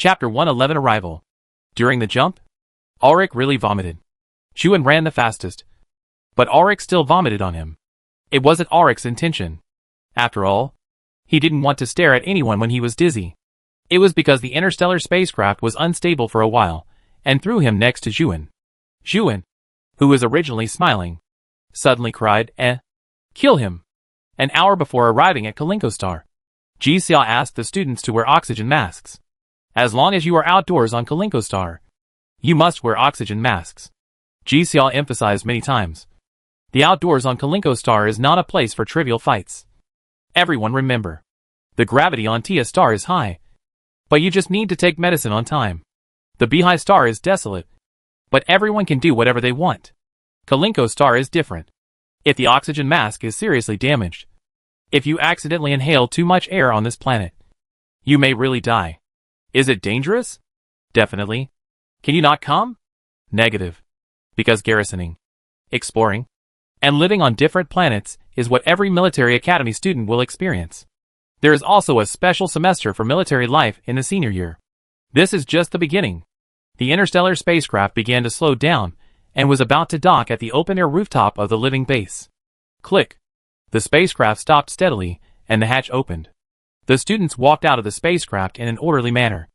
Chapter 111 Arrival. During the jump, Ulrich really vomited. Schuhen ran the fastest, but Ulrich still vomited on him. It wasn't Ulrich's intention. After all, he didn't want to stare at anyone when he was dizzy. It was because the interstellar spacecraft was unstable for a while, and threw him next to Schuhen. Schuhen, who was originally smiling, suddenly cried, kill him. An hour before arriving at Kalinko Star, Ji Xia asked the students to wear oxygen masks. As long as you are outdoors on Kalinko Star, you must wear oxygen masks. Ji Xia emphasized many times. The outdoors on Kalinko Star is not a place for trivial fights. Everyone remember, the gravity on Tia Star is high, but you just need to take medicine on time. The Beehive Star is desolate, but everyone can do whatever they want. Kalinko Star is different. If the oxygen mask is seriously damaged, if you accidentally inhale too much air on this planet, you may really die. Is it dangerous? Definitely. Can you not come? Negative. Because garrisoning, exploring, and living on different planets is what every military academy student will experience. There is also a special semester for military life in the senior year. This is just the beginning. The interstellar spacecraft began to slow down and was about to dock at the open-air rooftop of the living base. Click. The spacecraft stopped steadily, and the hatch opened. The students walked out of the spacecraft in an orderly manner.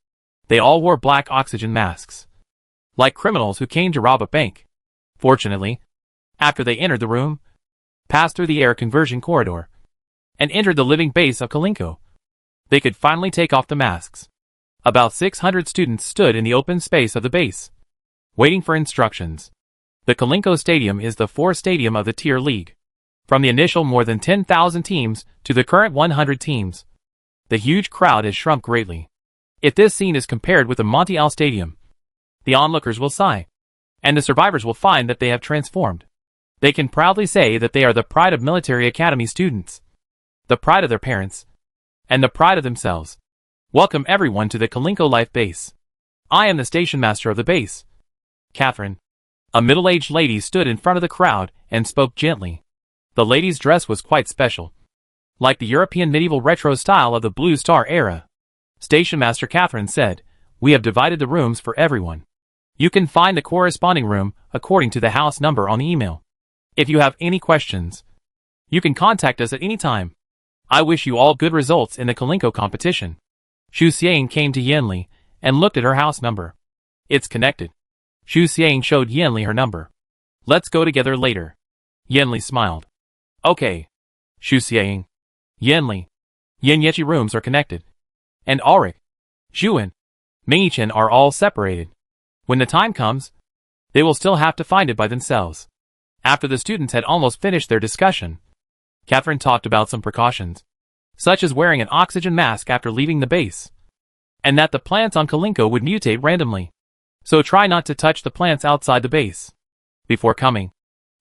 They all wore black oxygen masks, like criminals who came to rob a bank. Fortunately, after they entered the room, passed through the air conversion corridor, and entered the living base of Kalinko, they could finally take off the masks. About 600 students stood in the open space of the base, waiting for instructions. The Kalinko Stadium is the fourth stadium of the Tier League. From the initial more than 10,000 teams to the current 100 teams, the huge crowd has shrunk greatly. If this scene is compared with the Monte Al Stadium, the onlookers will sigh, and the survivors will find that they have transformed. They can proudly say that they are the pride of military academy students, the pride of their parents, and the pride of themselves. Welcome everyone to the Kalinko Life Base. I am the station master of the base. Catherine, a middle-aged lady, stood in front of the crowd and spoke gently. The lady's dress was quite special, like the European medieval retro style of the Blue Star era. Station Master Catherine said, "We have divided the rooms for everyone. You can find the corresponding room according to the house number on the email. If you have any questions, you can contact us at any time. I wish you all good results in the Kalinko competition." Xu Xiang came to Yanli and looked at her house number. It's connected. Xu Xiang showed Yanli her number. Let's go together later. Yanli smiled. Okay. Xu Xiang, Yanli, Yan Yechi rooms are connected. And Ulrich, Zhuan, Meichen are all separated. When the time comes, they will still have to find it by themselves. After the students had almost finished their discussion, Catherine talked about some precautions, such as wearing an oxygen mask after leaving the base, and that the plants on Kalinko would mutate randomly. So try not to touch the plants outside the base. Before coming,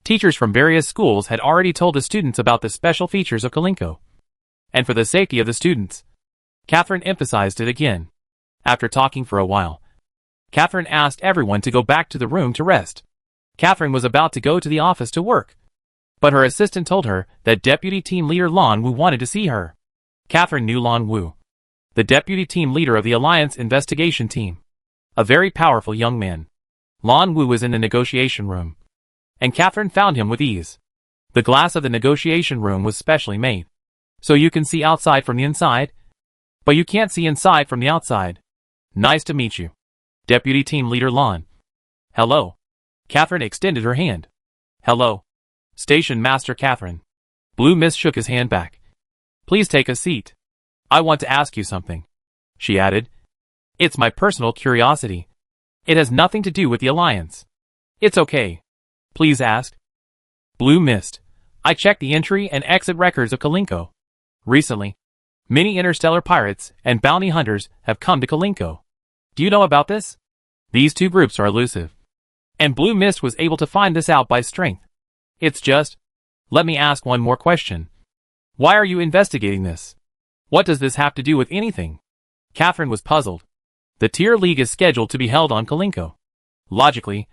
teachers from various schools had already told the students about the special features of Kalinko. And for the safety of the students, Catherine emphasized it again. After talking for a while, Catherine asked everyone to go back to the room to rest. Catherine was about to go to the office to work, but her assistant told her that Deputy Team Leader Lan Wu wanted to see her. Catherine knew Lan Wu, the Deputy Team Leader of the Alliance Investigation Team, a very powerful young man. Lan Wu was in the negotiation room, and Catherine found him with ease. The glass of the negotiation room was specially made, so you can see outside from the inside, but you can't see inside from the outside. Nice to meet you, Deputy Team Leader Lan. Hello. Catherine extended her hand. Hello, Station Master Catherine. Blue Mist shook his hand back. Please take a seat. I want to ask you something, she added. It's my personal curiosity. It has nothing to do with the Alliance. It's okay. Please ask. Blue Mist, I checked the entry and exit records of Kalinko. Recently, many interstellar pirates and bounty hunters have come to Kalinko. Do you know about this? These two groups are elusive, and Blue Mist was able to find this out by strength. It's just, let me ask one more question. Why are you investigating this? What does this have to do with anything? Catherine was puzzled. The Tier League is scheduled to be held on Kalinko. Logically,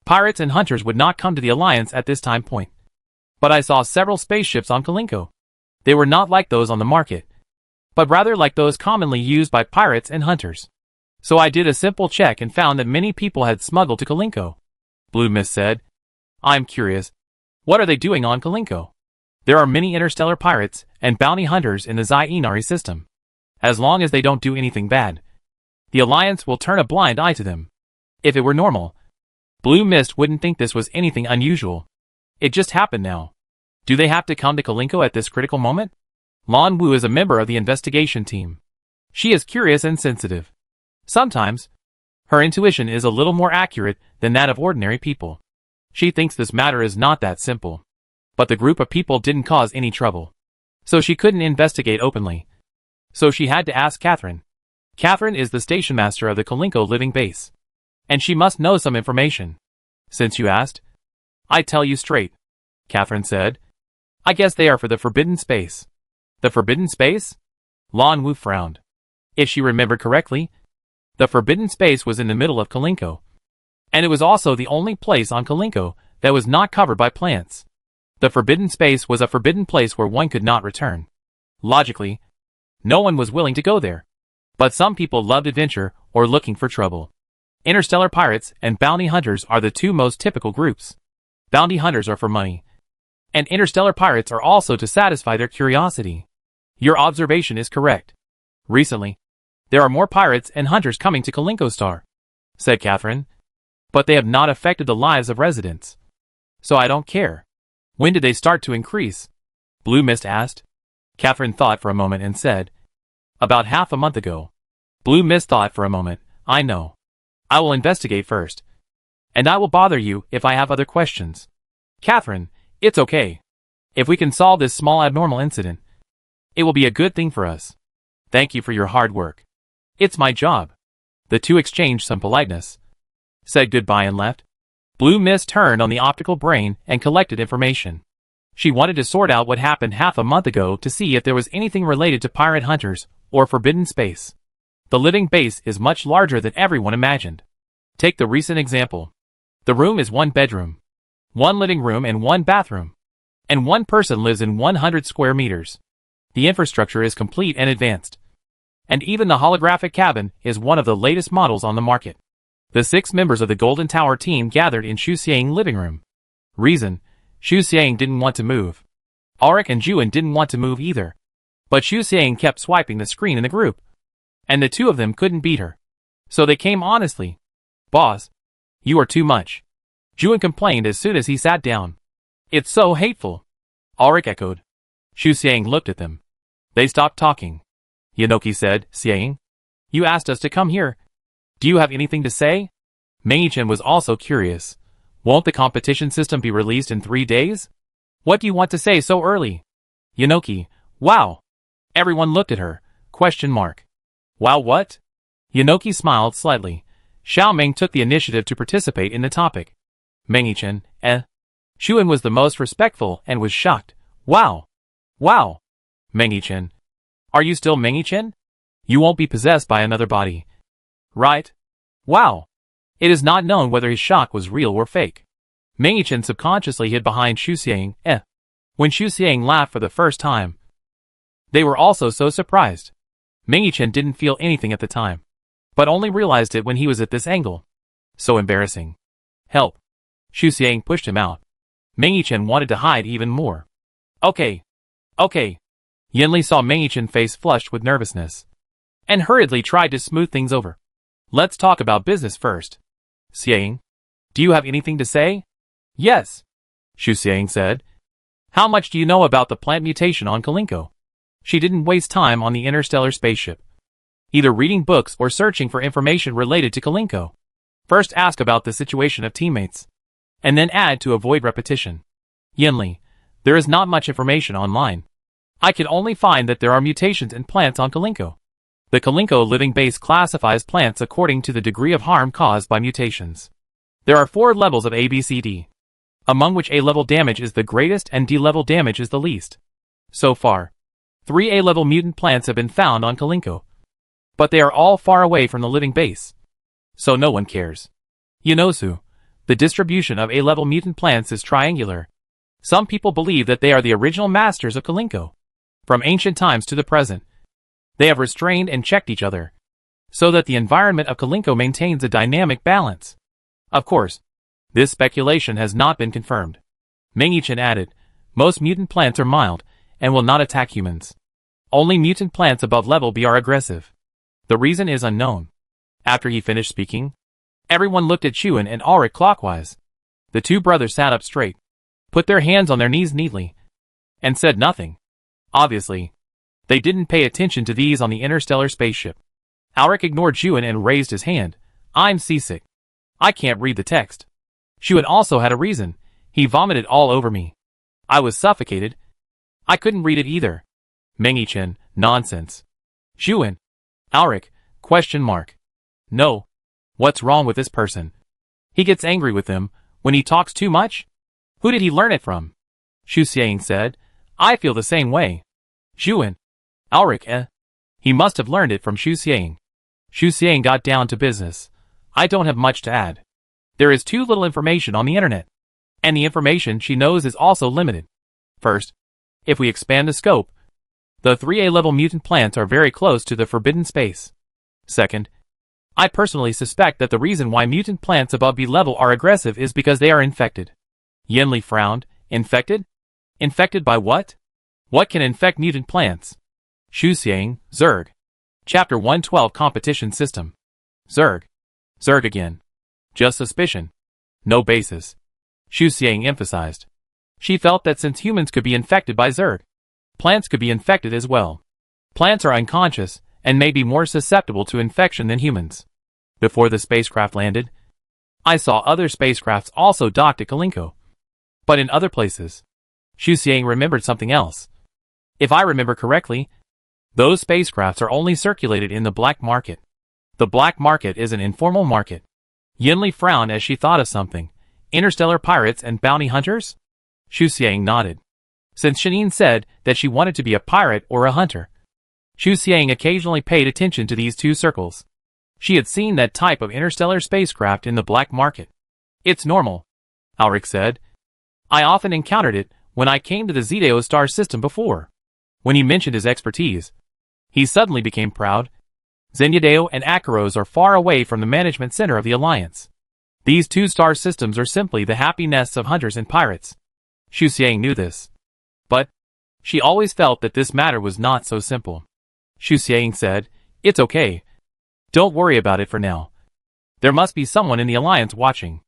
pirates and hunters would not come to the Alliance at this time point. But I saw several spaceships on Kalinko. They were not like those on the market, but rather like those commonly used by pirates and hunters. So I did a simple check and found that many people had smuggled to Kalinko. Blue Mist said. I'm curious. What are they doing on Kalinko? There are many interstellar pirates and bounty hunters in the Zainari system. As long as they don't do anything bad, the Alliance will turn a blind eye to them. If it were normal, Blue Mist wouldn't think this was anything unusual. It just happened now. Do they have to come to Kalinko at this critical moment? Lan Wu is a member of the investigation team. She is curious and sensitive. Sometimes, her intuition is a little more accurate than that of ordinary people. She thinks this matter is not that simple. But the group of people didn't cause any trouble. So she couldn't investigate openly. So she had to ask Catherine. Catherine is the station master of the Kalinko living base. And she must know some information. Since you asked, I tell you straight, Catherine said. I guess they are for the forbidden space. The forbidden space? Lan Wu frowned. If she remembered correctly, the forbidden space was in the middle of Kalinko. And it was also the only place on Kalinko that was not covered by plants. The forbidden space was a forbidden place where one could not return. Logically, no one was willing to go there. But some people loved adventure or looking for trouble. Interstellar pirates and bounty hunters are the two most typical groups. Bounty hunters are for money. And interstellar pirates are also to satisfy their curiosity. Your observation is correct. Recently, there are more pirates and hunters coming to Kalinko Star, said Catherine. But they have not affected the lives of residents. So I don't care. When did they start to increase? Blue Mist asked. Catherine thought for a moment and said, about half a month ago. Blue Mist thought for a moment. I know. I will investigate first. And I will bother you if I have other questions. Catherine, it's okay. If we can solve this small abnormal incident, it will be a good thing for us. Thank you for your hard work. It's my job. The two exchanged some politeness, said goodbye and left. Blue Mist turned on the optical brain and collected information. She wanted to sort out what happened half a month ago to see if there was anything related to pirate hunters or forbidden space. The living base is much larger than everyone imagined. Take the recent example. The room is one bedroom, one living room and one bathroom. And one person lives in 100 square meters. The infrastructure is complete and advanced. And even the holographic cabin is one of the latest models on the market. The 6 members of the Golden Tower team gathered in Xu Xiang's living room. Reason, Xu Xiang didn't want to move. Auric and Juan didn't want to move either. But Xu Xiang kept swiping the screen in the group. And the two of them couldn't beat her. So they came honestly. Boss, you are too much. Juan complained as soon as he sat down. It's so hateful. Auric echoed. Xu Xiang looked at them. They stopped talking. Yanoki said, Xiang, you asked us to come here. Do you have anything to say? Mei-Chen was also curious. Won't the competition system be released in 3 days? What do you want to say so early? Yanoki, wow. Everyone looked at her. Question mark. Wow what? Yanoki smiled slightly. Xiao Ming took the initiative to participate in the topic. Mei-Chen, Xuan was the most respectful and was shocked. Wow. Wow. Mei-Chen. Are you still Mei-Chen? You won't be possessed by another body. Right? Wow. It is not known whether his shock was real or fake. Mei-Chen subconsciously hid behind Xu Xiang. When Xu Xiang laughed for the first time, they were also so surprised. Mei-Chen didn't feel anything at the time, but only realized it when he was at this angle. So embarrassing. Help. Xu Xiang pushed him out. Mei-Chen wanted to hide even more. Okay. Okay. Yanli saw Mei-Chen face flushed with nervousness, and hurriedly tried to smooth things over. Let's talk about business first. Xiang, do you have anything to say? Yes. Xu Xiang said. How much do you know about the plant mutation on Kalinko? She didn't waste time on the interstellar spaceship, either reading books or searching for information related to Kalinko. First ask about the situation of teammates, and then add to avoid repetition. Yanli, there is not much information online. I can only find that there are mutations in plants on Kalinko. The Kalinko living base classifies plants according to the degree of harm caused by mutations. There are 4 levels of ABCD, among which A-level damage is the greatest and D-level damage is the least. So far, 3 A-level mutant plants have been found on Kalinko, but they are all far away from the living base, so no one cares. Yanosu, the distribution of A-level mutant plants is triangular. Some people believe that they are the original masters of Kalinko. From ancient times to the present, they have restrained and checked each other. so that the environment of Kalinko maintains a dynamic balance. Of course, this speculation has not been confirmed. Ming-Chen added, most mutant plants are mild, and will not attack humans. Only mutant plants above level B are aggressive. The reason is unknown. After he finished speaking, everyone looked at Chuan and Ulrich clockwise. The two brothers sat up straight, put their hands on their knees neatly, and said nothing. Obviously, they didn't pay attention to these on the interstellar spaceship. Ulrich ignored Chuan and raised his hand. I'm seasick. I can't read the text. Chuan also had a reason. He vomited all over me. I was suffocated. I couldn't read it either. Ming-Chen, nonsense. Chuan. Ulrich, question mark. No. What's wrong with this person? He gets angry with them when he talks too much? Who did he learn it from? Xu Xiang said, I feel the same way. Chuan. Ulrich, He must have learned it from Xu Xiang. Xu Xiang got down to business. I don't have much to add. There is too little information on the internet. And the information she knows is also limited. First, if we expand the scope, the 3A level mutant plants are very close to the forbidden space. Second, I personally suspect that the reason why mutant plants above B level are aggressive is because they are infected. Yanli frowned. Infected? Infected by what? What can infect mutant plants? Xu Xiang, Zerg. Chapter 112 Competition System. Zerg. Zerg again. Just suspicion. No basis. Xu Xiang emphasized. She felt that since humans could be infected by Zerg, plants could be infected as well. Plants are unconscious and may be more susceptible to infection than humans. Before the spacecraft landed, I saw other spacecrafts also docked at Kalinko. But in other places, Xu Xiang remembered something else. If I remember correctly, those spacecrafts are only circulated in the black market. The black market is an informal market. Yanli frowned as she thought of something. Interstellar pirates and bounty hunters? Xu Xiang nodded. Since Shanine said that she wanted to be a pirate or a hunter, Xu Xiang occasionally paid attention to these two circles. She had seen that type of interstellar spacecraft in the black market. It's normal, Ulrich said. I often encountered it when I came to the Zedeo star system before. When he mentioned his expertise, he suddenly became proud. Zenyadeo and Akaros are far away from the management center of the Alliance. These two star systems are simply the happy nests of hunters and pirates. Xu Xiang knew this. But she always felt that this matter was not so simple. Xu Xiang said, It's okay. Don't worry about it for now. There must be someone in the Alliance watching.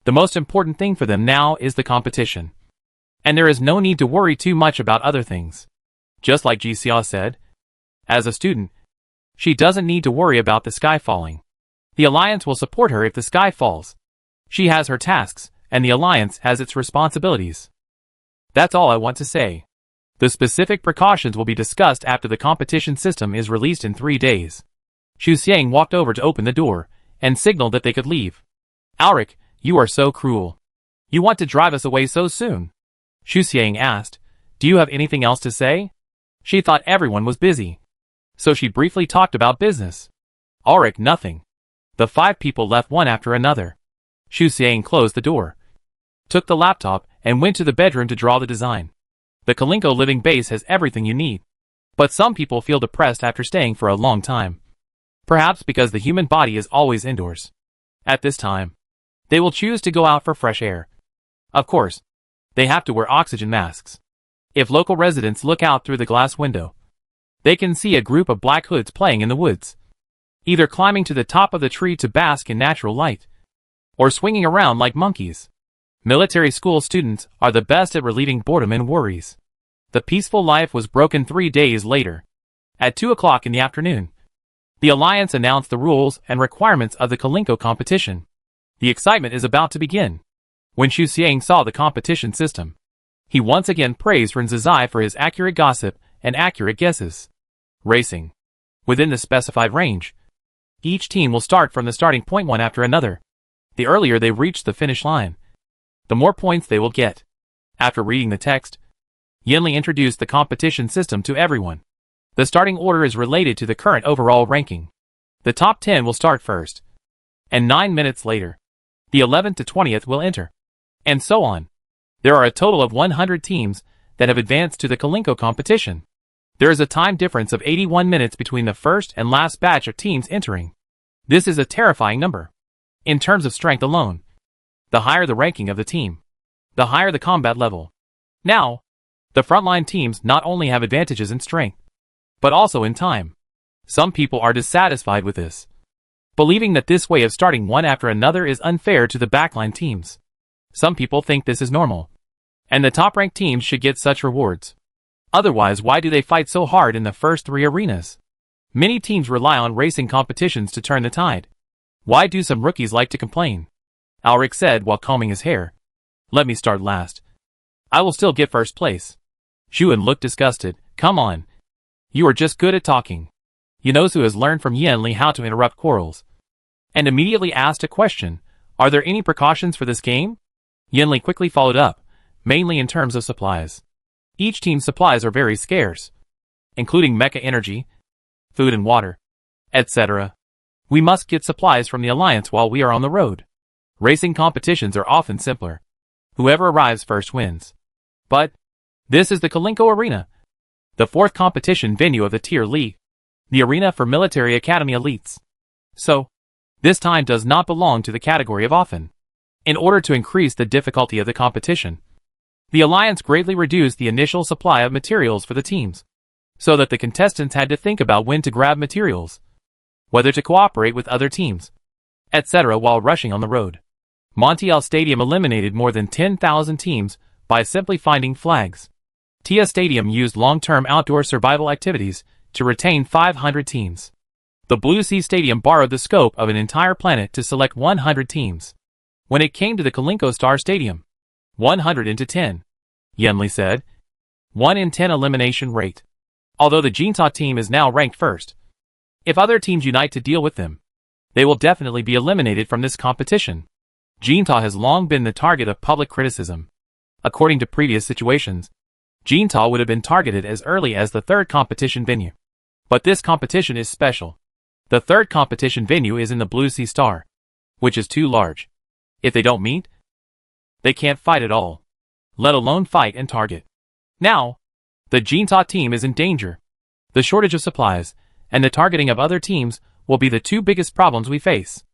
The most important thing for them now is the competition. And there is no need to worry too much about other things. Just like Ji Xia said, as a student, she doesn't need to worry about the sky falling. The Alliance will support her if the sky falls. She has her tasks, and the Alliance has its responsibilities. That's all I want to say. The specific precautions will be discussed after the competition system is released in 3 days. Xu Xiang walked over to open the door, and signaled that they could leave. Ulrich, you are so cruel. You want to drive us away so soon? Xu Xiang asked, Do you have anything else to say? She thought everyone was busy. So she briefly talked about business. Ulrich, nothing. The 5 people left one after another. Xu Xiang closed the door, took the laptop, and went to the bedroom to draw the design. The Kalinko living base has everything you need. But some people feel depressed after staying for a long time. Perhaps because the human body is always indoors. At this time, they will choose to go out for fresh air. Of course, they have to wear oxygen masks. If local residents look out through the glass window, they can see a group of black hoods playing in the woods, either climbing to the top of the tree to bask in natural light, or swinging around like monkeys. Military school students are the best at relieving boredom and worries. The peaceful life was broken 3 days later. At 2 o'clock in the afternoon, the Alliance announced the rules and requirements of the Kalinko competition. The excitement is about to begin. When Xu Xiang saw the competition system, he once again praised Ren Zizai for his accurate gossip and accurate guesses. Racing. Within the specified range, each team will start from the starting point one after another. The earlier they reach the finish line, the more points they will get. After reading the text, Yanli introduced the competition system to everyone. The starting order is related to the current overall ranking. The top 10 will start first, and 9 minutes later, the 11th to 20th will enter, and so on. There are a total of 100 teams that have advanced to the Kalinko competition. There is a time difference of 81 minutes between the first and last batch of teams entering. This is a terrifying number. In terms of strength alone, the higher the ranking of the team, the higher the combat level. Now, the frontline teams not only have advantages in strength, but also in time. Some people are dissatisfied with this, believing that this way of starting one after another is unfair to the backline teams. Some people think this is normal, and the top-ranked teams should get such rewards. Otherwise, why do they fight so hard in the first 3 arenas? Many teams rely on racing competitions to turn the tide. Why do some rookies like to complain? Ulrich said while combing his hair. Let me start last. I will still get first place. Xun looked disgusted. Come on. You are just good at talking. Yanosu has learned from Yanli how to interrupt quarrels. And immediately asked a question. Are there any precautions for this game? Yanli quickly followed up, mainly in terms of supplies. Each team's supplies are very scarce, including mecha energy, food and water, etc. We must get supplies from the Alliance while we are on the road. Racing competitions are often simpler. Whoever arrives first wins. But this is the Kalinko Arena, the 4th competition venue of the Tier League, the arena for military academy elites. So, this time does not belong to the category of often. In order to increase the difficulty of the competition, the Alliance greatly reduced the initial supply of materials for the teams, so that the contestants had to think about when to grab materials, whether to cooperate with other teams, etc. while rushing on the road. Montiel Stadium eliminated more than 10,000 teams by simply finding flags. Tia Stadium used long-term outdoor survival activities to retain 500 teams. The Blue Sea Stadium borrowed the scope of an entire planet to select 100 teams. When it came to the Kalinko Star Stadium, 100 into 10, Yenli said. 1 in 10 elimination rate. Although the Jinta team is now ranked first, if other teams unite to deal with them, they will definitely be eliminated from this competition. Jinta has long been the target of public criticism. According to previous situations, Jinta would have been targeted as early as the 3rd competition venue. But this competition is special. The 3rd competition venue is in the Blue Sea Star, which is too large. If they don't meet, they can't fight at all, let alone fight and target. Now, the Jinta team is in danger. The shortage of supplies and the targeting of other teams will be the 2 biggest problems we face.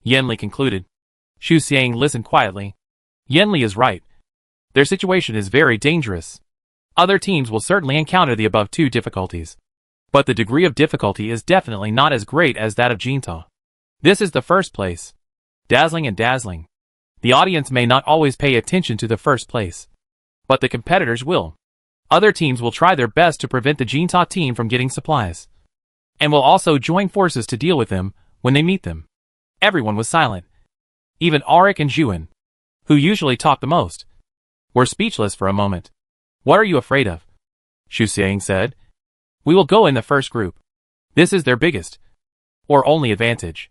Yenli concluded. Xu Xiang listened quietly. Yenli is right. Their situation is very dangerous. Other teams will certainly encounter the above 2 difficulties, but the degree of difficulty is definitely not as great as that of Jinta. This is the first place. Dazzling and dazzling. The audience may not always pay attention to the first place, but the competitors will. Other teams will try their best to prevent the Jinta team from getting supplies, and will also join forces to deal with them when they meet them. Everyone was silent. Even Ulrich and Xun, who usually talk the most, were speechless for a moment. What are you afraid of? Xu Xiang said. We will go in the first group. This is their biggest, or only advantage.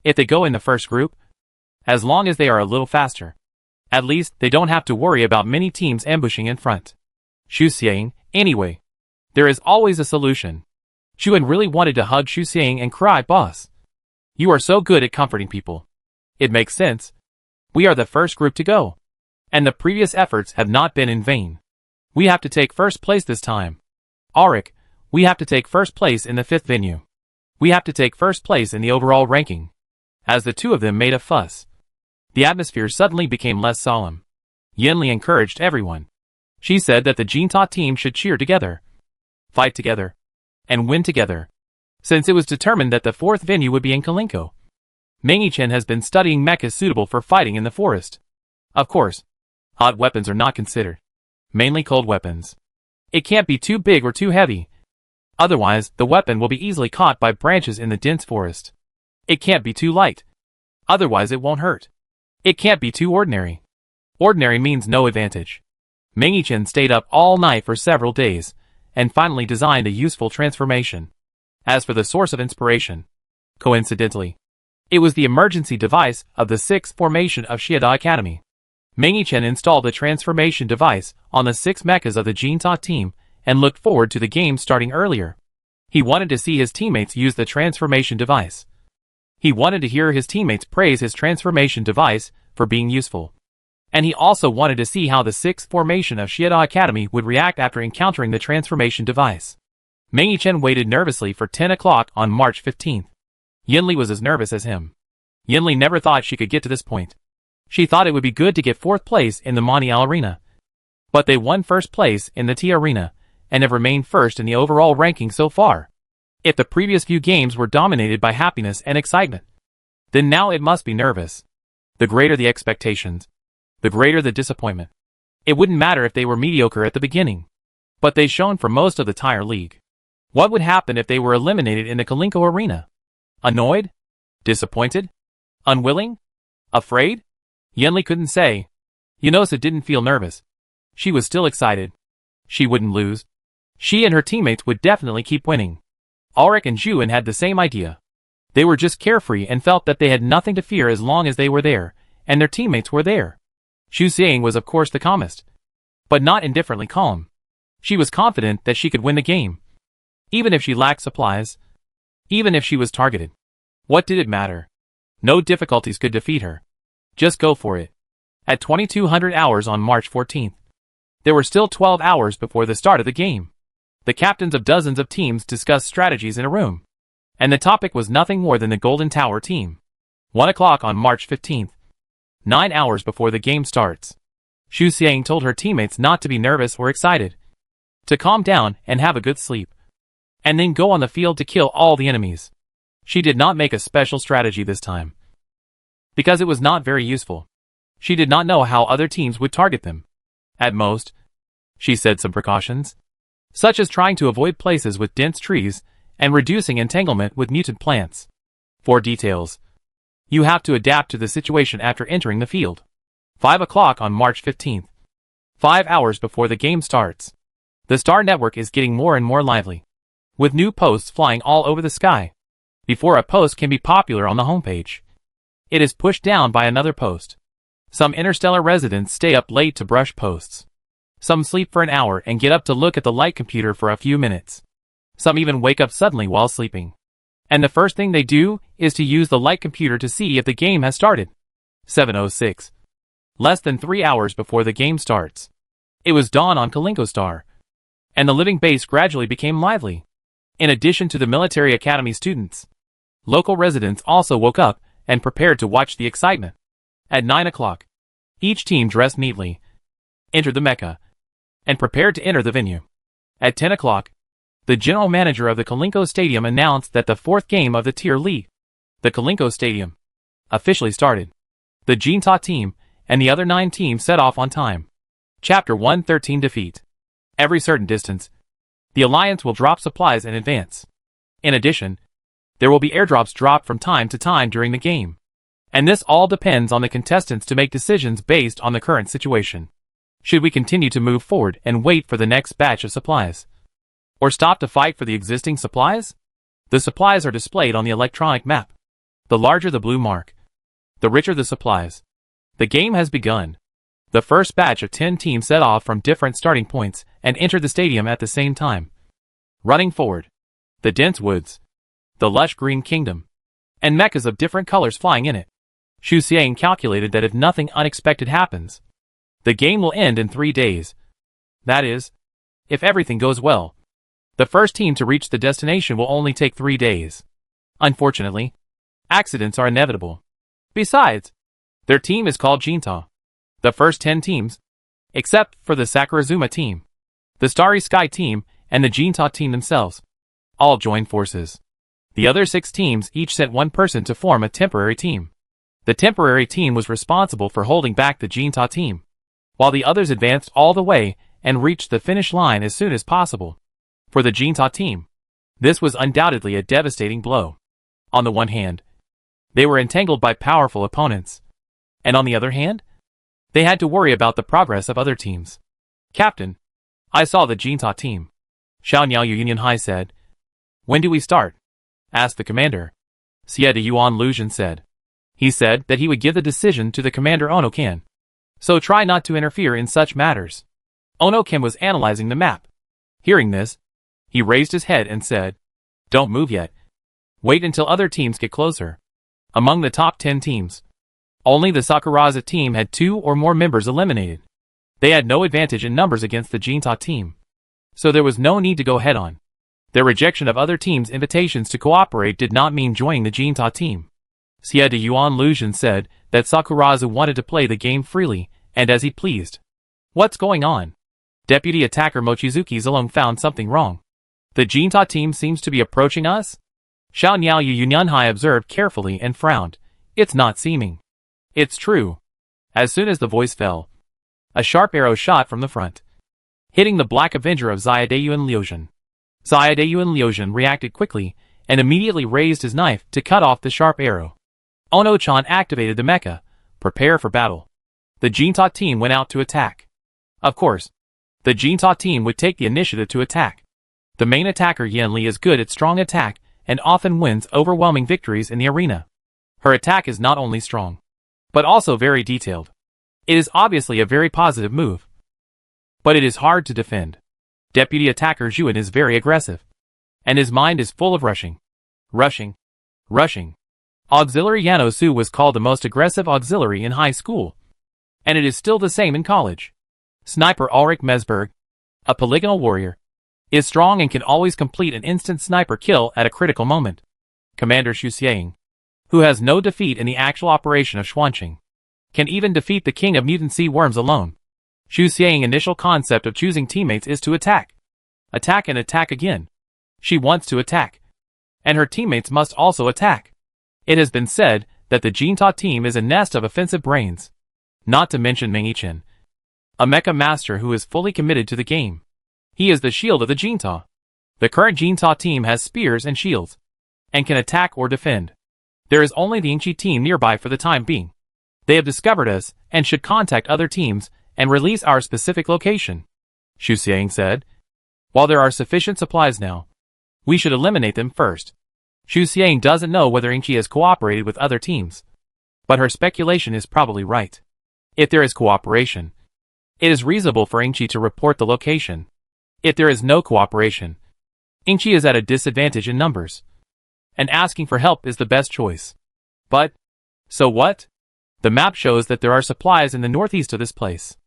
If they go in the first group, as long as they are a little faster, at least they don't have to worry about many teams ambushing in front. Xu Xiang, anyway, there is always a solution. Xun really wanted to hug Xu Xiang and cry, boss. You are so good at comforting people. It makes sense. We are the first group to go, and the previous efforts have not been in vain. We have to take first place this time. Ulrich, we have to take first place in the 5th venue. We have to take first place in the overall ranking. As the 2 of them made a fuss, the atmosphere suddenly became less solemn. Yenli encouraged everyone. She said that the Jinta team should cheer together, fight together, and win together, since it was determined that the 4th venue would be in Kalinko. Mengyi-chen has been studying mechas suitable for fighting in the forest. Of course, hot weapons are not considered. Mainly cold weapons. It can't be too big or too heavy. Otherwise, the weapon will be easily caught by branches in the dense forest. It can't be too light. Otherwise it won't hurt. It can't be too ordinary. Ordinary means no advantage. Mengyi-chen stayed up all night for several days, and finally designed a useful transformation. As for the source of inspiration, coincidentally, it was the emergency device of the 6th formation of Shiada Academy. Mengyi-chen installed the transformation device on the 6 mechas of the Jinta team and looked forward to the game starting earlier. He wanted to see his teammates use the transformation device. He wanted to hear his teammates praise his transformation device for being useful. And he also wanted to see how the 6th formation of Shiada Academy would react after encountering the transformation device. Meng Yichen waited nervously for 10 o'clock on March 15th. Yinli was as nervous as him. Yinli never thought she could get to this point. She thought it would be good to get 4th place in the Mondial Arena. But they won 1st place in the T Arena, and have remained 1st in the overall ranking so far. If the previous few games were dominated by happiness and excitement, then now it must be nervous. The greater the expectations, the greater the disappointment. It wouldn't matter if they were mediocre at the beginning, but they shone for most of the entire league. What would happen if they were eliminated in the Kalinko Arena? Annoyed? Disappointed? Unwilling? Afraid? Yinli couldn't say. Yunosa didn't feel nervous. She was still excited. She wouldn't lose. She and her teammates would definitely keep winning. Ulrich and Juan had the same idea. They were just carefree and felt that they had nothing to fear as long as they were there, and their teammates were there. Xu Xiang was of course the calmest, but not indifferently calm. She was confident that she could win the game. Even if she lacked supplies. Even if she was targeted. What did it matter? No difficulties could defeat her. Just go for it. At 2200 hours on March 14th. There were still 12 hours before the start of the game. The captains of dozens of teams discussed strategies in a room. And the topic was nothing more than the Golden Tower team. 1 o'clock on March 15th. 9 hours before the game starts. Xu Xiang told her teammates not to be nervous or excited. To calm down and have a good sleep. And then go on the field to kill all the enemies. She did not make a special strategy this time. Because it was not very useful. She did not know how other teams would target them. At most, she said some precautions, such as trying to avoid places with dense trees and reducing entanglement with mutant plants. For details, you have to adapt to the situation after entering the field. 5 o'clock on March 15th. 5 hours before the game starts. The Star Network is getting more and more lively, with new posts flying all over the sky. Before a post can be popular on the homepage, it is pushed down by another post. Some Interstellar residents stay up late to brush posts. Some sleep for an hour and get up to look at the light computer for a few minutes. Some even wake up suddenly while sleeping. And the first thing they do is to use the light computer to see if the game has started. 7:06. Less than 3 hours before the game starts. It was dawn on Kalinko Star. And the living base gradually became lively. In addition to the military academy students, local residents also woke up and prepared to watch the excitement. At 9 o'clock, each team dressed neatly, entered the Mecca, and prepared to enter the venue. At 10 o'clock, the general manager of the Kalinko Stadium announced that the 4th game of the Tier League, the Kalinko Stadium, officially started. The Jinta team and the other 9 teams set off on time. Chapter 113 Defeat. Every certain distance, the Alliance will drop supplies in advance. In addition, there will be airdrops dropped from time to time during the game. And this all depends on the contestants to make decisions based on the current situation. Should we continue to move forward and wait for the next batch of supplies? Or stop to fight for the existing supplies? The supplies are displayed on the electronic map. The larger the blue mark, the richer the supplies. The game has begun. The first batch of 10 teams set off from different starting points and entered the stadium at the same time. Running forward, the dense woods, the lush green kingdom, and mechas of different colors flying in it. Xu Xiang calculated that if nothing unexpected happens, the game will end in 3 days. That is, if everything goes well. The first team to reach the destination will only take 3 days. Unfortunately, accidents are inevitable. Besides, their team is called Jinta. The first 10 teams, except for the Sakurazuma team, the Starry Sky team, and the Jinta team themselves, all joined forces. The other 6 teams each sent one person to form a temporary team. The temporary team was responsible for holding back the Jinta team, while the others advanced all the way and reached the finish line as soon as possible. For the Jinta team, this was undoubtedly a devastating blow. On the one hand, they were entangled by powerful opponents, and on the other hand, they had to worry about the progress of other teams. Captain, I saw the Jinta team. Xiao Niao Union Hai said. When do we start? Asked the commander. Xie de Yuan Luzhen said. He said that he would give the decision to the commander Ono Ken. So try not to interfere in such matters. Ono Ken was analyzing the map. Hearing this, he raised his head and said, Don't move yet. Wait until other teams get closer. Among the top 10 teams, only the Sakuraza team had 2 or more members eliminated. They had no advantage in numbers against the Jinta team, so there was no need to go head-on. Their rejection of other teams' invitations to cooperate did not mean joining the Jinta team. Xie de Yuan Lucian said that Sakurazu wanted to play the game freely and as he pleased. What's going on? Deputy Attacker Mochizuki Zilong found something wrong. The Jinta team seems to be approaching us? Xiao Niaoyu Yunyanhai observed carefully and frowned. It's not seeming. It's true. As soon as the voice fell, a sharp arrow shot from the front, hitting the Black Avenger of Xiaodayuan Liujian. Xiaodayuan Liujian reacted quickly and immediately raised his knife to cut off the sharp arrow. Ono-chan activated the mecha. Prepare for battle. The Jinta team went out to attack. Of course, the Jinta team would take the initiative to attack. The main attacker Yanli is good at strong attack and often wins overwhelming victories in the arena. Her attack is not only strong, but also very detailed. It is obviously a very positive move. But it is hard to defend. Deputy Attacker Zhuan is very aggressive. And his mind is full of rushing. Rushing. Auxiliary Yano Su was called the most aggressive auxiliary in high school. And it is still the same in college. Sniper Ulrich Mesberg, a polygonal warrior, is strong and can always complete an instant sniper kill at a critical moment. Commander Xu Xiang, who has no defeat in the actual operation of Xuanqing, can even defeat the king of mutant sea worms alone. Xu Xiang's initial concept of choosing teammates is to attack. Attack and attack again. She wants to attack. And her teammates must also attack. It has been said that the Jinta team is a nest of offensive brains. Not to mention Meng Yichen, a mecha master who is fully committed to the game. He is the shield of the Jinta. The current Jinta team has spears and shields, and can attack or defend. There is only the Ingqi team nearby for the time being. They have discovered us, and should contact other teams, and release our specific location. Xu Xiang said. While there are sufficient supplies now, we should eliminate them first. Xu Xiang doesn't know whether Ingqi has cooperated with other teams, but her speculation is probably right. If there is cooperation, it is reasonable for Ingqi to report the location. If there is no cooperation, Ingqi is at a disadvantage in numbers, and asking for help is the best choice. But, so what? The map shows that there are supplies in the northeast of this place.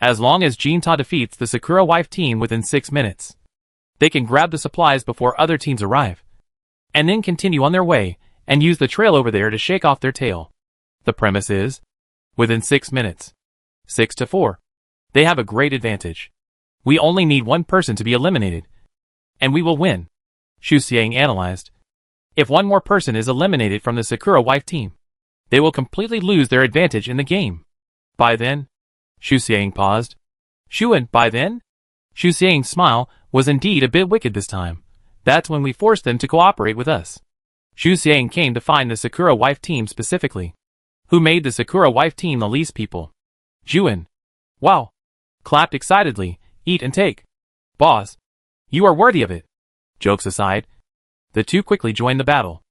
As long as Jinta defeats the Sakura wife team within 6 minutes, they can grab the supplies before other teams arrive, and then continue on their way, and use the trail over there to shake off their tail. The premise is, within 6 minutes, 6-4, they have a great advantage. We only need one person to be eliminated, and we will win. Xu Xiang analyzed. If one more person is eliminated from the Sakura wife team, they will completely lose their advantage in the game. By then, Xu Xiang paused. Xuan, by then? Xu Xiang's smile was indeed a bit wicked this time. That's when we forced them to cooperate with us. Xu Xiang came to find the Sakura wife team specifically. Who made the Sakura wife team the least people? Xuan. Wow. Clapped excitedly. Eat and take. Boss. You are worthy of it. Jokes aside, the two quickly joined the battle.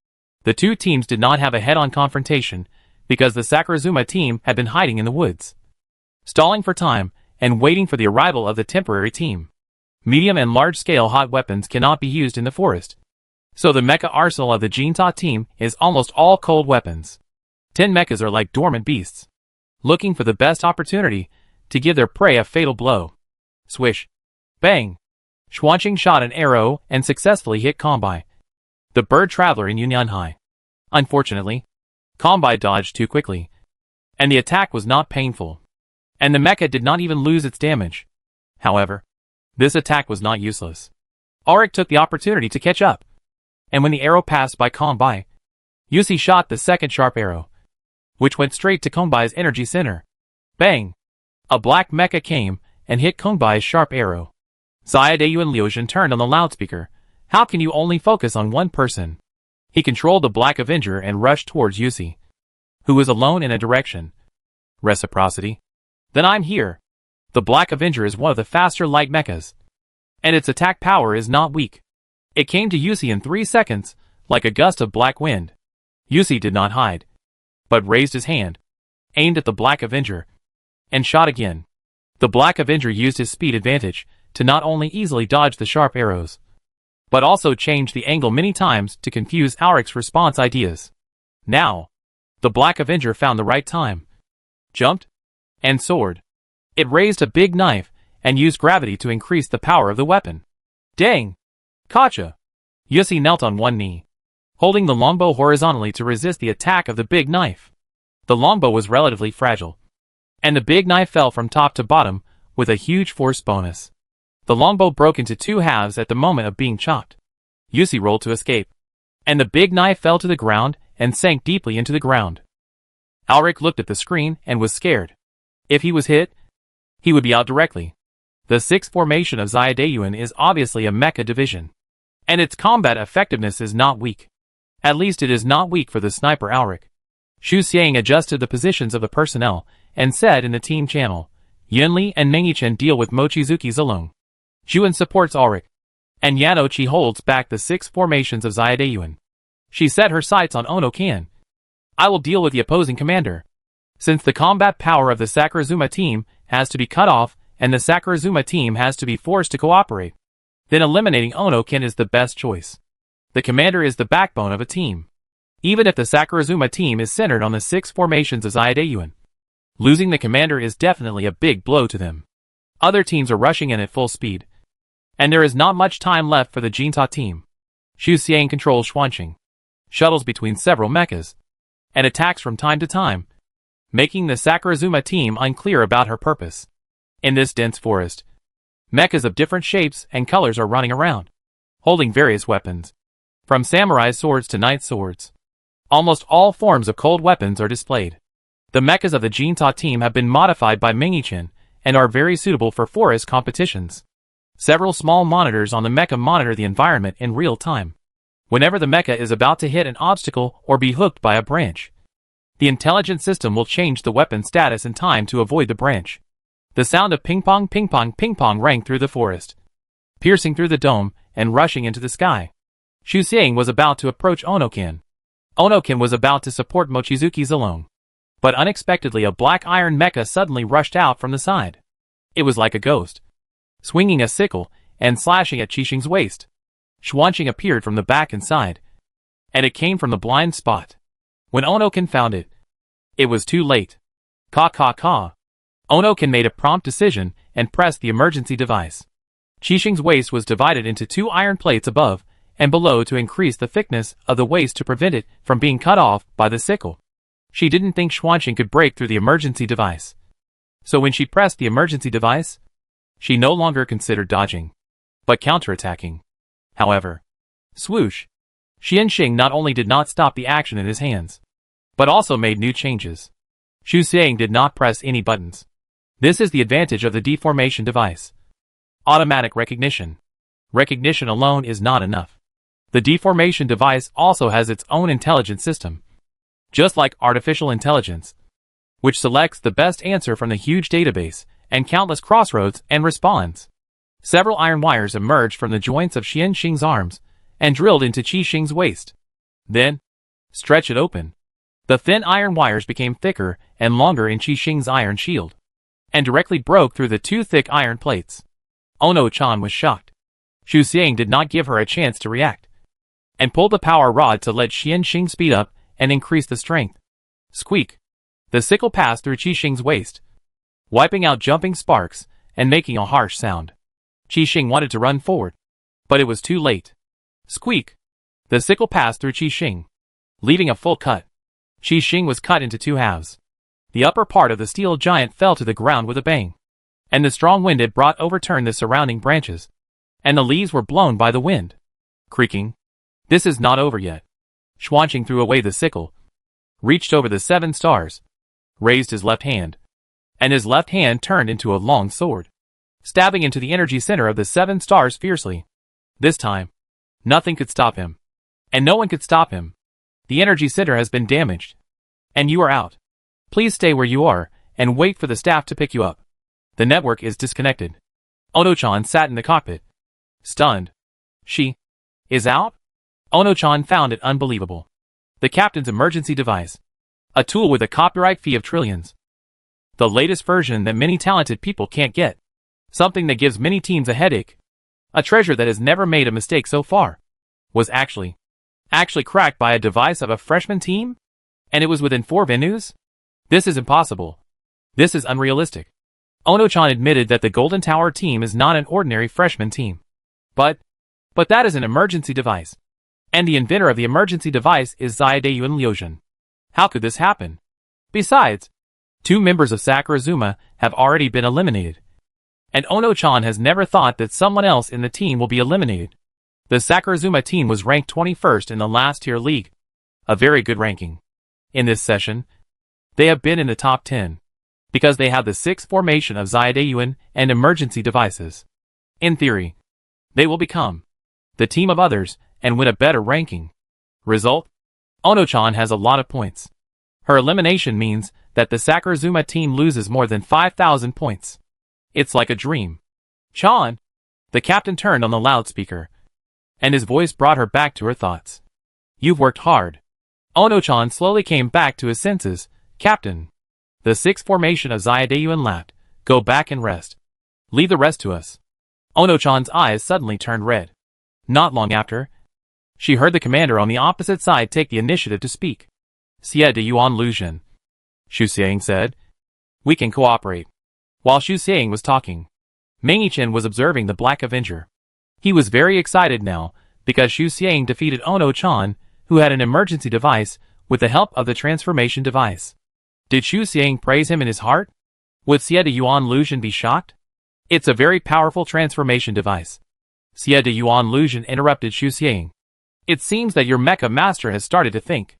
The two teams did not have a head-on confrontation because the Sakurazuma team had been hiding in the woods, stalling for time and waiting for the arrival of the temporary team. Medium and large-scale hot weapons cannot be used in the forest, so the mecha arsenal of the Jinta team is almost all cold weapons. 10 mechas are like dormant beasts, looking for the best opportunity to give their prey a fatal blow. Swish. Bang. Xuanqing shot an arrow and successfully hit Kombai, the bird traveler in Yunyanhai. Unfortunately, Kombai dodged too quickly, and the attack was not painful, and the mecha did not even lose its damage. However, this attack was not useless. Auric took the opportunity to catch up, and when the arrow passed by Kombai, Yusi shot the second sharp arrow, which went straight to Kombai's energy center. Bang! A black mecha came and hit Kombai's sharp arrow. Xiaodayuan Liujian turned on the loudspeaker. How can you only focus on one person? He controlled the Black Avenger and rushed towards Yusi, who was alone in a direction. Reciprocity? Then I'm here. The Black Avenger is one of the faster light mechas, and its attack power is not weak. It came to Yusi in 3 seconds, like a gust of black wind. Yusi did not hide, but raised his hand, aimed at the Black Avenger, and shot again. The Black Avenger used his speed advantage to not only easily dodge the sharp arrows, but also change the angle many times to confuse Auric's response ideas. Now, the Black Avenger found the right time, jumped, and soared. It raised a big knife and used gravity to increase the power of the weapon. Dang! Gotcha! Yusi knelt on one knee, holding the longbow horizontally to resist the attack of the big knife. The longbow was relatively fragile, and the big knife fell from top to bottom with a huge force bonus. The longbow broke into two halves at the moment of being chopped. Yusi rolled to escape, and the big knife fell to the ground and sank deeply into the ground. Ulrich looked at the screen and was scared. If he was hit, he would be out directly. The 6th formation of Xiaodayuan is obviously a mecha division, and its combat effectiveness is not weak. At least it is not weak for the sniper Ulrich. Xu Xiang adjusted the positions of the personnel and said in the team channel, Yunli and Mengyichen deal with Mochizuki's alone. Juan supports Ulrich, and Yanochi holds back the 6 formations of Xiaodayuan. She set her sights on Ono Kan. I will deal with the opposing commander. Since the combat power of the Sakurazuma team has to be cut off and the Sakurazuma team has to be forced to cooperate, then eliminating Ono Kan is the best choice. The commander is the backbone of a team. Even if the Sakurazuma team is centered on the 6 formations of Xiaodayuan, losing the commander is definitely a big blow to them. Other teams are rushing in at full speed, and there is not much time left for the Jinta team. Xu Xiang controls Xuanqing, shuttles between several mechas, and attacks from time to time, making the Sakurazuma team unclear about her purpose. In this dense forest, mechas of different shapes and colors are running around, holding various weapons, from samurai swords to knight swords. Almost all forms of cold weapons are displayed. The mechas of the Jinta team have been modified by Mengyichen and are very suitable for forest competitions. Several small monitors on the mecha monitor the environment in real time. Whenever the mecha is about to hit an obstacle or be hooked by a branch, the intelligence system will change the weapon status in time to avoid the branch. The sound of ping pong ping pong ping pong rang through the forest, piercing through the dome and rushing into the sky. Xu Xiang was about to approach Ono Kan. Ono Kan was about to support Mochizuki's alone. But unexpectedly a black iron mecha suddenly rushed out from the side. It was like a ghost, swinging a sickle and slashing at Qixing's waist. Xuanqing appeared from the back and side, and it came from the blind spot. When Ono Kan found it, it was too late. Ka. Ono Kan made a prompt decision and pressed the emergency device. Qixing's waist was divided into 2 iron plates above and below to increase the thickness of the waist to prevent it from being cut off by the sickle. She didn't think Xuanqing could break through the emergency device. So when she pressed the emergency device, she no longer considered dodging, but counterattacking. However, swoosh! Xianxing not only did not stop the action in his hands, but also made new changes. Xu Xiang did not press any buttons. This is the advantage of the deformation device. Automatic recognition. Recognition alone is not enough. The deformation device also has its own intelligence system, just like artificial intelligence, which selects the best answer from the huge database and countless crossroads and responds. Several iron wires emerged from the joints of Xianxing's arms and drilled into Qixing's waist. Then, stretch it open. The thin iron wires became thicker and longer in Qixing's iron shield, and directly broke through the 2 thick iron plates. Ono-chan was shocked. Xu Xiang did not give her a chance to react, and pulled the power rod to let Xianxing speed up and increase the strength. Squeak! The sickle passed through Qixing's waist, wiping out jumping sparks and making a harsh sound. Qixing wanted to run forward, but it was too late. Squeak! The sickle passed through Qixing, leaving a full cut. Qixing was cut into 2 halves. The upper part of the steel giant fell to the ground with a bang, and the strong wind it brought overturned the surrounding branches, and the leaves were blown by the wind. Creaking. This is not over yet. Xuanqing threw away the sickle, reached over the 7 stars, raised his left hand, and his left hand turned into a long sword, stabbing into the energy center of the 7 stars fiercely. This time, nothing could stop him, and no one could stop him. The energy center has been damaged, and you are out. Please stay where you are and wait for the staff to pick you up. The network is disconnected. Ono-chan sat in the cockpit, stunned. She is out? Ono-chan found it unbelievable. The captain's emergency device, a tool with a copyright fee of trillions. The latest version that many talented people can't get. Something that gives many teams a headache. A treasure that has never made a mistake so far. Was actually cracked by a device of a freshman team? And it was within 4 venues? This is impossible. This is unrealistic. Ono-chan admitted that the Golden Tower team is not an ordinary freshman team. But But that is an emergency device. And the inventor of the emergency device is Xiaodayuan Liuzhen. How could this happen? Besides, 2 members of Sakurazuma have already been eliminated. And Ono-chan has never thought that someone else in the team will be eliminated. The Sakurazuma team was ranked 21st in the last tier league. A very good ranking. In this session, they have been in the top 10. Because they have the 6th formation of Xiaodayuan and emergency devices. In theory, they will become the team of others and win a better ranking. Result? Ono-chan has a lot of points. Her elimination means that the Sakurazuma team loses more than 5,000 points. It's like a dream. Chan! The captain turned on the loudspeaker, and his voice brought her back to her thoughts. You've worked hard. Ono-chan slowly came back to his senses. Captain. The 6th formation of Xiaodayuan laughed. Go back and rest. Leave the rest to us. Ono-chan's eyes suddenly turned red. Not long after, she heard the commander on the opposite side take the initiative to speak. Xiaodayuan Liuzhen, Xu Xiang said. We can cooperate. While Xu Xiang was talking, Meng-Chen was observing the Black Avenger. He was very excited now, because Xu Xiang defeated Ono-chan, who had an emergency device, with the help of the transformation device. Did Xu Xiang praise him in his heart? Would Xiaodayuan Liuzhen be shocked? It's a very powerful transformation device. Xiaodayuan Liuzhen interrupted Xu Xiang. It seems that your mecha master has started to think.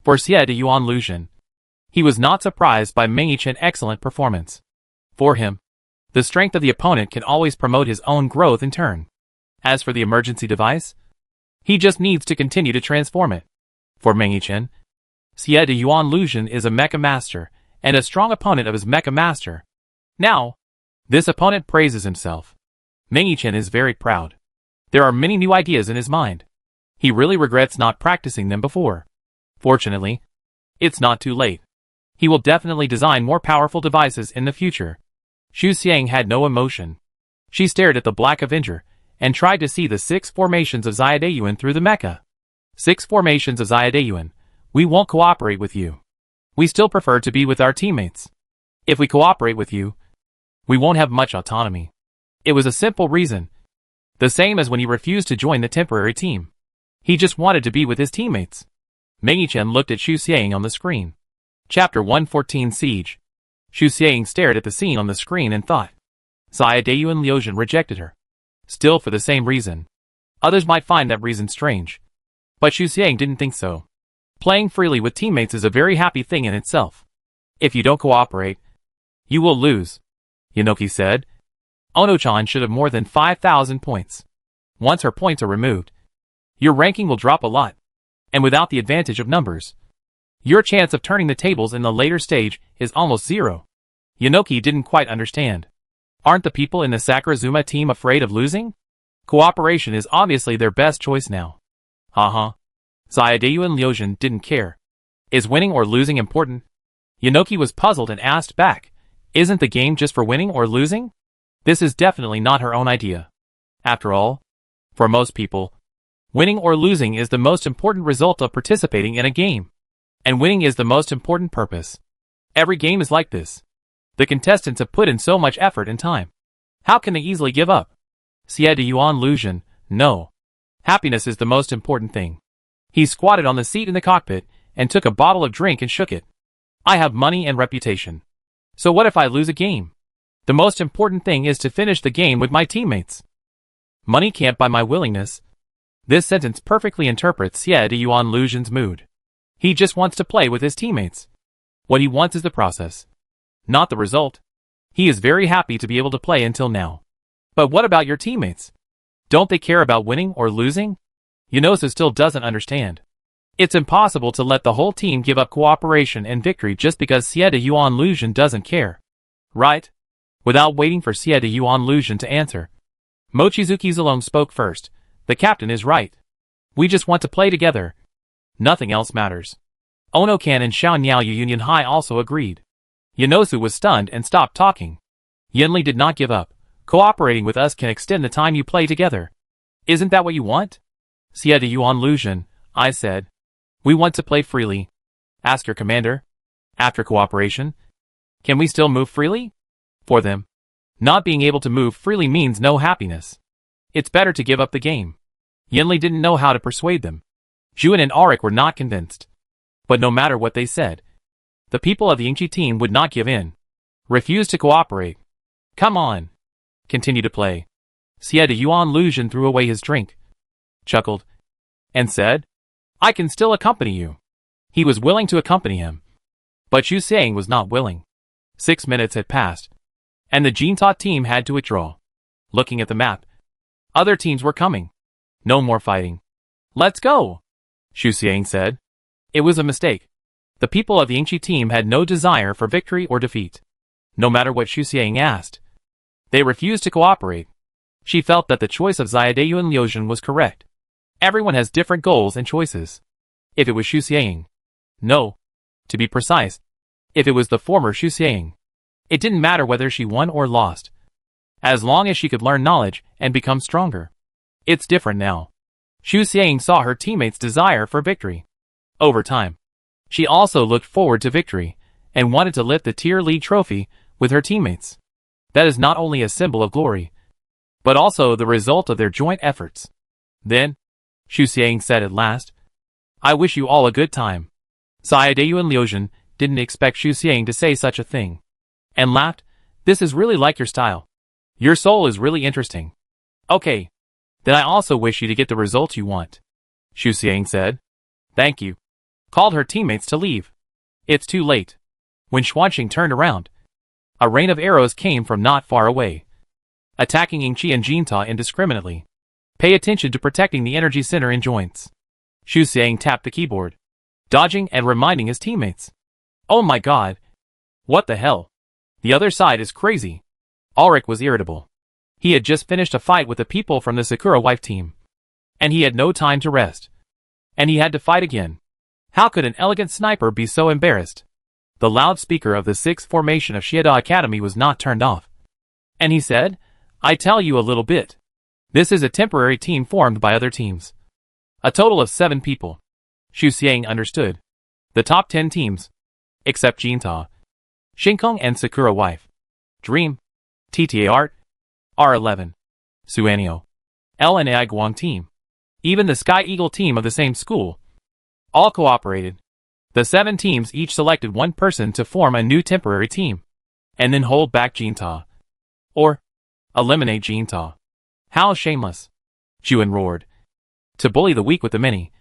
For Xiaodayuan Liuzhen, he was not surprised by Meng-Chen's excellent performance. For him, the strength of the opponent can always promote his own growth in turn. As for the emergency device, he just needs to continue to transform it. For Meng-Chen, Xiaodayuan Liuzhen is a mecha master, and a strong opponent of his mecha master. Now, this opponent praises himself. Meng-Chen is very proud. There are many new ideas in his mind. He really regrets not practicing them before. Fortunately, it's not too late. He will definitely design more powerful devices in the future. Xu Xiang had no emotion. She stared at the Black Avenger, and tried to see the 6 formations of Xiaodayuan through the mecha. 6 formations of Xiaodayuan. We won't cooperate with you. We still prefer to be with our teammates. If we cooperate with you, we won't have much autonomy. It was a simple reason. The same as when he refused to join the temporary team. He just wanted to be with his teammates. Meng-Chen looked at Xu Xiang on the screen. Chapter 114 Siege. Xu Xiang stared at the scene on the screen and thought. Xiaodayuan Liuzhen rejected her. Still for the same reason. Others might find that reason strange. But Xu Xiang didn't think so. Playing freely with teammates is a very happy thing in itself. If you don't cooperate, you will lose. Yanoki said. Ono-chan should have more than 5,000 points. Once her points are removed, your ranking will drop a lot. And without the advantage of numbers, your chance of turning the tables in the later stage is almost 0. Yanoki didn't quite understand. Aren't the people in the Sakurazuma team afraid of losing? Cooperation is obviously their best choice now. Haha. Xiaodayuan Liuzhen didn't care. Is winning or losing important? Yanoki was puzzled and asked back, isn't the game just for winning or losing? This is definitely not her own idea. After all, for most people, winning or losing is the most important result of participating in a game. And winning is the most important purpose. Every game is like this. The contestants have put in so much effort and time. How can they easily give up? Xiaodayuan Liuzhen, no. Happiness is the most important thing. He squatted on the seat in the cockpit and took a bottle of drink and shook it. I have money and reputation. So what if I lose a game? The most important thing is to finish the game with my teammates. Money can't buy my willingness. This sentence perfectly interprets Xiaodayuan Liuzhen's mood. He just wants to play with his teammates. What he wants is the process, not the result. He is very happy to be able to play until now. But what about your teammates? Don't they care about winning or losing? Yunosa still doesn't understand. It's impossible to let the whole team give up cooperation and victory just because Xiaodayuan Liuzhen doesn't care. Right? Without waiting for Xiaodayuan Liuzhen to answer, Mochizuki Zalome spoke first. The captain is right. We just want to play together. Nothing else matters. Ono-kan and Xiaoniao Union High also agreed. Yunosu was stunned and stopped talking. Yinli did not give up. Cooperating with us can extend the time you play together. Isn't that what you want? Xiaodayuan Liuzhen, I said. We want to play freely. Ask your commander. After cooperation, can we still move freely? For them, not being able to move freely means no happiness. It's better to give up the game. Yinli didn't know how to persuade them. Juan and Auric were not convinced. But no matter what they said, the people of the Yingqi team would not give in. Refused to cooperate. Come on. Continue to play. Xie de Yuan Lucian threw away his drink, chuckled, and said, I can still accompany you. He was willing to accompany him. But Xu Xiang was not willing. 6 minutes had passed, and the Jinta team had to withdraw. Looking at the map, other teams were coming. No more fighting. Let's go, Xu Xiang said. It was a mistake. The people of the Yingqi team had no desire for victory or defeat. No matter what Xu Xiang asked, they refused to cooperate. She felt that the choice of Xiaodayu and Liuzhen was correct. Everyone has different goals and choices. If it was Xu Xiang. No. To be precise, if it was the former Xu Xiang. It didn't matter whether she won or lost, as long as she could learn knowledge and become stronger. It's different now. Xu Xiang saw her teammates' desire for victory. Over time, she also looked forward to victory, and wanted to lift the tier league trophy with her teammates. That is not only a symbol of glory, but also the result of their joint efforts. Then, Xu Xiang said at last, I wish you all a good time. Xiaodayu and Liuzhen didn't expect Xu Xiang to say such a thing, and laughed. This is really like your style. Your soul is really interesting. Okay. Then I also wish you to get the results you want, Xu Xiang said. Thank you. Called her teammates to leave. It's too late. When Xuanqing turned around, a rain of arrows came from not far away, attacking Yingqi and Jinta indiscriminately. Pay attention to protecting the energy center in joints. Xu Xiang tapped the keyboard, dodging and reminding his teammates. Oh my god. What the hell? The other side is crazy. Auric was irritable. He had just finished a fight with the people from the Sakura wife team, and he had no time to rest. And he had to fight again. How could an elegant sniper be so embarrassed? The loudspeaker of the 6th formation of Shieda Academy was not turned off. And he said, I tell you a little bit. This is a temporary team formed by other teams. A total of 7 people. Xu Xiang understood. The top 10 teams, except Jinta, Shinkong and Sakura wife, Dream, TTA Art, R11, Suanio, L and AI Guang team, even the Sky Eagle team of the same school, all cooperated. The 7 teams each selected one person to form a new temporary team, and then hold back Jinta, or eliminate Jinta. How shameless! Juan roared. To bully the weak with the many.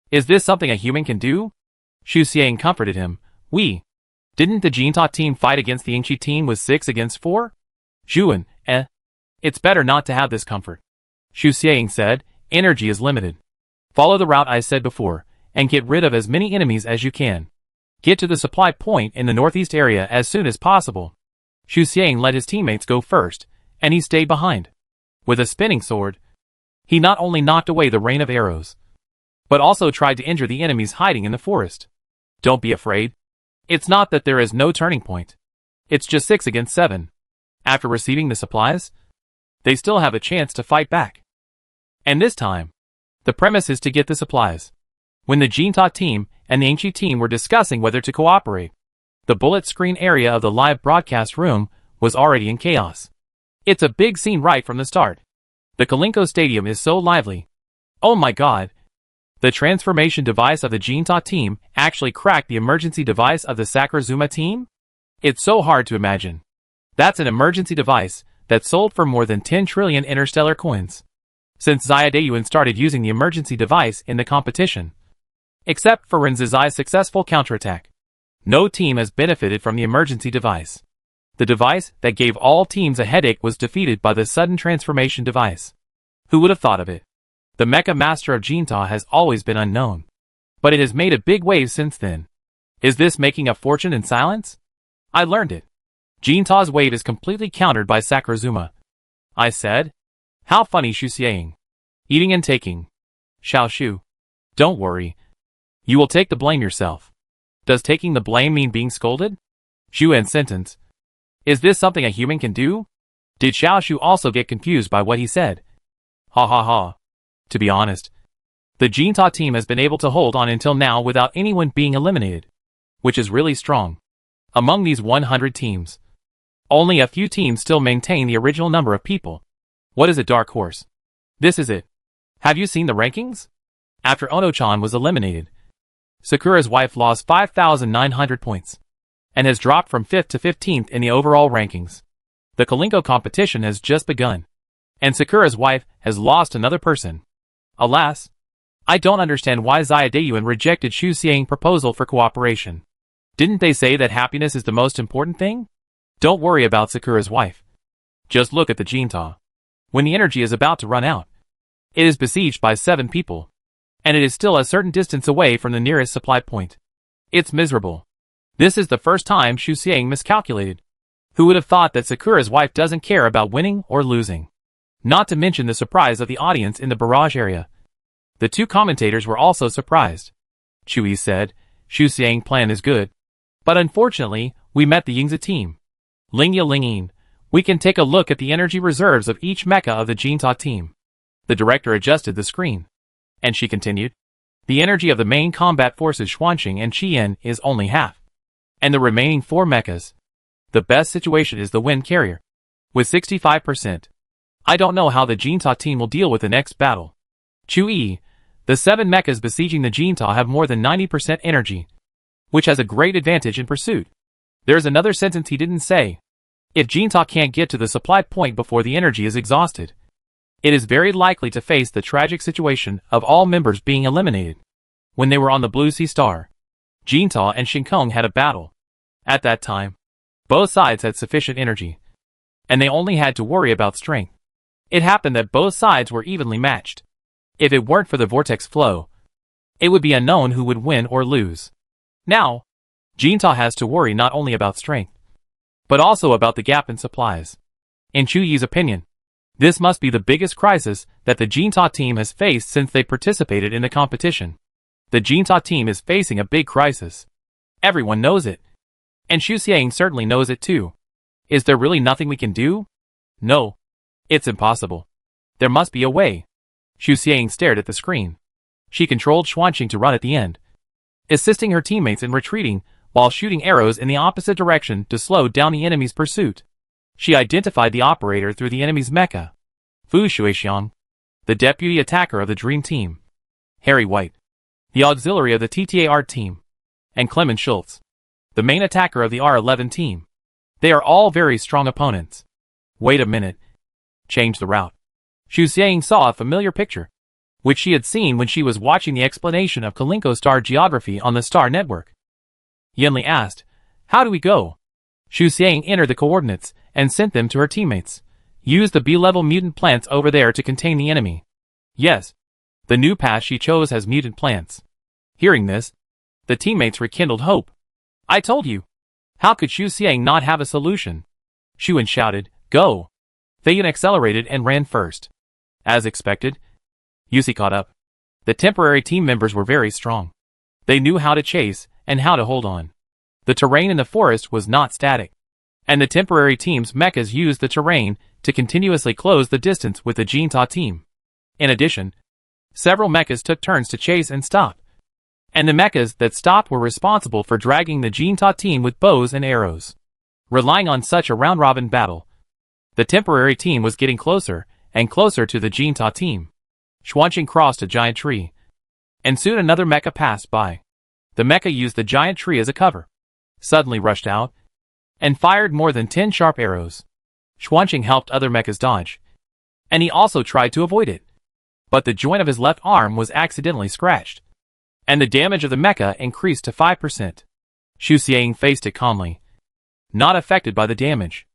Is this something a human can do? Xu Xiang comforted him. Didn't the Jinta team fight against the Yingqi team with 6 against 4? Juan, It's better not to have this comfort. Xu Xiang said, energy is limited. Follow the route I said before, and get rid of as many enemies as you can. Get to the supply point in the northeast area as soon as possible. Xu Xiang let his teammates go first, and he stayed behind. With a spinning sword, he not only knocked away the rain of arrows, but also tried to injure the enemies hiding in the forest. Don't be afraid. It's not that there is no turning point. It's just 6 against 7. After receiving the supplies, they still have a chance to fight back. And this time, the premise is to get the supplies. When the Jinta team and the Yingqi team were discussing whether to cooperate, the bullet screen area of the live broadcast room was already in chaos. It's a big scene right from the start. The Kalinko Stadium is so lively. Oh my god. The transformation device of the Jinta team actually cracked the emergency device of the Sakurazuma team? It's so hard to imagine. That's an emergency device that sold for more than 10 trillion interstellar coins. Since Xiaodayuan started using the emergency device in the competition. Except for Renzizai's successful counterattack. No team has benefited from the emergency device. The device that gave all teams a headache was defeated by the sudden transformation device. Who would have thought of it? The Mecha Master of Jinta has always been unknown. But it has made a big wave since then. Is this making a fortune in silence? I learned it. Jinta's wave is completely countered by Sakurazuma. I said. How funny, Xu Xiang. Eating and taking. Xiao Shu. Don't worry. You will take the blame yourself. Does taking the blame mean being scolded? Xuan's sentence. Is this something a human can do? Did Xiao Shu also get confused by what he said? Ha ha ha. To be honest, the Jinta team has been able to hold on until now without anyone being eliminated, which is really strong. Among these 100 teams, only a few teams still maintain the original number of people. What is a dark horse? This is it. Have you seen the rankings? After Ono-chan was eliminated, Sakura's wife lost 5,900 points and has dropped from 5th to 15th in the overall rankings. The Kalinko competition has just begun, and Sakura's wife has lost another person. Alas, I don't understand why Xia Deiyuan rejected Xu Xiang's proposal for cooperation. Didn't they say that happiness is the most important thing? Don't worry about Sakura's wife. Just look at the Jinta. When the energy is about to run out, it is besieged by 7 people, and it is still a certain distance away from the nearest supply point. It's miserable. This is the first time Xu Xiang miscalculated. Who would have thought that Sakura's wife doesn't care about winning or losing? Not to mention the surprise of the audience in the barrage area. The 2 commentators were also surprised. Chui said, Xu Xiang's plan is good, but unfortunately, we met the Yingzi team. Lingya Lingyin, we can take a look at the energy reserves of each mecha of the Jinta team. The director adjusted the screen, and she continued, the energy of the main combat forces Xuanqing and Qian is only half, and the remaining 4 mechas. The best situation is the wind carrier, with 65%. I don't know how the Jinta team will deal with the next battle. Chui, the 7 mechas besieging the Jinta have more than 90% energy, which has a great advantage in pursuit. There's another sentence he didn't say. If Jinta can't get to the supply point before the energy is exhausted, it is very likely to face the tragic situation of all members being eliminated. When they were on the Blue Sea Star, Jinta and Shinkong had a battle. At that time, both sides had sufficient energy, and they only had to worry about strength. It happened that both sides were evenly matched. If it weren't for the vortex flow, it would be unknown who would win or lose. Now, Jinta has to worry not only about strength, but also about the gap in supplies. In Chu Yi's opinion, this must be the biggest crisis that the Jinta team has faced since they participated in the competition. The Jinta team is facing a big crisis. Everyone knows it. And Xu Xiang certainly knows it too. Is there really nothing we can do? No. It's impossible. There must be a way. Xu Xiang stared at the screen. She controlled Xuanqing to run at the end, assisting her teammates in retreating while shooting arrows in the opposite direction to slow down the enemy's pursuit. She identified the operator through the enemy's mecha. Fu Shuixiang, the deputy attacker of the Dream Team. Harry White, the auxiliary of the TTAR team. And Clement Schultz, the main attacker of the R11 team. They are all very strong opponents. Wait a minute. Change the route. Xu Xiang saw a familiar picture, which she had seen when she was watching the explanation of Kalinko star geography on the Star Network. Yanli asked, how do we go? Xu Xiang entered the coordinates and sent them to her teammates. Use the B-level mutant plants over there to contain the enemy. Yes. The new path she chose has mutant plants. Hearing this, the teammates rekindled hope. I told you. How could Xu Xiang not have a solution? Xuan shouted, go. Feiyan accelerated and ran first. As expected, Yusi caught up. The temporary team members were very strong. They knew how to chase and how to hold on. The terrain in the forest was not static, and the temporary team's mechas used the terrain to continuously close the distance with the Jinta team. In addition, several mechas took turns to chase and stop, and the mechas that stopped were responsible for dragging the Jinta team with bows and arrows. Relying on such a round-robin battle, the temporary team was getting closer and closer to the Jinta team. Xuanqing crossed a giant tree, and soon another mecha passed by. The mecha used the giant tree as a cover, suddenly rushed out, and fired more than 10 sharp arrows. Xuanqing helped other mechas dodge, and he also tried to avoid it. But the joint of his left arm was accidentally scratched, and the damage of the mecha increased to 5%. Xu Xiang faced it calmly, not affected by the damage.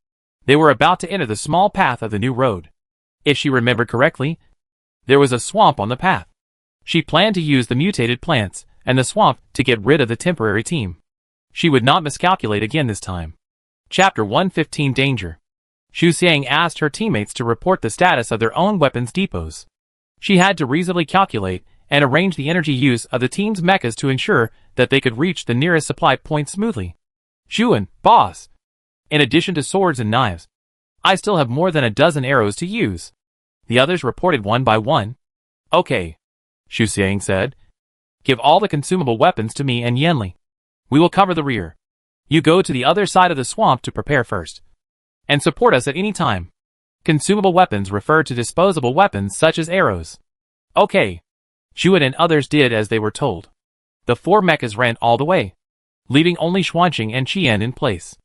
They were about to enter the small path of the new road. If she remembered correctly, there was a swamp on the path. She planned to use the mutated plants and the swamp to get rid of the temporary team. She would not miscalculate again this time. Chapter 115 Danger. Xu Xiang asked her teammates to report the status of their own weapons depots. She had to reasonably calculate and arrange the energy use of the team's mechas to ensure that they could reach the nearest supply point smoothly. Xuan, boss. In addition to swords and knives, I still have more than a dozen arrows to use. The others reported one by one. Okay, Xu Xiang said. Give all the consumable weapons to me and Yanli. We will cover the rear. You go to the other side of the swamp to prepare first, and support us at any time. Consumable weapons refer to disposable weapons such as arrows. Okay. Shuan and others did as they were told. The 4 mechas ran all the way, leaving only Xuanqing and Qian in place.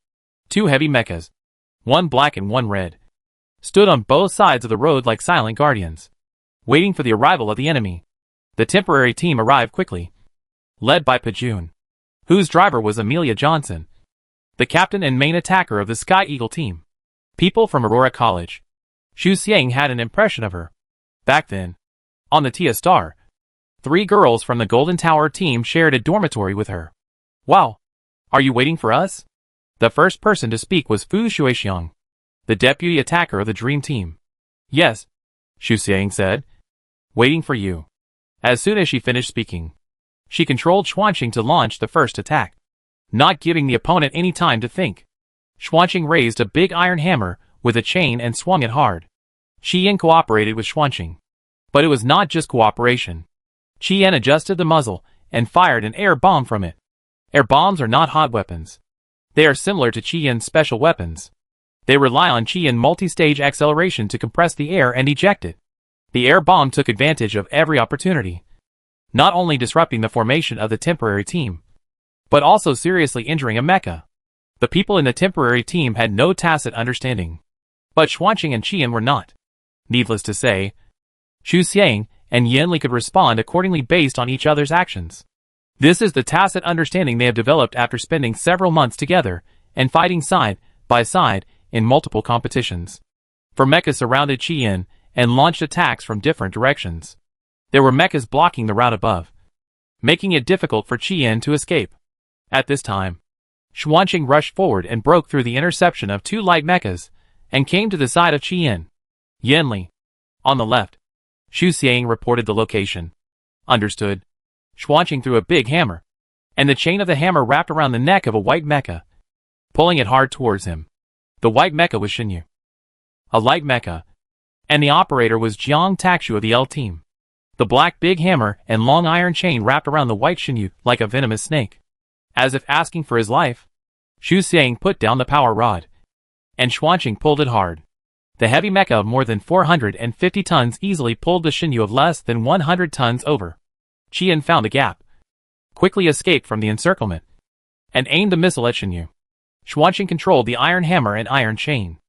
2 heavy mechas, one black and one red, stood on both sides of the road like silent guardians, waiting for the arrival of the enemy. The temporary team arrived quickly, led by Pajun, whose driver was Amelia Johnson, the captain and main attacker of the Sky Eagle team. People from Aurora College. Xu Xiang had an impression of her. Back then, on the Tia Star, 3 girls from the Golden Tower team shared a dormitory with her. Wow! Are you waiting for us? The first person to speak was Fu Shuixiang, the deputy attacker of the Dream Team. Yes, Xu Xiang said. Waiting for you. As soon as she finished speaking, she controlled Xuanqing to launch the first attack, not giving the opponent any time to think. Xuanqing raised a big iron hammer with a chain and swung it hard. Qian cooperated with Xuanqing, but it was not just cooperation. Qian adjusted the muzzle and fired an air bomb from it. Air bombs are not hot weapons. They are similar to Qian's special weapons. They rely on Qian multi-stage acceleration to compress the air and eject it. The air bomb took advantage of every opportunity, not only disrupting the formation of the temporary team, but also seriously injuring a mecha. The people in the temporary team had no tacit understanding, but Xuanqing and Qian were not. Needless to say, Xu Xiang and Yanli could respond accordingly based on each other's actions. This is the tacit understanding they have developed after spending several months together and fighting side by side in multiple competitions. For mechas surrounded Qian and launched attacks from different directions. There were mechas blocking the route above, making it difficult for Qian to escape. At this time, Xuanqing rushed forward and broke through the interception of 2 light mechas and came to the side of Qian. Yanli. On the left. Xu Xiang reported the location. Understood. Xuanqing threw a big hammer, and the chain of the hammer wrapped around the neck of a white mecha, pulling it hard towards him. The white mecha was Xinyu, a light mecha, and the operator was Jiang Takshu of the L team. The black big hammer and long iron chain wrapped around the white Xinyu like a venomous snake. As if asking for his life, Xu Xiang put down the power rod, and Xuanqing pulled it hard. The heavy mecha of more than 450 tons easily pulled the Xinyu of less than 100 tons over. Qian found a gap, quickly escaped from the encirclement, and aimed the missile at Xinyu. Xuanqing controlled the iron hammer and iron chain,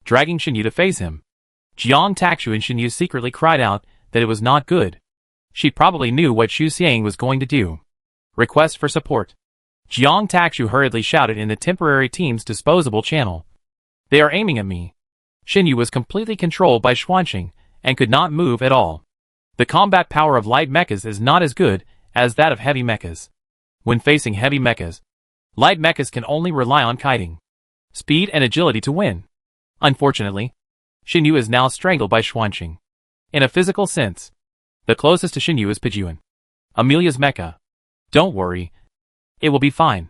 dragging Xinyu to face him. Jiang Takshu and Xinyu secretly cried out that it was not good. She probably knew what Xu Xiang was going to do. Request for support. Jiang Takshu hurriedly shouted in the temporary team's disposable channel. They are aiming at me. Xinyu was completely controlled by Xuanqing and could not move at all. The combat power of light mechas is not as good as that of heavy mechas. When facing heavy mechas, light mechas can only rely on kiting, speed and agility to win. Unfortunately, Xinyu is now strangled by Xuanqing. In a physical sense, the closest to Xinyu is Pajun, Amelia's mecha. Don't worry. It will be fine.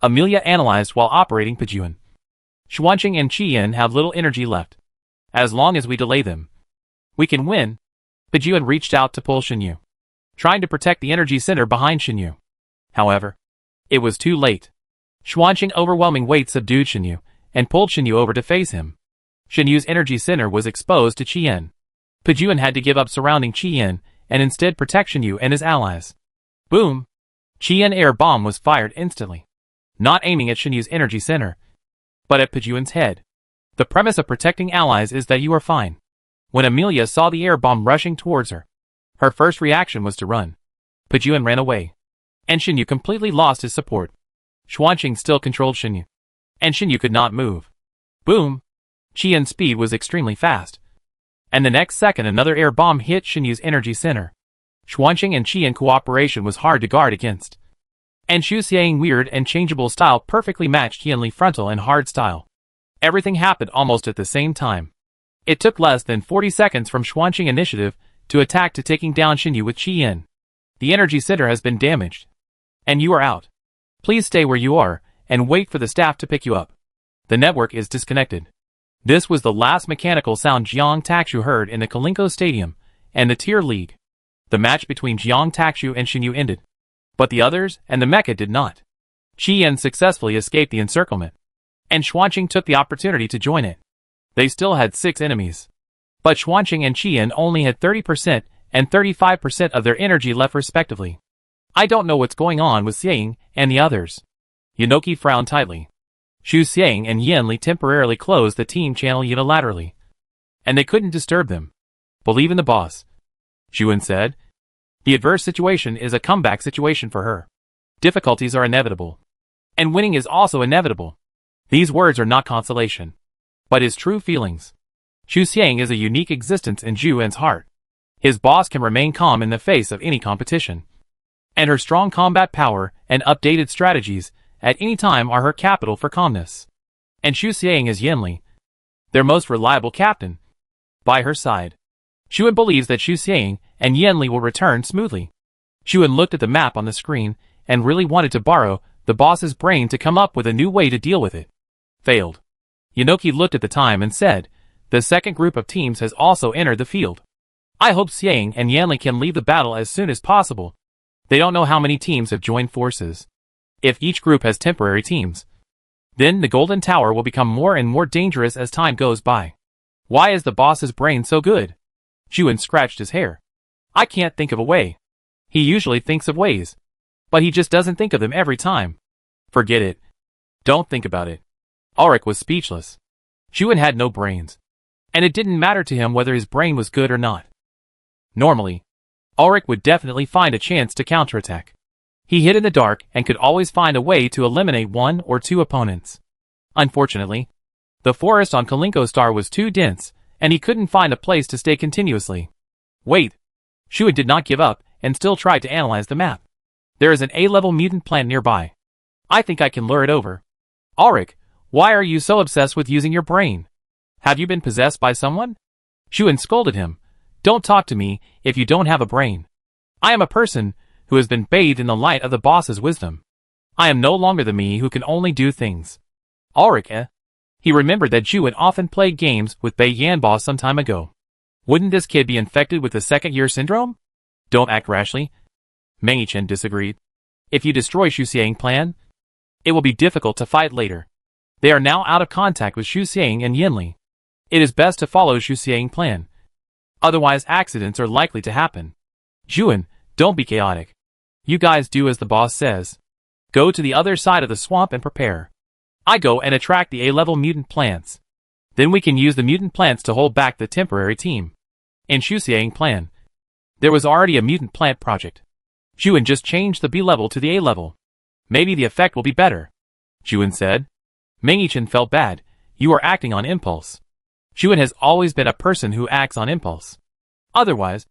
Amelia analyzed while operating Pajun. Xuanqing and Qian have little energy left. As long as we delay them, we can win. Pajun reached out to pull Xinyu, trying to protect the energy center behind Xinyu. However, it was too late. Xuanqing's overwhelming weight subdued Xinyu and pulled Xinyu over to face him. Xinyu's energy center was exposed to Qian. Pajun had to give up surrounding Qian and instead protect Xinyu and his allies. Boom! Qian air bomb was fired instantly, not aiming at Xinyu's energy center, but at Pajun's head. The premise of protecting allies is that you are fine. When Amelia saw the air bomb rushing towards her, her first reaction was to run. Pajun ran away, and Xinyu completely lost his support. Xuanqing still controlled Xinyu, and Xinyu could not move. Boom! Qian's speed was extremely fast, and the next second another air bomb hit Xinyu's energy center. Xuanqing and Qian cooperation was hard to guard against, and Xu Xiang's weird and changeable style perfectly matched Qianli's frontal and hard style. Everything happened almost at the same time. It took less than 40 seconds from Xuanqing initiative to attack to taking down Xinyu with Qian. The energy center has been damaged, and you are out. Please stay where you are and wait for the staff to pick you up. The network is disconnected. This was the last mechanical sound Jiang Takshu heard in the Kalinko Stadium and the Tier League. The match between Jiang Takshu and Xinyu ended, but the others and the mecha did not. Qian successfully escaped the encirclement, and Xuanqing took the opportunity to join it. They still had 6 enemies, but Xuanqing and Qian only had 30% and 35% of their energy left respectively. I don't know what's going on with Xiang and the others. Yunoki frowned tightly. Xu Xiang and Yanli temporarily closed the team channel unilaterally, and they couldn't disturb them. Believe in the boss, Zhuan said. The adverse situation is a comeback situation for her. Difficulties are inevitable. And winning is also inevitable. These words are not consolation, but his true feelings. Xu Xiang is a unique existence in Zhuan's heart. His boss can remain calm in the face of any competition. And her strong combat power and updated strategies at any time are her capital for calmness. And Xu Xiang is Yanli, their most reliable captain, by her side. Zhuan believes that Xu Xiang and Yanli will return smoothly. Zhuan looked at the map on the screen and really wanted to borrow the boss's brain to come up with a new way to deal with it. Failed. Yunoki looked at the time and said, the second group of teams has also entered the field. I hope Xiang and Yanli can leave the battle as soon as possible. They don't know how many teams have joined forces. If each group has temporary teams, then the Golden Tower will become more and more dangerous as time goes by. Why is the boss's brain so good? Zhuan scratched his hair. I can't think of a way. He usually thinks of ways, but he just doesn't think of them every time. Forget it. Don't think about it. Ulrich was speechless. Zhuan had no brains, and it didn't matter to him whether his brain was good or not. Normally, Ulrich would definitely find a chance to counterattack. He hid in the dark and could always find a way to eliminate one or two opponents. Unfortunately, the forest on Kalinko Star was too dense, and he couldn't find a place to stay continuously. Wait. Zhuan did not give up and still tried to analyze the map. There is an A-level mutant plant nearby. I think I can lure it over. Ulrich, why are you so obsessed with using your brain? Have you been possessed by someone? Zhuan scolded him. Don't talk to me if you don't have a brain. I am a person who has been bathed in the light of the boss's wisdom. I am no longer the me who can only do things. Ulrich, He remembered that Zhuan often played games with Bei Yanbo some time ago. Wouldn't this kid be infected with the second-year syndrome? Don't act rashly. Meng Yichen disagreed. If you destroy Xu Xiang's plan, it will be difficult to fight later. They are now out of contact with Xu Xiang and Yanli. It is best to follow Xu Xiang's plan. Otherwise accidents are likely to happen. Zhuan, don't be chaotic. You guys do as the boss says. Go to the other side of the swamp and prepare. I go and attract the A-level mutant plants. Then we can use the mutant plants to hold back the temporary team. In Xu Xiang's plan, there was already a mutant plant project. Zhuan just changed the B level to the A level. Maybe the effect will be better, Zhuan said. Meng Yichen felt bad. You are acting on impulse. Zhuan has always been a person who acts on impulse. Otherwise,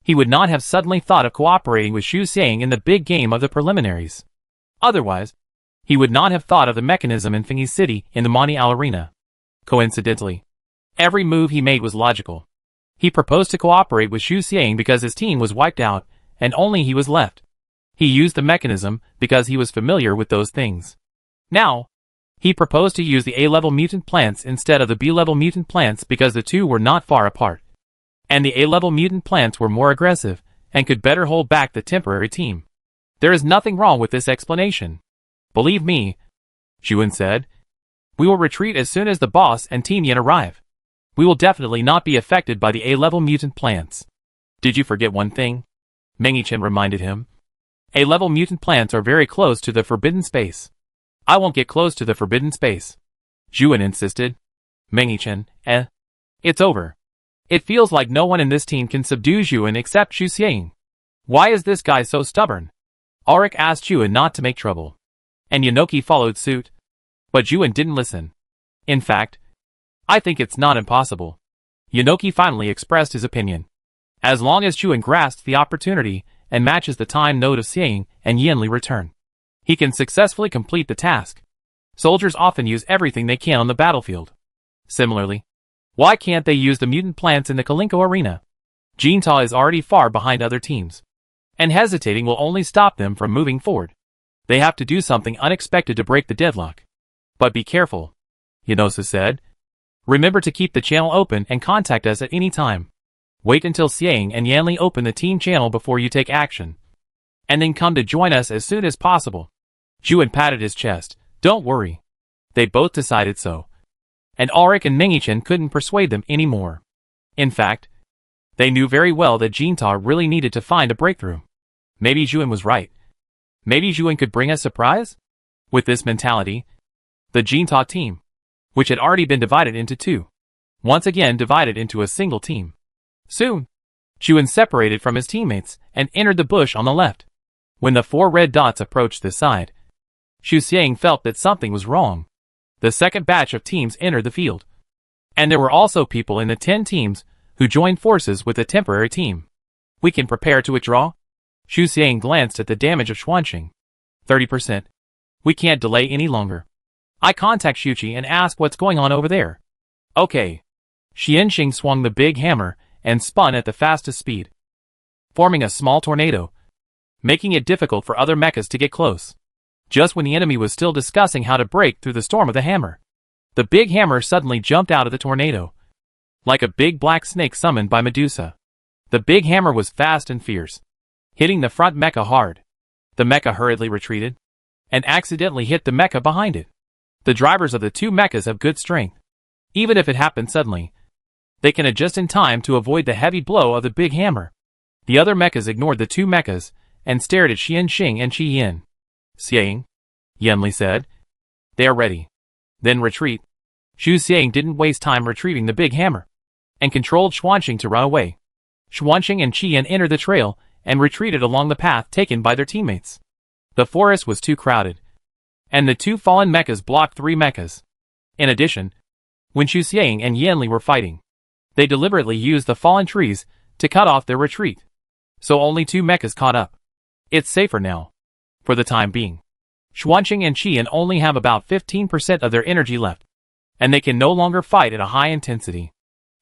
he would not have suddenly thought of cooperating with Xu Xiang in the big game of the preliminaries. Otherwise, he would not have thought of the mechanism in Fengyi City in the Monty Al Arena. Coincidentally, every move he made was logical. He proposed to cooperate with Xu Xiang because his team was wiped out, and only he was left. He used the mechanism because he was familiar with those things. Now, he proposed to use the A-level mutant plants instead of the B-level mutant plants because the two were not far apart. And the A-level mutant plants were more aggressive, and could better hold back the temporary team. There is nothing wrong with this explanation. Believe me, Zhuan said. We will retreat as soon as the boss and Team Yin arrive. We will definitely not be affected by the A-level mutant plants. Did you forget one thing? Meng Yichen reminded him. A-level mutant plants are very close to the forbidden space. I won't get close to the forbidden space, Zhuan insisted. Meng Yichen, It's over. It feels like no one in this team can subdue Zhuan except Xu Xiang. Why is this guy so stubborn? Ulrich asked Zhuan not to make trouble. And Yunoki followed suit. But Zhuan didn't listen. In fact, I think it's not impossible. Yunoki finally expressed his opinion. As long as Zhuan grasps the opportunity and matches the time node of Xiang and Yanli return, he can successfully complete the task. Soldiers often use everything they can on the battlefield. Similarly, why can't they use the mutant plants in the Kalinko arena? Jinta is already far behind other teams, and hesitating will only stop them from moving forward. They have to do something unexpected to break the deadlock. But be careful, Yunosa said. Remember to keep the channel open and contact us at any time. Wait until Xiang and Yanli open the team channel before you take action. And then come to join us as soon as possible. Zhuan patted his chest. Don't worry. They both decided so. And Ulrich and Meng Yichen couldn't persuade them anymore. In fact, They knew very well that Jinta really needed to find a breakthrough. Maybe Juin was right. Maybe Juin could bring a surprise? With this mentality, the Jinta team, which had already been divided into two, once again divided into a single team. Soon, Juin separated from his teammates and entered the bush on the left. When the 4 red dots approached this side, Xu Xiang felt that something was wrong. The second batch of teams entered the field. And there were also people in the 10 teams who joined forces with the temporary team. We can prepare to withdraw? Xu Xiang glanced at the damage of Xuanqing. 30%. We can't delay any longer. I contact Xuqi and ask what's going on over there. Okay. Xianqing swung the big hammer and spun at the fastest speed, forming a small tornado, making it difficult for other mechas to get close. Just when the enemy was still discussing how to break through the storm of the hammer, the big hammer suddenly jumped out of the tornado, like a big black snake summoned by Medusa. The big hammer was fast and fierce, hitting the front mecha hard. The mecha hurriedly retreated, and accidentally hit the mecha behind it. The drivers of the 2 mechas have good strength. Even if it happened suddenly, they can adjust in time to avoid the heavy blow of the big hammer. The other mechas ignored the 2 mechas and stared at Xianqing and Qi Yin. Xiang, Yanli said. They are ready. Then retreat. Xu Xiang didn't waste time retrieving the big hammer, and controlled Xuanqing to run away. Xuanqing and Qi Yin entered the trail and retreated along the path taken by their teammates. The forest was too crowded, and the 2 fallen mechas blocked 3 mechas. In addition, when Xu Xiang and Yanli were fighting, they deliberately used the fallen trees to cut off their retreat. So only 2 mechas caught up. It's safer now. For the time being. Xuanqing and Qi Yin only have about 15% of their energy left, and they can no longer fight at a high intensity.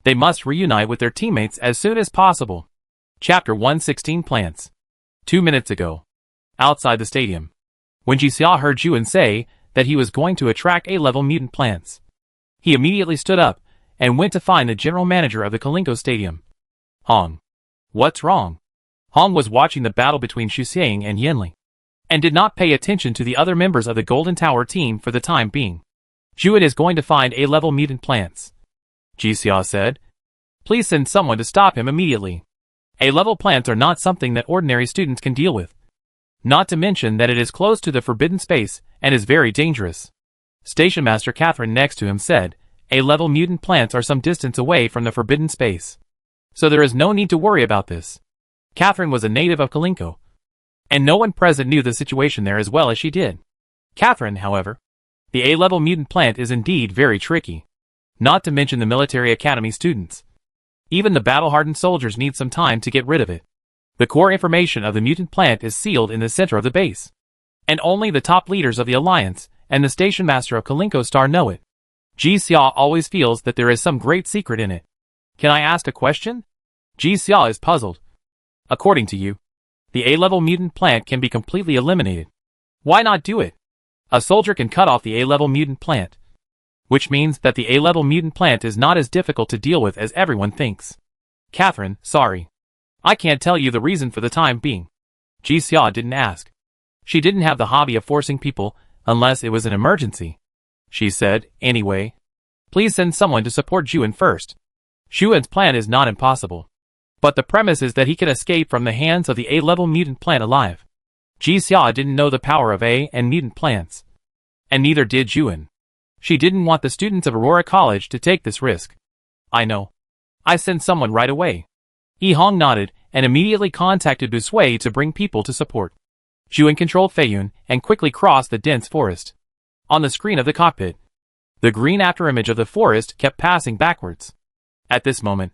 They must reunite with their teammates as soon as possible. Chapter 116 Plants. 2 minutes ago. Outside the stadium. When Jixia heard Juin say that he was going to attract A-level mutant plants, he immediately stood up and went to find the general manager of the Kalinko Stadium. Hong. What's wrong? Hong was watching the battle between Xu Xiang and Yanli, and did not pay attention to the other members of the Golden Tower team for the time being. Juin is going to find A-level mutant plants, Jixia said. Please send someone to stop him immediately. A-level plants are not something that ordinary students can deal with. Not to mention that it is close to the forbidden space and is very dangerous. Station Master Catherine next to him said, A-level mutant plants are some distance away from the forbidden space, so there is no need to worry about this. Catherine was a native of Kalinko, and no one present knew the situation there as well as she did. Catherine, however, the A-level mutant plant is indeed very tricky. Not to mention the military academy students. Even the battle-hardened soldiers need some time to get rid of it. The core information of the mutant plant is sealed in the center of the base, and only the top leaders of the Alliance and the Station Master of Kalinko Star know it. Ji Xia always feels that there is some great secret in it. Can I ask a question? Ji Xia is puzzled. According to you, the A-level mutant plant can be completely eliminated. Why not do it? A soldier can cut off the A-level mutant plant, which means that the A-level mutant plant is not as difficult to deal with as everyone thinks. Catherine, sorry. I can't tell you the reason for the time being. Ji Xia didn't ask. She didn't have the hobby of forcing people unless it was an emergency. She said, anyway, please send someone to support Juin first. Xuan's plan is not impossible, but the premise is that he can escape from the hands of the A-level mutant plant alive. Ji Xia didn't know the power of A and mutant plants, and neither did Juin. She didn't want the students of Aurora College to take this risk. I know. I send someone right away. Yi Hong nodded and immediately contacted Bu Sui to bring people to support. Juin controlled Feiyun and quickly crossed the dense forest. On the screen of the cockpit, the green afterimage of the forest kept passing backwards. At this moment,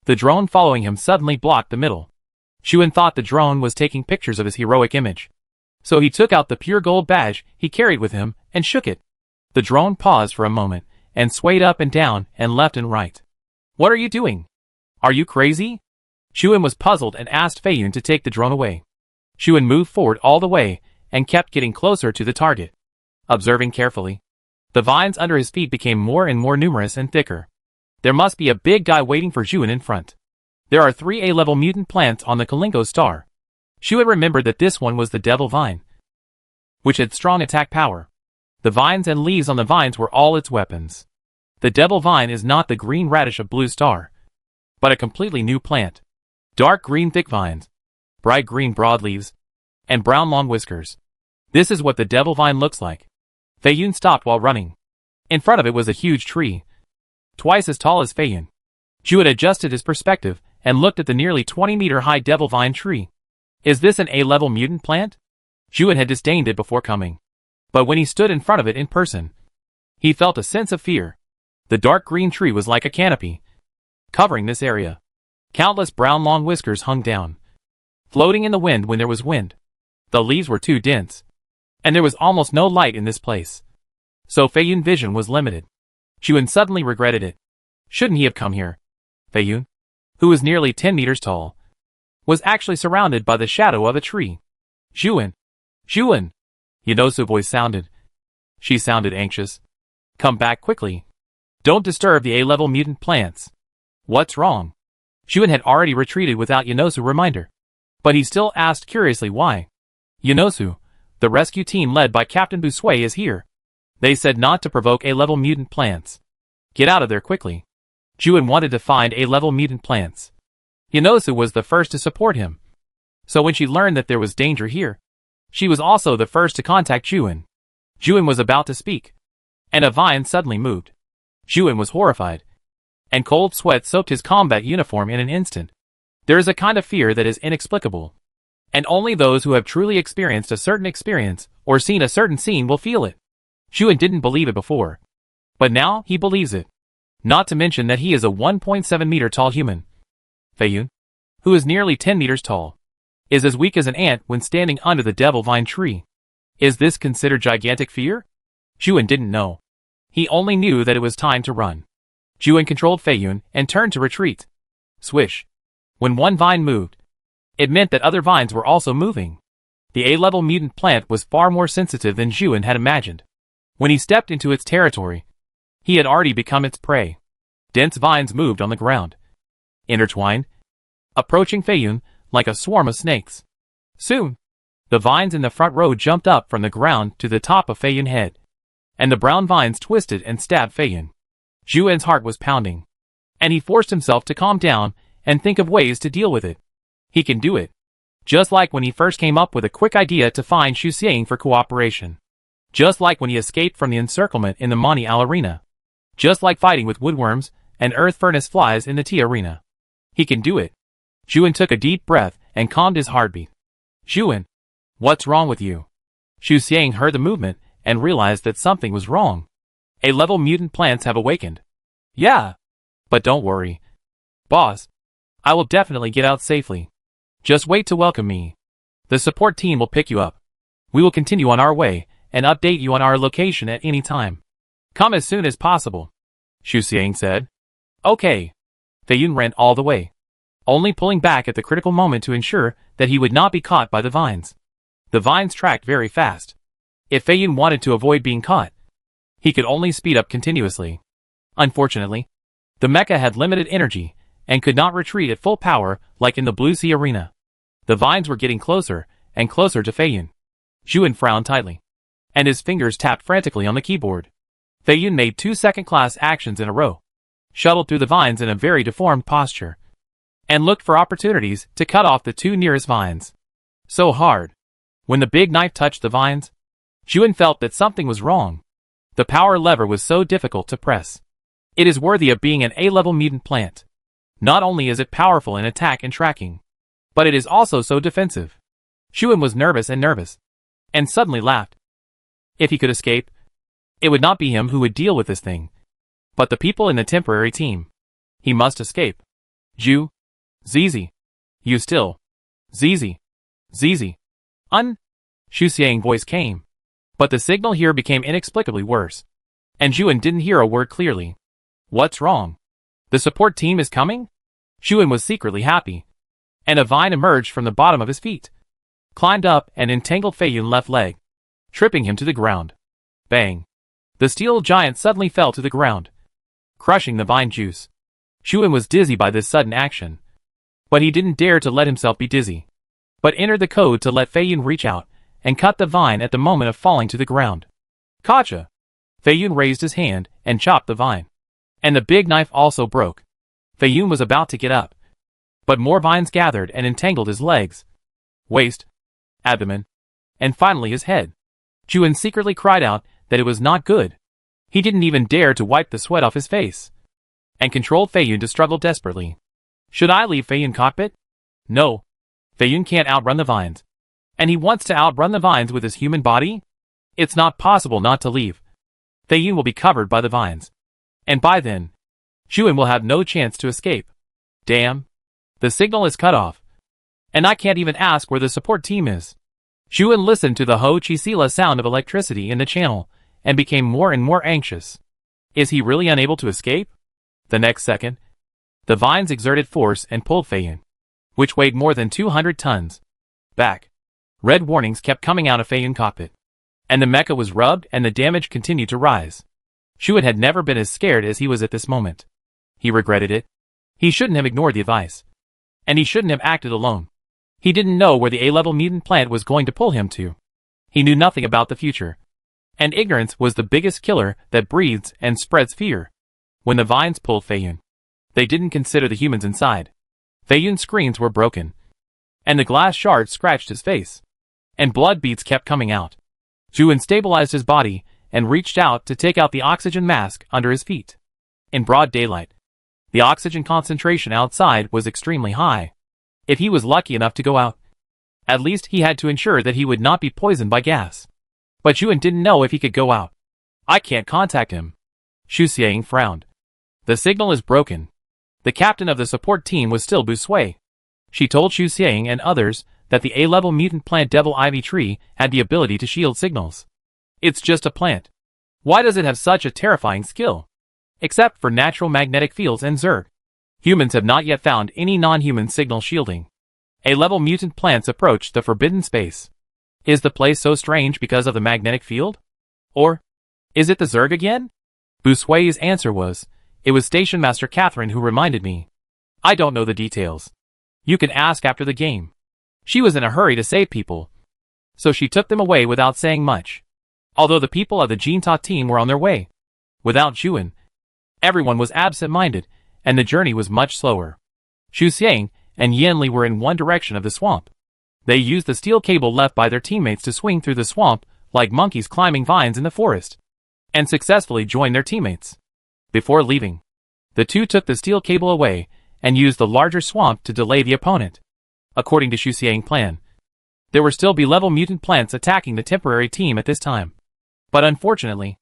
the drone following him suddenly blocked the middle. Juin thought the drone was taking pictures of his heroic image, so he took out the pure gold badge he carried with him and shook it. The drone paused for a moment and swayed up and down and left and right. What are you doing? Are you crazy? Juin was puzzled and asked Feiyun to take the drone away. Juin moved forward all the way and kept getting closer to the target. Observing carefully, the vines under his feet became more and more numerous and thicker. There must be a big guy waiting for Juin in front. There are 3 A-level mutant plants on the Kalinko star. Juin remembered that this one was the Devil Vine, which had strong attack power. The vines and leaves on the vines were all its weapons. The Devil Vine is not the green radish of Blue Star, but a completely new plant. Dark green thick vines, bright green broad leaves, and brown long whiskers. This is what the devil vine looks like. Feiyun stopped while running. In front of it was a huge tree, twice as tall as Feiyun. Zhu had adjusted his perspective and looked at the nearly 20-meter-high devil vine tree. Is this an A-level mutant plant? Zhu had disdained it before coming. But when he stood in front of it in person, he felt a sense of fear. The dark green tree was like a canopy, covering this area. Countless brown long whiskers hung down, floating in the wind when there was wind. The leaves were too dense, and there was almost no light in this place. So Feiyun's vision was limited. Zhu suddenly regretted it. Shouldn't he have come here? Feiyun, who was nearly 10 meters tall, was actually surrounded by the shadow of a tree. Zhu! Yanosu's voice sounded. She sounded anxious. Come back quickly. Don't disturb the A-level mutant plants. What's wrong? Zhu had already retreated without Yanosu's reminder. But he still asked curiously why. Yanosu, the rescue team led by Captain Busui is here. They said not to provoke A-level mutant plants. Get out of there quickly. Zhu wanted to find A-level mutant plants. Yanosu was the first to support him. So when she learned that there was danger here, she was also the first to contact Zhu. Zhu was about to speak, and a vine suddenly moved. Zhu was horrified, and cold sweat soaked his combat uniform in an instant. There is a kind of fear that is inexplicable, and only those who have truly experienced a certain experience or seen a certain scene will feel it. Zhu didn't believe it before, but now he believes it. Not to mention that he is a 1.7 meter tall human. Feiyun, who is nearly 10 meters tall, is as weak as an ant when standing under the devil vine tree. Is this considered gigantic fear? Zhu didn't know. He only knew that it was time to run. Zhu controlled Feiyun and turned to retreat. Swish. When one vine moved, it meant that other vines were also moving. The A-level mutant plant was far more sensitive than Zhu had imagined. When he stepped into its territory, he had already become its prey. Dense vines moved on the ground, intertwined, approaching Feiyun like a swarm of snakes. Soon, the vines in the front row jumped up from the ground to the top of Feiyun's head, and the brown vines twisted and stabbed Feiyun. Zhu's heart was pounding, and he forced himself to calm down and think of ways to deal with it. He can do it. Just like when he first came up with a quick idea to find Xu Xiang for cooperation. Just like when he escaped from the encirclement in the Monty Al arena. Just like fighting with woodworms and earth furnace flies in the T arena. He can do it. Zhu took a deep breath and calmed his heartbeat. Zhu, what's wrong with you? Xu Xiang heard the movement and realized that something was wrong. A-level mutant plants have awakened. Yeah. But don't worry. Boss, I will definitely get out safely. Just wait to welcome me. The support team will pick you up. We will continue on our way and update you on our location at any time. Come as soon as possible. Xu Xiang said. Okay. Feiyun ran all the way, only pulling back at the critical moment to ensure that he would not be caught by the vines. The vines tracked very fast. If Feiyun wanted to avoid being caught, he could only speed up continuously. Unfortunately, the mecha had limited energy and could not retreat at full power like in the Blue Sea arena. The vines were getting closer and closer to Feiyun. Zhu frowned tightly, and his fingers tapped frantically on the keyboard. Feiyun made 2 second-class actions in a row, shuttled through the vines in a very deformed posture, and looked for opportunities to cut off the 2 nearest vines. So hard. When the big knife touched the vines, Zhu felt that something was wrong. The power lever was so difficult to press. It is worthy of being an A-level mutant plant. Not only is it powerful in attack and tracking, but it is also so defensive. Zhu was nervous, and suddenly laughed. If he could escape, it would not be him who would deal with this thing, but the people in the temporary team. He must escape. Zhu. Zizi. You still. Zizi. Zizi. Xu Xiang's voice came, but the signal here became inexplicably worse, and Zhu didn't hear a word clearly. What's wrong? The support team is coming? Zhu was secretly happy, and a vine emerged from the bottom of his feet, climbed up and entangled Feiyun's left leg, tripping him to the ground. Bang! The steel giant suddenly fell to the ground, crushing the vine juice. Zhu was dizzy by this sudden action, but he didn't dare to let himself be dizzy, but entered the code to let Feiyun reach out and cut the vine at the moment of falling to the ground. Gotcha! Feiyun raised his hand and chopped the vine, and the big knife also broke. Fei Yun was about to get up, but more vines gathered and entangled his legs, waist, abdomen, and finally his head. Juan secretly cried out that it was not good. He didn't even dare to wipe the sweat off his face, and controlled Fei Yun to struggle desperately. Should I leave Fei Yun cockpit? No. Fei Yun can't outrun the vines. And he wants to outrun the vines with his human body? It's not possible not to leave. Fei Yun will be covered by the vines. And by then, Juan will have no chance to escape. Damn. The signal is cut off. And I can't even ask where the support team is. Juan listened to the Ho Chi Sila sound of electricity in the channel, and became more and more anxious. Is he really unable to escape? The next second, the vines exerted force and pulled Fei Yun, which weighed more than 200 tons, back. Red warnings kept coming out of Fei Yun cockpit, and the mecha was rubbed and the damage continued to rise. Juan had never been as scared as he was at this moment. He regretted it. He shouldn't have ignored the advice. And he shouldn't have acted alone. He didn't know where the A-level mutant plant was going to pull him to. He knew nothing about the future. And ignorance was the biggest killer that breeds and spreads fear. When the vines pulled Fei Yun, they didn't consider the humans inside. Fei Yun's screens were broken, and the glass shards scratched his face, and blood beads kept coming out. Juan stabilized his body and reached out to take out the oxygen mask under his feet. In broad daylight, the oxygen concentration outside was extremely high. If he was lucky enough to go out, at least he had to ensure that he would not be poisoned by gas. But Juan didn't know if he could go out. I can't contact him. Xu Xiang frowned. The signal is broken. The captain of the support team was still Bu Sui. She told Xu Xiang and others that the A-level mutant plant Devil Ivy Tree had the ability to shield signals. It's just a plant. Why does it have such a terrifying skill? Except for natural magnetic fields and Zerg. Humans have not yet found any non-human signal shielding. A-level mutant plants approach the forbidden space. Is the place so strange because of the magnetic field? Or is it the Zerg again? Bu Sui's answer was, it was Station Master Catherine who reminded me. I don't know the details. You can ask after the game. She was in a hurry to save people, so she took them away without saying much. Although the people of the Jinta team were on their way. Without Juan, everyone was absent-minded, and the journey was much slower. Xu Xiang and Yanli were in one direction of the swamp. They used the steel cable left by their teammates to swing through the swamp like monkeys climbing vines in the forest, and successfully joined their teammates. Before leaving, the two took the steel cable away and used the larger swamp to delay the opponent. According to Xu Xiang's plan, there were still B-level mutant plants attacking the temporary team at this time. But unfortunately,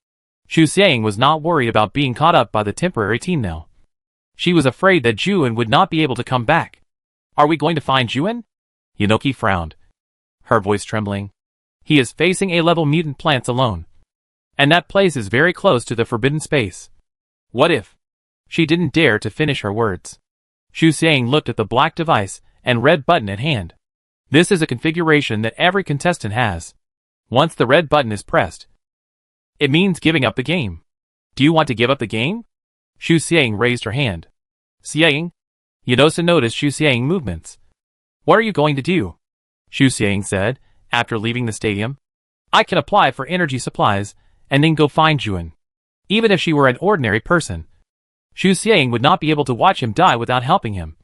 Xu Xiang was not worried about being caught up by the temporary team now. She was afraid that Juan would not be able to come back. Are we going to find Juan? Yunoki frowned, her voice trembling. He is facing A-level mutant plants alone. And that place is very close to the forbidden space. What if? She didn't dare to finish her words. Xu Xiang looked at the black device and red button at hand. This is a configuration that every contestant has. Once the red button is pressed, it means giving up the game. Do you want to give up the game? Xu Xiang raised her hand. Xiang? Yunosa noticed Xu Xiang's movements. What are you going to do? Xu Xiang said, after leaving the stadium. I can apply for energy supplies, and then go find Juan. Even if she were an ordinary person, Xu Xiang would not be able to watch him die without helping him.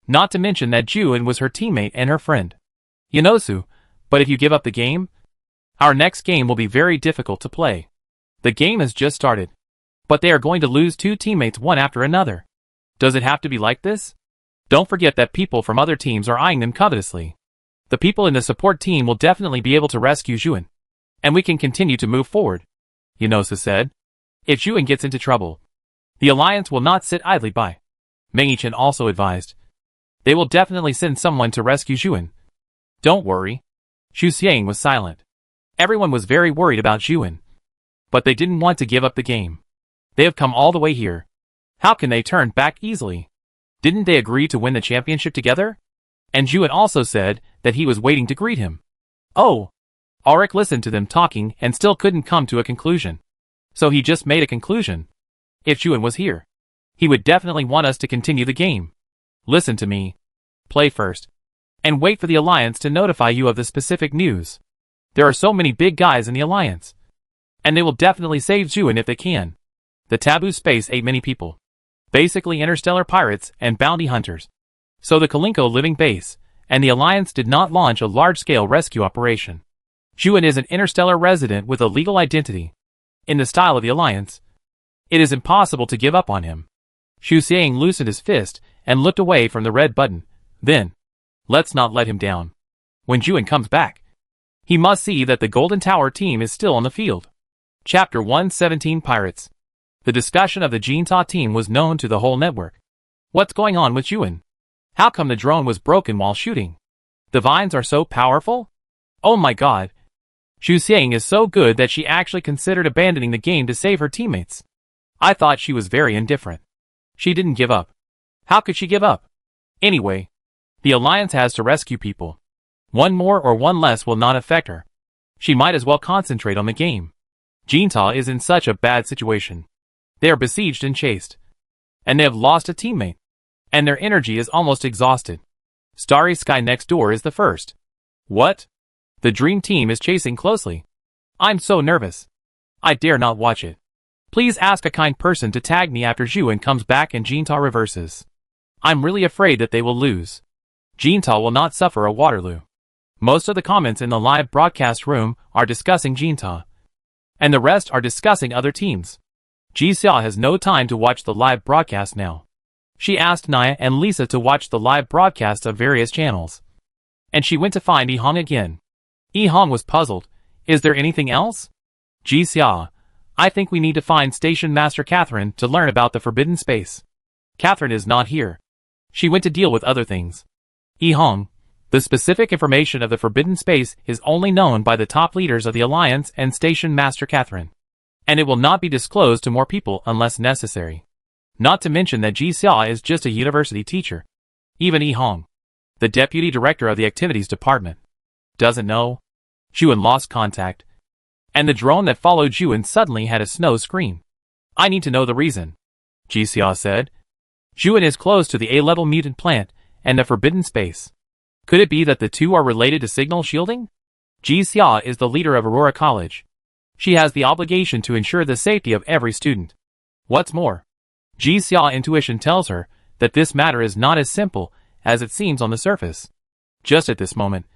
Not to mention that Juan was her teammate and her friend. Yunosu, but if you give up the game, our next game will be very difficult to play. The game has just started, but they are going to lose two teammates one after another. Does it have to be like this? Don't forget that people from other teams are eyeing them covetously. The people in the support team will definitely be able to rescue Juan, and we can continue to move forward, Yunosa said. If Juan gets into trouble, the Alliance will not sit idly by. Meng-Chen also advised. They will definitely send someone to rescue Juan. Don't worry. Xu Xiang was silent. Everyone was very worried about Juan, but they didn't want to give up the game. They have come all the way here. How can they turn back easily? Didn't they agree to win the championship together? And Juan also said that he was waiting to greet him. Oh! Auric listened to them talking and still couldn't come to a conclusion. So he just made a conclusion. If Juan was here, he would definitely want us to continue the game. Listen to me. Play first. And wait for the Alliance to notify you of the specific news. There are so many big guys in the Alliance. And they will definitely save Juan if they can. The taboo space ate many people. basically interstellar pirates and bounty hunters. So the Kalinko living base and the Alliance did not launch a large-scale rescue operation. Juin is an interstellar resident with a legal identity. In the style of the Alliance, it is impossible to give up on him. Xu Xiang loosened his fist and looked away from the red button. Then, let's not let him down. When Juin comes back, he must see that the Golden Tower team is still on the field. Chapter 117 Pirates. The discussion of the Jinta team was known to the whole network. What's going on with Juin? How come the drone was broken while shooting? The vines are so powerful? Oh my god. Xu Xiang is so good that she actually considered abandoning the game to save her teammates. I thought she was very indifferent. She didn't give up. How could she give up? Anyway, the Alliance has to rescue people. One more or one less will not affect her. She might as well concentrate on the game. Jinta is in such a bad situation. They are besieged and chased. And they have lost a teammate. And their energy is almost exhausted. Starry Sky next door is the first. What? The Dream Team is chasing closely. I'm so nervous. I dare not watch it. Please ask a kind person to tag me after Juin comes back and Jinta reverses. I'm really afraid that they will lose. Jinta will not suffer a Waterloo. Most of the comments in the live broadcast room are discussing Jinta. And the rest are discussing other teams. Ji Xia has no time to watch the live broadcast now. She asked Naya and Lisa to watch the live broadcast of various channels. And she went to find Yi Hong again. Yi Hong was puzzled. Is there anything else? Ji Xia, I think we need to find Station Master Catherine to learn about the Forbidden Space. Catherine is not here. She went to deal with other things. Yi Hong, the specific information of the Forbidden Space is only known by the top leaders of the Alliance and Station Master Catherine. And it will not be disclosed to more people unless necessary. Not to mention that Ji Xia is just a university teacher. Even Yi Hong, the deputy director of the activities department, doesn't know. Juin lost contact. And the drone that followed Juin suddenly had a snow screen. I need to know the reason, Ji Xia said. Juin is close to the A-level mutant plant and the Forbidden Space. Could it be that the two are related to signal shielding? Ji Xia is the leader of Aurora College. She has the obligation to ensure the safety of every student. What's more, Ji Xia intuition tells her that this matter is not as simple as it seems on the surface. Just at this moment,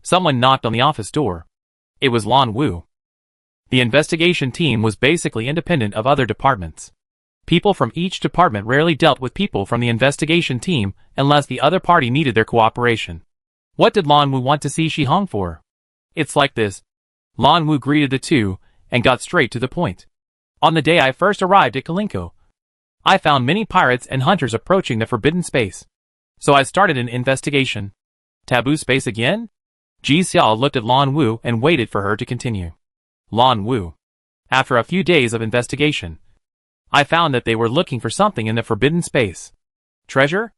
someone knocked on the office door. It was Lan Wu. The investigation team was basically independent of other departments. People from each department rarely dealt with people from the investigation team unless the other party needed their cooperation. What did Lan Wu want to see Shi Hong for? It's like this. Lan Wu greeted the two and got straight to the point. On the day I first arrived at Kalinko, I found many pirates and hunters approaching the Forbidden Space. So I started an investigation. Taboo space again? Ji Xia looked at Lan Wu and waited for her to continue. Lan Wu. After a few days of investigation, I found that they were looking for something in the Forbidden Space. Treasure?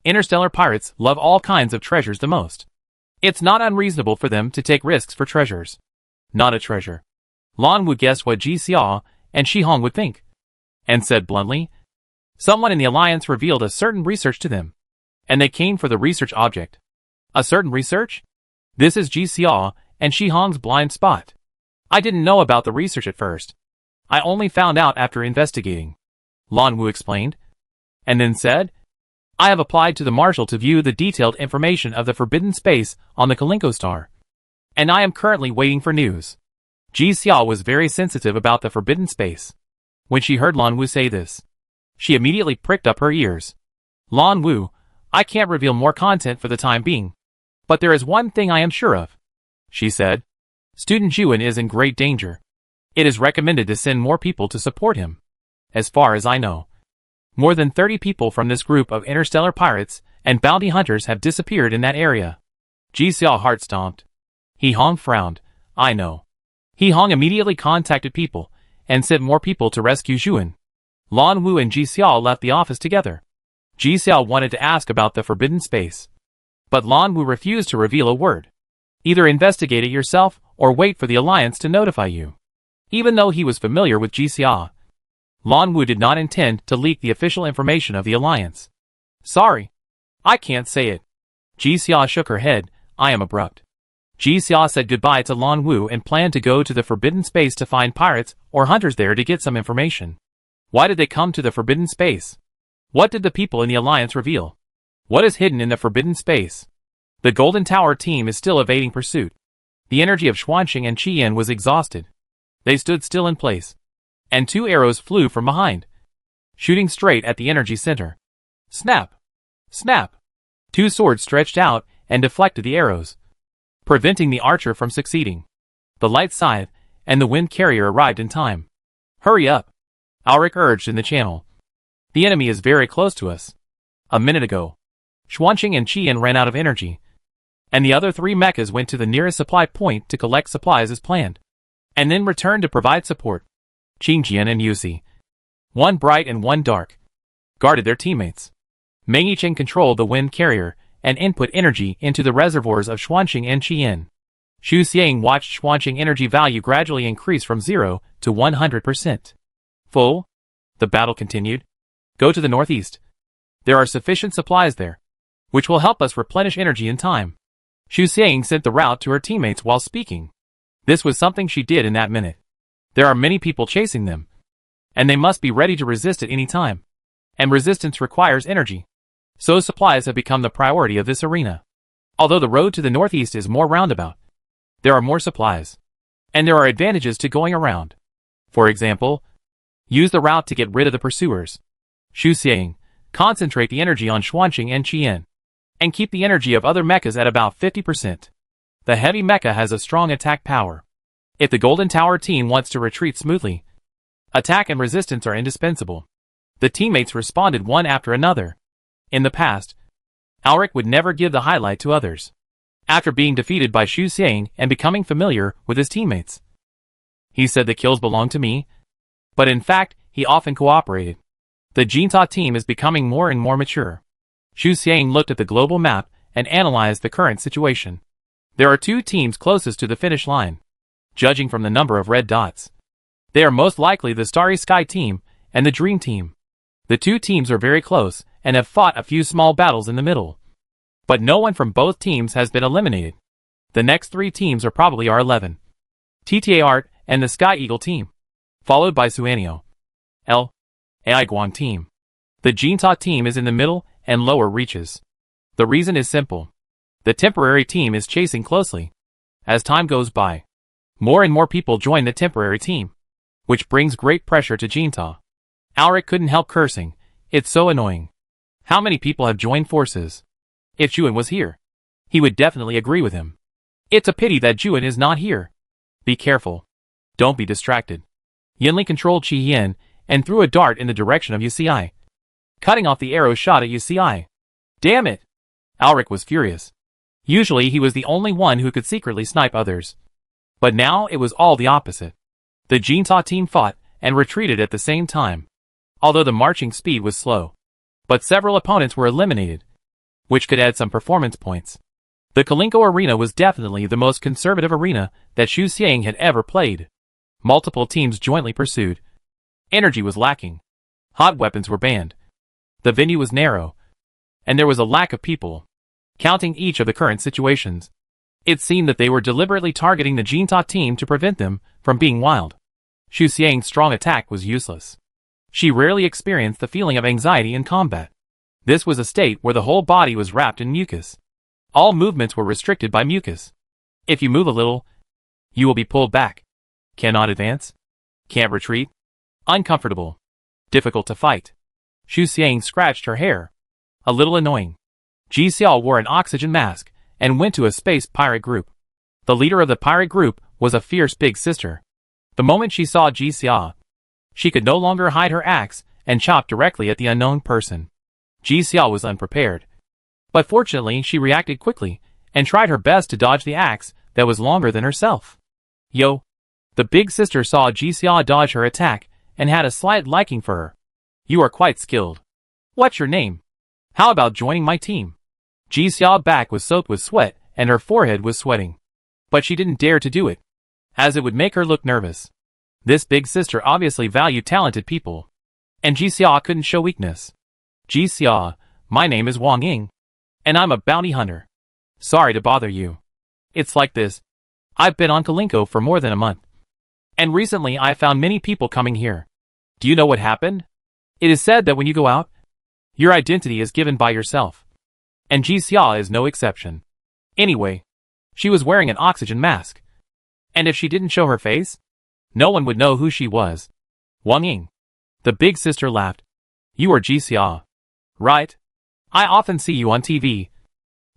Interstellar pirates love all kinds of treasures the most. It's not unreasonable for them to take risks for treasures. Not a treasure. Lan Wu guessed what Ji Xia and Shi Hong would think, and said bluntly, someone in the Alliance revealed a certain research to them, and they came for the research object. A certain research? This is Ji Xia and Shi Hong's blind spot. I didn't know about the research at first. I only found out after investigating. Lan Wu explained, and then said, I have applied to the Marshal to view the detailed information of the Forbidden Space on the Kalinko star. And I am currently waiting for news. Ji Xia was very sensitive about the Forbidden Space. When she heard Lan Wu say this, she immediately pricked up her ears. Lan Wu, I can't reveal more content for the time being. But there is one thing I am sure of, she said. Student Juin is in great danger. It is recommended to send more people to support him. As far as I know, more than 30 people from this group of interstellar pirates and bounty hunters have disappeared in that area. Ji Xia heart stomped. Yi Hong frowned. I know. Yi Hong immediately contacted people and sent more people to rescue Juin. Lan Wu and Ji Xia left the office together. Ji Xia wanted to ask about the Forbidden Space, but Lan Wu refused to reveal a word. Either investigate it yourself or wait for the Alliance to notify you. Even though he was familiar with Ji Xia, Lan Wu did not intend to leak the official information of the Alliance. Sorry, I can't say it. Ji Xia shook her head. I am abrupt. Ji Xia said goodbye to Lan Wu and planned to go to the Forbidden Space to find pirates or hunters there to get some information. Why did they come to the Forbidden Space? What did the people in the Alliance reveal? What is hidden in the forbidden space? The Golden Tower team is still evading pursuit. The energy of Xuanqing and Qian was exhausted. They stood still in place. And 2 arrows flew from behind, shooting straight at the energy center. Snap! Snap! 2 swords stretched out and deflected the arrows, preventing the archer from succeeding. The light scythe and the wind carrier arrived in time. Hurry up! Alric urged in the channel. The enemy is very close to us. A minute ago, Xuanqing and Qian ran out of energy, and the other 3 mechas went to the nearest supply point to collect supplies as planned, and then returned to provide support. Qingjian and Yusi, one bright and one dark, guarded their teammates. Meng Yicheng controlled the wind carrier and input energy into the reservoirs of Xuanqing and Qian. Xu Xiang watched Xuanqing energy value gradually increase from 0 to 100%. Full? The battle continued. Go to the northeast. There are sufficient supplies there, which will help us replenish energy in time. Xu Xiang sent the route to her teammates while speaking. This was something she did in that minute. There are many people chasing them, and they must be ready to resist at any time. And resistance requires energy. So supplies have become the priority of this arena. Although the road to the northeast is more roundabout, there are more supplies. And there are advantages to going around. For example, use the route to get rid of the pursuers. Xu Xiang, concentrate the energy on Xuanqing and Qian, and keep the energy of other mechas at about 50%. The heavy mecha has a strong attack power. If the Golden Tower team wants to retreat smoothly, attack and resistance are indispensable. The teammates responded one after another. In the past, Alric would never give the highlight to others. After being defeated by Xu Xiang and becoming familiar with his teammates, he said the kills belong to me, but in fact, he often cooperated. The Jinta team is becoming more and more mature. Xu Xiang looked at the global map and analyzed the current situation. There are 2 teams closest to the finish line. Judging from the number of red dots, they are most likely the Starry Sky team and the Dream team. The 2 teams are very close and have fought a few small battles in the middle. But no one from both teams has been eliminated. The next 3 teams are probably R11, TTA Art, and the Sky Eagle team, followed by Suanio, AI Guang team. The Jinta team is in the middle and lower reaches. The reason is simple. The temporary team is chasing closely. As time goes by, more and more people join the temporary team, which brings great pressure to Jinta. Alric couldn't help cursing. It's so annoying. How many people have joined forces? If Juan was here, he would definitely agree with him. It's a pity that Juan is not here. Be careful. Don't be distracted. Yinli controlled Qi Yin and threw a dart in the direction of UCI, cutting off the arrow shot at UCI. Damn it! Alric was furious. Usually he was the only one who could secretly snipe others. But now it was all the opposite. The Jinta team fought and retreated at the same time, although the marching speed was slow. But several opponents were eliminated, which could add some performance points. The Kalinko arena was definitely the most conservative arena that Xu Xiang had ever played. Multiple teams jointly pursued. Energy was lacking. Hot weapons were banned. The venue was narrow, and there was a lack of people. Counting each of the current situations, it seemed that they were deliberately targeting the Jinta team to prevent them from being wild. Xu Xiang's strong attack was useless. She rarely experienced the feeling of anxiety in combat. This was a state where the whole body was wrapped in mucus. All movements were restricted by mucus. If you move a little, you will be pulled back. Cannot advance. Can't retreat. Uncomfortable. Difficult to fight. Xu Xiang scratched her hair. A little annoying. Ji Xiao wore an oxygen mask and went to a space pirate group. The leader of the pirate group was a fierce big sister. The moment she saw Ji Xiao, she could no longer hide her axe and chopped directly at the unknown person. Ji Xiao was unprepared. But fortunately she reacted quickly and tried her best to dodge the axe that was longer than herself. Yo! The big sister saw Ji Xiao dodge her attack and had a slight liking for her. You are quite skilled. What's your name? How about joining my team? Ji Xiao's back was soaked with sweat and her forehead was sweating. But she didn't dare to do it, as it would make her look nervous. This big sister obviously valued talented people, and Ji Xiao couldn't show weakness. Ji Xiao, my name is Wang Ying, and I'm a bounty hunter. Sorry to bother you. It's like this. I've been on Kalinko for more than a month, and recently I found many people coming here. Do you know what happened? It is said that when you go out, Your identity is given by yourself. And Jixia is no exception. Anyway, she was wearing an oxygen mask. And if she didn't show her face, no one would know who she was. Wang Ying. The big sister laughed. You are Jixia. Right? I often see you on TV.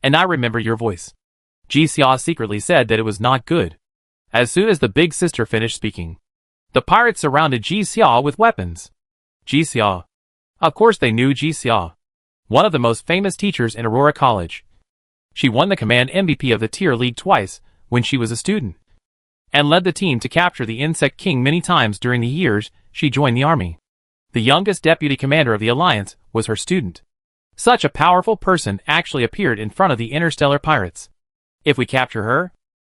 And I remember your voice. Jixia secretly said that it was not good. As soon as the big sister finished speaking, the pirates surrounded Jixia with weapons. Jixia. Of course they knew Jixia. One of the most famous teachers in Aurora College. She won the command MVP of the Tier League twice when she was a student, and led the team to capture the Insect King many times during the years she joined the army. The youngest deputy commander of the Alliance was her student. Such a powerful person actually appeared in front of the Interstellar pirates. If we capture her,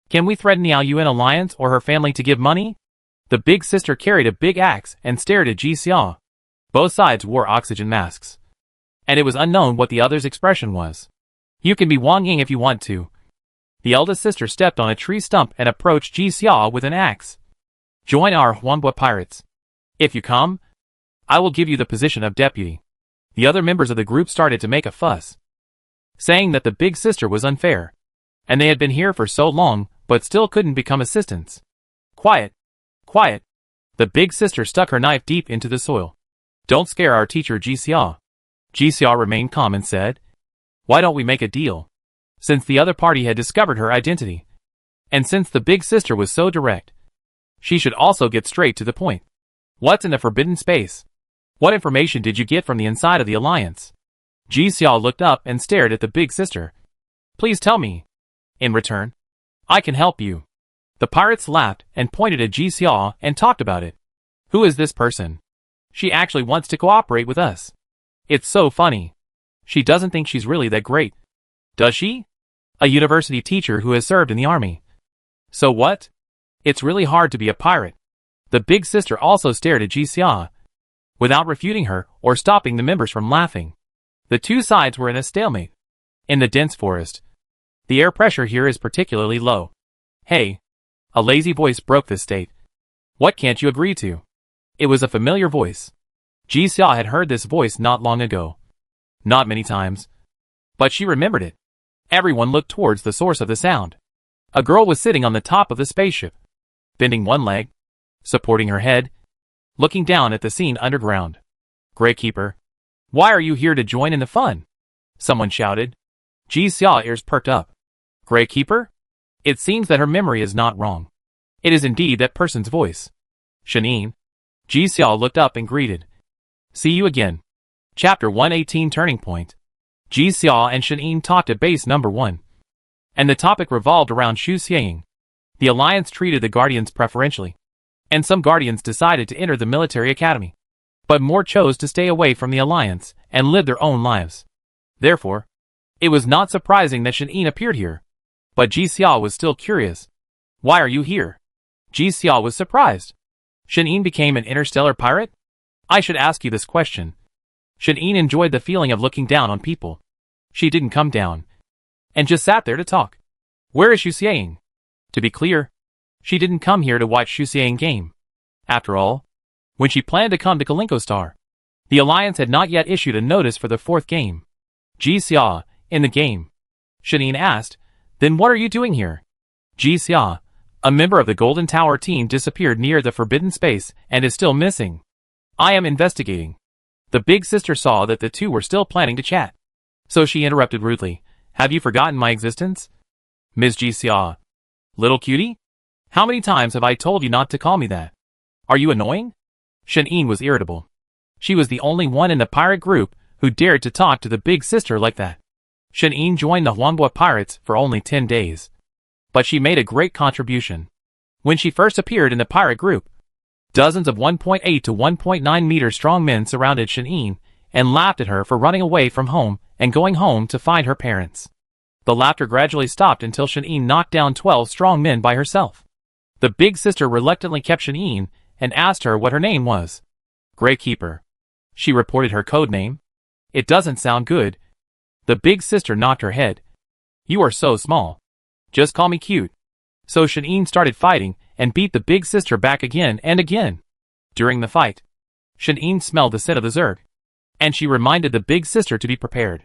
can we threaten the Aoyuan Alliance or her family to give money? The big sister carried a big axe and stared at Jixia. Both sides wore oxygen masks, and it was unknown what the other's expression was. You can be Wang Ying if you want to. The eldest sister stepped on a tree stump and approached Jixia with an axe. Join our Huanbua pirates. If you come, I will give you the position of deputy. The other members of the group started to make a fuss, saying that the big sister was unfair, and they had been here for so long but still couldn't become assistants. Quiet. Quiet. The big sister stuck her knife deep into the soil. Don't scare our teacher Jixia. Jixia remained calm and said, why don't we make a deal? Since the other party had discovered her identity, and since the big sister was so direct, she should also get straight to the point. What's in the forbidden space? What information did you get from the inside of the Alliance? Jixia looked up and stared at the big sister. Please tell me. In return, I can help you. The pirates laughed and pointed at Jixia and talked about it. Who is this person? She actually wants to cooperate with us. It's so funny. She doesn't think she's really that great. Does she? A university teacher who has served in the army. So what? It's really hard to be a pirate. The big sister also stared at Jixia, without refuting her or stopping the members from laughing. The two sides were in a stalemate. In the dense forest, the air pressure here is particularly low. Hey! A lazy voice broke the state. What can't you agree to? It was a familiar voice. Jixia had heard this voice not long ago. Not many times, but she remembered it. Everyone looked towards the source of the sound. A girl was sitting on the top of the spaceship, bending one leg, supporting her head, looking down at the scene underground. Graykeeper, why are you here to join in the fun? Someone shouted. Jixia's ears perked up. Graykeeper? It seems that her memory is not wrong. It is indeed that person's voice. Shanine. Jixia looked up and greeted. See you again. Chapter 118 Turning Point. Jixia and Shanine talked at base number 1. And the topic revolved around Shu Xiang. The Alliance treated the Guardians preferentially, and some Guardians decided to enter the military academy. But more chose to stay away from the Alliance and live their own lives. Therefore, it was not surprising that Shanine appeared here. But Jixia was still curious. Why are you here? Jixia was surprised. Shanine became an interstellar pirate? I should ask you this question. Shanine enjoyed the feeling of looking down on people. She didn't come down, and just sat there to talk. Where is Shu Xiang? To be clear, she didn't come here to watch Shu Xiang game. After all, when she planned to come to Kalinko Star, the Alliance had not yet issued a notice for the 4th game. Jixia, in the game. Shanine asked, then what are you doing here? Jixia, a member of the Golden Tower team, disappeared near the forbidden space and is still missing. I am investigating. The big sister saw that the two were still planning to chat, so she interrupted rudely. Have you forgotten my existence? Ms. Jixia. Little cutie? How many times have I told you not to call me that? Are you annoying? Shanine was irritable. She was the only one in the pirate group who dared to talk to the big sister like that. Shanine joined the Huanbua pirates for only 10 days. But she made a great contribution. When she first appeared in the pirate group, dozens of 1.8 to 1.9 meter strong men surrounded Shanine and laughed at her for running away from home and going home to find her parents. The laughter gradually stopped until Shanine knocked down 12 strong men by herself. The big sister reluctantly kept Shanine and asked her what her name was. Graykeeper. She reported her code name. It doesn't sound good. The big sister nodded her head. You are so small. Just call me cute. So Shanine started fighting and beat the big sister back again and again. During the fight, Shanine smelled the scent of the Zerg. and she reminded the big sister to be prepared.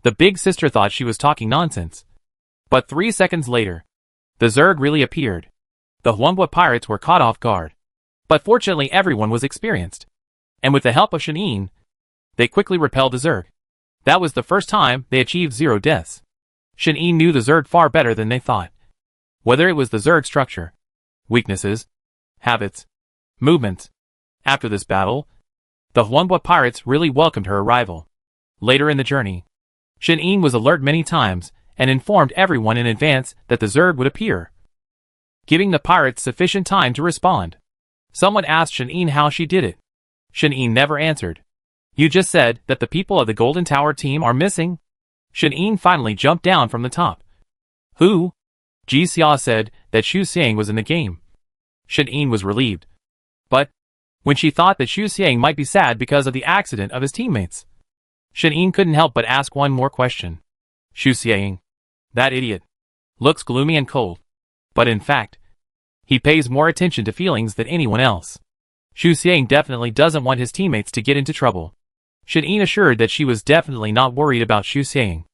The big sister thought she was talking nonsense. But 3 seconds later, the Zerg really appeared. The Huanghua pirates were caught off guard. But fortunately everyone was experienced. And with the help of Shan'in, they quickly repelled the Zerg. That was the first time they achieved 0 deaths. Shan'in knew the Zerg far better than they thought. Whether it was the Zerg structure, weaknesses, habits, movements. After this battle, the Huanghua pirates really welcomed her arrival. Later in the journey, Shan'in was alert many times and informed everyone in advance that the Zerg would appear, giving the pirates sufficient time to respond. Someone asked Shan'in how she did it. Shan'in never answered. You just said that the people of the Golden Tower team are missing? Shan'in finally jumped down from the top. Who? Ji Xia said that Xu Xiang was in the game. Shan'in was relieved. But when she thought that Xu Xiang might be sad because of the accident of his teammates, Shan'in couldn't help but ask one more question. Xu Xiang, that idiot, looks gloomy and cold. But in fact, he pays more attention to feelings than anyone else. Xu Xiang definitely doesn't want his teammates to get into trouble. Shan'in assured that she was definitely not worried about Xu Xiang.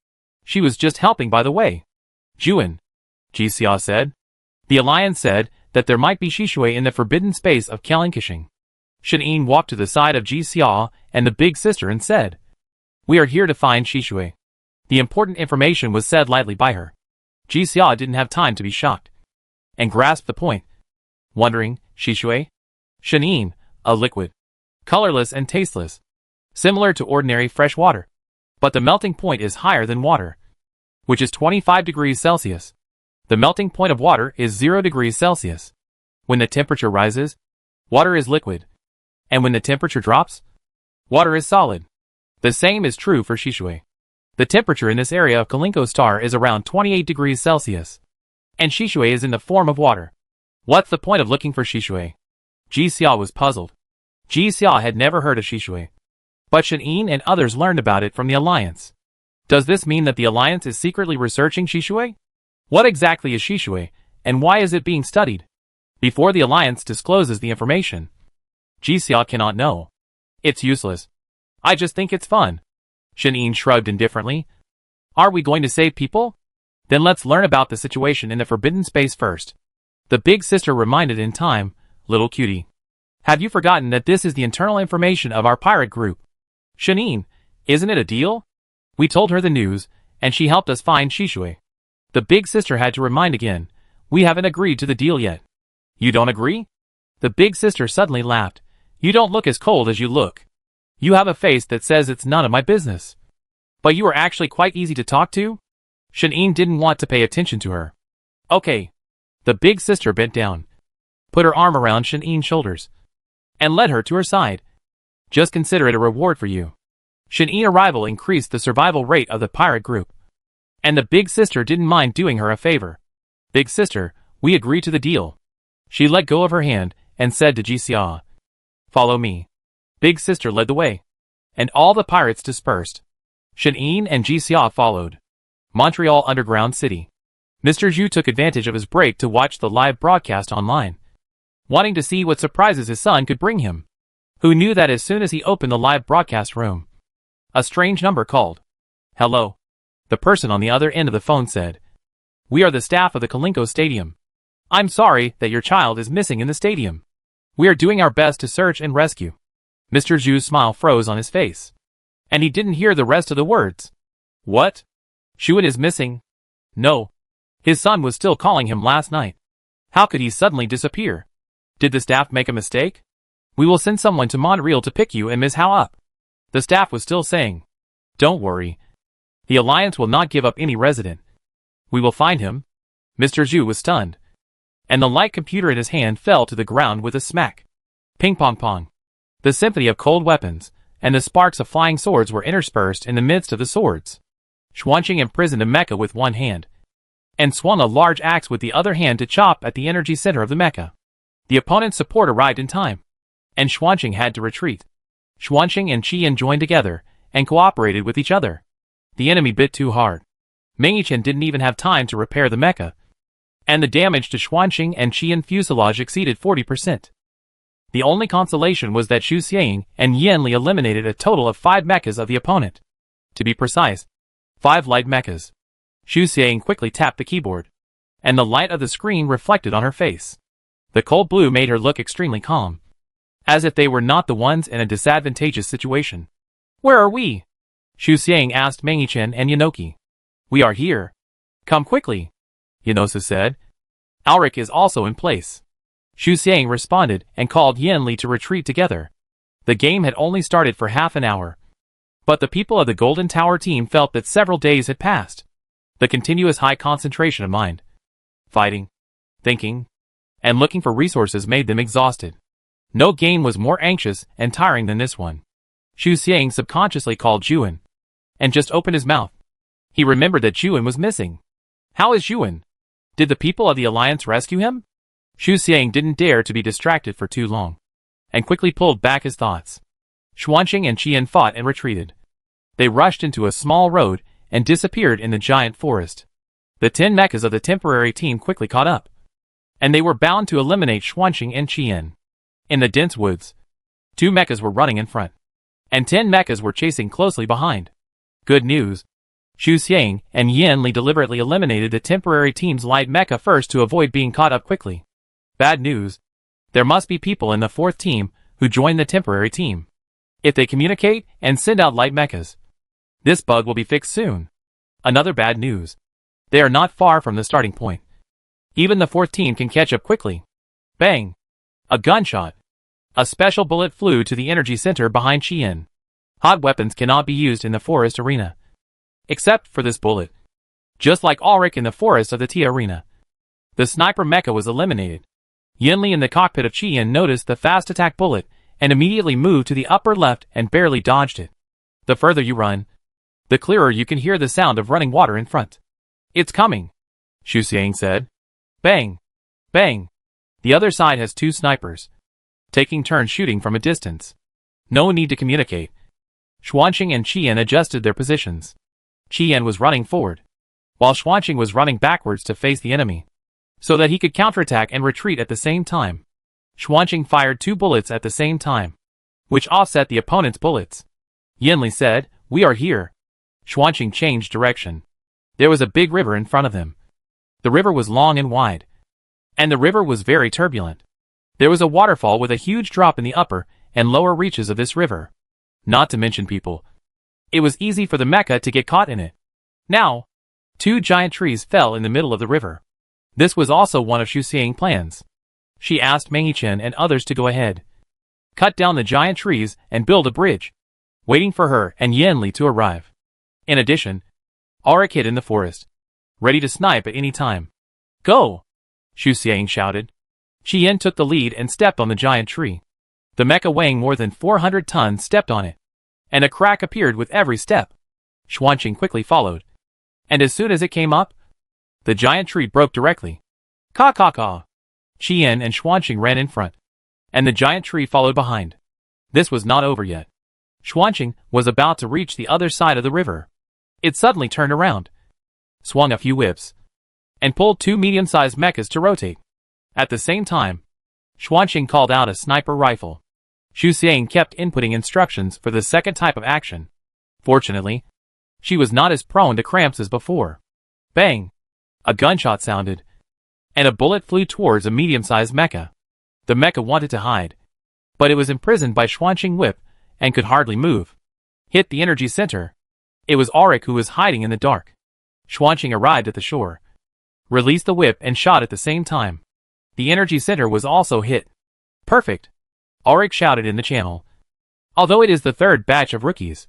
She was just helping by the way. Juan, Ji Xia said. The Alliance said that there might be Shishui in the forbidden space of Kalinkishing. Shan'in walked to the side of Ji Xia and the big sister and said, We are here to find Shishui. The important information was said lightly by her. Ji Xia didn't have time to be shocked, and grasped the point. Wondering, Shishui? Shan'in, a liquid. Colorless and tasteless. Similar to ordinary fresh water. But the melting point is higher than water, which is 25 degrees Celsius. The melting point of water is 0 degrees Celsius. When the temperature rises, water is liquid. And when the temperature drops, water is solid. The same is true for Shishui. The temperature in this area of Kalinko star is around 28 degrees Celsius. And Shishui is in the form of water. What's the point of looking for Shishui? Ji Xia was puzzled. Ji Xia had never heard of Shishui. But Shan'in and others learned about it from the Alliance. Does this mean that the Alliance is secretly researching Shishui? What exactly is Shishui, and why is it being studied? Before the Alliance discloses the information, Ji Xia cannot know. It's useless. I just think it's fun. Shan'in shrugged indifferently. Are we going to save people? Then let's learn about the situation in the forbidden space first. The big sister reminded in time, little cutie. Have you forgotten that this is the internal information of our pirate group? Shan'in, isn't it a deal? We told her the news, and she helped us find Shishui. The big sister had to remind again, we haven't agreed to the deal yet. You don't agree? The big sister suddenly laughed. You don't look as cold as you look. You have a face that says it's none of my business. But you are actually quite easy to talk to? Shan'in didn't want to pay attention to her. Okay. The big sister bent down, put her arm around Shan'in's shoulders, and led her to her side. Just consider it a reward for you. Shan'in's arrival increased the survival rate of the pirate group. And the big sister didn't mind doing her a favor. Big sister, we agree to the deal. She let go of her hand and said to Ji Xia, Follow me. Big sister led the way, and all the pirates dispersed. Shan'in and Ji Xia followed. Montreal Underground City. Mr. Zhu took advantage of his break to watch the live broadcast online, wanting to see what surprises his son could bring him. Who knew that as soon as he opened the live broadcast room, a strange number called. Hello. The person on the other end of the phone said. We are the staff of the Kalinko Stadium. I'm sorry that your child is missing in the stadium. We are doing our best to search and rescue. Mr. Zhu's smile froze on his face, and he didn't hear the rest of the words. What? Xuan is missing? No. His son was still calling him last night. How could he suddenly disappear? Did the staff make a mistake? We will send someone to Montreal to pick you and Ms. Hao up. The staff was still saying. Don't worry. The Alliance will not give up any resident. We will find him. Mr. Zhu was stunned, and the light computer in his hand fell to the ground with a smack. Ping pong pong. The symphony of cold weapons, and the sparks of flying swords were interspersed in the midst of the swords. Xuanqing imprisoned a mecha with one hand, and swung a large axe with the other hand to chop at the energy center of the mecha. The opponent's support arrived in time, and Xuanqing had to retreat. Xuanqing and Qian joined together, and cooperated with each other. The enemy bit too hard. Mengqian didn't even have time to repair the mecha, and the damage to Xuanqing and Qian fuselage exceeded 40%. The only consolation was that Xu Xiang and Yanli eliminated a total of 5 mechas of the opponent. To be precise, 5 light mechas. Xu Xiang quickly tapped the keyboard, and the light of the screen reflected on her face. The cold blue made her look extremely calm, as if they were not the ones in a disadvantageous situation. "Where are we?" Xu Xiang asked Mengqichen and Yanoki. "We are here. Come quickly," Yanosa said. "Alric is also in place." Xu Xiang responded and called Yanli to retreat together. The game had only started for half an hour, but the people of the Golden Tower team felt that several days had passed. The continuous high concentration of mind, fighting, thinking, and looking for resources made them exhausted. No game was more anxious and tiring than this one. Xu Xiang subconsciously called Juan, and just opened his mouth. He remembered that Juan was missing. How is Juan? Did the people of the Alliance rescue him? Xu Xiang didn't dare to be distracted for too long, and quickly pulled back his thoughts. Xuanqing and Qian fought and retreated. They rushed into a small road and disappeared in the giant forest. The 10 mechas of the temporary team quickly caught up, and they were bound to eliminate Xuanqing and Qian. In the dense woods, 2 mechas were running in front, and 10 mechas were chasing closely behind. Good news. Xu Xiang and Yanli deliberately eliminated the temporary team's light mecha first to avoid being caught up quickly. Bad news. There must be people in the 4th team who joined the temporary team. If they communicate and send out light mechas, this bug will be fixed soon. Another bad news. They are not far from the starting point. Even the 4th team can catch up quickly. Bang! A gunshot. A special bullet flew to the energy center behind Qian. Hot weapons cannot be used in the forest arena, except for this bullet. Just like Ulrich in the forest of the Tia arena, the sniper mecha was eliminated. Yanli in the cockpit of Qian noticed the fast attack bullet and immediately moved to the upper left and barely dodged it. The further you run, the clearer you can hear the sound of running water in front. "It's coming," Xu Xiang said. Bang! Bang! The other side has 2 snipers, taking turns shooting from a distance. No need to communicate. Xuanqing and Qian adjusted their positions. Qian was running forward, while Xuanqing was running backwards to face the enemy, so that he could counterattack and retreat at the same time. Xuanqing fired 2 bullets at the same time, which offset the opponent's bullets. Yanli said, "We are here." Xuanqing changed direction. There was a big river in front of them. The river was long and wide, and the river was very turbulent. There was a waterfall with a huge drop in the upper and lower reaches of this river. Not to mention people. It was easy for the mecha to get caught in it. Now, 2 giant trees fell in the middle of the river. This was also one of Xu Xiang's plans. She asked Mengqichen and others to go ahead, cut down the giant trees and build a bridge, waiting for her and Yanli to arrive. In addition, Ulrich hid in the forest, ready to snipe at any time. "Go!" Xu Xiang shouted. Qian took the lead and stepped on the giant tree. The mecha weighing more than 400 tons stepped on it, and a crack appeared with every step. Xuanqing quickly followed, and as soon as it came up, the giant tree broke directly. "Caw caw caw!" Qian and Xuanqing ran in front, and the giant tree followed behind. This was not over yet. Xuanqing was about to reach the other side of the river. It suddenly turned around, swung a few whips, and pulled 2 medium-sized mechas to rotate. At the same time, Xuanqing called out a sniper rifle. Xu Xiang kept inputting instructions for the second type of action. Fortunately, she was not as prone to cramps as before. Bang! A gunshot sounded, and a bullet flew towards a medium-sized mecha. The mecha wanted to hide, but it was imprisoned by Xuanqing's whip and could hardly move. Hit the energy center. It was Ulrich who was hiding in the dark. Xuanqing arrived at the shore, released the whip and shot at the same time. The energy center was also hit. "Perfect!" Ulrich shouted in the channel. "Although it is the 3rd batch of rookies,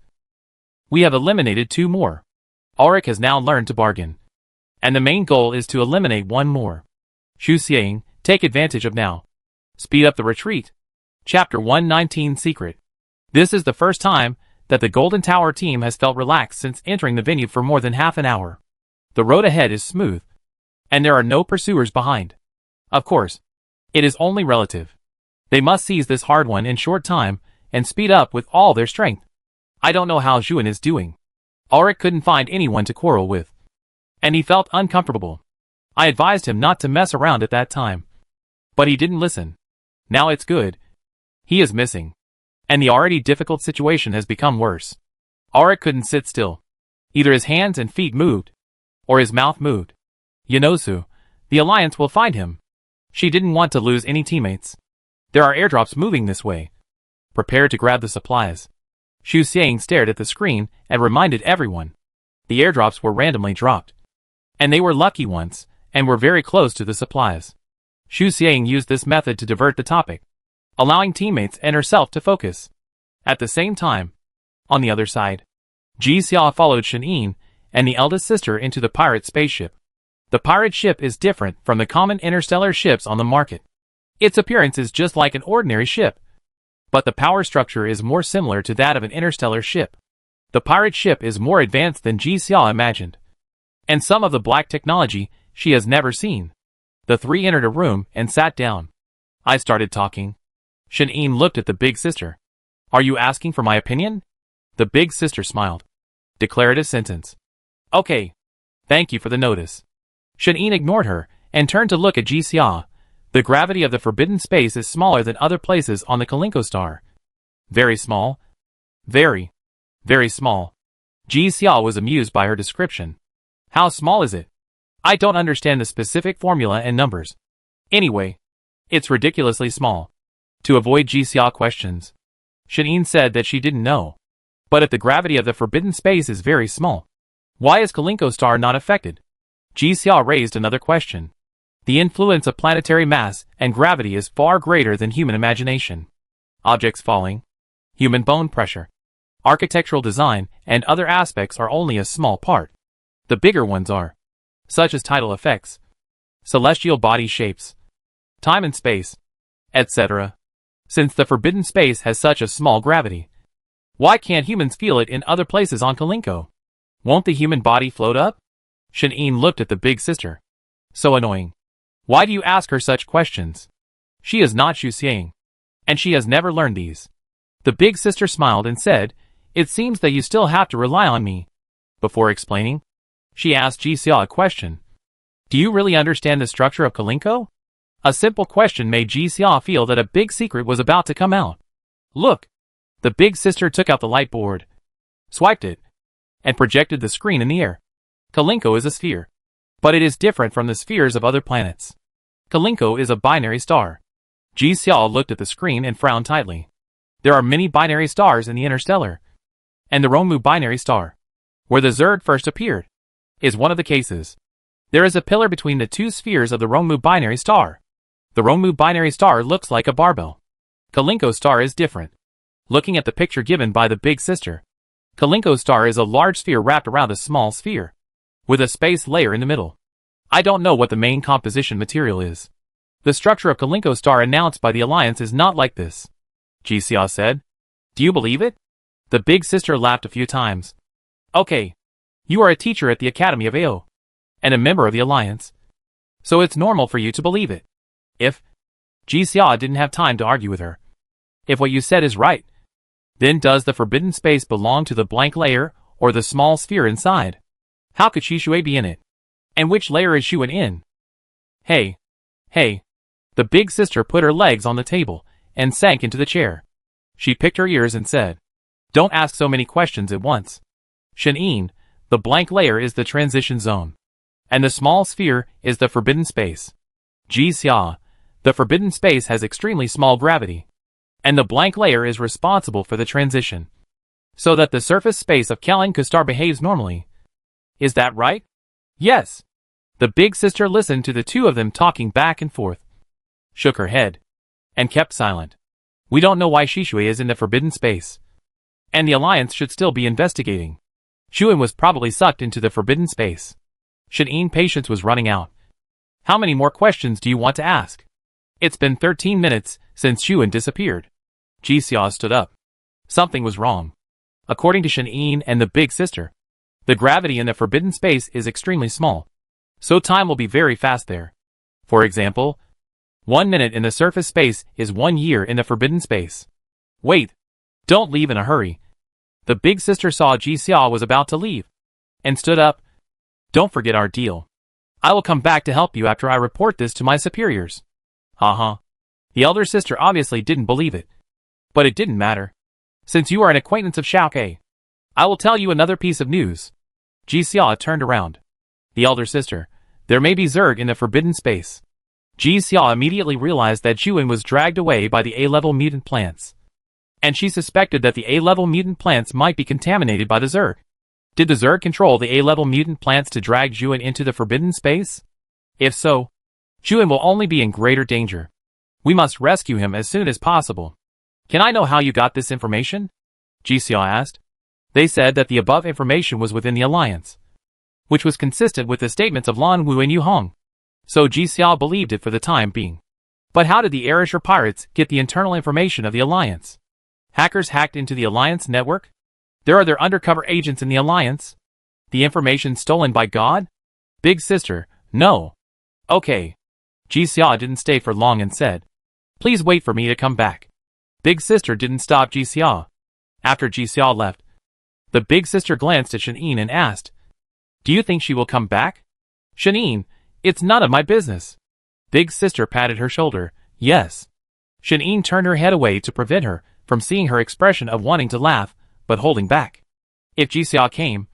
we have eliminated 2 more. Ulrich has now learned to bargain, and the main goal is to eliminate 1 more. Xu Xiang, take advantage of now. Speed up the retreat." Chapter 119 Secret. This is the first time that the Golden Tower team has felt relaxed since entering the venue for more than half an hour. The road ahead is smooth, and there are no pursuers behind. Of course, it is only relative. They must seize this hard one in short time and speed up with all their strength. I don't know how Juan is doing. Ulrich couldn't find anyone to quarrel with, and he felt uncomfortable. I advised him not to mess around at that time, but he didn't listen. Now it's good. He is missing. And the already difficult situation has become worse. Auric couldn't sit still. Either his hands and feet moved, or his mouth moved. Yonosu, the Alliance will find him. She didn't want to lose any teammates. There are airdrops moving this way. Prepare to grab the supplies. Xu Xiang stared at the screen and reminded everyone. The airdrops were randomly dropped. And they were lucky ones, and were very close to the supplies. Xu Xiang used this method to divert the topic, allowing teammates and herself to focus. At the same time, on the other side, Ji Xia followed Shen and the eldest sister into the pirate spaceship. The pirate ship is different from the common interstellar ships on the market. Its appearance is just like an ordinary ship, but the power structure is more similar to that of an interstellar ship. The pirate ship is more advanced than Ji Xia imagined, and some of the black technology she has never seen. The three entered a room and sat down. I started talking. Shen looked at the big sister. Are you asking for my opinion? The big sister smiled. Declared a sentence. Okay. Thank you for the notice. Shen ignored her and turned to look at Ji Xia. The gravity of the forbidden space is smaller than other places on the Kalinko star. Very small. Very, very small. Ji Xia was amused by her description. How small is it? I don't understand the specific formula and numbers. Anyway, it's ridiculously small. To avoid Ji Xia questions, Shen said that she didn't know. But if the gravity of the forbidden space is very small, why is Kalinko star not affected? Ji Xia raised another question. The influence of planetary mass and gravity is far greater than human imagination. Objects falling, human bone pressure, architectural design, and other aspects are only a small part. The bigger ones are, such as tidal effects, celestial body shapes, time and space, etc. Since the forbidden space has such a small gravity, why can't humans feel it in other places on Kalinko? Won't the human body float up? Shen looked at the big sister. So annoying. Why do you ask her such questions? She is not Xu Xiang, and she has never learned these. The big sister smiled and said, It seems that you still have to rely on me. Before explaining, she asked Ji Xia a question. Do you really understand the structure of Kalinko? A simple question made Ji Xia feel that a big secret was about to come out. Look! The big sister took out the light board, swiped it, and projected the screen in the air. Kalinko is a sphere, but it is different from the spheres of other planets. Kalinko is a binary star. Ji Xia looked at the screen and frowned tightly. There are many binary stars in the Interstellar, and the Romu binary star, where the Zerd first appeared, is one of the cases. There is a pillar between the two spheres of the Romu binary star. The Romu binary star looks like a barbell. Kalinko star is different. Looking at the picture given by the big sister, Kalinko star is a large sphere wrapped around a small sphere, with a space layer in the middle. I don't know what the main composition material is. The structure of Kalinko star announced by the Alliance is not like this. Ji Xia said. Do you believe it? The big sister laughed a few times. Okay. You are a teacher at the Academy of AO, and a member of the Alliance, so it's normal for you to believe it. If Ji Xia didn't have time to argue with her. If what you said is right, then does the forbidden space belong to the blank layer or the small sphere inside? How could Shishui be in it? And which layer is Shuan in? Hey. The big sister put her legs on the table and sank into the chair. She picked her ears and said, Don't ask so many questions at once. Shen, the blank layer is the transition zone, and the small sphere is the forbidden space. Ji Xia, the forbidden space has extremely small gravity, and the blank layer is responsible for the transition, so that the surface space of Kalinko star behaves normally. Is that right? Yes. The big sister listened to the two of them talking back and forth, shook her head, and kept silent. We don't know why Shishui is in the forbidden space, and the Alliance should still be investigating. Shuan was probably sucked into the forbidden space. Shen's patience was running out. How many more questions do you want to ask? It's been 13 minutes since Shuan disappeared. Ji Xia stood up. Something was wrong. According to Shen and the big sister, the gravity in the forbidden space is extremely small, so time will be very fast there. For example, 1 minute in the surface space is 1 year in the forbidden space. Wait. Don't leave in a hurry. The big sister saw Ji Xia was about to leave, and stood up. Don't forget our deal. I will come back to help you after I report this to my superiors. The elder sister obviously didn't believe it. But it didn't matter. Since you are an acquaintance of Shao Ke, I will tell you another piece of news. Ji Xia turned around. The elder sister. There may be Zerg in the forbidden space. Ji Xia immediately realized that Juan was dragged away by the A-level mutant plants. And she suspected that the A-level mutant plants might be contaminated by the Zerg. Did the Zerg control the A-level mutant plants to drag Juan into the forbidden space? If so, Juan will only be in greater danger. We must rescue him as soon as possible. Can I know how you got this information? Ji Xia asked. They said that the above information was within the alliance, which was consistent with the statements of Lan Wu and Yu Hong. So Ji Xia believed it for the time being. But how did the Arisher pirates get the internal information of the alliance? Hackers hacked into the alliance network? There are their undercover agents in the alliance? The information stolen by God? Big sister, no. Okay. Ji Xia didn't stay for long and said, please wait for me to come back. Big sister didn't stop Ji Xia. After Ji Xia left, the big sister glanced at Shan'in and asked, do you think she will come back? Shan'in, it's none of my business. Big sister patted her shoulder, yes. Shan'in turned her head away to prevent her from seeing her expression of wanting to laugh, but holding back. If Ji Xia came,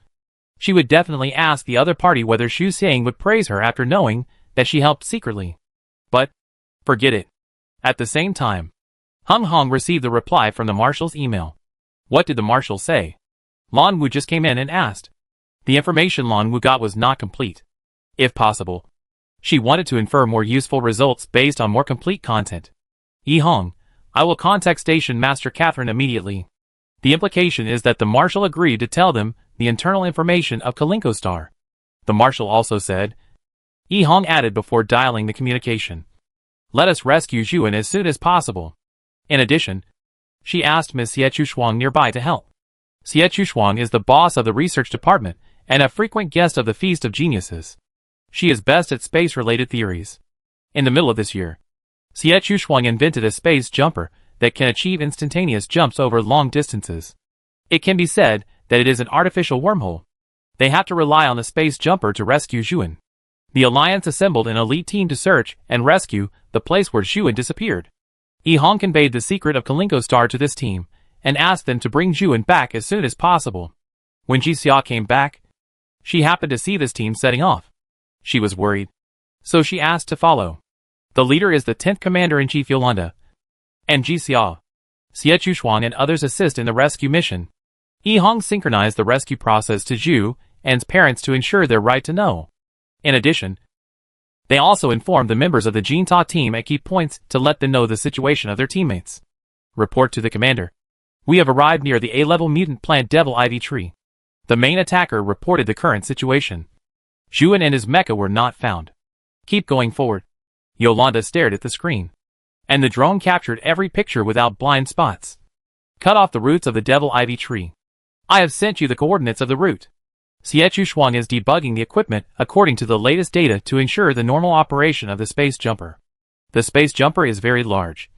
she would definitely ask the other party whether Xu Xiang would praise her after knowing that she helped secretly. But, forget it. At the same time, Hung Hong received the reply from the marshal's email. What did the marshal say? Lan Wu just came in and asked. The information Lan Wu got was not complete. If possible, she wanted to infer more useful results based on more complete content. Yi Hong, I will contact Station Master Catherine immediately. The implication is that the marshal agreed to tell them the internal information of Kalinko Star. The marshal also said. Yi Hong added before dialing the communication. Let us rescue Juan as soon as possible. In addition, she asked Ms. Xie Shuang nearby to help. Xie Shuang is the boss of the research department and a frequent guest of the Feast of Geniuses. She is best at space-related theories. In the middle of this year, Xie Shuang invented a space jumper that can achieve instantaneous jumps over long distances. It can be said that it is an artificial wormhole. They have to rely on the space jumper to rescue Juan. The Alliance assembled an elite team to search and rescue the place where Juan disappeared. Yi Hong conveyed the secret of Kalinko Star to this team and asked them to bring Juan back as soon as possible. When Ji Xia came back, she happened to see this team setting off. She was worried, so she asked to follow. The leader is the 10th Commander-in-Chief Yolanda, and Ji Xia, Xie Shuang and others assist in the rescue mission. Yi Hong synchronized the rescue process to Zhu and's parents to ensure their right to know. In addition, they also informed the members of the Jinta team at key points to let them know the situation of their teammates. Report to the commander. We have arrived near the A-level mutant plant Devil Ivy Tree. The main attacker reported the current situation. Juan and his mecha were not found. Keep going forward. Yolanda stared at the screen. And the drone captured every picture without blind spots. Cut off the roots of the Devil Ivy Tree. I have sent you the coordinates of the route. Xie Shuang is debugging the equipment according to the latest data to ensure the normal operation of the space jumper. The space jumper is very large.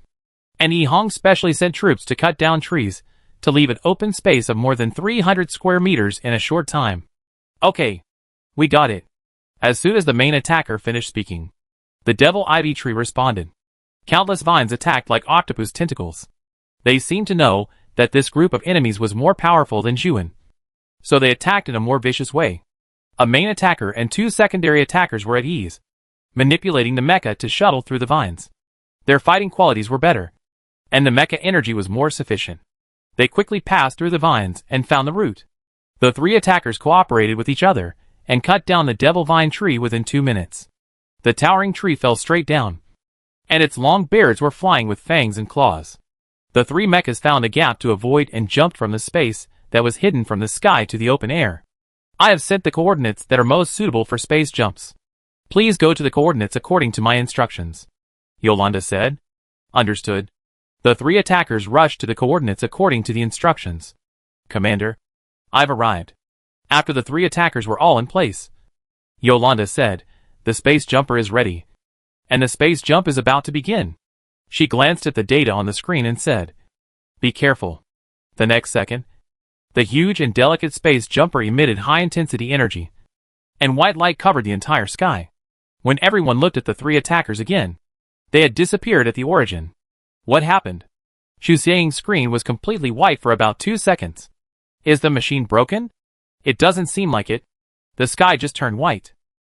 And Yi Hong specially sent troops to cut down trees to leave an open space of more than 300 square meters in a short time. Okay. We got it. As soon as the main attacker finished speaking, the Devil Ivy Tree responded. Countless vines attacked like octopus tentacles. They seemed to know that this group of enemies was more powerful than Juan. So they attacked in a more vicious way. A main attacker and two secondary attackers were at ease, manipulating the mecha to shuttle through the vines. Their fighting qualities were better, and the mecha energy was more sufficient. They quickly passed through the vines and found the root. The three attackers cooperated with each other and cut down the Devil Vine tree within 2 minutes. The towering tree fell straight down, and its long beards were flying with fangs and claws. The three mechas found a gap to avoid and jumped from the space that was hidden from the sky to the open air. I have sent the coordinates that are most suitable for space jumps. Please go to the coordinates according to my instructions. Yolanda said. Understood. The three attackers rushed to the coordinates according to the instructions. Commander, I've arrived. After the three attackers were all in place, Yolanda said, the space jumper is ready. And the space jump is about to begin. She glanced at the data on the screen and said, be careful. The next second, the huge and delicate space jumper emitted high-intensity energy, and white light covered the entire sky. When everyone looked at the three attackers again, they had disappeared at the origin. What happened? Xu Xiang's screen was completely white for about 2 seconds. Is the machine broken? It doesn't seem like it. The sky just turned white.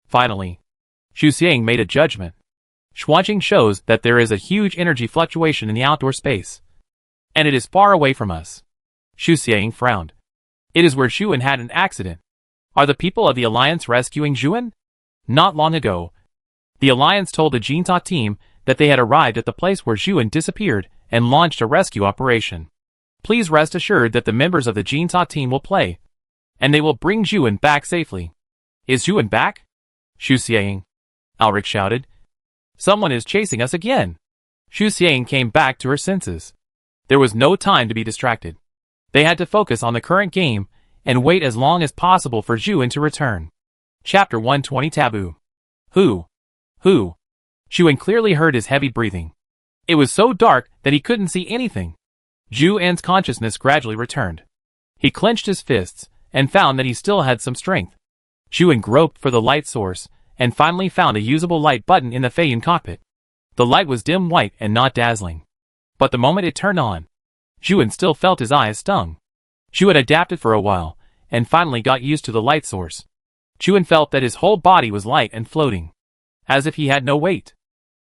Finally, Xu Xiang made a judgment. Xuanqing shows that there is a huge energy fluctuation in the outdoor space. And it is far away from us. Xu Xiang frowned. It is where Zhuan had an accident. Are the people of the Alliance rescuing Zhuan? Not long ago, the Alliance told the Jinta team that they had arrived at the place where Zhuan disappeared and launched a rescue operation. Please rest assured that the members of the Jinta team will play, and they will bring Zhuan back safely. Is Zhuan back? Xu Xiang, Alric shouted. Someone is chasing us again. Xu Xiang came back to her senses. There was no time to be distracted. They had to focus on the current game and wait as long as possible for Zhuan to return. Chapter 120 Taboo. Who? Zhuan clearly heard his heavy breathing. It was so dark that he couldn't see anything. Zhuan's consciousness gradually returned. He clenched his fists and found that he still had some strength. Zhuan groped for the light source and finally found a usable light button in the Feiyun cockpit. The light was dim white and not dazzling. But the moment it turned on, Zhuan still felt his eyes stung. Zhuan adapted for a while and finally got used to the light source. Zhuan felt that his whole body was light and floating, as if he had no weight.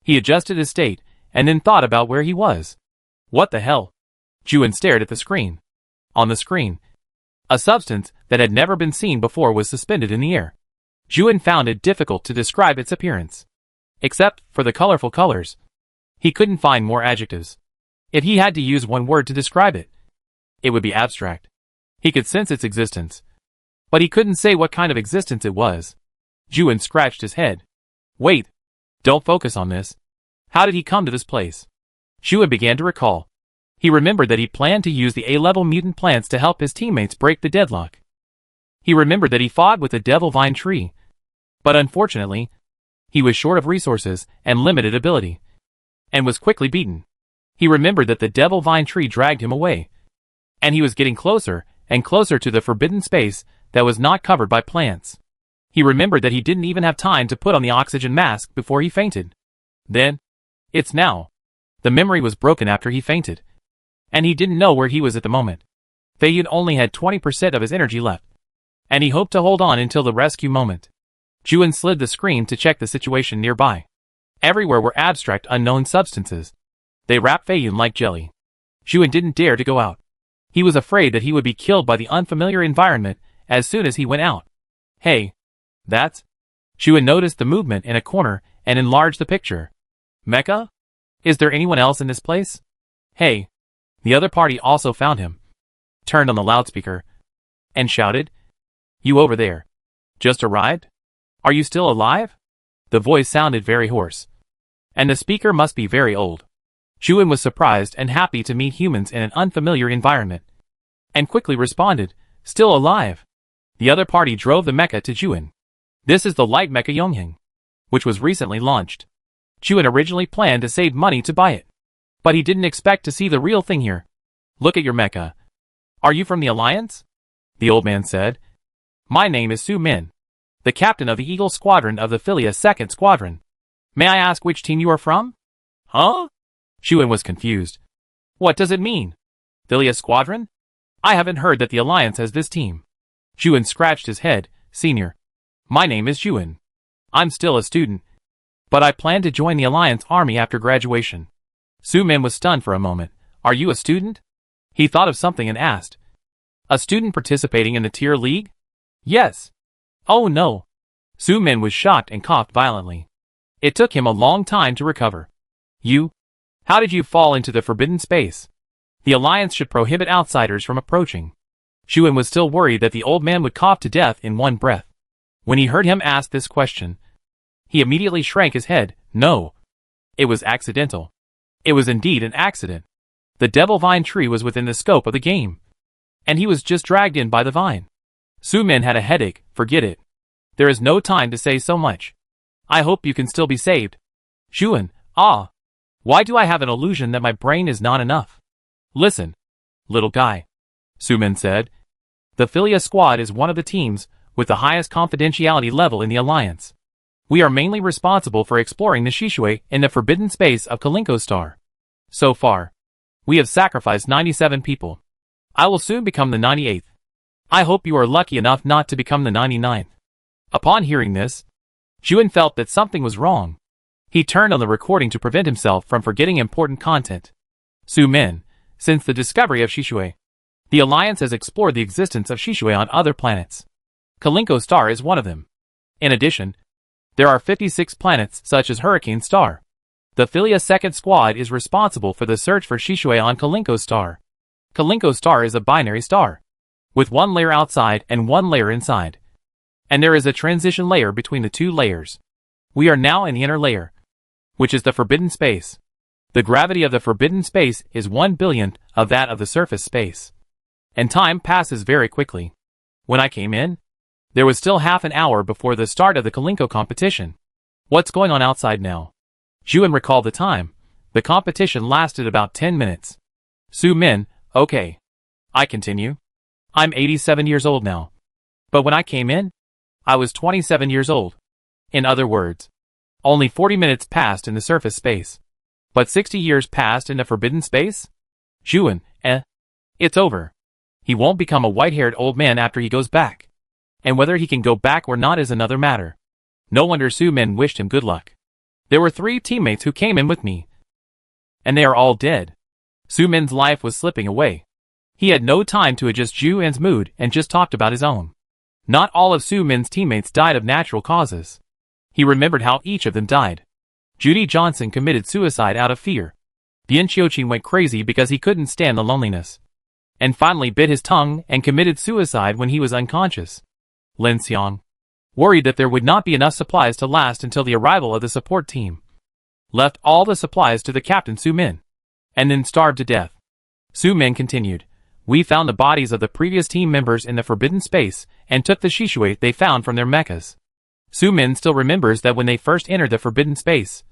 He adjusted his state and then thought about where he was. What the hell? Zhuan stared at the screen. On the screen, a substance that had never been seen before was suspended in the air. Zhuan found it difficult to describe its appearance. Except for the colorful colors, he couldn't find more adjectives. If he had to use one word to describe it, it would be abstract. He could sense its existence, but he couldn't say what kind of existence it was. Zhuan scratched his head. Wait, don't focus on this. How did he come to this place? Zhuan began to recall. He remembered that he planned to use the A-level mutant plants to help his teammates break the deadlock. He remembered that he fought with the devil vine tree, but unfortunately, he was short of resources and limited ability, and was quickly beaten. He remembered that the devil vine tree dragged him away, and he was getting closer and closer to the forbidden space that was not covered by plants. He remembered that he didn't even have time to put on the oxygen mask before he fainted. Then, it's now. The memory was broken after he fainted, and he didn't know where he was at the moment. Feiyun only had 20% of his energy left, and he hoped to hold on until the rescue moment. Zhuan slid the screen to check the situation nearby. Everywhere were abstract unknown substances. They wrapped Feiyun like jelly. Zhuan didn't dare to go out. He was afraid that he would be killed by the unfamiliar environment as soon as he went out. Hey, that's... Zhuan noticed the movement in a corner and enlarged the picture. Mecha? Is there anyone else in this place? Hey. The other party also found him, turned on the loudspeaker, and shouted, You over there. Just arrived? Are you still alive? The voice sounded very hoarse, and the speaker must be very old. Zhuan was surprised and happy to meet humans in an unfamiliar environment, and quickly responded, Still alive. The other party drove the mecha to Zhuan. This is the light mecha Yongheng, which was recently launched. Zhuan originally planned to save money to buy it, but he didn't expect to see the real thing here. Look at your mecha. Are you from the Alliance? The old man said. My name is Su Min, the captain of the Eagle Squadron of the Philia 2nd Squadron. May I ask which team you are from? Huh? Zhuan was confused. What does it mean? Philia Squadron? I haven't heard that the Alliance has this team. Zhuan scratched his head. Senior. My name is Zhuan. I'm still a student, but I plan to join the Alliance army after graduation. Su Min was stunned for a moment. Are you a student? He thought of something and asked. A student participating in the tier league? Yes. Oh no. Su Min was shocked and coughed violently. It took him a long time to recover. You? How did you fall into the forbidden space? The Alliance should prohibit outsiders from approaching. Zhuan was still worried that the old man would cough to death in one breath. When he heard him ask this question, he immediately shrank his head. No. It was accidental. It was indeed an accident. The devil vine tree was within the scope of the game, and he was just dragged in by the vine. Su Min had a headache. Forget it. There is no time to say so much. I hope you can still be saved. Zhuan, why do I have an illusion that my brain is not enough? Listen, little guy, Su Min said. The Philia squad is one of the teams with the highest confidentiality level in the Alliance. We are mainly responsible for exploring the Shishui in the forbidden space of Kalinko Star. So far, We have sacrificed 97 people. I will soon become the 98th. I hope you are lucky enough not to become the 99th. Upon hearing this, Juin felt that something was wrong. He turned on the recording to prevent himself from forgetting important content. Su Min, since the discovery of Shishui, the Alliance has explored the existence of Shishui on other planets. Kalinko Star is one of them. In addition, there are 56 planets such as Hurricane Star. The Philia Second Squad is responsible for the search for Shishui on Kalinko Star. Kalinko Star is a binary star, with one layer outside and one layer inside. And there is a transition layer between the two layers. We are now in the inner layer, which is the forbidden space. The gravity of the forbidden space is 1/1000th of that of the surface space. And time passes very quickly. When I came in, there was still half an hour before the start of the Kalinko competition. What's going on outside now? Juin recalled the time. The competition lasted about 10 minutes. Su Min, okay. I continue. I'm 87 years old now. But when I came in, I was 27 years old. In other words, only 40 minutes passed in the surface space. But 60 years passed in the forbidden space? Juin, it's over. He won't become a white-haired old man after he goes back. And whether he can go back or not is another matter. No wonder Su Min wished him good luck. There were 3 teammates who came in with me, and they are all dead. Su Min's life was slipping away. He had no time to adjust Juin's mood and just talked about his own. Not all of Su Min's teammates died of natural causes. He remembered how each of them died. Judy Johnson committed suicide out of fear. Bian Qiuqin went crazy because he couldn't stand the loneliness, and finally bit his tongue and committed suicide when he was unconscious. Lin Xiang, worried that there would not be enough supplies to last until the arrival of the support team, left all the supplies to the captain Su Min, and then starved to death. Su Min continued, we found the bodies of the previous team members in the forbidden space and took the Shishui they found from their mechas. Su Min still remembers that when they first entered the forbidden space,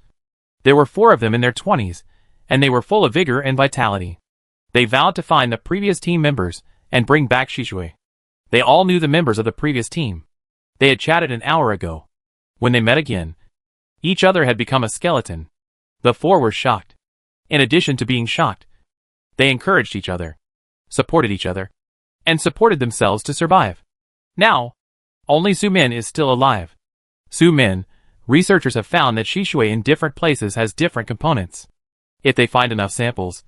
there were 4 of them in their 20s, and they were full of vigor and vitality. They vowed to find the previous team members and bring back Shishui. They all knew the members of the previous team. They had chatted an hour ago. When they met again, each other had become a skeleton. The 4 were shocked. In addition to being shocked, they encouraged each other, supported each other, and supported themselves to survive. Now, only Su Min is still alive. Su Min, researchers have found that Shishui in different places has different components. If they find enough samples,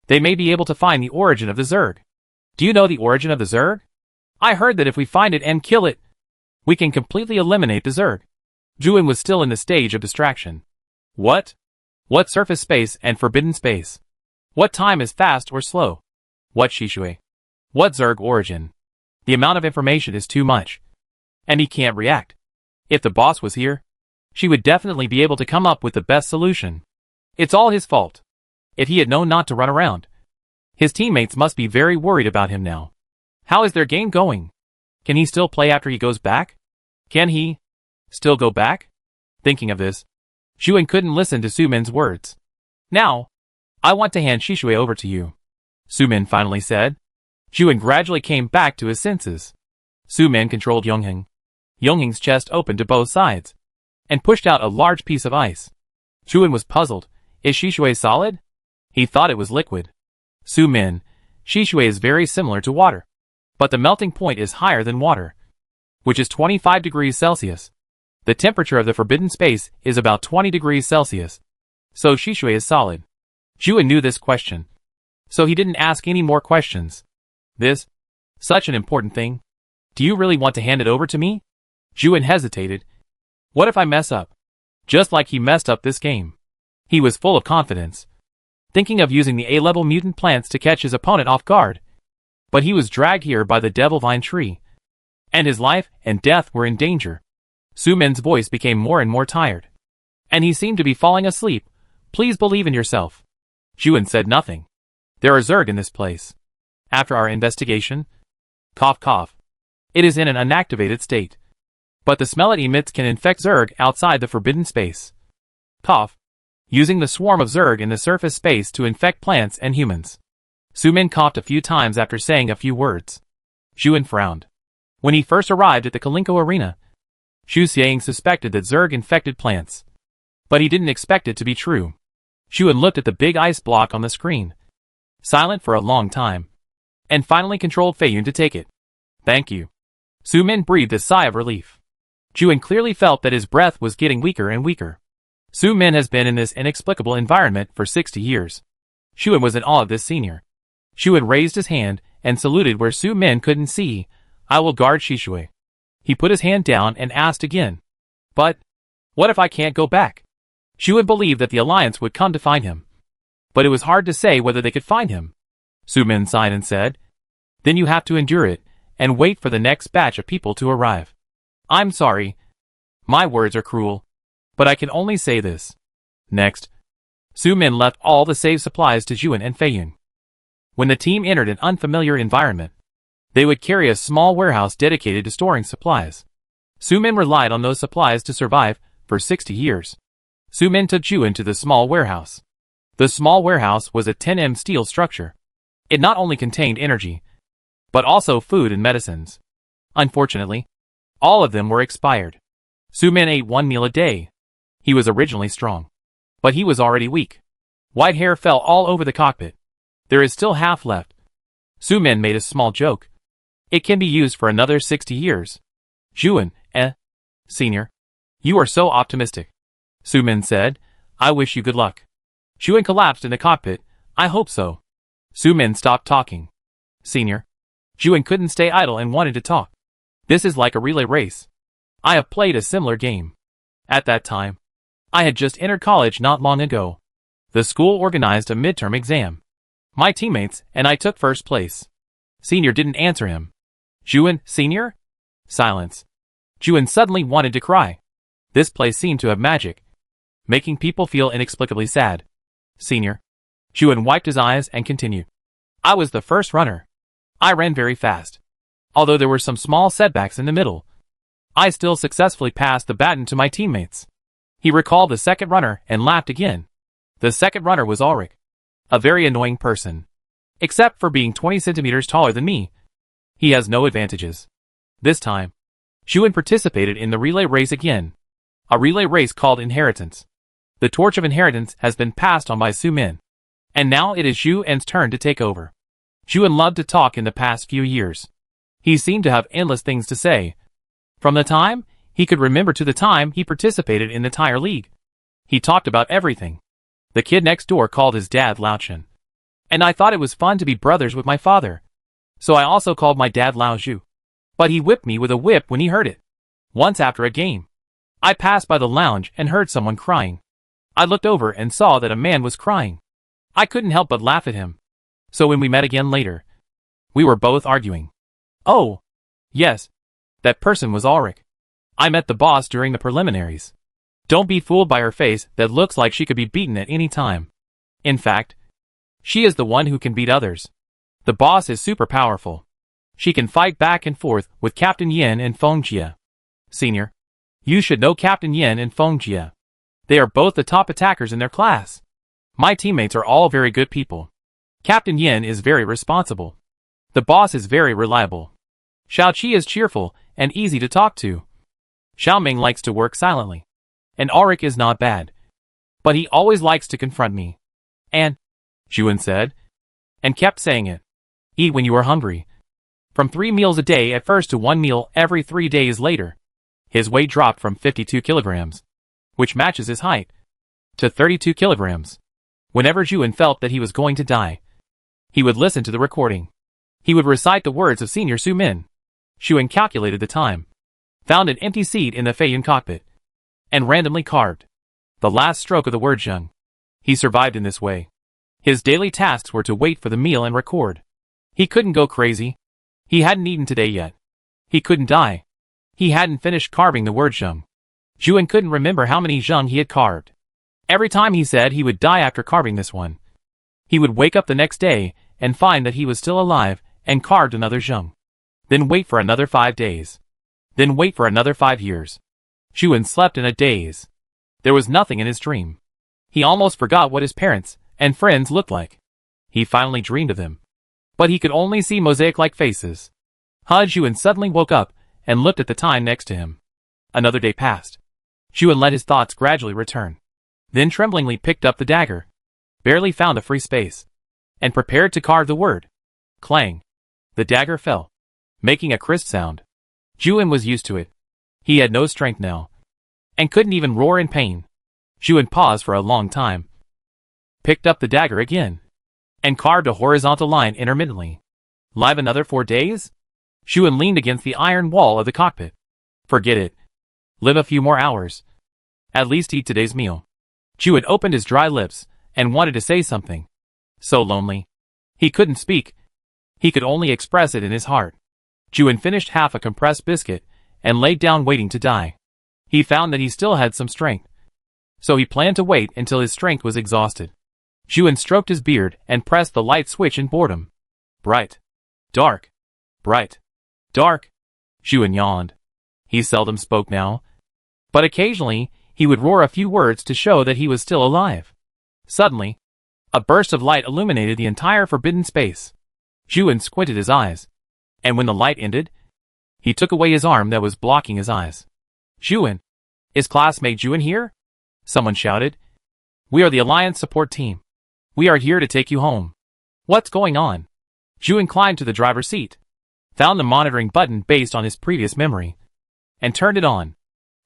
they may be able to find the origin of the Zerg. Do you know the origin of the Zerg? I heard that if we find it and kill it, we can completely eliminate the Zerg. Juin was still in the stage of distraction. What? What surface space and forbidden space? What time is fast or slow? What Shishui? What Zerg origin? The amount of information is too much. And he can't react. If the boss was here, she would definitely be able to come up with the best solution. It's all his fault. If he had known not to run around, his teammates must be very worried about him now. How is their game going? Can he still play after he goes back? Can he still go back? Thinking of this, Juin couldn't listen to Su Min's words. Now, I want to hand Shishui over to you, Su Min finally said. Juin gradually came back to his senses. Su Min controlled Yongheng. Yongheng's chest opened to both sides, and pushed out a large piece of ice. Juin was puzzled. Is Shishui solid? He thought it was liquid. Su Min, Shishui is very similar to water, but the melting point is higher than water, which is 25 degrees Celsius. The temperature of the forbidden space is about 20 degrees Celsius, so Shishui is solid. Juin knew this question, so he didn't ask any more questions. This, such an important thing. Do you really want to hand it over to me? Juin hesitated. What if I mess up? Just like he messed up this game. He was full of confidence, thinking of using the A-level mutant plants to catch his opponent off guard. But he was dragged here by the Devil Vine Tree, and his life and death were in danger. Su Min's voice became more and more tired, and he seemed to be falling asleep. Please believe in yourself. Juin said nothing. There are Zerg in this place. After our investigation, cough cough, it is in an unactivated state. But the smell it emits can infect Zerg outside the forbidden space. Cough, using the swarm of Zerg in the surface space to infect plants and humans. Su Min coughed a few times after saying a few words. Juin frowned. When he first arrived at the Kalinko arena, Xu Xiang suspected that Zerg infected plants, but he didn't expect it to be true. Juin looked at the big ice block on the screen. silent for a long time, and finally controlled Feiyun to take it. Thank you. Su-min breathed a sigh of relief. Ju-in clearly felt that his breath was getting weaker and weaker. Su-min has been in this inexplicable environment for 60 years. Shu-in was in awe of this senior. Shu-in raised his hand and saluted where Su-min couldn't see. I will guard Shishui. He put his hand down and asked again. But what if I can't go back? Shu-in believed that the Alliance would come to find him. But it was hard to say whether they could find him. Su-min sighed and said, Then you have to endure it, and wait for the next batch of people to arrive. I'm sorry. My words are cruel. But I can only say this. Next, Su-min left all the saved supplies to Ju-in and Feiyun. When the team entered an unfamiliar environment, they would carry a small warehouse dedicated to storing supplies. Su-min relied on those supplies to survive for 60 years. Su-min took Ju-in to the small warehouse. The small warehouse was a 10m steel structure. It not only contained energy, but also food and medicines. Unfortunately, all of them were expired. Su-min ate one meal a day. He was originally strong, but he was already weak. White hair fell all over the cockpit. There is still half left. Su-min made a small joke. It can be used for another 60 years. Ju-in, senior. You are so optimistic. Su-min said, I wish you good luck. Ju-in collapsed in the cockpit. I hope so. Su-min stopped talking. Senior. Ju-in couldn't stay idle and wanted to talk. This is like a relay race. I have played a similar game. At that time, I had just entered college not long ago. The school organized a midterm exam. My teammates and I took first place. Senior didn't answer him. Ju-in, senior? Silence. Ju-in suddenly wanted to cry. This place seemed to have magic, making people feel inexplicably sad. Senior. Ju-in wiped his eyes and continued. I was the first runner. I ran very fast. Although there were some small setbacks in the middle, I still successfully passed the baton to my teammates. He recalled the second runner and laughed again. The second runner was Ulrich. A very annoying person. Except for being 20 centimeters taller than me. He has no advantages. This time, Ju-in participated in the relay race again. A relay race called Inheritance. The torch of inheritance has been passed on by Su-min. And now it is Ju-in's turn to take over. Ju-in loved to talk in the past few years. He seemed to have endless things to say. From the time he could remember to the time he participated in the tire league. He talked about everything. The kid next door called his dad Lao Chen. And I thought it was fun to be brothers with my father. So I also called my dad Lao Zhu. But he whipped me with a whip when he heard it. Once after a game, I passed by the lounge and heard someone crying. I looked over and saw that a man was crying. I couldn't help but laugh at him. So when we met again later, we were both arguing. Oh, yes, that person was Ulrich. I met the boss during the preliminaries. Don't be fooled by her face that looks like she could be beaten at any time. In fact, she is the one who can beat others. The boss is super powerful. She can fight back and forth with Captain Yin and Feng Jie. Senior, you should know Captain Yin and Feng Jie. They are both the top attackers in their class. My teammates are all very good people. Captain Yin is very responsible. The boss is very reliable. Xiao Qi is cheerful and easy to talk to. Xiao Ming likes to work silently. And Ulrich is not bad. But he always likes to confront me. And, Ju-in said, and kept saying it. Eat when you are hungry. From 3 meals a day at first to 1 meal every 3 days later. His weight dropped from 52 kilograms, which matches his height, to 32 kilograms. Whenever Ju-in felt that he was going to die, he would listen to the recording. He would recite the words of Senior Su-min. Ju-in calculated the time, found an empty seat in the Feiyun cockpit, and randomly carved the last stroke of the word Zheng. He survived in this way. His daily tasks were to wait for the meal and record. He couldn't go crazy. He hadn't eaten today yet. He couldn't die. He hadn't finished carving the word Zheng. Ju-in couldn't remember how many Zheng he had carved. Every time he said he would die after carving this one, he would wake up the next day and find that he was still alive and carved another Zheng. Then wait for another 5 days. Then wait for another 5 years. Ju-in slept in a daze. There was nothing in his dream. He almost forgot what his parents and friends looked like. He finally dreamed of them. But he could only see mosaic-like faces. Ju-in suddenly woke up and looked at the time next to him. Another day passed. Ju-in let his thoughts gradually return. Then tremblingly picked up the dagger. Barely found a free space. and prepared to carve the word. Clang. The dagger fell, making a crisp sound. Juin was used to it. He had no strength now, and couldn't even roar in pain. Juin paused for a long time, picked up the dagger again, and carved a horizontal line intermittently. Live another 4 days? Juin leaned against the iron wall of the cockpit. Forget it. Live a few more hours. At least eat today's meal. Juin opened his dry lips and wanted to say something. So lonely. He couldn't speak. He could only express it in his heart. Juin finished half a compressed biscuit and laid down waiting to die. He found that he still had some strength, so he planned to wait until his strength was exhausted. Juin stroked his beard and pressed the light switch in boredom. Bright. Dark. Bright. Dark. Juin yawned. He seldom spoke now, but occasionally he would roar a few words to show that he was still alive. Suddenly, a burst of light illuminated the entire forbidden space. Juin squinted his eyes, and when the light ended, he took away his arm that was blocking his eyes. Juin, is classmate Juin here? Someone shouted. We are the Alliance support team. We are here to take you home. What's going on? Juin climbed to the driver's seat, found the monitoring button based on his previous memory, and turned it on.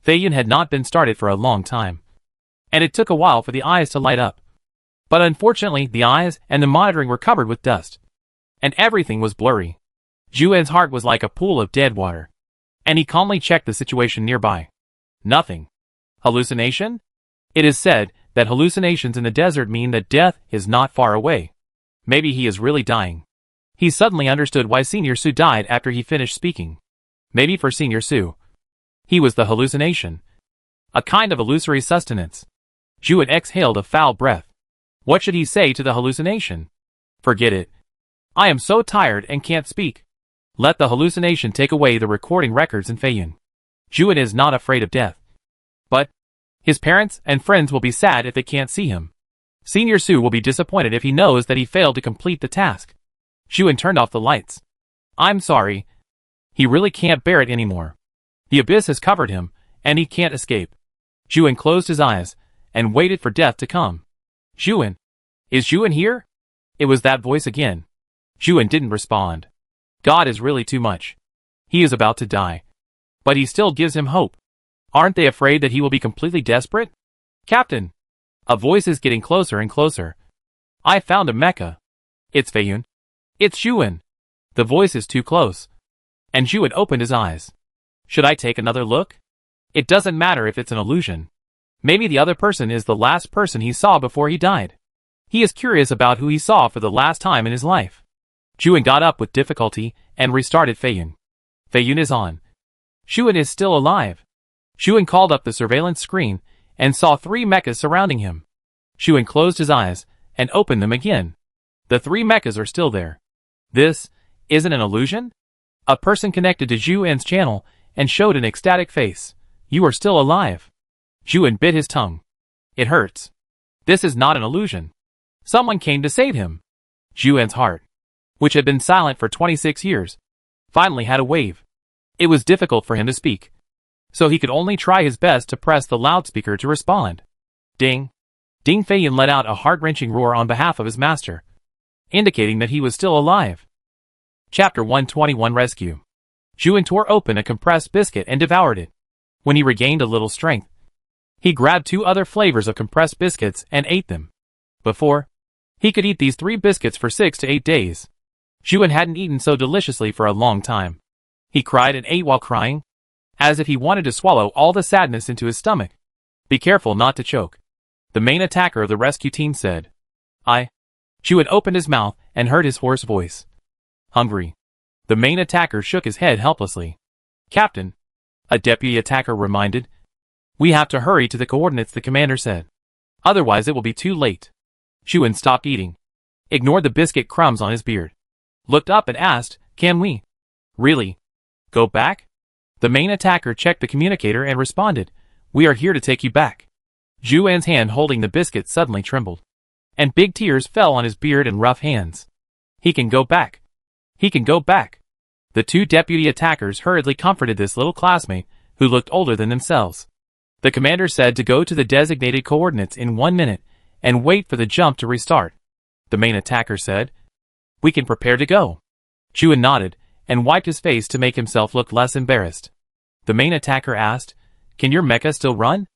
Feiyun had not been started for a long time, and it took a while for the eyes to light up. But unfortunately, the eyes and the monitoring were covered with dust, and everything was blurry. Juin's heart was like a pool of dead water, and he calmly checked the situation nearby. Nothing. Hallucination? It is said that hallucinations in the desert mean that death is not far away. Maybe he is really dying. He suddenly understood why Senior Su died after he finished speaking. Maybe for Senior Su, he was the hallucination, a kind of illusory sustenance. Juin exhaled a foul breath. What should he say to the hallucination? Forget it. I am so tired and can't speak. Let the hallucination take away the recording records in Feiyun. Juin is not afraid of death, but his parents and friends will be sad if they can't see him. Senior Su will be disappointed if he knows that he failed to complete the task. Juin turned off the lights. I'm sorry. He really can't bear it anymore. The abyss has covered him, and he can't escape. Juin closed his eyes and waited for death to come. Juin. Is Juin here? It was that voice again. Juin didn't respond. God is really too much. He is about to die, but he still gives him hope. Aren't they afraid that he will be completely desperate? Captain! A voice is getting closer and closer. I found a mecha. It's Feiyun. It's Juin. The voice is too close. And Juin opened his eyes. Should I take another look? It doesn't matter if it's an illusion. Maybe the other person is the last person he saw before he died. He is curious about who he saw for the last time in his life. Juin got up with difficulty and restarted Feiyun. Feiyun is on. Juin is still alive. Juin called up the surveillance screen and saw 3 mechas surrounding him. Juin closed his eyes and opened them again. The 3 mechas are still there. This isn't an illusion? A person connected to Juin's channel and showed an ecstatic face. You are still alive. Juin bit his tongue. It hurts. This is not an illusion. Someone came to save him. Juin's heart, which had been silent for 26 years, finally had a wave. It was difficult for him to speak, so he could only try his best to press the loudspeaker to respond. Ding. Ding. Feiyun let out a heart-wrenching roar on behalf of his master, indicating that he was still alive. Chapter 121 Rescue. Juin tore open a compressed biscuit and devoured it. When he regained a little strength, he grabbed 2 other flavors of compressed biscuits and ate them. Before, he could eat these 3 biscuits for 6 to 8 days. Juin hadn't eaten so deliciously for a long time. He cried and ate while crying, as if he wanted to swallow all the sadness into his stomach. Be careful not to choke, the main attacker of the rescue team said. Juin opened his mouth and heard his hoarse voice. Hungry. The main attacker shook his head helplessly. Captain, a deputy attacker reminded. We have to hurry to the coordinates, the commander said. Otherwise it will be too late. Juin stopped eating, ignored the biscuit crumbs on his beard, looked up and asked, Can we really go back? The main attacker checked the communicator and responded, We are here to take you back. Juin's hand holding the biscuit suddenly trembled, and big tears fell on his beard and rough hands. He can go back. He can go back. The 2 deputy attackers hurriedly comforted this little classmate, who looked older than themselves. The commander said to go to the designated coordinates in 1 minute, and wait for the jump to restart. the main attacker said. We can prepare to go. Juin nodded, and wiped his face to make himself look less embarrassed. The main attacker asked, Can your mecha still run?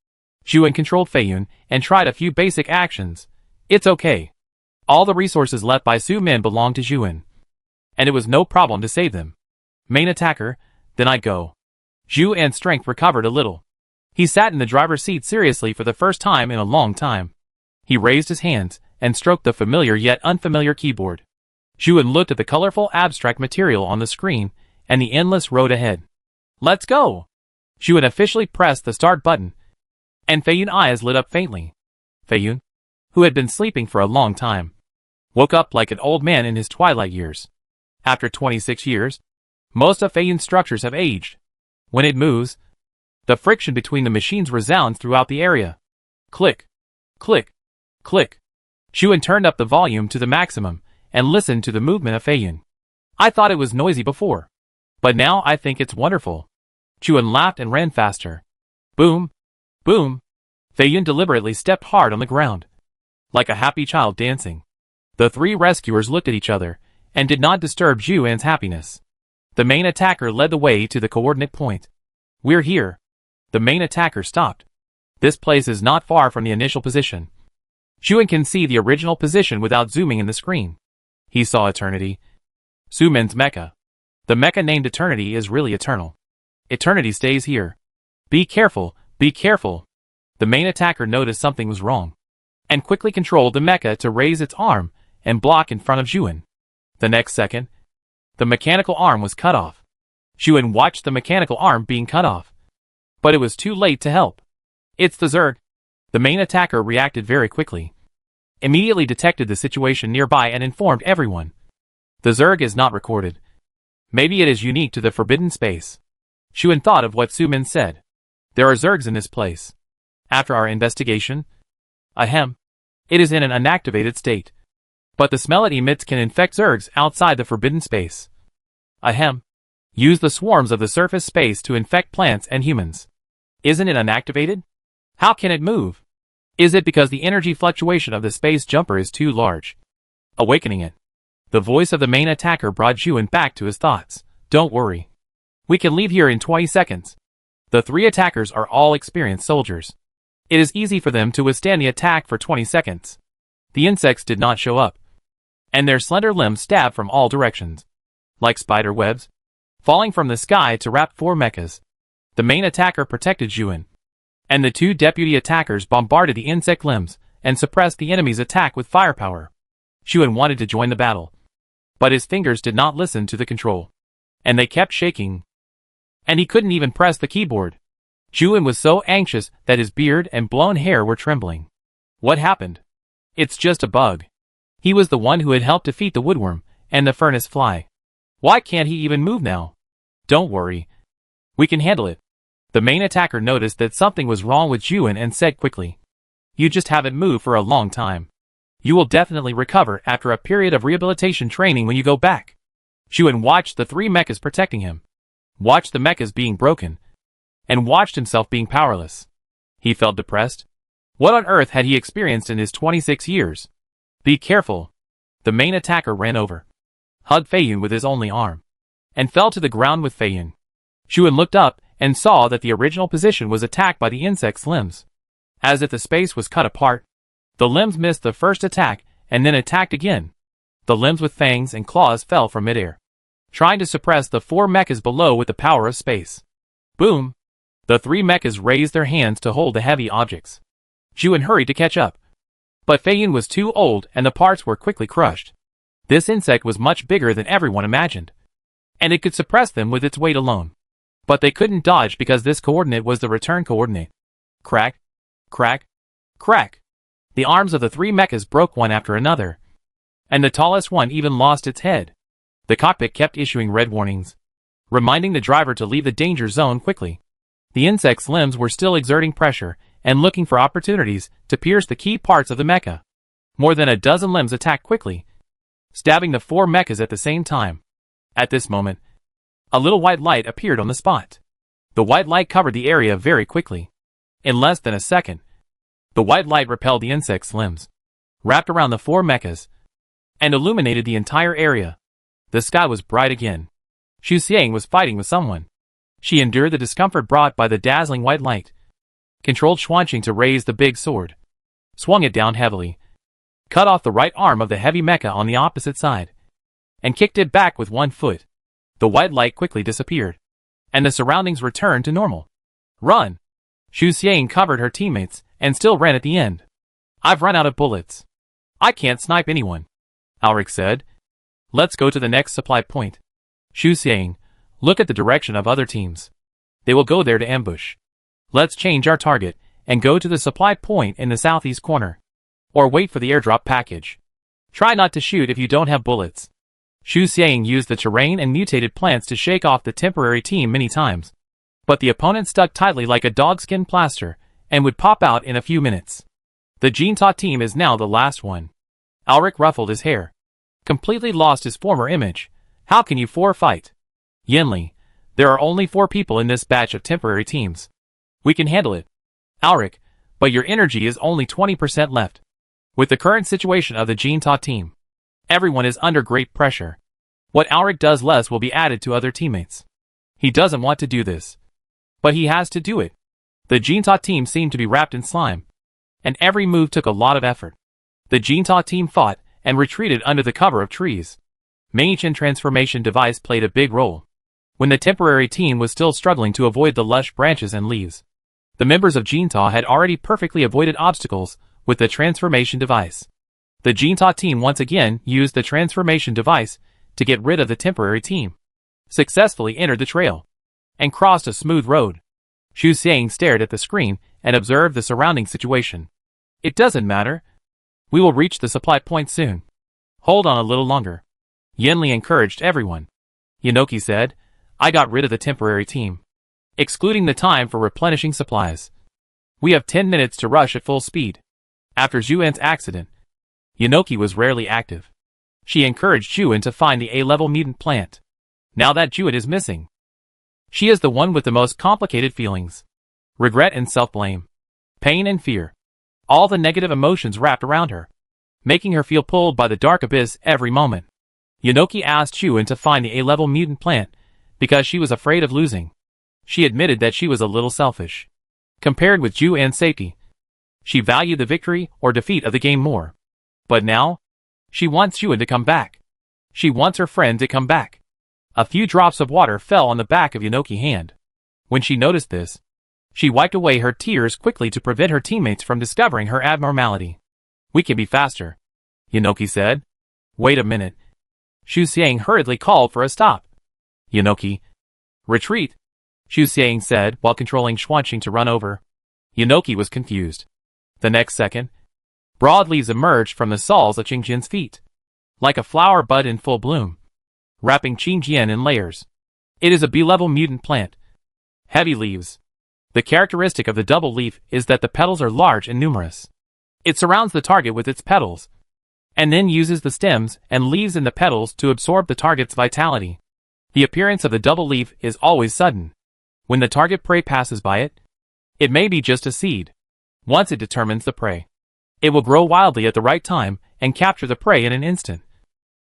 Juin controlled Feiyun, and tried a few basic actions. It's okay. All the resources left by Su Min belonged to Juin, and it was no problem to save them. Main attacker, then I go. Juin's strength recovered a little. He sat in the driver's seat seriously for the first time in a long time. He raised his hands, and stroked the familiar yet unfamiliar keyboard. Juin looked at the colorful abstract material on the screen, and the endless road ahead. Let's go! Juin officially pressed the start button, and Feiyun's eyes lit up faintly. Feiyun, who had been sleeping for a long time, woke up like an old man in his twilight years. After 26 years, most of Feiyun's structures have aged. When it moves, the friction between the machines resounds throughout the area. Click, click, click. Juin turned up the volume to the maximum and listened to the movement of Feiyun. I thought it was noisy before, but now I think it's wonderful. Juin laughed and ran faster. Boom, boom. Feiyun deliberately stepped hard on the ground, like a happy child dancing. The three rescuers looked at each other and did not disturb Juin's happiness. The main attacker led the way to the coordinate point. We're here. The main attacker stopped. This place is not far from the initial position. Juin can see the original position without zooming in the screen. He saw Eternity. Su Min's mecha. The mecha named Eternity is really eternal. Eternity stays here. Be careful, be careful. The main attacker noticed something was wrong, and quickly controlled the mecha to raise its arm and block in front of Juin. The next second, the mechanical arm was cut off. Juin watched the mechanical arm being cut off, but it was too late to help. It's the Zerg. The main attacker reacted very quickly, immediately detected the situation nearby and informed everyone. The Zerg is not recorded. Maybe it is unique to the forbidden space. Juin thought of what Su Min said. There are Zergs in this place. After our investigation, ahem, it is in an inactivated state. But the smell it emits can infect Zergs outside the forbidden space. Ahem. Use the swarms of the surface space to infect plants and humans. Isn't it unactivated? How can it move? Is it because the energy fluctuation of the space jumper is too large? Awakening it. The voice of the main attacker brought Juin back to his thoughts. Don't worry. We can leave here in 20 seconds. The three attackers are all experienced soldiers. It is easy for them to withstand the attack for 20 seconds. The insects did not show up, and their slender limbs stabbed from all directions, like spider webs, falling from the sky to wrap four mechas. The main attacker protected Juin, and the two deputy attackers bombarded the insect limbs and suppressed the enemy's attack with firepower. Juin wanted to join the battle, but his fingers did not listen to the control, and they kept shaking, and he couldn't even press the keyboard. Juin was so anxious that his beard and blown hair were trembling. What happened? It's just a bug. He was the one who had helped defeat the woodworm and the furnace fly. Why can't he even move now? Don't worry. We can handle it. The main attacker noticed that something was wrong with Juin and said quickly, You just haven't moved for a long time. You will definitely recover after a period of rehabilitation training when you go back. Juin watched the three mechas protecting him, watched the mechas being broken, and watched himself being powerless. He felt depressed. What on earth had he experienced in his 26 years? Be careful. The main attacker ran over, hugged Feiyun with his only arm, and fell to the ground with Feiyun. Juin looked up and saw that the original position was attacked by the insect's limbs. As if the space was cut apart, the limbs missed the first attack and then attacked again. The limbs with fangs and claws fell from midair, trying to suppress the four mechas below with the power of space. Boom! The three mechas raised their hands to hold the heavy objects. Juin hurried to catch up, but Feiyun was too old and the parts were quickly crushed. This insect was much bigger than everyone imagined, and it could suppress them with its weight alone. But they couldn't dodge because this coordinate was the return coordinate. Crack, crack, crack. The arms of the three mechas broke one after another, and the tallest one even lost its head. The cockpit kept issuing red warnings, reminding the driver to leave the danger zone quickly. The insect's limbs were still exerting pressure and looking for opportunities to pierce the key parts of the mecha. More than a dozen limbs attacked quickly, stabbing the four mechas at the same time. At this moment, a little white light appeared on the spot. The white light covered the area very quickly. In less than a second, the white light repelled the insect's limbs, wrapped around the four mechas, and illuminated the entire area. The sky was bright again. Xu Xiang was fighting with someone. She endured the discomfort brought by the dazzling white light, controlled Xuanqing to raise the big sword, swung it down heavily, cut off the right arm of the heavy mecha on the opposite side, and kicked it back with one foot. The white light quickly disappeared, and the surroundings returned to normal. Run! Xu Xiang covered her teammates and still ran at the end. I've run out of bullets. I can't snipe anyone, Alric said. Let's go to the next supply point. Xu Xiang, look at the direction of other teams. They will go there to ambush. Let's change our target and go to the supply point in the southeast corner. Or wait for the airdrop package. Try not to shoot if you don't have bullets. Xu Xiang used the terrain and mutated plants to shake off the temporary team many times. But the opponent stuck tightly like a dogskin plaster and would pop out in a few minutes. The Jinta team is now the last one. Alric ruffled his hair. Completely lost his former image. How can you four fight? Yinli, there are only 4 people in this batch of temporary teams. We can handle it. Alric, but your energy is only 20% left. With the current situation of the Jinta team, everyone is under great pressure. What Alric does less will be added to other teammates. He doesn't want to do this, but he has to do it. The Jinta team seemed to be wrapped in slime, and every move took a lot of effort. The Jinta team fought and retreated under the cover of trees. Mei-Chen transformation device played a big role. When the temporary team was still struggling to avoid the lush branches and leaves, the members of Jinta had already perfectly avoided obstacles with the transformation device. The Jinta team once again used the transformation device to get rid of the temporary team, successfully entered the trail, and crossed a smooth road. Xu Xiang stared at the screen and observed the surrounding situation. It doesn't matter. We will reach the supply point soon. Hold on a little longer. Yinli encouraged everyone. Yanoki said, I got rid of the temporary team, excluding the time for replenishing supplies. We have 10 minutes to rush at full speed. After Zhuan's accident, Yanoki was rarely active. She encouraged Zhuan to find the A-level mutant plant. Now that Zhuan is missing, she is the one with the most complicated feelings. Regret and self-blame. Pain and fear. All the negative emotions wrapped around her, making her feel pulled by the dark abyss every moment. Yanoki asked Zhuan to find the A-level mutant plant because she was afraid of losing. She admitted that she was a little selfish. Compared with Zhuan's safety, she valued the victory or defeat of the game more. But now, she wants Zhuan to come back. She wants her friend to come back. A few drops of water fell on the back of Yanoki's hand. When she noticed this, she wiped away her tears quickly to prevent her teammates from discovering her abnormality. We can be faster, Yanoki said. Wait a minute. Xu Xiang hurriedly called for a stop. Yanoki. Retreat, Xu Xiang said while controlling Xuanqing to run over. Yanoki was confused. The next second, broad leaves emerged from the soles of Qingjian's feet, like a flower bud in full bloom, wrapping Qingjian in layers. It is a B-level mutant plant. Heavy leaves. The characteristic of the double leaf is that the petals are large and numerous. It surrounds the target with its petals, and then uses the stems and leaves in the petals to absorb the target's vitality. The appearance of the double leaf is always sudden. When the target prey passes by it, it may be just a seed. Once it determines the prey, it will grow wildly at the right time and capture the prey in an instant,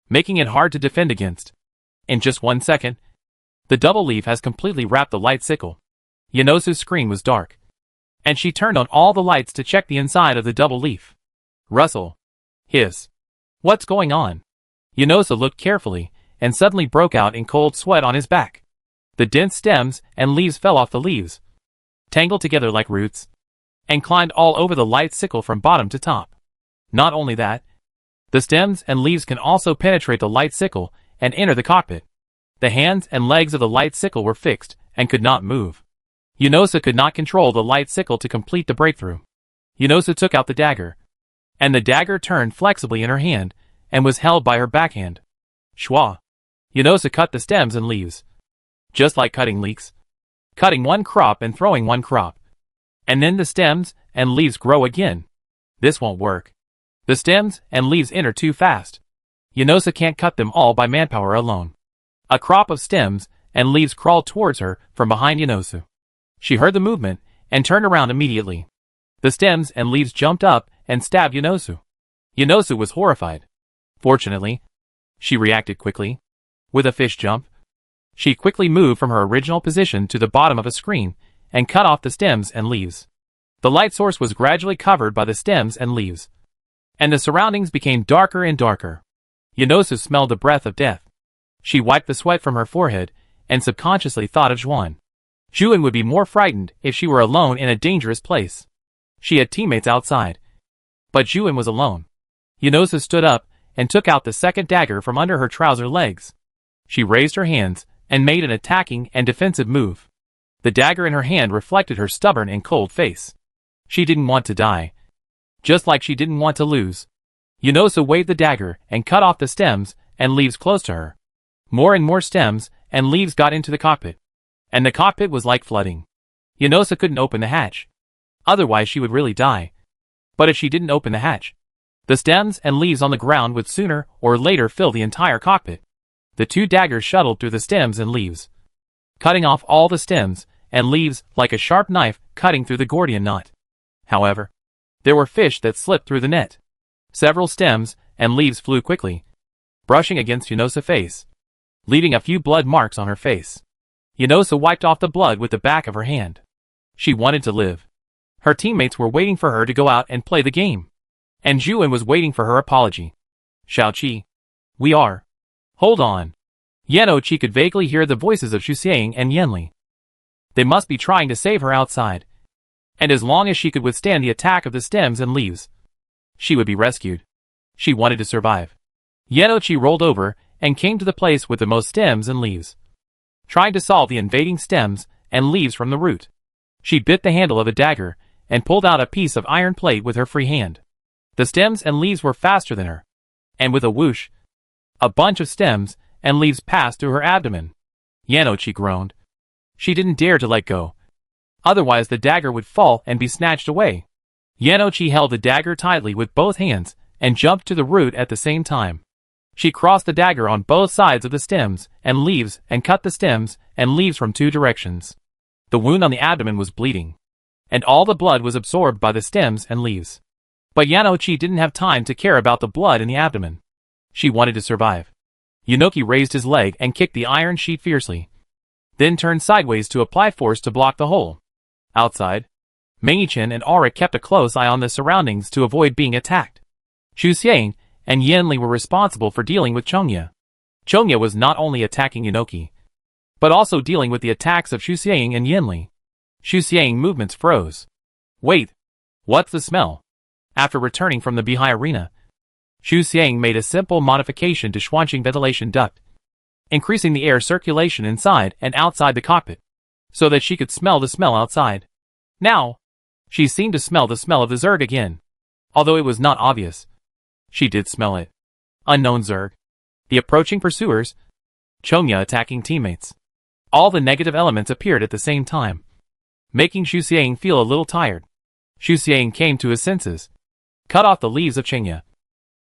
making it hard to defend against. In just 1 second, the double leaf has completely wrapped the light sickle. Yanosu's screen was dark, and she turned on all the lights to check the inside of the double leaf. Rustle. Hiss. What's going on? Yanosu looked carefully, and suddenly broke out in cold sweat on his back. The dense stems and leaves fell off the leaves, tangled together like roots, and climbed all over the light sickle from bottom to top. Not only that, the stems and leaves can also penetrate the light sickle and enter the cockpit. The hands and legs of the light sickle were fixed and could not move. Yanosu could not control the light sickle to complete the breakthrough. Yanosu took out the dagger, and the dagger turned flexibly in her hand and was held by her backhand. Schwa. Yanosu cut the stems and leaves, just like cutting leeks. Cutting one crop and throwing one crop, and then the stems and leaves grow again. This won't work. The stems and leaves enter too fast. Yanosu can't cut them all by manpower alone. A crop of stems and leaves crawled towards her from behind Yanosu. She heard the movement and turned around immediately. The stems and leaves jumped up and stabbed Yanosu. Yanosu was horrified. Fortunately, she reacted quickly. With a fish jump, she quickly moved from her original position to the bottom of a screen and cut off the stems and leaves. The light source was gradually covered by the stems and leaves, and the surroundings became darker and darker. Yunosa smelled the breath of death. She wiped the sweat from her forehead and subconsciously thought of Juan. Juan would be more frightened if she were alone in a dangerous place. She had teammates outside, but Juan was alone. Yunosa stood up and took out the second dagger from under her trouser legs. She raised her hands and made an attacking and defensive move. The dagger in her hand reflected her stubborn and cold face. She didn't want to die, just like she didn't want to lose. Yunosa waved the dagger and cut off the stems and leaves close to her. More and more stems and leaves got into the cockpit, and the cockpit was like flooding. Yunosa couldn't open the hatch. Otherwise she would really die. But if she didn't open the hatch, the stems and leaves on the ground would sooner or later fill the entire cockpit. The two daggers shuttled through the stems and leaves, cutting off all the stems and leaves like a sharp knife cutting through the Gordian knot. However, there were fish that slipped through the net. Several stems and leaves flew quickly, brushing against Yunosa's face, leaving a few blood marks on her face. Yunosa wiped off the blood with the back of her hand. She wanted to live. Her teammates were waiting for her to go out and play the game, and Juan was waiting for her apology. Xiaoqi. We are. Hold on. Yanochi could vaguely hear the voices of Xuxiang and Yanli. They must be trying to save her outside. And as long as she could withstand the attack of the stems and leaves, she would be rescued. She wanted to survive. Yanochi rolled over and came to the place with the most stems and leaves, trying to solve the invading stems and leaves from the root. She bit the handle of a dagger and pulled out a piece of iron plate with her free hand. The stems and leaves were faster than her, and with a whoosh, a bunch of stems and leaves passed through her abdomen. Yanochi groaned. She didn't dare to let go. Otherwise the dagger would fall and be snatched away. Yanochi held the dagger tightly with both hands and jumped to the root at the same time. She crossed the dagger on both sides of the stems and leaves and cut the stems and leaves from two directions. The wound on the abdomen was bleeding, and all the blood was absorbed by the stems and leaves. But Yanochi didn't have time to care about the blood in the abdomen. She wanted to survive. Yunoki raised his leg and kicked the iron sheet fiercely, then turned sideways to apply force to block the hole. Outside, Mei-chan and Auric kept a close eye on the surroundings to avoid being attacked. Xuxiang and Yanli were responsible for dealing with Chongya. Chongya was not only attacking Yunoki, but also dealing with the attacks of Xuxiang and Yanli. Xuxiang movements froze. Wait, what's the smell? After returning from the Bihai arena, Xuxiang made a simple modification to Xuanqing ventilation duct, increasing the air circulation inside and outside the cockpit, so that she could smell the smell outside. Now, she seemed to smell the smell of the Zerg again. Although it was not obvious, she did smell it. Unknown Zerg, the approaching pursuers, Chongya attacking teammates. All the negative elements appeared at the same time, making Xuxiang feel a little tired. Xuxiang came to his senses, cut off the leaves of Chongya,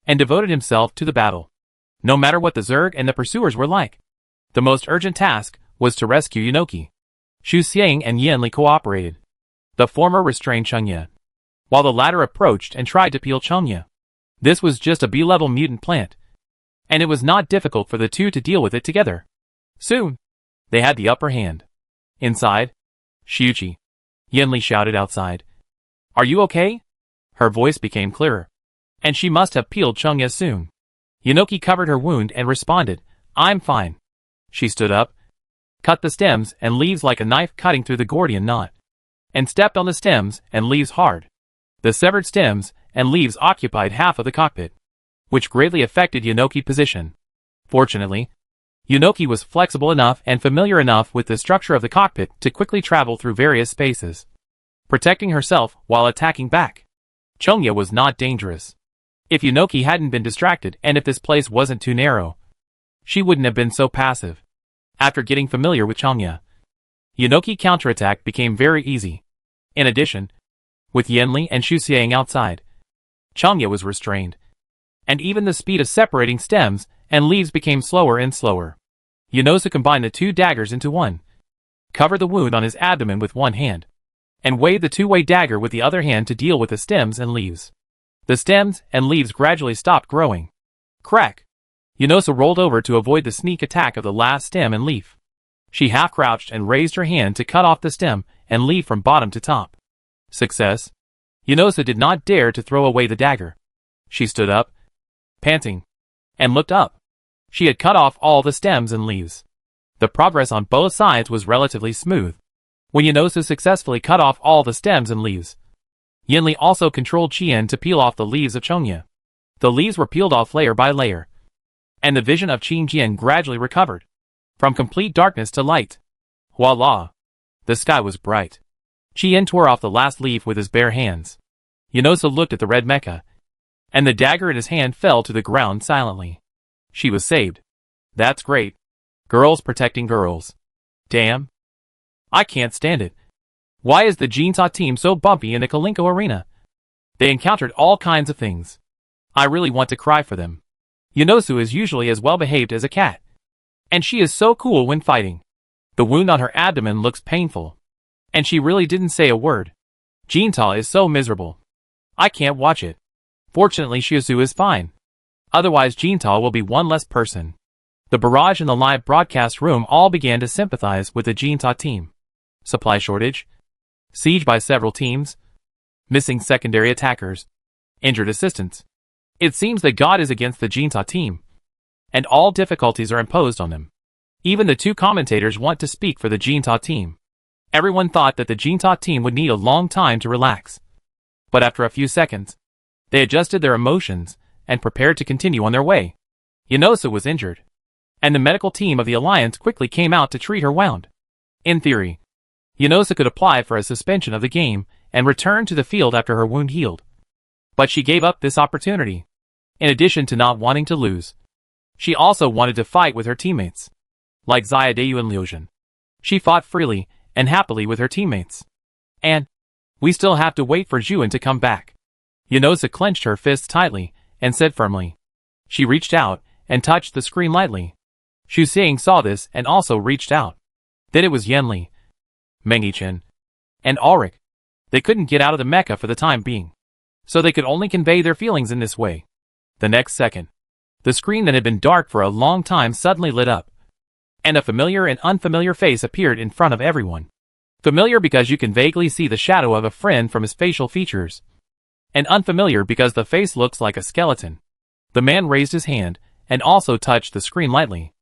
and devoted himself to the battle. No matter what the Zerg and the pursuers were like, the most urgent task was to rescue Yunoki. Xuxiang and Yanli cooperated. The former restrained Chongya, while the latter approached and tried to peel Chongya. This was just a B-level mutant plant, and it was not difficult for the two to deal with it together. Soon, they had the upper hand. Inside, Xiuqi. Yanli shouted outside. Are you okay? Her voice became clearer, and she must have peeled Chongya soon. Yunoki covered her wound and responded, I'm fine. She stood up, cut the stems and leaves like a knife cutting through the Gordian knot, and stepped on the stems and leaves hard. The severed stems and leaves occupied half of the cockpit, which greatly affected Yunoki's position. Fortunately, Yunoki was flexible enough and familiar enough with the structure of the cockpit to quickly travel through various spaces, protecting herself while attacking back. Chongya was not dangerous. If Yunoki hadn't been distracted and if this place wasn't too narrow, she wouldn't have been so passive. After getting familiar with Chongya, Yunoki's counterattack became very easy. In addition, with Yanli and Xuxiang outside, Chongya was restrained, and even the speed of separating stems and leaves became slower and slower. Yunosa combined the two daggers into one, covered the wound on his abdomen with one hand, and waved the two-way dagger with the other hand to deal with the stems and leaves. The stems and leaves gradually stopped growing. Crack! Yunosa rolled over to avoid the sneak attack of the last stem and leaf. She half-crouched and raised her hand to cut off the stem and leaf from bottom to top. Success! Yunosa did not dare to throw away the dagger. She stood up, panting, and looked up. She had cut off all the stems and leaves. The progress on both sides was relatively smooth. When Yunosa successfully cut off all the stems and leaves, Yinli also controlled Qian to peel off the leaves of Chongya. The leaves were peeled off layer by layer, and the vision of Qin Jian gradually recovered, from complete darkness to light. Voila! The sky was bright. Qian tore off the last leaf with his bare hands. Yunosa looked at the red mecha, and the dagger in his hand fell to the ground silently. She was saved. That's great. Girls protecting girls. Damn. I can't stand it. Why is the Jinta team so bumpy in the Kalinko arena? They encountered all kinds of things. I really want to cry for them. Yunosa is usually as well behaved as a cat, and she is so cool when fighting. The wound on her abdomen looks painful, and she really didn't say a word. Jinta is so miserable. I can't watch it. Fortunately, Shizu is fine. Otherwise, Jinta will be one less person. The barrage in the live broadcast room all began to sympathize with the Jinta team. Supply shortage, siege by several teams, missing secondary attackers, injured assistants. It seems that God is against the Jinta team, and all difficulties are imposed on them. Even the two commentators want to speak for the Jinta team. Everyone thought that the Jinta team would need a long time to relax. But after a few seconds, they adjusted their emotions and prepared to continue on their way. Yunosa was injured, and the medical team of the Alliance quickly came out to treat her wound. In theory, Yunosa could apply for a suspension of the game and return to the field after her wound healed. But she gave up this opportunity. In addition to not wanting to lose, she also wanted to fight with her teammates. Like Xiaodayu and Liuzhen, she fought freely and happily with her teammates. And we still have to wait for Zhuan to come back. Yunosa clenched her fists tightly and said firmly. She reached out and touched the screen lightly. Xu Xing saw this and also reached out. Then it was Yanli, Meng Yichen, and Ulrich. They couldn't get out of the mecha for the time being, so they could only convey their feelings in this way. The next second, the screen that had been dark for a long time suddenly lit up, and a familiar and unfamiliar face appeared in front of everyone. Familiar because you can vaguely see the shadow of a friend from his facial features, and unfamiliar because the face looks like a skeleton. The man raised his hand and also touched the screen lightly.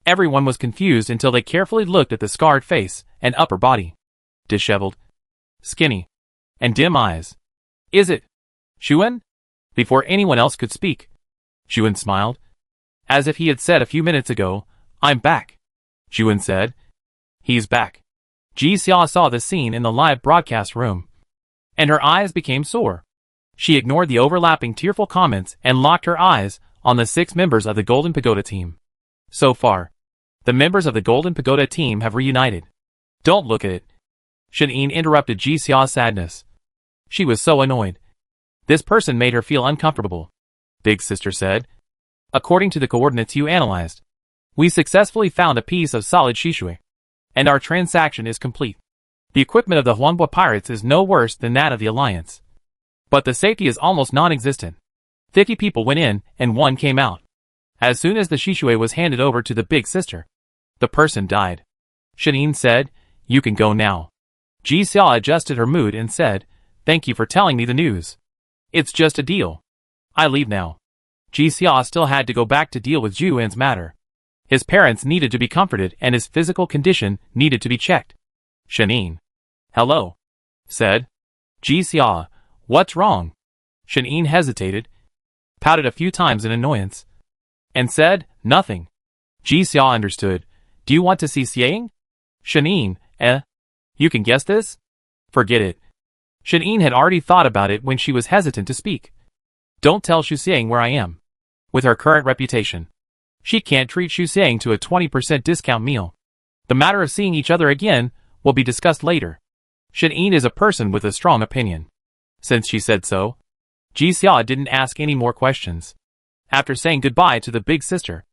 Everyone was confused until they carefully looked at the scarred face and upper body. Disheveled, skinny, and dim eyes. Is it Xuan? Before anyone else could speak, Xuan smiled, as if he had said a few minutes ago, I'm back. Xuan said, he's back. Ji Xia saw the scene in the live broadcast room, and her eyes became sore. She ignored the overlapping tearful comments and locked her eyes on the 6 members of the Golden Pagoda team. So far, the members of the Golden Pagoda team have reunited. Don't look at it. Shen-Yin interrupted Ji Xia's sadness. She was so annoyed. This person made her feel uncomfortable. Big Sister said, according to the coordinates you analyzed, we successfully found a piece of solid Shishui, and our transaction is complete. The equipment of the Huanghua pirates is no worse than that of the Alliance, but the safety is almost non-existent. 50 people went in and 1 came out. As soon as the Shishui was handed over to the Big Sister, the person died. Shen-Yin said, you can go now. Ji Xia adjusted her mood and said, thank you for telling me the news. It's just a deal. I leave now. Ji Xia still had to go back to deal with Zhu An's matter. His parents needed to be comforted and his physical condition needed to be checked. Shen-Yin, hello, said Ji Xia. What's wrong? Shen-Yin hesitated, pouted a few times in annoyance, and said, nothing. Ji Xia understood. Do you want to see Xiang? Shen-Yin, you can guess this? Forget it. Shen-Yin had already thought about it when she was hesitant to speak. Don't tell Xu Xiang where I am. With her current reputation, she can't treat Xu Xiang to a 20% discount meal. The matter of seeing each other again will be discussed later. Shen-Yin is a person with a strong opinion. Since she said so, Ji Xia didn't ask any more questions. After saying goodbye to the Big Sister,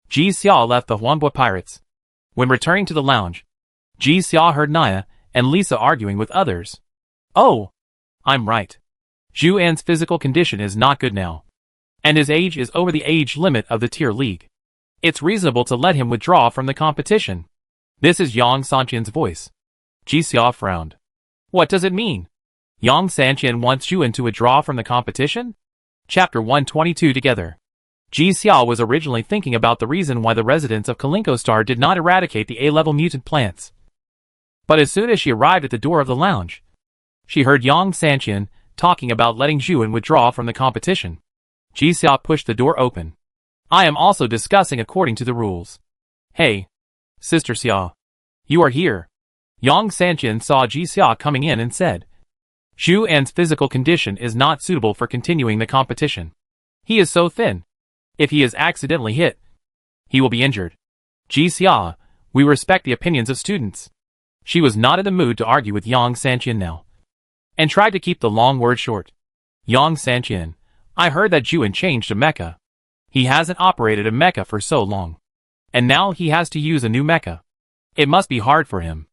Ji Xia left the Huanghua pirates. When returning to the lounge, Ji Xia heard Naya and Lisa arguing with others. Oh, I'm right. Zhu An's physical condition is not good now. and his age is over the age limit of the tier league. It's reasonable to let him withdraw from the competition. This is Yang Sanqian's voice. Ji Xia frowned. What does it mean? Yang Sanqian wants Yuan to withdraw from the competition? Chapter 122 Together. Ji Xia was originally thinking about the reason why the residents of Kalinko Star did not eradicate the A-level mutant plants. But as soon as she arrived at the door of the lounge, she heard Yang Sanqian talking about letting Yuan withdraw from the competition. Ji Xia pushed the door open. I am also discussing according to the rules. Hey, Sister Xia. You are here. Yang Sanqian saw Ji Xia coming in and said, Zhu An's physical condition is not suitable for continuing the competition. He is so thin. If he is accidentally hit, he will be injured. Ji Xia, we respect the opinions of students. She was not in the mood to argue with Yang Sanqian now, and tried to keep the long word short. Yang Sanqian, I heard that Zhuan changed a mecha. He hasn't operated a mecha for so long, and now he has to use a new mecha. It must be hard for him.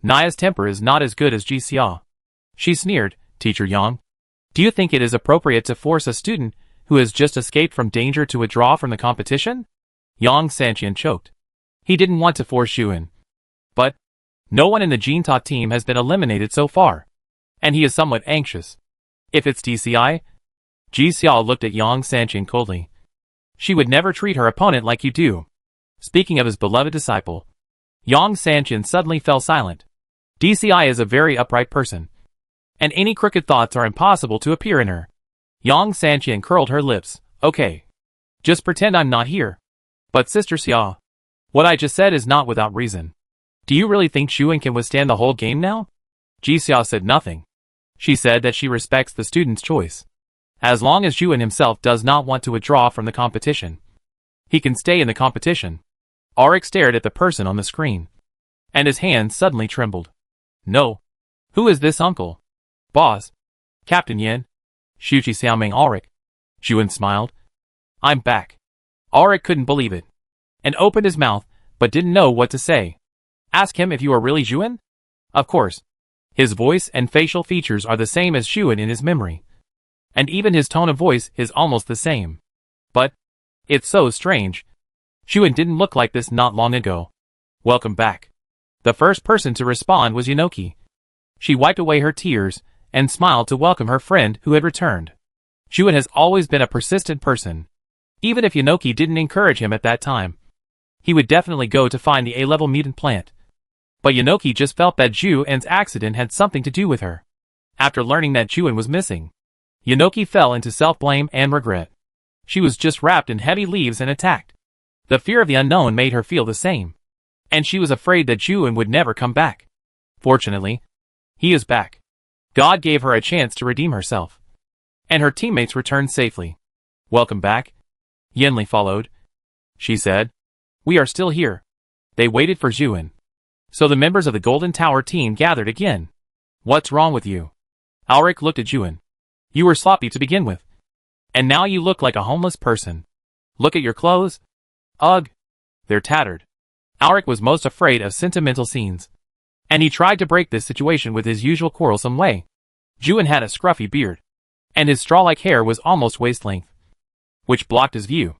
Naya's temper is not as good as Ji Xia. She sneered, Teacher Yang. Do you think it is appropriate to force a student who has just escaped from danger to withdraw from the competition? Yang Sanqian choked. He didn't want to force Yuan. But no one in the Jinta team has been eliminated so far, and he is somewhat anxious. If it's DCI? Ji Xia looked at Yang Sanqian coldly. She would never treat her opponent like you do. Speaking of his beloved disciple, Yang Sanqian suddenly fell silent. DCI is a very upright person, and any crooked thoughts are impossible to appear in her. Yang Sanqian curled her lips. Okay. Just pretend I'm not here. But Sister Xia, what I just said is not without reason. Do you really think Yuan can withstand the whole game now? Ji Xia said nothing. She said that she respects the student's choice. As long as Yuan himself does not want to withdraw from the competition, he can stay in the competition. Auric stared at the person on the screen, and his hands suddenly trembled. No. Who is this uncle? Boss. Captain Yin. Shuji Xiaoming Auric. Yuan smiled. I'm back. Auric couldn't believe it, and opened his mouth, but didn't know what to say. Ask him if you are really Yuan? Of course. His voice and facial features are the same as Yuan in his memory, and even his tone of voice is almost the same. But it's so strange. Yuan didn't look like this not long ago. Welcome back. The first person to respond was Yunoki. She wiped away her tears and smiled to welcome her friend who had returned. Yuan has always been a persistent person. Even if Yunoki didn't encourage him at that time, he would definitely go to find the A-level mutant plant. But Yunoki just felt that Zhuan's accident had something to do with her. After learning that Zhuan was missing, Yunoki fell into self-blame and regret. She was just wrapped in heavy leaves and attacked. The fear of the unknown made her feel the same, and she was afraid that Zhuan would never come back. Fortunately, he is back. God gave her a chance to redeem herself, and her teammates returned safely. Welcome back. Yenli followed. She said, We are still here. They waited for Zhuan. So the members of the Golden Tower team gathered again. What's wrong with you? Auric looked at Zhuan. You were sloppy to begin with, and now you look like a homeless person. Look at your clothes. Ugh. They're tattered. Auric was most afraid of sentimental scenes, and he tried to break this situation with his usual quarrelsome way. Zhuan had a scruffy beard, and his straw-like hair was almost waist-length, which blocked his view.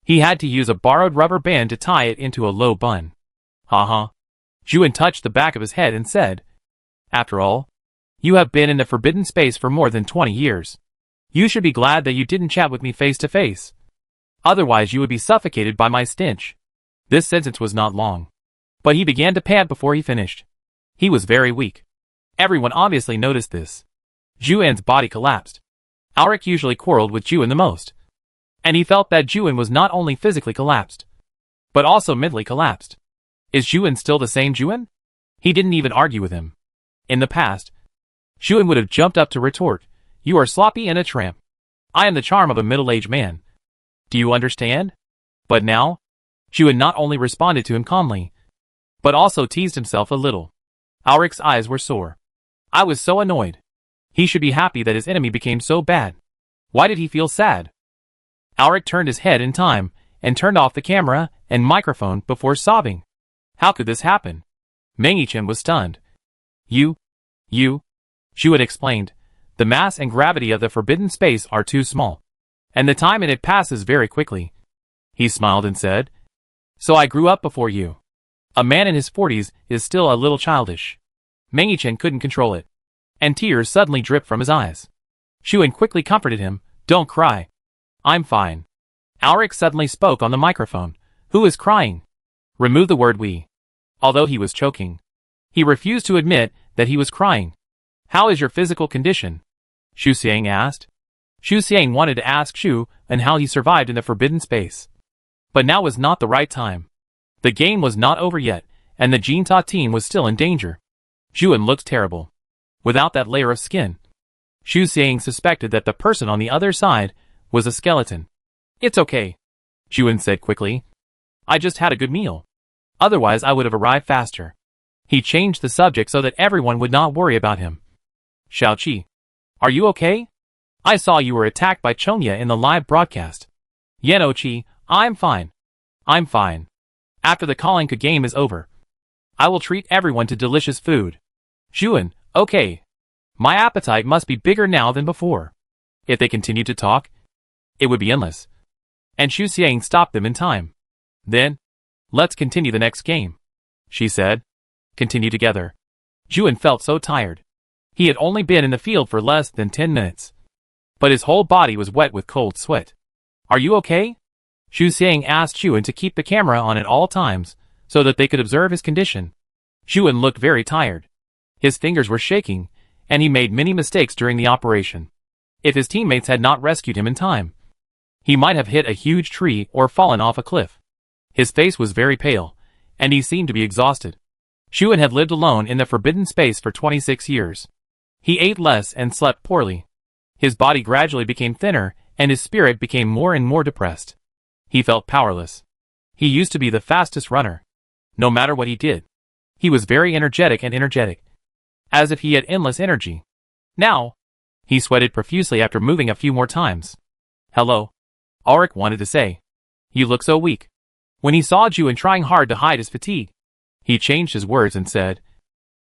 He had to use a borrowed rubber band to tie it into a low bun. Ha. Zhuan touched the back of his head and said, After all, you have been in the forbidden space for more than 20 years. You should be glad that you didn't chat with me face to face. Otherwise you would be suffocated by my stench. This sentence was not long, but he began to pant before he finished. He was very weak. Everyone obviously noticed this. Zhuan's body collapsed. Auric usually quarreled with Zhuan the most, and he felt that Zhuan was not only physically collapsed, but also mentally collapsed. Is Zhuan still the same Zhuan? He didn't even argue with him. In the past, Zhuan would have jumped up to retort, You are sloppy and a tramp. I am the charm of a middle-aged man. Do you understand? But now, Zhuan not only responded to him calmly, but also teased himself a little. Auric's eyes were sore. I was so annoyed. He should be happy that his enemy became so bad. Why did he feel sad? Auric turned his head in time and turned off the camera and microphone before sobbing. How could this happen? Mengichin was stunned. You, Zhuan explained. The mass and gravity of the forbidden space are too small, and the time in it passes very quickly. He smiled and said, "So I grew up before you." A man in his 40s is still a little childish. Mengyi-chen couldn't control it, and tears suddenly dripped from his eyes. Shuan quickly comforted him, "Don't cry. I'm fine." Ulrich suddenly spoke on the microphone. "Who is crying?" Remove the word we. Although he was choking, he refused to admit that he was crying. "How is your physical condition?" Xu Xiang asked. Xu Xiang wanted to ask Xu and how he survived in the forbidden space. But now was not the right time. The game was not over yet, and the Jinta team was still in danger. Zhuan looked terrible. Without that layer of skin, Xu Xiang suspected that the person on the other side was a skeleton. "It's okay," Zhuan said quickly. "I just had a good meal. Otherwise I would have arrived faster." He changed the subject so that everyone would not worry about him. "Xiaoqi, are you okay? I saw you were attacked by Chongya in the live broadcast." "Yenoqi, I'm fine. I'm fine. After the Kalinka game is over, I will treat everyone to delicious food." Zhuan, "Okay. My appetite must be bigger now than before." If they continued to talk, it would be endless. And Xu Xiang stopped them in time. "Then, let's continue the next game," she said. Continue together. Zhuan felt so tired. He had only been in the field for less than 10 minutes. But his whole body was wet with cold sweat. "Are you okay?" Xu Xiang asked Zhuan to keep the camera on at all times, so that they could observe his condition. Zhuan looked very tired. His fingers were shaking, and he made many mistakes during the operation. If his teammates had not rescued him in time, he might have hit a huge tree or fallen off a cliff. His face was very pale, and he seemed to be exhausted. Zhuan had lived alone in the forbidden space for 26 years. He ate less and slept poorly. His body gradually became thinner, and his spirit became more and more depressed. He felt powerless. He used to be the fastest runner. No matter what he did, he was very energetic, as if he had endless energy. Now, he sweated profusely after moving a few more times. "Hello," Ulrich wanted to say. "You look so weak." When he saw Zhuan trying hard to hide his fatigue, he changed his words and said,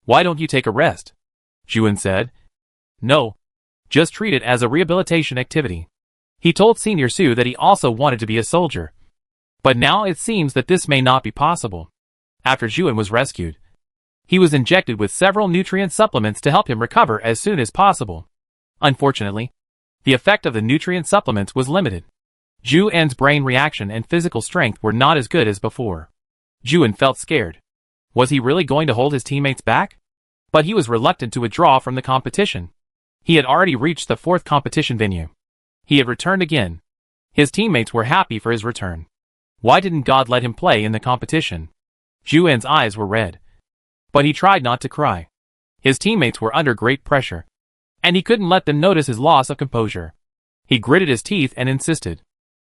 "Why don't you take a rest?" Zhuan said, "No, just treat it as a rehabilitation activity." He told Senior Su that he also wanted to be a soldier. But now it seems that this may not be possible. After Zhuan was rescued, he was injected with several nutrient supplements to help him recover as soon as possible. Unfortunately, the effect of the nutrient supplements was limited. Zhuan's brain reaction and physical strength were not as good as before. Zhuan felt scared. Was he really going to hold his teammates back? But he was reluctant to withdraw from the competition. He had already reached the 4th competition venue. He had returned again. His teammates were happy for his return. Why didn't God let him play in the competition? Zhuan's eyes were red. But he tried not to cry. His teammates were under great pressure, and he couldn't let them notice his loss of composure. He gritted his teeth and insisted,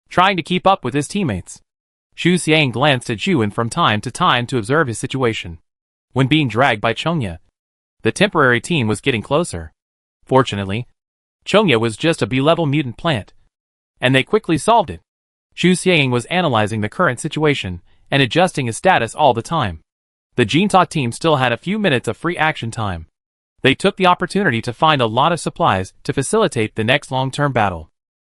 trying to keep up with his teammates. Xu Xiang glanced at Zhuan from time to time to observe his situation. When being dragged by Chongya, the temporary team was getting closer. Fortunately, Chongya was just a B-level mutant plant, and they quickly solved it. Xu Xiang was analyzing the current situation and adjusting his status all the time. The Jinta team still had a few minutes of free action time. They took the opportunity to find a lot of supplies to facilitate the next long-term battle.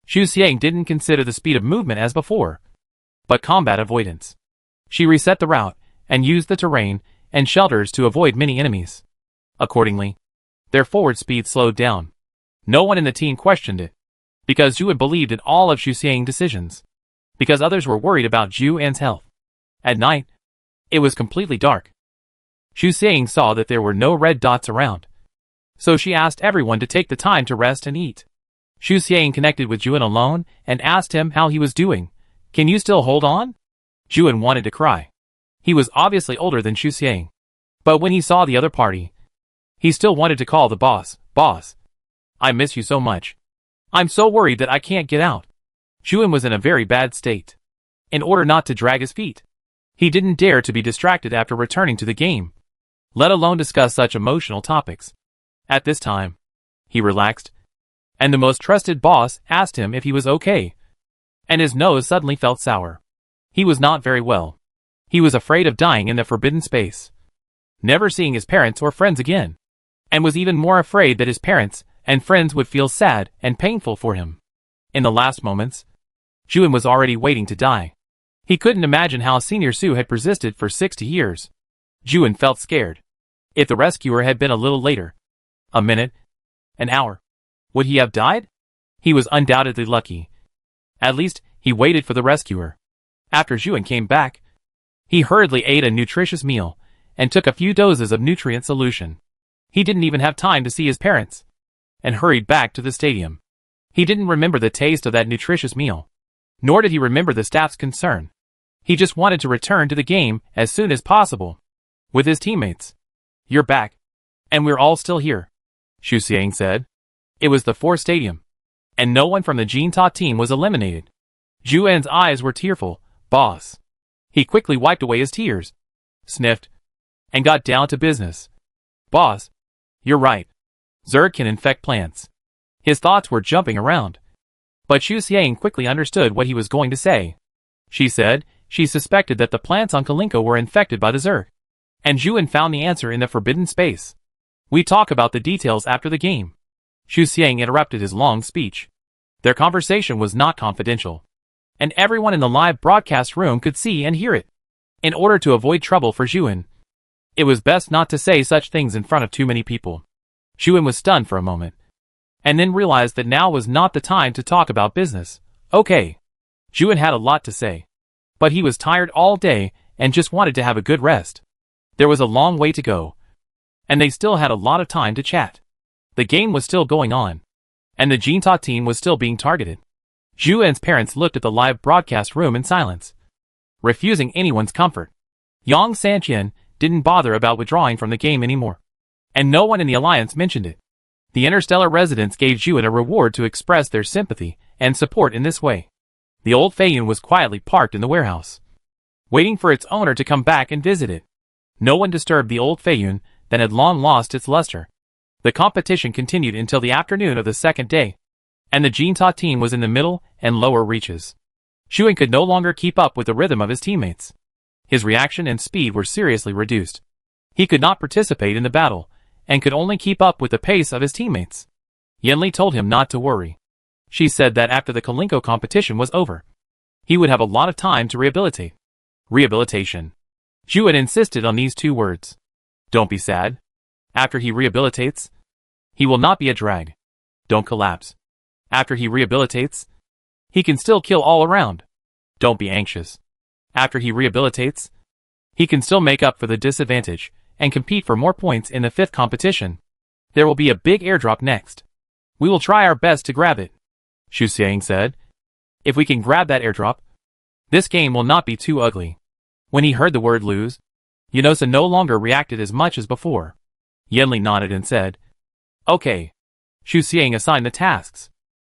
Xu Xiang didn't consider the speed of movement as before, but combat avoidance. She reset the route and used the terrain and shelters to avoid many enemies. Accordingly, their forward speed slowed down. No one in the team questioned it, because Zhu had believed in all of Xu Xiang's decisions, because others were worried about Zhuan's health. At night, it was completely dark. Xu Xiang saw that there were no red dots around, so she asked everyone to take the time to rest and eat. Xu Xiang connected with Zhuan alone and asked him how he was doing. "Can you still hold on?" Zhuan wanted to cry. He was obviously older than Xu Xiang, but when he saw the other party, he still wanted to call the boss, "Boss, I miss you so much. I'm so worried that I can't get out." Zhuan was in a very bad state. In order not to drag his feet, he didn't dare to be distracted after returning to the game, let alone discuss such emotional topics. At this time, he relaxed, and the most trusted boss asked him if he was okay, and his nose suddenly felt sour. He was not very well. He was afraid of dying in the forbidden space, never seeing his parents or friends again, and was even more afraid that his parents and friends would feel sad and painful for him. In the last moments, Juin was already waiting to die. He couldn't imagine how Senior Su had persisted for 60 years. Juin felt scared. If the rescuer had been a little later, a minute, an hour, would he have died? He was undoubtedly lucky. At least, he waited for the rescuer. After Juin came back, he hurriedly ate a nutritious meal and took a few doses of nutrient solution. He didn't even have time to see his parents and hurried back to the stadium. He didn't remember the taste of that nutritious meal, nor did he remember the staff's concern. He just wanted to return to the game as soon as possible with his teammates. "You're back, and we're all still here," Xu Xiang said. It was the fourth stadium, and no one from the Jinta team was eliminated. Juan's eyes were tearful. "Boss." He quickly wiped away his tears, sniffed, and got down to business. "Boss, you're right. Zerg can infect plants." His thoughts were jumping around, but Xu Xiang quickly understood what he was going to say. She said she suspected that the plants on Kalinko were infected by the Zerg, and Juan found the answer in the forbidden space. "We talk about the details after the game." Xu Xiang interrupted his long speech. Their conversation was not confidential, and everyone in the live broadcast room could see and hear it. In order to avoid trouble for Juan, it was best not to say such things in front of too many people. Juan was stunned for a moment, and then realized that now was not the time to talk about business. Okay. Juan had a lot to say, but he was tired all day and just wanted to have a good rest. There was a long way to go, and they still had a lot of time to chat. The game was still going on, and the Jinta team was still being targeted. Juan's parents looked at the live broadcast room in silence, refusing anyone's comfort. Yang Sanqian didn't bother about withdrawing from the game anymore, and no one in the alliance mentioned it. The Interstellar residents gave Juan a reward to express their sympathy and support in this way. The old Feiyun was quietly parked in the warehouse, waiting for its owner to come back and visit it. No one disturbed the old Feiyun that had long lost its luster. The competition continued until the afternoon of the second day, and the Jinta team was in the middle and lower reaches. Juan could no longer keep up with the rhythm of his teammates. His reaction and speed were seriously reduced. He could not participate in the battle, and could only keep up with the pace of his teammates. Yanli told him not to worry. She said that after the Kalinko competition was over, he would have a lot of time to rehabilitate. Rehabilitation. Juan insisted on these two words. Don't be sad. After he rehabilitates, he will not be a drag. Don't collapse. After he rehabilitates, he can still kill all around. Don't be anxious. After he rehabilitates, he can still make up for the disadvantage and compete for more points in the fifth competition. There will be a big airdrop next. We will try our best to grab it, Xu Xiang said. If we can grab that airdrop, this game will not be too ugly. When he heard the word lose, Yunosa no longer reacted as much as before. Yanli nodded and said, Okay. Xu Xiang assigned the tasks.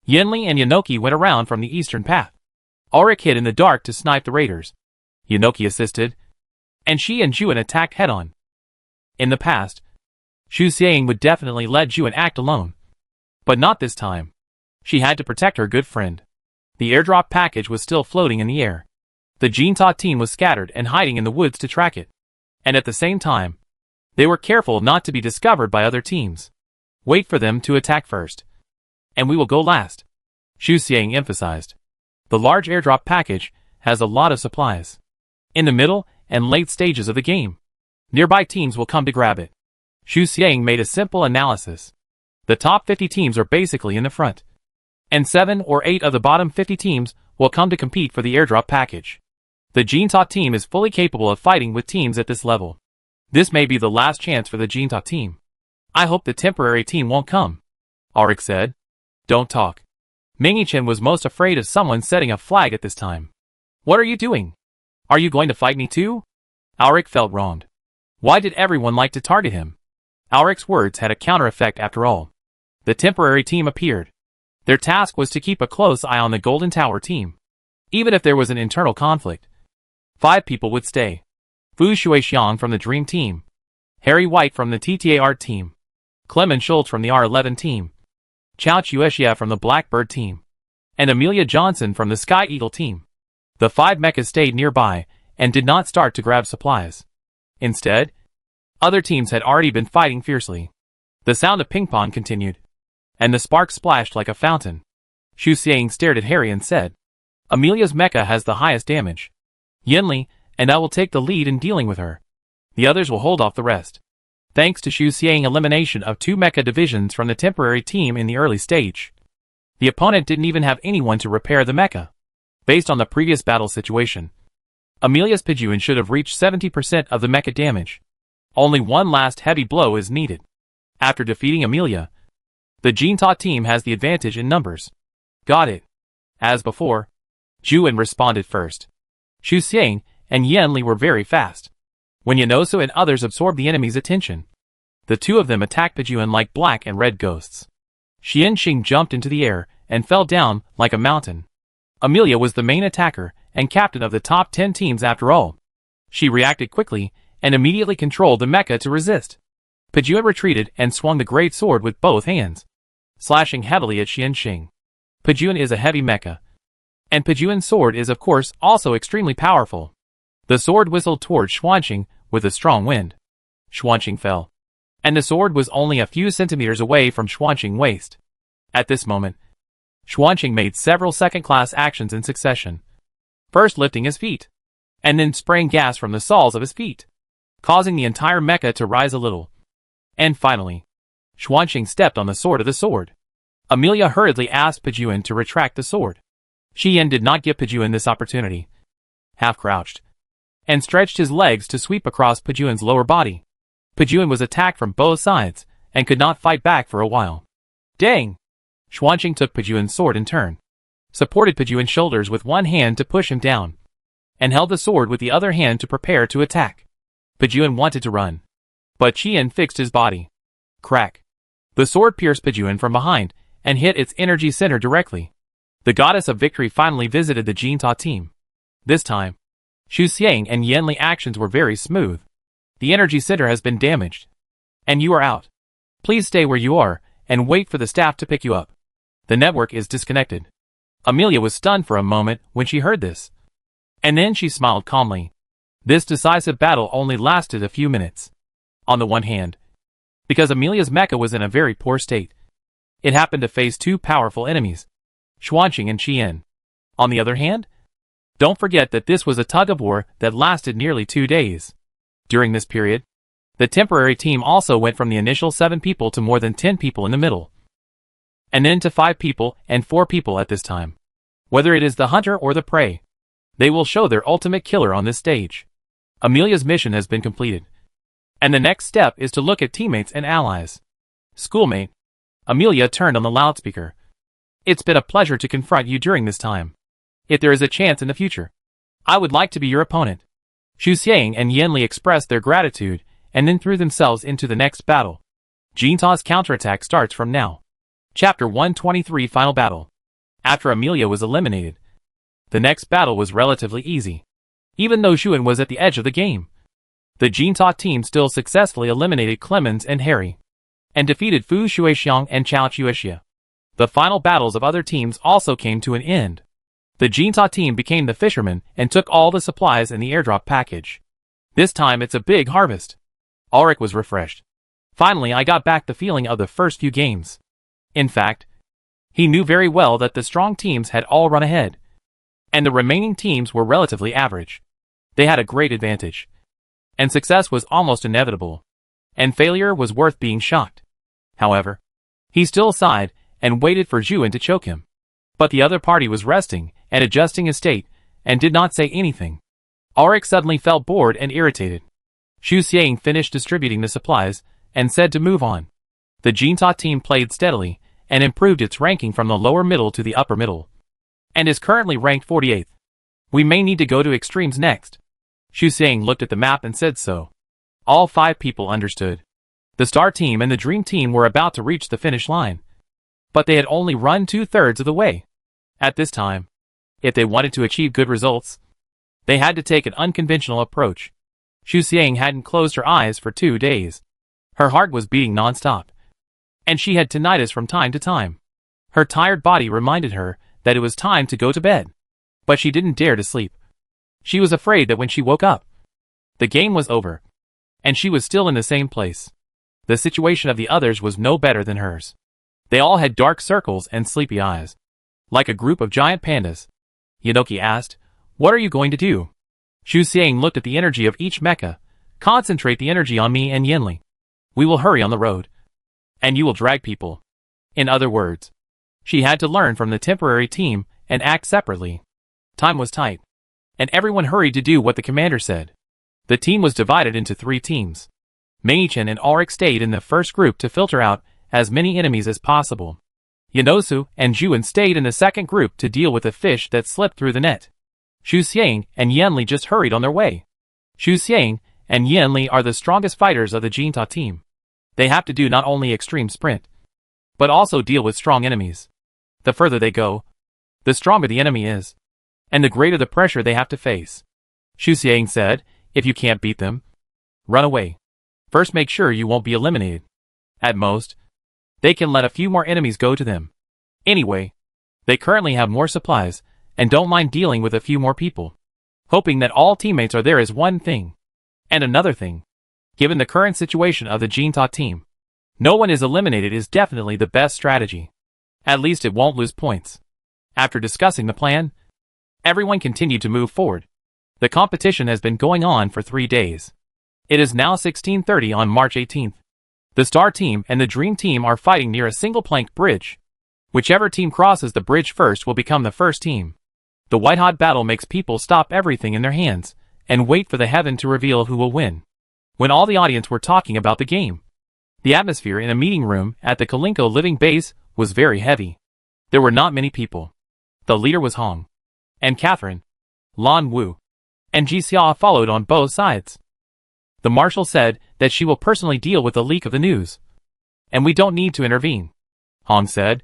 Yanli and Yanoki went around from the eastern path. Ulrich hid in the dark to snipe the raiders. Yanoki assisted, and she and Juan attacked head-on. In the past, Xu Xiang would definitely let Juan act alone. But not this time. She had to protect her good friend. The airdrop package was still floating in the air. The Jinta team was scattered and hiding in the woods to track it. And at the same time, they were careful not to be discovered by other teams. Wait for them to attack first, and we will go last, Xu Xiang emphasized. The large airdrop package has a lot of supplies. In the middle and late stages of the game, nearby teams will come to grab it. Xu Xiang made a simple analysis. The top 50 teams are basically in the front, and 7 or 8 of the bottom 50 teams will come to compete for the airdrop package. The Jinta team is fully capable of fighting with teams at this level. This may be the last chance for the Jinta team. I hope the temporary team won't come, Ulrich said. Don't talk. Mingyi-chen was most afraid of someone setting a flag at this time. What are you doing? Are you going to fight me too? Ulrich felt wronged. Why did everyone like to target him? Ulrich's words had a counter-effect after all. The temporary team appeared. Their task was to keep a close eye on the Golden Tower team. Even if there was an internal conflict, 5 people would stay. Fu Shuixiang from the Dream Team, Harry White from the TTAR team, Clement Schultz from the R11 team, Chao Chuexia from the Blackbird team, and Amelia Johnson from the Sky Eagle team. The 5 mechas stayed nearby and did not start to grab supplies. Instead, other teams had already been fighting fiercely. The sound of ping-pong continued, and the sparks splashed like a fountain. Xu Xiang stared at Harry and said, Amelia's mecha has the highest damage. Yanli, and I will take the lead in dealing with her. The others will hold off the rest. Thanks to Xu Xiang's elimination of 2 mecha divisions from the temporary team in the early stage, the opponent didn't even have anyone to repair the mecha. Based on the previous battle situation, Amelia's Pijuan should have reached 70% of the mecha damage. Only one last heavy blow is needed. After defeating Amelia, the Jinta team has the advantage in numbers. Got it. As before, Juan responded first. Xu Xiang and Yanli were very fast. When Yanosu and others absorbed the enemy's attention, the two of them attacked Pijuan like black and red ghosts. Xianxing jumped into the air and fell down like a mountain. Amelia was the main attacker and captain of the top 10 teams after all. She reacted quickly and immediately controlled the mecha to resist. Pijuan retreated and swung the great sword with both hands, slashing heavily at Xianxing. Pijuan is a heavy mecha, and Pijuan's sword is of course also extremely powerful. The sword whistled towards Xuanxing with a strong wind. Xuanxing fell, and the sword was only a few centimeters away from Xuanxing's waist. At this moment, Xuanxing made several second-class actions in succession. First lifting his feet, and then spraying gas from the soles of his feet, causing the entire mecha to rise a little. And finally, Xuanxing stepped on the sword of the sword. Amelia hurriedly asked Pijuan to retract the sword. Xian did not give Pijuan this opportunity. Half-crouched, and stretched his legs to sweep across Pijuan's lower body. Pijuan was attacked from both sides, and could not fight back for a while. Dang! Xuanxing took Pijuan's sword in turn, supported Pijuan's shoulders with one hand to push him down, and held the sword with the other hand to prepare to attack. Pijuan wanted to run, but Xian fixed his body. Crack! The sword pierced Pijuan from behind, and hit its energy center directly. The goddess of victory finally visited the Jinta team. This time, Xu Xiang and Yanli actions were very smooth. The energy center has been damaged, and you are out. Please stay where you are, and wait for the staff to pick you up. The network is disconnected. Amelia was stunned for a moment when she heard this. And then she smiled calmly. This decisive battle only lasted a few minutes. On the one hand, because Amelia's mecha was in a very poor state, it happened to face 2 powerful enemies, Xuanxing and Xian. On the other hand, don't forget that this was a tug-of-war that lasted nearly 2 days. During this period, the temporary team also went from the initial 7 people to more than 10 people in the middle, and then to 5 people and 4 people at this time. Whether it is the hunter or the prey, they will show their ultimate killer on this stage. Amelia's mission has been completed, and the next step is to look at teammates and allies. Schoolmate, Amelia turned on the loudspeaker. It's been a pleasure to confront you during this time. If there is a chance in the future, I would like to be your opponent. Xu Xiang and Yanli expressed their gratitude and then threw themselves into the next battle. Jinta's counterattack starts from now. Chapter 123 Final Battle. After Amelia was eliminated, the next battle was relatively easy. Even though Xuan was at the edge of the game, the Jinta team still successfully eliminated Clemens and Harry, and defeated Fu Shuixiang and Chao Chuexia. The final battles of other teams also came to an end. The Jinta team became the fishermen and took all the supplies in the airdrop package. This time it's a big harvest. Ulrich was refreshed. Finally, I got back the feeling of the first few games. In fact, he knew very well that the strong teams had all run ahead, and the remaining teams were relatively average. They had a great advantage, and success was almost inevitable, and failure was worth being shocked. However, he still sighed and waited for Juan to choke him. But the other party was resting and adjusting his state, and did not say anything. Ulrich suddenly felt bored and irritated. Xu Xiang finished distributing the supplies, and said to move on. The Jinta team played steadily, and improved its ranking from the lower middle to the upper middle, and is currently ranked 48th. We may need to go to extremes next. Xu Xiang looked at the map and said so. All 5 people understood. The Star Team and the Dream Team were about to reach the finish line, but they had only run 2/3 of the way. At this time, if they wanted to achieve good results, they had to take an unconventional approach. Xu Xiang hadn't closed her eyes for 2 days. Her heart was beating non-stop, and she had tinnitus from time to time. Her tired body reminded her that it was time to go to bed, but she didn't dare to sleep. She was afraid that when she woke up, the game was over, and she was still in the same place. The situation of the others was no better than hers. They all had dark circles and sleepy eyes. like a group of giant pandas. Yanoki asked, "What are you going to do?" Xu Xiang looked at the energy of each mecha. "Concentrate the energy on me and Yanli. We will hurry on the road. And you will drag people." In other words, she had to learn from the temporary team and act separately. Time was tight, and everyone hurried to do what the commander said. The team was divided into 3 teams. Mei-chan and Ulrich stayed in the first group to filter out as many enemies as possible. Yanosu and Juan stayed in the second group to deal with the fish that slipped through the net. Xu Xiang and Yanli just hurried on their way. Xu Xiang and Yanli are the strongest fighters of the Jinta team. They have to do not only extreme sprint, but also deal with strong enemies. The further they go, the stronger the enemy is, and the greater the pressure they have to face. Xu Xiang said, "If you can't beat them, run away. First make sure you won't be eliminated. At most, they can let a few more enemies go to them. Anyway, they currently have more supplies, and don't mind dealing with a few more people. Hoping that all teammates are there is one thing. And another thing. Given the current situation of the Jinta team, no one is eliminated is definitely the best strategy. At least it won't lose points." After discussing the plan, everyone continued to move forward. The competition has been going on for 3 days. It is now 16:30 on March 18th. The Star Team and the Dream Team are fighting near a single-planked bridge. Whichever team crosses the bridge first will become the first team. The white-hot battle makes people stop everything in their hands and wait for the heaven to reveal who will win. When all the audience were talking about the game, the atmosphere in a meeting room at the Kalinko living base was very heavy. There were not many people. The leader was Hong, and Catherine, Lan Wu, and Ji Xia followed on both sides. The marshal said that she will personally deal with the leak of the news, and we don't need to intervene. Hong said,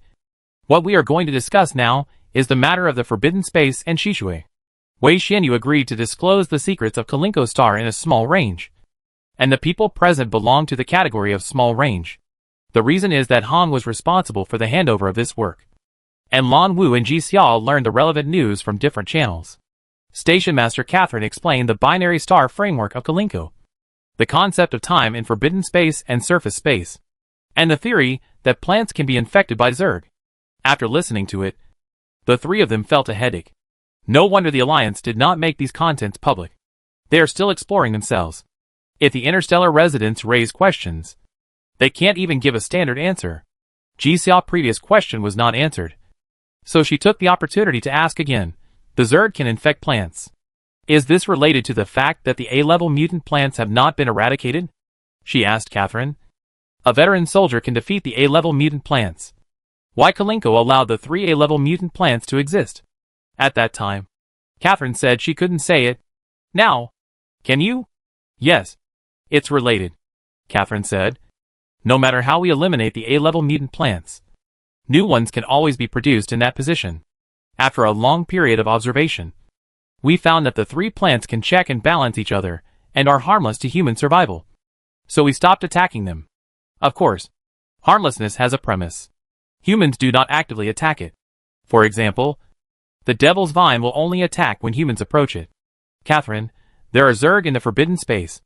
"What we are going to discuss now is the matter of the forbidden space and Shishui." Wei Xianyu agreed to disclose the secrets of Kalinko Star in a small range, and the people present belonged to the category of small range. The reason is that Hong was responsible for the handover of this work, and Lan Wu and Ji Xia learned the relevant news from different channels. Station Master Catherine explained the binary star framework of Kalinko, the concept of time in forbidden space and surface space, and the theory that plants can be infected by Zerg. After listening to it, the 3 of them felt a headache. No wonder the Alliance did not make these contents public. They are still exploring themselves. If the Interstellar residents raise questions, they can't even give a standard answer. Ji Xia's previous question was not answered, so she took the opportunity to ask again. The Zerg can infect plants. Is this related to the fact that the A-level mutant plants have not been eradicated? She asked Catherine. A veteran soldier can defeat the A-level mutant plants. Why Kalinko allowed the 3 A-level mutant plants to exist? At that time, Catherine said she couldn't say it. Now, can you? Yes, it's related, Catherine said. No matter how we eliminate the A-level mutant plants, new ones can always be produced in that position. After a long period of observation, we found that the 3 plants can check and balance each other and are harmless to human survival. So we stopped attacking them. Of course, harmlessness has a premise. Humans do not actively attack it. For example, the Devil's Vine will only attack when humans approach it. Catherine, there are Zerg in the forbidden space,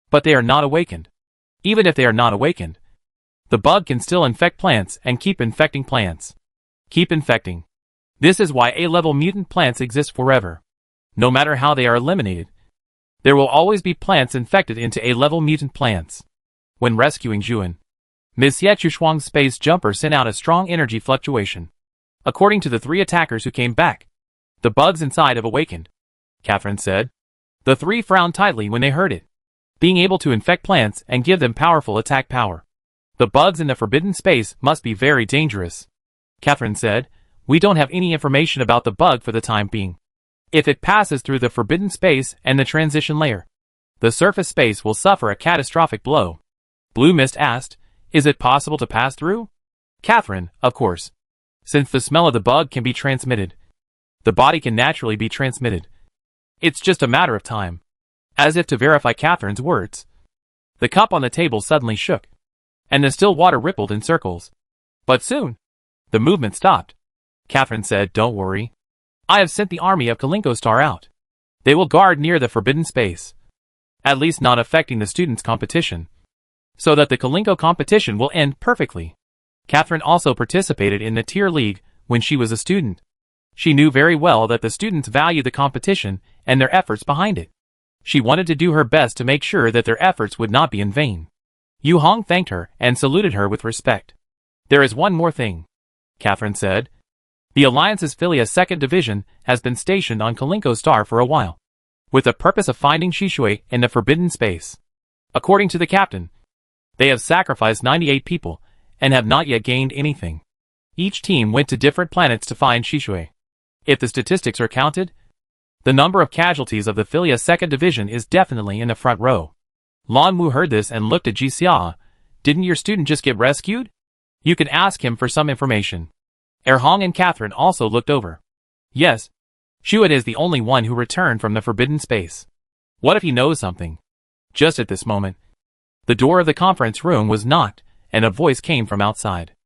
but they are not awakened. Even if they are not awakened, the bug can still infect plants and keep infecting plants. Keep infecting. This is why A-level mutant plants exist forever. No matter how they are eliminated, there will always be plants infected into A-level mutant plants. When rescuing Juan, Ms. Yechuchuang's space jumper sent out a strong energy fluctuation. According to the 3 attackers who came back, the bugs inside have awakened, Catherine said. The 3 frowned tightly when they heard it. Being able to infect plants and give them powerful attack power. The bugs in the forbidden space must be very dangerous, Catherine said. We don't have any information about the bug for the time being. If it passes through the forbidden space and the transition layer, the surface space will suffer a catastrophic blow. Blue Mist asked, is it possible to pass through? Catherine, of course. Since the smell of the bug can be transmitted, the body can naturally be transmitted. It's just a matter of time. As if to verify Catherine's words, the cup on the table suddenly shook, and the still water rippled in circles. But soon, the movement stopped. Catherine said, don't worry. I have sent the army of Kalinko Star out. They will guard near the forbidden space, at least not affecting the students' competition, so that the Kalinko competition will end perfectly. Catherine also participated in the Tier League when she was a student. She knew very well that the students valued the competition and their efforts behind it. She wanted to do her best to make sure that their efforts would not be in vain. Yu Hong thanked her and saluted her with respect. "There is one more thing," Catherine said. "The Alliance's Philia 2nd Division has been stationed on Kalinko Star for a while, with the purpose of finding Shishui in the forbidden space. According to the captain, they have sacrificed 98 people and have not yet gained anything. Each team went to different planets to find Shishui. If the statistics are counted, the number of casualties of the Philia 2nd Division is definitely in the front row." Lan Wu heard this and looked at Ji Xia. "Didn't your student just get rescued? You can ask him for some information." Hong and Catherine also looked over. "Yes, Shuat is the only one who returned from the forbidden space. What if he knows something?" Just at this moment, the door of the conference room was knocked, and a voice came from outside.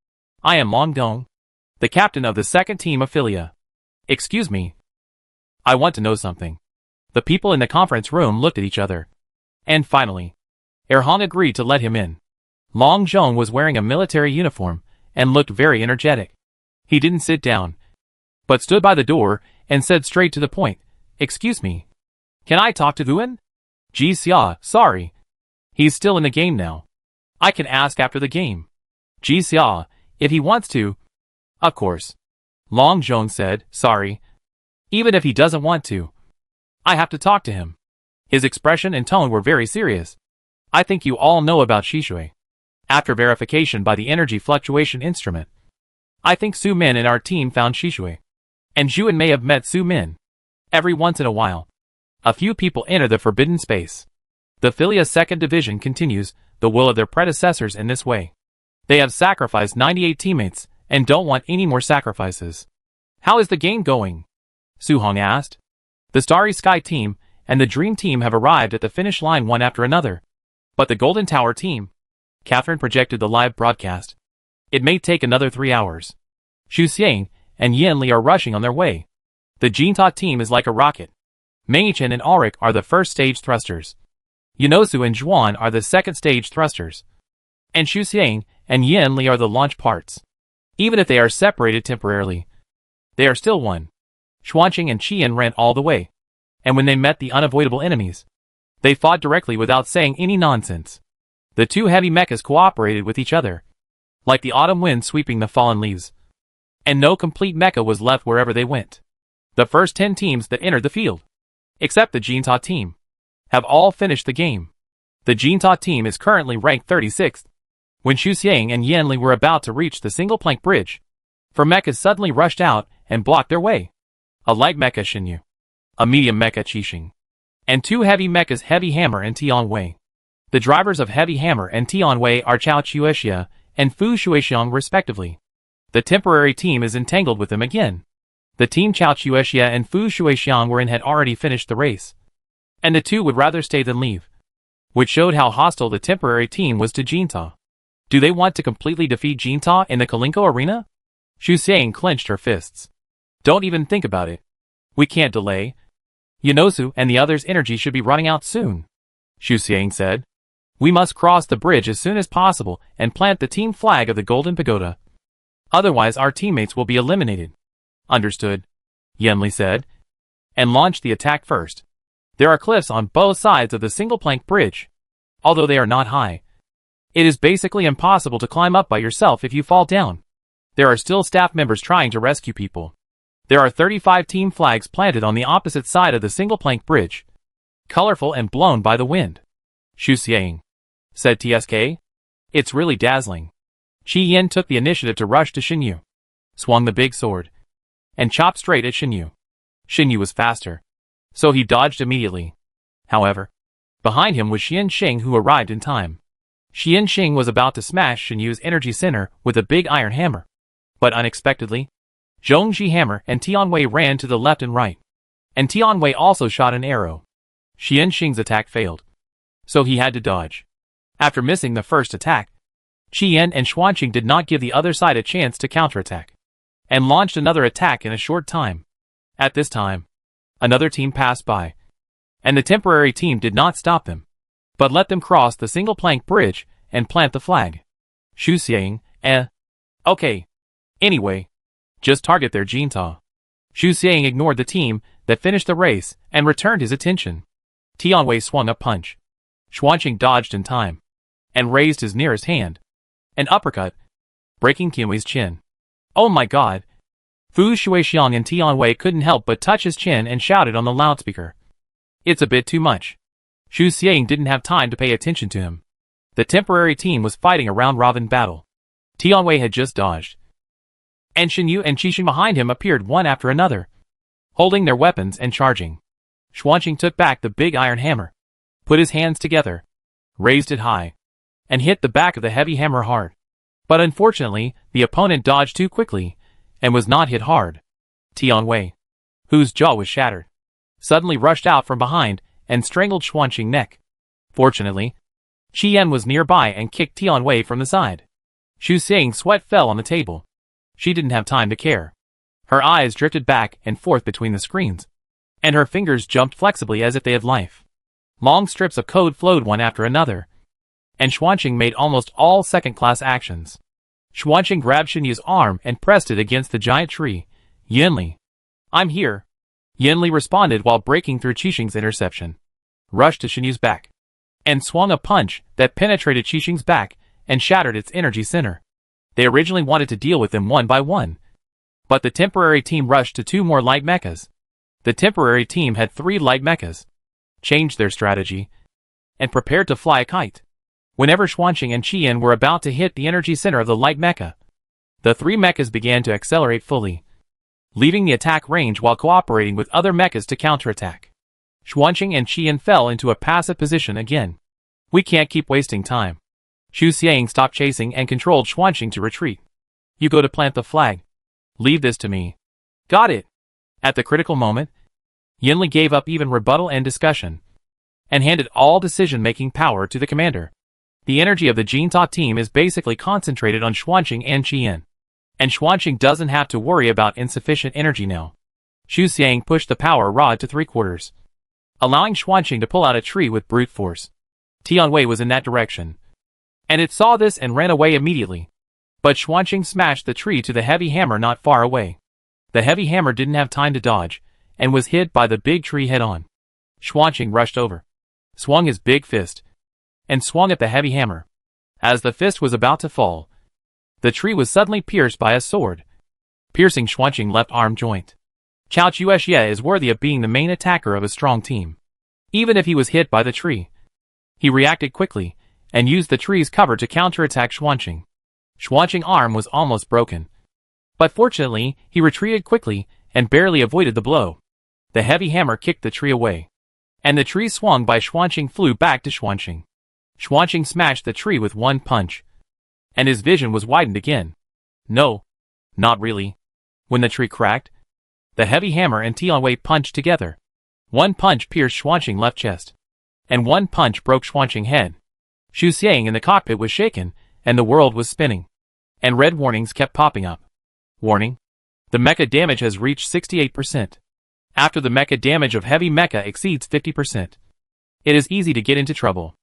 "I am Long Dong, the captain of the 2nd team of Philia. Excuse me. I want to know something." The people in the conference room looked at each other. And finally, Hong agreed to let him in. Long Zhong was wearing a military uniform and looked very energetic. He didn't sit down, but stood by the door and said straight to the point, "Excuse me. Can I talk to Guan?" "Ji Xia, sorry. He's still in the game now. I can ask after the game." "Ji Xia, if he wants to." "Of course." Long Zhong said, "Sorry. Even if he doesn't want to, I have to talk to him." His expression and tone were very serious. "I think you all know about Shishui. After verification by the energy fluctuation instrument, I think Su Min and our team found Shishui. And Zhuan may have met Su Min. Every once in a while, a few people enter the forbidden space. The Philia 2nd Division continues the will of their predecessors in this way. They have sacrificed 98 teammates and don't want any more sacrifices." "How is the game going?" Su Hong asked. "The Starry Sky team and the Dream team have arrived at the finish line one after another. But the Golden Tower team..." Catherine projected the live broadcast. "It may take another 3 hours. Xu Xiang and Yin Li are rushing on their way. The Jinta team is like a rocket. Mei Chen and Ulrich are the first stage thrusters. Yanosu and Zhuan are the second stage thrusters. And Xu Xiang and Yin Li are the launch parts. Even if they are separated temporarily, they are still one." Xuanqing and Qian ran all the way, and when they met the unavoidable enemies, they fought directly without saying any nonsense. The two heavy mechas cooperated with each other, like the autumn wind sweeping the fallen leaves. And no complete mecha was left wherever they went. The first 10 teams that entered the field, except the Jinta team, have all finished the game. The Jinta team is currently ranked 36th. When Xu Xiang and Yin Li were about to reach the single plank bridge, 4 mechas suddenly rushed out and blocked their way. A light mecha Xinyu, a medium mecha Qixing, and 2 heavy mechas Heavy Hammer and Tian Wei. The drivers of Heavy Hammer and Tian Wei are Chao Chuexia and Fu Shuixiang respectively. The temporary team is entangled with them again. The team Chao Chuexia and Fu Shuixiang were in had already finished the race, and the two would rather stay than leave, which showed how hostile the temporary team was to Jinta. Do they want to completely defeat Jinta in the Kalinko arena? Xu Xiang clenched her fists. "Don't even think about it. We can't delay. Yanosu and the others' energy should be running out soon," Xu Xiang said. "We must cross the bridge as soon as possible and plant the team flag of the Golden Pagoda. Otherwise our teammates will be eliminated." "Understood," Yen Li said, and launched the attack first. There are cliffs on both sides of the single plank bridge. Although they are not high, it is basically impossible to climb up by yourself if you fall down. There are still staff members trying to rescue people. There are 35 team flags planted on the opposite side of the single plank bridge, colorful and blown by the wind. "Xu Xiang," said TSK. "It's really dazzling." Qi Yin took the initiative to rush to Xinyu, swung the big sword, and chopped straight at Xinyu. Xinyu was faster, so he dodged immediately. However, behind him was Xian Xing, who arrived in time. Xian Xing was about to smash Xinyu's energy center with a big iron hammer, but unexpectedly, Zhongji Hammer and Tian Wei ran to the left and right, and Tian Wei also shot an arrow. Xian Xing's attack failed, so he had to dodge. After missing the first attack, Qian and Xuanqing did not give the other side a chance to counterattack, and launched another attack in a short time. At this time, another team passed by, and the temporary team did not stop them, but let them cross the single plank bridge and plant the flag. Xu Xiang, okay. Anyway, just target their Jinta. Xu Xiang ignored the team that finished the race and returned his attention. Tianwei swung a punch. Xuanqing dodged in time and raised his nearest hand. An uppercut, breaking Tianwei's chin. Oh my god! Fu Shuixiang and Tianwei couldn't help but touch his chin and shouted on the loudspeaker. It's a bit too much. Xu Xiang didn't have time to pay attention to him. The temporary team was fighting a round-robin battle. Tianwei had just dodged, and Shen Yu and Qixing behind him appeared one after another, holding their weapons and charging. Xuanqing took back the big iron hammer, put his hands together, raised it high, and hit the back of the heavy hammer hard. But unfortunately, the opponent dodged too quickly and was not hit hard. Tianwei, whose jaw was shattered, suddenly rushed out from behind and strangled Xuanqing's neck. Fortunately, Qian was nearby and kicked Tianwei from the side. Xu Xiang's sweat fell on the table. She didn't have time to care. Her eyes drifted back and forth between the screens, and her fingers jumped flexibly as if they had life. Long strips of code flowed one after another, and Xuanqing made almost all second-class actions. Xuanqing grabbed Shen Yu's arm and pressed it against the giant tree. Yinli, I'm here. Yinli responded while breaking through Qixing's interception, rushed to Shen Yu's back, and swung a punch that penetrated Qixing's back and shattered its energy center. They originally wanted to deal with them one by one, but the temporary team rushed to 2 more light mechas. The temporary team had 3 light mechas, changed their strategy, and prepared to fly a kite. Whenever Xuanqing and Qian were about to hit the energy center of the light mecha, the 3 mechas began to accelerate fully, leaving the attack range while cooperating with other mechas to counterattack. Xuanqing and Qian fell into a passive position again. We can't keep wasting time. Xu Xiang stopped chasing and controlled Xuanqing to retreat. You go to plant the flag. Leave this to me. Got it. At the critical moment, Yinli gave up even rebuttal and discussion, and handed all decision-making power to the commander. The energy of the Jinta team is basically concentrated on Xuanqing and Qian, and Xuanqing doesn't have to worry about insufficient energy now. Xu Xiang pushed the power rod to 3/4, allowing Xuanqing to pull out a tree with brute force. Tianwei was in that direction, and it saw this and ran away immediately. But Xuanqing smashed the tree to the heavy hammer not far away. The heavy hammer didn't have time to dodge, and was hit by the big tree head-on. Xuanqing rushed over, swung his big fist, and swung at the heavy hammer. As the fist was about to fall, the tree was suddenly pierced by a sword, piercing Xuanqing's left arm joint. Cao Chuexie is worthy of being the main attacker of a strong team. Even if he was hit by the tree, he reacted quickly, and used the tree's cover to counterattack Xuanqing. Xuanqing's arm was almost broken, but fortunately, he retreated quickly and barely avoided the blow. The heavy hammer kicked the tree away, and the tree swung by Xuanqing flew back to Xuanqing. Xuanqing smashed the tree with one punch, and his vision was widened again. No, not really. When the tree cracked, the heavy hammer and Tianwei punched together. One punch pierced Xuanqing's left chest, and one punch broke Xuanqing's head. Xu Xiang in the cockpit was shaken, and the world was spinning, and red warnings kept popping up. Warning: the mecha damage has reached 68%. After the mecha damage of heavy mecha exceeds 50%, it is easy to get into trouble.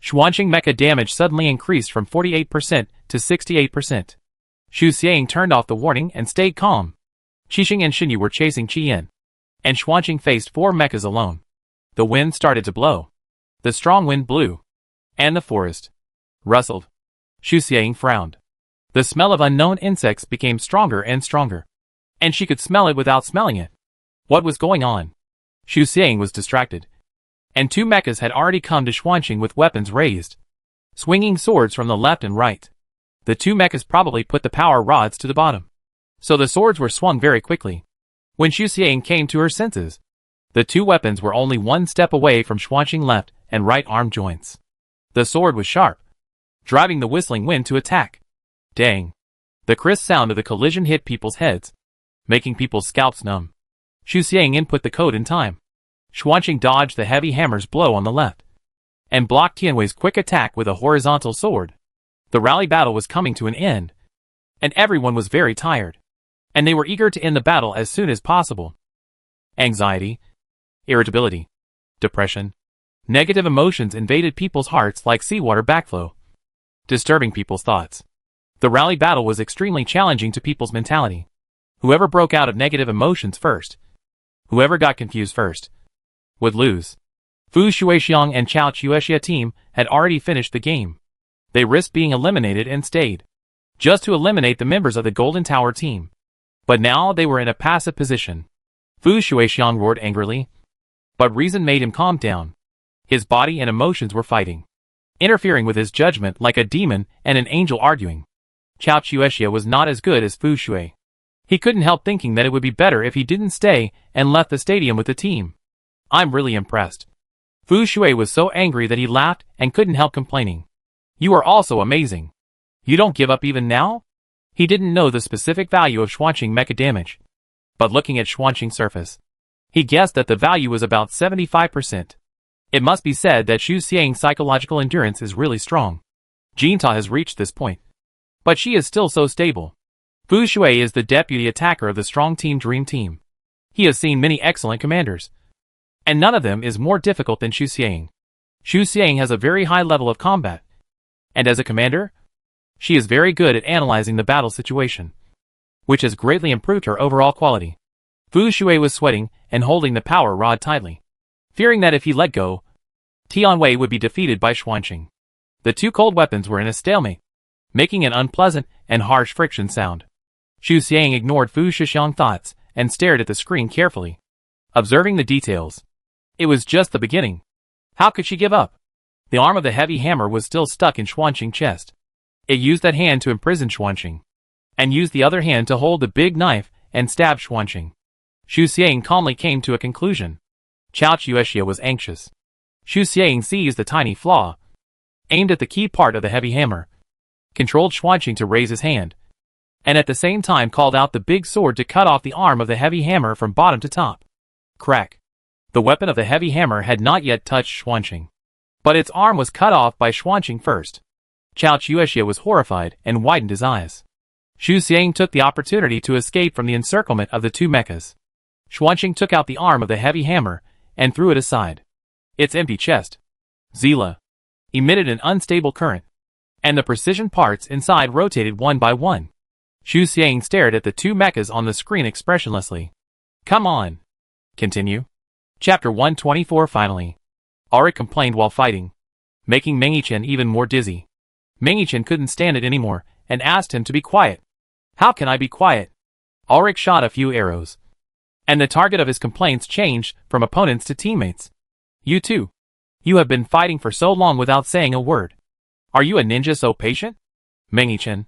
Xuanqing mecha damage suddenly increased from 48% to 68%. Xu Xiang turned off the warning and stayed calm. Qixing and Shen Yu were chasing Qian, and Xuanqing faced 4 mechas alone. The wind started to blow. The strong wind blew, and the forest rustled. Xu Xiang frowned. The smell of unknown insects became stronger and stronger, and she could smell it without smelling it. What was going on? Xu Xiang was distracted, and 2 mechas had already come to Xuanqing with weapons raised, swinging swords from the left and right. The 2 mechas probably put the power rods to the bottom, so the swords were swung very quickly. When Xu Xiang came to her senses, the 2 weapons were only 1 step away from Xuanqing's left and right arm joints. The sword was sharp, driving the whistling wind to attack. Dang! The crisp sound of the collision hit people's heads, making people's scalps numb. Xu Xiang input the code in time. Xuanqing dodged the heavy hammer's blow on the left, and blocked Tianwei's quick attack with a horizontal sword. The rally battle was coming to an end, and everyone was very tired, and they were eager to end the battle as soon as possible. Anxiety, irritability, depression, negative emotions invaded people's hearts like seawater backflow, disturbing people's thoughts. The rally battle was extremely challenging to people's mentality. Whoever broke out of negative emotions first, whoever got confused first, would lose. Fu Shuixiang and Chao Chuexia team had already finished the game. They risked being eliminated and stayed, just to eliminate the members of the Golden Tower team. But now they were in a passive position. Fu Shuixiang roared angrily, but reason made him calm down. His body and emotions were fighting, interfering with his judgment like a demon and an angel arguing. Chao Chuexia was not as good as Fu Shui. He couldn't help thinking that it would be better if he didn't stay and left the stadium with the team. I'm really impressed. Fu Shui was so angry that he laughed and couldn't help complaining. You are also amazing. You don't give up even now? He didn't know the specific value of Xuanqing mecha damage, but looking at Xuanqing's surface, he guessed that the value was about 75%. It must be said that Xu Xiang's psychological endurance is really strong. Jinta has reached this point, but she is still so stable. Fu Shui is the deputy attacker of the strong team Dream Team. He has seen many excellent commanders, and none of them is more difficult than Xu Xiang. Xu Xiang has a very high level of combat, and as a commander, she is very good at analyzing the battle situation, which has greatly improved her overall quality. Fu Shui was sweating and holding the power rod tightly, fearing that if he let go, Tianwei would be defeated by Xuanqing. The two cold weapons were in a stalemate, making an unpleasant and harsh friction sound. Xu Xiang ignored Fu Shuixiang's thoughts and stared at the screen carefully, observing the details. It was just the beginning. How could she give up? The arm of the heavy hammer was still stuck in Xuanqing's chest. It used that hand to imprison Xuanqing, and used the other hand to hold the big knife and stab Xuanqing. Xu Xiang calmly came to a conclusion. Chao Chuexia was anxious. Xu Xiang seized the tiny flaw, aimed at the key part of the heavy hammer, controlled Xuanqing to raise his hand, and at the same time called out the big sword to cut off the arm of the heavy hammer from bottom to top. Crack. The weapon of the heavy hammer had not yet touched Xuanqing, but its arm was cut off by Xuanqing first. Chao Chuexia was horrified and widened his eyes. Xu Xiang took the opportunity to escape from the encirclement of the two mechas. Xuanqing took out the arm of the heavy hammer and threw it aside. Its empty chest, Zila, emitted an unstable current, and the precision parts inside rotated one by one. Xu Xiang stared at the two mechas on the screen expressionlessly. Come on. Continue. Chapter 124 Finally. Auric complained while fighting, making Mengqichen even more dizzy. Mengqichen couldn't stand it anymore and asked him to be quiet. How can I be quiet? Auric shot a few arrows, and the target of his complaints changed from opponents to teammates. You too. You have been fighting for so long without saying a word. Are you a ninja so patient? Mengqichen,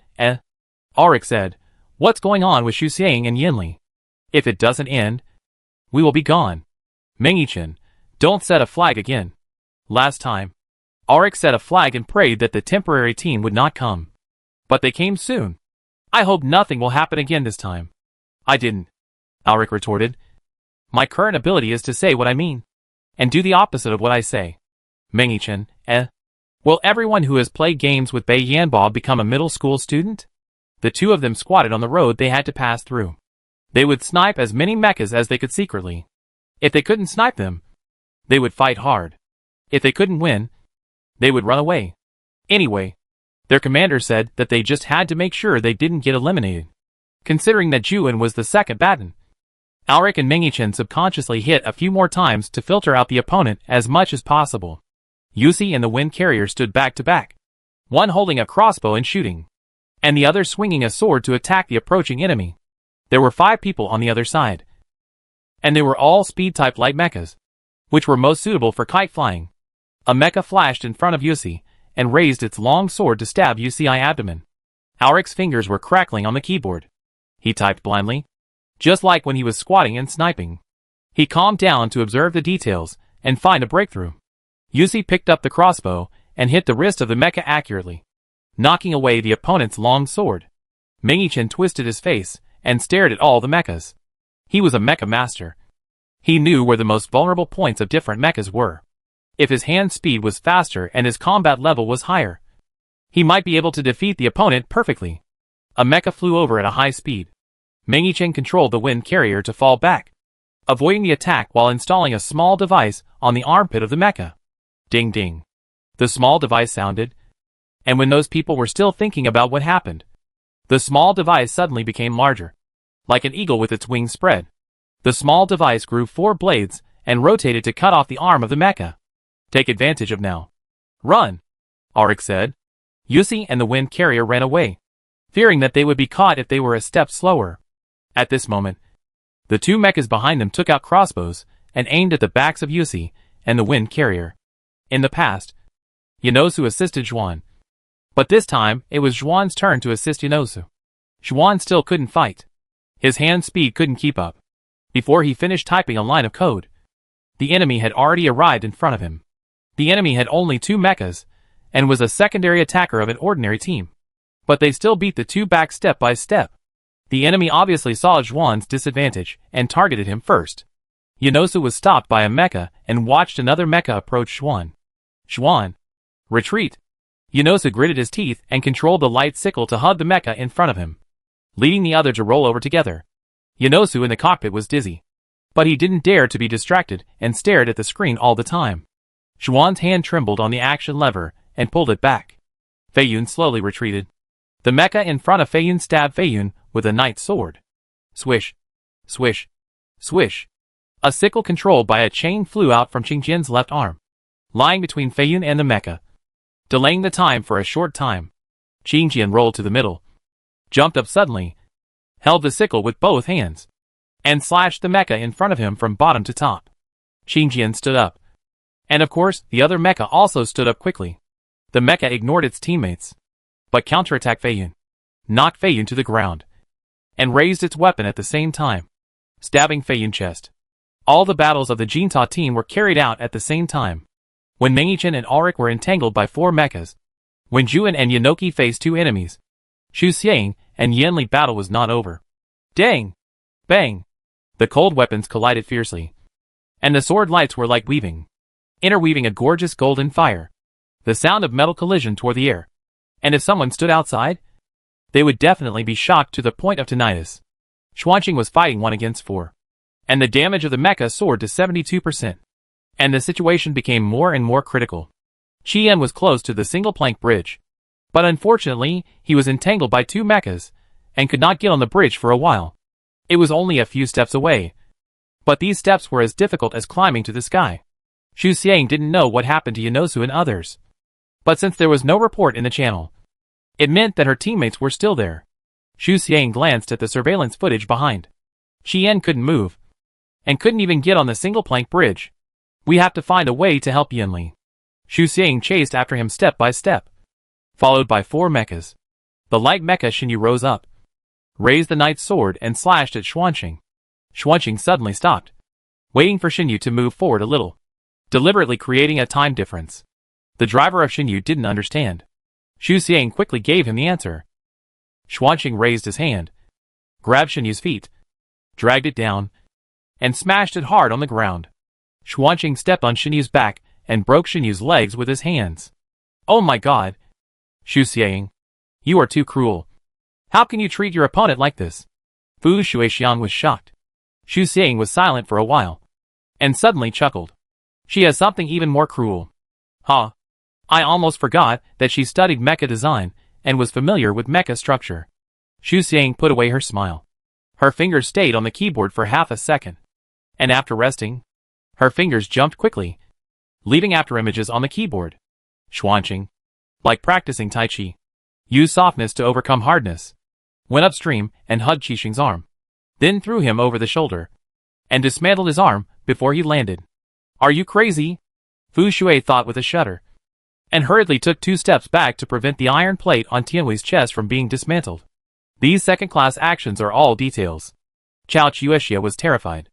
Auric said. What's going on with Xu Xiang and Yinli? If it doesn't end, we will be gone. Mengqichen, don't set a flag again. Last time, Auric set a flag and prayed that the temporary team would not come. But they came soon. I hope nothing will happen again this time. I didn't, Auric retorted. My current ability is to say what I mean, and do the opposite of what I say. Mengqichen, Will everyone who has played games with Bei Yanbo become a middle school student? The two of them squatted on the road they had to pass through. They would snipe as many mechas as they could secretly. If they couldn't snipe them, they would fight hard. If they couldn't win, they would run away. Anyway, their commander said that they just had to make sure they didn't get eliminated. Considering that Juan was the second baton, Auric and Mengqichen subconsciously hit a few more times to filter out the opponent as much as possible. Yusi and the wind carrier stood back to back, one holding a crossbow and shooting, and the other swinging a sword to attack the approaching enemy. There were 5 people on the other side, and they were all speed-type light mechas, which were most suitable for kite flying. A mecha flashed in front of Yusi and raised its long sword to stab Yusi's abdomen. Auric's fingers were crackling on the keyboard. He typed blindly, just like when he was squatting and sniping. He calmed down to observe the details and find a breakthrough. Yusi picked up the crossbow and hit the wrist of the mecha accurately, knocking away the opponent's long sword. Mengqichen twisted his face and stared at all the mechas. He was a mecha master. He knew where the most vulnerable points of different mechas were. If his hand speed was faster and his combat level was higher, he might be able to defeat the opponent perfectly. A mecha flew over at a high speed. Mengqichen controlled the wind carrier to fall back, avoiding the attack while installing a small device on the armpit of the mecha. Ding ding. The small device sounded, and when those people were still thinking about what happened, the small device suddenly became larger, like an eagle with its wings spread. The small device grew 4 blades and rotated to cut off the arm of the mecha. Take advantage of now. Run, Auric said. Yusi and the wind carrier ran away, fearing that they would be caught if they were a step slower. At this moment, the 2 mechas behind them took out crossbows and aimed at the backs of Yusi and the wind carrier. In the past, Yonosu assisted Xuan. But this time, it was Xuan's turn to assist Yonosu. Xuan still couldn't fight. His hand speed couldn't keep up. Before he finished typing a line of code, the enemy had already arrived in front of him. The enemy had only 2 mechas, and was a secondary attacker of an ordinary team. But they still beat the 2 back step by step. The enemy obviously saw Xuan's disadvantage, and targeted him first. Yonosu was stopped by a mecha, and watched another mecha approach Xuan. Xuan, retreat! Yonosu gritted his teeth and controlled the light sickle to hug the mecha in front of him, leading the other to roll over together. Yonosu in the cockpit was dizzy, but he didn't dare to be distracted and stared at the screen all the time. Xuan's hand trembled on the action lever and pulled it back. Feiyun slowly retreated. The mecha in front of Feiyun stabbed Feiyun with a knight's sword. Swish, swish, swish. A sickle controlled by a chain flew out from Qingjian's left arm, lying between Feiyun and the mecha, delaying the time for a short time. Qingjian rolled to the middle, jumped up suddenly, held the sickle with both hands, and slashed the mecha in front of him from bottom to top. Qingjian stood up. And of course, the other mecha also stood up quickly. The mecha ignored its teammates, but counterattacked Feiyun, knocked Feiyun to the ground, and raised its weapon at the same time, stabbing Feiyun's chest. All the battles of the Jinta team were carried out at the same time. When Mengichan and Auric were entangled by 4 mechas, when Juan and Yanoki faced 2 enemies, Xu Xiang and Yanli battle was not over. Dang! Bang! The cold weapons collided fiercely, and the sword lights were like weaving, interweaving a gorgeous golden fire. The sound of metal collision tore the air, and if someone stood outside, they would definitely be shocked to the point of tinnitus. Xuanqing was fighting 1 against 4, and the damage of the mecha soared to 72%, and the situation became more and more critical. Qian was close to the single plank bridge, but unfortunately, he was entangled by 2 mechas, and could not get on the bridge for a while. It was only a few steps away, but these steps were as difficult as climbing to the sky. Xu Xiang didn't know what happened to Yonosu and others, but since there was no report in the channel, it meant that her teammates were still there. Xu Xiang glanced at the surveillance footage behind. Qian couldn't move, and couldn't even get on the single plank bridge. We have to find a way to help Yanli. Xu Xiang chased after him step by step, followed by 4 mechas. The light mecha Xinyu rose up, raised the knight's sword and slashed at Xuanqing. Xuanqing suddenly stopped, waiting for Xinyu to move forward a little, deliberately creating a time difference. The driver of Xinyu didn't understand. Xu Xiang quickly gave him the answer. Xuanqing raised his hand, grabbed Xinyu's feet, dragged it down, and smashed it hard on the ground. Xuanqing stepped on Xinyu's back and broke Xinyu's legs with his hands. Oh my god! Xu Xiang, you are too cruel. How can you treat your opponent like this? Fu Shuixian was shocked. Xu Xiang was silent for a while, and suddenly chuckled. She has something even more cruel. Huh. I almost forgot that she studied mecha design and was familiar with mecha structure. Xu Xiang put away her smile. Her fingers stayed on the keyboard for half a second, and after resting, her fingers jumped quickly, leaving after images on the keyboard. Xuanqing, like practicing Tai Chi, used softness to overcome hardness, went upstream and hugged Qixing's arm, then threw him over the shoulder, and dismantled his arm before he landed. Are you crazy? Fu Shui thought with a shudder, and hurriedly took 2 steps back to prevent the iron plate on Tianwei's chest from being dismantled. These second-class actions are all details. Chao Chuexia was terrified.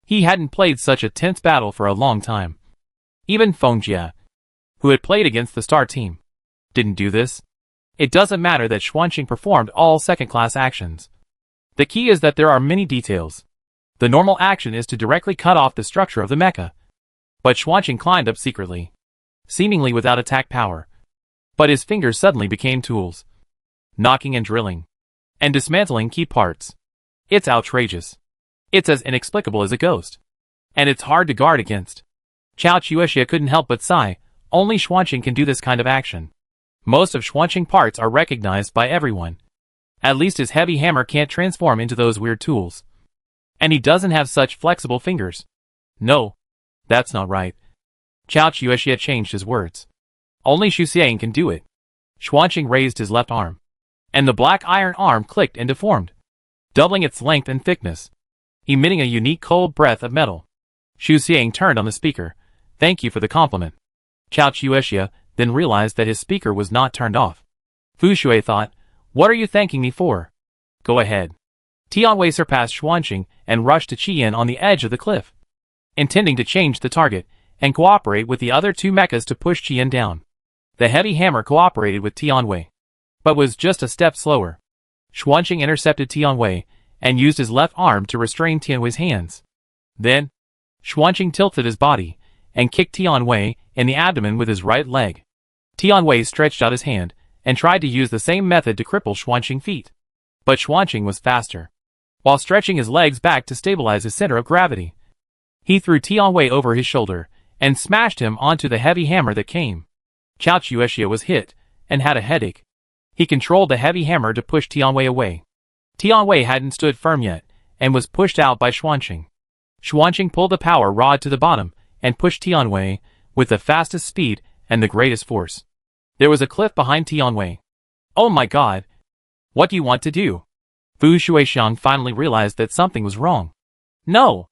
He hadn't played such a tense battle for a long time. Even Feng Jia, who had played against the star team, didn't do this. It doesn't matter that Xuanqing performed all second-class actions. The key is that there are many details. The normal action is to directly cut off the structure of the mecha, but Xuanqing climbed up secretly, seemingly without attack power. But his fingers suddenly became tools, knocking and drilling, and dismantling key parts. It's outrageous. It's as inexplicable as a ghost. And it's hard to guard against. Chao Chuexia couldn't help but sigh. Only Xuanqing can do this kind of action. Most of Xuanqing parts are recognized by everyone, At least his heavy hammer can't transform into those weird tools. And he doesn't have such flexible fingers. No, that's not right. Cao Chuexia changed his words. Only Xu Xiang can do it. Xuanqing raised his left arm, and the black iron arm clicked and deformed, doubling its length and thickness, emitting a unique cold breath of metal. Xu Xiang turned on the speaker. Thank you for the compliment. Cao Chuexia then realized that his speaker was not turned off. Fu Shui thought, what are you thanking me for? Go ahead. Tianwei surpassed Xuanqing and rushed to Qian on the edge of the cliff, intending to change the target and cooperate with the other two mechas to push Qian down. The heavy hammer cooperated with Tianwei, but was just a step slower. Xuanqing intercepted Tianwei and used his left arm to restrain Tianwei's hands. Then, Xuanqing tilted his body and kicked Tianwei in the abdomen with his right leg. Tianwei stretched out his hand and tried to use the same method to cripple Xuanqing's feet. But Xuanqing was faster. While stretching his legs back to stabilize his center of gravity, he threw Tianwei over his shoulder and smashed him onto the heavy hammer that came. Cao Chuexia was hit and had a headache. He controlled the heavy hammer to push Tianwei away. Tianwei hadn't stood firm yet and was pushed out by Xuanqing. Xuanqing pulled the power rod to the bottom and pushed Tianwei with the fastest speed and the greatest force. There was a cliff behind Tianwei. Oh my god! What do you want to do? Fu Shuixiang finally realized that something was wrong. No!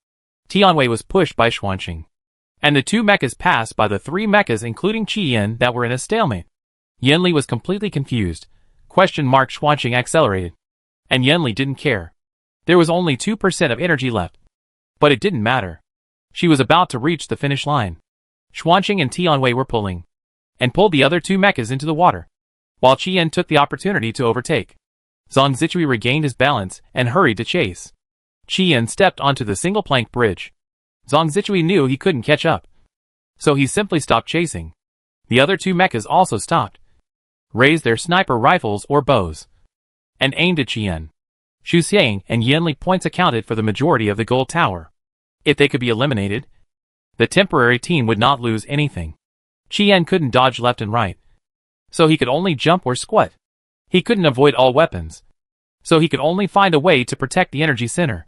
Tianwei was pushed by Xuanqing, and the two mechas passed by the three mechas including Qian that were in a stalemate. Yanli was completely confused. Xuanqing accelerated. And Yanli didn't care. There was only 2% of energy left. But it didn't matter. She was about to reach the finish line. Xuanqing and Tianwei were pulling, and pulled the other two mechas into the water, while Qian took the opportunity to overtake. Zhang Zichui regained his balance and hurried to chase. Qian stepped onto the single-plank bridge. Zhang Zichui knew he couldn't catch up, so he simply stopped chasing. The other two mechas also stopped, raised their sniper rifles or bows, and aimed at Qian. Xu Xiang and Yanli points accounted for the majority of the gold tower. If they could be eliminated, the temporary team would not lose anything. Qian couldn't dodge left and right, so he could only jump or squat. He couldn't avoid all weapons, so he could only find a way to protect the energy center.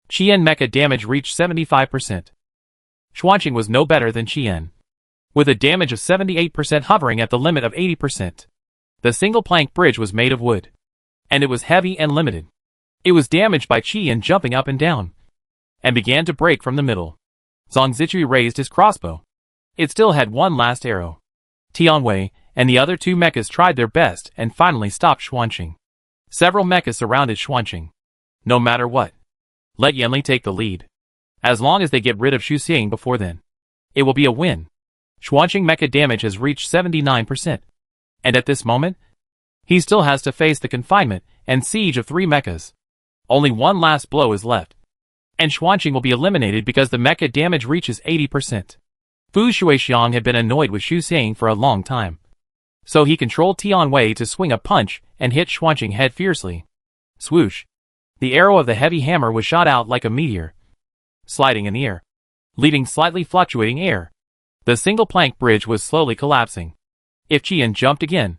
Qian mecha damage reached 75%. Xuanqing was no better than Qian, with a damage of 78% hovering at the limit of 80%. The single-plank bridge was made of wood, and it was heavy and limited. It was damaged by Qian jumping up and down, and began to break from the middle. Zhang Zichui raised his crossbow. It still had one last arrow. Tianwei and the other two mechas tried their best and finally stopped Xuanqing. Several mechas surrounded Xuanqing. No matter what, let Yanli take the lead. As long as they get rid of Xu Xiang before then, it will be a win. Xuanqing mecha damage has reached 79%. And at this moment, he still has to face the confinement and siege of three mechas. Only one last blow is left, and Xuanqing will be eliminated because the mecha damage reaches 80%. Fu Shuixiang had been annoyed with Xu Xiang for a long time, so he controlled Tianwei to swing a punch and hit Xuanqing head fiercely. Swoosh! The arrow of the heavy hammer was shot out like a meteor, sliding in the air, leaving slightly fluctuating air. The single-plank bridge was slowly collapsing. If Qian jumped again,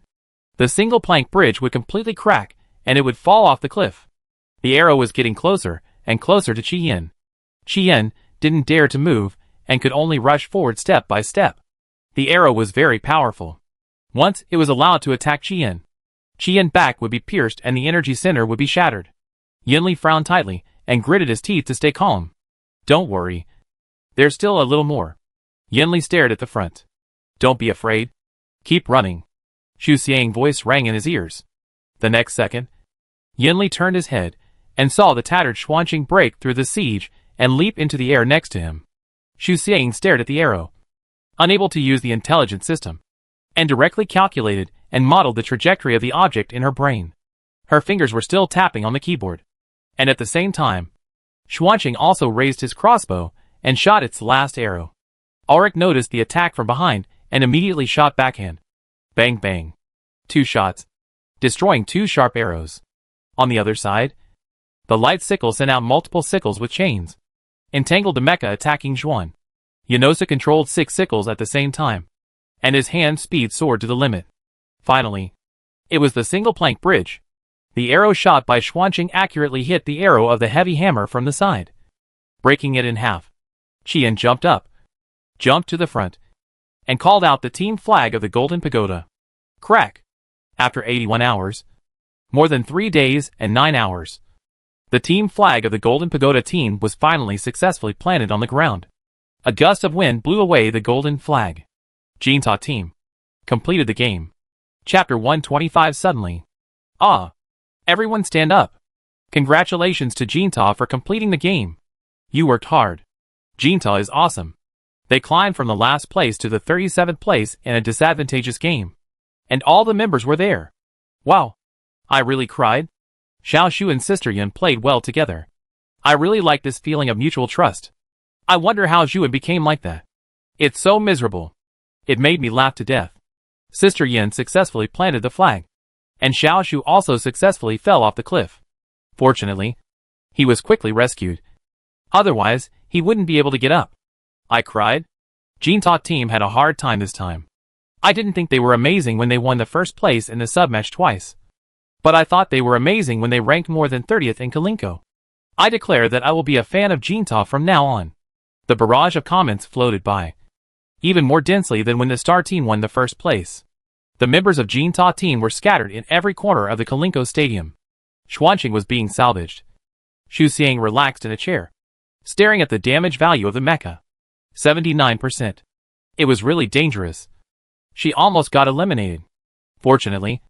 the single-plank bridge would completely crack and it would fall off the cliff. The arrow was getting closer and closer to Qian. Qian didn't dare to move and could only rush forward step by step. The arrow was very powerful. Once it was allowed to attack Qian, Qian's back would be pierced and the energy center would be shattered. Yanli frowned tightly and gritted his teeth to stay calm. Don't worry. There's still a little more. Yanli stared at the front. Don't be afraid. Keep running. Xu Xiang's voice rang in his ears. The next second, Yanli turned his head and saw the tattered Xuanqing break through the siege and leap into the air next to him. Xu Xiang stared at the arrow, unable to use the intelligence system, and directly calculated and modeled the trajectory of the object in her brain. Her fingers were still tapping on the keyboard, and at the same time, Xuanqing also raised his crossbow and shot its last arrow. Ulrich noticed the attack from behind and immediately shot backhand. Bang bang. 2 shots, destroying 2 sharp arrows. On the other side, the light sickle sent out multiple sickles with chains, entangled the mecha attacking Zhuan. Yanosa controlled 6 sickles at the same time, and his hand speed soared to the limit. Finally, it was the single-plank bridge. The arrow shot by Xuanqing accurately hit the arrow of the heavy hammer from the side, breaking it in half. Qian jumped up, jumped to the front, and called out the team flag of the Golden Pagoda. Crack! After 81 hours, more than 3 days and 9 hours, the team flag of the Golden Pagoda team was finally successfully planted on the ground. A gust of wind blew away the golden flag. Jinta team completed the game. Chapter 125 Suddenly. Ah! Everyone stand up. Congratulations to Jinta for completing the game. You worked hard. Jinta is awesome. They climbed from the last place to the 37th place in a disadvantageous game. And all the members were there. Wow! I really cried. Xiaoshu and Sister Yan played well together. I really like this feeling of mutual trust. I wonder how Zhuan became like that. It's so miserable. It made me laugh to death. Sister Yan successfully planted the flag, and Xiaoshu also successfully fell off the cliff. Fortunately, he was quickly rescued. Otherwise, he wouldn't be able to get up. I cried. Jinta team had a hard time this time. I didn't think they were amazing when they won the first place in the submatch twice. But I thought they were amazing when they ranked more than 30th in Kalinko. I declare that I will be a fan of Jinta from now on. The barrage of comments floated by, even more densely than when the Star team won the first place. The members of Jinta team were scattered in every corner of the Kalinko stadium. Xuanqing was being salvaged. Xu Xiang relaxed in a chair, staring at the damage value of the mecha. 79%. It was really dangerous. She almost got eliminated. Fortunately,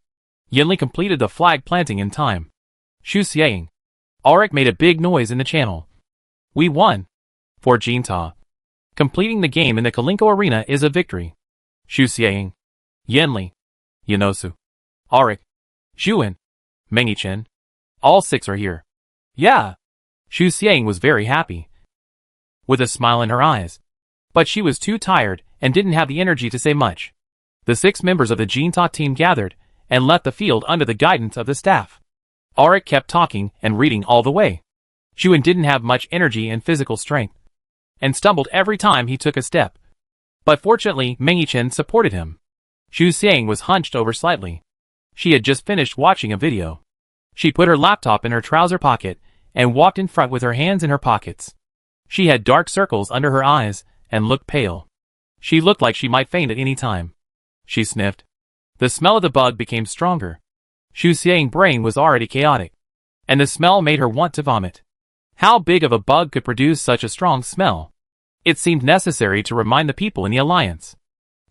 Yinli completed the flag planting in time. Xu Xiang. Auric made a big noise in the channel. We won. For Jinta. Completing the game in the Kalinko arena is a victory. Xu Xiang. Yinli. Yanosu. Auric. Zhuan. Mengqichen. All 6 are here. Yeah. Xu Xiang was very happy, with a smile in her eyes. But she was too tired and didn't have the energy to say much. The 6 members of the Jinta team gathered and left the field under the guidance of the staff. Auric kept talking and reading all the way. Zhuan didn't have much energy and physical strength, and stumbled every time he took a step. But fortunately, Mengqichen supported him. Xu Xiang was hunched over slightly. She had just finished watching a video. She put her laptop in her trouser pocket and walked in front with her hands in her pockets. She had dark circles under her eyes and looked pale. She looked like she might faint at any time. She sniffed. The smell of the bug became stronger. Xu Xiang's brain was already chaotic, and the smell made her want to vomit. How big of a bug could produce such a strong smell? It seemed necessary to remind the people in the alliance.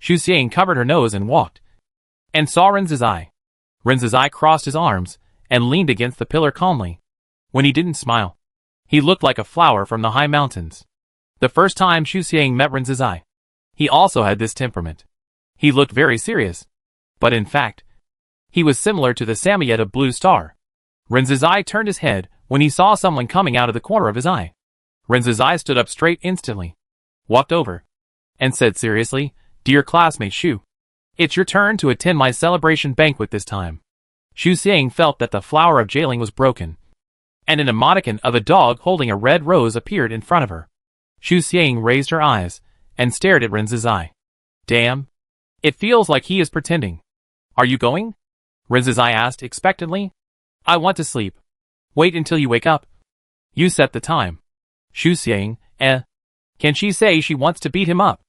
Xu Xiang covered her nose and walked, and saw Renzizai. Renzizai crossed his arms and leaned against the pillar calmly. When he didn't smile, he looked like a flower from the high mountains. The first time Xu Xiang met Renzizai, he also had this temperament. He looked very serious, but in fact, he was similar to the Samoyed of Blue Star. Renzizai turned his head when he saw someone coming out of the corner of his eye. Renzizai stood up straight instantly, walked over, and said seriously, "Dear classmate Xu, it's your turn to attend my celebration banquet this time." Xu Xiang felt that the flower of jailing was broken, and an emoticon of a dog holding a red rose appeared in front of her. Xu Xiang raised her eyes and stared at Renzizai. Damn. It feels like he is pretending. Are you going? Renzizai asked expectantly. I want to sleep. Wait until you wake up. You set the time. Xu Xiang, Can she say she wants to beat him up?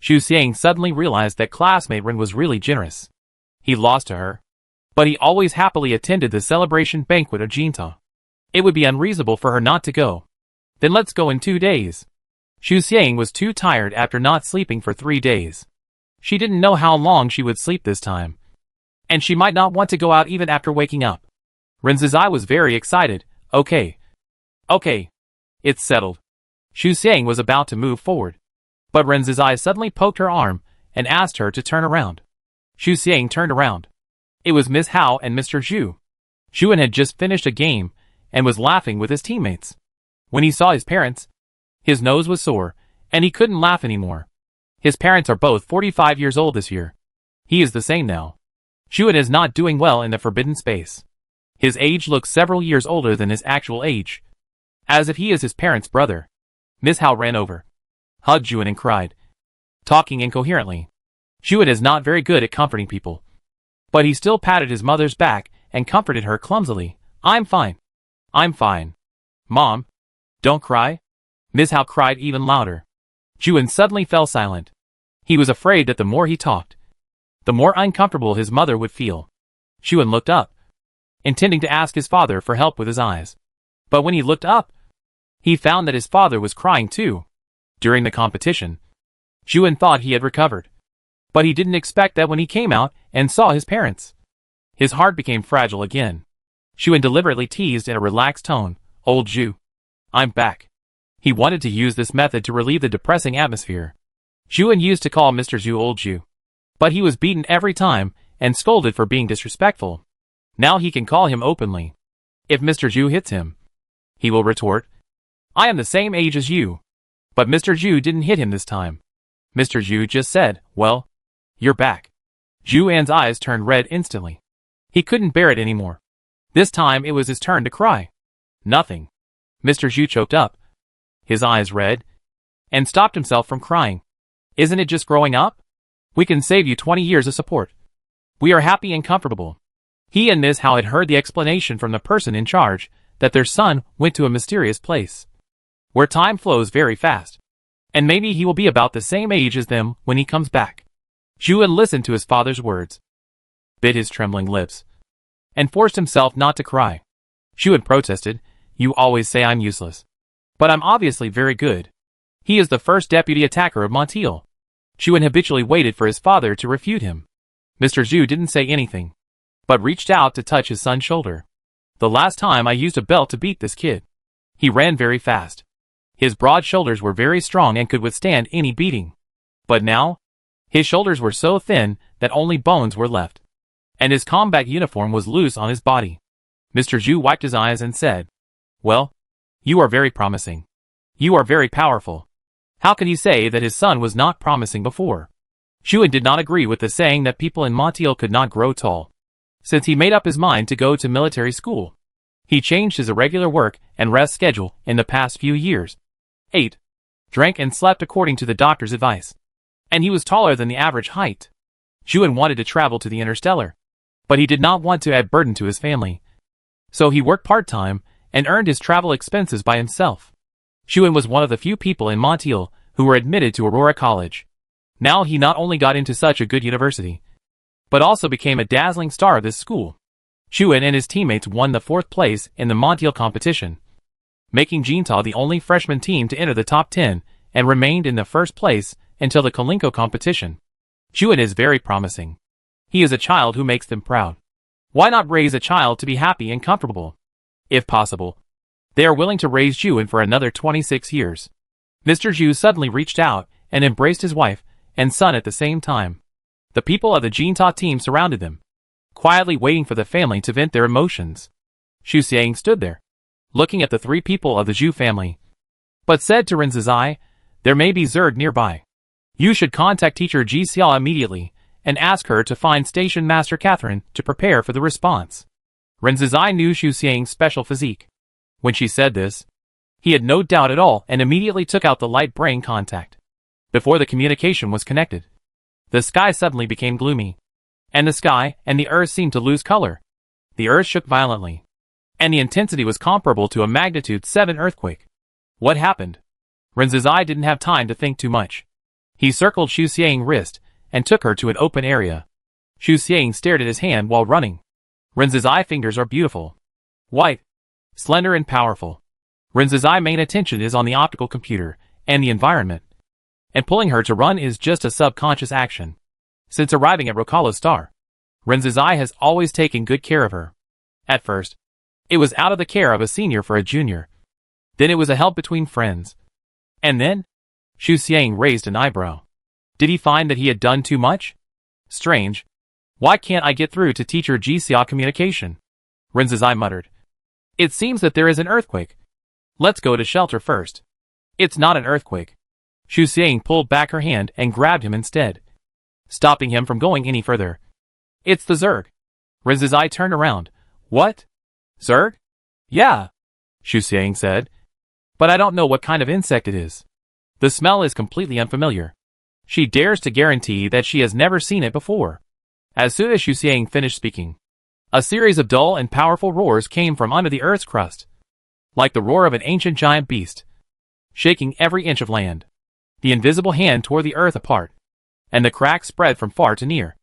Xu Xiang suddenly realized that classmate Ren was really generous. He lost to her, but he always happily attended the celebration banquet of Jinta. It would be unreasonable for her not to go. Then let's go in 2 days. Xu Xiang was too tired after not sleeping for 3 days. She didn't know how long she would sleep this time, and she might not want to go out even after waking up. Renzizai was very excited. Okay. It's settled. Xu Xiang was about to move forward, but Renzizai suddenly poked her arm and asked her to turn around. Xu Xiang turned around. It was Miss Hao and Mr. Zhu. Zhuan had just finished a game and was laughing with his teammates. When he saw his parents, his nose was sore, and he couldn't laugh anymore. His parents are both 45 years old this year. He is the same now. Zhuan is not doing well in the forbidden space. His age looks several years older than his actual age, as if he is his parents' brother. Miss Hao ran over, hugged Zhuan and cried, talking incoherently. Zhuan is not very good at comforting people, but he still patted his mother's back and comforted her clumsily. I'm fine. I'm fine. Mom, don't cry. Miss Hao cried even louder. Juan suddenly fell silent. He was afraid that the more he talked, the more uncomfortable his mother would feel. Juan looked up, intending to ask his father for help with his eyes. But when he looked up, he found that his father was crying too. During the competition, Juan thought he had recovered, but he didn't expect that when he came out and saw his parents. His heart became fragile again. Juan deliberately teased in a relaxed tone, "Old Ju, I'm back." He wanted to use this method to relieve the depressing atmosphere. Juan used to call Mr. Zhu Old Ju, but he was beaten every time and scolded for being disrespectful. Now he can call him openly. If Mr. Zhu hits him, he will retort, "I am the same age as you." But Mr. Zhu didn't hit him this time. Mr. Zhu just said, "Well, you're back." Juan's eyes turned red instantly. He couldn't bear it anymore. This time it was his turn to cry. Nothing. Mr. Zhu choked up, his eyes red, and stopped himself from crying. "Isn't it just growing up? We can save you 20 years of support. We are happy and comfortable." He and Ms. Hao had heard the explanation from the person in charge that their son went to a mysterious place where time flows very fast, and maybe he will be about the same age as them when he comes back. Juan listened to his father's words, bit his trembling lips, and forced himself not to cry. Juan protested, "You always say I'm useless, but I'm obviously very good." He is the first deputy attacker of Montiel. Juan habitually waited for his father to refute him. Mr. Zhu didn't say anything, but reached out to touch his son's shoulder. "The last time I used a belt to beat this kid. He ran very fast. His broad shoulders were very strong and could withstand any beating. But now, his shoulders were so thin that only bones were left, and his combat uniform was loose on his body." Mr. Zhu wiped his eyes and said, "Well, you are very promising. You are very powerful." How could he say that his son was not promising before? Juan did not agree with the saying that people in Montiel could not grow tall. Since he made up his mind to go to military school, he changed his irregular work and rest schedule in the past few years. Ate, drank and slept according to the doctor's advice. And he was taller than the average height. Juan wanted to travel to the Interstellar, but he did not want to add burden to his family. So he worked part-time and earned his travel expenses by himself. Juan was one of the few people in Montiel who were admitted to Aurora College. Now he not only got into such a good university, but also became a dazzling star of this school. Juan and his teammates won the 4th place in the Montiel competition, making Jinta the only freshman team to enter the top 10 and remained in the 1st place until the Kalinko competition. Juan is very promising. He is a child who makes them proud. Why not raise a child to be happy and comfortable? If possible, they are willing to raise Juan for another 26 years. Mr. Zhu suddenly reached out and embraced his wife and son at the same time. The people of the Jinta team surrounded them, quietly waiting for the family to vent their emotions. Xu Xiang stood there, looking at the 3 people of the Zhu family, but said to Ren Zizai, "There may be Zerg nearby. You should contact teacher Ji Xia immediately and ask her to find Station Master Catherine to prepare for the response." Ren Zizai knew Xu Xiang's special physique. When she said this, he had no doubt at all and immediately took out the light brain contact. Before the communication was connected, the sky suddenly became gloomy, and the sky and the earth seemed to lose color. The earth shook violently, and the intensity was comparable to a magnitude 7 earthquake. What happened? Ren Zizai didn't have time to think too much. He circled Xu Xiang's wrist and took her to an open area. Xu Xiang stared at his hand while running. Ren Zizai's fingers are beautiful, white, slender and powerful. Ren Zizai's main attention is on the optical computer and the environment, and pulling her to run is just a subconscious action. Since arriving at Rokala's star, Ren Zizai has always taken good care of her. At first, it was out of the care of a senior for a junior. Then it was a help between friends. And then, Xu Xiang raised an eyebrow. Did he find that he had done too much? Strange. Why can't I get through to teacher Ji Xia communication? Ren Zizai muttered. It seems that there is an earthquake. Let's go to shelter first. It's not an earthquake. Xu Xiang pulled back her hand and grabbed him instead, stopping him from going any further. It's the Zerg. Ren Zizai turned around. What? Zerg? Yeah, Xu Xiang said. But I don't know what kind of insect it is. The smell is completely unfamiliar. She dares to guarantee that she has never seen it before. As soon as Xu Xiang finished speaking, A series of dull and powerful roars came from under the earth's crust, like the roar of an ancient giant beast, shaking every inch of land. The invisible hand tore the earth apart, and the cracks spread from far to near,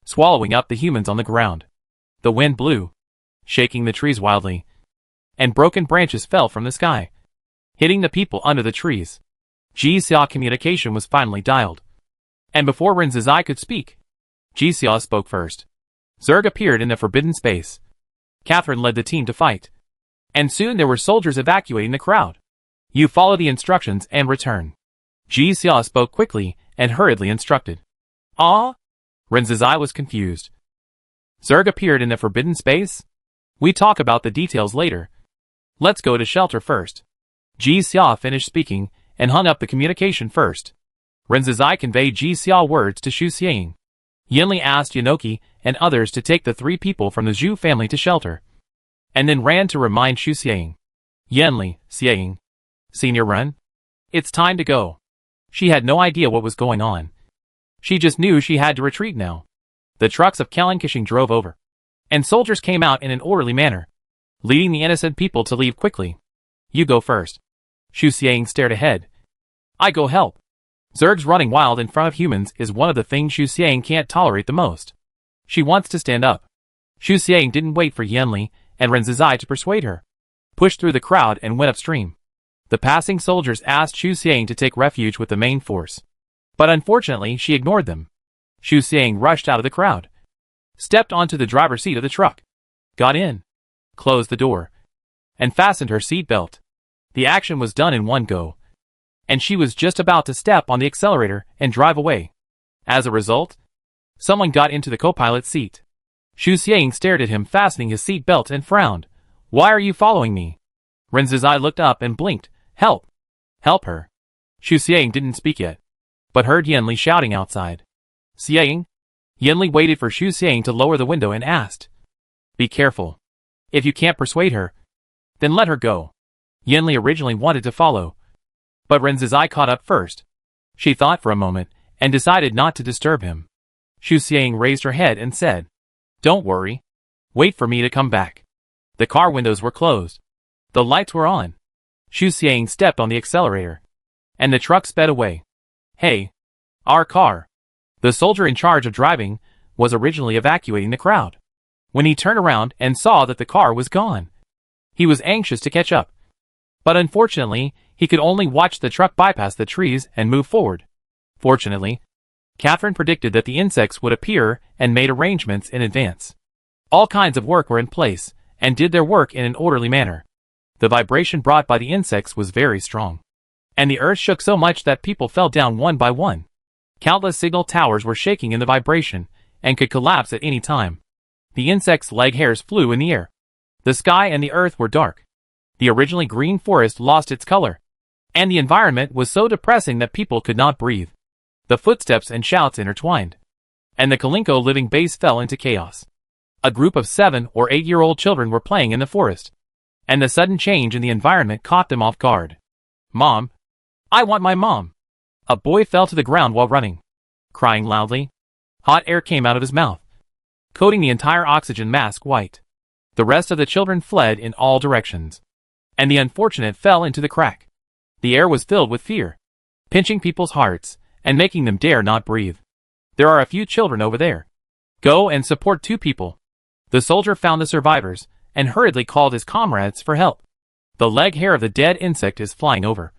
swallowing up the humans on the ground. The wind blew, shaking the trees wildly, and broken branches fell from the sky, hitting the people under the trees. Ji-Xia communication was finally dialed, and before Ren Zizai could speak, Ji-Xia spoke first. Zerg appeared in the forbidden space. Catherine led the team to fight, and soon there were soldiers evacuating the crowd. You follow the instructions and return. Ji-Xia spoke quickly and hurriedly instructed. Ah? Ren Zizai was confused. Zerg appeared in the forbidden space? We talk about the details later. Let's go to shelter first. Ji-Xia finished speaking and hung up the communication first. Ren Zizai conveyed Ji-Xia words to Xu Xiang. Yanli asked Yanoki and others to take the 3 people from the Zhu family to shelter, and then ran to remind Xu Xiang. Yanli, Xiang. Senior Ren? It's time to go. She had no idea what was going on. She just knew she had to retreat now. The trucks of Kalankishing drove over, and soldiers came out in an orderly manner, leading the innocent people to leave quickly. You go first. Xu Xiang stared ahead. I go help. Zergs running wild in front of humans is one of the things Xu Xiang can't tolerate the most. She wants to stand up. Xu Xiang didn't wait for Yanli and Ren Zizai to persuade her. Pushed through the crowd and went upstream. The passing soldiers asked Xu Xiang to take refuge with the main force, but unfortunately she ignored them. Xu Xiang rushed out of the crowd, stepped onto the driver's seat of the truck, got in, closed the door, and fastened her seat belt. The action was done in one go, and she was just about to step on the accelerator and drive away. As a result, someone got into the co-pilot's seat. Xu Xiang stared at him fastening his seat belt and frowned. Why are you following me? Ren Zizai looked up and blinked. Help! Help her! Xu Xiang didn't speak yet, but heard Yanli shouting outside. Xiang? Yanli waited for Xu Xiang to lower the window and asked. Be careful. If you can't persuade her, then let her go. Yanli originally wanted to follow, but Ren Zizai caught up first. She thought for a moment and decided not to disturb him. Xu Xiang raised her head and said, Don't worry. Wait for me to come back. The car windows were closed. The lights were on. Xu Xiang stepped on the accelerator, and the truck sped away. Hey! Our car! The soldier in charge of driving was originally evacuating the crowd. When he turned around and saw that the car was gone, he was anxious to catch up. But unfortunately, he could only watch the truck bypass the trees and move forward. Fortunately, Catherine predicted that the insects would appear and made arrangements in advance. All kinds of work were in place and did their work in an orderly manner. The vibration brought by the insects was very strong, and the earth shook so much that people fell down one by one. Countless signal towers were shaking in the vibration and could collapse at any time. The insects' leg hairs flew in the air. The sky and the earth were dark. The originally green forest lost its color, and the environment was so depressing that people could not breathe. The footsteps and shouts intertwined, and the Kalinko living base fell into chaos. A group of 7 or 8-year-old children were playing in the forest, and the sudden change in the environment caught them off guard. Mom! I want my mom! A boy fell to the ground while running, crying loudly. Hot air came out of his mouth, coating the entire oxygen mask white. The rest of the children fled in all directions, and the unfortunate fell into the crack. The air was filled with fear, pinching people's hearts and making them dare not breathe. There are a few children over there. Go and support 2 people. The soldier found the survivors and hurriedly called his comrades for help. The leg hair of the dead insect is flying over.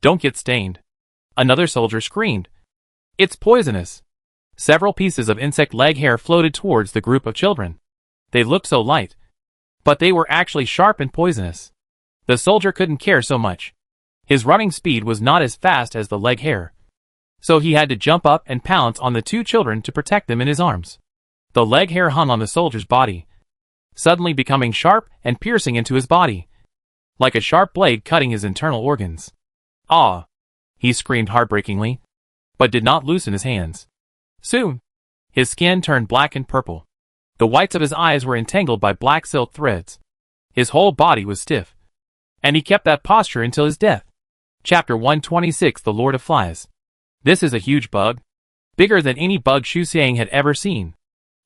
Don't get stained. Another soldier screamed. It's poisonous. Several pieces of insect leg hair floated towards the group of children. They looked so light, but they were actually sharp and poisonous. The soldier couldn't care so much. His running speed was not as fast as the leg hair, so he had to jump up and pounce on the 2 children to protect them in his arms. The leg hair hung on the soldier's body, suddenly becoming sharp and piercing into his body, like a sharp blade cutting his internal organs. Ah! He screamed heartbreakingly, but did not loosen his hands. Soon, his skin turned black and purple. The whites of his eyes were entangled by black silk threads. His whole body was stiff, and he kept that posture until his death. Chapter 126: The Lord of Flies. This is a huge bug, bigger than any bug Xu Xiang had ever seen.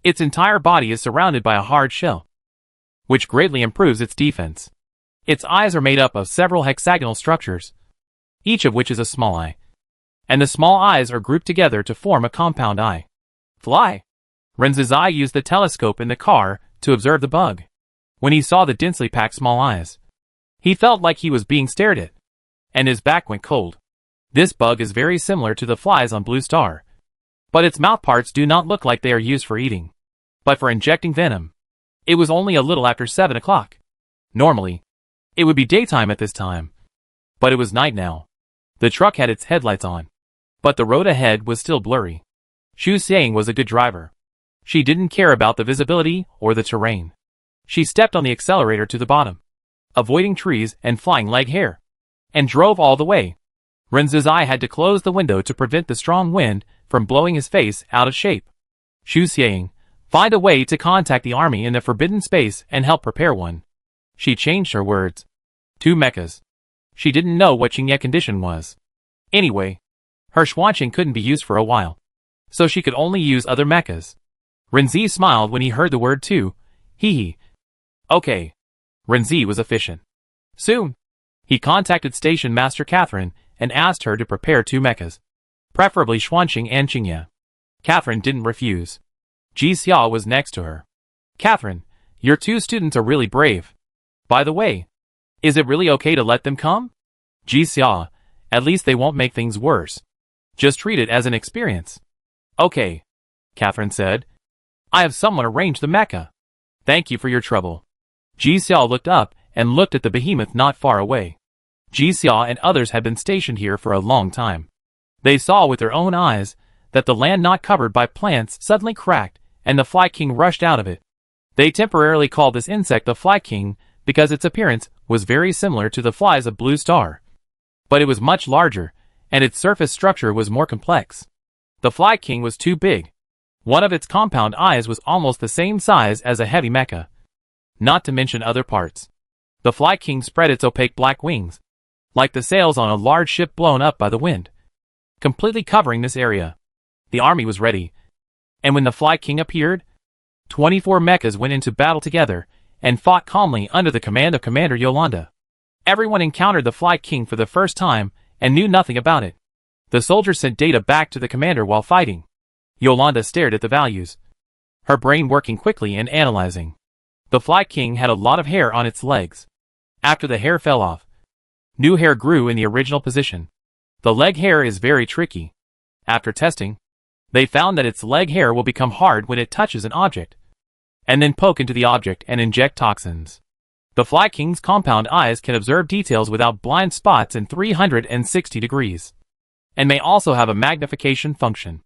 Its entire body is surrounded by a hard shell, which greatly improves its defense. Its eyes are made up of several hexagonal structures, each of which is a small eye, and the small eyes are grouped together to form a compound eye. Fly! Ren's eye used the telescope in the car to observe the bug. When he saw the densely packed small eyes, he felt like he was being stared at, and his back went cold. This bug is very similar to the flies on Blue Star, but its mouth parts do not look like they are used for eating, but for injecting venom. It was only a little after 7 o'clock. Normally, it would be daytime at this time, but it was night now. The truck had its headlights on, but the road ahead was still blurry. Xu Xiang was a good driver. She didn't care about the visibility or the terrain. She stepped on the accelerator to the bottom, avoiding trees and flying leg hair, and drove all the way. Ren's eye had to close the window to prevent the strong wind from blowing his face out of shape. Xu Xiang, find a way to contact the army in the forbidden space and help prepare one. She changed her words. 2 mechas. She didn't know what Qingye condition was. Anyway, her Xuanqing couldn't be used for a while, so she could only use other mechas. Renzi smiled when he heard the word 2. Hee. Okay. Renzi was efficient. Soon, he contacted Station Master Catherine and asked her to prepare 2 mechas, preferably Xuanqing and Qingye. Catherine didn't refuse. Ji Xia was next to her. Catherine, your 2 students are really brave. By the way, is it really okay to let them come? Ji Xia, at least they won't make things worse. Just treat it as an experience. Okay, Catherine said. I have someone arrange the mecha. Thank you for your trouble. Ji Xia looked up and looked at the behemoth not far away. Ji Xia and others had been stationed here for a long time. They saw with their own eyes that the land not covered by plants suddenly cracked and the Fly King rushed out of it. They temporarily called this insect the Fly King because its appearance was very similar to the flies of Blue Star. But it was much larger, and its surface structure was more complex. The Fly King was too big. One of its compound eyes was almost the same size as a heavy mecha. Not to mention other parts. The Fly King spread its opaque black wings, like the sails on a large ship blown up by the wind, completely covering this area. The army was ready, and when the Fly King appeared, 24 mechas went into battle together and fought calmly under the command of Commander Yolanda. Everyone encountered the Fly King for the first time and knew nothing about it. The soldiers sent data back to the commander while fighting. Yolanda stared at the values, her brain working quickly and analyzing. The Fly King had a lot of hair on its legs. After the hair fell off, new hair grew in the original position. The leg hair is very tricky. After testing, they found that its leg hair will become hard when it touches an object, and then poke into the object and inject toxins. The Fly King's compound eyes can observe details without blind spots in 360 degrees, and may also have a magnification function.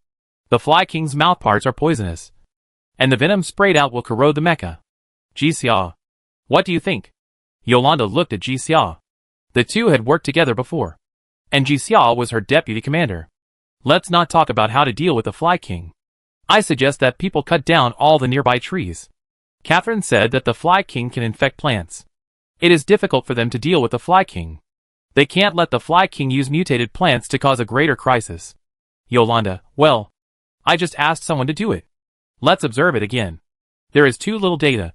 The Fly King's mouthparts are poisonous, and the venom sprayed out will corrode the mecha. Ji Xia, what do you think? Yolanda looked at Ji Xia. The two had worked together before, and Ji Xia was her deputy commander. Let's not talk about how to deal with the Fly King. I suggest that people cut down all the nearby trees. Catherine said that the Fly King can infect plants. It is difficult for them to deal with the Fly King. They can't let the Fly King use mutated plants to cause a greater crisis. Yolanda, well, I just asked someone to do it. Let's observe it again. There is too little data,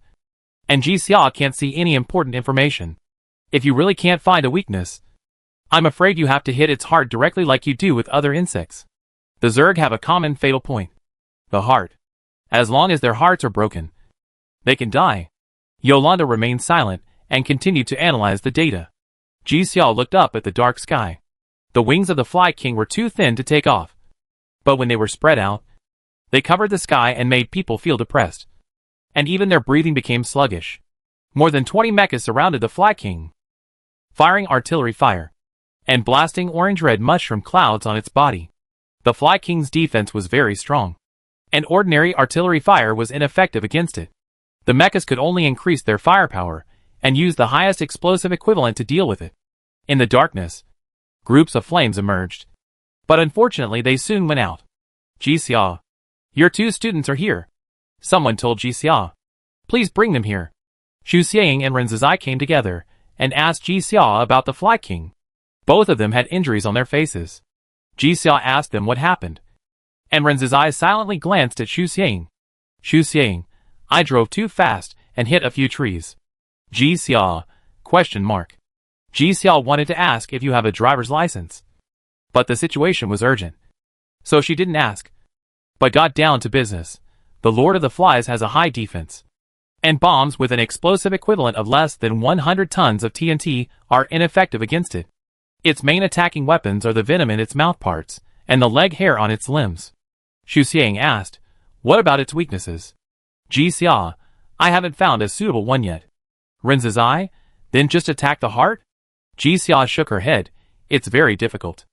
and Ji Xia can't see any important information. If you really can't find a weakness, I'm afraid you have to hit its heart directly like you do with other insects. The Zerg have a common fatal point. The heart. As long as their hearts are broken, they can die. Yolanda remained silent and continued to analyze the data. Ji Xia looked up at the dark sky. The wings of the Fly King were too thin to take off, but when they were spread out, they covered the sky and made people feel depressed, and even their breathing became sluggish. More than 20 mechas surrounded the Fly King, firing artillery fire and blasting orange-red mushroom clouds on its body. The Fly King's defense was very strong, and ordinary artillery fire was ineffective against it. The mechas could only increase their firepower and use the highest explosive equivalent to deal with it. In the darkness, groups of flames emerged, but unfortunately they soon went out. Ji Xia, your 2 students are here. Someone told Ji Xia. Please bring them here. Xu Xiang and Ren's eye came together and asked Ji Xia about the Fly King. Both of them had injuries on their faces. Ji Xia asked them what happened, and Ren's eye silently glanced at Xu Xiang. Xu Xiang, I drove too fast and hit a few trees. Ji Xia, question mark. Ji Xia wanted to ask if you have a driver's license. But the situation was urgent. So she didn't ask. But got down to business. The Lord of the Flies has a high defense. And bombs with an explosive equivalent of less than 100 tons of TNT are ineffective against it. Its main attacking weapons are the venom in its mouthparts and the leg hair on its limbs. Xu Xiang asked, what about its weaknesses? Ji Xia, I haven't found a suitable one yet. Rin's eye? Then just attack the heart? Ji Xia shook her head. It's very difficult.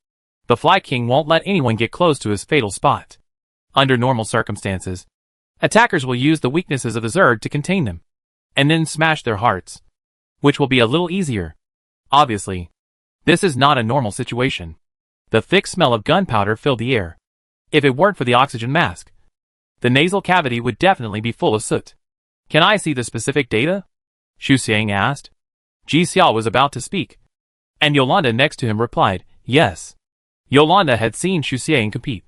The Fly King won't let anyone get close to his fatal spot. Under normal circumstances, attackers will use the weaknesses of the Zerg to contain them, and then smash their hearts, which will be a little easier. Obviously, this is not a normal situation. The thick smell of gunpowder filled the air. If it weren't for the oxygen mask, the nasal cavity would definitely be full of soot. Can I see the specific data? Xu Xiang asked. Ji Xia was about to speak, and Yolanda next to him replied, yes. Yolanda had seen Xu Xiang compete,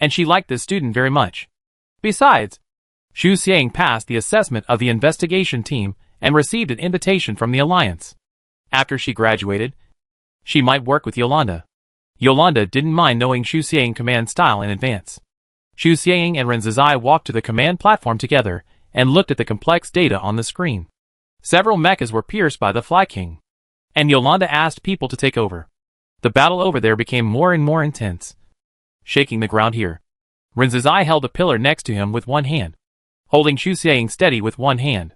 and she liked this student very much. Besides, Xu Xiang passed the assessment of the investigation team and received an invitation from the Alliance. After she graduated, she might work with Yolanda. Yolanda didn't mind knowing Xu Xiang's command style in advance. Xu Xiang and Ren Zizai walked to the command platform together and looked at the complex data on the screen. Several mechas were pierced by the Fly King, and Yolanda asked people to take over. The battle over there became more and more intense. Shaking the ground here, Ren Zizai held a pillar next to him with one hand, holding Xu Xiang steady with one hand.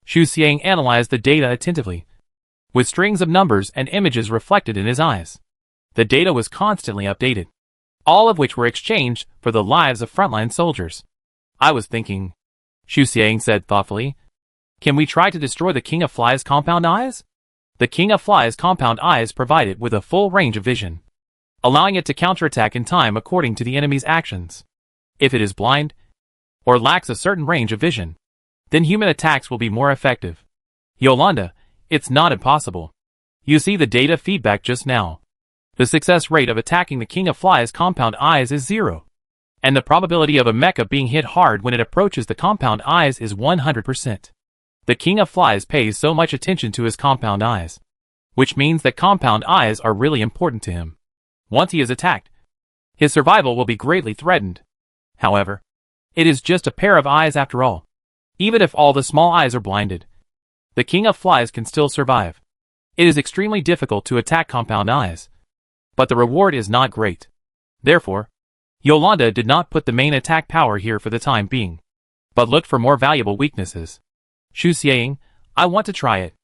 Xu Xiang analyzed the data attentively, with strings of numbers and images reflected in his eyes. The data was constantly updated, all of which were exchanged for the lives of frontline soldiers. I was thinking, Xu Xiang said thoughtfully, can we try to destroy the King of Flies' compound eyes? The King of Flies' compound eyes provide it with a full range of vision, allowing it to counterattack in time according to the enemy's actions. If it is blind, or lacks a certain range of vision, then human attacks will be more effective. Yolanda, it's not impossible. You see the data feedback just now. The success rate of attacking the King of Flies' compound eyes is 0. And the probability of a mecha being hit hard when it approaches the compound eyes is 100%. The King of Flies pays so much attention to his compound eyes, which means that compound eyes are really important to him. Once he is attacked, his survival will be greatly threatened. However, it is just a pair of eyes after all. Even if all the small eyes are blinded, the King of Flies can still survive. It is extremely difficult to attack compound eyes, but the reward is not great. Therefore, Yolanda did not put the main attack power here for the time being, but looked for more valuable weaknesses. Xu Xiang, I want to try it.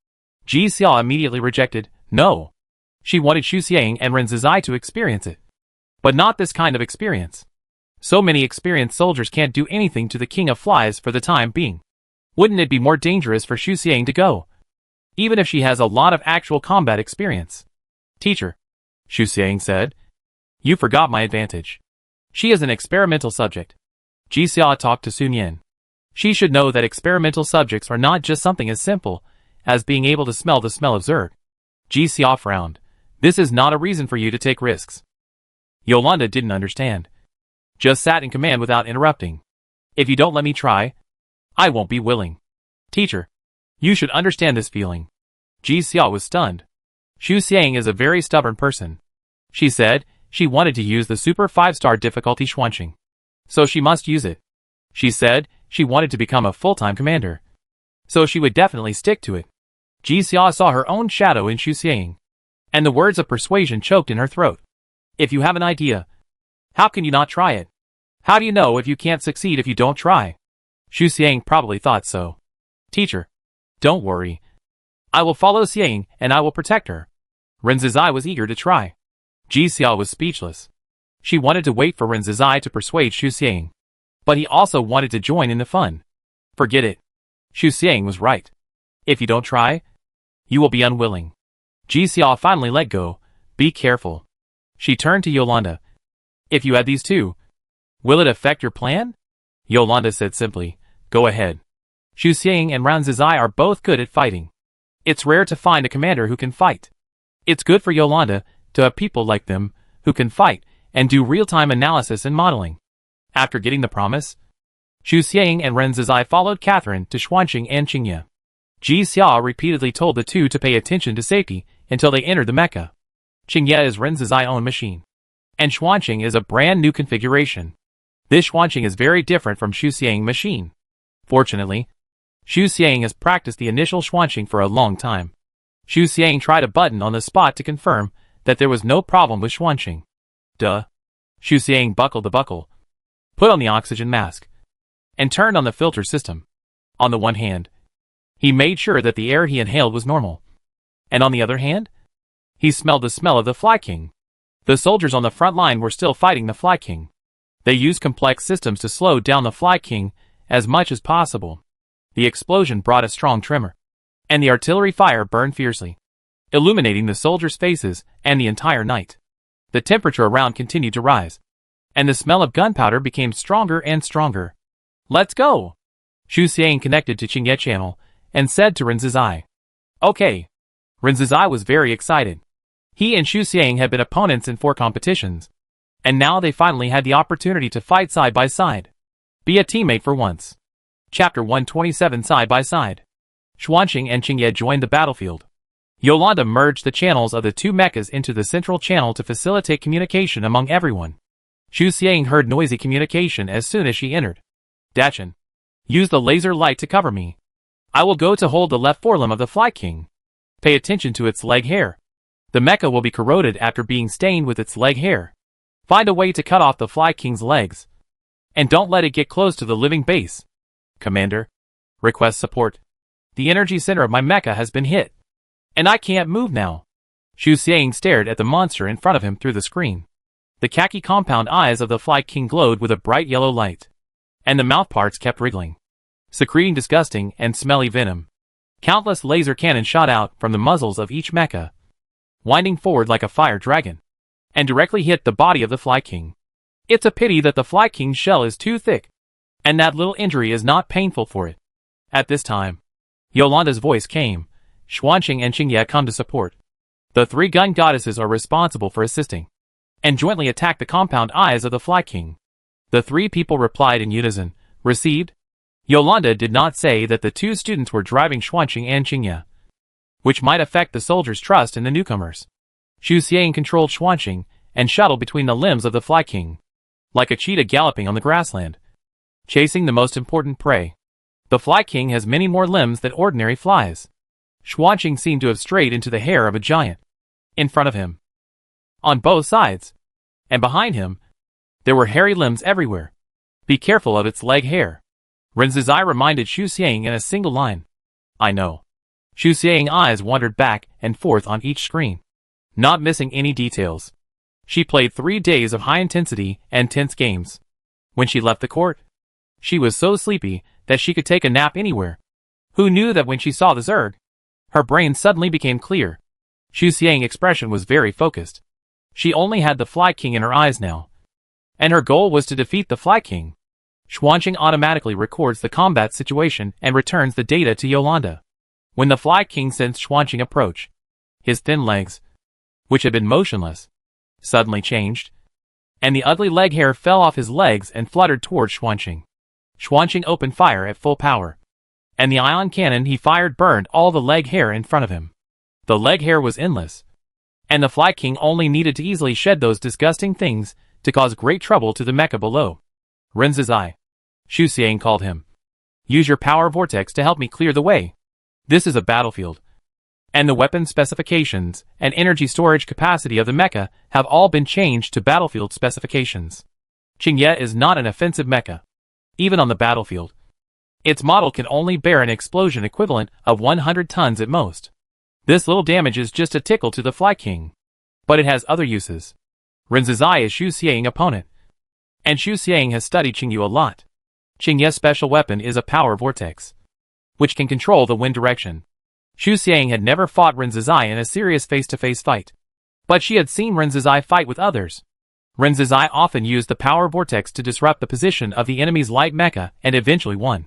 Ji Xia immediately rejected, no. She wanted Xu Xiang and Ren Zizai to experience it, but not this kind of experience. So many experienced soldiers can't do anything to the King of Flies for the time being. Wouldn't it be more dangerous for Xu Xiang to go, even if she has a lot of actual combat experience? Teacher, Xu Xiang said, you forgot my advantage. She is an experimental subject. Ji Xia talked to Sun Yin. She should know that experimental subjects are not just something as simple as being able to smell the smell of Zerg. Ji Xia frowned. This is not a reason for you to take risks. Yolanda didn't understand. Just sat in command without interrupting. If you don't let me try, I won't be willing. Teacher, you should understand this feeling. Ji Xia was stunned. Xu Xiang is a very stubborn person. She said she wanted to use the super 5-star difficulty Xuanqing, so she must use it. She said she wanted to become a full-time commander, so she would definitely stick to it. Ji Xia saw her own shadow in Xu Xiang, and the words of persuasion choked in her throat. If you have an idea, how can you not try it? How do you know if you can't succeed if you don't try? Xu Xiang probably thought so. Teacher, don't worry. I will follow Xiang and I will protect her. Ren Zizai was eager to try. Ji Xia was speechless. She wanted to wait for Ren Zizai to persuade Xu Xiang, but he also wanted to join in the fun. Forget it. Xu Xiang was right. If you don't try, you will be unwilling. Ji Xia finally let go. Be careful. She turned to Yolanda. If you add these two, will it affect your plan? Yolanda said simply, go ahead. Xu Xiang and Ren Zizai are both good at fighting. It's rare to find a commander who can fight. It's good for Yolanda to have people like them who can fight and do real-time analysis and modeling. After getting the promise, Xu Xiang and Ren Zizai followed Catherine to Xuanqing and Qingye. Ji Xia repeatedly told the two to pay attention to safety until they entered the Mecca. Qingye is Ren Zizai's own machine, and Xuanqing is a brand new configuration. This Xuanqing is very different from Xu Xiang's machine. Fortunately, Xu Xiang has practiced the initial Xuanqing for a long time. Xu Xiang tried a button on the spot to confirm that there was no problem with Xuanqing. Duh. Xu Xiang buckled the buckle, put on the oxygen mask, and turned on the filter system. On the one hand, he made sure that the air he inhaled was normal, and on the other hand, he smelled the smell of the Fly King. The soldiers on the front line were still fighting the Fly King. They used complex systems to slow down the Fly King as much as possible. The explosion brought a strong tremor, and the artillery fire burned fiercely, illuminating the soldiers' faces and the entire night. The temperature around continued to rise, and the smell of gunpowder became stronger and stronger. "Let's go!" Xu Xiang connected to Qingye channel and said to Ren Zizai. "Okay." Ren Zizai was very excited. He and Xu Xiang had been opponents in 4 competitions, and now they finally had the opportunity to fight side by side. Be a teammate for once. Chapter 127 Side by Side. Xuanqing and Qingye joined the battlefield. Yolanda merged the channels of the 2 mechas into the central channel to facilitate communication among everyone. Xu Xiang heard noisy communication as soon as she entered. "Dachin, use the laser light to cover me. I will go to hold the left forelimb of the Fly King. Pay attention to its leg hair. The mecha will be corroded after being stained with its leg hair. Find a way to cut off the Fly King's legs. And don't let it get close to the living base. Commander, request support. The energy center of my mecha has been hit, and I can't move now." Xu Xiang stared at the monster in front of him through the screen. The khaki compound eyes of the Fly King glowed with a bright yellow light, and the mouthparts kept wriggling, secreting disgusting and smelly venom. Countless laser cannons shot out from the muzzles of each mecha, winding forward like a fire dragon, and directly hit the body of the Fly King. It's a pity that the Fly King's shell is too thick, and that little injury is not painful for it. At this time, Yolanda's voice came. Xuanqing and Qingye come to support. The 3 gun goddesses are responsible for assisting, and jointly attack the compound eyes of the Fly King. The 3 people replied in unison, "Received." Yolanda did not say that the 2 students were driving Xuanqing and Qingye, which might affect the soldiers' trust in the newcomers. Xu Xiang controlled Xuanqing and shuttled between the limbs of the Fly King, like a cheetah galloping on the grassland, chasing the most important prey. The Fly King has many more limbs than ordinary flies. Xuanqing seemed to have strayed into the hair of a giant. In front of him, on both sides, and behind him, there were hairy limbs everywhere. Be careful of its leg hair. Ren Zizai reminded Xu Xiang in a single line. "I know." Xu Xiang's eyes wandered back and forth on each screen, not missing any details. She played 3 days of high-intensity and tense games. When she left the court, she was so sleepy that she could take a nap anywhere. Who knew that when she saw the Zerg, her brain suddenly became clear. Xu Xiang's expression was very focused. She only had the Fly King in her eyes now, and her goal was to defeat the Fly King. Xuanqing automatically records the combat situation and returns the data to Yolanda. When the Fly King sensed Xuanqing approach, his thin legs, which had been motionless, suddenly changed, and the ugly leg hair fell off his legs and fluttered towards Xuanqing. Xuanqing opened fire at full power, and the ion cannon he fired burned all the leg hair in front of him. The leg hair was endless, and the Fly King only needed to easily shed those disgusting things to cause great trouble to the mecha below. "Ren Zizai," Xu Xiang called him. "Use your power vortex to help me clear the way. This is a battlefield, and the weapon specifications and energy storage capacity of the mecha have all been changed to battlefield specifications. Qingye is not an offensive mecha. Even on the battlefield, its model can only bear an explosion equivalent of 100 tons at most. This little damage is just a tickle to the Fly King, but it has other uses." Ren Zizai is Xu Xiang's opponent, and Xu Xiang has studied Qingyu a lot. Qingye's special weapon is a power vortex, which can control the wind direction. Xu Xiang had never fought Ren Zizai in a serious face-to-face fight, but she had seen Ren Zizai fight with others. Ren Zizai often used the power vortex to disrupt the position of the enemy's light mecha and eventually won.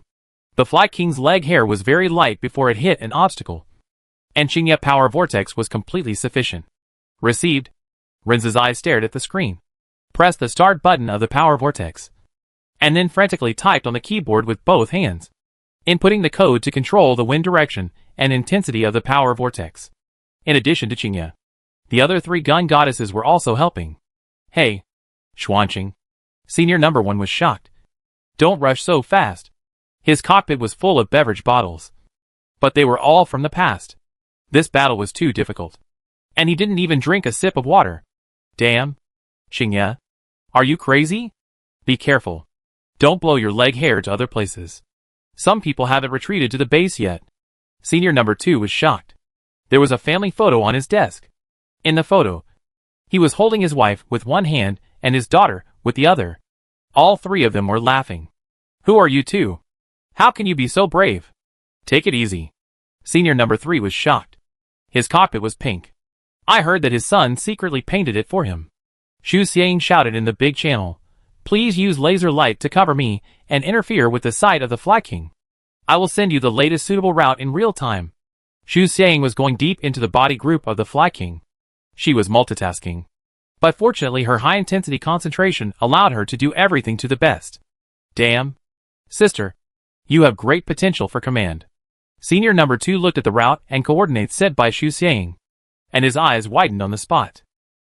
The Fly King's leg hair was very light before it hit an obstacle, and Qingye's power vortex was completely sufficient. "Received." Ren Zizai stared at the screen, pressed the start button of the power vortex, and then frantically typed on the keyboard with both hands, inputting the code to control the wind direction and intensity of the power vortex. In addition to Qingye, the other 3 gun goddesses were also helping. Hey, Xuanqing. Senior number 1 was shocked. Don't rush so fast. His cockpit was full of beverage bottles. But they were all from the past. This battle was too difficult. And he didn't even drink a sip of water. Damn. Qingye. Are you crazy? Be careful. Don't blow your leg hair to other places. Some people haven't retreated to the base yet. Senior number 2 was shocked. There was a family photo on his desk. In the photo, he was holding his wife with one hand and his daughter with the other. All 3 of them were laughing. Who are you two? How can you be so brave? Take it easy. Senior number 3 was shocked. His cockpit was pink. I heard that his son secretly painted it for him. Xu Xiang shouted in the big channel. Please use laser light to cover me and interfere with the sight of the Fly King. I will send you the latest suitable route in real time. Xu Xiang was going deep into the body group of the Fly King. She was multitasking. But fortunately her high-intensity concentration allowed her to do everything to the best. Damn. Sister. You have great potential for command. Senior number 2 looked at the route and coordinates set by Xu Xiang, and his eyes widened on the spot.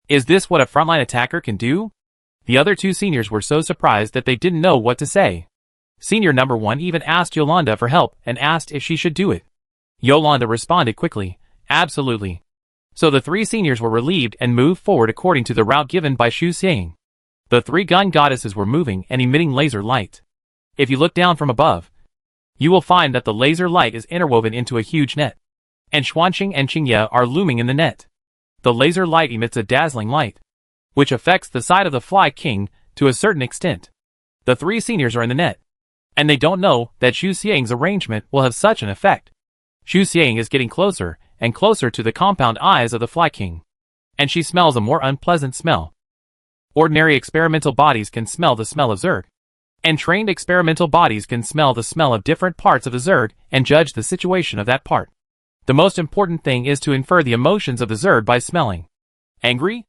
Is this what a frontline attacker can do? The other 2 seniors were so surprised that they didn't know what to say. Senior number 1 even asked Yolanda for help and asked if she should do it. Yolanda responded quickly, absolutely. So the 3 seniors were relieved and moved forward according to the route given by Xu Xiang. The 3 gun goddesses were moving and emitting laser light. If you look down from above, you will find that the laser light is interwoven into a huge net, and Xuanqing and Qingye are looming in the net. The laser light emits a dazzling light, which affects the side of the Fly King to a certain extent. The 3 seniors are in the net, and they don't know that Xu Xiang's arrangement will have such an effect. Xu Xiang is getting closer and closer to the compound eyes of the Fly King, and she smells a more unpleasant smell. Ordinary experimental bodies can smell the smell of Zerg, and trained experimental bodies can smell the smell of different parts of the Zerg and judge the situation of that part. The most important thing is to infer the emotions of the Zerg by smelling. Angry?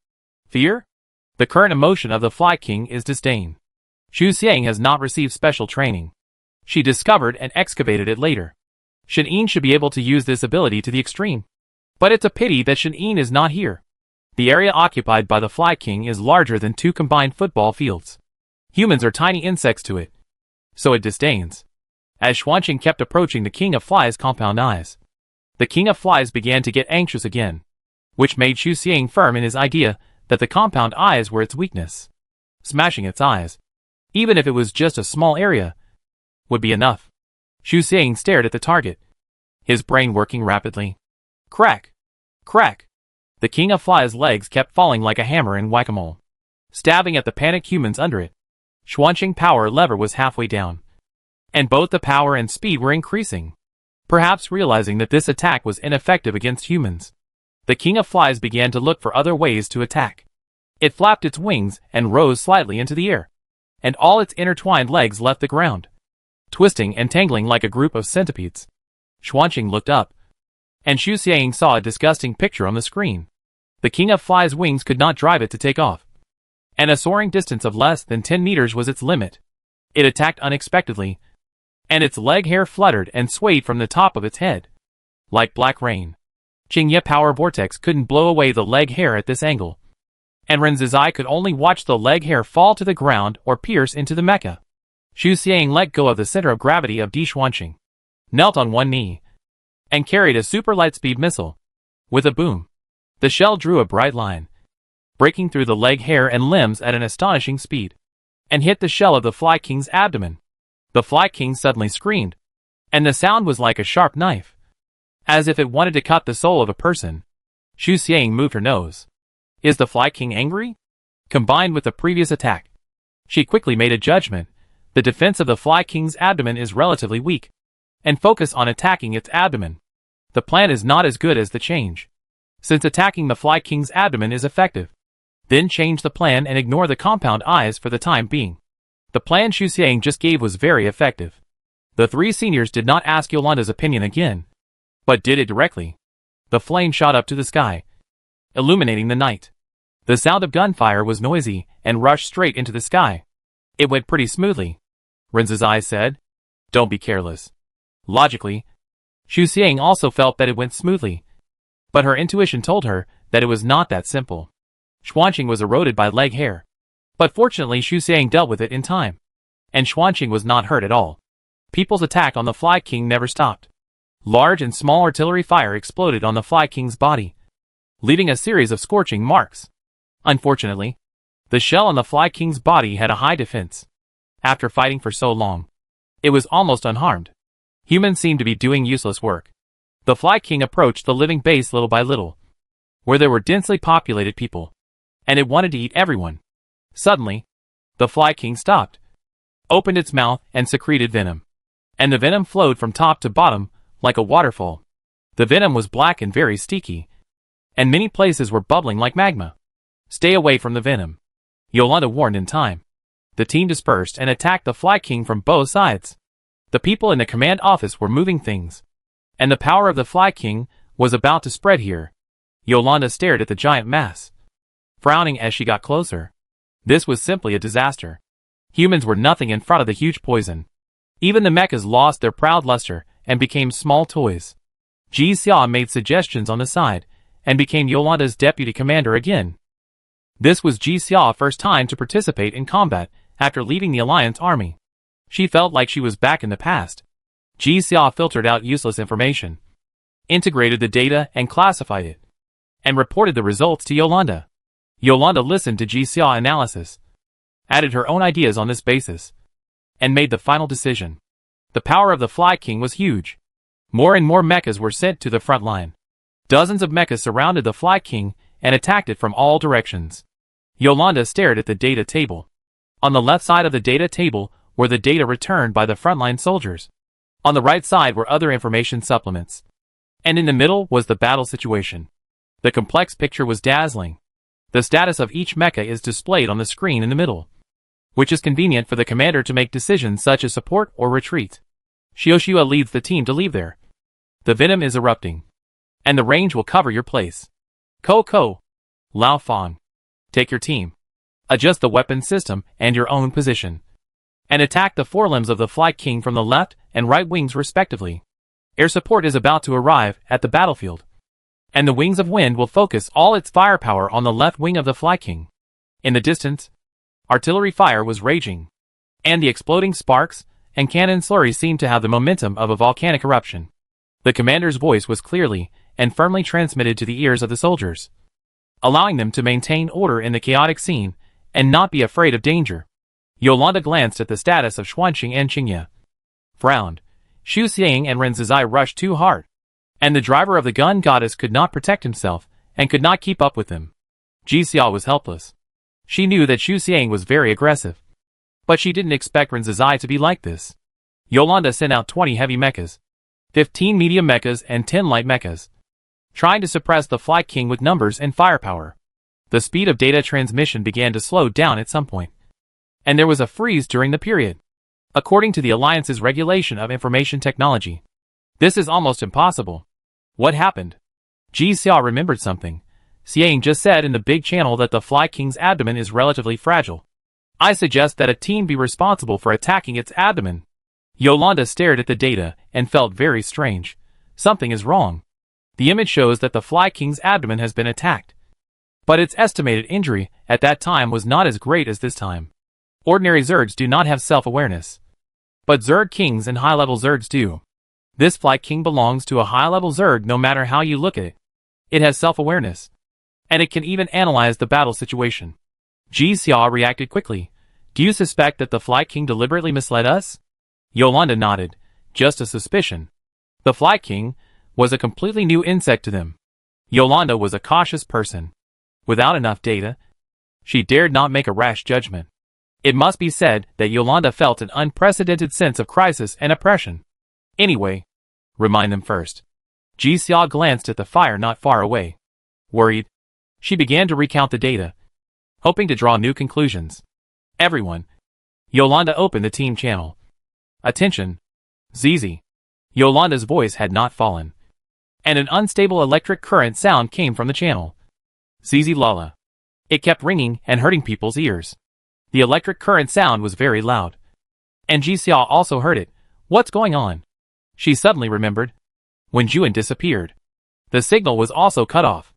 Fear? The current emotion of the Fly King is disdain. Xu Xiang has not received special training. She discovered and excavated it later. Shen should be able to use this ability to the extreme. But it's a pity that Shen is not here. The area occupied by the Fly King is larger than 2 combined football fields. Humans are tiny insects to it, so it disdains. As Xuanqing kept approaching the King of Flies' compound eyes, the King of Flies began to get anxious again, which made Xu Xiang firm in his idea that the compound eyes were its weakness. Smashing its eyes, even if it was just a small area, would be enough. Xu Xiang stared at the target, his brain working rapidly. Crack! Crack! The King of Flies' legs kept falling like a hammer in whack-a-mole, stabbing at the panicked humans under it. Xuanqing's power lever was halfway down, and both the power and speed were increasing. Perhaps realizing that this attack was ineffective against humans, the King of Flies began to look for other ways to attack. It flapped its wings and rose slightly into the air, and all its intertwined legs left the ground, twisting and tangling like a group of centipedes. Xuanqing looked up, and Xu Xiang saw a disgusting picture on the screen. The King of Flies' wings could not drive it to take off, and a soaring distance of less than 10 meters was its limit. It attacked unexpectedly, and its leg hair fluttered and swayed from the top of its head, like black rain. Qingye power vortex couldn't blow away the leg hair at this angle, and Ren's eye could only watch the leg hair fall to the ground or pierce into the mecha. Xu Xiang let go of the center of gravity of Xuanqing, knelt on one knee, and carried a super lightspeed missile. With a boom, the shell drew a bright line, breaking through the leg hair and limbs at an astonishing speed, and hit the shell of the Fly King's abdomen. The Fly King suddenly screamed, and the sound was like a sharp knife, as if it wanted to cut the soul of a person. Xu Xiang moved her nose. Is the Fly King angry? Combined with the previous attack, she quickly made a judgment. The defense of the Fly King's abdomen is relatively weak, and focus on attacking its abdomen. The plan is not as good as the change, since attacking the Fly King's abdomen is effective. Then change the plan and ignore the compound eyes for the time being. The plan Xu Xiang just gave was very effective. The 3 seniors did not ask Yolanda's opinion again, but did it directly. The flame shot up to the sky, illuminating the night. The sound of gunfire was noisy and rushed straight into the sky. It went pretty smoothly. Rin's eyes said. Don't be careless. Logically, Xu Xiang also felt that it went smoothly. But her intuition told her that it was not that simple. Xuanqing was eroded by leg hair. But fortunately Xu Xiang dealt with it in time. And Xuanqing was not hurt at all. People's attack on the Fly King never stopped. Large and small artillery fire exploded on the Fly King's body, leaving a series of scorching marks. Unfortunately, the shell on the Fly King's body had a high defense. After fighting for so long, it was almost unharmed. Humans seemed to be doing useless work. The Fly King approached the living base little by little, where there were densely populated people, and it wanted to eat everyone. Suddenly, the Fly King stopped, opened its mouth and secreted venom. And the venom flowed from top to bottom, like a waterfall. The venom was black and very sticky, and many places were bubbling like magma. Stay away from the venom, Yolanda warned in time. The team dispersed and attacked the Fly King from both sides. The people in the command office were moving things, and the power of the Fly King was about to spread here. Yolanda stared at the giant mass, frowning as she got closer. This was simply a disaster. Humans were nothing in front of the huge poison. Even the mechas lost their proud luster and became small toys. Ji Xia made suggestions on the side, and became Yolanda's deputy commander again. This was Ji Xia's first time to participate in combat after leaving the Alliance army. She felt like she was back in the past. Ji Xia filtered out useless information, integrated the data and classified it, and reported the results to Yolanda. Yolanda listened to Ji Xia's analysis, added her own ideas on this basis, and made the final decision. The power of the Fly King was huge. More and more mechas were sent to the front line. Dozens of mechas surrounded the Fly King and attacked it from all directions. Yolanda stared at the data table. On the left side of the data table were the data returned by the frontline soldiers. On the right side were other information supplements. And in the middle was the battle situation. The complex picture was dazzling. The status of each mecha is displayed on the screen in the middle, which is convenient for the commander to make decisions such as support or retreat. Xiaoxua leads the team to leave there. The venom is erupting, and the range will cover your place. Ko, Lao Fang, take your team, adjust the weapon system and your own position, and attack the forelimbs of the Fly King from the left and right wings respectively. Air support is about to arrive at the battlefield, and the Wings of Wind will focus all its firepower on the left wing of the Fly King. In the distance, artillery fire was raging, and the exploding sparks and cannon slurries seemed to have the momentum of a volcanic eruption. The commander's voice was clearly and firmly transmitted to the ears of the soldiers, allowing them to maintain order in the chaotic scene and not be afraid of danger. Yolanda glanced at the status of Xuanqing and Qingye, frowned. Xu Xiang and Ren Zizai rushed too hard, and the driver of the gun goddess could not protect himself and could not keep up with them. Ji Xia was helpless. She knew that Xu Xiang was very aggressive, but she didn't expect Ren Zizai to be like this. Yolanda sent out 20 heavy mechas, 15 medium mechas and 10 light mechas, trying to suppress the Fly King with numbers and firepower. The speed of data transmission began to slow down at some point, and there was a freeze during the period. According to the Alliance's regulation of information technology, this is almost impossible. What happened? Ji Xia remembered something. Xiang just said in the big channel that the Fly King's abdomen is relatively fragile. I suggest that a team be responsible for attacking its abdomen. Yolanda stared at the data and felt very strange. Something is wrong. The image shows that the Fly King's abdomen has been attacked, but its estimated injury at that time was not as great as this time. Ordinary Zergs do not have self-awareness, but Zerg Kings and high-level Zergs do. This Fly King belongs to a high-level Zerg no matter how you look at it. It has self-awareness, and it can even analyze the battle situation. Ji Xia reacted quickly. Do you suspect that the Fly King deliberately misled us? Yolanda nodded. Just a suspicion. The Fly King was a completely new insect to them. Yolanda was a cautious person. Without enough data, she dared not make a rash judgment. It must be said that Yolanda felt an unprecedented sense of crisis and oppression. Anyway, remind them first. Ji Xia glanced at the fire not far away. Worried, she began to recount the data, hoping to draw new conclusions. Everyone. Yolanda opened the team channel. Attention. Zizi. Yolanda's voice had not fallen, and an unstable electric current sound came from the channel. Zizi Lala. It kept ringing and hurting people's ears. The electric current sound was very loud. And Jixia also heard it. What's going on? She suddenly remembered. When Juan disappeared, the signal was also cut off.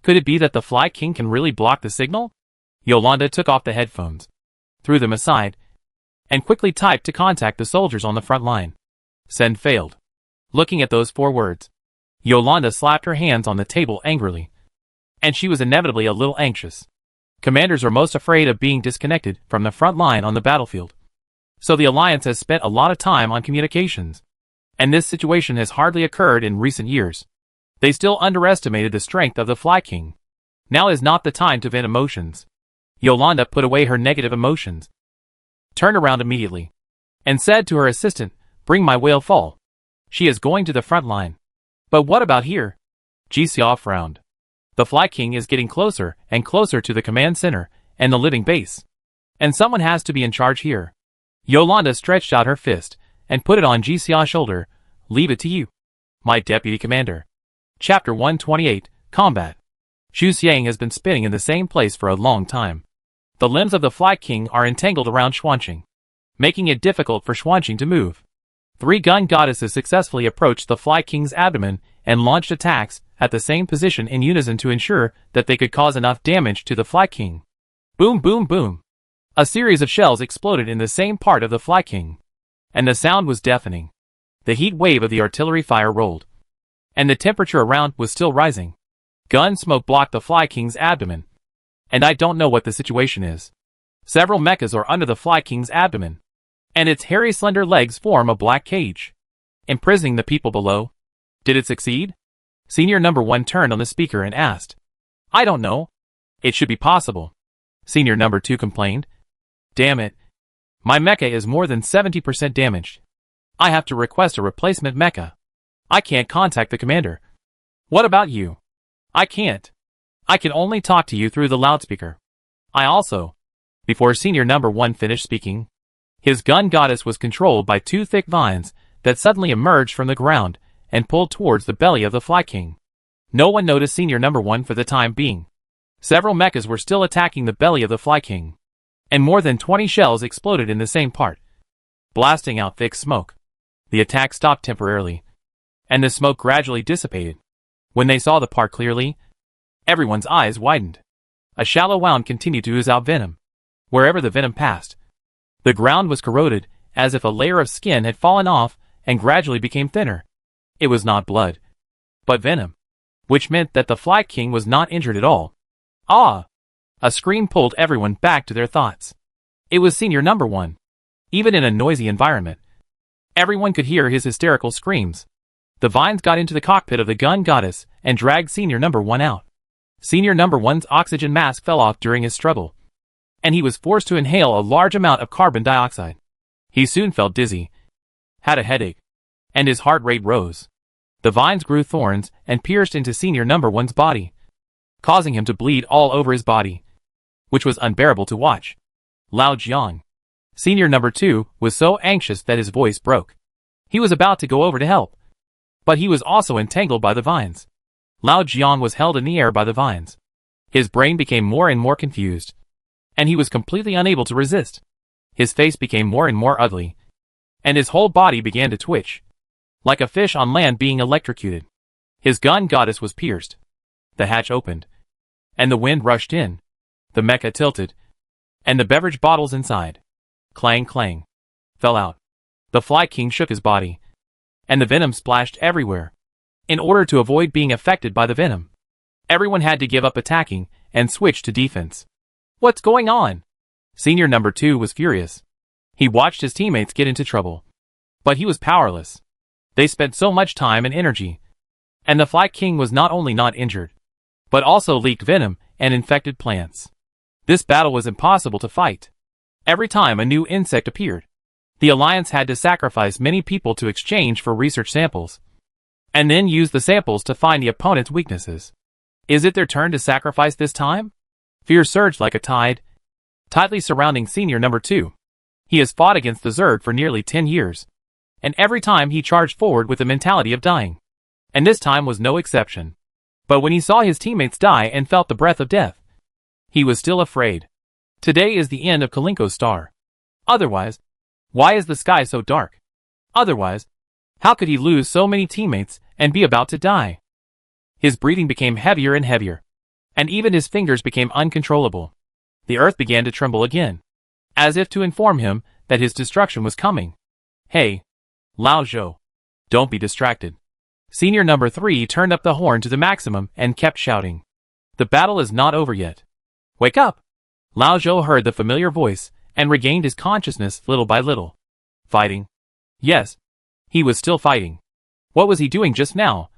Could it be that the Fly King can really block the signal? Yolanda took off the headphones, threw them aside, and quickly typed to contact the soldiers on the front line. Send failed. Looking at those 4 words, Yolanda slapped her hands on the table angrily. And she was inevitably a little anxious. Commanders are most afraid of being disconnected from the front line on the battlefield. So the Alliance has spent a lot of time on communications. And this situation has hardly occurred in recent years. They still underestimated the strength of the Fly King. Now is not the time to vent emotions. Yolanda put away her negative emotions, turned around immediately, and said to her assistant, "Bring my whale fall. She is going to the front line." "But what about here?" Jixia frowned. "The Fly King is getting closer and closer to the command center and the living base. And someone has to be in charge here." Yolanda stretched out her fist and put it on Jixia's shoulder. "Leave it to you, my deputy commander." Chapter 128, Combat. Xu Xiang has been spinning in the same place for a long time. The limbs of the Fly King are entangled around Xuanqing, making it difficult for Xuanqing to move. 3 gun goddesses successfully approached the Fly King's abdomen and launched attacks at the same position in unison to ensure that they could cause enough damage to the Fly King. Boom, boom, boom. A series of shells exploded in the same part of the Fly King, and the sound was deafening. The heat wave of the artillery fire rolled, and the temperature around was still rising. Gun smoke blocked the Fly King's abdomen, and I don't know what the situation is. Several mechas are under the Fly King's abdomen, and its hairy slender legs form a black cage, imprisoning the people below. Did it succeed? Senior number 1 turned on the speaker and asked. "I don't know. It should be possible." Senior number 2 complained. "Damn it. My mecha is more than 70% damaged. I have to request a replacement mecha. I can't contact the commander." "What about you?" "I can't. I can only talk to you through the loudspeaker." "I also." Before Senior number 1 finished speaking, his gun goddess was controlled by 2 thick vines that suddenly emerged from the ground and pulled towards the belly of the Fly King. No one noticed Senior number 1 for the time being. Several mechas were still attacking the belly of the Fly King, and more than 20 shells exploded in the same part, blasting out thick smoke. The attack stopped temporarily, and the smoke gradually dissipated. When they saw the part clearly, everyone's eyes widened. A shallow wound continued to ooze out venom. Wherever the venom passed, the ground was corroded, as if a layer of skin had fallen off and gradually became thinner. It was not blood, but venom, which meant that the Fly King was not injured at all. "Ah!" A scream pulled everyone back to their thoughts. It was Senior number 1. Even in a noisy environment, everyone could hear his hysterical screams. The vines got into the cockpit of the gun goddess and dragged Senior number 1 out. Senior number 1's oxygen mask fell off during his struggle, and he was forced to inhale a large amount of carbon dioxide. He soon felt dizzy, had a headache, and his heart rate rose. The vines grew thorns and pierced into Senior number 1's body, causing him to bleed all over his body, which was unbearable to watch. Lao Jiang. Senior number 2 was so anxious that his voice broke. He was about to go over to help, but he was also entangled by the vines. Lao Jiang was held in the air by the vines. His brain became more and more confused, and he was completely unable to resist. His face became more and more ugly, and his whole body began to twitch, like a fish on land being electrocuted. His gun goddess was pierced. The hatch opened, and the wind rushed in. The mecha tilted, and the beverage bottles inside, clang clang, fell out. The Fly King shook his body, and the venom splashed everywhere. In order to avoid being affected by the venom, everyone had to give up attacking and switch to defense. "What's going on?" Senior number 2 was furious. He watched his teammates get into trouble, but he was powerless. They spent so much time and energy, and the Fly King was not only not injured, but also leaked venom and infected plants. This battle was impossible to fight. Every time a new insect appeared, the Alliance had to sacrifice many people to exchange for research samples, and then use the samples to find the opponent's weaknesses. Is it their turn to sacrifice this time? Fear surged like a tide, tightly surrounding Senior number 2. He has fought against the Zerg for nearly 10 years, and every time he charged forward with the mentality of dying. And this time was no exception. But when he saw his teammates die and felt the breath of death, he was still afraid. Today is the end of Kalinko's star. Otherwise, Why is the sky so dark? Otherwise, how could he lose so many teammates and be about to die? His breathing became heavier and heavier, and even his fingers became uncontrollable. The earth began to tremble again, as if to inform him that his destruction was coming. Hey, Lao Zhou, don't be distracted. Senior number 3 turned up the horn to the maximum and kept shouting. The battle is not over yet. Wake up! Lao Zhou heard the familiar voice and regained his consciousness little by little. Fighting? Yes, he was still fighting. What was he doing just now?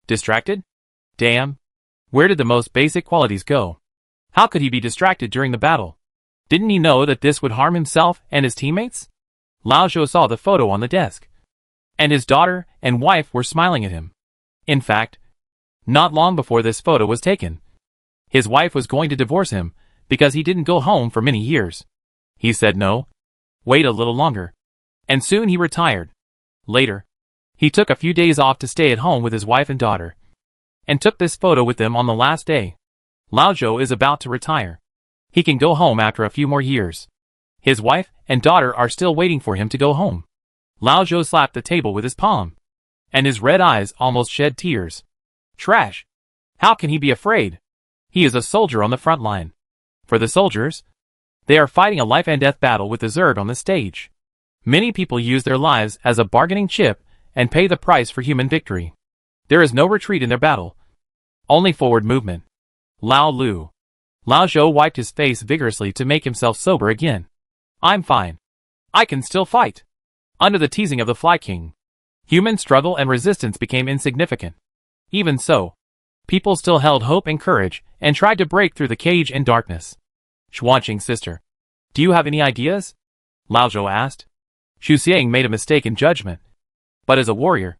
Distracted? Damn. Where did the most basic qualities go? How could he be distracted during the battle? Didn't he know that this would harm himself and his teammates? Lao Zhou saw the photo on the desk, and his daughter and wife were smiling at him. In fact, not long before this photo was taken, his wife was going to divorce him because he didn't go home for many years. He said no. Wait a little longer. And soon he retired. Later, he took a few days off to stay at home with his wife and daughter, and took this photo with them on the last day. Lao Zhou is about to retire. He can go home after a few more years. His wife and daughter are still waiting for him to go home. Lao Zhou slapped the table with his palm, and his red eyes almost shed tears. Trash! How can he be afraid? He is a soldier on the front line. For the soldiers, they are fighting a life and death battle with the Zerg on the stage. Many people use their lives as a bargaining chip and pay the price for human victory. There is no retreat in their battle, only forward movement. Lao Lu. Lao Zhou wiped his face vigorously to make himself sober again. I'm fine. I can still fight. Under the teasing of the Fly King, human struggle and resistance became insignificant. Even so, people still held hope and courage and tried to break through the cage and darkness. Xuanqing's sister. Do you have any ideas? Lao Zhou asked. Xu Xiang made a mistake in judgment, but as a warrior,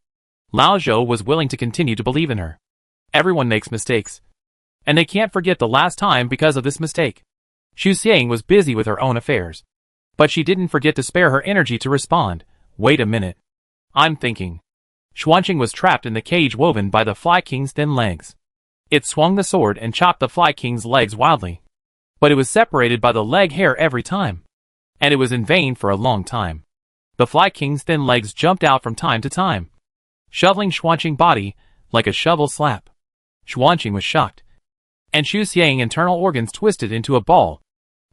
Lao Zhou was willing to continue to believe in her. Everyone makes mistakes, and they can't forget the last time because of this mistake. Xu Xiang was busy with her own affairs, but she didn't forget to spare her energy to respond. Wait a minute. I'm thinking. Xuanqing was trapped in the cage woven by the Fly King's thin legs. It swung the sword and chopped the Fly King's legs wildly, but it was separated by the leg hair every time, and it was in vain for a long time. The Fly King's thin legs jumped out from time to time, shoveling Xuanqing's body like a shovel slap. Xuanqing was shocked, and Xu Xiang's internal organs twisted into a ball.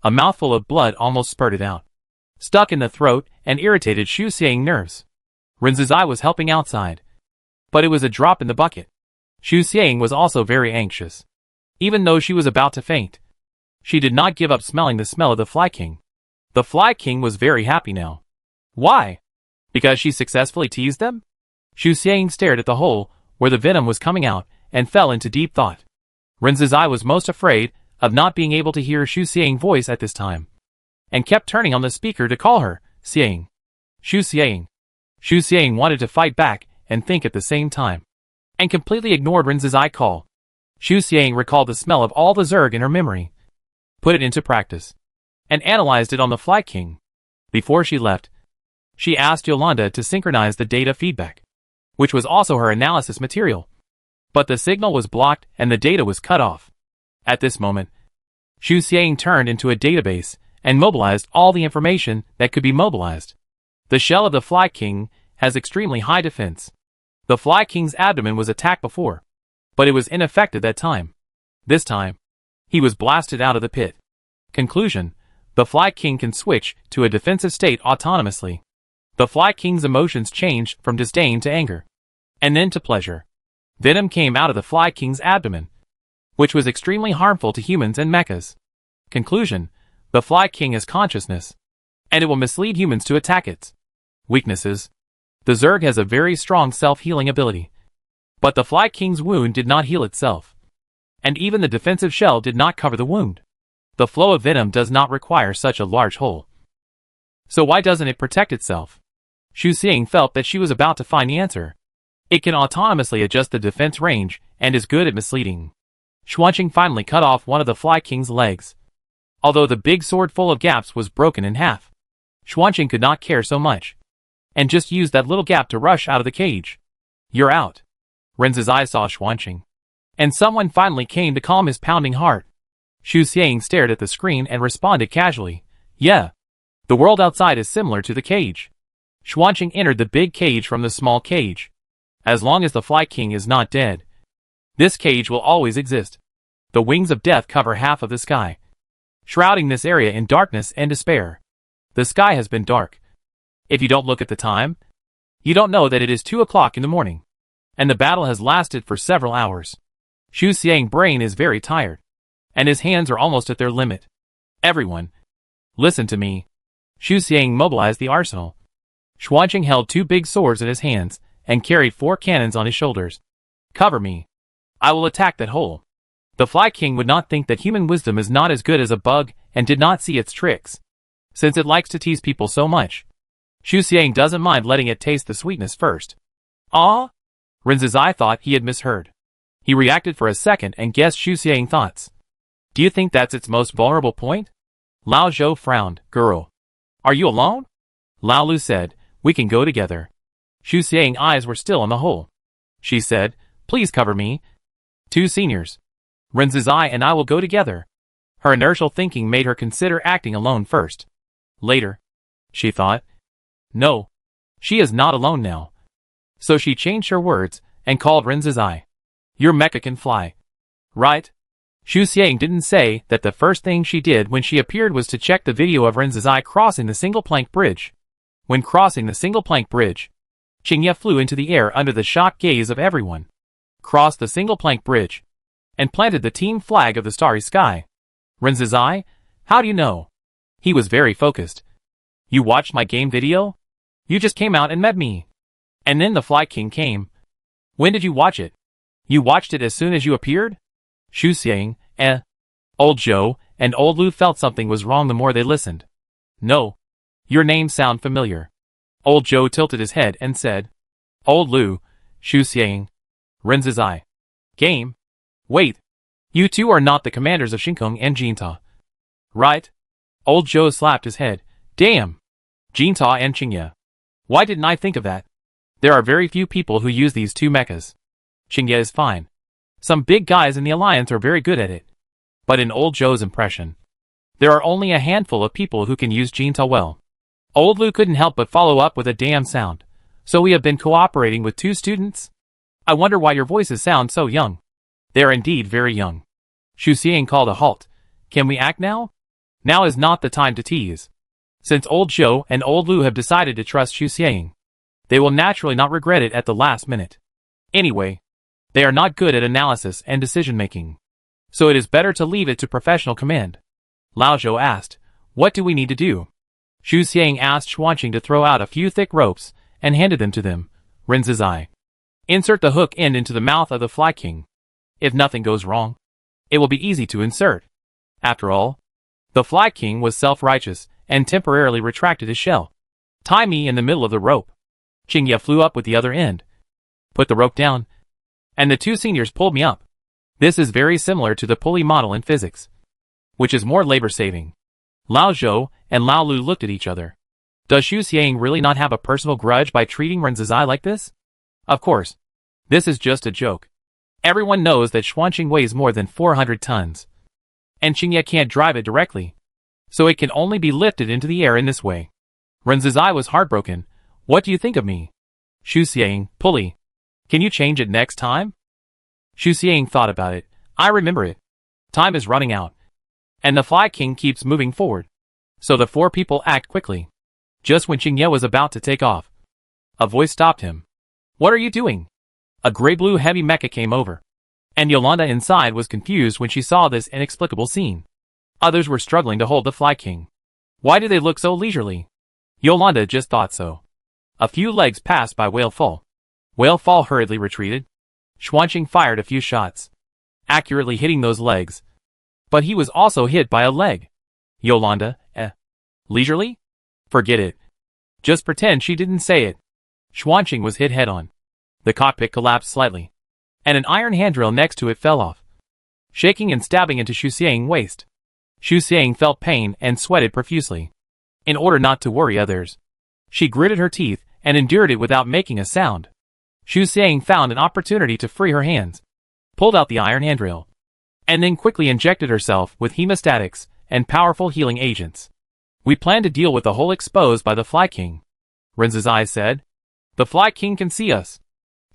A mouthful of blood almost spurted out, stuck in the throat and irritated Xu Xiang's nerves. Rin's eye was helping outside, but it was a drop in the bucket. Xu Xiang was also very anxious. Even though she was about to faint, she did not give up smelling the smell of the Fly King. The Fly King was very happy now. Why? Because she successfully teased them? Xu Xiang stared at the hole where the venom was coming out and fell into deep thought. Rin's eye was most afraid of not being able to hear Xu Xiang's voice at this time, and kept turning on the speaker to call her, Xiang. Xu Xiang. Xu Xiang wanted to fight back and think at the same time, and completely ignored Rin's eye call. Xu Xiang recalled the smell of all the Zerg in her memory, put it into practice, and analyzed it on the Fly King. Before she left, she asked Yolanda to synchronize the data feedback, which was also her analysis material. But the signal was blocked and the data was cut off. At this moment, Xu Xiang turned into a database and mobilized all the information that could be mobilized. The shell of the Fly King has extremely high defense. The Fly King's abdomen was attacked before, but it was ineffective that time. This time, he was blasted out of the pit. Conclusion: the Fly King can switch to a defensive state autonomously. The Fly King's emotions changed from disdain to anger, and then to pleasure. Venom came out of the Fly King's abdomen, which was extremely harmful to humans and mechas. Conclusion: the Fly King has consciousness, and it will mislead humans to attack it. Weaknesses: the Zerg has a very strong self-healing ability, but the Fly King's wound did not heal itself, and even the defensive shell did not cover the wound. The flow of venom does not require such a large hole. So why doesn't it protect itself? Xu Xiang felt that she was about to find the answer. It can autonomously adjust the defense range and is good at misleading. Xuanqing finally cut off one of the Fly King's legs. Although the big sword full of gaps was broken in half, Xuanqing could not care so much, and just used that little gap to rush out of the cage. You're out. Rin's eye saw Xuanqing, and someone finally came to calm his pounding heart. Xu Xiang stared at the screen and responded casually, yeah. The world outside is similar to the cage. Xuanqing entered the big cage from the small cage. As long as the Fly King is not dead, this cage will always exist. The wings of death cover half of the sky, shrouding this area in darkness and despair. The sky has been dark. If you don't look at the time, you don't know that it is 2 o'clock in the morning, and the battle has lasted for several hours. Xu Xiang's brain is very tired, and his hands are almost at their limit. Everyone, listen to me. Xu Xiang mobilized the arsenal. Xuanqing held 2 big swords in his hands and carried 4 cannons on his shoulders. Cover me. I will attack that hole. The Fly King would not think that human wisdom is not as good as a bug and did not see its tricks, since it likes to tease people so much. Xu Xiang doesn't mind letting it taste the sweetness first. Ah? Rin's eye thought he had misheard. He reacted for a second and guessed Xu Xiang's thoughts. Do you think that's its most vulnerable point? Lao Zhou frowned. Girl, are you alone? Lao Lu said, we can go together. Xu Xiang's eyes were still on the hole. She said, please cover me. 2 seniors. Rin's eye and I will go together. Her inertial thinking made her consider acting alone first. Later, she thought, no, she is not alone now. So she changed her words and called Rin's eye. Your mecha can fly. Right? Xu Xiang didn't say that the first thing she did when she appeared was to check the video of Rin's eye crossing the single plank bridge. When crossing the single plank bridge, Qingye flew into the air under the shocked gaze of everyone, crossed the single plank bridge, and planted the team flag of the starry sky. Rin's eye? How do you know? He was very focused. You watched my game video? You just came out and met me. And then the Fly King came. When did you watch it? You watched it as soon as you appeared? Xu Xiang, Old Zhou and Old Lu felt something was wrong the more they listened. No. Your names sound familiar. Old Zhou tilted his head and said, Old Lu, Xu Xiang. Rin's eye. Game? Wait. You two are not the commanders of Xingkong and Jinta. Right? Old Zhou slapped his head. Damn. Jinta and Qingye. Why didn't I think of that? There are very few people who use these 2 mechas. Qingye is fine. Some big guys in the alliance are very good at it. But in Old Zhou's impression, there are only a handful of people who can use Jinta well. Old Lu couldn't help but follow up with a damn sound. So we have been cooperating with 2 students? I wonder why your voices sound so young. They are indeed very young. Xu Xiang called a halt. Can we act now? Now is not the time to tease. Since Old Zhou and Old Lu have decided to trust Xu Xiang, they will naturally not regret it at the last minute. Anyway, they are not good at analysis and decision-making. So it is better to leave it to professional command. Lao Zhou asked, what do we need to do? Xu Xiang asked Xuanqing to throw out a few thick ropes and handed them to them. Rin's eye. Insert the hook end into the mouth of the Fly King. If nothing goes wrong, it will be easy to insert. After all, the Fly King was self-righteous and temporarily retracted his shell. Tie me in the middle of the rope. Qingye flew up with the other end. Put the rope down, and the 2 seniors pulled me up. This is very similar to the pulley model in physics, which is more labor-saving. Lao Zhou and Lao Lu looked at each other. Does Xu Xiang really not have a personal grudge by treating Rin's eye like this? Of course. This is just a joke. Everyone knows that Xuanqing weighs more than 400 tons. And Qingye can't drive it directly. So it can only be lifted into the air in this way. Rin's eye was heartbroken. What do you think of me? Xu Xiang, pulley. Can you change it next time? Xu Xiang thought about it. I remember it. Time is running out. And the Fly King keeps moving forward. So the 4 people act quickly. Just when Qingye was about to take off, a voice stopped him. What are you doing? A gray-blue heavy mecha came over. And Yolanda inside was confused when she saw this inexplicable scene. Others were struggling to hold the Fly King. Why do they look so leisurely? Yolanda just thought so. A few legs passed by Whale Fall. Whale Fall hurriedly retreated. Xuanqing fired a few shots, accurately hitting those legs. But he was also hit by a leg. Yolanda, leisurely? Forget it. Just pretend she didn't say it. Xuanqing was hit head-on. The cockpit collapsed slightly, and an iron handrail next to it fell off, shaking and stabbing into Xu Xiang's waist. Xu Xiang felt pain and sweated profusely. In order not to worry others, she gritted her teeth and endured it without making a sound. Xu Xiang found an opportunity to free her hands, pulled out the iron handrail, and then quickly injected herself with hemostatics and powerful healing agents. We plan to deal with the hole exposed by the Fly King, Rin's eyes said. The Fly King can see us.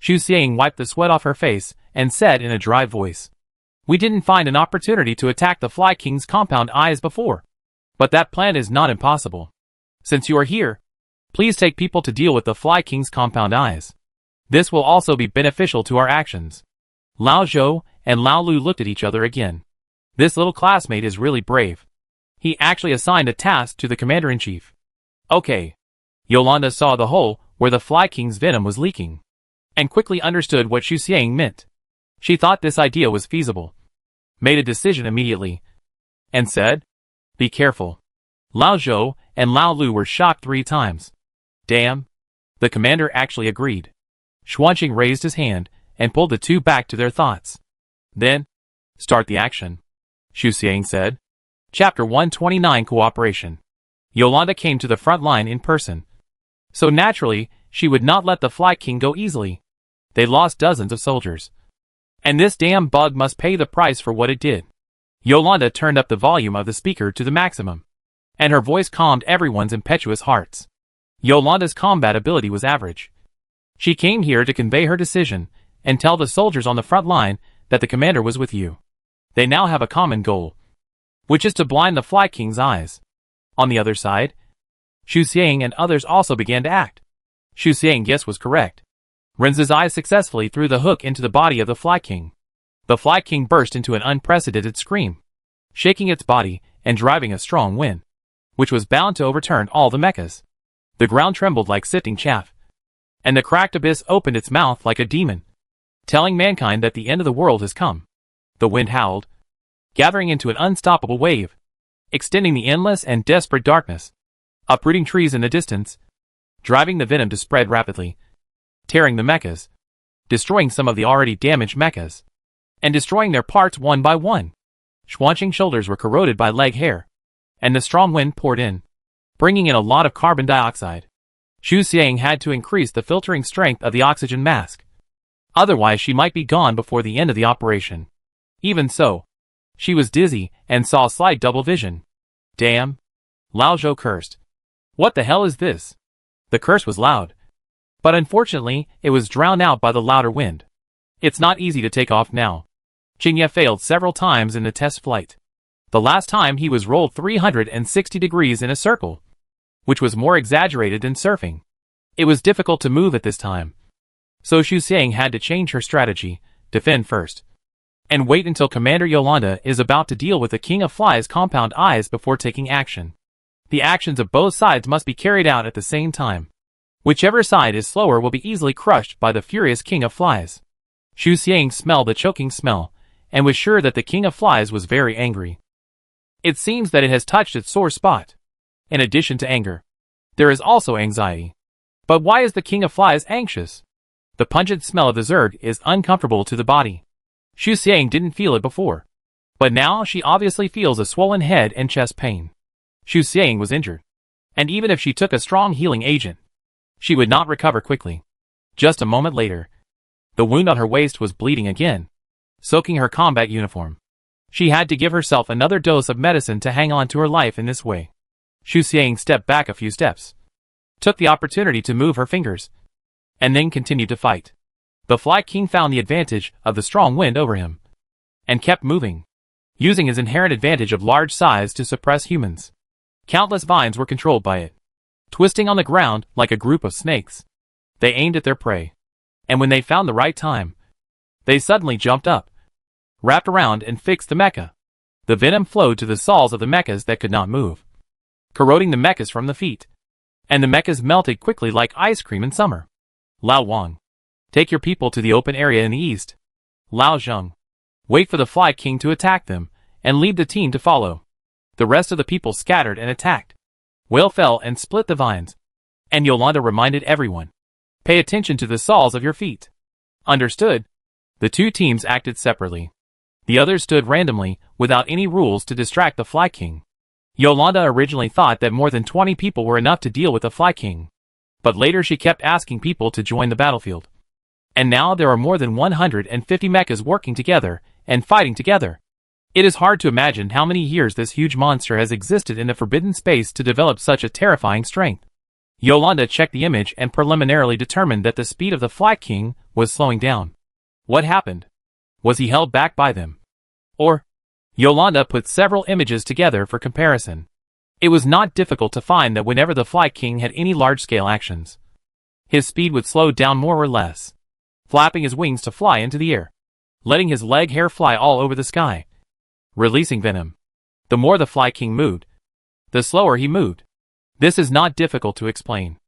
Xu Xiang wiped the sweat off her face and said in a dry voice. We didn't find an opportunity to attack the Fly King's compound eyes before. But that plan is not impossible. Since you are here, please take people to deal with the Fly King's compound eyes. This will also be beneficial to our actions. Lao Zhou and Lao Lu looked at each other again. This little classmate is really brave. He actually assigned a task to the commander-in-chief. Okay. Yolanda saw the hole where the Fly King's venom was leaking, and quickly understood what Xu Xiang meant. She thought this idea was feasible, made a decision immediately, and said, Be careful. Lao Zhou and Lao Lu were shocked 3 times. Damn. The commander actually agreed. Xuanqing raised his hand and pulled the two back to their thoughts. Then, start the action, Xu Xiang said. Chapter 129 Cooperation. Yolanda came to the front line in person. So naturally, she would not let the Fly King go easily. They lost dozens of soldiers. And this damn bug must pay the price for what it did. Yolanda turned up the volume of the speaker to the maximum, and her voice calmed everyone's impetuous hearts. Yolanda's combat ability was average. She came here to convey her decision and tell the soldiers on the front line that the commander was with you. They now have a common goal, which is to blind the Fly King's eyes. On the other side, Xu Xiang and others also began to act. Xu Xiang's guess was correct. Rin's eyes successfully threw the hook into the body of the Fly King. The Fly King burst into an unprecedented scream, shaking its body and driving a strong wind, which was bound to overturn all the mechas. The ground trembled like sifting chaff, and the cracked abyss opened its mouth like a demon, telling mankind that the end of the world has come. The wind howled, gathering into an unstoppable wave, extending the endless and desperate darkness, uprooting trees in the distance, driving the venom to spread rapidly, tearing the mechas, destroying some of the already damaged mechas, and destroying their parts one by one. Xuanqing's shoulders were corroded by leg hair, and the strong wind poured in, bringing in a lot of carbon dioxide. Xu Xiang had to increase the filtering strength of the oxygen mask. Otherwise she might be gone before the end of the operation. Even so, she was dizzy and saw slight double vision. Damn! Lao Zhou cursed. What the hell is this? The curse was loud, but unfortunately it was drowned out by the louder wind. It's not easy to take off now. Qingye failed several times in the test flight. The last time he was rolled 360 degrees in a circle, which was more exaggerated than surfing. It was difficult to move at this time, so Xu Xiang had to change her strategy, defend first, and wait until Commander Yolanda is about to deal with the King of Flies' compound eyes before taking action. The actions of both sides must be carried out at the same time. Whichever side is slower will be easily crushed by the furious King of Flies. Xu Xiang smelled the choking smell, and was sure that the King of Flies was very angry. It seems that it has touched its sore spot. In addition to anger, there is also anxiety. But why is the King of Flies anxious? The pungent smell of the zerg is uncomfortable to the body. Xu Xiang didn't feel it before, but now she obviously feels a swollen head and chest pain. Xu Xiang was injured, and even if she took a strong healing agent, she would not recover quickly. Just a moment later, the wound on her waist was bleeding again, soaking her combat uniform. She had to give herself another dose of medicine to hang on to her life in this way. Xu Xiang stepped back a few steps, took the opportunity to move her fingers, and then continued to fight. The Fly King found the advantage of the strong wind over him, and kept moving, using his inherent advantage of large size to suppress humans. Countless vines were controlled by it, twisting on the ground like a group of snakes. They aimed at their prey, and when they found the right time, they suddenly jumped up, wrapped around and fixed the mecha. The venom flowed to the soles of the mechas that could not move, corroding the mechas from the feet, and the mechas melted quickly like ice cream in summer. Lao Wang, take your people to the open area in the east. Lao Zheng, wait for the Fly King to attack them, and lead the team to follow. The rest of the people scattered and attacked. Whale fell and split the vines. And Yolanda reminded everyone, pay attention to the soles of your feet. Understood? The two teams acted separately. The others stood randomly, without any rules to distract the Fly King. Yolanda originally thought that more than 20 people were enough to deal with the Fly King, but later she kept asking people to join the battlefield. And now there are more than 150 mechas working together, and fighting together. It is hard to imagine how many years this huge monster has existed in the forbidden space to develop such a terrifying strength. Yolanda checked the image and preliminarily determined that the speed of the Fly King was slowing down. What happened? Was he held back by them? Or? Yolanda put several images together for comparison. It was not difficult to find that whenever the Fly King had any large-scale actions, his speed would slow down more or less, flapping his wings to fly into the air, letting his leg hair fly all over the sky, releasing venom. The more the Fly King moved, the slower he moved. This is not difficult to explain.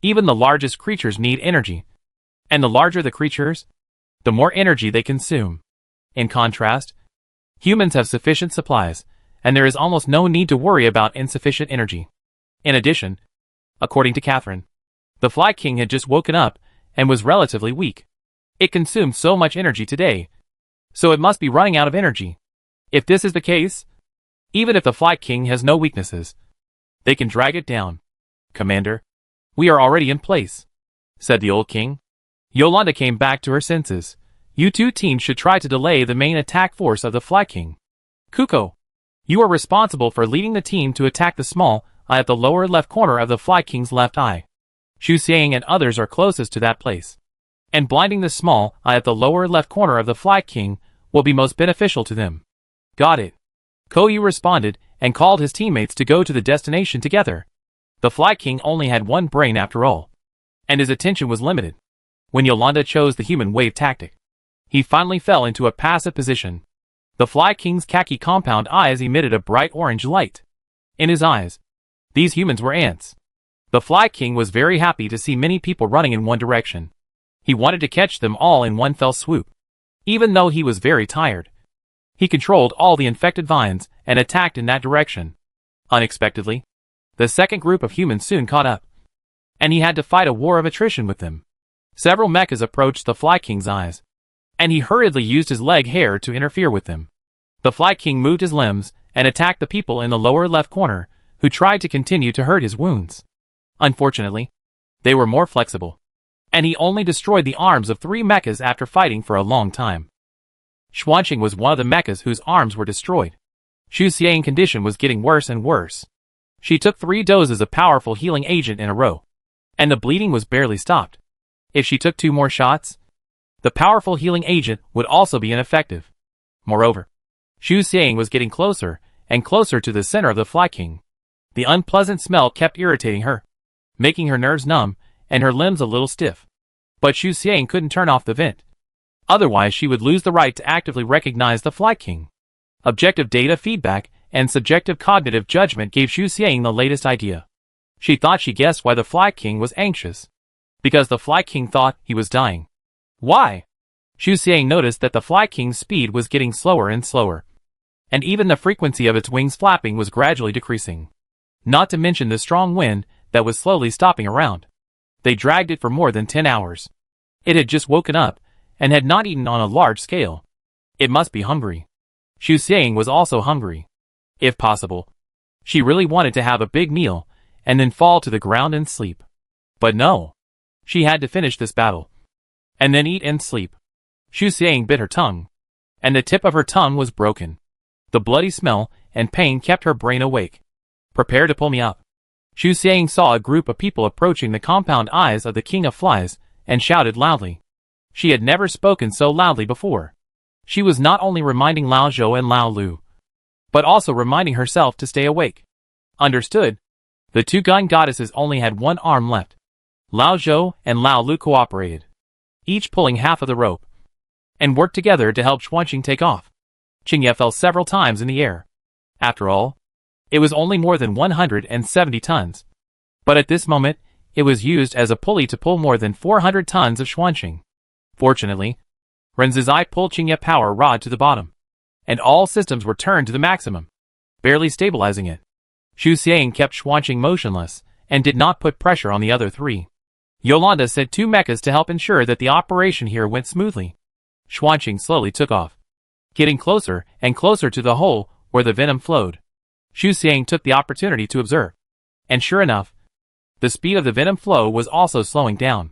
Even the largest creatures need energy, and the larger the creatures, the more energy they consume. In contrast, humans have sufficient supplies, and there is almost no need to worry about insufficient energy. In addition, according to Catherine, the Fly King had just woken up and was relatively weak. It consumed so much energy today, so it must be running out of energy. If this is the case, even if the Fly King has no weaknesses, they can drag it down. Commander, we are already in place, said the old king. Yolanda came back to her senses. You two teams should try to delay the main attack force of the Fly King. Kuko, you are responsible for leading the team to attack the small eye at the lower left corner of the Fly King's left eye. Xu Xiang and others are closest to that place, and blinding the small eye at the lower left corner of the Fly King will be most beneficial to them. Got it. Koyu responded and called his teammates to go to the destination together. The Fly King only had one brain after all, and his attention was limited. When Yolanda chose the human wave tactic, he finally fell into a passive position. The Fly King's khaki compound eyes emitted a bright orange light. In his eyes, these humans were ants. The Fly King was very happy to see many people running in one direction. He wanted to catch them all in one fell swoop. Even though he was very tired, he controlled all the infected vines and attacked in that direction. Unexpectedly, the second group of humans soon caught up, and he had to fight a war of attrition with them. Several mechas approached the Fly King's eyes, and he hurriedly used his leg hair to interfere with them. The Fly King moved his limbs and attacked the people in the lower left corner, who tried to continue to hurt his wounds. Unfortunately, they were more flexible, and he only destroyed the arms of 3 mechas after fighting for a long time. Xuanqing was one of the mechas whose arms were destroyed. Xu Xiang's condition was getting worse and worse. She took 3 doses of powerful healing agent in a row, and the bleeding was barely stopped. If she took 2 more shots, the powerful healing agent would also be ineffective. Moreover, Xu Xiang was getting closer and closer to the center of the Fly King. The unpleasant smell kept irritating her, making her nerves numb and her limbs a little stiff. But Xu Xiang couldn't turn off the vent. Otherwise she would lose the right to actively recognize the Fly King. Objective data feedback and subjective cognitive judgment gave Xu Xiang the latest idea. She thought she guessed why the Fly King was anxious. Because the Fly King thought he was dying. Why? Xu Xiang noticed that the Fly King's speed was getting slower and slower, and even the frequency of its wings flapping was gradually decreasing. Not to mention the strong wind that was slowly stopping around. They dragged it for more than 10 hours. It had just woken up, and had not eaten on a large scale. It must be hungry. Xu Xiang was also hungry. If possible, she really wanted to have a big meal, and then fall to the ground and sleep. But no. She had to finish this battle, and then eat and sleep. Xu Xiang bit her tongue, and the tip of her tongue was broken. The bloody smell and pain kept her brain awake. Prepare to pull me up. Xu Xiang saw a group of people approaching the compound eyes of the King of Flies, and shouted loudly. She had never spoken so loudly before. She was not only reminding Lao Zhou and Lao Lu, but also reminding herself to stay awake. Understood. The 2 gun goddesses only had 1 arm left. Lao Zhou and Lao Lu cooperated, each pulling half of the rope, and worked together to help Xuanqing take off. Qingye fell several times in the air. After all, it was only more than 170 tons. But at this moment, it was used as a pulley to pull more than 400 tons of Xuanqing. Fortunately, Renzizai pulled Qingye power rod to the bottom, and all systems were turned to the maximum, barely stabilizing it. Xu Xiang kept Xuanqing motionless, and did not put pressure on the other 3. Yolanda sent 2 mechas to help ensure that the operation here went smoothly. Xuanqing slowly took off, getting closer and closer to the hole where the venom flowed. Xu Xiang took the opportunity to observe, and sure enough, the speed of the venom flow was also slowing down.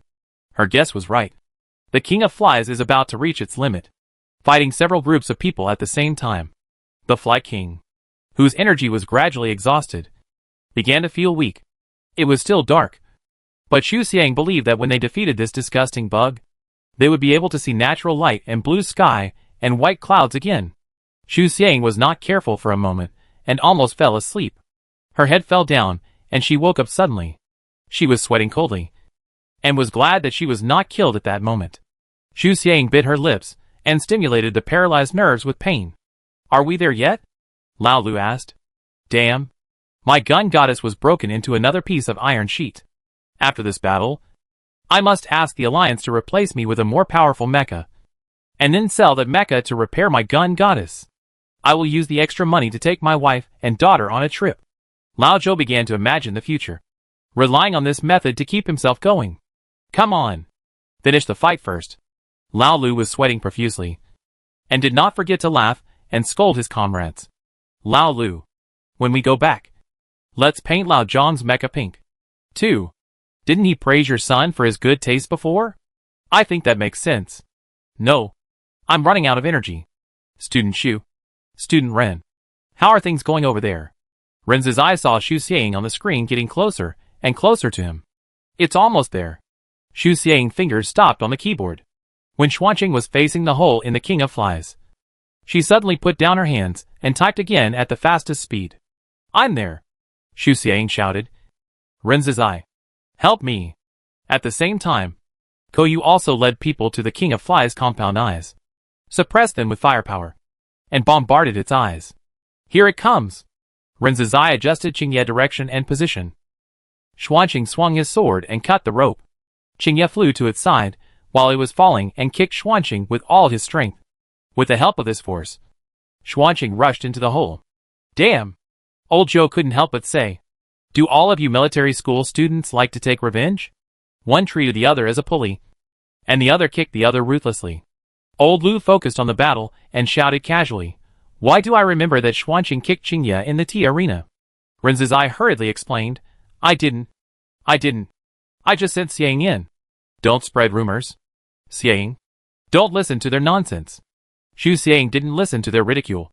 Her guess was right. The King of Flies is about to reach its limit, fighting several groups of people at the same time. The Fly King, whose energy was gradually exhausted, began to feel weak. It was still dark, but Xu Xiang believed that when they defeated this disgusting bug, they would be able to see natural light and blue sky and white clouds again. Xu Xiang was not careful for a moment and almost fell asleep. Her head fell down and she woke up suddenly. She was sweating coldly and was glad that she was not killed at that moment. Xu Xiang bit her lips and stimulated the paralyzed nerves with pain. Are we there yet? Lao Lu asked. Damn. My gun goddess was broken into another piece of iron sheet. After this battle, I must ask the Alliance to replace me with a more powerful mecha, and then sell that mecha to repair my gun goddess. I will use the extra money to take my wife and daughter on a trip. Lao Zhou began to imagine the future, relying on this method to keep himself going. Come on. Finish the fight first. Lao Lu was sweating profusely, and did not forget to laugh and scold his comrades. Lao Lu, when we go back, let's paint Lao Zhang's mecha pink. 2. Didn't he praise your son for his good taste before? I think that makes sense. No. I'm running out of energy. Student Xu. Student Ren. How are things going over there? Ren's eyes saw Xu Xiang on the screen getting closer and closer to him. It's almost there. Xu Xiang's fingers stopped on the keyboard. When Xuanqing was facing the hole in the King of Flies, she suddenly put down her hands and typed again at the fastest speed. I'm there. Xu Xiang shouted. Ren's eye. Help me. At the same time, Kouyu also led people to the King of Flies' compound eyes, suppressed them with firepower, and bombarded its eyes. Here it comes. Ren's eye adjusted Qingye direction and position. Xuanqing swung his sword and cut the rope. Qingye flew to its side while it was falling and kicked Xuanqing with all his strength. With the help of this force, Xuanqing rushed into the hole. Damn! Old Zhou couldn't help but say, do all of you military school students like to take revenge? One treated the other as a pulley, and the other kicked the other ruthlessly. Old Lu focused on the battle and shouted casually, why do I remember that Xuanqing kicked Qingye in the tea arena? Ren's eye hurriedly explained, I didn't. I just sent Xiang in. Don't spread rumors. Xiang. Don't listen to their nonsense. Xu Xiang didn't listen to their ridicule.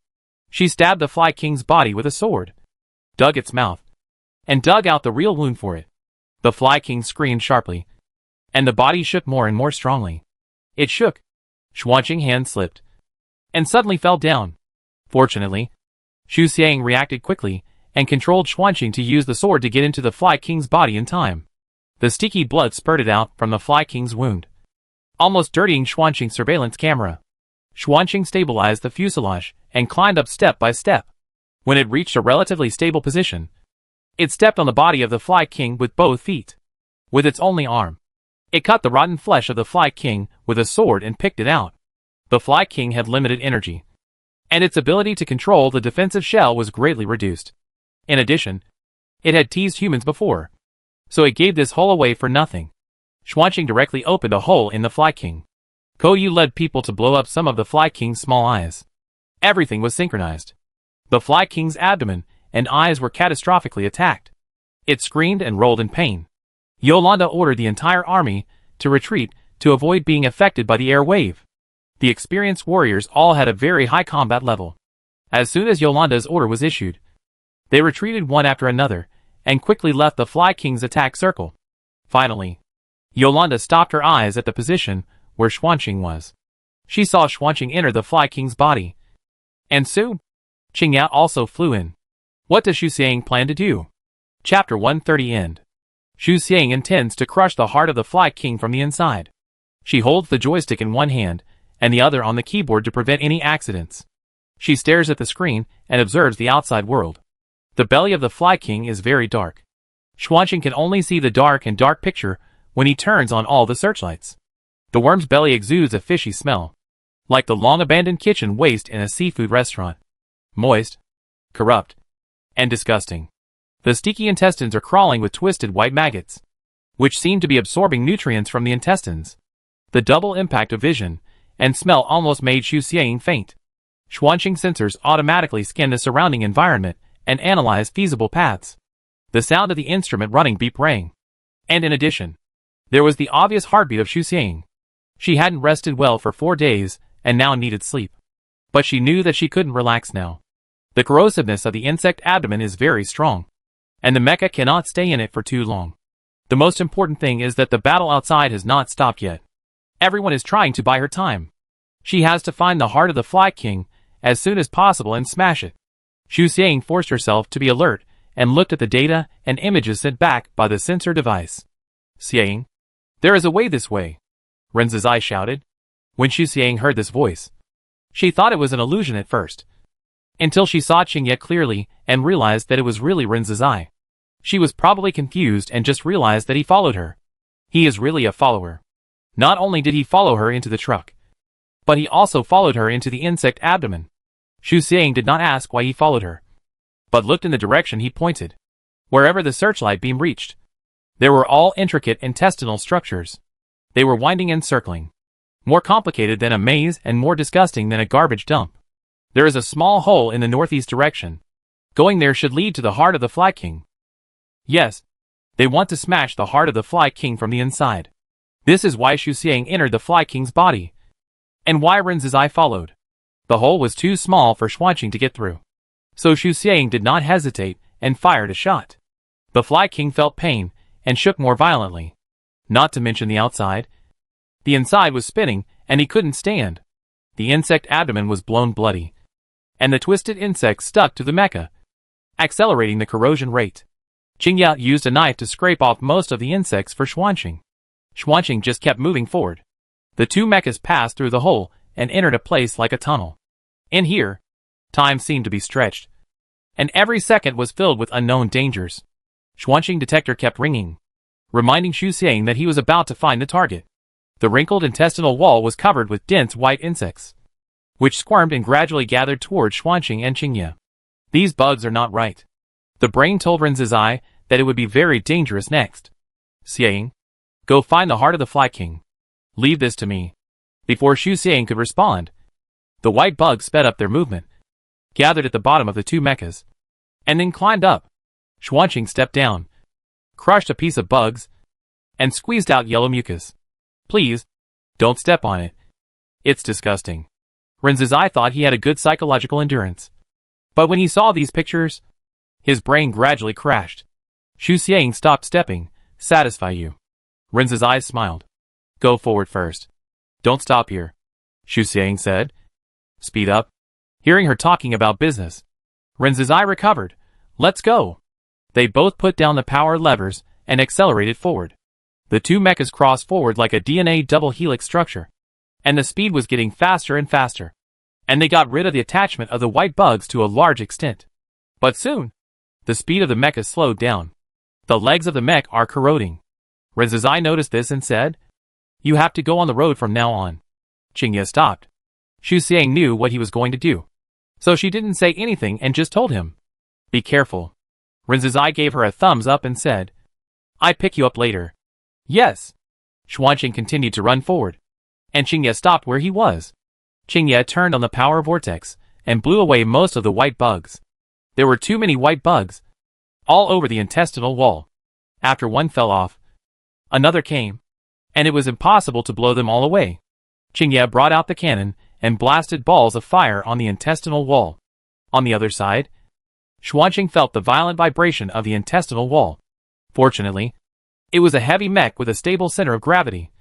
She stabbed the Fly King's body with a sword, dug its mouth, and dug out the real wound for it. The Fly King screamed sharply, and the body shook more and more strongly. It shook. Xuanqing's hand slipped, and suddenly fell down. Fortunately, Xu Xiang reacted quickly and controlled Xuanqing to use the sword to get into the Fly King's body in time. The sticky blood spurted out from the Fly King's wound, almost dirtying Xuanqing's surveillance camera. Xuanqing stabilized the fuselage and climbed up step by step. When it reached a relatively stable position, it stepped on the body of the Fly King with both feet. With its only arm, it cut the rotten flesh of the Fly King with a sword and picked it out. The Fly King had limited energy, and its ability to control the defensive shell was greatly reduced. In addition, it had teased humans before, so it gave this hole away for nothing. Xuanqing directly opened a hole in the Fly King. Kouyu led people to blow up some of the Fly King's small eyes. Everything was synchronized. The Fly King's abdomen and eyes were catastrophically attacked. It screamed and rolled in pain. Yolanda ordered the entire army to retreat to avoid being affected by the air wave. The experienced warriors all had a very high combat level. As soon as Yolanda's order was issued, they retreated one after another and quickly left the Fly King's attack circle. Finally, Yolanda stopped her eyes at the position where Xuanqing was. She saw Xuanqing enter the Fly King's body, and soon, Qingye also flew in. What does Xu Xiang plan to do? Chapter 130 End. Xu Xiang intends to crush the heart of the Fly King from the inside. She holds the joystick in one hand and the other on the keyboard to prevent any accidents. She stares at the screen and observes the outside world. The belly of the Fly King is very dark. Xuanqing can only see the dark and dark picture when he turns on all the searchlights. The worm's belly exudes a fishy smell, like the long-abandoned kitchen waste in a seafood restaurant. Moist, corrupt, and disgusting. The sticky intestines are crawling with twisted white maggots, which seem to be absorbing nutrients from the intestines. The double impact of vision and smell almost made Xu Xiang faint. Xuanqing's sensors automatically scan the surrounding environment and analyze feasible paths. The sound of the instrument running beep rang. And in addition, there was the obvious heartbeat of Xu Xiang. She hadn't rested well for 4 days and now needed sleep. But she knew that she couldn't relax now. The corrosiveness of the insect abdomen is very strong, and the mecha cannot stay in it for too long. The most important thing is that the battle outside has not stopped yet. Everyone is trying to buy her time. She has to find the heart of the Fly King as soon as possible and smash it. Xu Xiang forced herself to be alert and looked at the data and images sent back by the sensor device. Xiang, there is a way this way, Ren Zizai shouted. When Xu Xiang heard this voice, she thought it was an illusion at first, until she saw Qingye clearly and realized that it was really Ren Zizai. She was probably confused and just realized that he followed her. He is really a follower. Not only did he follow her into the truck, but he also followed her into the insect abdomen. Xu Xiang did not ask why he followed her, but looked in the direction he pointed. Wherever the searchlight beam reached, there were all intricate intestinal structures. They were winding and circling, more complicated than a maze and more disgusting than a garbage dump. There is a small hole in the northeast direction. Going there should lead to the heart of the Fly King. Yes, they want to smash the heart of the Fly King from the inside. This is why Xu Xiang entered the Fly King's body, and why Ren Zizai followed. The hole was too small for Xuanqing to get through, so Xu Xiang did not hesitate and fired a shot. The Fly King felt pain and shook more violently, not to mention the outside. The inside was spinning and he couldn't stand. The insect abdomen was blown bloody, and the twisted insect stuck to the mecha, accelerating the corrosion rate. Qingye used a knife to scrape off most of the insects for Xuanqing. Xuanqing just kept moving forward. The two mechas passed through the hole and entered a place like a tunnel. In here, time seemed to be stretched, and every second was filled with unknown dangers. Xuanqing detector kept ringing, reminding Xu Xiang that he was about to find the target. The wrinkled intestinal wall was covered with dense white insects, which squirmed and gradually gathered toward Xuanqing and Qingye. These bugs are not right. The brain told Ren Zizai that it would be very dangerous next. Xiang, go find the heart of the Fly King. Leave this to me. Before Xu Xiang could respond, the white bugs sped up their movement, gathered at the bottom of the two mechas, and then climbed up. Xuanqing stepped down, crushed a piece of bugs, and squeezed out yellow mucus. Please, don't step on it. It's disgusting. Ren Zizai thought he had a good psychological endurance, but when he saw these pictures, his brain gradually crashed. Xu Xiang stopped stepping. Satisfy you. Ren Zizai smiled. Go forward first. Don't stop here, Xu Xiang said. Speed up. Hearing her talking about business, Ren Zizai recovered. Let's go. They both put down the power levers and accelerated forward. The two mechas crossed forward like a DNA double helix structure, and the speed was getting faster and faster, and they got rid of the attachment of the white bugs to a large extent. But soon, the speed of the mecha slowed down. The legs of the mech are corroding. Ren Zizai noticed this and said, you have to go on the road from now on. Qingye stopped. Xu Xiang knew what he was going to do, so she didn't say anything and just told him, be careful. Ren Zizai gave her a thumbs up and said, I pick you up later. Yes. Xuanqing continued to run forward, and Qingye stopped where he was. Qingye turned on the power vortex and blew away most of the white bugs. There were too many white bugs, all over the intestinal wall. After one fell off, another came, and it was impossible to blow them all away. Qingye brought out the cannon and blasted balls of fire on the intestinal wall. On the other side, Xuanqing felt the violent vibration of the intestinal wall. Fortunately, it was a heavy mech with a stable center of gravity,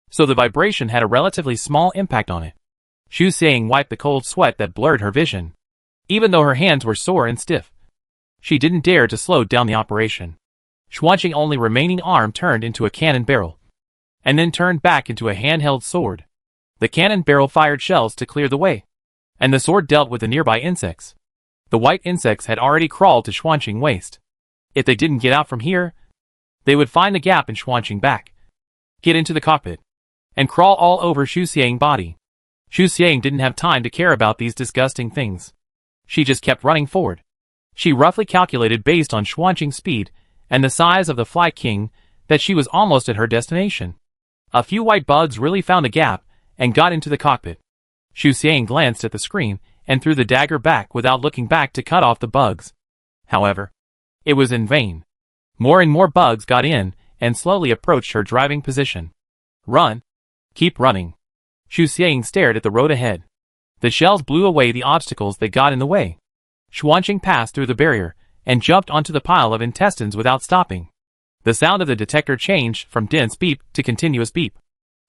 so the vibration had a relatively small impact on it. Xu Xiang wiped the cold sweat that blurred her vision. Even though her hands were sore and stiff, she didn't dare to slow down the operation. Xuanqing's only remaining arm turned into a cannon barrel, and then turned back into a handheld sword. The cannon barrel fired shells to clear the way, and the sword dealt with the nearby insects. The white insects had already crawled to Xuanqing's waist. If they didn't get out from here, they would find the gap in Xuanqing's back, get into the cockpit, and crawl all over Xu Xiang's body. Xu Xiang didn't have time to care about these disgusting things. She just kept running forward. She roughly calculated based on Xuanqing's speed and the size of the Fly King that she was almost at her destination. A few white bugs really found a gap and got into the cockpit. Xu Xiang glanced at the screen and threw the dagger back without looking back to cut off the bugs. However, it was in vain. More and more bugs got in and slowly approached her driving position. Run. Keep running. Xu Xiang stared at the road ahead. The shells blew away the obstacles that got in the way. Xuanqing passed through the barrier and jumped onto the pile of intestines without stopping. The sound of the detector changed from dense beep to continuous beep.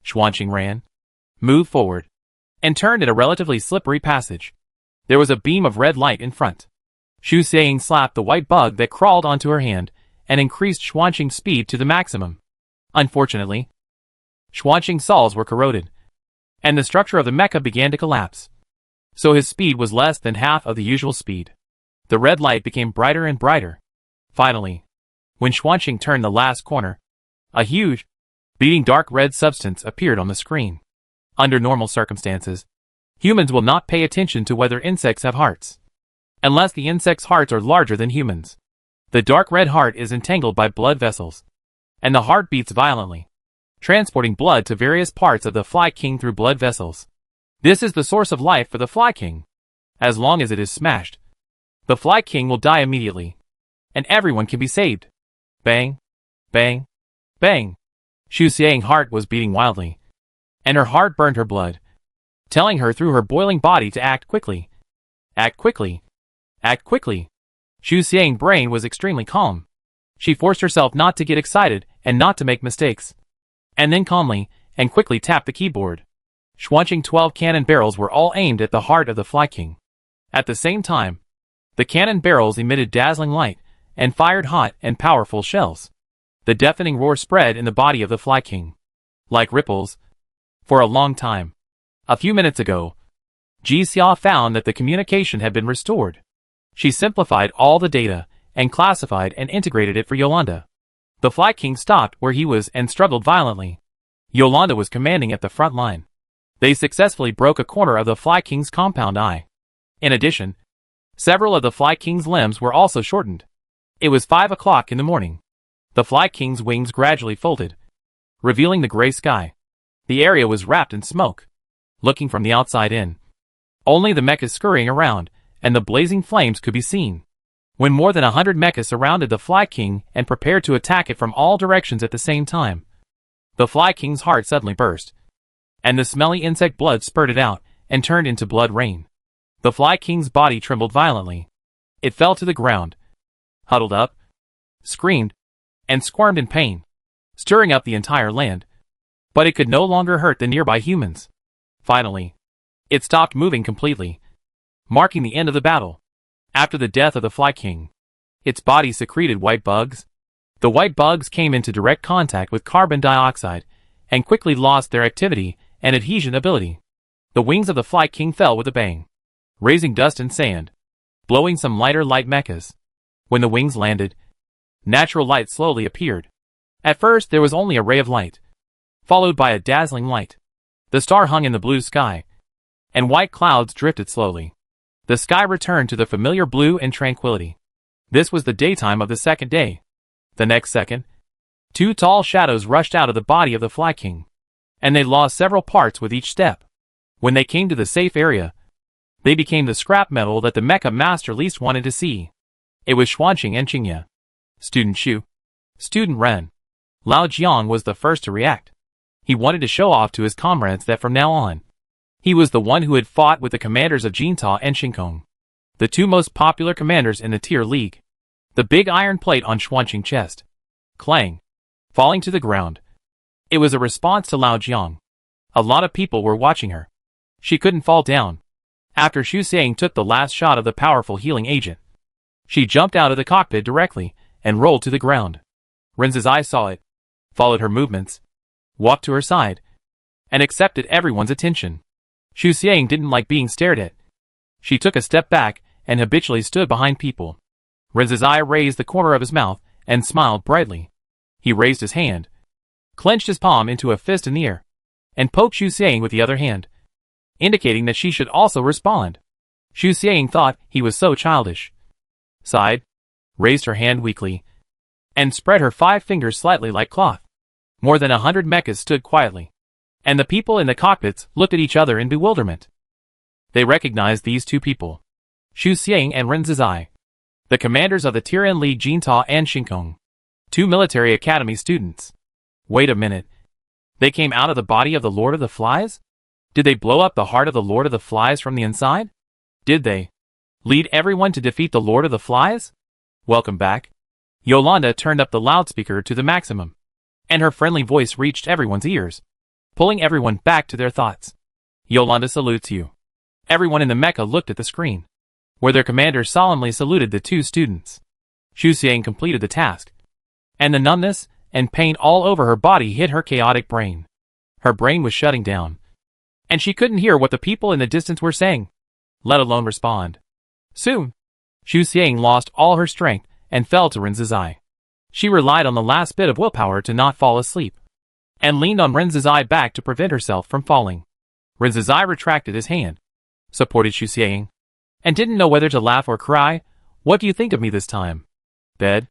Xuanqing ran, moved forward, and turned in a relatively slippery passage. There was a beam of red light in front. Xu Xiang slapped the white bug that crawled onto her hand and increased Xuanqing's speed to the maximum. Unfortunately, Xuanqing's soles were corroded, and the structure of the mecha began to collapse. So his speed was less than half of the usual speed. The red light became brighter and brighter. Finally, when Xuanqing turned the last corner, a huge, beating dark red substance appeared on the screen. Under normal circumstances, humans will not pay attention to whether insects have hearts, unless the insects' hearts are larger than humans. The dark red heart is entangled by blood vessels, and the heart beats violently, transporting blood to various parts of the Fly King through blood vessels. This is the source of life for the Fly King. As long as it is smashed, the Fly King will die immediately, and everyone can be saved. Bang, bang, bang. Xu Xiang's heart was beating wildly, and her heart burned her blood, telling her through her boiling body to act quickly. Act quickly. Act quickly. Xu Xiang's brain was extremely calm. She forced herself not to get excited and not to make mistakes, and then calmly and quickly tapped the keyboard. Xuanqing's 12 cannon barrels were all aimed at the heart of the Fly King. At the same time, the cannon barrels emitted dazzling light and fired hot and powerful shells. The deafening roar spread in the body of the Fly King, like ripples, for a long time. A few minutes ago, Ji Xia found that the communication had been restored. She simplified all the data and classified and integrated it for Yolanda. The Fly King stopped where he was and struggled violently. Yolanda was commanding at the front line. They successfully broke a corner of the Fly King's compound eye. In addition, several of the Fly King's limbs were also shortened. It was 5 o'clock in the morning. The Fly King's wings gradually folded, revealing the gray sky. The area was wrapped in smoke. Looking from the outside in, only the mechas scurrying around and the blazing flames could be seen. When more than 100 mechas surrounded the Fly King and prepared to attack it from all directions at the same time, the Fly King's heart suddenly burst, and the smelly insect blood spurted out and turned into blood rain. The Fly King's body trembled violently. It fell to the ground, huddled up, screamed, and squirmed in pain, stirring up the entire land. But it could no longer hurt the nearby humans. Finally, it stopped moving completely, marking the end of the battle. After the death of the Fly King, its body secreted white bugs. The white bugs came into direct contact with carbon dioxide and quickly lost their activity and adhesion ability. The wings of the Fly King fell with a bang, raising dust and sand, blowing some lighter light mechas. When the wings landed, natural light slowly appeared. At first there was only a ray of light, followed by a dazzling light. The star hung in the blue sky, and white clouds drifted slowly. The sky returned to the familiar blue and tranquility. This was the daytime of the second day. The next second, 2 tall shadows rushed out of the body of the Fly King, and they lost several parts with each step. When they came to the safe area, they became the scrap metal that the mecha master least wanted to see. It was Xuanqing and Qingye. Student Xu, Student Ren. Lao Jiang was the first to react. He wanted to show off to his comrades that from now on, he was the one who had fought with the commanders of Jinta and Shinkong, the 2 most popular commanders in the tier league. The big iron plate on Xuanqing's chest, clang, falling to the ground. It was a response to Lao Jiang. A lot of people were watching her. She couldn't fall down. After Xu Xiang took the last shot of the powerful healing agent, she jumped out of the cockpit directly and rolled to the ground. Ren's eye saw it, followed her movements, walked to her side, and accepted everyone's attention. Xu Xiang didn't like being stared at. She took a step back and habitually stood behind people. Ren's eye raised the corner of his mouth and smiled brightly. He raised his hand, clenched his palm into a fist in the air, and poked Xu Xiang with the other hand, indicating that she should also respond. Xu Xiang thought he was so childish, sighed, raised her hand weakly, and spread her 5 fingers slightly like cloth. More than 100 mechas stood quietly, and the people in the cockpits looked at each other in bewilderment. They recognized these 2 people, Xu Xiang and Ren's eye, the commanders of the Tiran League Jinta and Shinkong, 2 military academy students. Wait a minute. They came out of the body of the Lord of the Flies? Did they blow up the heart of the Lord of the Flies from the inside? Did they? Lead everyone to defeat the Lord of the Flies? Welcome back. Yolanda turned up the loudspeaker to the maximum, and her friendly voice reached everyone's ears, pulling everyone back to their thoughts. Yolanda salutes you. Everyone in the mecha looked at the screen, where their commander solemnly saluted the two students. Xu Xiang completed the task, and the numbness and pain all over her body hit her chaotic brain. Her brain was shutting down, and she couldn't hear what the people in the distance were saying, let alone respond. Soon, Xu Xiang lost all her strength and fell to Rin's eye. She relied on the last bit of willpower to not fall asleep, and leaned on Rin's eye back to prevent herself from falling. Rin's eye retracted his hand, supported Xu Xiang, and didn't know whether to laugh or cry. What do you think of me this time? Bed.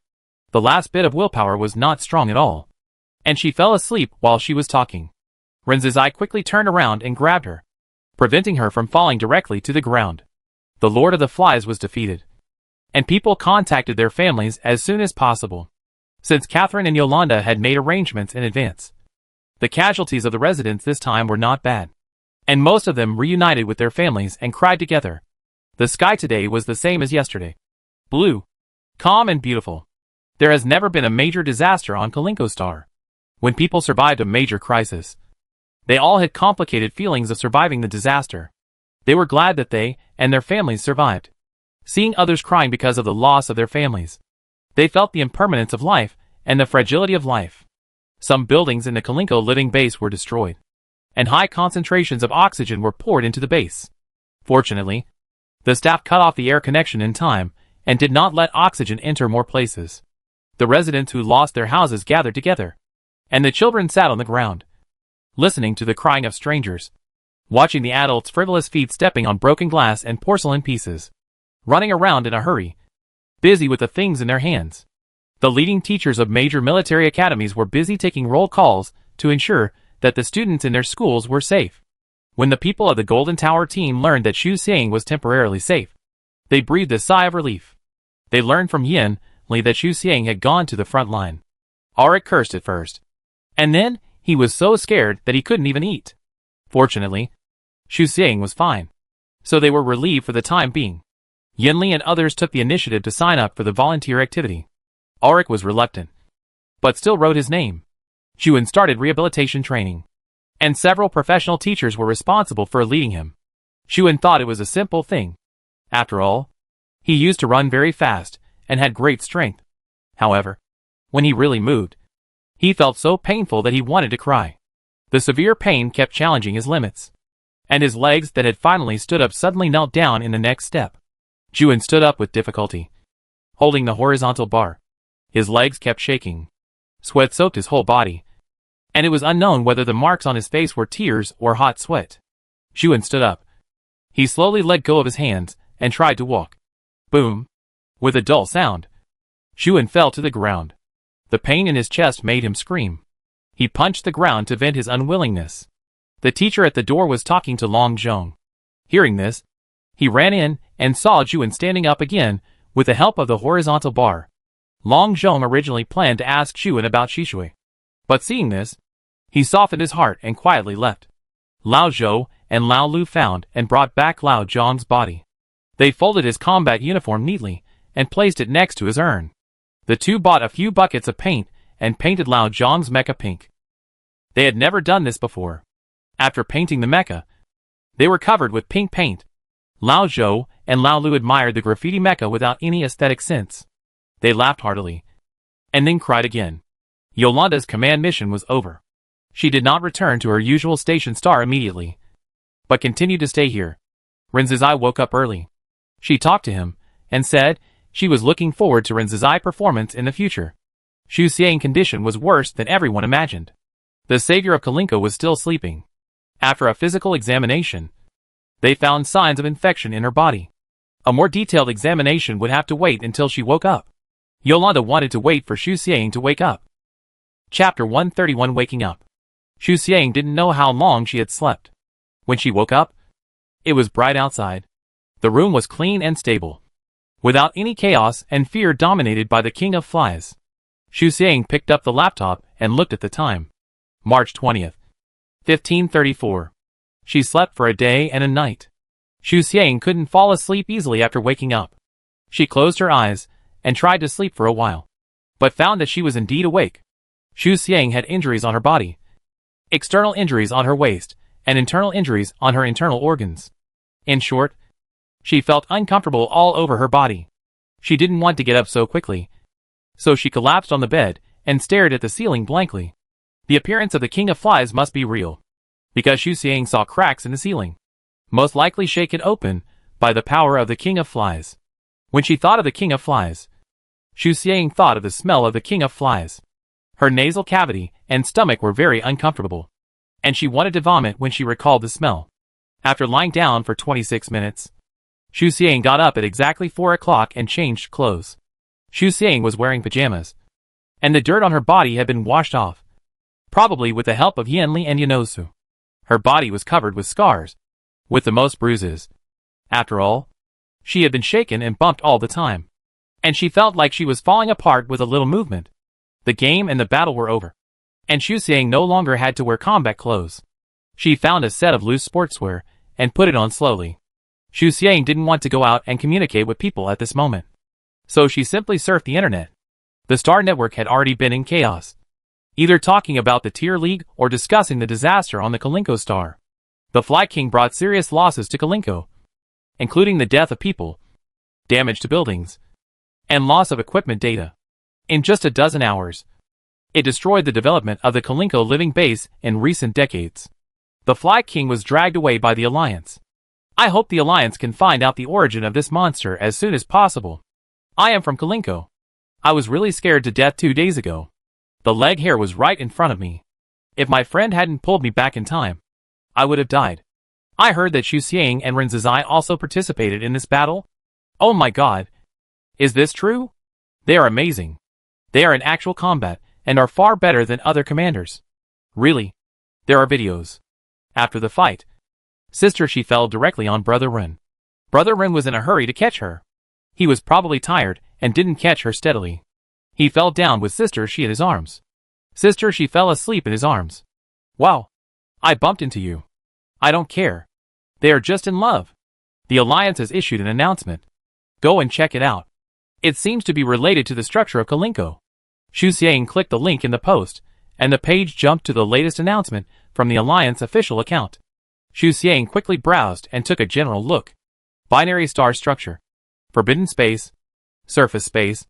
The last bit of willpower was not strong at all, and she fell asleep while she was talking. Rin's eye quickly turned around and grabbed her, preventing her from falling directly to the ground. The Lord of the Flies was defeated, and people contacted their families as soon as possible, since Catherine and Yolanda had made arrangements in advance. The casualties of the residents this time were not bad, and most of them reunited with their families and cried together. The sky today was the same as yesterday. Blue, calm and beautiful. There has never been a major disaster on Kalinko Star. When people survived a major crisis, they all had complicated feelings of surviving the disaster. They were glad that they and their families survived, seeing others crying because of the loss of their families. They felt the impermanence of life and the fragility of life. Some buildings in the Kalinko living base were destroyed, and high concentrations of oxygen were poured into the base. Fortunately, the staff cut off the air connection in time and did not let oxygen enter more places. The residents who lost their houses gathered together, and the children sat on the ground, listening to the crying of strangers, watching the adults' frivolous feet stepping on broken glass and porcelain pieces, running around in a hurry, busy with the things in their hands. The leading teachers of major military academies were busy taking roll calls to ensure that the students in their schools were safe. When the people of the Golden Tower team learned that Xu Xiang was temporarily safe, they breathed a sigh of relief. They learned from Yin Li that Xu Xiang had gone to the front line. Auric cursed at first, and then he was so scared that he couldn't even eat. Fortunately, Xu Xiang was fine, so they were relieved for the time being. Yin Li and others took the initiative to sign up for the volunteer activity. Auric was reluctant, but still wrote his name. Xuan started rehabilitation training, and several professional teachers were responsible for leading him. Xuan thought it was a simple thing. After all, he used to run very fast and had great strength. However, when he really moved, he felt so painful that he wanted to cry. The severe pain kept challenging his limits, and his legs that had finally stood up suddenly knelt down in the next step. Xuan stood up with difficulty, holding the horizontal bar. His legs kept shaking. Sweat soaked his whole body, and it was unknown whether the marks on his face were tears or hot sweat. Xuan stood up. He slowly let go of his hands and tried to walk. Boom! With a dull sound, Xuan fell to the ground. The pain in his chest made him scream. He punched the ground to vent his unwillingness. The teacher at the door was talking to Long Zhong. Hearing this, he ran in and saw Xuan standing up again with the help of the horizontal bar. Long Zhong originally planned to ask Xuan about Shishui, but seeing this, he softened his heart and quietly left. Lao Zhou and Lao Lu found and brought back Lao Zhong's body. They folded his combat uniform neatly and placed it next to his urn. The two bought a few buckets of paint and painted Lao Zhong's mecha pink. They had never done this before. After painting the mecha, they were covered with pink paint. Lao Zhou and Lao Lu admired the graffiti mecha without any aesthetic sense. They laughed heartily, and then cried again. Yolanda's command mission was over. She did not return to her usual station star immediately, but continued to stay here. Rin's eye woke up early. She talked to him, and said she was looking forward to Rin's eye performance in the future. Xu Xiang's condition was worse than everyone imagined. The savior of Kalinko was still sleeping. After a physical examination, they found signs of infection in her body. A more detailed examination would have to wait until she woke up. Yolanda wanted to wait for Xu Xiang to wake up. Chapter 131 Waking Up. Xu Xiang didn't know how long she had slept. When she woke up, it was bright outside. The room was clean and stable, without any chaos and fear dominated by the King of Flies. Xu Xiang picked up the laptop and looked at the time. March 20th, 1534. She slept for a day and a night. Xu Xiang couldn't fall asleep easily after waking up. She closed her eyes and tried to sleep for a while, but found that she was indeed awake. Xu Xiang had injuries on her body, external injuries on her waist, and internal injuries on her internal organs. In short, she felt uncomfortable all over her body. She didn't want to get up so quickly, so she collapsed on the bed and stared at the ceiling blankly. The appearance of the King of Flies must be real, because Xu Xiang saw cracks in the ceiling, most likely shaken open by the power of the King of Flies. When she thought of the King of Flies, Xu Xiang thought of the smell of the King of Flies. Her nasal cavity and stomach were very uncomfortable, and she wanted to vomit when she recalled the smell. After lying down for 26 minutes, Xu Xiang got up at exactly 4 o'clock and changed clothes. Xu Xiang was wearing pajamas, and the dirt on her body had been washed off, probably with the help of Yanli and Yanosu. Her body was covered with scars, with the most bruises. After all, she had been shaken and bumped all the time, and she felt like she was falling apart with a little movement. The game and the battle were over, and Xu Xiang no longer had to wear combat clothes. She found a set of loose sportswear and put it on slowly. Xu Xiang didn't want to go out and communicate with people at this moment, so she simply surfed the internet. The Star Network had already been in chaos, either talking about the Tier League or discussing the disaster on the Kalinko Star. The Fly King brought serious losses to Kalinko, including the death of people, damage to buildings, and loss of equipment data. In just a dozen hours, it destroyed the development of the Kalinko living base in recent decades. The Fly King was dragged away by the Alliance. I hope the Alliance can find out the origin of this monster as soon as possible. I am from Kalinko. I was really scared to death 2 days ago. The leg hair was right in front of me. If my friend hadn't pulled me back in time, I would have died. I heard that Xu Xiang and Ren Zizai also participated in this battle. Oh my god. Is this true? They are amazing. They are in actual combat and are far better than other commanders. Really? There are videos. After the fight, Sister Shi fell directly on Brother Ren. Brother Ren was in a hurry to catch her. He was probably tired and didn't catch her steadily. He fell down with Sister Shi in his arms. Sister Shi fell asleep in his arms. Wow. I bumped into you. I don't care. They are just in love. The Alliance has issued an announcement. Go and check it out. It seems to be related to the structure of Kalinko. Xu Xiang clicked the link in the post, and the page jumped to the latest announcement from the Alliance official account. Xu Xiang quickly browsed and took a general look. Binary star structure. Forbidden space. Surface space.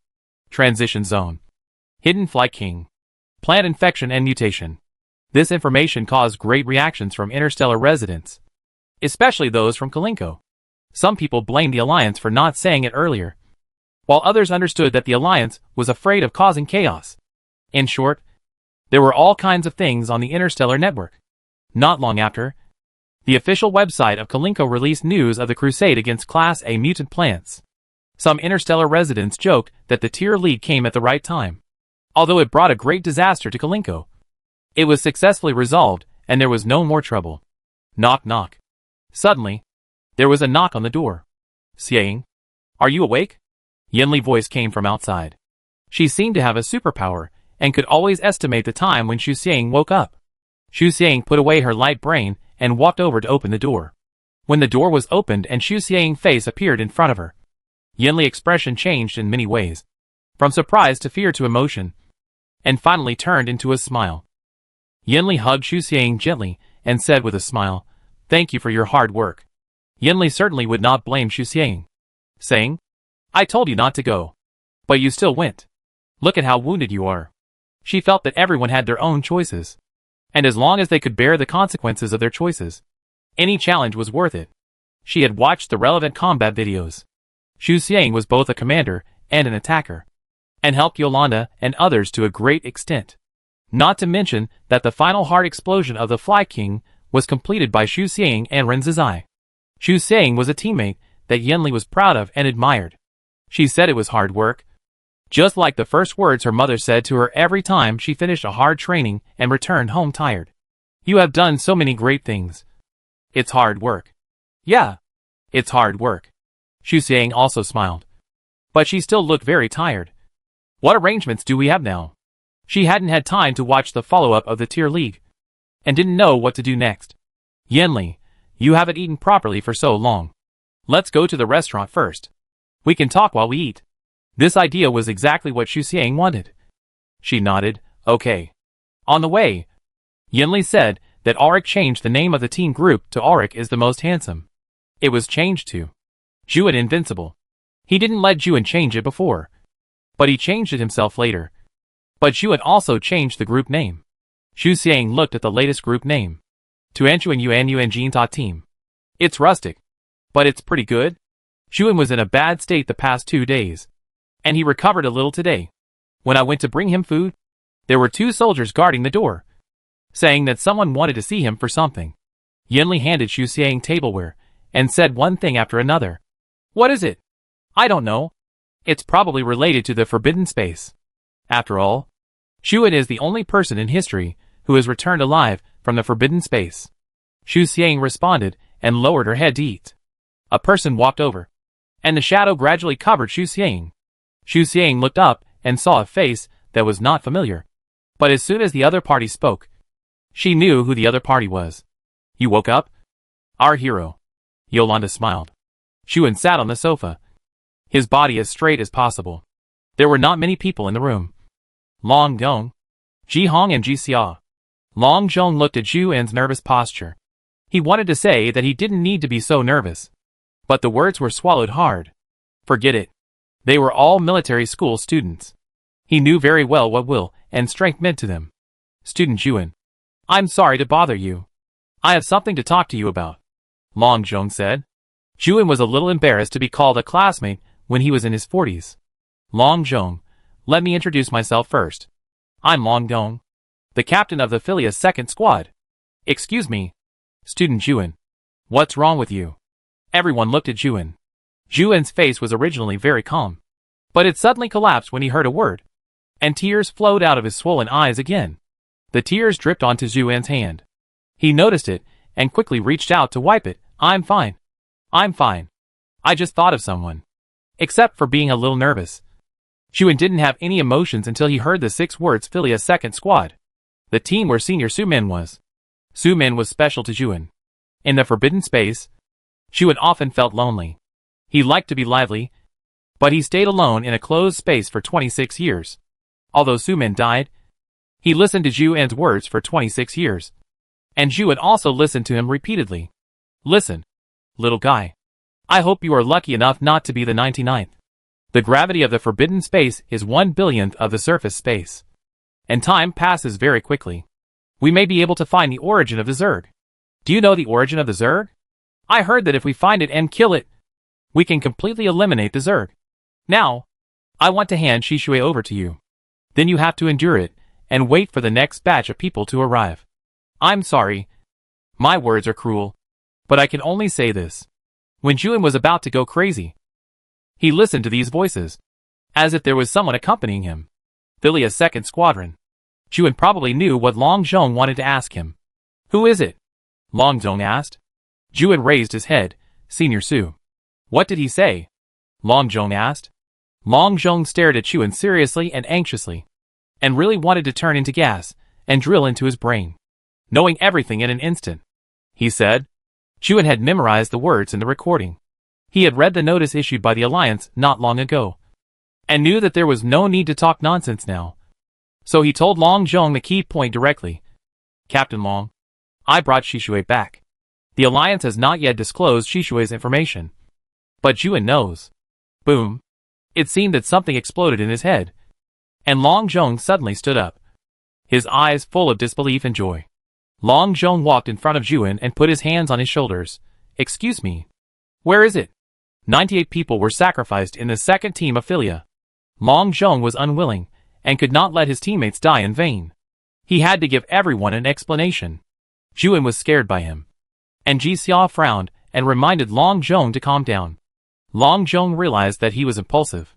Transition zone. Hidden Fly King. Plant infection and mutation. This information caused great reactions from Interstellar residents, especially those from Kalinko. Some people blamed the Alliance for not saying it earlier, while others understood that the Alliance was afraid of causing chaos. In short, there were all kinds of things on the Interstellar network. Not long after, the official website of Kalinko released news of the crusade against Class A mutant plants. Some Interstellar residents joked that the Tier League came at the right time. Although it brought a great disaster to Kalinko, it was successfully resolved and there was no more trouble. Knock knock. Suddenly, there was a knock on the door. Xiang, are you awake? Yanli's voice came from outside. She seemed to have a superpower and could always estimate the time when Xu Xiang woke up. Xu Xiang put away her light brain and walked over to open the door. When the door was opened and Xu Xiang's face appeared in front of her, Yanli's expression changed in many ways, from surprise to fear to emotion, and finally turned into a smile. Yanli hugged Xu Xiang gently and said with a smile, "Thank you for your hard work." Yanli certainly would not blame Xu Xiang, saying, "I told you not to go, but you still went. Look at how wounded you are." She felt that everyone had their own choices, and as long as they could bear the consequences of their choices, any challenge was worth it. She had watched the relevant combat videos. Xu Xiang was both a commander and an attacker, and helped Yolanda and others to a great extent. Not to mention that the final hard explosion of the Fly King was completed by Xu Xiang and Ren Zizai. Xu Xiang was a teammate that Yanli was proud of and admired. She said it was hard work, just like the first words her mother said to her every time she finished a hard training and returned home tired. "You have done so many great things. It's hard work." "Yeah, it's hard work." Xu Xiang also smiled, but she still looked very tired. "What arrangements do we have now?" She hadn't had time to watch the follow-up of the Tier League, and didn't know what to do next. "Yanli, you haven't eaten properly for so long. Let's go to the restaurant first. We can talk while we eat. This idea was exactly what Xu Xiang wanted. She nodded, okay. On the way, Yinli said that Auric changed the name of the team group to Auric is the most handsome. It was changed to Juan Invincible. He didn't let Juan change it before, but he changed it himself later. But Juan also changed the group name. Xu Xiang looked at the latest group name. Tuanchuan Yuan Jin Ta Team. It's rustic, but it's pretty good. Juan was in a bad state the past 2 days, and he recovered a little today. When I went to bring him food, there were 2 soldiers guarding the door, saying that someone wanted to see him for something. Yinli handed Xu Xiang tableware and said one thing after another. What is it? I don't know. It's probably related to the forbidden space. After all, Xuan is the only person in history who has returned alive from the forbidden space. Xu Xiang responded and lowered her head to eat. A person walked over, and the shadow gradually covered Xu Xiang. Xu Xiang looked up and saw a face that was not familiar. But as soon as the other party spoke, she knew who the other party was. You woke up? Our hero. Yolanda smiled. Xuan sat on the sofa, his body as straight as possible. There were not many people in the room. Long Dong, Ji Hong and Ji Xia. Long Zhong looked at Juan's nervous posture. He wanted to say that he didn't need to be so nervous, but the words were swallowed hard. Forget it. They were all military school students. He knew very well what will and strength meant to them. Student Juan, I'm sorry to bother you. I have something to talk to you about, Long Zhong said. Juan was a little embarrassed to be called a classmate when he was in his 40s. Long Zhong, let me introduce myself first. I'm Long Dong, the captain of the Philia's second squad. Excuse me, Student Juan. What's wrong with you? Everyone looked at Juan. Juan's face was originally very calm, but it suddenly collapsed when he heard a word, and tears flowed out of his swollen eyes again. The tears dripped onto Juan's hand. He noticed it and quickly reached out to wipe it. I'm fine. I'm fine. I just thought of someone. Except for being a little nervous. Juan didn't have any emotions until he heard the 6 words Philia's second squad. The team where Senior Su Min was. Su Min was special to Juan. In the forbidden space, Juan often felt lonely. He liked to be lively, but he stayed alone in a closed space for 26 years. Although Su Min died, he listened to Juan's words for 26 years. And Juan also listened to him repeatedly. Listen, little guy. I hope you are lucky enough not to be the 99th. The gravity of the forbidden space is 1/1000th of the surface space. And time passes very quickly. We may be able to find the origin of the Zerg. Do you know the origin of the Zerg? I heard that if we find it and kill it, we can completely eliminate the Zerg. Now, I want to hand Shishui over to you. Then you have to endure it, and wait for the next batch of people to arrive. I'm sorry. My words are cruel. But I can only say this. When Juan was about to go crazy, he listened to these voices, as if there was someone accompanying him. Philia's second squadron. Juan probably knew what Long Zhong wanted to ask him. Who is it? Long Zhong asked. Juan raised his head. Senior Su. What did he say? Long Zhong asked. Long Zhong stared at Juan seriously and anxiously, and really wanted to turn into gas and drill into his brain, knowing everything in an instant. He said. Juan had memorized the words in the recording. He had read the notice issued by the Alliance not long ago, and knew that there was no need to talk nonsense now. So he told Long Zhong the key point directly. Captain Long, I brought Shishui back. The Alliance has not yet disclosed Shishui's information, but Juan knows. Boom. It seemed that something exploded in his head, and Long Zhong suddenly stood up, his eyes full of disbelief and joy. Long Zhong walked in front of Juan and put his hands on his shoulders. Excuse me. Where is it? 98 people were sacrificed in the second team of Philia. Long Zhong was unwilling, and could not let his teammates die in vain. He had to give everyone an explanation. Juan was scared by him. And Ji Xia frowned, and reminded Long Zhong to calm down. Long Zhong realized that he was impulsive.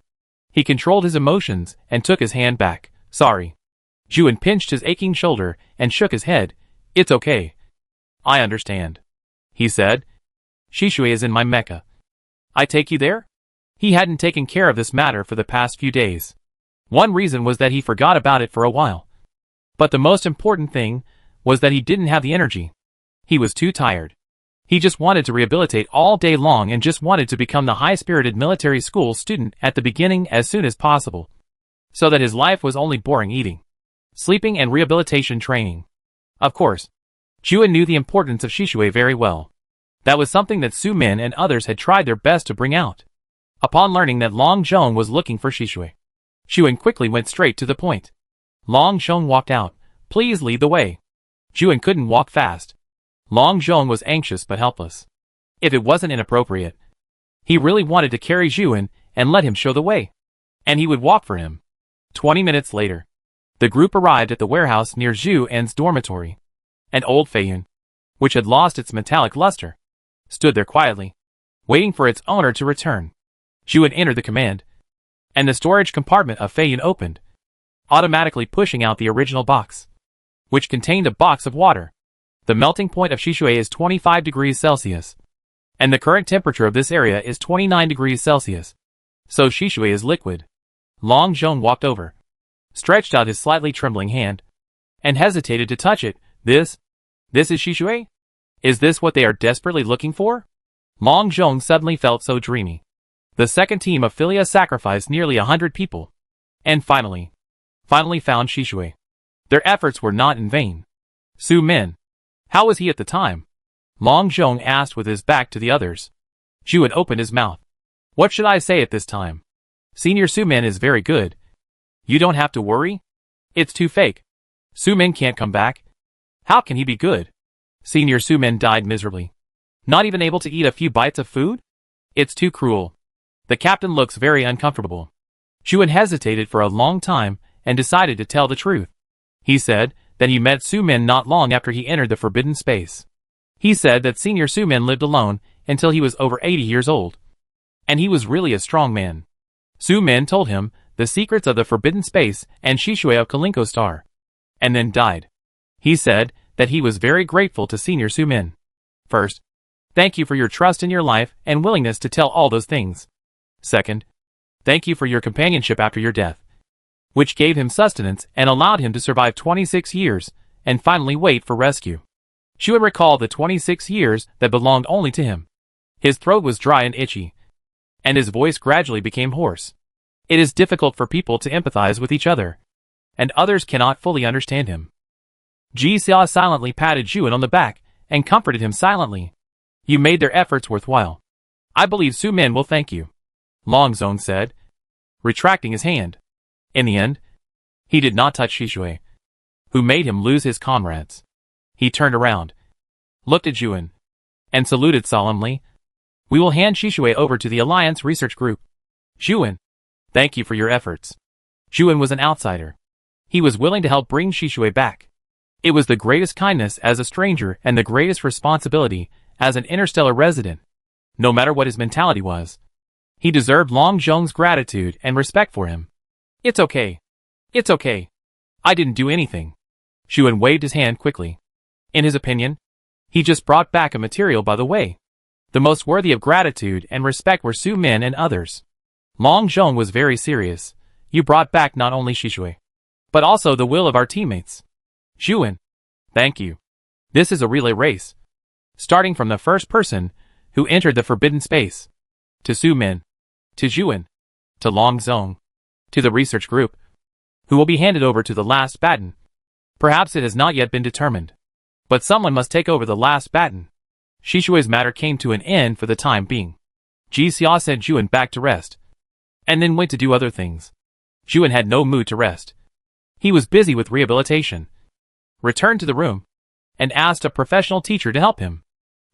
He controlled his emotions, and took his hand back. Sorry. Juan pinched his aching shoulder, and shook his head. It's okay. I understand. He said. Shishui is in my mecha. I take you there? He hadn't taken care of this matter for the past few days. One reason was that he forgot about it for a while. But the most important thing was that he didn't have the energy. He was too tired. He just wanted to rehabilitate all day long and just wanted to become the high-spirited military school student at the beginning as soon as possible, so that his life was only boring eating, sleeping and rehabilitation training. Of course, Juan knew the importance of Shishui very well. That was something that Su Min and others had tried their best to bring out. Upon learning that Long Zhong was looking for Shishui, Juan quickly went straight to the point. Long Zhong walked out. Please lead the way. Juan couldn't walk fast. Long Zhong was anxious but helpless. If it wasn't inappropriate, he really wanted to carry Juan and let him show the way. And he would walk for him. 20 minutes later, the group arrived at the warehouse near Zhu An's dormitory. An old Feiyun, which had lost its metallic luster, stood there quietly, waiting for its owner to return. Zhu An entered the command, and the storage compartment of Feiyun opened, automatically pushing out the original box, which contained a box of water. The melting point of Shishui is 25 degrees Celsius, and the current temperature of this area is 29 degrees Celsius. So Shishui is liquid. Long Zhong walked over, stretched out his slightly trembling hand, and hesitated to touch it. This is Shishui? Is this what they are desperately looking for? Long Zhong suddenly felt so dreamy. The second team of Philia sacrificed nearly 100 people, and finally found Shishui. Their efforts were not in vain. Su Min. How was he at the time? Long Zhong asked with his back to the others. Zhu An opened his mouth. What should I say at this time? Senior Su Min is very good. You don't have to worry. It's too fake. Su Min can't come back. How can he be good? Senior Su Min died miserably. Not even able to eat a few bites of food? It's too cruel. The captain looks very uncomfortable. Zhu An hesitated for a long time and decided to tell the truth. He said that he met Su Min not long after he entered the forbidden space. He said that Senior Su Min lived alone until he was over 80 years old. And he was really a strong man. Su Min told him the secrets of the forbidden space and Shishui of Kalinko Star, and then died. He said that he was very grateful to Senior Su Min. First, thank you for your trust in your life and willingness to tell all those things. Second, thank you for your companionship after your death, which gave him sustenance and allowed him to survive 26 years, and finally wait for rescue. Zhu An recalled the 26 years that belonged only to him. His throat was dry and itchy, and his voice gradually became hoarse. It is difficult for people to empathize with each other, and others cannot fully understand him. Ji Xia silently patted Zhu An on the back and comforted him silently. You made their efforts worthwhile. I believe Su Min will thank you, Long Zhong said, retracting his hand. In the end, he did not touch Shishui, who made him lose his comrades. He turned around, looked at Zhu An, and saluted solemnly. We will hand Shishui over to the Alliance Research Group. Zhu An, thank you for your efforts. Zhu An was an outsider. He was willing to help bring Shishui back. It was the greatest kindness as a stranger and the greatest responsibility as an interstellar resident. No matter what his mentality was, he deserved Long Zhong's gratitude and respect for him. It's okay. It's okay. I didn't do anything. Zhu An waved his hand quickly. In his opinion, he just brought back a material by the way. The most worthy of gratitude and respect were Su Min and others. Long Zhong was very serious. You brought back not only Shishui, but also the will of our teammates. Zhu An, thank you. This is a relay race, starting from the first person who entered the forbidden space, to Su Min, to Zhu An, to Long Zhong, to the research group, who will be handed over to the last baton. Perhaps it has not yet been determined, but someone must take over the last baton. Shishui's matter came to an end for the time being. Ji Xia sent Zhu An back to rest, and then went to do other things. Zhu An had no mood to rest. He was busy with rehabilitation. Returned to the room, and asked a professional teacher to help him.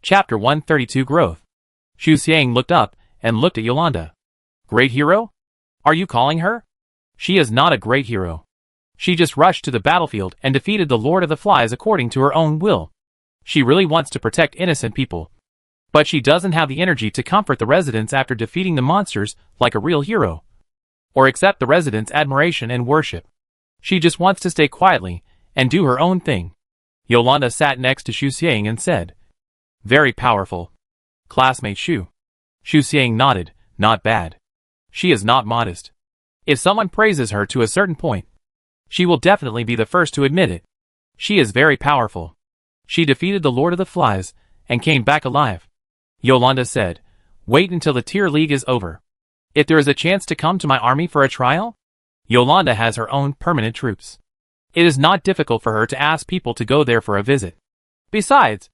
Chapter 132 Growth. Xu Xiang looked up and looked at Yolanda. Great hero? Are you calling her? She is not a great hero. She just rushed to the battlefield and defeated the Lord of the Flies according to her own will. She really wants to protect innocent people, but she doesn't have the energy to comfort the residents after defeating the monsters like a real hero, or accept the residents' admiration and worship. She just wants to stay quietly and do her own thing. Yolanda sat next to Xu Xiang and said, very powerful. Classmate Xu. Xu Xiang nodded, not bad. She is not modest. If someone praises her to a certain point, she will definitely be the first to admit it. She is very powerful. She defeated the Lord of the Flies and came back alive. Yolanda said, "Wait until the tier league is over. If there is a chance to come to my army for a trial?" Yolanda has her own permanent troops. It is not difficult for her to ask people to go there for a visit. Besides,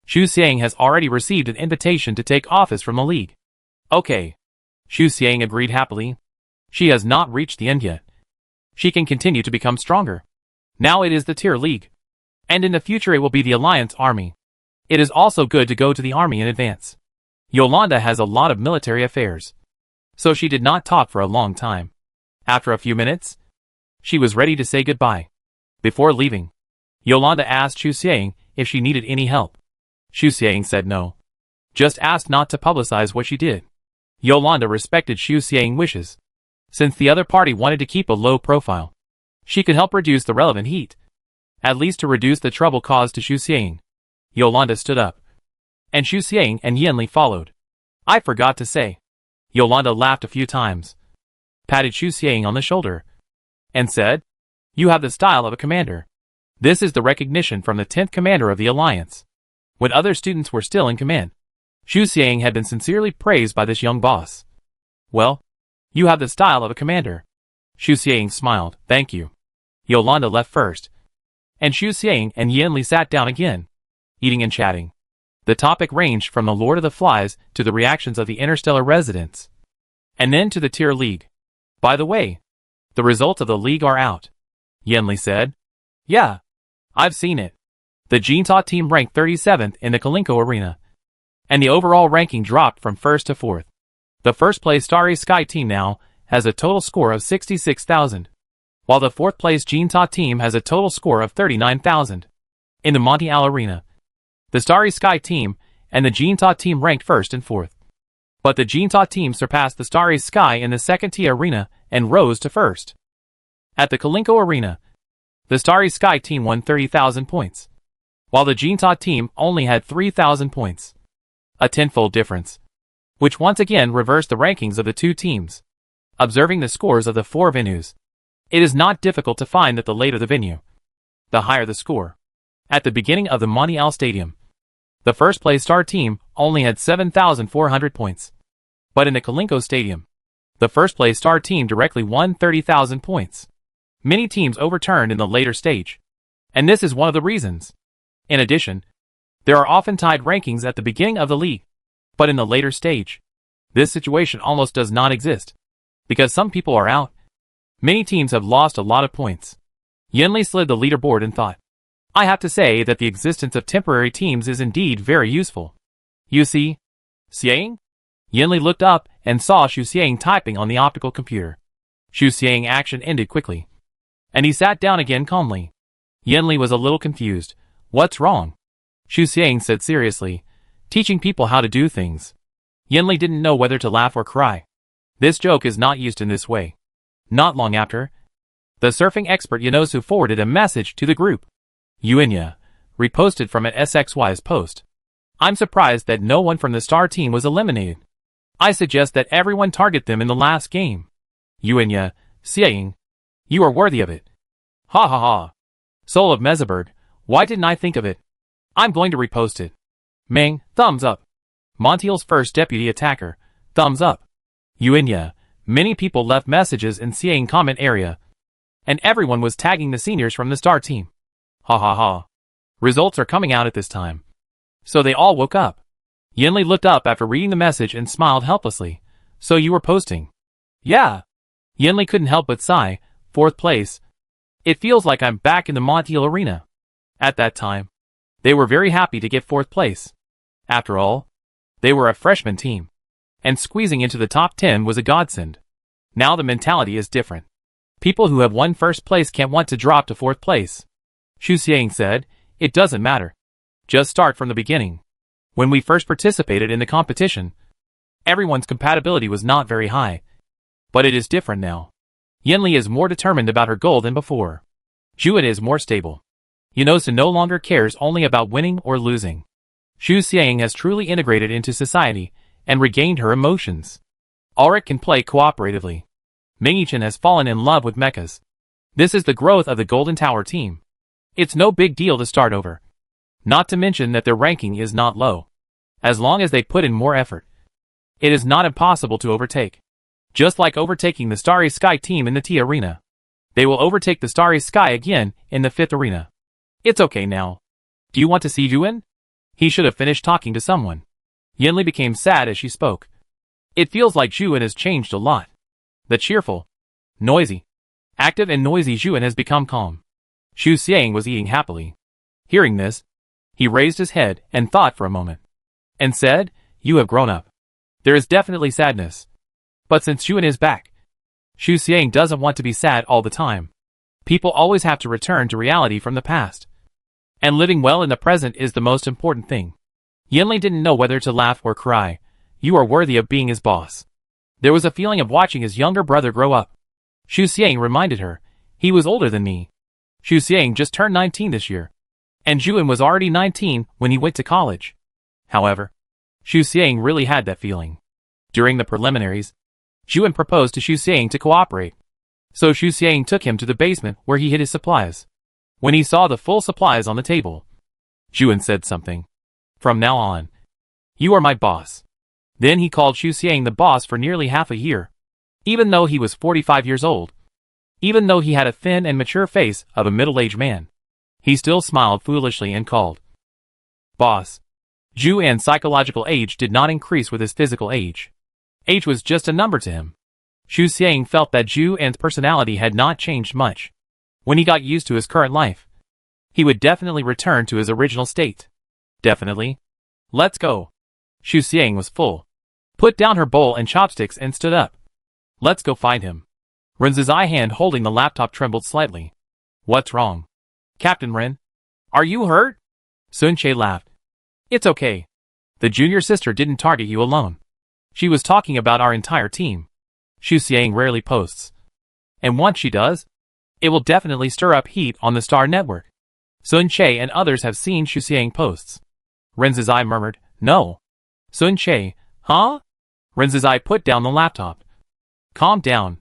Xu Xiang has already received an invitation to take office from the league. Okay. Xu Xiang agreed happily. She has not reached the end yet. She can continue to become stronger. Now it is the tier league. And in the future it will be the Alliance army. It is also good to go to the army in advance. Yolanda has a lot of military affairs. So she did not talk for a long time. After a few minutes, she was ready to say goodbye. Before leaving, Yolanda asked Xu Xiang if she needed any help. Xu Xiang said no. Just asked not to publicize what she did. Yolanda respected Xu Xiang's wishes. Since the other party wanted to keep a low profile, she could help reduce the relevant heat. At least to reduce the trouble caused to Xu Xiang. Yolanda stood up. And Xu Xiang and Yanli followed. I forgot to say. Yolanda laughed a few times, patted Xu Xiang on the shoulder, and said, "You have the style of a commander. This is the recognition from the 10th commander of the Alliance." When other students were still in command, Xu Xiang had been sincerely praised by this young boss. "Well, you have the style of a commander." Xu Xiang smiled, "Thank you." Yolanda left first, and Xu Xiang and Yanli sat down again, eating and chatting. The topic ranged from the Lord of the Flies to the reactions of the Interstellar residents, and then to the tier league. By the way, the results of the league are out, Yanli said. Yeah, I've seen it. The Jinta team ranked 37th in the Kalinko arena, and the overall ranking dropped from 1st to 4th. The first place Starry Sky team now has a total score of 66,000, while the 4th place Jinta team has a total score of 39,000. In the Monte Al arena, the Starry Sky team and the Jinta team ranked 1st and 4th. But the Jinta team surpassed the Starry Sky in the 2nd tier arena and rose to 1st. At the Kalinko arena, the Starry Sky team won 30,000 points, while the Jinta team only had 3,000 points. A tenfold difference, which once again reversed the rankings of the two teams. Observing the scores of the 4 venues, it is not difficult to find that the later the venue, the higher the score. At the beginning of the Monte Al Stadium, the first place star team only had 7,400 points. But in the Kalinko Stadium, the first place star team directly won 30,000 points. Many teams overturned in the later stage, and this is one of the reasons. In addition, there are often tied rankings at the beginning of the league, but in the later stage, this situation almost does not exist. Because some people are out, many teams have lost a lot of points. Yanli slid the leaderboard and thought, I have to say that the existence of temporary teams is indeed very useful. You see, Xiang? Yanli looked up and saw Xu Xiang typing on the optical computer. Xu Xiang action ended quickly, and he sat down again calmly. Yanli was a little confused. What's wrong? Xu Xiang said seriously, teaching people how to do things. Yanli didn't know whether to laugh or cry. This joke is not used in this way. Not long after, the surfing expert Yanosu forwarded a message to the group. Yuenya, reposted from an SXY's post. I'm surprised that no one from the star team was eliminated. I suggest that everyone target them in the last game. Yuenya, Xiang, you are worthy of it. Ha ha ha. Soul of Mezaberg, why didn't I think of it? I'm going to repost it. Meng, thumbs up. Montiel's first deputy attacker, thumbs up. Yuenya, many people left messages in Xiang comment area, and everyone was tagging the seniors from the star team. Ha ha ha. Results are coming out at this time. So they all woke up. Yanli looked up after reading the message and smiled helplessly. So you were posting? Yeah. Yanli couldn't help but sigh. 4th place. It feels like I'm back in the Montiel arena. At that time, they were very happy to get 4th place. After all, they were a freshman team, and squeezing into the top 10 was a godsend. Now the mentality is different. People who have won 1st place can't want to drop to 4th place. Xu Xiang said, it doesn't matter. Just start from the beginning. When we first participated in the competition, everyone's compatibility was not very high. But it is different now. Yanli is more determined about her goal than before. Juan is more stable. Yanosu no longer cares only about winning or losing. Xu Xiang has truly integrated into society and regained her emotions. Ulrich can play cooperatively. Mingchen has fallen in love with mechas. This is the growth of the Golden Tower team. It's no big deal to start over. Not to mention that their ranking is not low. As long as they put in more effort, it is not impossible to overtake. Just like overtaking the Starry Sky team in the T Arena. They will overtake the Starry Sky again in the 5th arena. It's okay now. Do you want to see Yuan? He should have finished talking to someone. Yinli became sad as she spoke. It feels like Yuan has changed a lot. The cheerful, noisy, active and noisy Yuan has become calm. Xu Xiang was eating happily. Hearing this, he raised his head and thought for a moment. And said, "You have grown up. There is definitely sadness. But since Yuan is back, Xu Xiang doesn't want to be sad all the time. People always have to return to reality from the past. And living well in the present is the most important thing." Yinli didn't know whether to laugh or cry. You are worthy of being his boss. There was a feeling of watching his younger brother grow up. Xu Xiang reminded her, he was older than me. Xu Xiang just turned 19 this year. And Yuan was already 19 when he went to college. However, Xu Xiang really had that feeling. During the preliminaries, Yuan proposed to Xu Xiang to cooperate. So Xu Xiang took him to the basement where he hid his supplies. When he saw the full supplies on the table, Yuan said something. From now on, you are my boss. Then he called Xu Xiang the boss for nearly half a year. Even though he was 45 years old. Even though he had a thin and mature face of a middle-aged man. He still smiled foolishly and called boss. Yuan's psychological age did not increase with his physical age. Age was just a number to him. Xu Xiang felt that Yuan's personality had not changed much. When he got used to his current life, he would definitely return to his original state. Definitely. Let's go. Xu Xiang was full. Put down her bowl and chopsticks and stood up. Let's go find him. Ren's hand holding the laptop trembled slightly. What's wrong? Captain Ren? Are you hurt? Sun Che laughed. It's okay. The junior sister didn't target you alone. She was talking about our entire team. Xu Xiang rarely posts. And once she does, it will definitely stir up heat on the Star Network. Sun Che and others have seen Xu Xiang posts. Ren's murmured, no. Sun Che, huh? Ren's put down the laptop. Calm down.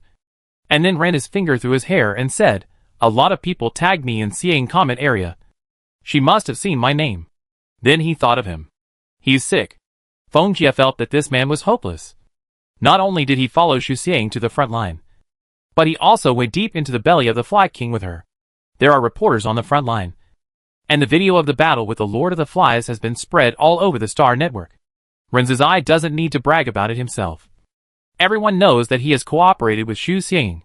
And then ran his finger through his hair and said, a lot of people tagged me in Xiang comment area. She must have seen my name. Then he thought of him. He's sick. Feng Jie felt that this man was hopeless. Not only did he follow Xu Xiang to the front line, but he also went deep into the belly of the Fly King with her. There are reporters on the front line. And the video of the battle with the Lord of the Flies has been spread all over the Star Network. Ren's doesn't need to brag about it himself. Everyone knows that he has cooperated with Xu Xiang.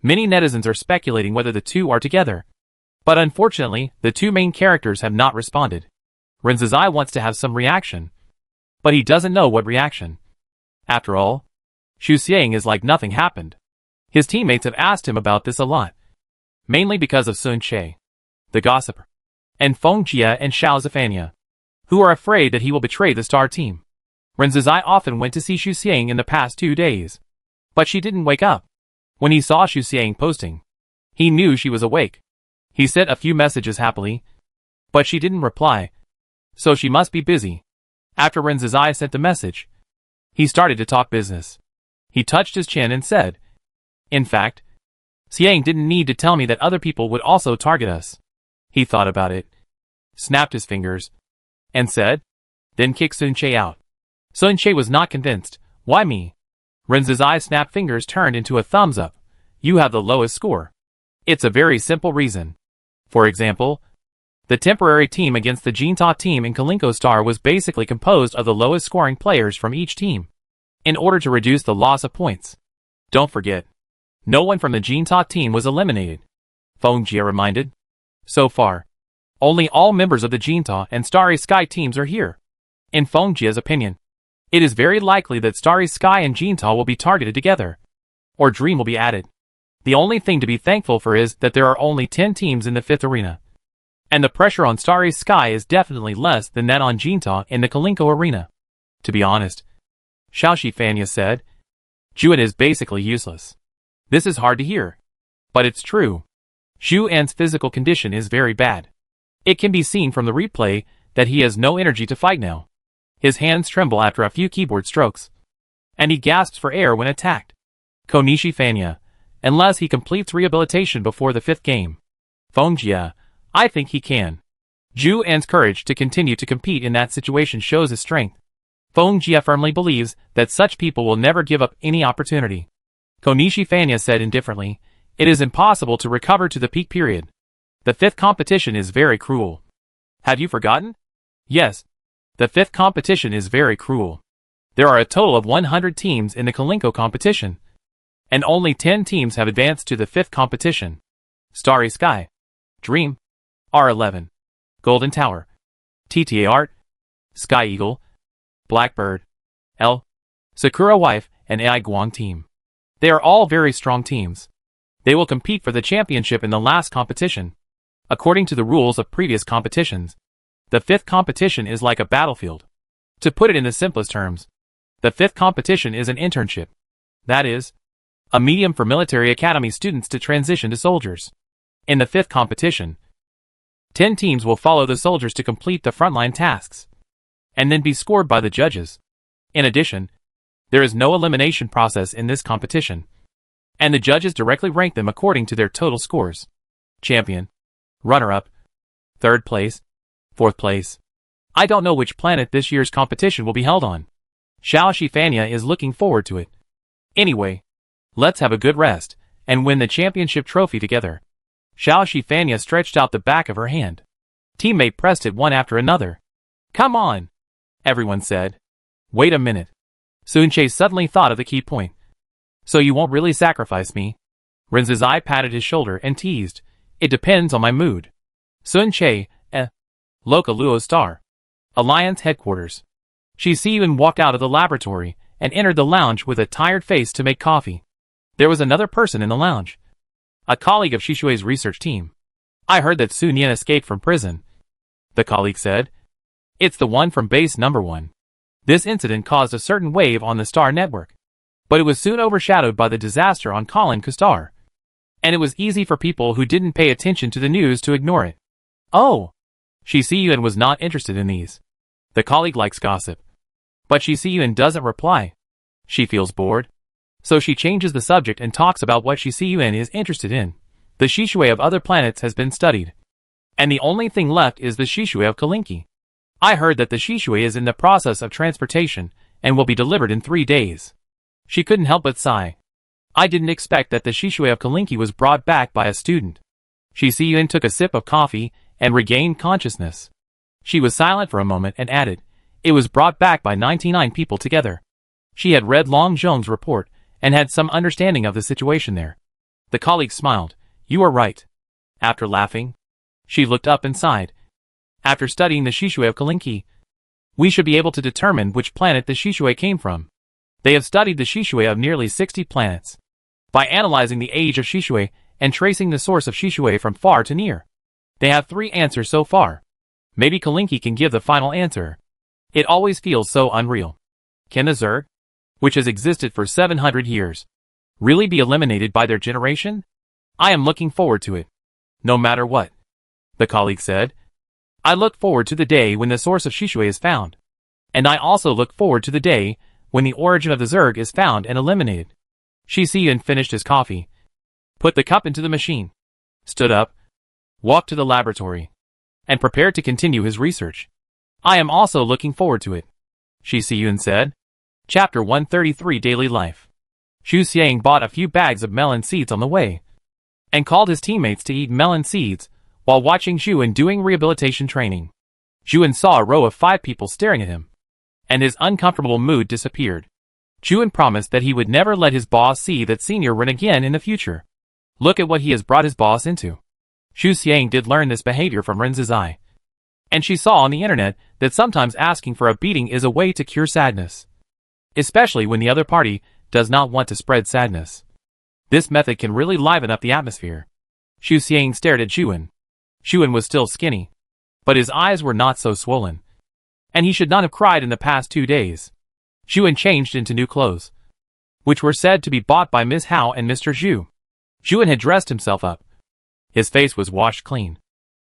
Many netizens are speculating whether the two are together. But unfortunately, the two main characters have not responded. Ren's wants to have some reaction. But he doesn't know what reaction. After all, Xu Xiang is like nothing happened. His teammates have asked him about this a lot. Mainly because of Sun Che, the gossiper, and Feng Jie and Xiao Zifania, who are afraid that he will betray the star team. Ren's often went to see Xu Xiang in the past 2 days. But she didn't wake up. When he saw Xu Xiang posting, he knew she was awake. He sent a few messages happily, but she didn't reply. So she must be busy. After Ren's sent the message, he started to talk business. He touched his chin and said, in fact, Xiang didn't need to tell me that other people would also target us. He thought about it, snapped his fingers, and said, then kick Sun Che out. Sun Che was not convinced. Why me? Ren's snapped fingers turned into a thumbs up. You have the lowest score. It's a very simple reason. For example, the temporary team against the Jinta team in Kalinko Star was basically composed of the lowest scoring players from each team, in order to reduce the loss of points. Don't forget, no one from the Jinta team was eliminated. Feng Jie reminded. So far, only all members of the Jinta and Starry Sky teams are here. In Feng Jie's opinion, it is very likely that Starry Sky and Jinta will be targeted together, or Dream will be added. The only thing to be thankful for is that there are only 10 teams in the 5th arena. And the pressure on Starry Sky is definitely less than that on Jinta in the Kalinko arena. To be honest, Xiao Shifanya said, Juan is basically useless. This is hard to hear. But it's true. Xu An's physical condition is very bad. It can be seen from the replay that he has no energy to fight now. His hands tremble after a few keyboard strokes. And he gasps for air when attacked. Konishi Fanya, unless he completes rehabilitation before the 5th game. Feng Jie, I think he can. Zhu An's courage to continue to compete in that situation shows his strength. Feng Jie firmly believes that such people will never give up any opportunity. Konishi Fanya said indifferently, "It is impossible to recover to the peak period. The fifth competition is very cruel." Have you forgotten? Yes. The fifth competition is very cruel. There are a total of 100 teams in the Kalinko competition, and only 10 teams have advanced to the fifth competition. Starry Sky, Dream, R11, Golden Tower, TTA Art, Sky Eagle, Blackbird, L, Sakura Wife, and AI Guang team. They are all very strong teams. They will compete for the championship in the last competition. According to the rules of previous competitions, the fifth competition is like a battlefield. To put it in the simplest terms, the fifth competition is an internship. That is, a medium for military academy students to transition to soldiers. In the fifth competition, 10 teams will follow the soldiers to complete the frontline tasks, and then be scored by the judges. In addition, there is no elimination process in this competition, and the judges directly rank them according to their total scores. Champion, runner-up, third place, fourth place. I don't know which planet this year's competition will be held on. Xiao Shifanya is looking forward to it. Anyway, let's have a good rest, and win the championship trophy together. Xiao Shifanya stretched out the back of her hand. Teammate pressed it one after another. Come on, everyone said. Wait a minute. Sunche suddenly thought of the key point. So you won't really sacrifice me? Rinz's eye patted his shoulder and teased. It depends on my mood. Sunche, Loka Luo Star. Alliance headquarters. Shizuyuan walked out of the laboratory and entered the lounge with a tired face to make coffee. There was another person in the lounge. A colleague of Shishui's research team. I heard that Sun Yan escaped from prison. The colleague said. It's the one from base number 1. This incident caused a certain wave on the Star Network, but it was soon overshadowed by the disaster on Colin Kustar. And it was easy for people who didn't pay attention to the news to ignore it. Oh! Shizuyuan was not interested in these. The colleague likes gossip. But Shizuyuan doesn't reply. She feels bored. So she changes the subject and talks about what Shizuyuan is interested in. The Shishui of other planets has been studied. And the only thing left is the Shishui of Kalinki. I heard that the Shishui is in the process of transportation and will be delivered in 3 days. She couldn't help but sigh. I didn't expect that the Shishui of Kalinki was brought back by a student. Shizuyuan took a sip of coffee and regained consciousness. She was silent for a moment and added, it was brought back by 99 people together. She had read Long Zhong's report and had some understanding of the situation there. The colleague smiled. You are right. After laughing, she looked up and sighed. After studying the Shishui of Kalinki, we should be able to determine which planet the Shishui came from. They have studied the Shishui of nearly 60 planets. By analyzing the age of Shishui and tracing the source of Shishui from far to near, they have 3 answers so far. Maybe Kalinki can give the final answer. It always feels so unreal. Can the Zerg, which has existed for 700 years, really be eliminated by their generation? I am looking forward to it. No matter what. The colleague said. I look forward to the day when the source of Shishui is found. And I also look forward to the day when the origin of the Zerg is found and eliminated. Shizuyuan finished his coffee, put the cup into the machine, stood up, walked to the laboratory, and prepared to continue his research. I am also looking forward to it, Shizuyuan said. Chapter 133 Daily Life. Xu Xiang bought a few bags of melon seeds on the way, and called his teammates to eat melon seeds while watching Zhuan doing rehabilitation training. Zhuan saw a row of 5 people staring at him, and his uncomfortable mood disappeared. Zhuan promised that he would never let his boss see that senior run again in the future. Look at what he has brought his boss into. Xu Xiang did learn this behavior from Rinz's eye. And she saw on the internet that sometimes asking for a beating is a way to cure sadness. Especially when the other party does not want to spread sadness. This method can really liven up the atmosphere. Xu Xiang stared at Zhuan. Zhuan was still skinny, but his eyes were not so swollen. And he should not have cried in the past 2 days. Zhuan changed into new clothes, which were said to be bought by Miss Hao and Mr. Zhu. Zhuan had dressed himself up. His face was washed clean.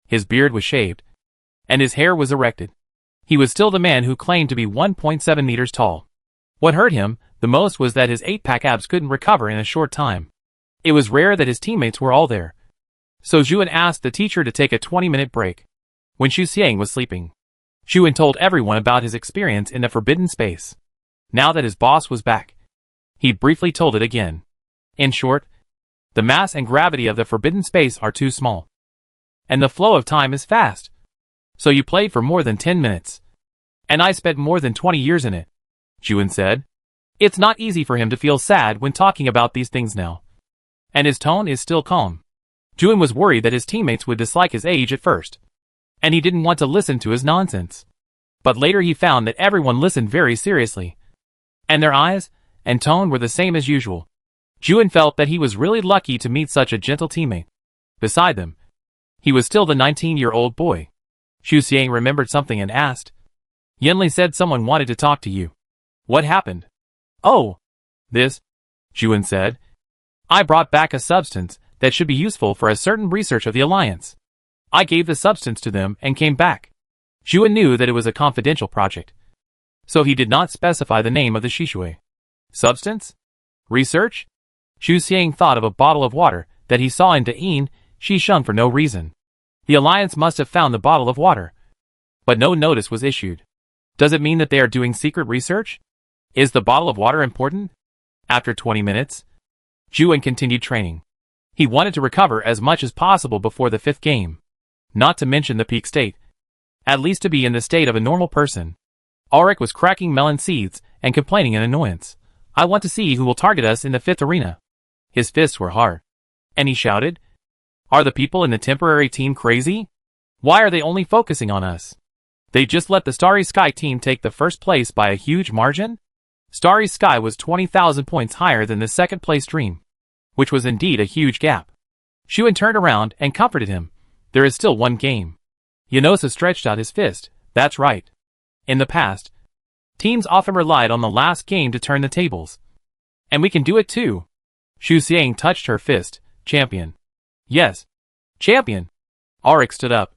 His beard was shaved. And his hair was erected. He was still the man who claimed to be 1.7 meters tall. What hurt him the most was that his 8-pack abs couldn't recover in a short time. It was rare that his teammates were all there. So Zhuan asked the teacher to take a 20-minute break. When Xu Xiang was sleeping, Xuan told everyone about his experience in the forbidden space. Now that his boss was back, he briefly told it again. In short, the mass and gravity of the forbidden space are too small, and the flow of time is fast. So you played for more than 10 minutes, and I spent more than 20 years in it, Xuan said. It's not easy for him to feel sad when talking about these things now, and his tone is still calm. Xuan was worried that his teammates would dislike his age at first, and he didn't want to listen to his nonsense. But later he found that everyone listened very seriously, and their eyes and tone were the same as usual. Xuan felt that he was really lucky to meet such a gentle teammate. Beside them, he was still the 19-year-old boy. Xu Xiang remembered something and asked, Yanli said someone wanted to talk to you. What happened? Oh, this, Xuan said. I brought back a substance that should be useful for a certain research of the Alliance. I gave the substance to them and came back. Xuan knew that it was a confidential project, so he did not specify the name of the Shishui. Substance? Research? Xu Xiang thought of a bottle of water that he saw in Da'in Shisheng for no reason. The Alliance must have found the bottle of water, but no notice was issued. Does it mean that they are doing secret research? Is the bottle of water important? After 20 minutes, Xuan continued training. He wanted to recover as much as possible before the 5th game, not to mention the peak state, at least to be in the state of a normal person. Ulrich was cracking melon seeds and complaining in annoyance. I want to see who will target us in the 5th arena. His fists were hard, and he shouted, Are the people in the temporary team crazy? Why are they only focusing on us? They just let the Starry Sky team take the first place by a huge margin? Starry Sky was 20,000 points higher than the second place Dream, which was indeed a huge gap. Xuan turned around and comforted him. There is still one game. Yanosa stretched out his fist. That's right. In the past, teams often relied on the last game to turn the tables. And we can do it too. Xu Xiang touched her fist. Champion. Yes. Champion. Ulrich stood up.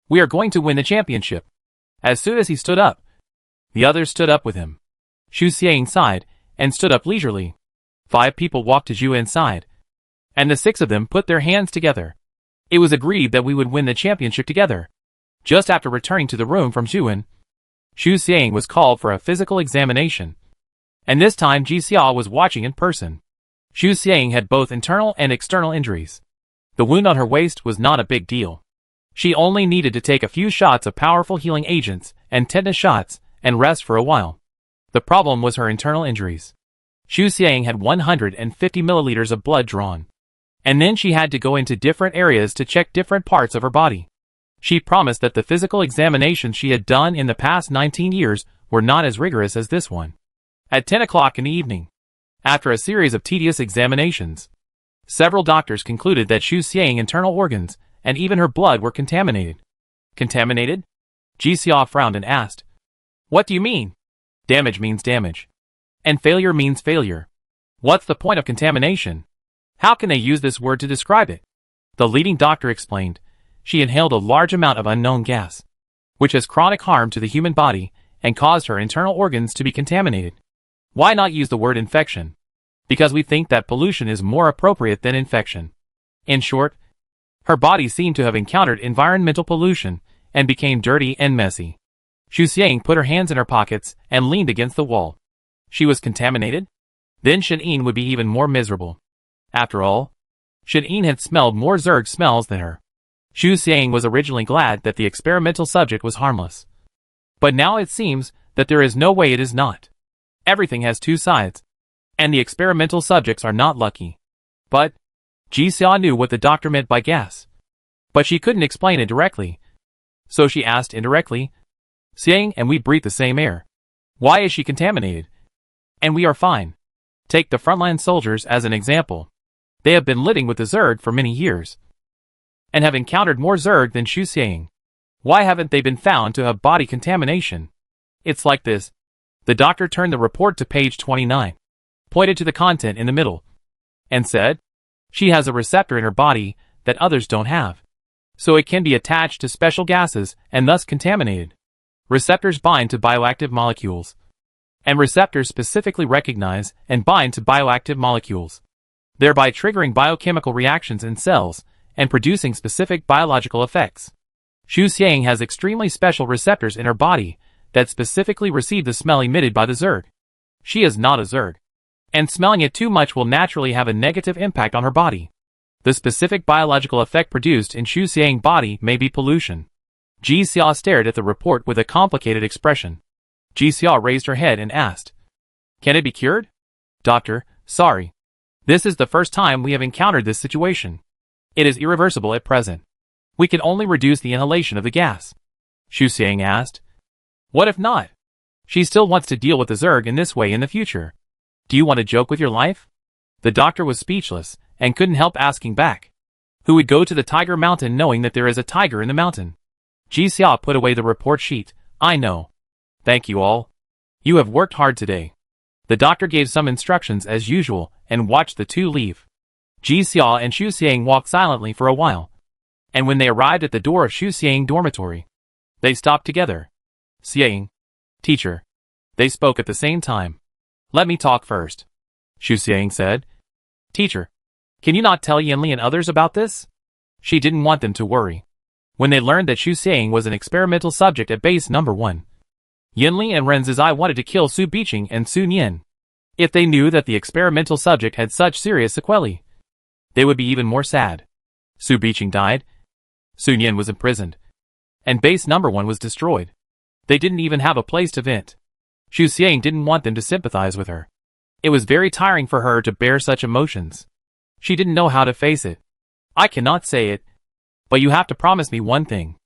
We are going to win the championship. As soon as he stood up, the others stood up with him. Xu Xiang sighed and stood up leisurely. 5 people walked to Xuan's side, and the 6 of them put their hands together. It was agreed that we would win the championship together. Just after returning to the room from Xuan, Xu Xiang was called for a physical examination, and this time Ji Xia was watching in person. Xu Xiang had both internal and external injuries. The wound on her waist was not a big deal. She only needed to take a few shots of powerful healing agents and tetanus shots and rest for a while. The problem was her internal injuries. Xu Xiang had 150 milliliters of blood drawn, and then she had to go into different areas to check different parts of her body. She promised that the physical examinations she had done in the past 19 years were not as rigorous as this one. At 10 o'clock in the evening, after a series of tedious examinations, several doctors concluded that Xu Xiang's internal organs and even her blood were contaminated. Contaminated? Ji Xia frowned and asked, What do you mean? Damage means damage. And failure means failure. What's the point of contamination? How can they use this word to describe it? The leading doctor explained. She inhaled a large amount of unknown gas, which has chronic harm to the human body and caused her internal organs to be contaminated. Why not use the word infection? Because we think that pollution is more appropriate than infection. In short, her body seemed to have encountered environmental pollution and became dirty and messy. Xu Xiang put her hands in her pockets and leaned against the wall. She was contaminated? Then Shen would be even more miserable. After all, Shen had smelled more Zerg smells than her. Xu Xiang was originally glad that the experimental subject was harmless. But now it seems that there is no way it is not. Everything has 2 sides, and the experimental subjects are not lucky. But Ji Xia knew what the doctor meant by gas, but she couldn't explain it directly. So she asked indirectly, Xiang and we breathe the same air. Why is she contaminated? And we are fine. Take the frontline soldiers as an example. They have been living with the Zerg for many years, and have encountered more Zerg than Xu Xiang. Why haven't they been found to have body contamination? It's like this. The doctor turned the report to page 29, pointed to the content in the middle, and said, She has a receptor in her body that others don't have, so it can be attached to special gases and thus contaminated. Receptors bind to bioactive molecules, and receptors specifically recognize and bind to bioactive molecules, thereby triggering biochemical reactions in cells and producing specific biological effects. Xu Xiang has extremely special receptors in her body that specifically receive the smell emitted by the Zerg. She is not a Zerg, and smelling it too much will naturally have a negative impact on her body. The specific biological effect produced in Xu Xiang's body may be pollution. Ji Xia stared at the report with a complicated expression. Ji Xia raised her head and asked, "Can it be cured?" "Doctor, sorry. This is the first time we have encountered this situation. It is irreversible at present. We can only reduce the inhalation of the gas." Xu Xiang asked, "What if not? She still wants to deal with the Zerg in this way in the future. Do you want to joke with your life?" The doctor was speechless and couldn't help asking back, "Who would go to the Tiger Mountain knowing that there is a tiger in the mountain?" Ji Xia put away the report sheet. "I know. Thank you all. You have worked hard today." The doctor gave some instructions as usual and watched the two leave. Ji Xia and Xu Xiang walked silently for a while, and when they arrived at the door of Xu Xiang's dormitory, they stopped together. "Xiang, teacher." They spoke at the same time. "Let me talk first," Xu Xiang said. "Teacher, can you not tell Yanli and others about this?" She didn't want them to worry. When they learned that Xu Xiang was an experimental subject at base number 1, Yanli and Ren Zizai wanted to kill Su Biqing and Sun Yin. If they knew that the experimental subject had such serious sequelae, they would be even more sad. Su Biqing died, Sun Yin was imprisoned, and base number 1 was destroyed. They didn't even have a place to vent. Xu Xiang didn't want them to sympathize with her. It was very tiring for her to bear such emotions. She didn't know how to face it. "I cannot say it, but you have to promise me one thing."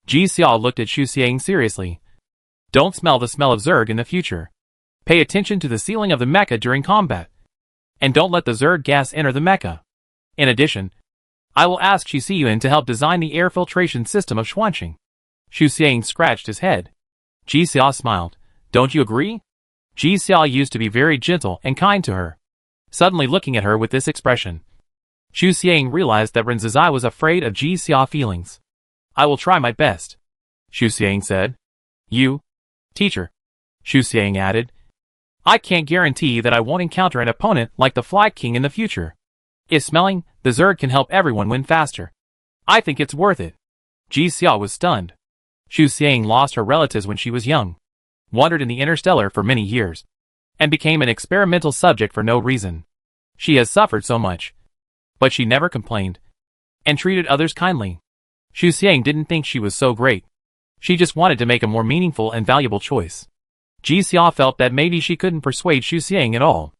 Ji Xia looked at Xu Xiang seriously. "Don't smell the smell of Zerg in the future. Pay attention to the ceiling of the mecha during combat. And don't let the Zerg gas enter the mecha. In addition, I will ask Shi Xiyuan to help design the air filtration system of Xuanqing." Xu Xiang scratched his head. Ji Xia smiled. "Don't you agree?" Ji Xia used to be very gentle and kind to her. Suddenly looking at her with this expression, Xu Xiang realized that Ren Zizai was afraid of Ji Xia's feelings. "I will try my best," Xu Xiang said. "You, teacher," Xu Xiang added. "I can't guarantee that I won't encounter an opponent like the Fly King in the future. If smelling the Zerg can help everyone win faster, I think it's worth it." Ji Xia was stunned. Xu Xiang lost her relatives when she was young, wandered in the Interstellar for many years, and became an experimental subject for no reason. She has suffered so much, but she never complained, and treated others kindly. Xu Xiang didn't think she was so great. She just wanted to make a more meaningful and valuable choice. Ji Xia felt that maybe she couldn't persuade Xu Xiang at all.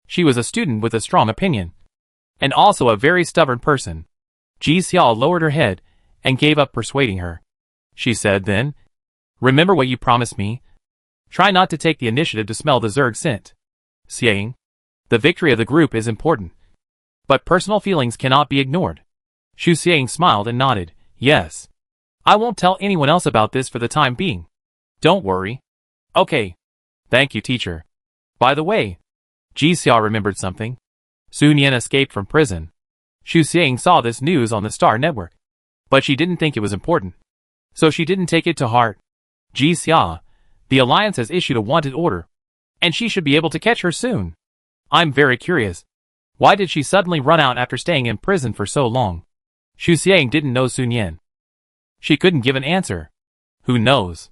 She was a student with a strong opinion, and also a very stubborn person. Ji Xia lowered her head and gave up persuading her. She said then, "Remember what you promised me. Try not to take the initiative to smell the Zerg scent. Xiang, the victory of the group is important, but personal feelings cannot be ignored." Xu Xiang smiled and nodded. "Yes. I won't tell anyone else about this for the time being. Don't worry." "Okay. Thank you, teacher. By the way," Ji Xia remembered something. Sun Yin escaped from prison. Xu Xiang saw this news on the Star Network, but she didn't think it was important, so she didn't take it to heart. "Ji Xia, the Alliance has issued a wanted order, and she should be able to catch her soon. I'm very curious. Why did she suddenly run out after staying in prison for so long?" Xu Xiang didn't know Sun Yin. She couldn't give an answer. Who knows?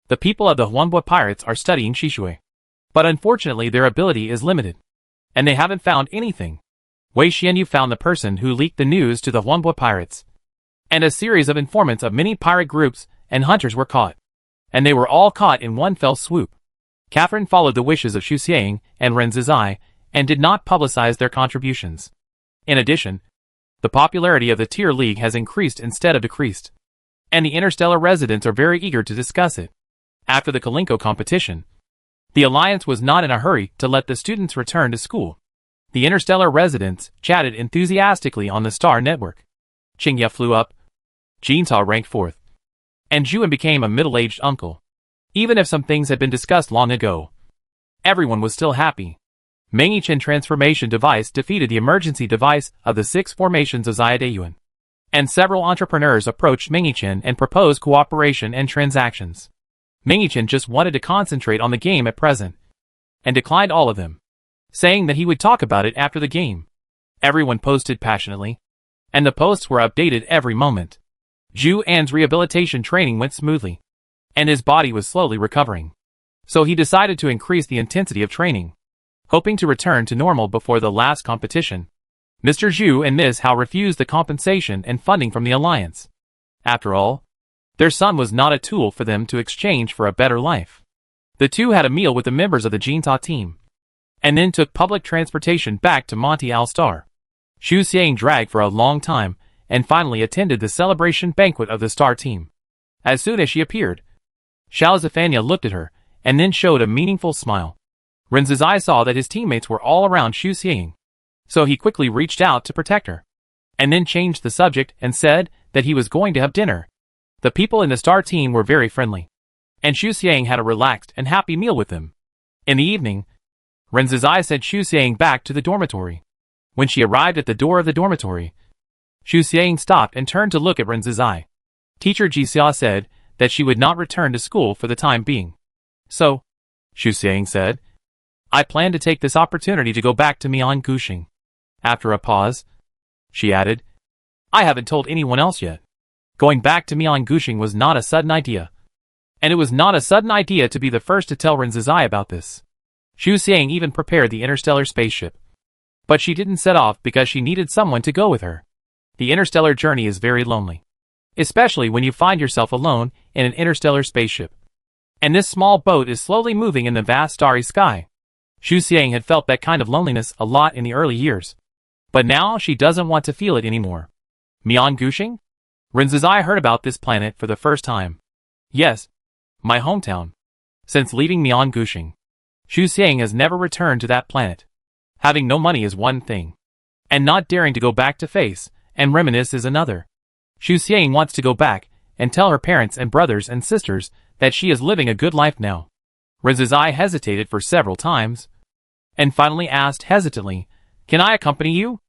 The people of the Huanbo pirates are studying Shishui, but unfortunately their ability is limited, and they haven't found anything. Wei Xianyu found the person who leaked the news to the Huanbo pirates, and a series of informants of many pirate groups and hunters were caught, and they were all caught in one fell swoop. Catherine followed the wishes of Xu Xiang and Ren Zizai and did not publicize their contributions. In addition, the popularity of the Tier League has increased instead of decreased, and the Interstellar residents are very eager to discuss it. After the Kalinko competition, the Alliance was not in a hurry to let the students return to school. The Interstellar residents chatted enthusiastically on the Star Network. Qingya flew up, Jinta ranked 4th, and Zhuan became a middle-aged uncle. Even if some things had been discussed long ago, everyone was still happy. Meng Yichen transformation device defeated the emergency device of the 6 formations of Zayadeyuan, and several entrepreneurs approached Meng Yichen and proposed cooperation and transactions. Meng Yichen just wanted to concentrate on the game at present, and declined all of them, saying that he would talk about it after the game. Everyone posted passionately, and the posts were updated every moment. Zhu An's rehabilitation training went smoothly, and his body was slowly recovering. So he decided to increase the intensity of training, hoping to return to normal before the last competition. Mr. Zhu and Ms. Hao refused the compensation and funding from the alliance. After all, their son was not a tool for them to exchange for a better life. The two had a meal with the members of the Jinta team, and then took public transportation back to Monte Al Star. Xu Xiang dragged for a long time, and finally attended the celebration banquet of the Star team. As soon as she appeared, Xiao Zifania looked at her, and then showed a meaningful smile. Ren Zizai saw that his teammates were all around Xu Xiang, so he quickly reached out to protect her, and then changed the subject and said that he was going to have dinner. The people in the Star team were very friendly, and Xu Xiang had a relaxed and happy meal with them. In the evening, Ren Zizai sent Xu Xiang back to the dormitory. When she arrived at the door of the dormitory, Xu Xiang stopped and turned to look at Ren Zizai. Teacher Jixia said that she would not return to school for the time being. So, Xu Xiang said, I plan to take this opportunity to go back to Mian Guxing. After a pause, she added, I haven't told anyone else yet. Going back to Mian Guxing was not a sudden idea. And it was not a sudden idea to be the first to tell Ren Zizai about this. Xu Xiang even prepared the interstellar spaceship. But she didn't set off because she needed someone to go with her. The interstellar journey is very lonely, especially when you find yourself alone in an interstellar spaceship. And this small boat is slowly moving in the vast starry sky. Xu Xiang had felt that kind of loneliness a lot in the early years. But now she doesn't want to feel it anymore. Mian Guxing? Ren Zizai heard about this planet for the first time. Yes, my hometown. Since leaving Mian Guxing, Xu Xiang has never returned to that planet. Having no money is one thing, and not daring to go back to face and reminisce is another. Xu Xiang wants to go back and tell her parents and brothers and sisters that she is living a good life now. Ren Zizai hesitated for several times, and finally asked hesitantly, Can I accompany you?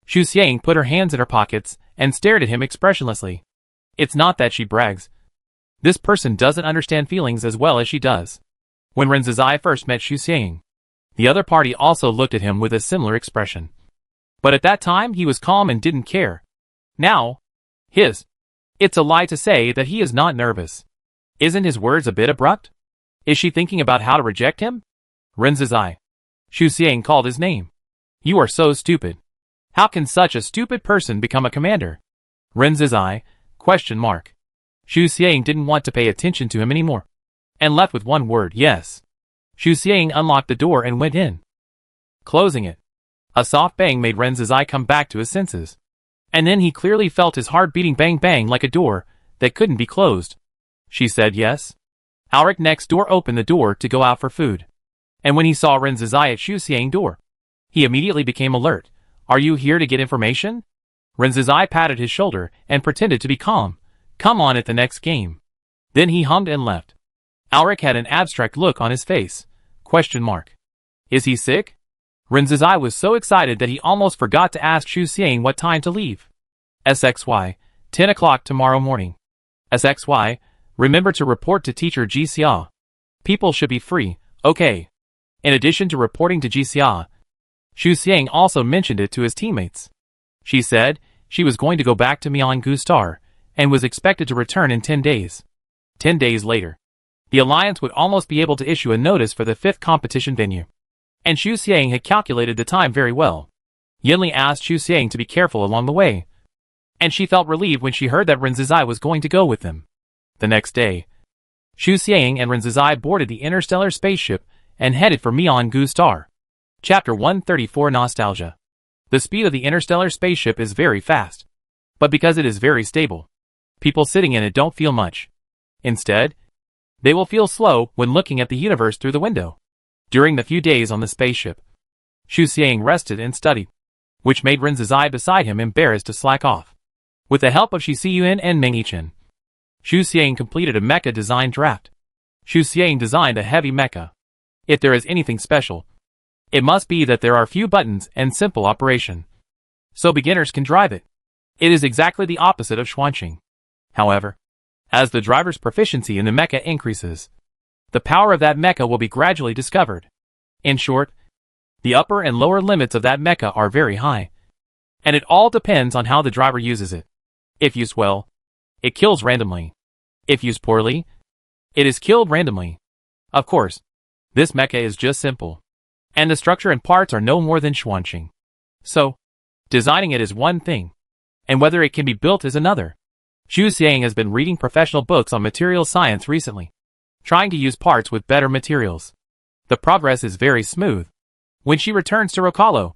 Xu Xiang put her hands in her pockets and stared at him expressionlessly. It's not that she brags. This person doesn't understand feelings as well as she does. When Ren Zizai first met Xu Xiang, the other party also looked at him with a similar expression. But at that time he was calm and didn't care. Now, it's a lie to say that he is not nervous. Isn't his words a bit abrupt? Is she thinking about how to reject him? Ren Zizai. Xu Xiang called his name. You are so stupid. How can such a stupid person become a commander? Ren Zizai, ? Xu Xiang didn't want to pay attention to him anymore, and left with one word, yes. Xu Xiang unlocked the door and went in. Closing it, a soft bang made Ren Zizai come back to his senses. And then he clearly felt his heart beating bang bang like a door that couldn't be closed. She said yes. Alric next door opened the door to go out for food. And when he saw Ren Zizai at Xu Xiang's door, he immediately became alert. Are you here to get information? Ren Zizai patted his shoulder and pretended to be calm. Come on at the next game. Then he hummed and left. Alric had an abstract look on his face. ? Is he sick? Ren Zizai was so excited that he almost forgot to ask Xu Xiang what time to leave. SXY, 10 o'clock tomorrow morning. SXY, remember to report to teacher Jixia. People should be free, okay. In addition to reporting to Jixia, Xu Xiang also mentioned it to his teammates. She said she was going to go back to Mian Gu Star and was expected to return in 10 days. 10 days later, the alliance would almost be able to issue a notice for the 5th competition venue. And Xu Xiang had calculated the time very well. Yinli asked Xu Xiang to be careful along the way, and she felt relieved when she heard that Ren Zizai was going to go with them. The next day, Xu Xiang and Ren Zizai boarded the interstellar spaceship and headed for Mian Gu Star. Chapter 134 Nostalgia. The speed of the interstellar spaceship is very fast, but because it is very stable, people sitting in it don't feel much. Instead, they will feel slow when looking at the universe through the window. During the few days on the spaceship, Xu Xiang rested and studied, which made Ren Zizai beside him embarrassed to slack off. With the help of Shi Xiyuan and Meng Yichen, Xu Xiang completed a mecha design draft. Xu Xiang designed a heavy mecha. If there is anything special, it must be that there are few buttons and simple operation, so beginners can drive it. It is exactly the opposite of Xuanqing. However, as the driver's proficiency in the mecha increases, the power of that mecha will be gradually discovered. In short, the upper and lower limits of that mecha are very high, and it all depends on how the driver uses it. If used well, It kills randomly. If used poorly, it is killed randomly. Of course, this mecha is just simple, and the structure and parts are no more than schwanching. So, designing it is one thing, and whether it can be built is another. Xu Xiang has been reading professional books on material science recently, trying to use parts with better materials. The progress is very smooth. When she returns to Rocalo,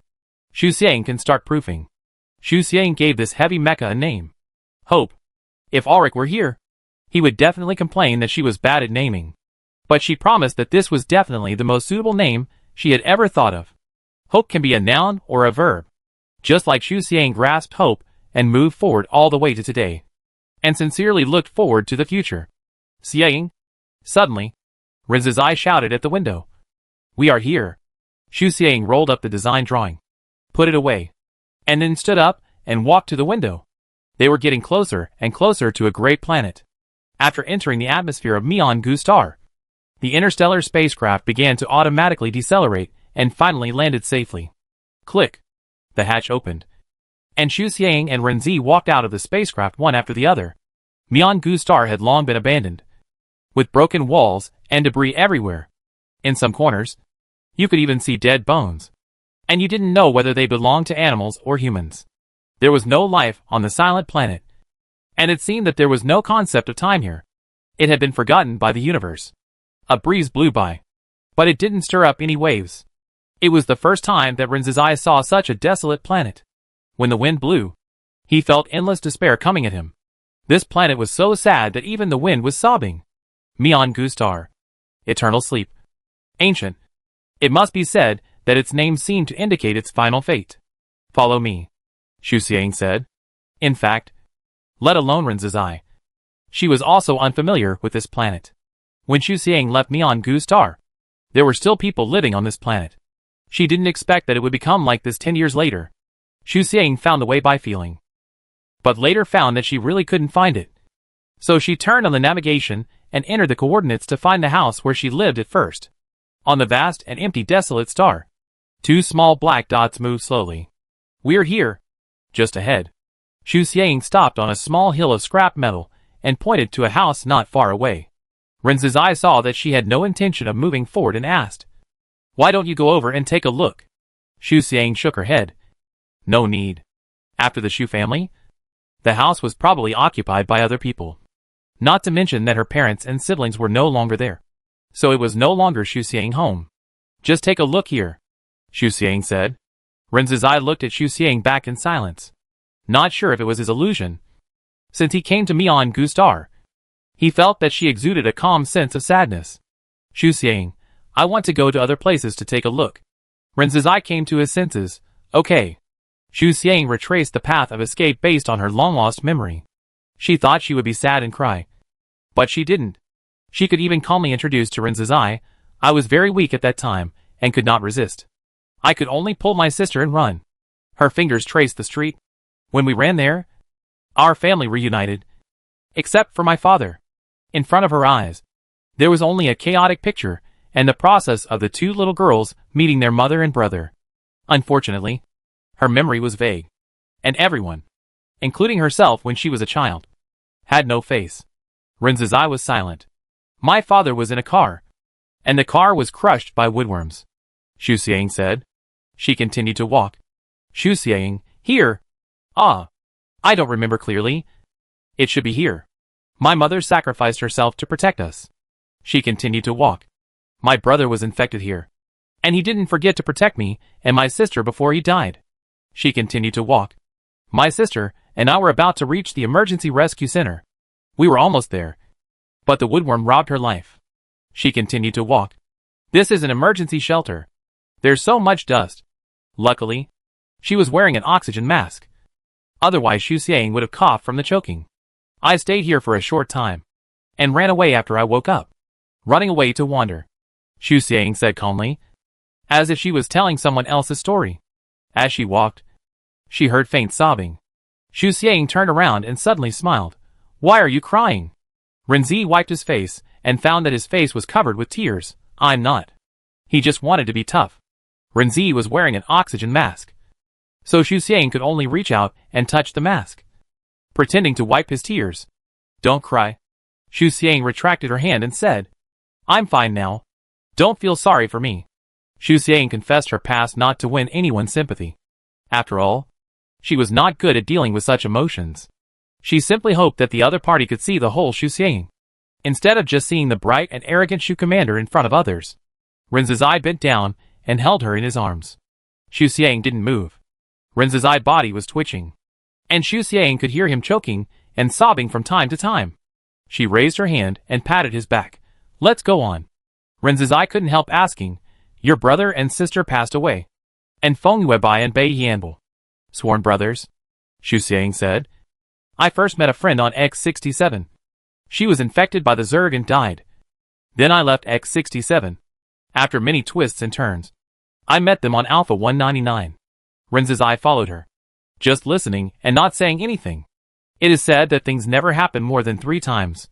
Xu Xiang can start proofing. Xu Xiang gave this heavy mecha a name. Hope. If Ulrich were here, he would definitely complain that she was bad at naming. But she promised that this was definitely the most suitable name she had ever thought of. Hope can be a noun or a verb. Just like Xu Xiang grasped hope and moved forward all the way to today, and sincerely looked forward to the future. Xiang. Suddenly, Rinz's eye shouted at the window. We are here. Xu Xiang rolled up the design drawing, put it away, and then stood up and walked to the window. They were getting closer and closer to a great planet. After entering the atmosphere of Myeon-gu star, the interstellar spacecraft began to automatically decelerate and finally landed safely. Click. The hatch opened, and Xu Xiang and Renzi walked out of the spacecraft one after the other. Myeon-gu star had long been abandoned, with broken walls and debris everywhere. In some corners, you could even see dead bones, and you didn't know whether they belonged to animals or humans. There was no life on the silent planet, and it seemed that there was no concept of time here. It had been forgotten by the universe. A breeze blew by, but it didn't stir up any waves. It was the first time that Rinz's eyes saw such a desolate planet. When the wind blew, he felt endless despair coming at him. This planet was so sad that even the wind was sobbing. Myeon-gu star. Eternal sleep. Ancient. It must be said that its name seemed to indicate its final fate. Follow me, Xu Xiang said. In fact, let alone Rinz's eye. She was also unfamiliar with this planet. When Xu Xiang left Myeon-gu star, there were still people living on this planet. She didn't expect that it would become like this 10 years later. Xu Xiang found the way by feeling, but later found that she really couldn't find it. So she turned on the navigation and entered the coordinates to find the house where she lived at first. On the vast and empty desolate star, two small black dots moved slowly. We're here. Just ahead. Xu Xiang stopped on a small hill of scrap metal and pointed to a house not far away. Rinz's eye saw that she had no intention of moving forward and asked, "Why don't you go over and take a look?" Xu Xiang shook her head. No need. After the Xu family, the house was probably occupied by other people. Not to mention that her parents and siblings were no longer there. So it was no longer Xu Xiang home. Just take a look here, Xu Xiang said. Rinz's eye looked at Xu Xiang back in silence, not sure if it was his illusion. Since he came to Myeon-gu star, he felt that she exuded a calm sense of sadness. Xu Xiang, I want to go to other places to take a look. Rinz's eye came to his senses. Okay. Xu Xiang retraced the path of escape based on her long-lost memory. She thought she would be sad and cry, but she didn't. She could even calmly introduce to Rinz's eye, I was very weak at that time, and could not resist. I could only pull my sister and run. Her fingers traced the street. When we ran there, our family reunited. Except for my father. In front of her eyes, there was only a chaotic picture, and the process of the two little girls meeting their mother and brother. Unfortunately, her memory was vague, and everyone, including herself when she was a child, had no face. Rinz's eye was silent. My father was in a car, and the car was crushed by woodworms, Xu Xiang said. She continued to walk. Xu Xiang, here. Ah, I don't remember clearly. It should be here. My mother sacrificed herself to protect us. She continued to walk. My brother was infected here, and he didn't forget to protect me and my sister before he died. She continued to walk. My sister and I were about to reach the emergency rescue center. We were almost there, but the woodworm robbed her life. She continued to walk. This is an emergency shelter. There's so much dust. Luckily, she was wearing an oxygen mask. Otherwise Xu Xiang would have coughed from the choking. I stayed here for a short time, and ran away after I woke up. Running away to wander, Xu Xiang said calmly, as if she was telling someone else's story. As she walked, she heard faint sobbing. Xu Xiang turned around and suddenly smiled. Why are you crying? Renzi wiped his face and found that his face was covered with tears. I'm not. He just wanted to be tough. Renzi was wearing an oxygen mask, so Xu Xiang could only reach out and touch the mask. Pretending to wipe his tears, Don't cry. Xu Xiang retracted her hand and said, I'm fine now. Don't feel sorry for me. Xu Xiang confessed her past not to win anyone's sympathy. After all, she was not good at dealing with such emotions. She simply hoped that the other party could see the whole Xu Xiang, instead of just seeing the bright and arrogant Xu commander in front of others. Renzizai bent down and held her in his arms. Xu Xiang didn't move. Renzizai's body was twitching, and Xu Xiang could hear him choking and sobbing from time to time. She raised her hand and patted his back. Let's go on. Renzizai couldn't help asking, your brother and sister passed away. And Feng Yuebai and Bai Yanbo. Sworn brothers? Xu Xiang said. I first met a friend on X-67. She was infected by the Zerg and died. Then I left X-67. After many twists and turns, I met them on Alpha 199. Renzizai followed her, just listening and not saying anything. It is said that things never happen more than 3 times.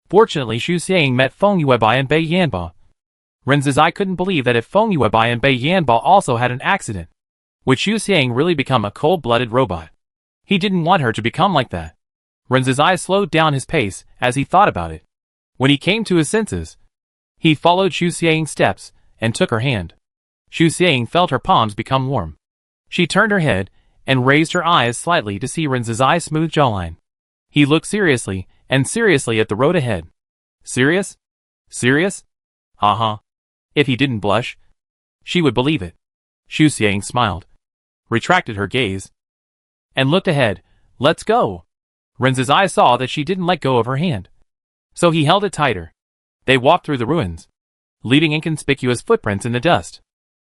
Fortunately, Xu Xiang met Feng Yuebai and Bai Yanbo. Renzizai couldn't believe that if Feng Yuebai and Bai Yanbo also had an accident, would Xu Xiang really become a cold-blooded robot? He didn't want her to become like that. Renzizai slowed down his pace as he thought about it. When he came to his senses, he followed Xu Xiang's steps and took her hand. Xu Xiang felt her palms become warm. She turned her head and raised her eyes slightly to see Renzizai's smooth jawline. He looked seriously at the road ahead. Serious? Serious? Uh-huh. If he didn't blush, she would believe it. Xu Xiang smiled, retracted her gaze, and looked ahead. Let's go. Renzizai saw that she didn't let go of her hand, so he held it tighter. They walked through the ruins, leaving inconspicuous footprints in the dust.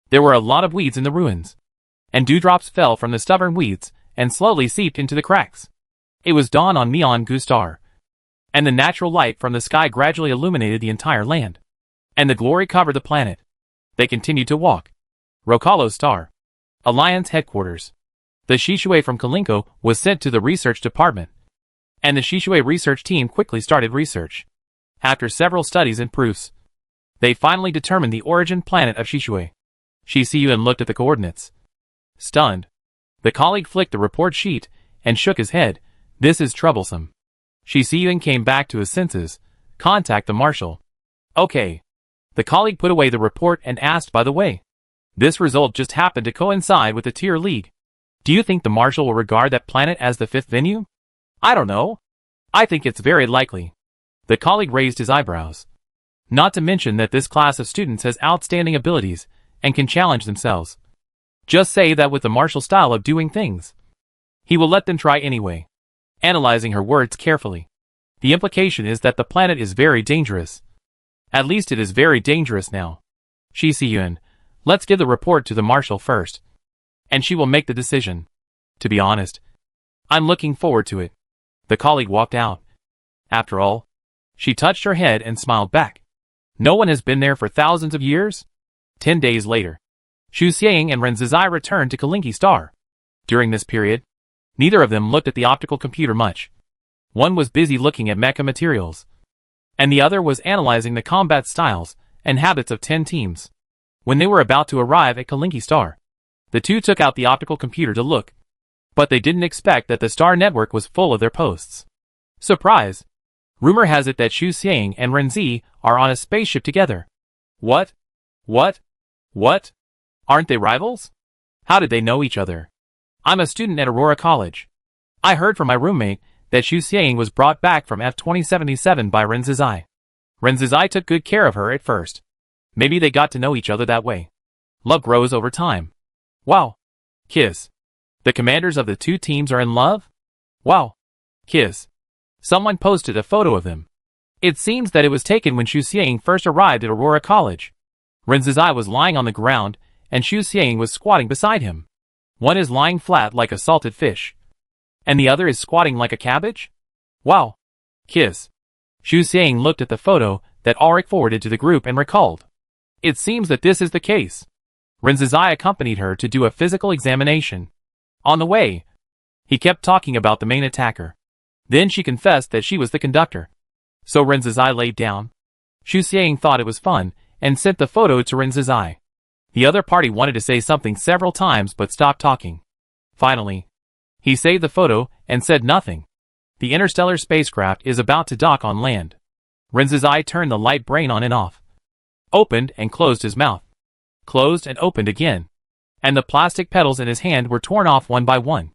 There were a lot of weeds in the ruins, and dewdrops fell from the stubborn weeds and slowly seeped into the cracks. It was dawn on Neon Gu Star, and the natural light from the sky gradually illuminated the entire land, and the glory covered the planet. They continued to walk. Rokalo Star, Alliance Headquarters. The Shishui from Kalinko was sent to the research department, and the Shishui research team quickly started research. After several studies and proofs, they finally determined the origin planet of Shishui. Shi Siyuan looked at the coordinates. Stunned, the colleague flicked the report sheet and shook his head. This is troublesome. Shi Siyuan came back to his senses. Contact the marshal. Okay. The colleague put away the report and asked, by the way, this result just happened to coincide with the tier league. Do you think the marshal will regard that planet as the 5th venue? I don't know. I think it's very likely. The colleague raised his eyebrows. Not to mention that this class of students has outstanding abilities and can challenge themselves. Just say that with the martial style of doing things, he will let them try anyway. Analyzing her words carefully, the implication is that the planet is very dangerous. At least it is very dangerous now. Shi Siyuan, let's give the report to the marshal first, and she will make the decision. To be honest, I'm looking forward to it. The colleague walked out. After all, she touched her head and smiled back. No one has been there for thousands of years? 10 days later, Xu Xiang and Renzizai returned to Kalinki Star. During this period, neither of them looked at the optical computer much. One was busy looking at mecha materials, and the other was analyzing the combat styles and habits of 10 teams. When they were about to arrive at Kalinki Star, the two took out the optical computer to look, but they didn't expect that the star network was full of their posts. Surprise! Rumor has it that Xu Xiang and Renzi are on a spaceship together. What? What? What? Aren't they rivals? How did they know each other? I'm a student at Aurora College. I heard from my roommate that Xu Xiang was brought back from F-2077 by Renzizai. Renzizai took good care of her at first. Maybe they got to know each other that way. Love grows over time. Wow. Kiss. The commanders of the two teams are in love? Wow. Kiss. Someone posted a photo of them. It seems that it was taken when Xu Xiang first arrived at Aurora College. Renzizai was lying on the ground, and Xu Xiang was squatting beside him. One is lying flat like a salted fish, and the other is squatting like a cabbage? Wow. Kiss. Xu Xiang looked at the photo that Ulrich forwarded to the group and recalled. It seems that this is the case. Renzizai accompanied her to do a physical examination. On the way, he kept talking about the main attacker. Then she confessed that she was the conductor. So Renzizai laid down. Xu Xiang thought it was fun and sent the photo to Renzizai. The other party wanted to say something several times but stopped talking. Finally, he saved the photo and said nothing. The interstellar spacecraft is about to dock on land. Ren's eye turned the light brain on and off. Opened and closed his mouth. Closed and opened again. And the plastic petals in his hand were torn off one by one.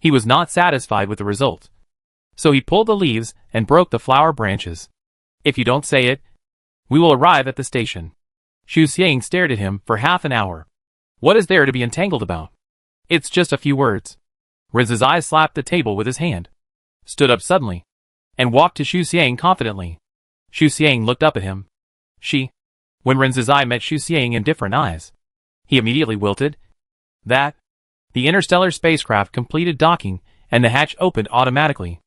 He was not satisfied with the result. So he pulled the leaves and broke the flower branches. If you don't say it, we will arrive at the station. Xu Xiang stared at him for half an hour. What is there to be entangled about? It's just a few words. Ren's eye slapped the table with his hand, stood up suddenly, and walked to Xu Xiang confidently. Xu Xiang looked up at him. When Ren's eye met Xu Xiang in different eyes, he immediately wilted. The interstellar spacecraft completed docking, and the hatch opened automatically.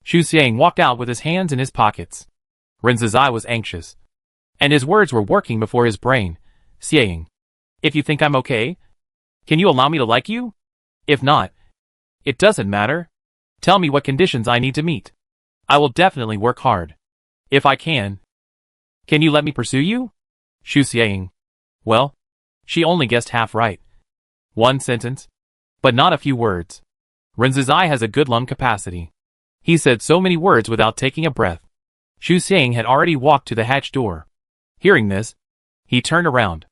Xu Xiang walked out with his hands in his pockets. Ren's eye was anxious, and his words were working before his brain. Xiang, if you think I'm okay, can you allow me to like you? If not, it doesn't matter. Tell me what conditions I need to meet. I will definitely work hard. If I can you let me pursue you? Xu Xiang. Well, she only guessed half right. One sentence, but not a few words. Ren's eye has a good lung capacity. He said so many words without taking a breath. Xu Xiang had already walked to the hatch door. Hearing this, he turned around.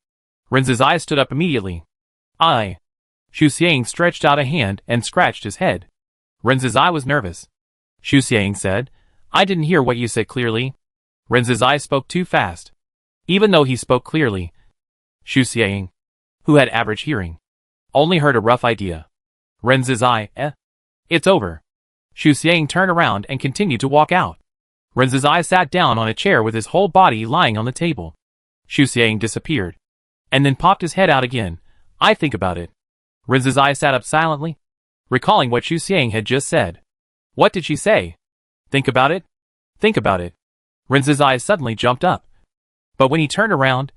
Ren's eye stood up immediately. Xu Xiang stretched out a hand and scratched his head. Ren's eye was nervous. Xu Xiang said, I didn't hear what you said clearly. Ren's eye spoke too fast. Even though he spoke clearly, Xu Xiang, who had average hearing, only heard a rough idea. Ren's eye, It's over. Xu Xiang turned around and continued to walk out. Ren's eye sat down on a chair with his whole body lying on the table. Xu Xiang disappeared, and then popped his head out again. I think about it. Ren's eye sat up silently, recalling what Xu Xiang had just said. What did she say? Think about it? Think about it. Ren's eye suddenly jumped up. But when he turned around,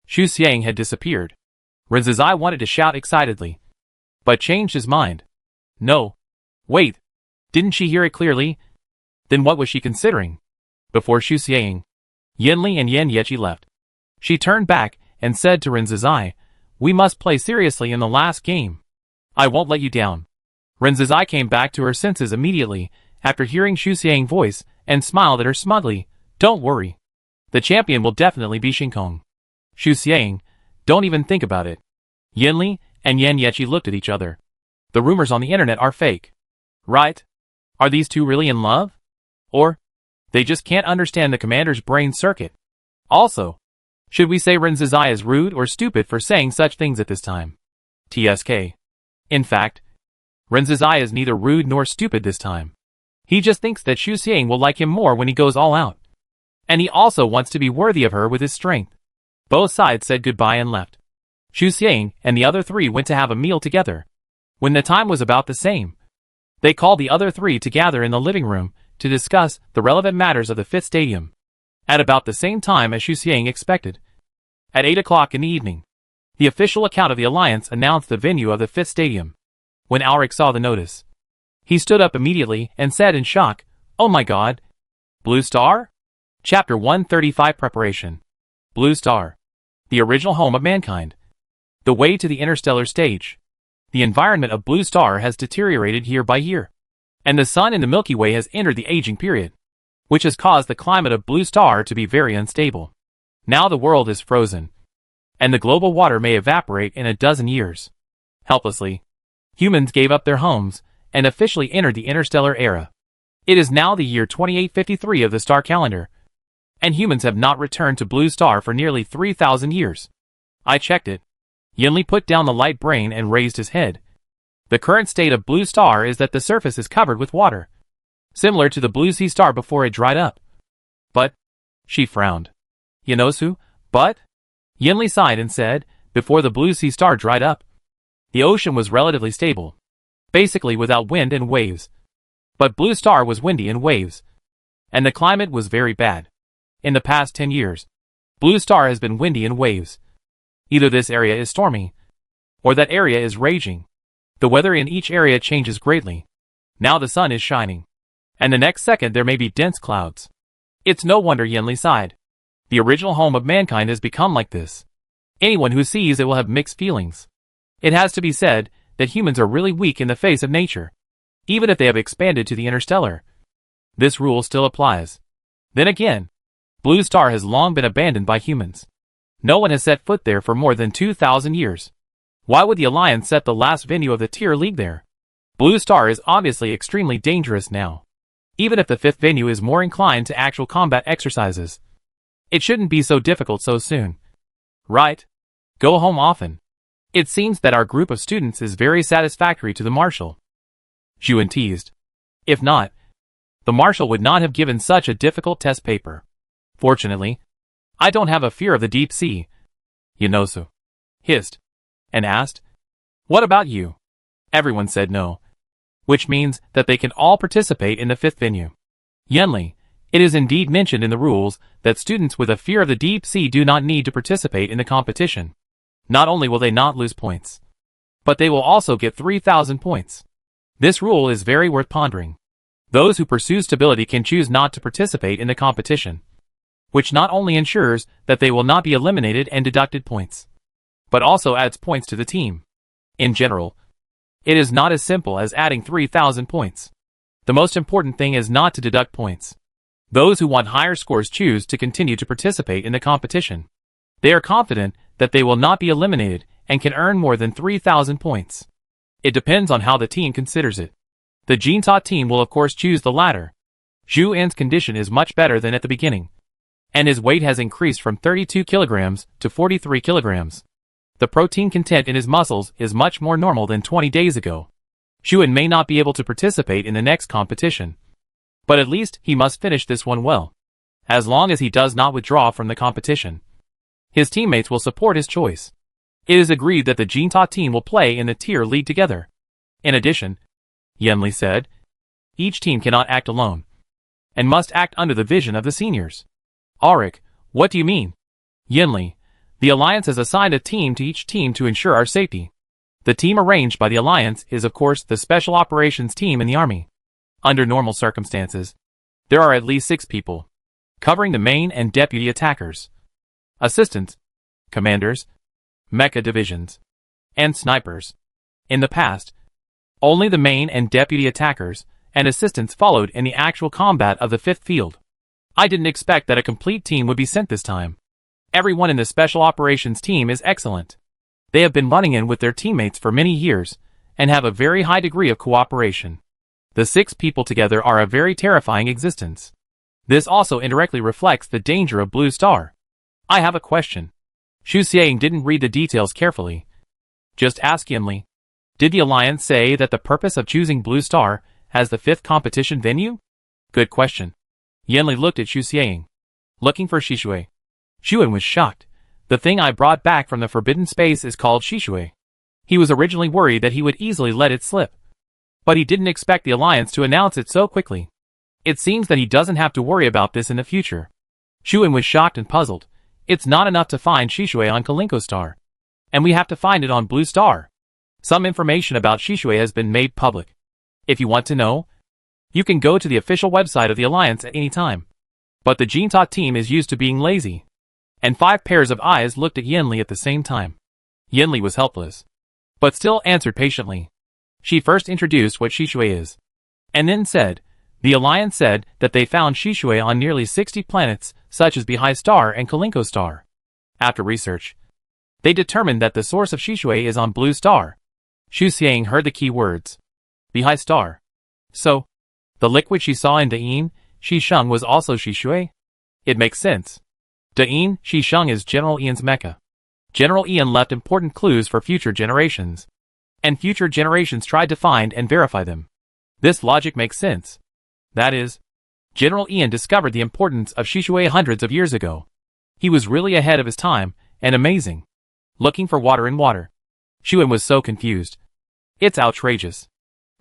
Xu Xiang had disappeared. Ren's eye wanted to shout excitedly, but changed his mind. No. Wait. Didn't she hear it clearly? Then what was she considering? Before Xu Xiang, Yanli and Yan Yechi left, she turned back and said to Ren's eye, we must play seriously in the last game. I won't let you down. Ren's eye came back to her senses immediately after hearing Xu Xiang's voice and smiled at her smugly. Don't worry. The champion will definitely be Xingkong. Xu Xiang, don't even think about it. Yanli and Yan Yechi looked at each other. The rumors on the internet are fake. Right? Are these two really in love? Or, they just can't understand the commander's brain circuit? Also, should we say Ren's eye is rude or stupid for saying such things at this time? TSK. In fact, Ren's eye is neither rude nor stupid this time. He just thinks that Xu Xiang will like him more when he goes all out. And he also wants to be worthy of her with his strength. Both sides said goodbye and left. Xu Xiang and the other three went to have a meal together. When the time was about the same, they called the other three to gather in the living room to discuss the relevant matters of the 5th stadium. At about the same time as Xu Xiang expected. At 8 o'clock in the evening, the official account of the Alliance announced the venue of the 5th stadium. When Ulrich saw the notice, he stood up immediately and said in shock, Oh my god! Blue Star? Chapter 135 Preparation. Blue Star. The original home of mankind. The way to the interstellar stage. The environment of Blue Star has deteriorated year by year, and the sun in the Milky Way has entered the aging period, which has caused the climate of Blue Star to be very unstable. Now the world is frozen, and the global water may evaporate in a dozen years. Helplessly, humans gave up their homes and officially entered the interstellar era. It is now the year 2853 of the star calendar, and humans have not returned to Blue Star for nearly 3,000 years. I checked it. Yanli put down the light brain and raised his head. The current state of Blue Star is that the surface is covered with water, similar to the Blue Sea Star before it dried up. But, she frowned. Yanosu, but? Yanli sighed and said, before the Blue Sea Star dried up, the ocean was relatively stable, basically without wind and waves. But Blue Star was windy and waves, and the climate was very bad. In the past 10 years, Blue Star has been windy and waves. Either this area is stormy, or that area is raging. The weather in each area changes greatly. Now the sun is shining, and the next second there may be dense clouds. It's no wonder Yanli sighed. The original home of mankind has become like this. Anyone who sees it will have mixed feelings. It has to be said that humans are really weak in the face of nature. Even if they have expanded to the interstellar, This rule still applies. Then again, Blue Star has long been abandoned by humans. No one has set foot there for more than 2,000 years. Why would the Alliance set the last venue of the Tier League there? Blue Star is obviously extremely dangerous now. Even if the fifth venue is more inclined to actual combat exercises, it shouldn't be so difficult so soon. Right? Go home often. It seems that our group of students is very satisfactory to the Marshal. Xuan teased. If not, the Marshal would not have given such a difficult test paper. Fortunately, I don't have a fear of the deep sea. Yonosu hissed and asked, "What about you?" Everyone said no, which means that they can all participate in the fifth venue. Yenli, it is indeed mentioned in the rules that students with a fear of the deep sea do not need to participate in the competition. Not only will they not lose points, but they will also get 3,000 points. This rule is very worth pondering. Those who pursue stability can choose not to participate in the competition, which not only ensures that they will not be eliminated and deducted points, but also adds points to the team. In general, it is not as simple as adding 3,000 points. The most important thing is not to deduct points. Those who want higher scores choose to continue to participate in the competition. They are confident that they will not be eliminated and can earn more than 3,000 points. It depends on how the team considers it. The Jinta team will of course choose the latter. Zhu En's condition is much better than at the beginning, and his weight has increased from 32 kilograms to 43 kilograms. The protein content in his muscles is much more normal than 20 days ago. Xuan may not be able to participate in the next competition, but at least he must finish this one well. As long as he does not withdraw from the competition, his teammates will support his choice. It is agreed that the Jinta team will play in the Tier League together. In addition, Yenli said, each team cannot act alone, and must act under the vision of the seniors. Auric, what do you mean? Yenli, the Alliance has assigned a team to each team to ensure our safety. The team arranged by the Alliance is of course the Special Operations team in the Army. Under normal circumstances, there are at least 6 people, covering the main and deputy attackers, assistants, commanders, mecha divisions, and snipers. In the past, only the main and deputy attackers and assistants followed in the actual combat of the fifth field. I didn't expect that a complete team would be sent this time. Everyone in the Special Operations team is excellent. They have been running in with their teammates for many years and have a very high degree of cooperation. The 6 people together are a very terrifying existence. This also indirectly reflects the danger of Blue Star. I have a question. Xu Xiang didn't read the details carefully. Just ask Yenli. Did the Alliance say that the purpose of choosing Blue Star as the 5th competition venue? Good question. Yenli looked at Xu Xiang, looking for Shishui. Xuan was shocked. The thing I brought back from the forbidden space is called Shishui. He was originally worried that he would easily let it slip, but he didn't expect the Alliance to announce it so quickly. It seems that he doesn't have to worry about this in the future. Xuan was shocked and puzzled. It's not enough to find Shishui on Kalinko Star, and we have to find it on Blue Star. Some information about Shishui has been made public. If you want to know, you can go to the official website of the Alliance at any time. But the Jinta team is used to being lazy. And 5 pairs of eyes looked at Yenli at the same time. Yenli was helpless, but still answered patiently. She first introduced what Shishui is, and then said, the Alliance said that they found Shishui on nearly 60 planets, such as Bihai Star and Kalinko Star. After research, they determined that the source of Shishui is on Blue Star. Xu Xiang heard the key words. Bihai Star. So, the liquid she saw in Da'in, Shisheng was also Shishui? It makes sense. Da'in, Shisheng is General Ian's mecha. General Ian left important clues for future generations, and future generations tried to find and verify them. This logic makes sense. That is, General Ian discovered the importance of Shishui hundreds of years ago. He was really ahead of his time, and amazing. Looking for water in water. Xuan was so confused. It's outrageous.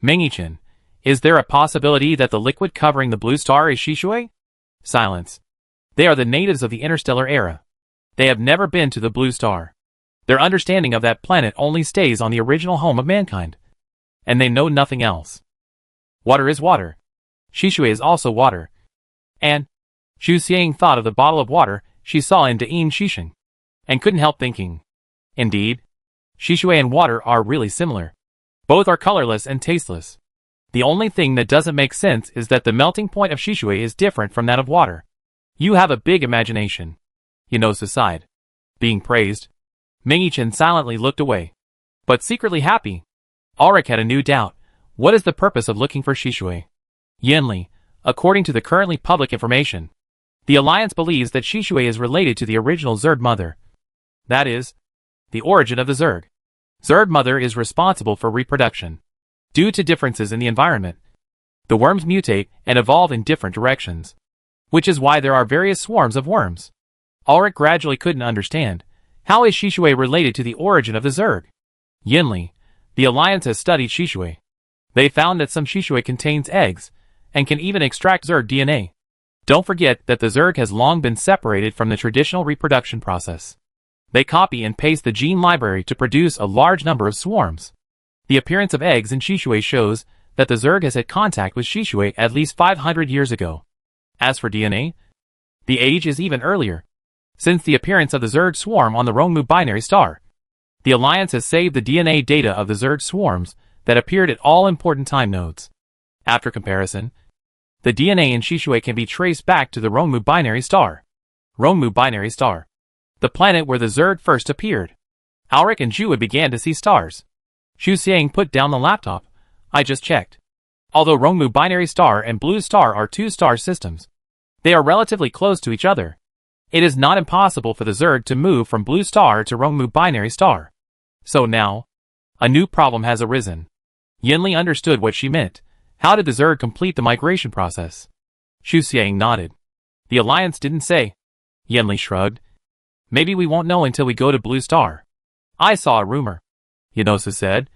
Mengichin, is there a possibility that the liquid covering the Blue Star is Shishui? Silence. They are the natives of the Interstellar era. They have never been to the Blue Star. Their understanding of that planet only stays on the original home of mankind, and they know nothing else. Water is water. Shishui is also water. And Xu Xiang thought of the bottle of water she saw in Da'in Shisheng, and couldn't help thinking. Indeed, Shishui and water are really similar. Both are colorless and tasteless. The only thing that doesn't make sense is that the melting point of Shishui is different from that of water. You have a big imagination. Yanosa sighed. Being praised. Ming-Chen silently looked away. But secretly happy. Ulrich had a new doubt. What is the purpose of looking for Shishui? Yinli, according to the currently public information, the Alliance believes that Shishui is related to the original Zerg mother. That is, the origin of the Zerg. Zerg mother is responsible for reproduction. Due to differences in the environment, the worms mutate and evolve in different directions, which is why there are various swarms of worms. Ulrich gradually couldn't understand. How is Shishui related to the origin of the Zerg? Yinli, the Alliance has studied Shishui. They found that some Shishui contains eggs, and can even extract Zerg DNA. Don't forget that the Zerg has long been separated from the traditional reproduction process. They copy and paste the gene library to produce a large number of swarms. The appearance of eggs in Shishui shows that the Zerg has had contact with Shishui at least 500 years ago. As for DNA, the age is even earlier. Since the appearance of the Zerg swarm on the Rongmu binary star, the Alliance has saved the DNA data of the Zerg swarms that appeared at all important time nodes. After comparison, the DNA in Shishui can be traced back to the Rongmu binary star. Rongmu binary star, the planet where the Zerg first appeared. Ulrich and Jua began to see stars. Xu Xiang put down the laptop. I just checked. Although Rongmu binary star and blue star are two star systems, they are relatively close to each other. It is not impossible for the Zerg to move from blue star to Rongmu binary star. So now, a new problem has arisen. Yinli understood what she meant. How did the Zerg complete the migration process? Xu Xiang nodded. The Alliance didn't say. Yinli shrugged. Maybe we won't know until we go to Blue Star. I saw a rumor. Yanosa said.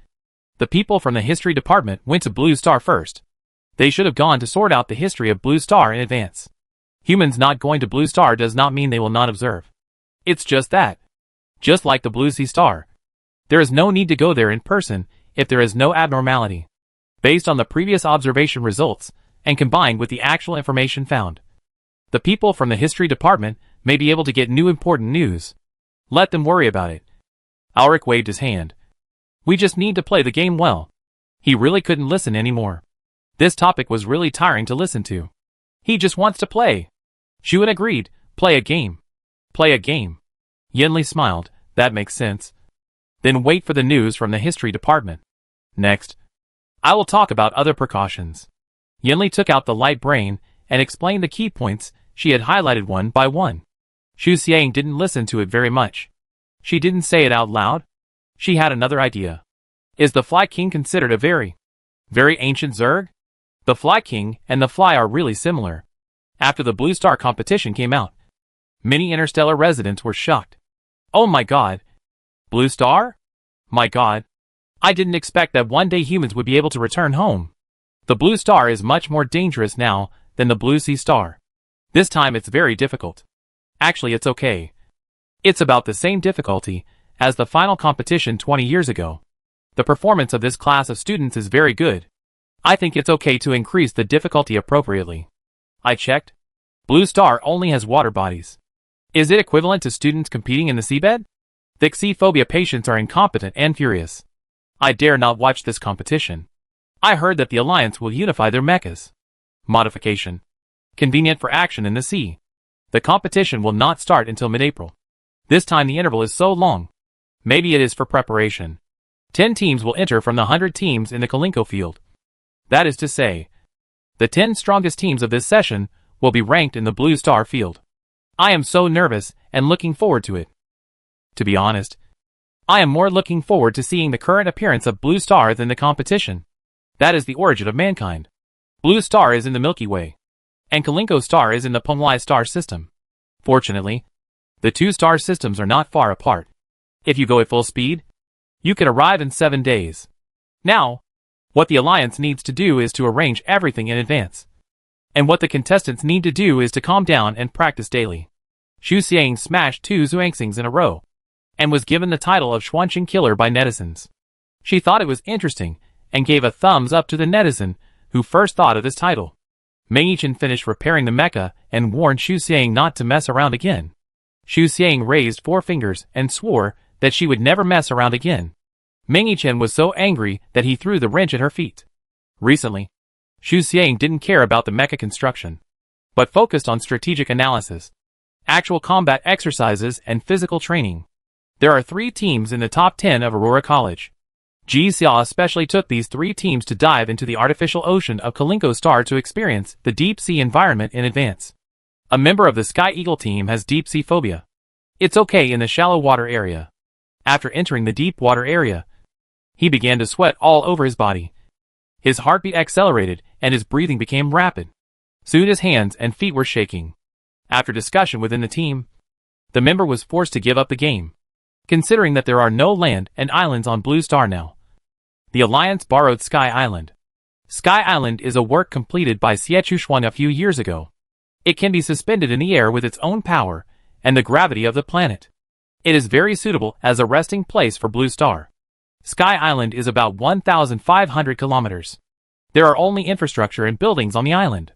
The people from the history department went to Blue Star first. They should have gone to sort out the history of Blue Star in advance. Humans not going to Blue Star does not mean they will not observe. It's just that. Just like the Blue Sea Star. There is no need to go there in person if there is no abnormality. Based on the previous observation results, and combined with the actual information found, the people from the history department may be able to get new important news. Let them worry about it. Ulrich waved his hand. We just need to play the game well. He really couldn't listen anymore. This topic was really tiring to listen to. He just wants to play. Shuan agreed. Play a game. Play a game. Yinli smiled. That makes sense. Then wait for the news from the history department. Next, I will talk about other precautions. Yinli took out the light brain and explained the key points she had highlighted one by one. Xu Xiang didn't listen to it very much. She didn't say it out loud. She had another idea. Is the Fly King considered a very ancient Zerg? The Fly King and the Fly are really similar. After the Blue Star competition came out, many Interstellar residents were shocked. Oh my god. Blue Star? My god. I didn't expect that one day humans would be able to return home. The Blue Star is much more dangerous now than the Blue Sea Star. This time it's very difficult. Actually, it's okay. It's about the same difficulty as the final competition 20 years ago. The performance of this class of students is very good. I think it's okay to increase the difficulty appropriately. I checked. Blue Star only has water bodies. Is it equivalent to students competing in the seabed? The sea phobia patients are incompetent and furious. I dare not watch this competition. I heard that the Alliance will unify their mechas. Modification. Convenient for action in the sea. The competition will not start until mid-April. This time the interval is so long. Maybe it is for preparation. 10 teams will enter from the 100 teams in the Kalinko field. That is to say, the 10 strongest teams of this session will be ranked in the Blue Star field. I am so nervous and looking forward to it. To be honest, I am more looking forward to seeing the current appearance of Blue Star than the competition. That is the origin of mankind. Blue Star is in the Milky Way, and Kalinko Star is in the Pomlai star system. Fortunately, the two star systems are not far apart. If you go at full speed, you can arrive in 7 days. Now, what the Alliance needs to do is to arrange everything in advance. And what the contestants need to do is to calm down and practice daily. Xu Xiang smashed 2 Zhuangxings in a row, and was given the title of Xuanqing Killer by netizens. She thought it was interesting, and gave a thumbs up to the netizen who first thought of this title. Ming-Chen finished repairing the mecha and warned Xu Xiang not to mess around again. Xu Xiang raised 4 fingers and swore that she would never mess around again. Ming-Chen was so angry that he threw the wrench at her feet. Recently, Xu Xiang didn't care about the mecha construction, but focused on strategic analysis, actual combat exercises, and physical training. There are 3 teams in the top 10 of Aurora College. Ji Xia especially took these 3 teams to dive into the artificial ocean of Kalinko Star to experience the deep sea environment in advance. A member of the Sky Eagle team has deep sea phobia. It's okay in the shallow water area. After entering the deep water area, he began to sweat all over his body. His heartbeat accelerated and his breathing became rapid. Soon his hands and feet were shaking. After discussion within the team, the member was forced to give up the game, considering that there are no land and islands on Blue Star now. The Alliance borrowed Sky Island. Sky Island is a work completed by Xie a few years ago. It can be suspended in the air with its own power and the gravity of the planet. It is very suitable as a resting place for Blue Star. Sky Island is about 1,500 kilometers. There are only infrastructure and buildings on the island.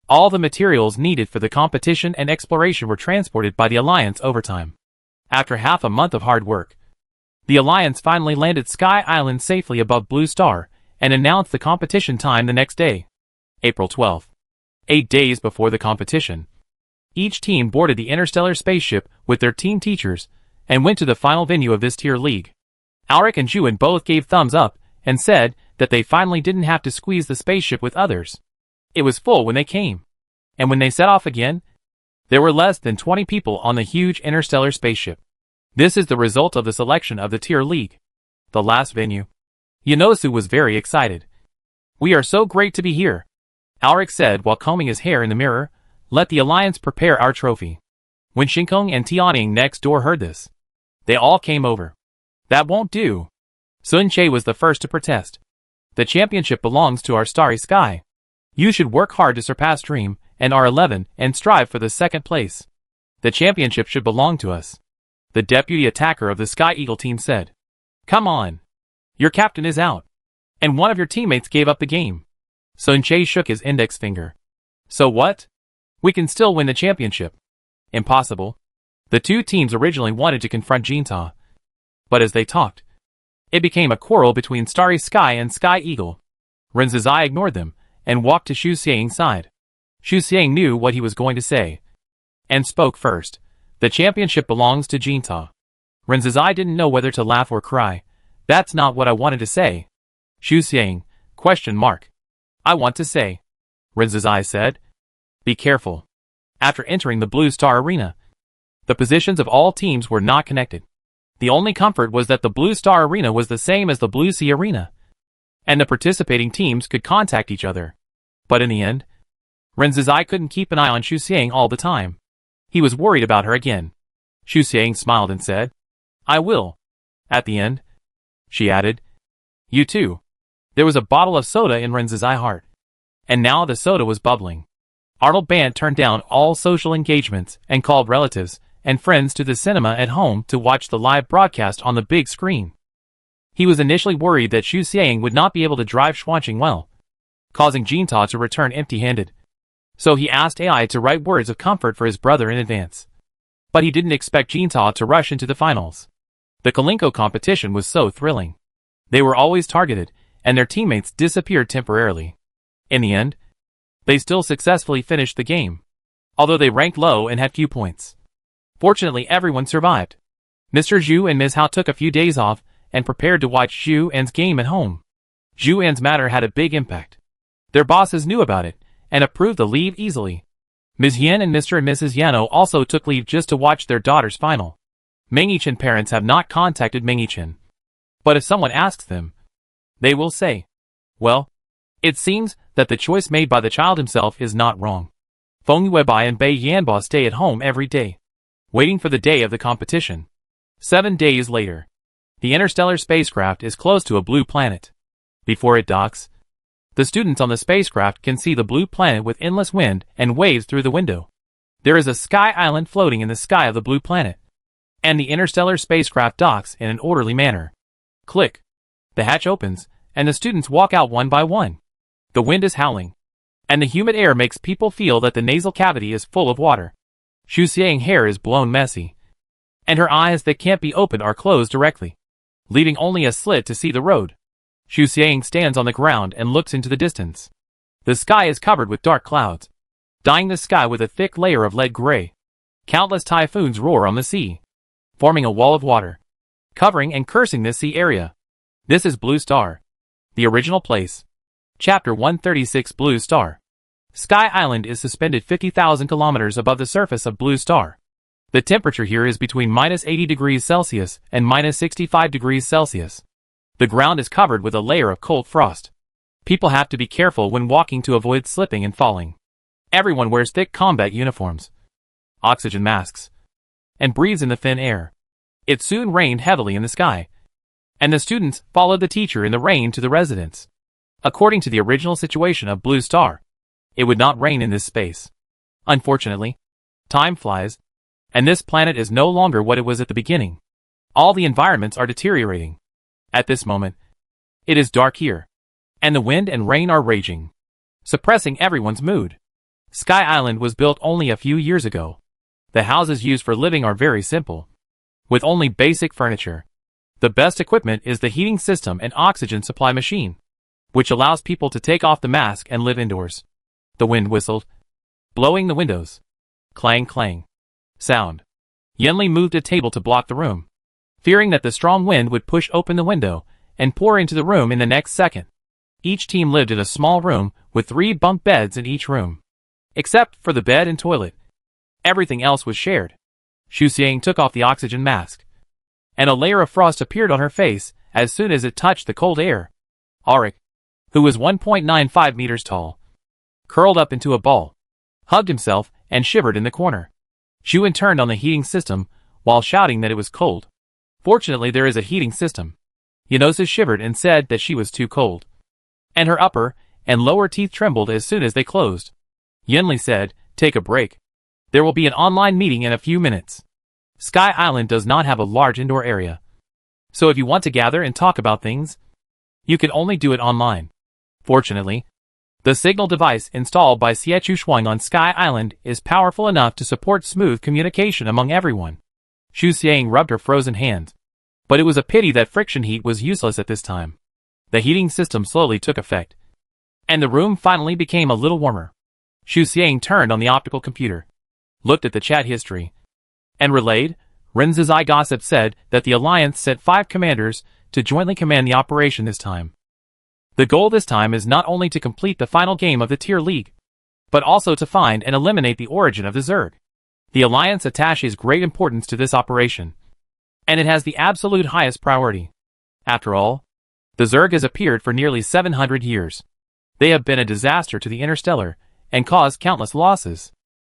All the materials needed for the competition and exploration were transported by the Alliance over time. After half a month of hard work, the Alliance finally landed Sky Island safely above Blue Star and announced the competition time the next day, April 12th. 8 days before the competition, each team boarded the Interstellar spaceship with their team teachers and went to the final venue of this tier league. Alric and Juan both gave thumbs up and said that they finally didn't have to squeeze the spaceship with others. It was full when they came. And when they set off again, there were less than 20 people on the huge interstellar spaceship. This is the result of the selection of the tier league. The last venue. Yonosu was very excited. "We are so great to be here," Alric said while combing his hair in the mirror. "Let the Alliance prepare our trophy." When Shinkong and Tianing next door heard this, they all came over. "That won't do." Sun Che was the first to protest. "The championship belongs to our starry sky. You should work hard to surpass Dream and R11 and strive for the second place. The championship should belong to us," the deputy attacker of the Sky Eagle team said. "Come on. Your captain is out. And one of your teammates gave up the game." Sun Che shook his index finger. "So what? We can still win the championship." "Impossible." The 2 teams originally wanted to confront Jinta, but as they talked, it became a quarrel between Starry Sky and Sky Eagle. Renzizai ignored them and walked to Xu Xiang's side. Xu Xiang knew what he was going to say and spoke first. "The championship belongs to Jinta." Renzizai didn't know whether to laugh or cry. "That's not what I wanted to say." Xu Xiang, ? "I want to say," Renzizai said. "Be careful." After entering the Blue Star Arena, the positions of all teams were not connected. The only comfort was that the Blue Star Arena was the same as the Blue Sea Arena, and the participating teams could contact each other. But in the end, Renzizai couldn't keep an eye on Xu Xiang all the time. He was worried about her again. Xu Xiang smiled and said, "I will." At the end, she added, "You too." There was a bottle of soda in Renzizai's heart, and now the soda was bubbling. Arnold Bant turned down all social engagements and called relatives and friends to the cinema at home to watch the live broadcast on the big screen. He was initially worried that Xu Xiang would not be able to drive Xuanqing well, causing Jinta to return empty-handed. So he asked AI to write words of comfort for his brother in advance. But he didn't expect Jinta to rush into the finals. The Kalinko competition was so thrilling. They were always targeted, and their teammates disappeared temporarily. In the end, they still successfully finished the game, although they ranked low and had few points. Fortunately, everyone survived. Mr. Zhu and Ms. Hao took a few days off and prepared to watch Zhu An's game at home. Zhu An's matter had a big impact. Their bosses knew about it and approved the leave easily. Ms. Yan and Mr. and Mrs. Yano also took leave just to watch their daughter's final. Meng Yichin parents have not contacted Meng Yichin, but if someone asks them, they will say, "Well, it seems that the choice made by the child himself is not wrong." Feng Yuebai and Bei Yanba stay at home every day, waiting for the day of the competition. 7 days later, the interstellar spacecraft is close to a blue planet. Before it docks, the students on the spacecraft can see the blue planet with endless wind and waves through the window. There is a sky island floating in the sky of the blue planet, and the interstellar spacecraft docks in an orderly manner. Click. The hatch opens, and the students walk out one by one. The wind is howling, and the humid air makes people feel that the nasal cavity is full of water. Xu Xiang's hair is blown messy, and her eyes that can't be opened are closed directly, leaving only a slit to see the road. Xu Xiang stands on the ground and looks into the distance. The sky is covered with dark clouds, dyeing the sky with a thick layer of lead gray. Countless typhoons roar on the sea, forming a wall of water, covering and cursing this sea area. This is Blue Star, the original place. Chapter 136 Blue Star. Sky Island is suspended 50,000 kilometers above the surface of Blue Star. The temperature here is between minus 80 degrees Celsius and minus 65 degrees Celsius. The ground is covered with a layer of cold frost. People have to be careful when walking to avoid slipping and falling. Everyone wears thick combat uniforms, oxygen masks, and breathes in the thin air. It soon rained heavily in the sky, and the students followed the teacher in the rain to the residence. According to the original situation of Blue Star, it would not rain in this space. Unfortunately, time flies, and this planet is no longer what it was at the beginning. All the environments are deteriorating. At this moment, it is dark here, and the wind and rain are raging, suppressing everyone's mood. Sky Island was built only a few years ago. The houses used for living are very simple, with only basic furniture. The best equipment is the heating system and oxygen supply machine, which allows people to take off the mask and live indoors. The wind whistled, blowing the windows. Clang clang. Sound. Yenli moved a table to block the room, fearing that the strong wind would push open the window and pour into the room in the next second. Each team lived in a small room with 3 bunk beds in each room. Except for the bed and toilet, everything else was shared. Xu Xiang took off the oxygen mask, and a layer of frost appeared on her face as soon as it touched the cold air. Auric, who was 1.95 meters tall, curled up into a ball, hugged himself, and shivered in the corner. Xuan turned on the heating system while shouting that it was cold. Fortunately, there is a heating system. Yanosa shivered and said that she was too cold, and her upper and lower teeth trembled as soon as they closed. Yenli said, "Take a break. There will be an online meeting in a few minutes." Sky Island does not have a large indoor area, so if you want to gather and talk about things, you can only do it online. Fortunately, the signal device installed by Xie Shuang on Sky Island is powerful enough to support smooth communication among everyone. Xu Xiang rubbed her frozen hands, but it was a pity that friction heat was useless at this time. The heating system slowly took effect, and the room finally became a little warmer. Xu Xiang turned on the optical computer, looked at the chat history, and relayed. Ren's eye gossip said that the Alliance sent 5 commanders to jointly command the operation this time. The goal this time is not only to complete the final game of the Tier League, but also to find and eliminate the origin of the Zerg. The Alliance attaches great importance to this operation, and it has the absolute highest priority. After all, the Zerg has appeared for nearly 700 years. They have been a disaster to the Interstellar and caused countless losses.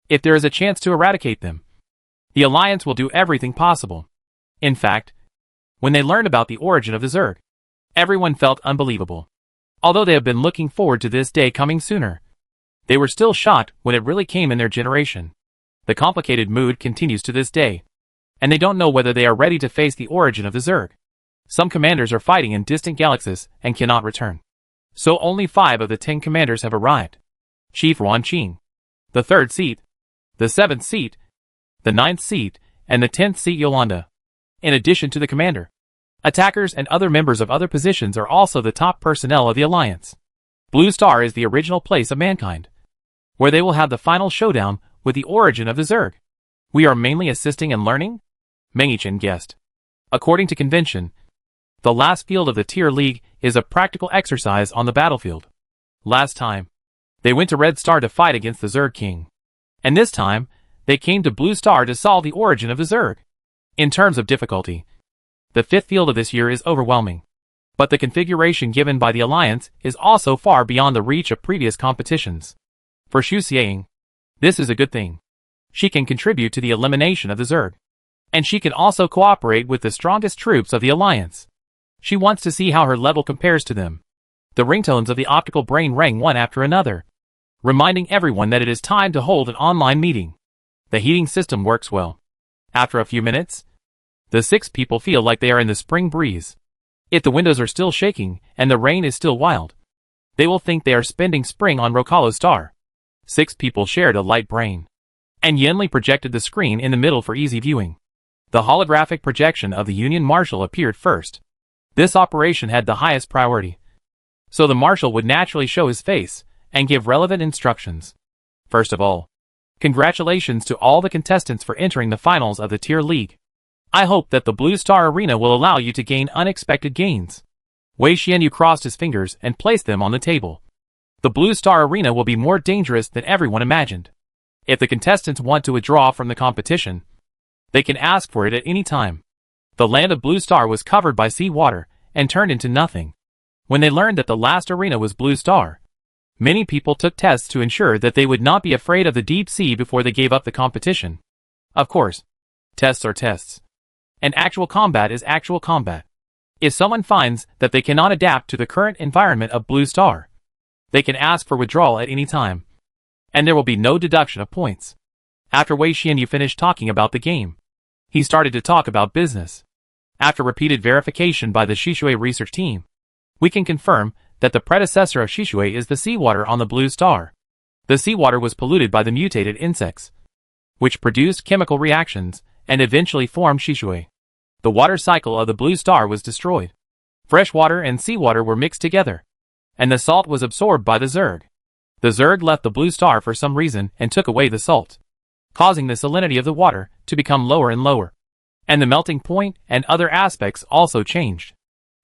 If there is a chance to eradicate them, the Alliance will do everything possible. In fact, when they learned about the origin of the Zerg, everyone felt unbelievable. Although they have been looking forward to this day coming sooner, they were still shocked when it really came in their generation. The complicated mood continues to this day, and they don't know whether they are ready to face the origin of the Zerg. Some commanders are fighting in distant galaxies and cannot return, so only 5 of the 10 commanders have arrived. Chief Ron Qing, the 3rd seat, the 7th seat, the 9th seat, and the 10th seat Yolanda. In addition to the commander, attackers and other members of other positions are also the top personnel of the Alliance. Blue Star is the original place of mankind, where they will have the final showdown with the origin of the Zerg. We are mainly assisting and learning? Mengichin guessed. According to convention, the last field of the Tier League is a practical exercise on the battlefield. Last time, they went to Red Star to fight against the Zerg King, and this time, they came to Blue Star to solve the origin of the Zerg. In terms of difficulty, the 5th field of this year is overwhelming, but the configuration given by the Alliance is also far beyond the reach of previous competitions. For Xu Xiang, this is a good thing. She can contribute to the elimination of the Zerg, and she can also cooperate with the strongest troops of the Alliance. She wants to see how her level compares to them. The ringtones of the optical brain rang one after another, reminding everyone that it is time to hold an online meeting. The heating system works well. After a few minutes, the 6 people feel like they are in the spring breeze. If the windows are still shaking and the rain is still wild, they will think they are spending spring on Rokalo Star. 6 people shared a light brain, and Yenli projected the screen in the middle for easy viewing. The holographic projection of the Union Marshal appeared first. This operation had the highest priority, so the marshal would naturally show his face and give relevant instructions. First of all, congratulations to all the contestants for entering the finals of the Tier League. I hope that the Blue Star Arena will allow you to gain unexpected gains. Wei Xianyu crossed his fingers and placed them on the table. The Blue Star Arena will be more dangerous than everyone imagined. If the contestants want to withdraw from the competition, they can ask for it at any time. The land of Blue Star was covered by sea water and turned into nothing. When they learned that the last arena was Blue Star, many people took tests to ensure that they would not be afraid of the deep sea before they gave up the competition. Of course, tests are tests. And actual combat is actual combat. If someone finds that they cannot adapt to the current environment of Blue Star, they can ask for withdrawal at any time, and there will be no deduction of points. After Wei Xianyu finished talking about the game, he started to talk about business. After repeated verification by the Shishui research team, we can confirm that the predecessor of Shishui is the seawater on the Blue Star. The seawater was polluted by the mutated insects, which produced chemical reactions and eventually formed Shishui. The water cycle of the Blue Star was destroyed. Fresh water and seawater were mixed together, and the salt was absorbed by the Zerg. The Zerg left the Blue Star for some reason and took away the salt, causing the salinity of the water to become lower and lower. And the melting point and other aspects also changed.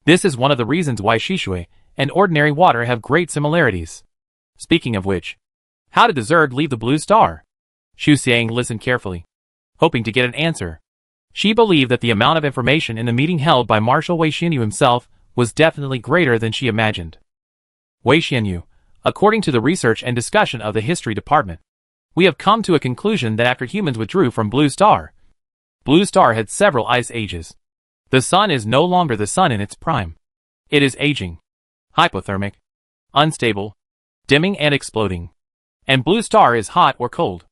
This is one of the reasons why Shishui and ordinary water have great similarities. Speaking of which, how did the Zerg leave the Blue Star? Xu Xiang listened carefully, hoping to get an answer. She believed that the amount of information in the meeting held by Marshal Wei Xianyu himself was definitely greater than she imagined. Wei Xianyu, according to the research and discussion of the history department, we have come to a conclusion that after humans withdrew from Blue Star had several ice ages. The sun is no longer the sun in its prime. It is aging, hypothermic, unstable, dimming and exploding. And Blue Star is hot or cold.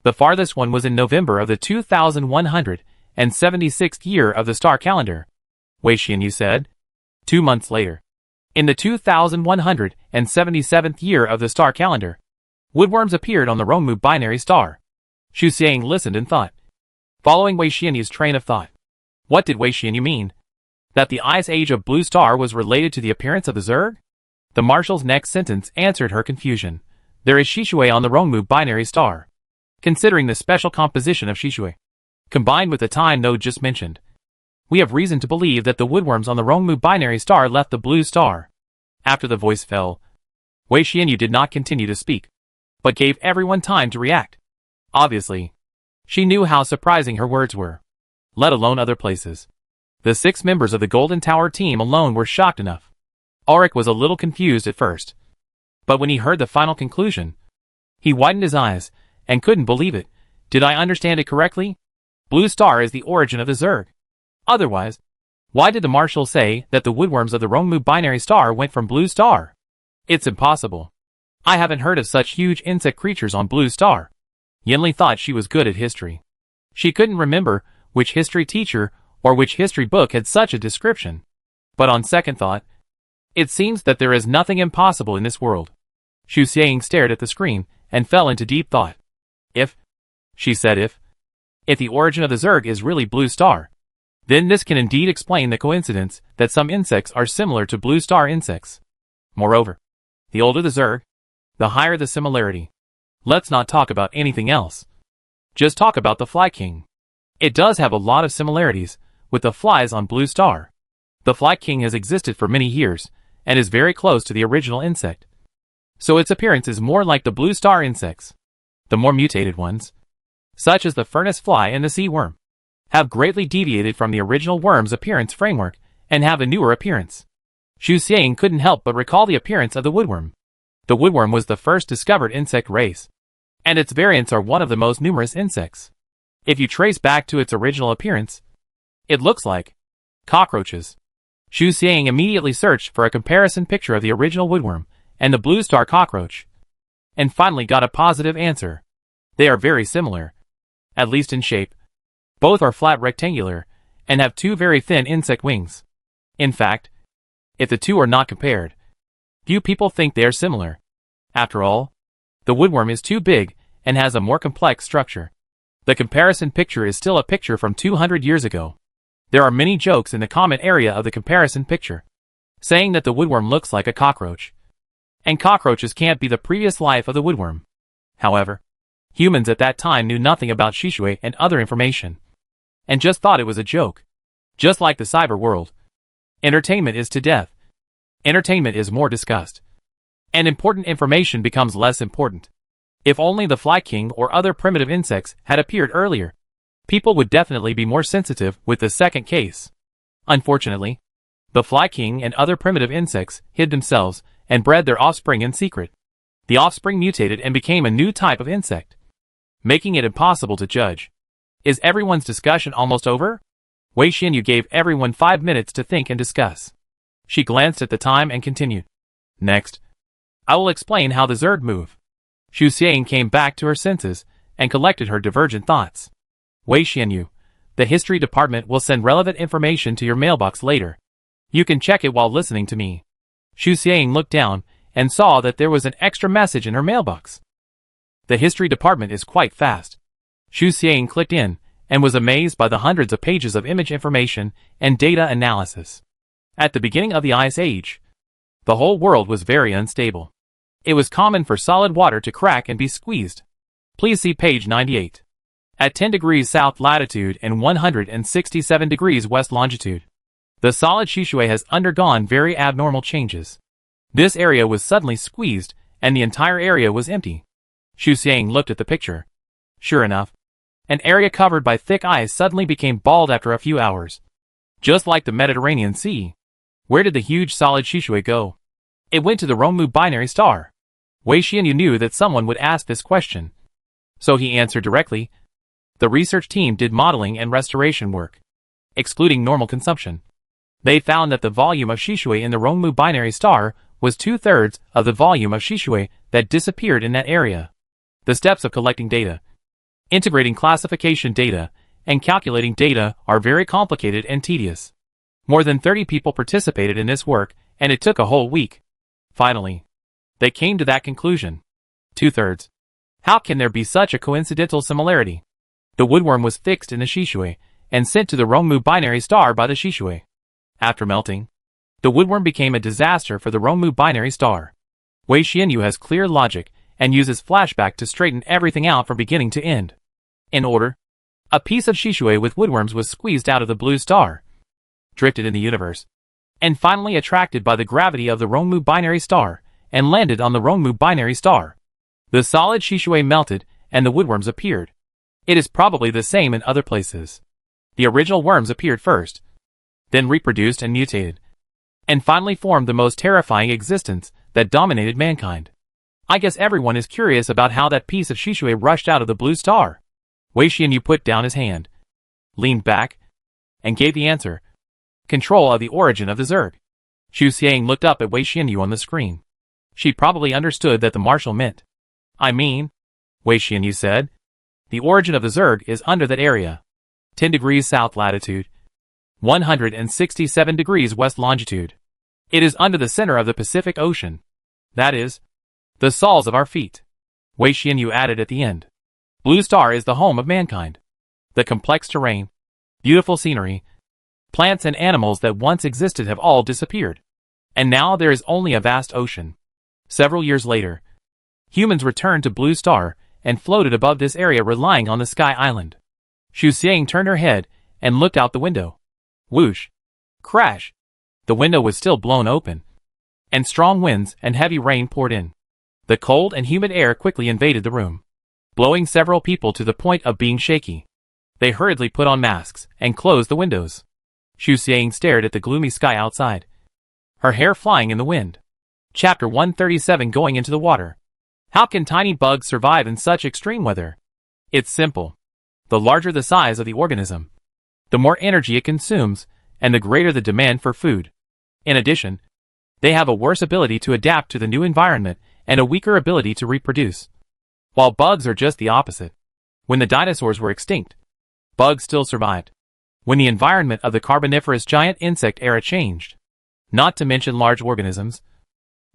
The farthest one was in November of the 2176th year of the star calendar, Wei Xianyu said. 2 months later, in the 2177th year of the star calendar, woodworms appeared on the Rongmu binary star. Xu Xiang listened and thought, following Wei Xianyu's train of thought. What did Wei Xianyu mean? That the ice age of Blue Star was related to the appearance of the Zerg? The marshal's next sentence answered her confusion. There is Shishui on the Rongmu binary star. Considering the special composition of Shishui, combined with the time node just mentioned, we have reason to believe that the woodworms on the Rongmu binary star left the Blue Star. After the voice fell, Wei Xianyu did not continue to speak, but gave everyone time to react. Obviously, she knew how surprising her words were, let alone other places. The 6 members of the Golden Tower team alone were shocked enough. Ulrich was a little confused at first, but when he heard the final conclusion, he widened his eyes and couldn't believe it. Did I understand it correctly? Blue Star is the origin of the Zerg. Otherwise, why did the marshal say that the woodworms of the Rongmu binary star went from Blue Star? It's impossible. I haven't heard of such huge insect creatures on Blue Star. Yinli thought she was good at history. She couldn't remember which history teacher or which history book had such a description. But on second thought, it seems that there is nothing impossible in this world. Xu Xiang stared at the screen and fell into deep thought. She said if the origin of the Zerg is really Blue Star, then this can indeed explain the coincidence that some insects are similar to Blue Star insects. Moreover, the older the Zerg, the higher the similarity. Let's not talk about anything else. Just talk about the Fly King. It does have a lot of similarities with the flies on Blue Star. The Fly King has existed for many years and is very close to the original insect, so its appearance is more like the Blue Star insects. The more mutated ones, such as the furnace fly and the sea worm, have greatly deviated from the original worm's appearance framework and have a newer appearance. Xu Xiang couldn't help but recall the appearance of the woodworm. The woodworm was the first discovered insect race, and its variants are one of the most numerous insects. If you trace back to its original appearance, it looks like cockroaches. Xu Xiang immediately searched for a comparison picture of the original woodworm and the Blue Star cockroach, and finally got a positive answer. They are very similar, at least in shape. Both are flat rectangular and have 2 very thin insect wings. In fact, if the 2 are not compared, few people think they are similar. After all, the woodworm is too big and has a more complex structure. The comparison picture is still a picture from 200 years ago. There are many jokes in the comment area of the comparison picture. saying that the woodworm looks like a cockroach. And cockroaches can't be the previous life of the woodworm. However, humans at that time knew nothing about Shishui and other information, and just thought it was a joke. Just like the cyber world. Entertainment is to death. Entertainment is more discussed. And important information becomes less important. If only the fly king or other primitive insects had appeared earlier, people would definitely be more sensitive with the second case. Unfortunately, the fly king and other primitive insects hid themselves and bred their offspring in secret. The offspring mutated and became a new type of insect, making it impossible to judge. Is everyone's discussion almost over? Wei Xinyu gave everyone 5 minutes to think and discuss. She glanced at the time and continued. Next, I will explain how the Zerg move. Xu Xiang came back to her senses and collected her divergent thoughts. Wei Xinyu, the history department will send relevant information to your mailbox later. You can check it while listening to me. Xu Xiang looked down and saw that there was an extra message in her mailbox. The history department is quite fast. Xu Xiang clicked in and was amazed by the hundreds of pages of image information and data analysis. At the beginning of the Ice Age, the whole world was very unstable. It was common for solid water to crack and be squeezed. Please see page 98. At 10 degrees south latitude and 167 degrees west longitude, the solid Shishui has undergone very abnormal changes. This area was suddenly squeezed, and the entire area was empty. Xu Xiang looked at the picture. Sure enough, an area covered by thick ice suddenly became bald after a few hours. Just like the Mediterranean Sea. Where did the huge solid Shishui go? It went to the Romu binary star. Wei Xinyu knew that someone would ask this question, so he answered directly. The research team did modeling and restoration work, excluding normal consumption. They found that the volume of Shishui in the Romu binary star was 2/3 of the volume of Shishui that disappeared in that area. The steps of collecting data, integrating classification data, and calculating data are very complicated and tedious. More than 30 people participated in this work, and it took a whole week. Finally, they came to that conclusion. 2/3. How can there be such a coincidental similarity? The woodworm was fixed in the Shishui and sent to the Romu binary star by the Shishui. After melting, the woodworm became a disaster for the Romu binary star. Wei Xinyu has clear logic and uses flashback to straighten everything out from beginning to end. In order, a piece of Shishui with woodworms was squeezed out of the blue star, drifted in the universe, and finally attracted by the gravity of the Romu binary star and landed on the Romu binary star. The solid Shishui melted and the woodworms appeared. It is probably the same in other places. The original worms appeared first, then reproduced and mutated, and finally formed the most terrifying existence that dominated mankind. I guess everyone is curious about how that piece of Shishui rushed out of the blue star. Wei Xinyu put down his hand, leaned back, and gave the answer. Control of the origin of the Zerg. Xu Xiang looked up at Wei Xinyu on the screen. She probably understood that the marshal meant. I mean, Wei Xinyu said, the origin of the Zerg is under that area. 10 degrees south latitude, 167 degrees west longitude. It is under the center of the Pacific Ocean. That is, the soles of our feet. Wei Xinyu added at the end. Blue Star is the home of mankind. The complex terrain, beautiful scenery, plants and animals that once existed have all disappeared. And now there is only a vast ocean. Several years later, humans returned to Blue Star and floated above this area relying on the Sky Island. Xu Xiang turned her head and looked out the window. Whoosh! Crash! The window was still blown open, and strong winds and heavy rain poured in. The cold and humid air quickly invaded the room, blowing several people to the point of being shaky. They hurriedly put on masks and closed the windows. Xu Xiang stared at the gloomy sky outside, her hair flying in the wind. Chapter 137 Going into the water. How can tiny bugs survive in such extreme weather? It's simple. The larger the size of the organism, the more energy it consumes, and the greater the demand for food. In addition, they have a worse ability to adapt to the new environment and a weaker ability to reproduce. While bugs are just the opposite. When the dinosaurs were extinct, bugs still survived. When the environment of the Carboniferous giant insect era changed, not to mention large organisms,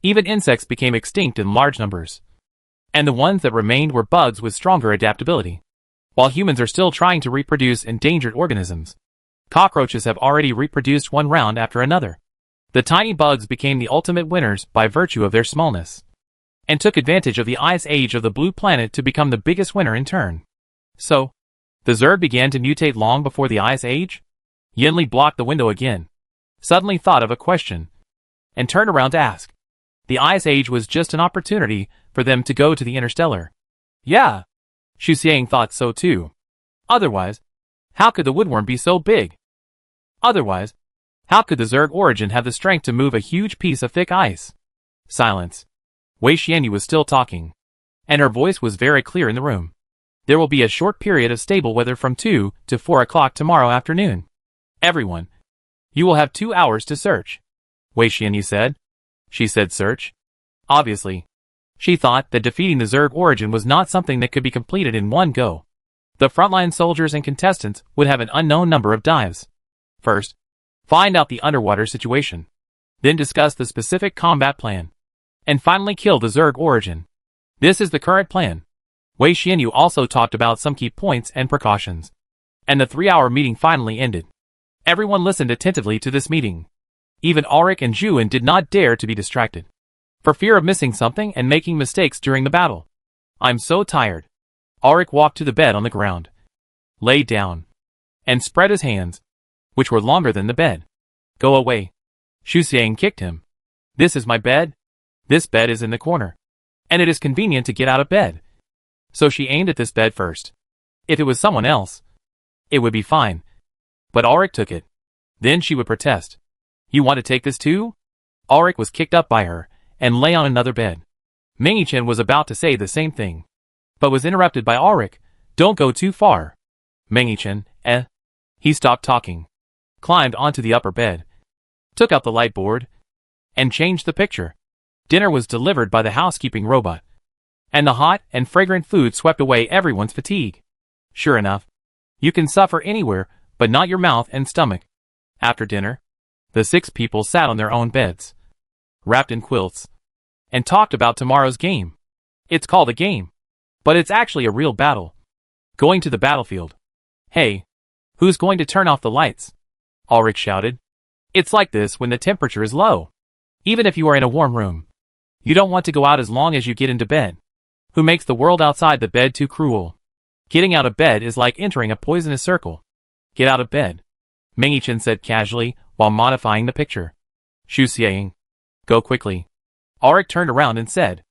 even insects became extinct in large numbers. And the ones that remained were bugs with stronger adaptability. While humans are still trying to reproduce endangered organisms, cockroaches have already reproduced one round after another. The tiny bugs became the ultimate winners by virtue of their smallness, and took advantage of the ice age of the blue planet to become the biggest winner in turn. So, the Zerg began to mutate long before the ice age? Yinli blocked the window again, suddenly thought of a question, and turned around to ask. The ice age was just an opportunity for them to go to the Interstellar. Yeah, Xu Xiang thought so too. Otherwise, how could the woodworm be so big? Otherwise, how could the Zerg origin have the strength to move a huge piece of thick ice? Silence. Wei Xianyu was still talking, and her voice was very clear in the room. There will be a short period of stable weather from 2 to 4 o'clock tomorrow afternoon. Everyone, you will have 2 hours to search. Wei Xianyu said. She said search. Obviously, she thought that defeating the Zerg origin was not something that could be completed in one go. The frontline soldiers and contestants would have an unknown number of dives. First, find out the underwater situation. Then discuss the specific combat plan. And finally kill the Zerg origin. This is the current plan. Wei Xianyu also talked about some key points and precautions. And the 3-hour meeting finally ended. Everyone listened attentively to this meeting. Even Ulrich and Zhuan did not dare to be distracted, for fear of missing something and making mistakes during the battle. I'm so tired. Ulrich walked to the bed on the ground, lay down, and spread his hands, which were longer than the bed. Go away. Xu Xiang kicked him. This is my bed. This bed is in the corner, and it is convenient to get out of bed. So she aimed at this bed first. If it was someone else, it would be fine. But Ulrich took it. Then she would protest. You want to take this too? Ulrich was kicked up by her, and lay on another bed. Mingyi-chen was about to say the same thing, but was interrupted by Ulrich. Don't go too far. Mingyi-chen, He stopped talking, climbed onto the upper bed, took out the light board, and changed the picture. Dinner was delivered by the housekeeping robot, and the hot and fragrant food swept away everyone's fatigue. Sure enough, you can suffer anywhere, but not your mouth and stomach. After dinner, the 6 people sat on their own beds, wrapped in quilts, and talked about tomorrow's game. It's called a game, but it's actually a real battle. Going to the battlefield. Hey, who's going to turn off the lights? Ulrich shouted. It's like this when the temperature is low. Even if you are in a warm room, you don't want to go out as long as you get into bed. Who makes the world outside the bed too cruel? Getting out of bed is like entering a poisonous circle. Get out of bed, Mingyi-chen said casually while modifying the picture. Xu Xiang, go quickly. Ulrich turned around and said.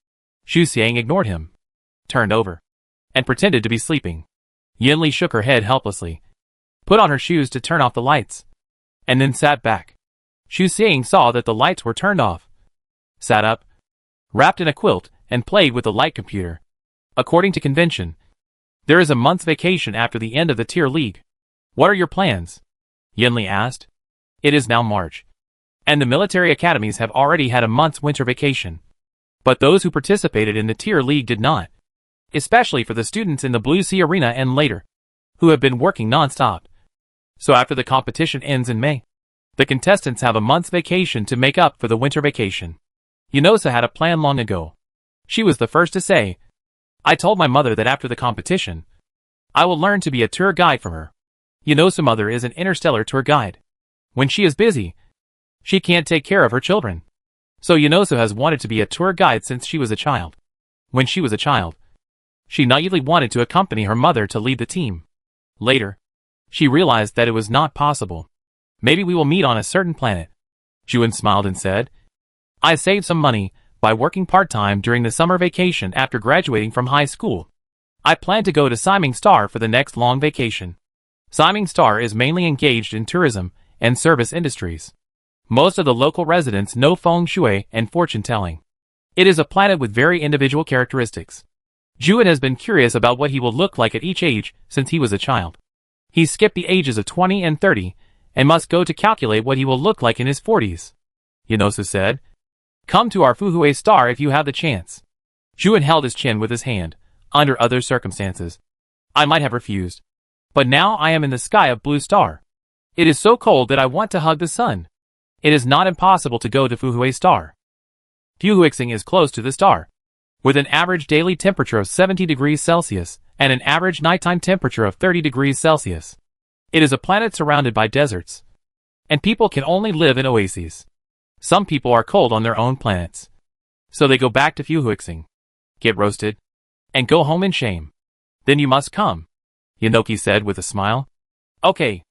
Xu Xiang ignored him, turned over, and pretended to be sleeping. Yinli shook her head helplessly, put on her shoes to turn off the lights, and then sat back. Xu Xiang saw that the lights were turned off, sat up, wrapped in a quilt, and played with the light computer. According to convention, there is a month's vacation after the end of the tier league. What are your plans? Yinli asked. It is now March, and the military academies have already had a month's winter vacation. But those who participated in the tier league did not, especially for the students in the Blue Sea Arena and later, who have been working non-stop. So after the competition ends in May, the contestants have a month's vacation to make up for the winter vacation. Yunosa had a plan long ago. She was the first to say, I told my mother that after the competition, I will learn to be a tour guide for her. Yunosa's mother is an interstellar tour guide. When she is busy, she can't take care of her children. So Yunosa has wanted to be a tour guide since she was a child. When she was a child, she naively wanted to accompany her mother to lead the team. Later, she realized that it was not possible. Maybe we will meet on a certain planet. Zhuan smiled and said, I saved some money by working part-time during the summer vacation after graduating from high school. I plan to go to Siming Star for the next long vacation. Siming Star is mainly engaged in tourism and service industries. Most of the local residents know feng shui and fortune-telling. It is a planet with very individual characteristics. Zhuan has been curious about what he will look like at each age since he was a child. He skipped the ages of 20 and 30 and must go to calculate what he will look like in his 40s. Yunosa said, Come to our Fuhui Star if you have the chance. Zhuan held his chin with his hand. Under other circumstances, I might have refused. But now I am in the sky of Blue Star. It is so cold that I want to hug the sun. It is not impossible to go to Fuhui Star. Fuhuixing is close to the star, with an average daily temperature of 70 degrees Celsius and an average nighttime temperature of 30 degrees Celsius. It is a planet surrounded by deserts, and people can only live in oases. Some people are cold on their own planets. So they go back to Fuhuixing, get roasted, and go home in shame. Then you must come, Yanoki said with a smile. Okay.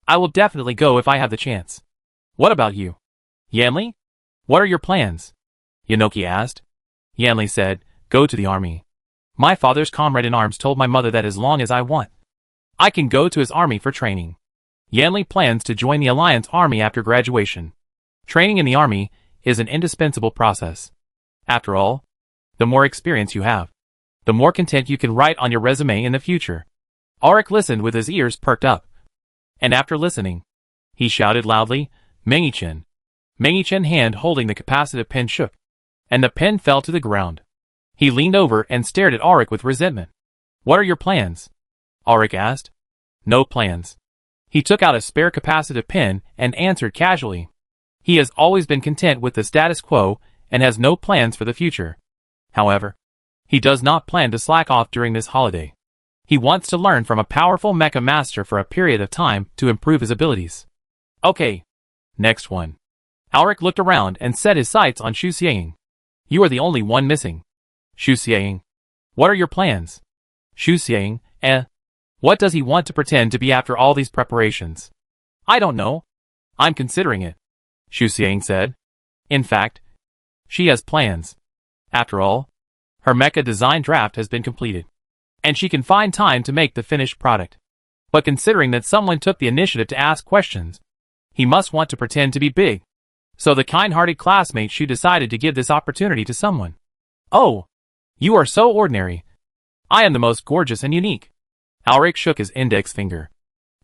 I will definitely go if I have the chance. What about you? Yanli? What are your plans? Yanoki asked. Yanli said, go to the army. My father's comrade in arms told my mother that as long as I want, I can go to his army for training. Yanli plans to join the Alliance army after graduation. Training in the army is an indispensable process. After all, the more experience you have, the more content you can write on your resume in the future. Auric listened with his ears perked up. And after listening, he shouted loudly, Mengi-chan. Mengi-chan's hand holding the capacitive pen shook, and the pen fell to the ground. He leaned over and stared at Auric with resentment. What are your plans? Auric asked. No plans. He took out a spare capacitive pen and answered casually. He has always been content with the status quo and has no plans for the future. However, he does not plan to slack off during this holiday. He wants to learn from a powerful mecha master for a period of time to improve his abilities. Okay. Next one. Auric looked around and set his sights on Xu Xiang. You are the only one missing. Xu Xiang. What are your plans? Xu Xiang, What does he want to pretend to be after all these preparations? I don't know. I'm considering it, Xu Xiang said. In fact, she has plans. After all, her mecha design draft has been completed, and she can find time to make the finished product. But considering that someone took the initiative to ask questions, he must want to pretend to be big. So the kind-hearted classmate Xu decided to give this opportunity to someone. Oh, you are so ordinary. I am the most gorgeous and unique. Auric shook his index finger.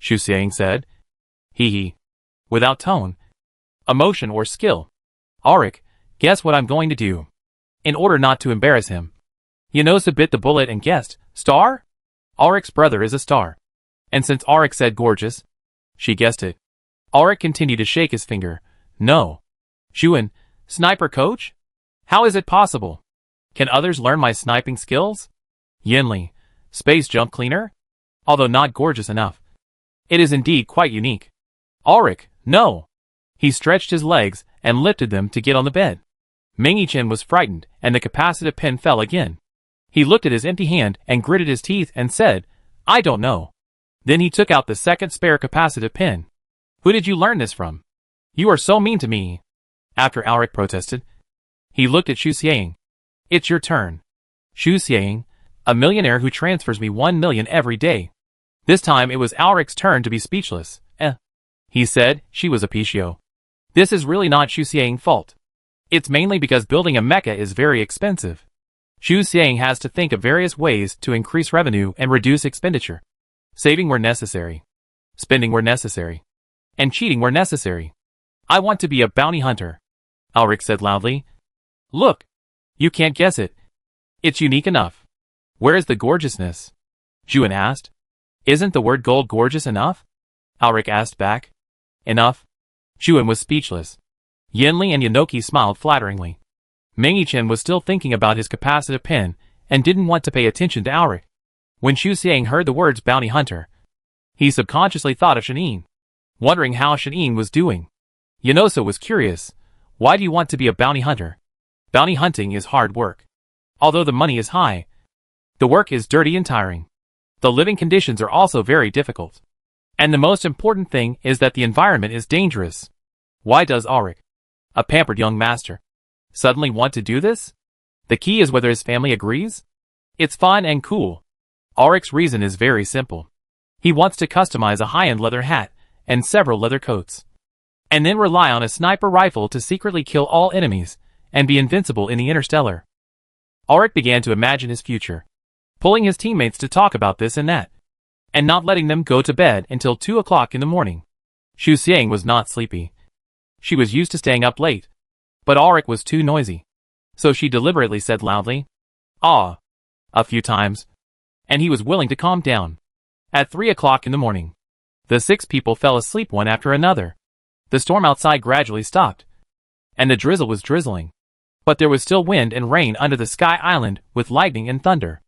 Xu Xiang said. Hee. Without tone, emotion or skill. Auric, guess what I'm going to do. In order not to embarrass him. Yanosa bit the bullet and guessed, star? Auric's brother is a star. And since Auric said gorgeous, she guessed it. Auric continued to shake his finger. No. Xuan, sniper coach? How is it possible? Can others learn my sniping skills? Yinli, space jump cleaner? Although not gorgeous enough, it is indeed quite unique. Auric, no. He stretched his legs and lifted them to get on the bed. Mengi-chan was frightened and the capacitive pen fell again. He looked at his empty hand and gritted his teeth and said, I don't know. Then he took out the second spare capacitive pen. Who did you learn this from? You are so mean to me. After Auric protested, he looked at Xu Xiang. It's your turn. Xu Xiang, a millionaire who transfers me 1 million every day. This time it was Auric's turn to be speechless. He said, she was a Pichio. This is really not Xu Xiang's fault. It's mainly because building a mecha is very expensive. Xu Xiang has to think of various ways to increase revenue and reduce expenditure. Saving where necessary. Spending where necessary. And cheating where necessary. I want to be a bounty hunter, Auric said loudly. Look. You can't guess it. It's unique enough. Where is the gorgeousness? Juan asked. Isn't the word gold gorgeous enough? Auric asked back. Enough? Juan was speechless. Yinli and Yanoki smiled flatteringly. Mengi-chan was still thinking about his capacitive pen and didn't want to pay attention to Auric. When Xu Xiang heard the words bounty hunter, he subconsciously thought of Shanine, wondering how Shanine was doing. Yanosa was curious. Why do you want to be a bounty hunter? Bounty hunting is hard work. Although the money is high, the work is dirty and tiring. The living conditions are also very difficult. And the most important thing is that the environment is dangerous. Why does Auric, a pampered young master, suddenly want to do this? The key is whether his family agrees. It's fun and cool. Auric's reason is very simple. He wants to customize a high-end leather hat and several leather coats, and then rely on a sniper rifle to secretly kill all enemies and be invincible in the Interstellar. Auric began to imagine his future, pulling his teammates to talk about this and that, and not letting them go to bed until 2 o'clock in the morning. Xu Xiang was not sleepy. She was used to staying up late, but Auric was too noisy, so she deliberately said loudly, "Ah," a few times, and he was willing to calm down. At 3 o'clock in the morning, the 6 people fell asleep one after another. The storm outside gradually stopped, and the drizzle was drizzling, but there was still wind and rain under the sky island with lightning and thunder.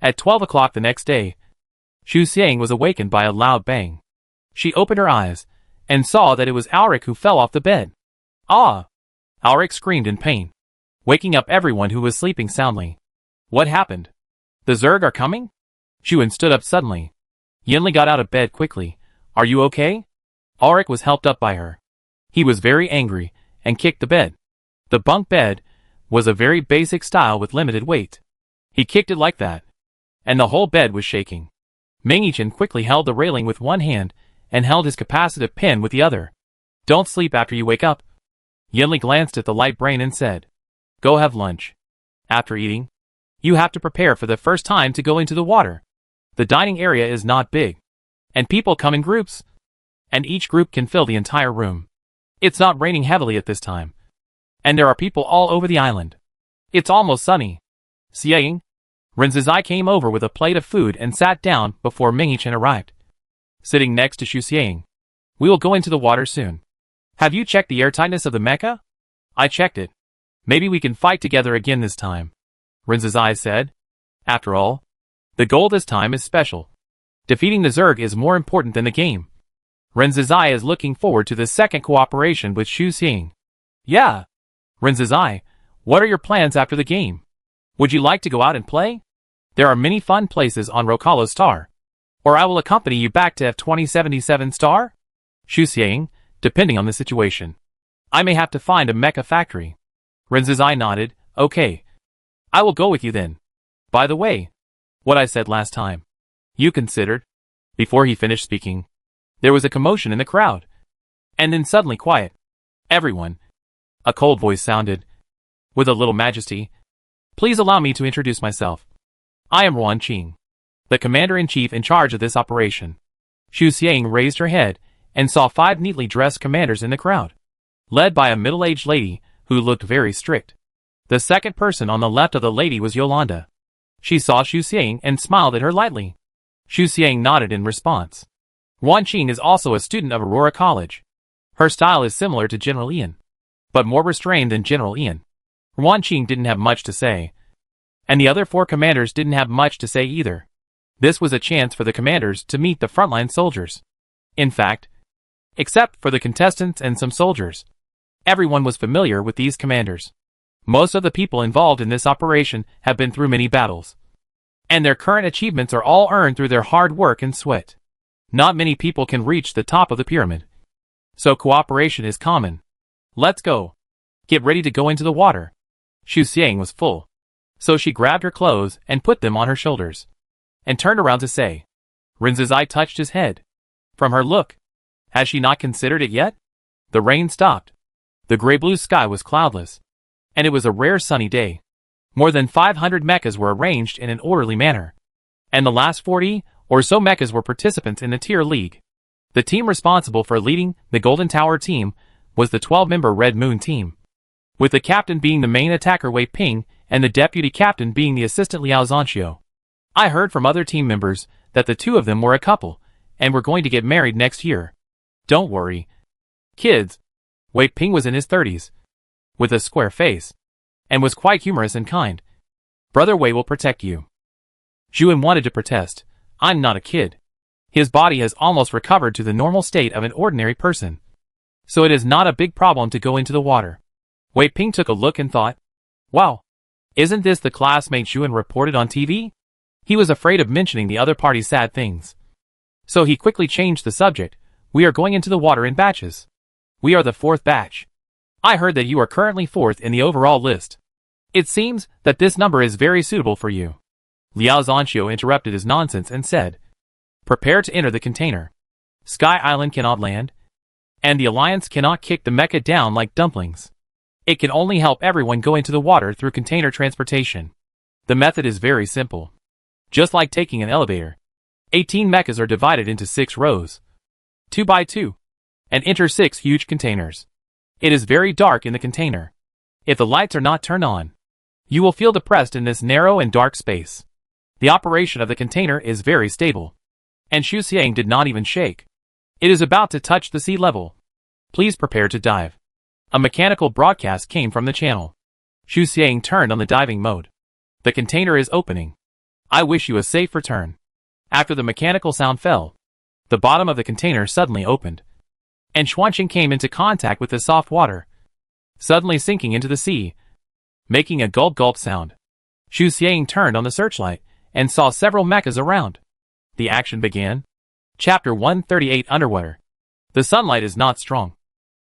At 12 o'clock the next day, Xu Xiang was awakened by a loud bang. She opened her eyes and saw that it was Auric who fell off the bed. "Ah!" Ulrich screamed in pain, waking up everyone who was sleeping soundly. What happened? The Zerg are coming? Shuan stood up suddenly. Yinli got out of bed quickly. Are you okay? Ulrich was helped up by her. He was very angry, and kicked the bed. The bunk bed was a very basic style with limited weight. He kicked it like that, and the whole bed was shaking. Mingchen quickly held the railing with one hand, and held his capacitive pin with the other. Don't sleep after you wake up. Yinli glanced at the light brain and said, Go have lunch. After eating, you have to prepare for the first time to go into the water. The dining area is not big, and people come in groups, and each group can fill the entire room. It's not raining heavily at this time, and there are people all over the island. It's almost sunny. Xiang, Renzizai came over with a plate of food and sat down before Mingchen arrived. Sitting next to Xu Xiang. We will go into the water soon. Have you checked the airtightness of the mecha? I checked it. Maybe we can fight together again this time, Renzizai said. After all, the goal this time is special. Defeating the Zerg is more important than the game. Renzizai is looking forward to the second cooperation with Xu Xiang. Yeah. Renzizai, what are your plans after the game? Would you like to go out and play? There are many fun places on Rokalo Star. Or I will accompany you back to F-2077 Star? Xu Xiang, depending on the situation. I may have to find a mecha factory. Renzizai nodded. Okay. I will go with you then. By the way, what I said last time. You considered? Before he finished speaking, there was a commotion in the crowd. And then suddenly quiet. Everyone. A cold voice sounded. With a little majesty. Please allow me to introduce myself. I am Ruan Qing, the commander-in-chief in charge of this operation. Xu Xiang raised her head and saw 5 neatly dressed commanders in the crowd, led by a middle-aged lady who looked very strict. The second person on the left of the lady was Yolanda. She saw Xu Xiang and smiled at her lightly. Xu Xiang nodded in response. Ruan Qing is also a student of Aurora College. Her style is similar to General Ian, but more restrained than General Ian. Ruan Qing didn't have much to say, and the other 4 commanders didn't have much to say either. This was a chance for the commanders to meet the frontline soldiers. In fact, except for the contestants and some soldiers, everyone was familiar with these commanders. Most of the people involved in this operation have been through many battles, and their current achievements are all earned through their hard work and sweat. Not many people can reach the top of the pyramid, so cooperation is common. Let's go. Get ready to go into the water. Xu Xiang was full, so she grabbed her clothes and put them on her shoulders, and turned around to say. Renzizai touched his head. From her look, has she not considered it yet? The rain stopped. The gray-blue sky was cloudless, and it was a rare sunny day. More than 500 mechas were arranged in an orderly manner, and the last 40 or so mechas were participants in the tier league. The team responsible for leading the Golden Tower team was the 12-member Red Moon team, with the captain being the main attacker Wei Ping and the deputy captain being the assistant Liao Zanxiu. I heard from other team members that the 2 of them were a couple, and were going to get married next year. Don't worry, kids. Wei Ping was in his 30s, with a square face, and was quite humorous and kind. Brother Wei will protect you. Zhuan wanted to protest. I'm not a kid. His body has almost recovered to the normal state of an ordinary person, so it is not a big problem to go into the water. Wei Ping took a look and thought, wow, isn't this the classmate Zhuan reported on TV? He was afraid of mentioning the other party's sad things, so he quickly changed the subject. We are going into the water in batches. We are the 4th batch. I heard that you are currently 4th in the overall list. It seems that this number is very suitable for you. Liao Zanxiu interrupted his nonsense and said, prepare to enter the container. Sky Island cannot land, and the Alliance cannot kick the mecha down like dumplings. It can only help everyone go into the water through container transportation. The method is very simple. Just like taking an elevator. 18 mechas are divided into 6 rows, 2 by 2, and enter 6 huge containers. It is very dark in the container. If the lights are not turned on, you will feel depressed in this narrow and dark space. The operation of the container is very stable, and Xu Xiang did not even shake. It is about to touch the sea level. Please prepare to dive. A mechanical broadcast came from the channel. Xu Xiang turned on the diving mode. The container is opening. I wish you a safe return. After the mechanical sound fell, the bottom of the container suddenly opened, and Xuanqing came into contact with the soft water. suddenly sinking into the sea, making a gulp-gulp sound. Xu Xiang turned on the searchlight and saw several mechas around. The action began. Chapter 138 Underwater. The sunlight is not strong,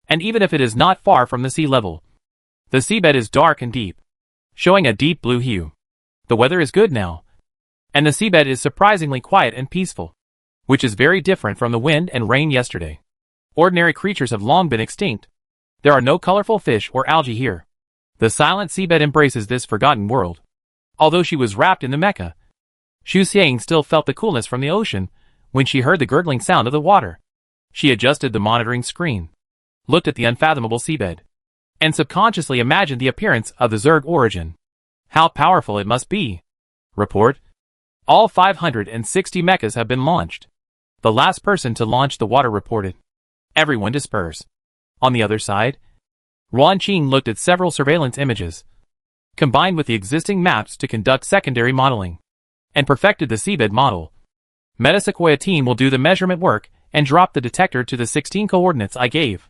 and even if it is not far from the sea level, the seabed is dark and deep, showing a deep blue hue. The weather is good now, and the seabed is surprisingly quiet and peaceful, which is very different from the wind and rain yesterday. Ordinary creatures have long been extinct. There are no colorful fish or algae here. The silent seabed embraces this forgotten world. Although she was wrapped in the mecha, Xu Xiang still felt the coolness from the ocean when she heard the gurgling sound of the water. She adjusted the monitoring screen, looked at the unfathomable seabed, and subconsciously imagined the appearance of the Zerg origin. How powerful it must be. Report. All 560 mechas have been launched. The last person to launch the water reported. Everyone disperse. On the other side, Ruan Qing looked at several surveillance images, combined with the existing maps to conduct secondary modeling, and perfected the seabed model. Metasequoia team will do the measurement work and drop the detector to the 16 coordinates I gave.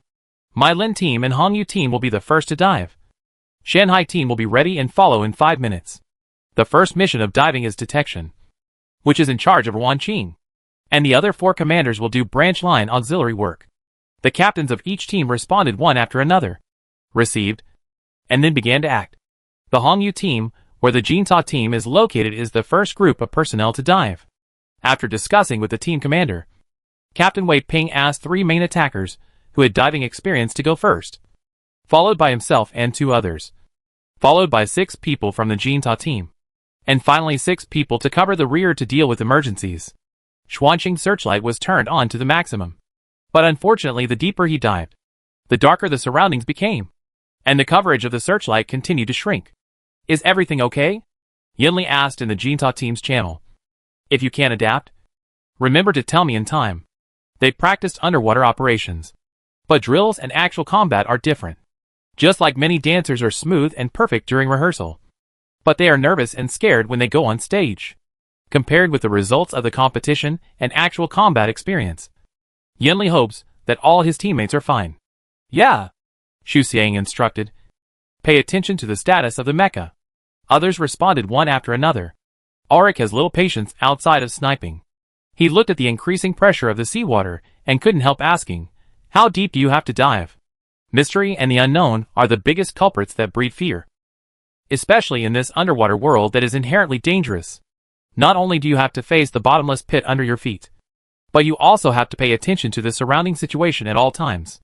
My Lin team and Hongyu team will be the first to dive. Shanghai team will be ready and follow in 5 minutes. The first mission of diving is detection, which is in charge of Ruan Qing, and the other 4 commanders will do branch line auxiliary work. The captains of each team responded one after another, received, and then began to act. The Hongyu team, where the Jinta team is located, is the first group of personnel to dive. After discussing with the team commander, Captain Wei Ping asked 3 main attackers who had diving experience to go first, followed by himself and 2 others, followed by 6 people from the Jinta team, and finally 6 people to cover the rear to deal with emergencies. Xuanqing's searchlight was turned on to the maximum, but unfortunately the deeper he dived, the darker the surroundings became, and the coverage of the searchlight continued to shrink. Is everything okay? Yinli asked in the Jinta team's channel. If you can't adapt, remember to tell me in time. They practiced underwater operations, but drills and actual combat are different. Just like many dancers are smooth and perfect during rehearsal, but they are nervous and scared when they go on stage. Compared with the results of the competition and actual combat experience, Yinli hopes that all his teammates are fine. Yeah, Xu Xiang instructed. Pay attention to the status of the mecha. Others responded one after another. Auric has little patience outside of sniping. He looked at the increasing pressure of the seawater and couldn't help asking, how deep do you have to dive? Mystery and the unknown are the biggest culprits that breed fear, especially in this underwater world that is inherently dangerous. Not only do you have to face the bottomless pit under your feet, but you also have to pay attention to the surrounding situation at all times.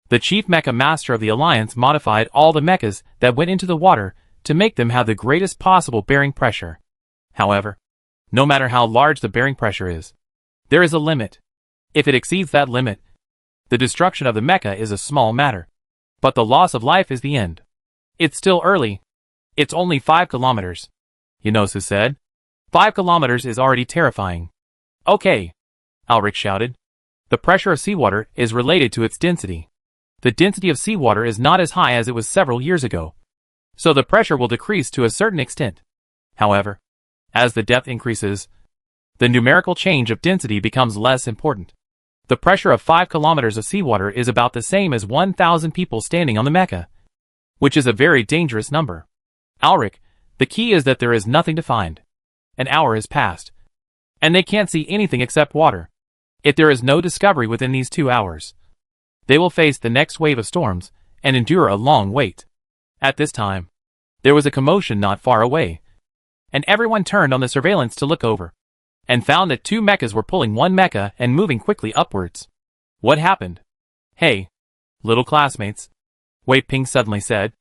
The chief mecha master of the Alliance modified all the mechas that went into the water to make them have the greatest possible bearing pressure. However, no matter how large the bearing pressure is, there is a limit. If it exceeds that limit, the destruction of the mecha is a small matter, but the loss of life is the end. It's still early. It's only 5 kilometers, Yonosu said. 5 kilometers is already terrifying. Okay, Alric shouted. The pressure of seawater is related to its density. The density of seawater is not as high as it was several years ago, so the pressure will decrease to a certain extent. However, as the depth increases, the numerical change of density becomes less important. The pressure of 5 kilometers of seawater is about the same as 1,000 people standing on the mecha, which is a very dangerous number. Alric, the key is that there is nothing to find. An hour has passed, and they can't see anything except water. If there is no discovery within these 2 hours, they will face the next wave of storms and endure a long wait. At this time, there was a commotion not far away, and everyone turned on the surveillance to look over, and found that 2 mechas were pulling one mecha and moving quickly upwards. What happened? Hey, little classmates, Wei Ping suddenly said.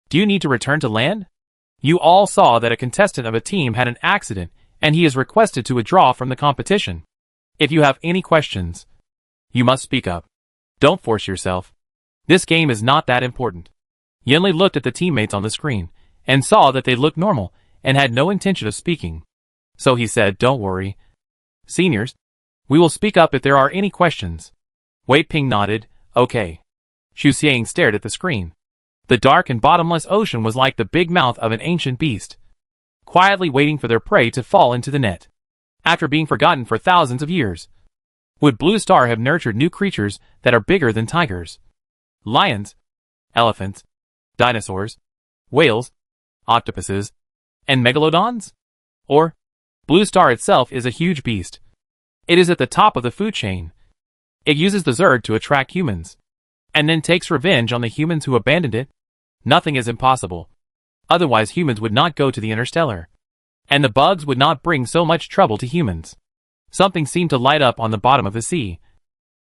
Do you need to return to land? You all saw that a contestant of a team had an accident and he is requested to withdraw from the competition. If you have any questions, you must speak up. Don't force yourself. This game is not that important. Yinli looked at the teammates on the screen and saw that they looked normal and had no intention of speaking. So he said, don't worry. Seniors, we will speak up if there are any questions. Wei Ping nodded, okay. Xu Xiang stared at the screen. The dark and bottomless ocean was like the big mouth of an ancient beast, quietly waiting for their prey to fall into the net. After being forgotten for thousands of years, would Blue Star have nurtured new creatures that are bigger than tigers, lions, elephants, Dinosaurs? Whales? Octopuses? And megalodons? Or, Blue Star itself is a huge beast. It is at the top of the food chain. It uses the Zerg to attract humans, and then takes revenge on the humans who abandoned it. Nothing is impossible. Otherwise humans would not go to the Interstellar. And the bugs would not bring so much trouble to humans. Something seemed to light up on the bottom of the sea,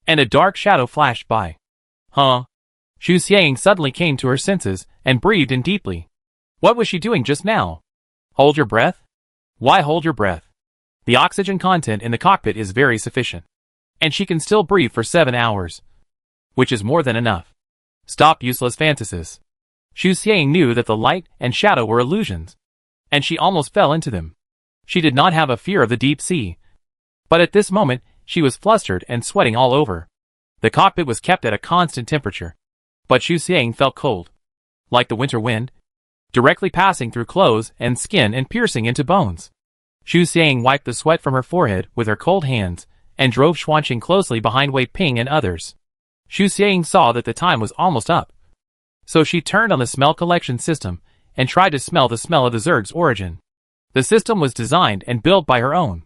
and a dark shadow flashed by. Huh? Xu Xiang suddenly came to her senses and breathed in deeply. What was she doing just now? Hold your breath? Why hold your breath? The oxygen content in the cockpit is very sufficient, and she can still breathe for 7 hours, which is more than enough. Stop useless fantasies. Xu Xiang knew that the light and shadow were illusions, and she almost fell into them. She did not have a fear of the deep sea, but at this moment she was flustered and sweating all over. The cockpit was kept at a constant temperature, but Xu Xiang felt cold, like the winter wind, directly passing through clothes and skin and piercing into bones. Xu Xiang wiped the sweat from her forehead with her cold hands and drove Xuanqing closely behind Wei Ping and others. Xu Xiang saw that the time was almost up, so she turned on the smell collection system and tried to smell the smell of the Zerg's origin. The system was designed and built by her own.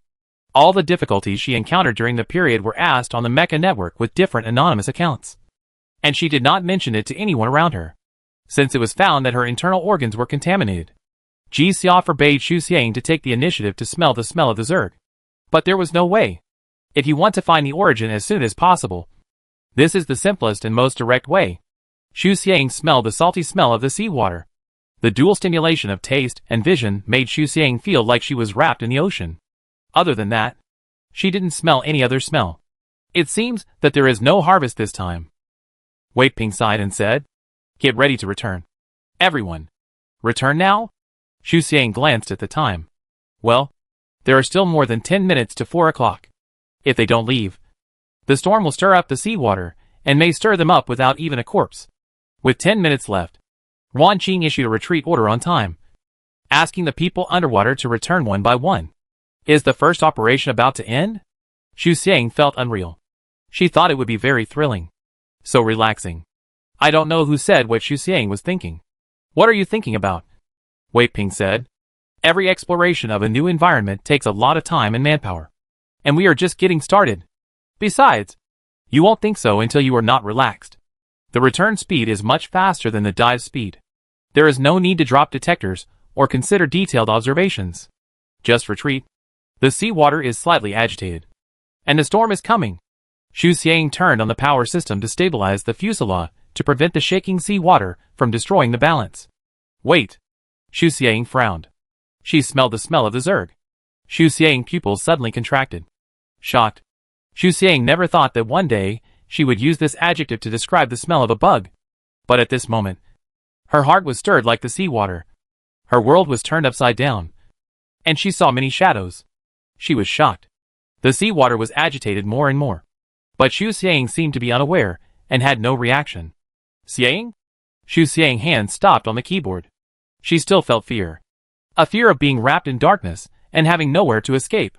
All the difficulties she encountered during the period were asked on the Mecha network with different anonymous accounts, and she did not mention it to anyone around her, since it was found that her internal organs were contaminated. Ji Xia forbade Xu Xiang to take the initiative to smell the smell of the Zerg. But there was no way. If you want to find the origin as soon as possible, this is the simplest and most direct way. Xu Xiang smelled the salty smell of the seawater. The dual stimulation of taste and vision made Xu Xiang feel like she was wrapped in the ocean. Other than that, she didn't smell any other smell. It seems that there is no harvest this time. Wei Ping sighed and said, "Get ready to return. Everyone. Return now?" Xu Xiang glanced at the time. Well, there are still more than 10 minutes to 4 o'clock. If they don't leave, the storm will stir up the seawater and may stir them up without even a corpse. With 10 minutes left, Wan Qing issued a retreat order on time, asking the people underwater to return one by one. Is the first operation about to end? Xu Xiang felt unreal. She thought it would be very thrilling. So relaxing. I don't know who said what Xu Xiang was thinking. What are you thinking about? Wei Ping said. Every exploration of a new environment takes a lot of time and manpower. And we are just getting started. Besides, you won't think so until you are not relaxed. The return speed is much faster than the dive speed. There is no need to drop detectors or consider detailed observations. Just retreat. The seawater is slightly agitated, and the storm is coming. Xu Xiang turned on the power system to stabilize the fuselage to prevent the shaking seawater from destroying the balance. Wait. Xu Xiang frowned. She smelled the smell of the Zerg. Xu Xiang's pupils suddenly contracted. Shocked. Xu Xiang never thought that one day she would use this adjective to describe the smell of a bug. But at this moment, her heart was stirred like the seawater. Her world was turned upside down, and she saw many shadows. She was shocked. The seawater was agitated more and more. But Xu Xiang seemed to be unaware and had no reaction. Xiang? Xu Xiang's hand stopped on the keyboard. She still felt fear. A fear of being wrapped in darkness and having nowhere to escape.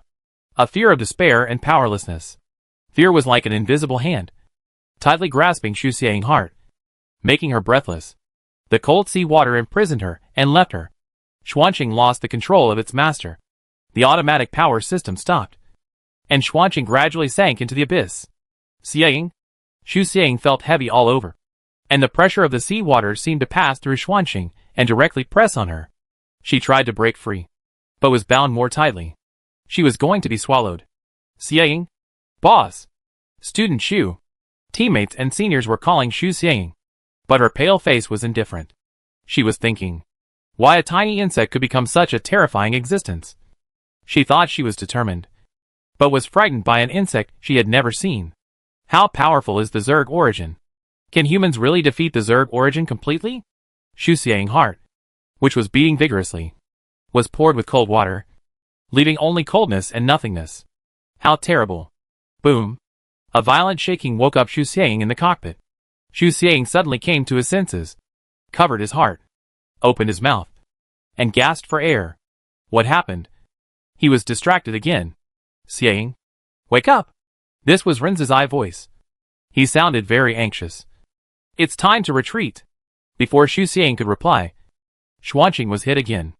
A fear of despair and powerlessness. Fear was like an invisible hand, tightly grasping Xu Xiang's heart, making her breathless. The cold sea water imprisoned her and left her. Xuanqing lost the control of its master. The automatic power system stopped, and Xuanqing gradually sank into the abyss. Xiang? Xu Xiang felt heavy all over, and the pressure of the seawater seemed to pass through Xuanqing and directly press on her. She tried to break free, but was bound more tightly. She was going to be swallowed. Xiang? Boss! Student Xu. Teammates and seniors were calling Xu Xiang, but her pale face was indifferent. She was thinking, why a tiny insect could become such a terrifying existence. She thought she was determined, but was frightened by an insect she had never seen. How powerful is the Zerg origin? Can humans really defeat the Zerg origin completely? Xu Xiang's heart, which was beating vigorously, was poured with cold water, leaving only coldness and nothingness. How terrible. Boom. A violent shaking woke up Xu Xiang in the cockpit. Xu Xiang suddenly came to his senses, covered his heart, opened his mouth, and gasped for air. What happened? He was distracted again. Xiang, wake up! This was Rinzai's voice. He sounded very anxious. It's time to retreat. Before Xu Xiang could reply, Xuanqing was hit again.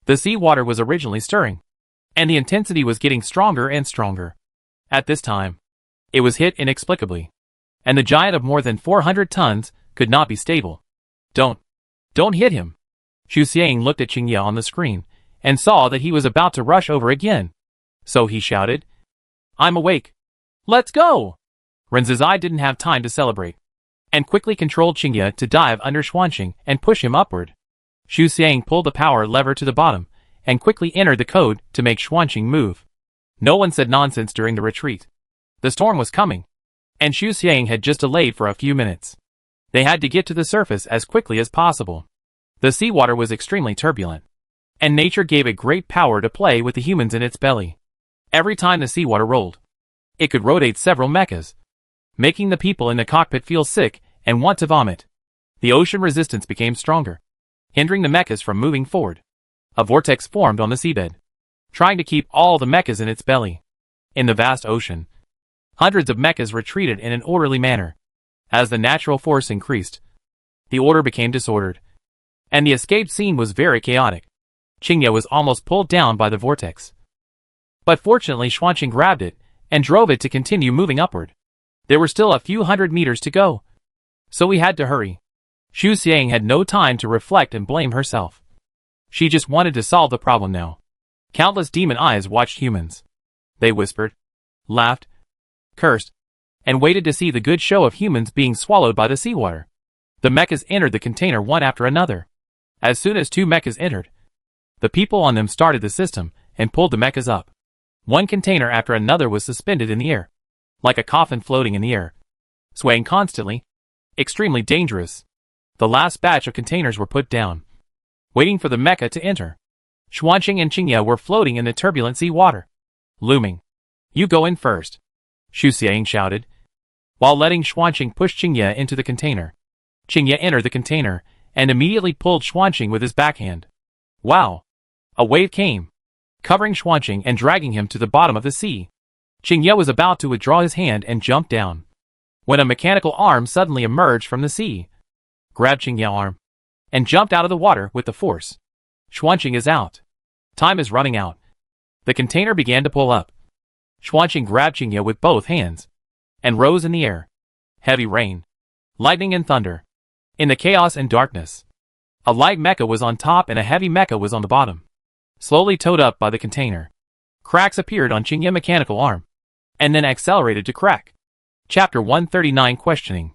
The sea water was originally stirring, and the intensity was getting stronger and stronger. At this time, it was hit inexplicably, and the giant of more than 400 tons could not be stable. Don't hit him. Xu Xiang looked at Qingye on the screen, and saw that he was about to rush over again. So he shouted, I'm awake. Let's go! Renzizai didn't have time to celebrate, and quickly controlled Qingye to dive under Xuanqing and push him upward. Xu Xiang pulled the power lever to the bottom, and quickly entered the code to make Xuanqing move. No one said nonsense during the retreat. The storm was coming, and Xu Xiang had just delayed for a few minutes. They had to get to the surface as quickly as possible. The seawater was extremely turbulent, and nature gave it great power to play with the humans in its belly. Every time the seawater rolled, it could rotate several mechas, making the people in the cockpit feel sick and want to vomit. The ocean resistance became stronger, hindering the mechas from moving forward. A vortex formed on the seabed, trying to keep all the mechas in its belly. In the vast ocean, hundreds of mechas retreated in an orderly manner. As the natural force increased, the order became disordered, and the escape scene was very chaotic. Qingye was almost pulled down by the vortex, but fortunately Xuanqing grabbed it and drove it to continue moving upward. There were still a few hundred meters to go, so he had to hurry. Xu Xiang had no time to reflect and blame herself. She just wanted to solve the problem now. Countless demon eyes watched humans. They whispered, laughed, cursed, and waited to see the good show of humans being swallowed by the seawater. The mechas entered the container one after another. As soon as 2 mechas entered, the people on them started the system and pulled the mechas up. One container after another was suspended in the air, like a coffin floating in the air, swaying constantly. Extremely dangerous. The last batch of containers were put down, waiting for the mecha to enter. Xuanqing and Qingye were floating in the turbulent sea water. Looming. You go in first, Xu Xiang shouted, while letting Xuanqing push Qingye into the container. Qingye entered the container and immediately pulled Xuanqing with his backhand. Wow! A wave came, covering Xuanqing and dragging him to the bottom of the sea. Qingye was about to withdraw his hand and jump down, when a mechanical arm suddenly emerged from the sea, grabbed Qingye's arm, and jumped out of the water with the force. Xuanqing is out. Time is running out. The container began to pull up. Xuanqing grabbed Qingye with both hands, and rose in the air. Heavy rain, lightning and thunder. In the chaos and darkness, a light mecha was on top and a heavy mecha was on the bottom, slowly towed up by the container. Cracks appeared on Qingye's mechanical arm, and then accelerated to crack. Chapter 139 Questioning.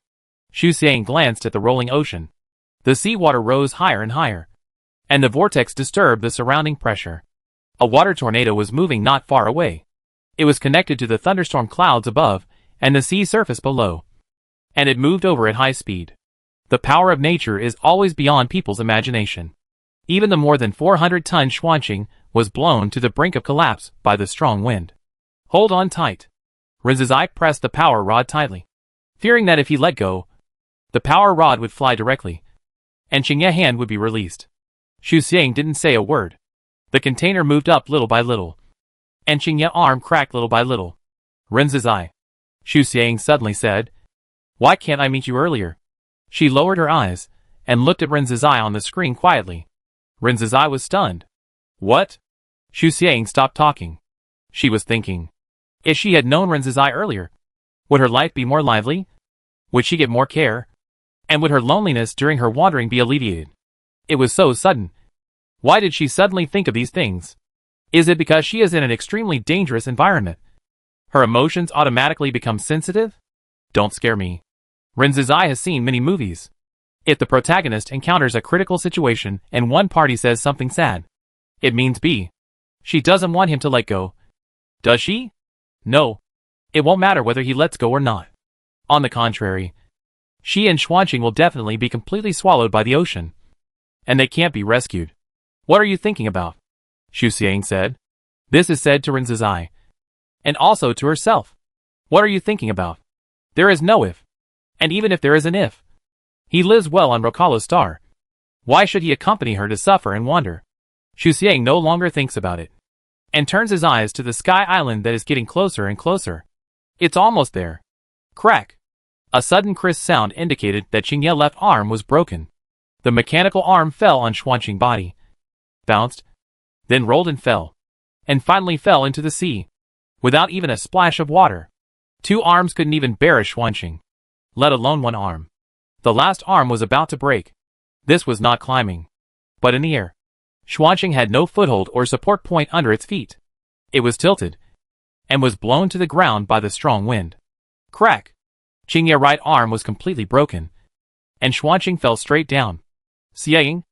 Xu Xiang glanced at the rolling ocean. The seawater rose higher and higher, and the vortex disturbed the surrounding pressure. A water tornado was moving not far away. It was connected to the thunderstorm clouds above and the sea surface below, and it moved over at high speed. The power of nature is always beyond people's imagination. Even the more than 400-ton Xuanqing was blown to the brink of collapse by the strong wind. Hold on tight. Renzizai pressed the power rod tightly, fearing that if he let go, the power rod would fly directly, and Qingye's hand would be released. Xu Xiang didn't say a word. The container moved up little by little, and Qingye's arm cracked little by little. Renzizai, Xu Xiang suddenly said, why can't I meet you earlier? She lowered her eyes, and looked at Renzizai on the screen quietly. Renzizai was stunned. What? Xu Xiang stopped talking. She was thinking. If she had known Renzizai earlier, would her life be more lively? Would she get more care? And would her loneliness during her wandering be alleviated? It was so sudden. Why did she suddenly think of these things? Is it because she is in an extremely dangerous environment? Her emotions automatically become sensitive? Don't scare me. Renzizai has seen many movies. If the protagonist encounters a critical situation and one party says something sad, it means B. She doesn't want him to let go. Does she? No. It won't matter whether he lets go or not. On the contrary, she and Xuanqing will definitely be completely swallowed by the ocean, and they can't be rescued. What are you thinking about? Xu Xiang said. This is said to Renzizai, and also to herself. What are you thinking about? There is no if. And even if there is an if, he lives well on Rokalo's star. Why should he accompany her to suffer and wander? Xu Xiang no longer thinks about it, and turns his eyes to the sky island that is getting closer and closer. It's almost there. Crack. A sudden crisp sound indicated that Qingye's left arm was broken. The mechanical arm fell on Xuanqing's body, bounced, then rolled and finally fell into the sea, without even a splash of water. 2 arms couldn't even bear a Xuanqing, let alone 1 arm. The last arm was about to break. This was not climbing, but in the air. Xuanqing had no foothold or support point under its feet. It was tilted, and was blown to the ground by the strong wind. Crack! Qingye's right arm was completely broken, and Xuanqing fell straight down. Xiang!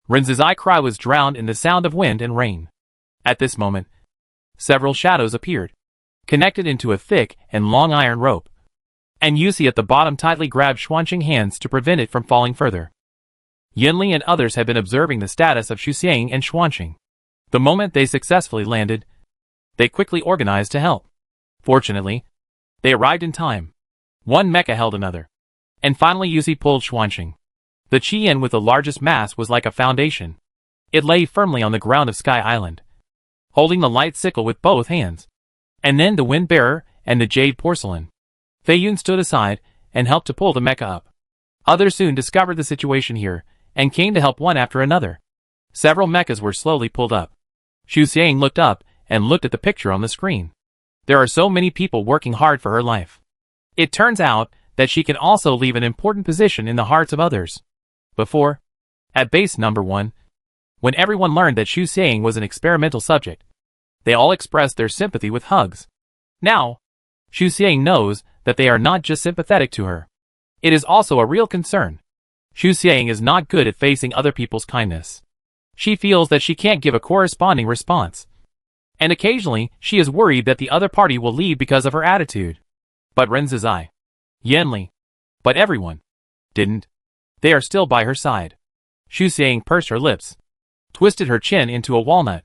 Ren's cry was drowned in the sound of wind and rain. At this moment, several shadows appeared, connected into a thick and long iron rope, and Yusi at the bottom tightly grabbed Xuanqing's hands to prevent it from falling further. Yanli and others had been observing the status of Xiang and Xuanqing. The moment they successfully landed, they quickly organized to help. Fortunately, they arrived in time. One mecha held another, and finally Yusi pulled Xuanqing. The Qian with the largest mass was like a foundation. It lay firmly on the ground of Sky Island, holding the light sickle with both hands. And then the wind bearer and the jade porcelain. Fei Yun stood aside and helped to pull the mecha up. Others soon discovered the situation here and came to help one after another. Several mechas were slowly pulled up. Xiang looked up and looked at the picture on the screen. There are so many people working hard for her life. It turns out that she can also leave an important position in the hearts of others. Before, at base number 1, when everyone learned that Xiang was an experimental subject, they all expressed their sympathy with hugs. Now, Xiang knows that they are not just sympathetic to her. It is also a real concern. Xiang is not good at facing other people's kindness. She feels that she can't give a corresponding response. And occasionally, she is worried that the other party will leave because of her attitude. But Ren's Yanli, but everyone, didn't. They are still by her side. Xiang pursed her lips, twisted her chin into a walnut,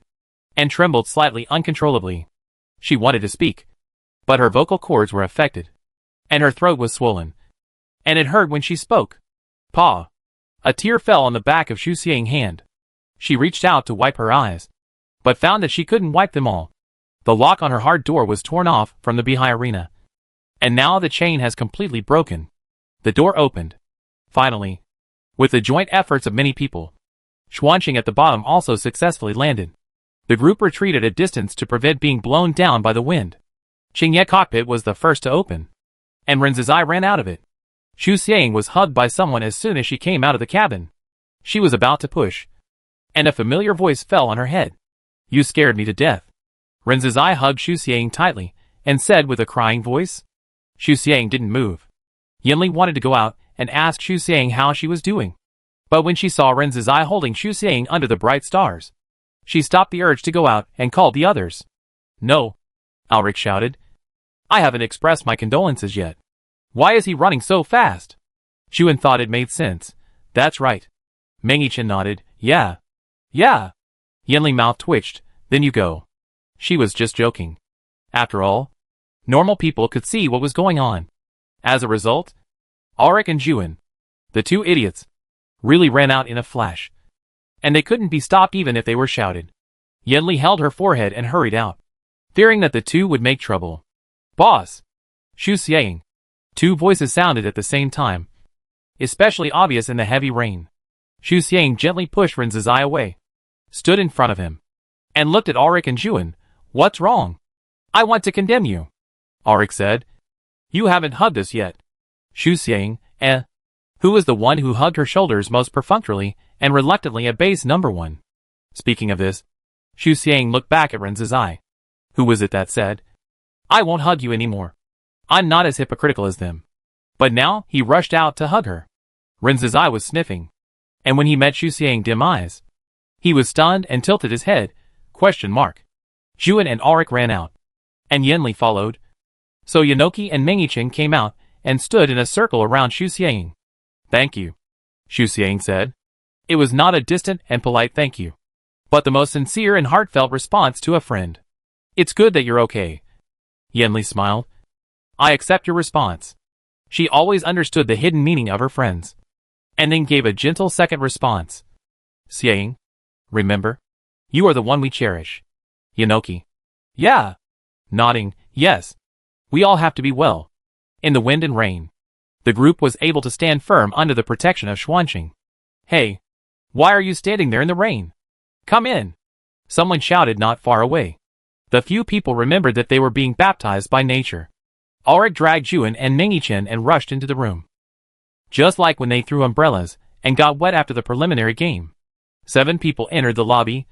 and trembled slightly uncontrollably. She wanted to speak, but her vocal cords were affected, and her throat was swollen, and it hurt when she spoke. Pa! A tear fell on the back of Xiang's hand. She reached out to wipe her eyes, but found that she couldn't wipe them all. The lock on her hard door was torn off from the Beehive Arena, and now the chain has completely broken. The door opened. Finally, with the joint efforts of many people, Xuanqing at the bottom also successfully landed. The group retreated a distance to prevent being blown down by the wind. Qingye's cockpit was the first to open, and Ren's ran out of it. Xiang was hugged by someone as soon as she came out of the cabin. She was about to push, and a familiar voice fell on her head. You scared me to death. Ren's hugged Xiang tightly, and said with a crying voice. Xiang didn't move. Yanli wanted to go out and ask Xiang how she was doing. But when she saw Ren's holding Xiang under the bright stars, she stopped the urge to go out and called the others. No, Alric shouted. I haven't expressed my condolences yet. Why is he running so fast? Xuan thought it made sense. That's right. Mengichin nodded. Yeah. Yeah. Yanli mouth twitched. Then you go. She was just joking. After all, normal people could see what was going on. As a result, Auric and Juan, the 2 idiots, really ran out in a flash. And they couldn't be stopped even if they were shouted. Yanli held her forehead and hurried out, fearing that the 2 would make trouble. Boss! Xiang. 2 voices sounded at the same time, especially obvious in the heavy rain. Xiang gently pushed Ren's away, stood in front of him, and looked at Auric and Juan. What's wrong? I want to condemn you. Auric said. You haven't hugged us yet. Xiang, who was the one who hugged her shoulders most perfunctorily and reluctantly at base number 1. Speaking of this, Xiang looked back at Ren's Who was it that said, I won't hug you anymore. I'm not as hypocritical as them. But now he rushed out to hug her. Ren's was sniffing, and when he met Xiang's dim eyes, he was stunned and tilted his head. Juan and Auric ran out, and Yanli followed. So Yanoki and Mengichin came out and stood in a circle around Xiang. Thank you, Xiang said. It was not a distant and polite thank you, but the most sincere and heartfelt response to a friend. It's good that you're okay. Yanli smiled. I accept your response. She always understood the hidden meaning of her friends, and then gave a gentle second response. Xiang, remember? You are the one we cherish. Yanoki. Yeah. Nodding, yes. We all have to be well. In the wind and rain, the group was able to stand firm under the protection of Xuanqing. Hey! Why are you standing there in the rain? Come in! Someone shouted not far away. The few people remembered that they were being baptized by nature. Ulrich dragged Juan and Ningyi-chan and rushed into the room. Just like when they threw umbrellas and got wet after the preliminary game. 7 people entered the lobby,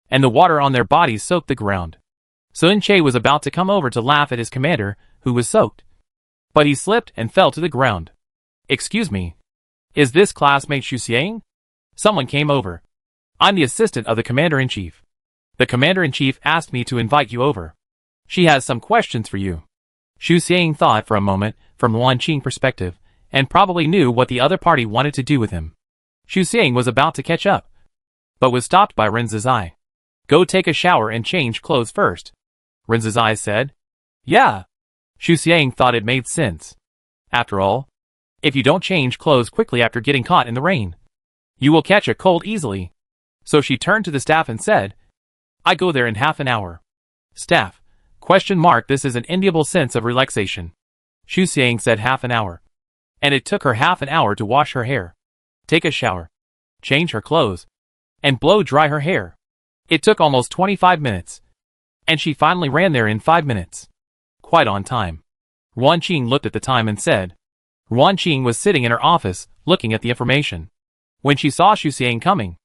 and the water on their bodies soaked the ground. Sun-chae was about to come over to laugh at his commander, who was soaked. But he slipped and fell to the ground. Excuse me. Is this classmate Xu Xiang? Someone came over. I'm the assistant of the commander-in-chief. The commander-in-chief asked me to invite you over. She has some questions for you. Xu Xiang thought for a moment from Wan Qing's perspective, and probably knew what the other party wanted to do with him. Xu Xiang was about to catch up, but was stopped by Ren Zizai. Go take a shower and change clothes first. Ren Zizai said. Yeah. Xu Xiang thought it made sense. After all, if you don't change clothes quickly after getting caught in the rain, you will catch a cold easily. So she turned to the staff and said, I go there in half an hour. Staff? ? This is an enviable sense of relaxation. Xu Xiang said half an hour. And it took her half an hour to wash her hair, take a shower, change her clothes, and blow dry her hair. It took almost 25 minutes. And she finally ran there in 5 minutes. Quite on time. Wan Qing looked at the time and said. Wan Qing was sitting in her office, looking at the information. When she saw Xu Xiang coming,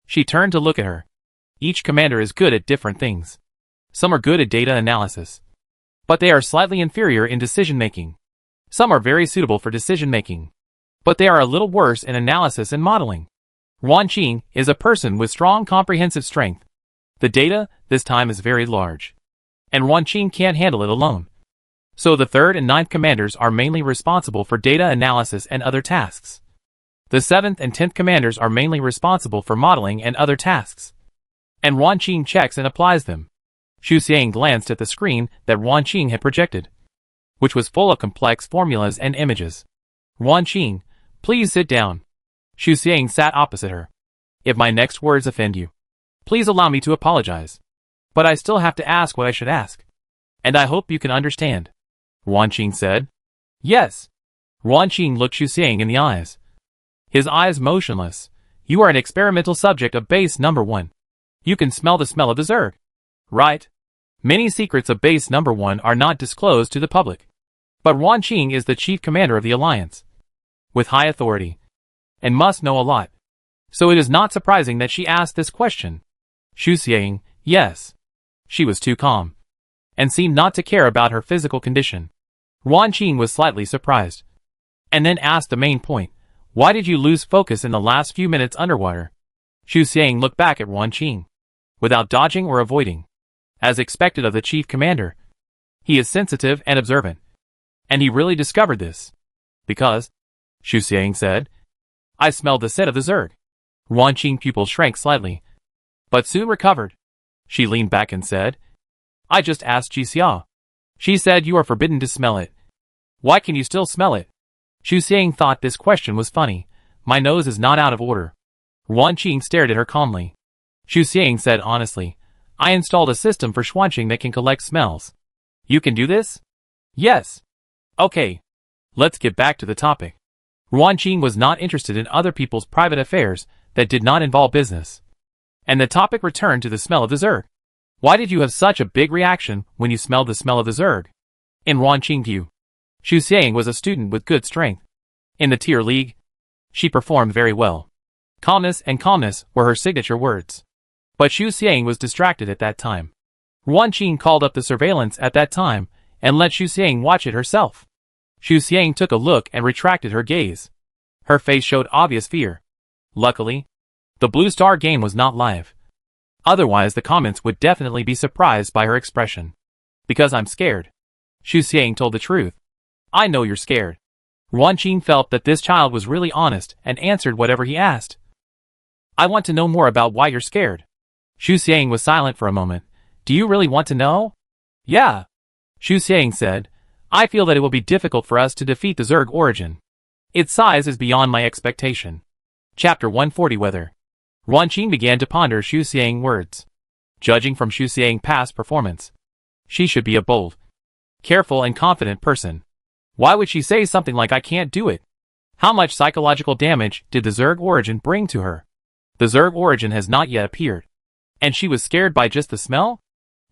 she turned to look at her. Each commander is good at different things. Some are good at data analysis, but they are slightly inferior in decision-making. Some are very suitable for decision-making, but they are a little worse in analysis and modeling. Wan Qing is a person with strong comprehensive strength. The data, this time, is very large, and Wan Qing can't handle it alone. So the 3rd and 9th commanders are mainly responsible for data analysis and other tasks. The 7th and 10th commanders are mainly responsible for modeling and other tasks. And Wan Qing checks and applies them. Xu Xiang glanced at the screen that Wan Qing had projected, which was full of complex formulas and images. Wan Qing, please sit down. Xu Xiang sat opposite her. If my next words offend you, please allow me to apologize. But I still have to ask what I should ask. And I hope you can understand. Wan Qing said. Yes. Wan Qing looked Xu Xiang in the eyes. His eyes motionless. You are an experimental subject of base number 1. You can smell the smell of the Zerg. Right? Many secrets of base number 1 are not disclosed to the public. But Wan Qing is the chief commander of the alliance, with high authority, and must know a lot. So it is not surprising that she asked this question. Xu Xiang, yes. She was too calm, and seemed not to care about her physical condition. Wan Qing was slightly surprised, and then asked the main point. Why did you lose focus in the last few minutes underwater? Xu Xiang looked back at Wan Qing, without dodging or avoiding. As expected of the chief commander, he is sensitive and observant. And he really discovered this. Because, Xu Xiang said, I smelled the scent of the Zerg. Wan Qing's pupil shrank slightly, but soon recovered. She leaned back and said, I just asked Jixia. She said you are forbidden to smell it. Why can you still smell it? Xu Xiang thought this question was funny. My nose is not out of order. Wan Qing stared at her calmly. Xu Xiang said honestly, I installed a system for Xuanqing that can collect smells. You can do this? Yes. Okay. Let's get back to the topic. Wan Qing was not interested in other people's private affairs that did not involve business. And the topic returned to the smell of the Zerg. Why did you have such a big reaction when you smelled the smell of the Zerg? In Wan Qing's view, Xu Xiang was a student with good strength. In the tier league, she performed very well. Calmness and calmness were her signature words. But Xu Xiang was distracted at that time. Wan Qing called up the surveillance at that time and let Xu Xiang watch it herself. Xu Xiang took a look and retracted her gaze. Her face showed obvious fear. Luckily, the Blue Star game was not live. Otherwise the comments would definitely be surprised by her expression. Because I'm scared. Xu Xiang told the truth. I know you're scared. Wan Qing felt that this child was really honest and answered whatever he asked. I want to know more about why you're scared. Xu Xiang was silent for a moment. Do you really want to know? Yeah. Xu Xiang said. I feel that it will be difficult for us to defeat the Zerg origin. Its size is beyond my expectation. Chapter 140 Weather. Wan Qing began to ponder Xu Xiang's words. Judging from Xu Xiang's past performance, she should be a bold, careful and confident person. Why would she say something like I can't do it? How much psychological damage did the Zerg origin bring to her? The Zerg origin has not yet appeared, and she was scared by just the smell?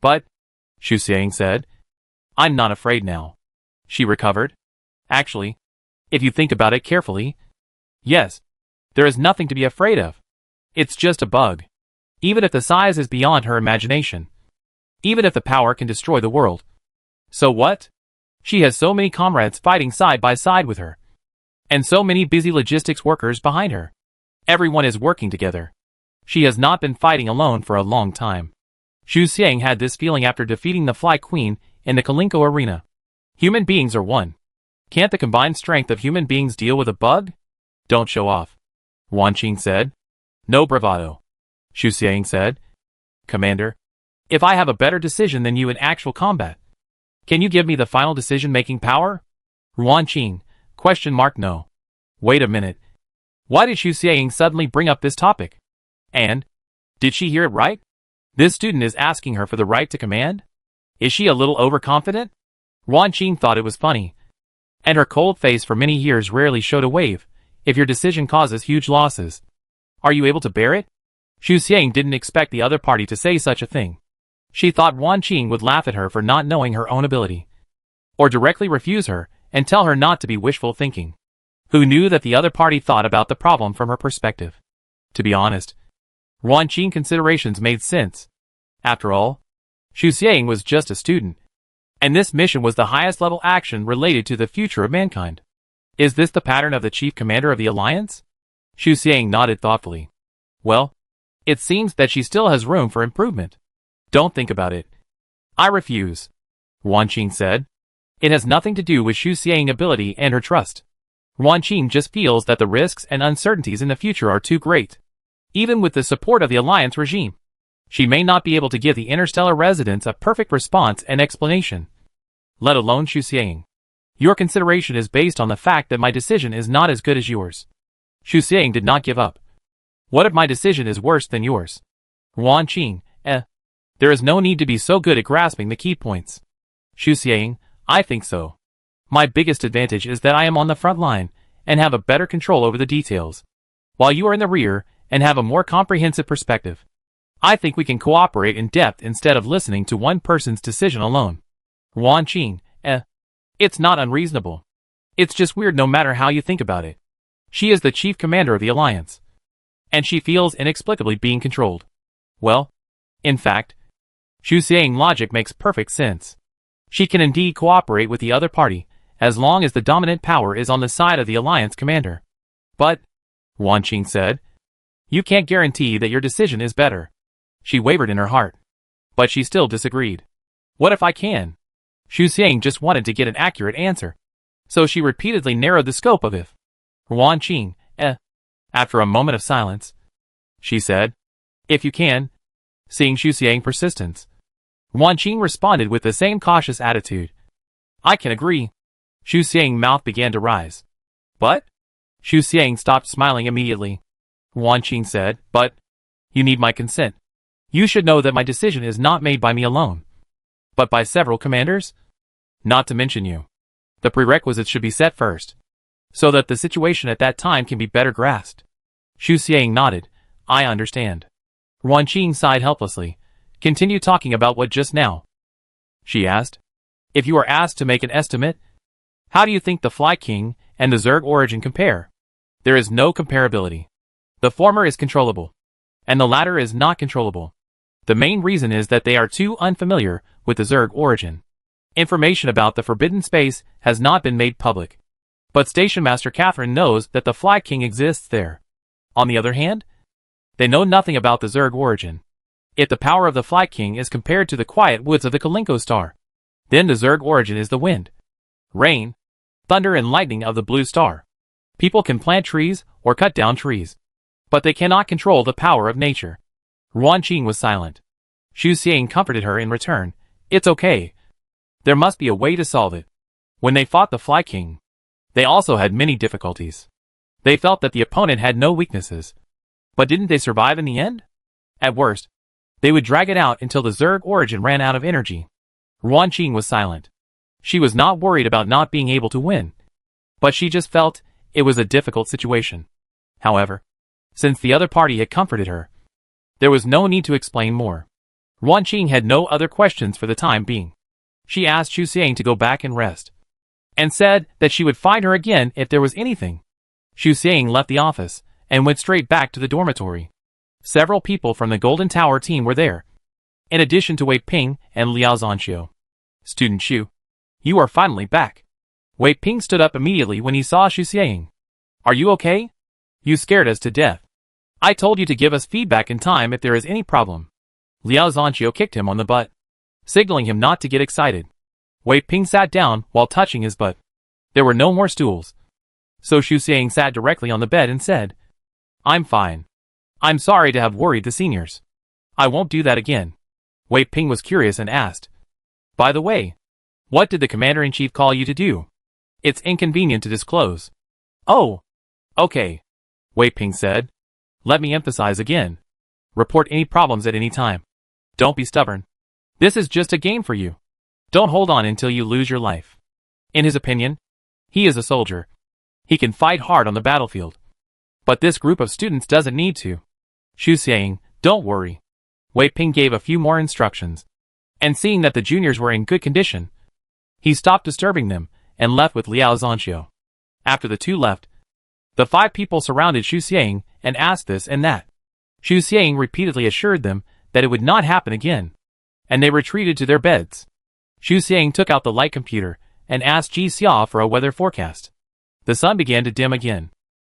But, Xu Xiang said, I'm not afraid now. She recovered. Actually, if you think about it carefully, yes, there is nothing to be afraid of. It's just a bug. Even if the size is beyond her imagination. Even if the power can destroy the world. So what? She has so many comrades fighting side by side with her. And so many busy logistics workers behind her. Everyone is working together. She has not been fighting alone for a long time. Xu Xiang had this feeling after defeating the Fly Queen in the Kalinko arena. Human beings are one. Can't the combined strength of human beings deal with a bug? Don't show off. Wan Qing said. No bravado. Xu Xiang said. Commander, if I have a better decision than you in actual combat, can you give me the final decision-making power? Wan Qing, ? No. Wait a minute. Why did Xu Xiang suddenly bring up this topic? And, did she hear it right? This student is asking her for the right to command? Is she a little overconfident? Wan Qing thought it was funny. And her cold face for many years rarely showed a wave. If your decision causes huge losses, are you able to bear it? Xu Xiang didn't expect the other party to say such a thing. She thought Wan Qing would laugh at her for not knowing her own ability. Or directly refuse her and tell her not to be wishful thinking. Who knew that the other party thought about the problem from her perspective? To be honest, Wan Qing considerations made sense. After all, Xu Xiang was just a student. And this mission was the highest level action related to the future of mankind. Is this the pattern of the chief commander of the alliance? Xu Xiang nodded thoughtfully. Well, it seems that she still has room for improvement. Don't think about it. I refuse. Wan Qing said. It has nothing to do with Xu Xiang's ability and her trust. Wan Qing just feels that the risks and uncertainties in the future are too great. Even with the support of the alliance regime, she may not be able to give the Interstellar residents a perfect response and explanation. Let alone Xu Xiang. Your consideration is based on the fact that my decision is not as good as yours. Xu Xiang did not give up. What if my decision is worse than yours? Wan Qing, There is no need to be so good at grasping the key points. Xu Xiang, I think so. My biggest advantage is that I am on the front line and have a better control over the details, while you are in the rear and have a more comprehensive perspective. I think we can cooperate in depth instead of listening to one person's decision alone. Wan Qing, It's not unreasonable. It's just weird no matter how you think about it. She is the chief commander of the alliance. And she feels inexplicably being controlled. Well, in fact, Xu Xiang's logic makes perfect sense. She can indeed cooperate with the other party, as long as the dominant power is on the side of the alliance commander. But, Wan Qing said, you can't guarantee that your decision is better. She wavered in her heart. But she still disagreed. What if I can? Xu Xiang just wanted to get an accurate answer. So she repeatedly narrowed the scope of if. Wan Qing, After a moment of silence, she said, if you can. Seeing Xu Xiang's persistence, Wan Qing responded with the same cautious attitude. I can agree. Xu Xiang's mouth began to rise. But? Xu Xiang stopped smiling immediately. Wan Qing said, but, you need my consent. You should know that my decision is not made by me alone, but by several commanders? Not to mention you. The prerequisites should be set first, so that the situation at that time can be better grasped. Xu Xiang nodded. I understand. Wan Qing sighed helplessly. Continue talking about what just now? She asked. If you are asked to make an estimate, how do you think the Fly King and the Zerg origin compare? There is no comparability. The former is controllable, and the latter is not controllable. The main reason is that they are too unfamiliar with the Zerg origin. Information about the Forbidden Space has not been made public, but Station Master Catherine knows that the Fly King exists there. On the other hand, they know nothing about the Zerg origin. If the power of the Fly King is compared to the quiet woods of the Kalinko star, then the Zerg origin is the wind, rain, thunder and lightning of the blue star. People can plant trees or cut down trees, but they cannot control the power of nature. Wan Qing was silent. Xu Xiang comforted her in return. It's okay. There must be a way to solve it. When they fought the Fly King, they also had many difficulties. They felt that the opponent had no weaknesses. But didn't they survive in the end? At worst, they would drag it out until the Zerg origin ran out of energy. Wan Qing was silent. She was not worried about not being able to win, but she just felt It was a difficult situation. However, since the other party had comforted her, there was no need to explain more. Wan Qing had no other questions for the time being. She asked Xu Xiang to go back and rest, and said that she would find her again if there was anything. Xu Xiang left the office and went straight back to the dormitory. Several people from the Golden Tower team were there, in addition to Wei Ping and Liao Zanxiu. Student Xu, you are finally back. Wei Ping stood up immediately when he saw Xu Xiang. Are you okay? You scared us to death. I told you to give us feedback in time if there is any problem. Liao Zanxiu kicked him on the butt, signaling him not to get excited. Wei Ping sat down while touching his butt. There were no more stools, so Xu Xiang sat directly on the bed and said, I'm fine. I'm sorry to have worried the seniors. I won't do that again. Wei Ping was curious and asked, by the way, what did the Commander-in-Chief call you to do? It's inconvenient to disclose. Oh, okay, Wei Ping said. Let me emphasize again. Report any problems at any time. Don't be stubborn. This is just a game for you. Don't hold on until you lose your life. In his opinion, he is a soldier. He can fight hard on the battlefield. But this group of students doesn't need to. Xu Xiang, don't worry. Wei Ping gave a few more instructions, and seeing that the juniors were in good condition, he stopped disturbing them and left with Liao Zanxiu. After the two left, the 5 people surrounded Xu Xiang and asked this and that. Xu Xiang repeatedly assured them that it would not happen again, and they retreated to their beds. Xu Xiang took out the light computer and asked Ji Xia for a weather forecast. The sun began to dim again,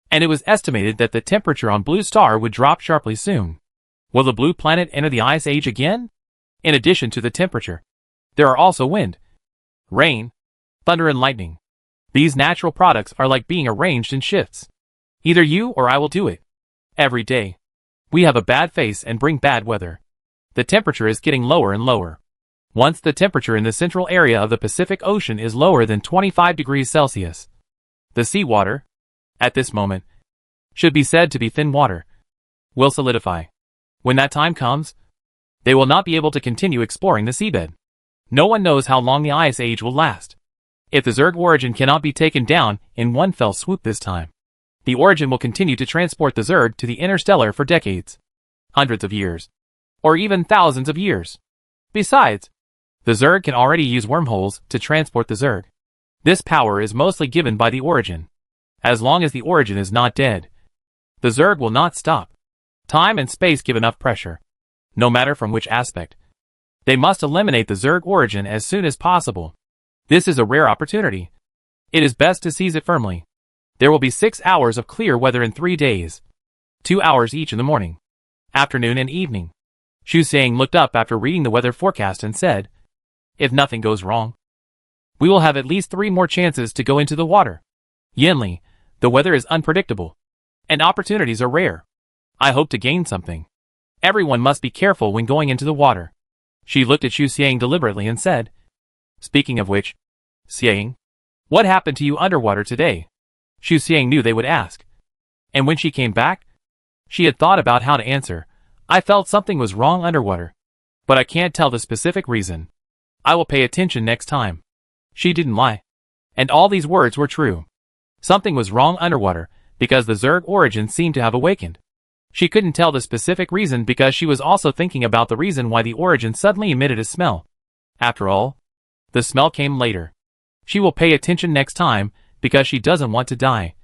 and it was estimated that the temperature on Blue Star would drop sharply soon. Will the blue planet enter the ice age again? In addition to the temperature, there are also wind, rain, thunder and lightning. These natural products are like being arranged in shifts. Either you or I will do it. Every day, we have a bad face and bring bad weather. The temperature is getting lower and lower. Once the temperature in the central area of the Pacific Ocean is lower than 25 degrees Celsius, the seawater, at this moment, should be said to be thin water, will solidify. When that time comes, they will not be able to continue exploring the seabed. No one knows how long the ice age will last. If the Zerg origin cannot be taken down in one fell swoop this time, the origin will continue to transport the Zerg to the Interstellar for decades, hundreds of years, or even thousands of years. Besides, the Zerg can already use wormholes to transport the Zerg. This power is mostly given by the origin. As long as the origin is not dead, the Zerg will not stop. Time and space give enough pressure, no matter from which aspect. They must eliminate the Zerg origin as soon as possible. This is a rare opportunity. It is best to seize it firmly. There will be 6 hours of clear weather in 3 days. 2 hours each in the morning, afternoon and evening. Xu Xiang looked up after reading the weather forecast and said, if nothing goes wrong, we will have at least 3 more chances to go into the water. Yanli, the weather is unpredictable, and opportunities are rare. I hope to gain something. Everyone must be careful when going into the water. She looked at Xu Xiang deliberately and said, speaking of which, Xiang, what happened to you underwater today? Xu Xiang knew they would ask. And when she came back, she had thought about how to answer. I felt something was wrong underwater, but I can't tell the specific reason. I will pay attention next time. She didn't lie. And all these words were true. Something was wrong underwater, because the Zerg origin seemed to have awakened. She couldn't tell the specific reason because she was also thinking about the reason why the origin suddenly emitted a smell. After all, the smell came later. She will pay attention next time because she doesn't want to die.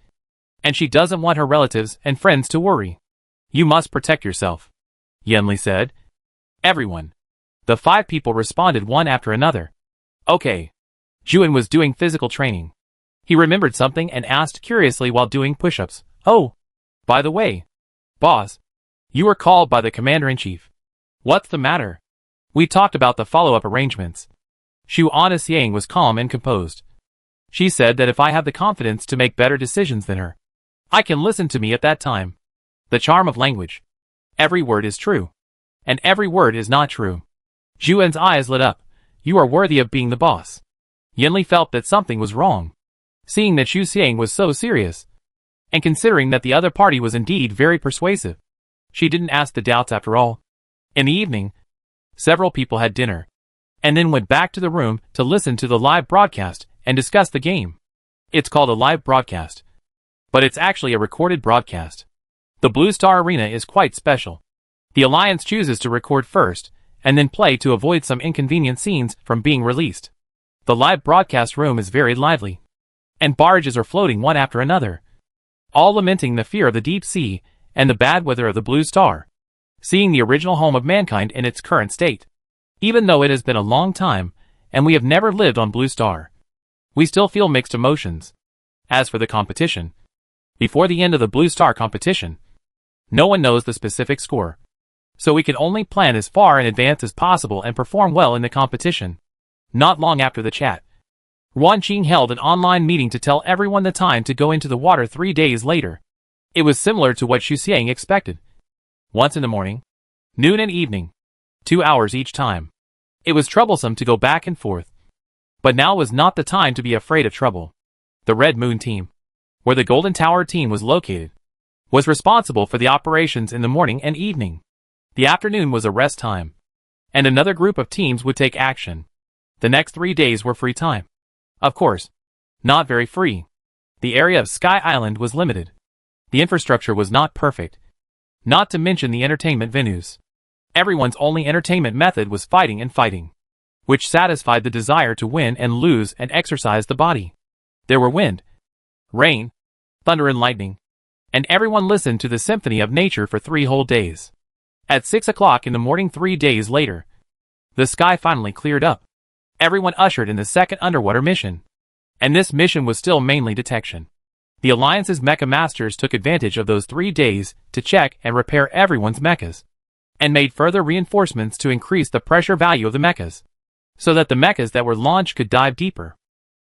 And she doesn't want her relatives and friends to worry. You must protect yourself, Yanli said. Everyone. The 5 people responded one after another. Okay. Juan was doing physical training. He remembered something and asked curiously while doing push-ups. Oh, by the way, boss, you were called by the Commander-in-Chief. What's the matter? We talked about the follow-up arrangements. Xu Xiang was calm and composed. She said that if I have the confidence to make better decisions than her, I can listen to me at that time. The charm of language. Every word is true, and every word is not true. Juan's eyes lit up. You are worthy of being the boss. Yanli felt that something was wrong. Seeing that Xu Xiang was so serious, and considering that the other party was indeed very persuasive, she didn't ask the doubts after all. In the evening, several people had dinner, and then went back to the room to listen to the live broadcast and discuss the game. It's called a live broadcast, But it's actually a recorded broadcast. The Blue Star Arena is quite special. The Alliance chooses to record first, and then play to avoid some inconvenient scenes from being released. The live broadcast room is very lively, and barges are floating one after another, all lamenting the fear of the deep sea and the bad weather of the Blue Star, seeing the original home of mankind in its current state. Even though it has been a long time, and we have never lived on Blue Star, we still feel mixed emotions. As for the competition, before the end of the Blue Star competition, no one knows the specific score, so we can only plan as far in advance as possible and perform well in the competition. Not long after the chat, Wan Qing held an online meeting to tell everyone the time to go into the water 3 days later. It was similar to what Xu Xiang expected. Once in the morning, noon and evening, 2 hours each time. It was troublesome to go back and forth. But now was not the time to be afraid of trouble. The Red Moon team, where the Golden Tower team was located, was responsible for the operations in the morning and evening. The afternoon was a rest time, and another group of teams would take action. The next 3 days were free time. Of course, not very free. The area of Sky Island was limited. The infrastructure was not perfect, not to mention the entertainment venues. Everyone's only entertainment method was fighting and fighting, which satisfied the desire to win and lose and exercise the body. There were wind, rain, thunder and lightning, and everyone listened to the symphony of nature for 3 whole days. At 6 o'clock in the morning 3 days later, the sky finally cleared up. Everyone ushered in the second underwater mission. And this mission was still mainly detection. The Alliance's mecha masters took advantage of those 3 days to check and repair everyone's mechas, and made further reinforcements to increase the pressure value of the mechas, so that the mechas that were launched could dive deeper.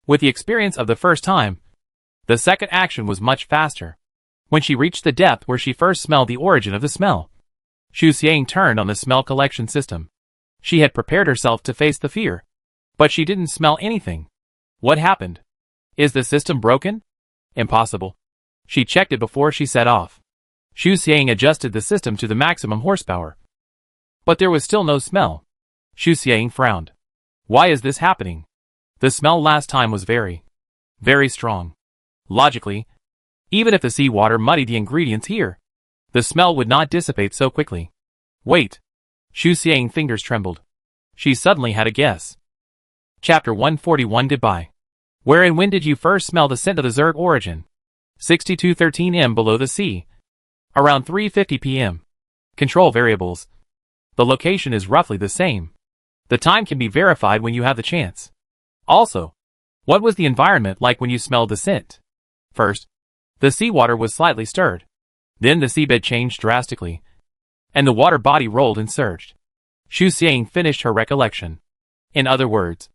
With the experience of the first time, the second action was much faster. When she reached the depth where she first smelled the origin of the smell, Xu Xiang turned on the smell collection system. She had prepared herself to face the fear, but she didn't smell anything. What happened? Is the system broken? Impossible. She checked it before she set off. Xu Xiang adjusted the system to the maximum horsepower, but there was still no smell. Xu Xiang frowned. Why is this happening? The smell last time was very, very strong. Logically, even if the seawater muddied the ingredients here, the smell would not dissipate so quickly. Wait. Xu Xiang's fingers trembled. She suddenly had a guess. Chapter 141 Goodbye. Where and when did you first smell the scent of the Zerg origin? 6213 m below the sea. Around 3:50 p.m. Control variables. The location is roughly the same. The time can be verified when you have the chance. Also, what was the environment like when you smelled the scent? First, the seawater was slightly stirred. Then the seabed changed drastically, and the water body rolled and surged. Xu Xiang finished her recollection. In other words,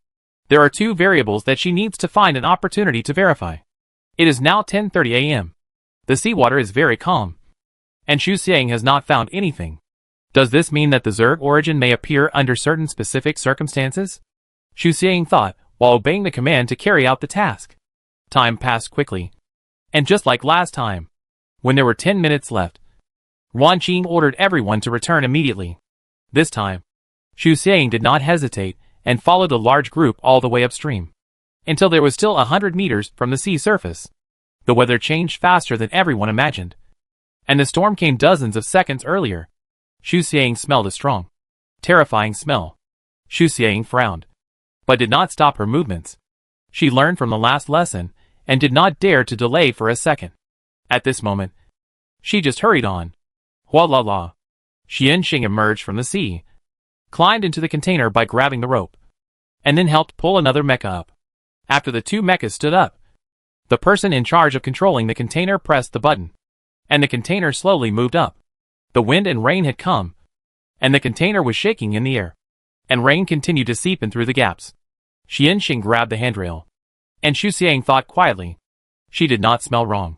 there are 2 variables that she needs to find an opportunity to verify. It is now 10:30 a.m. The seawater is very calm, and Xu Xiang has not found anything. Does this mean that the Zerg origin may appear under certain specific circumstances? Xu Xiang thought, while obeying the command to carry out the task. Time passed quickly, and just like last time, when there were 10 minutes left, Wan Qing ordered everyone to return immediately. This time, Xu Xiang did not hesitate and followed a large group all the way upstream, until there was still 100 meters from the sea surface. The weather changed faster than everyone imagined, and the storm came dozens of seconds earlier. Xu Xiang smelled a strong, terrifying smell. Xu Xiang frowned, but did not stop her movements. She learned from the last lesson, and did not dare to delay for a second. At this moment, she just hurried on. Hua la la. Xian Xing emerged from the sea, climbed into the container by grabbing the rope, and then helped pull another mecha up. After the 2 mechas stood up, the person in charge of controlling the container pressed the button, and the container slowly moved up. The wind and rain had come, and the container was shaking in the air, and rain continued to seep in through the gaps. Xian Xing grabbed the handrail, and Xu Xiang thought quietly. She did not smell wrong.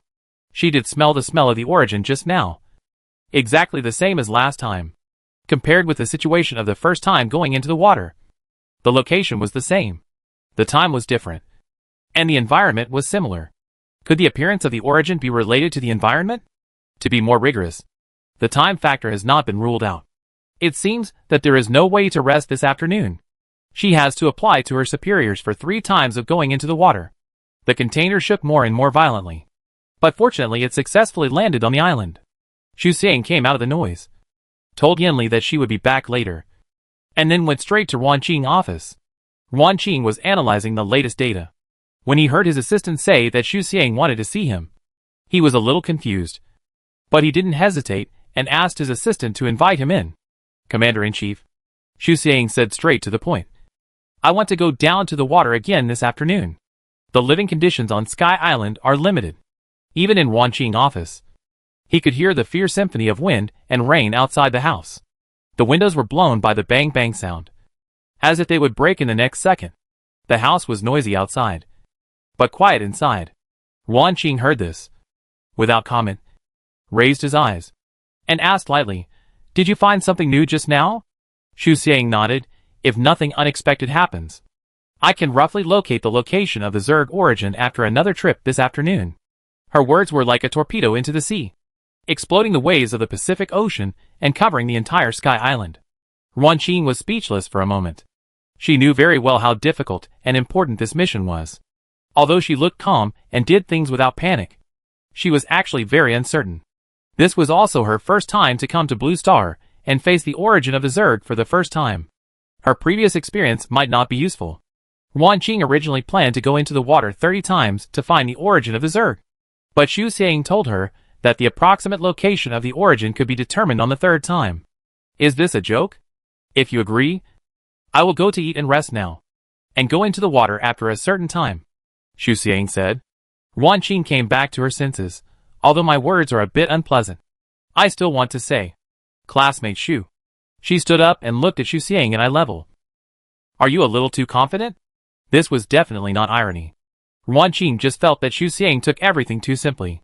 She did smell the smell of the origin just now. Exactly the same as last time. Compared with the situation of the first time going into the water, the location was the same. The time was different, and the environment was similar. Could the appearance of the origin be related to the environment? To be more rigorous, the time factor has not been ruled out. It seems that there is no way to rest this afternoon. She has to apply to her superiors for 3 times of going into the water. The container shook more and more violently. but fortunately it successfully landed on the island. Xu Xiang came out of the noise, told Yanli that she would be back later, and then went straight to Wan Qing's office. Wan Qing was analyzing the latest data. When he heard his assistant say that Xu Xiang wanted to see him, he was a little confused, but he didn't hesitate and asked his assistant to invite him in. Commander-in-Chief, Xu Xiang said straight to the point. I want to go down to the water again this afternoon. The living conditions on Sky Island are limited. Even in Wan Qing's office, he could hear the fierce symphony of wind and rain outside the house. The windows were blown by the bang-bang sound, as if they would break in the next second. The house was noisy outside, but quiet inside. Wan Qing heard this, without comment, raised his eyes, and asked lightly, Did you find something new just now? Xu Xiang nodded. If nothing unexpected happens, I can roughly locate the location of the Zerg origin after another trip this afternoon. Her words were like a torpedo into the sea, exploding the waves of the Pacific Ocean and covering the entire Sky Island. Wan Qing was speechless for a moment. She knew very well how difficult and important this mission was. Although she looked calm and did things without panic, she was actually very uncertain. This was also her first time to come to Blue Star and face the origin of the Zerg for the first time. Her previous experience might not be useful. Wan Qing originally planned to go into the water 30 times to find the origin of the Zerg, but Xu Xiang told her that the approximate location of the origin could be determined on the third time. Is this a joke? If you agree, I will go to eat and rest now, and go into the water after a certain time, Xu Xiang said. Wan Qing came back to her senses. Although my words are a bit unpleasant, I still want to say, classmate Xu. She stood up and looked at Xu Xiang at eye level. Are you a little too confident? This was definitely not irony. Wan Qing just felt that Xu Xiang took everything too simply,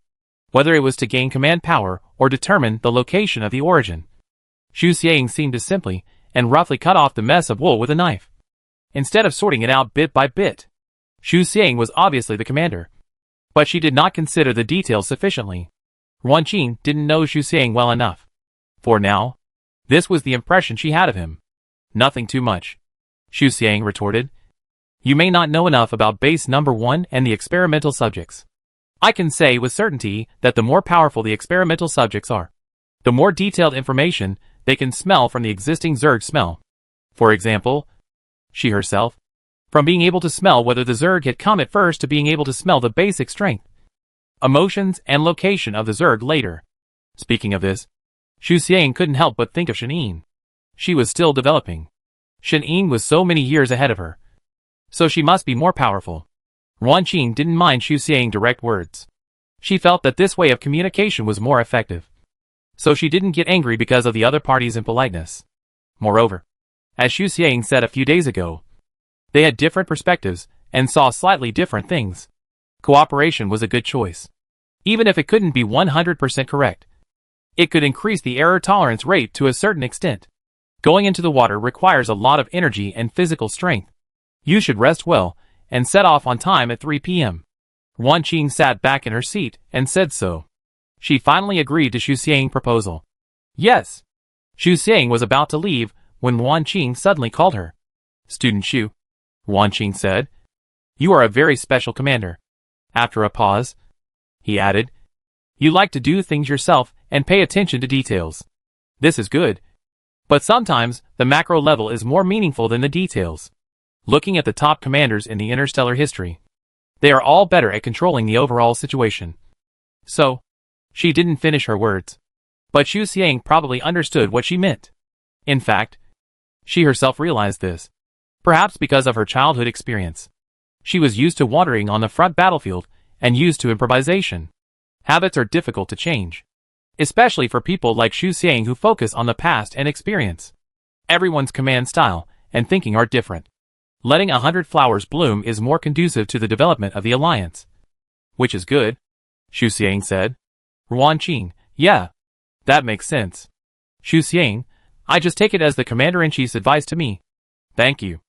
whether it was to gain command power or determine the location of the origin. Xu Xiang seemed to simply and roughly cut off the mess of wool with a knife, instead of sorting it out bit by bit. Xu Xiang was obviously the commander, but she did not consider the details sufficiently. Wan Qing didn't know Xu Xiang well enough. For now, this was the impression she had of him. Nothing too much, Xu Xiang retorted. You may not know enough about base number 1 and the experimental subjects. I can say with certainty that the more powerful the experimental subjects are, the more detailed information they can smell from the existing Zerg smell. For example, she herself, from being able to smell whether the Zerg had come at first to being able to smell the basic strength, emotions, and location of the Zerg later. Speaking of this, Xu Xiang couldn't help but think of Shen. She was still developing. Shen was so many years ahead of her, so she must be more powerful. Wan Qing didn't mind Xu Xiang's direct words. She felt that this way of communication was more effective, so she didn't get angry because of the other party's impoliteness. Moreover, as Xu Xiang said a few days ago, they had different perspectives and saw slightly different things. Cooperation was a good choice. Even if it couldn't be 100% correct, it could increase the error tolerance rate to a certain extent. Going into the water requires a lot of energy and physical strength. You should rest well and set off on time at 3 p.m. Wan Qing sat back in her seat and said so. She finally agreed to Xu Xiang's proposal. Yes. Xu Xiang was about to leave when Wan Qing suddenly called her. Student Xu, Wan Qing said, you are a very special commander. After a pause, he added, you like to do things yourself and pay attention to details. This is good. But sometimes, the macro level is more meaningful than the details. Looking at the top commanders in the interstellar history, they are all better at controlling the overall situation. So, she didn't finish her words, but Xu Xiang probably understood what she meant. In fact, she herself realized this, perhaps because of her childhood experience. She was used to wandering on the front battlefield and used to improvisation. Habits are difficult to change, especially for people like Xu Xiang who focus on the past and experience. Everyone's command style and thinking are different. Letting 100 flowers bloom is more conducive to the development of the alliance. Which is good, Xu Xiang said. Wan Qing, yeah, that makes sense. Xu Xiang, I just take it as the Commander-in-Chief's advice to me. Thank you.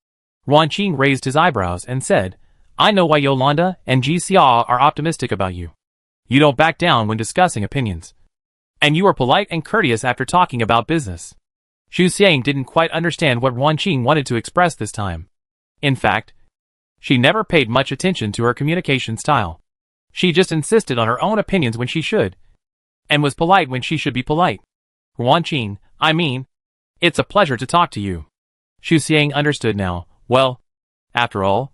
Wan Qing raised his eyebrows and said, I know why Yolanda and Ji Xia are optimistic about you. You don't back down when discussing opinions. And you are polite and courteous after talking about business. Xu Xiang didn't quite understand what Wan Qing wanted to express this time. In fact, she never paid much attention to her communication style. She just insisted on her own opinions when she should, and was polite when she should be polite. Ruanqing, I mean, it's a pleasure to talk to you. Xu Xiang understood now. Well, after all,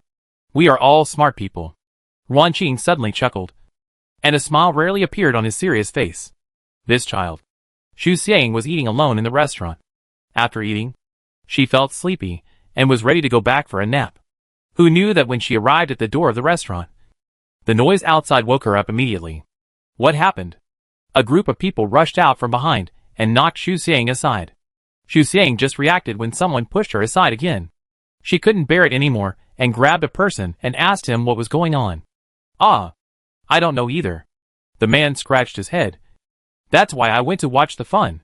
we are all smart people. Ruanqing suddenly chuckled, and a smile rarely appeared on his serious face. This child. Xu Xiang was eating alone in the restaurant. After eating, she felt sleepy and was ready to go back for a nap. Who knew that when she arrived at the door of the restaurant, the noise outside woke her up immediately. What happened? A group of people rushed out from behind and knocked Xu Xiang aside. Xu Xiang just reacted when someone pushed her aside again. She couldn't bear it anymore and grabbed a person and asked him what was going on. Ah, I don't know either. The man scratched his head. That's why I went to watch the fun.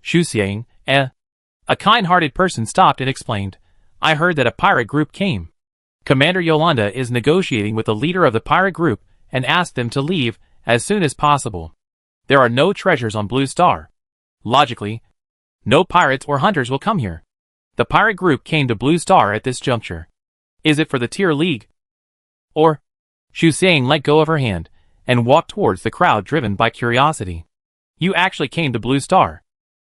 Xu Xiang, A kind-hearted person stopped and explained. I heard that a pirate group came. Commander Yolanda is negotiating with the leader of the pirate group and asked them to leave as soon as possible. There are no treasures on Blue Star. Logically, no pirates or hunters will come here. The pirate group came to Blue Star at this juncture. Is it for the Tier League? Or? Xu Xiang let go of her hand and walked towards the crowd driven by curiosity. You actually came to Blue Star.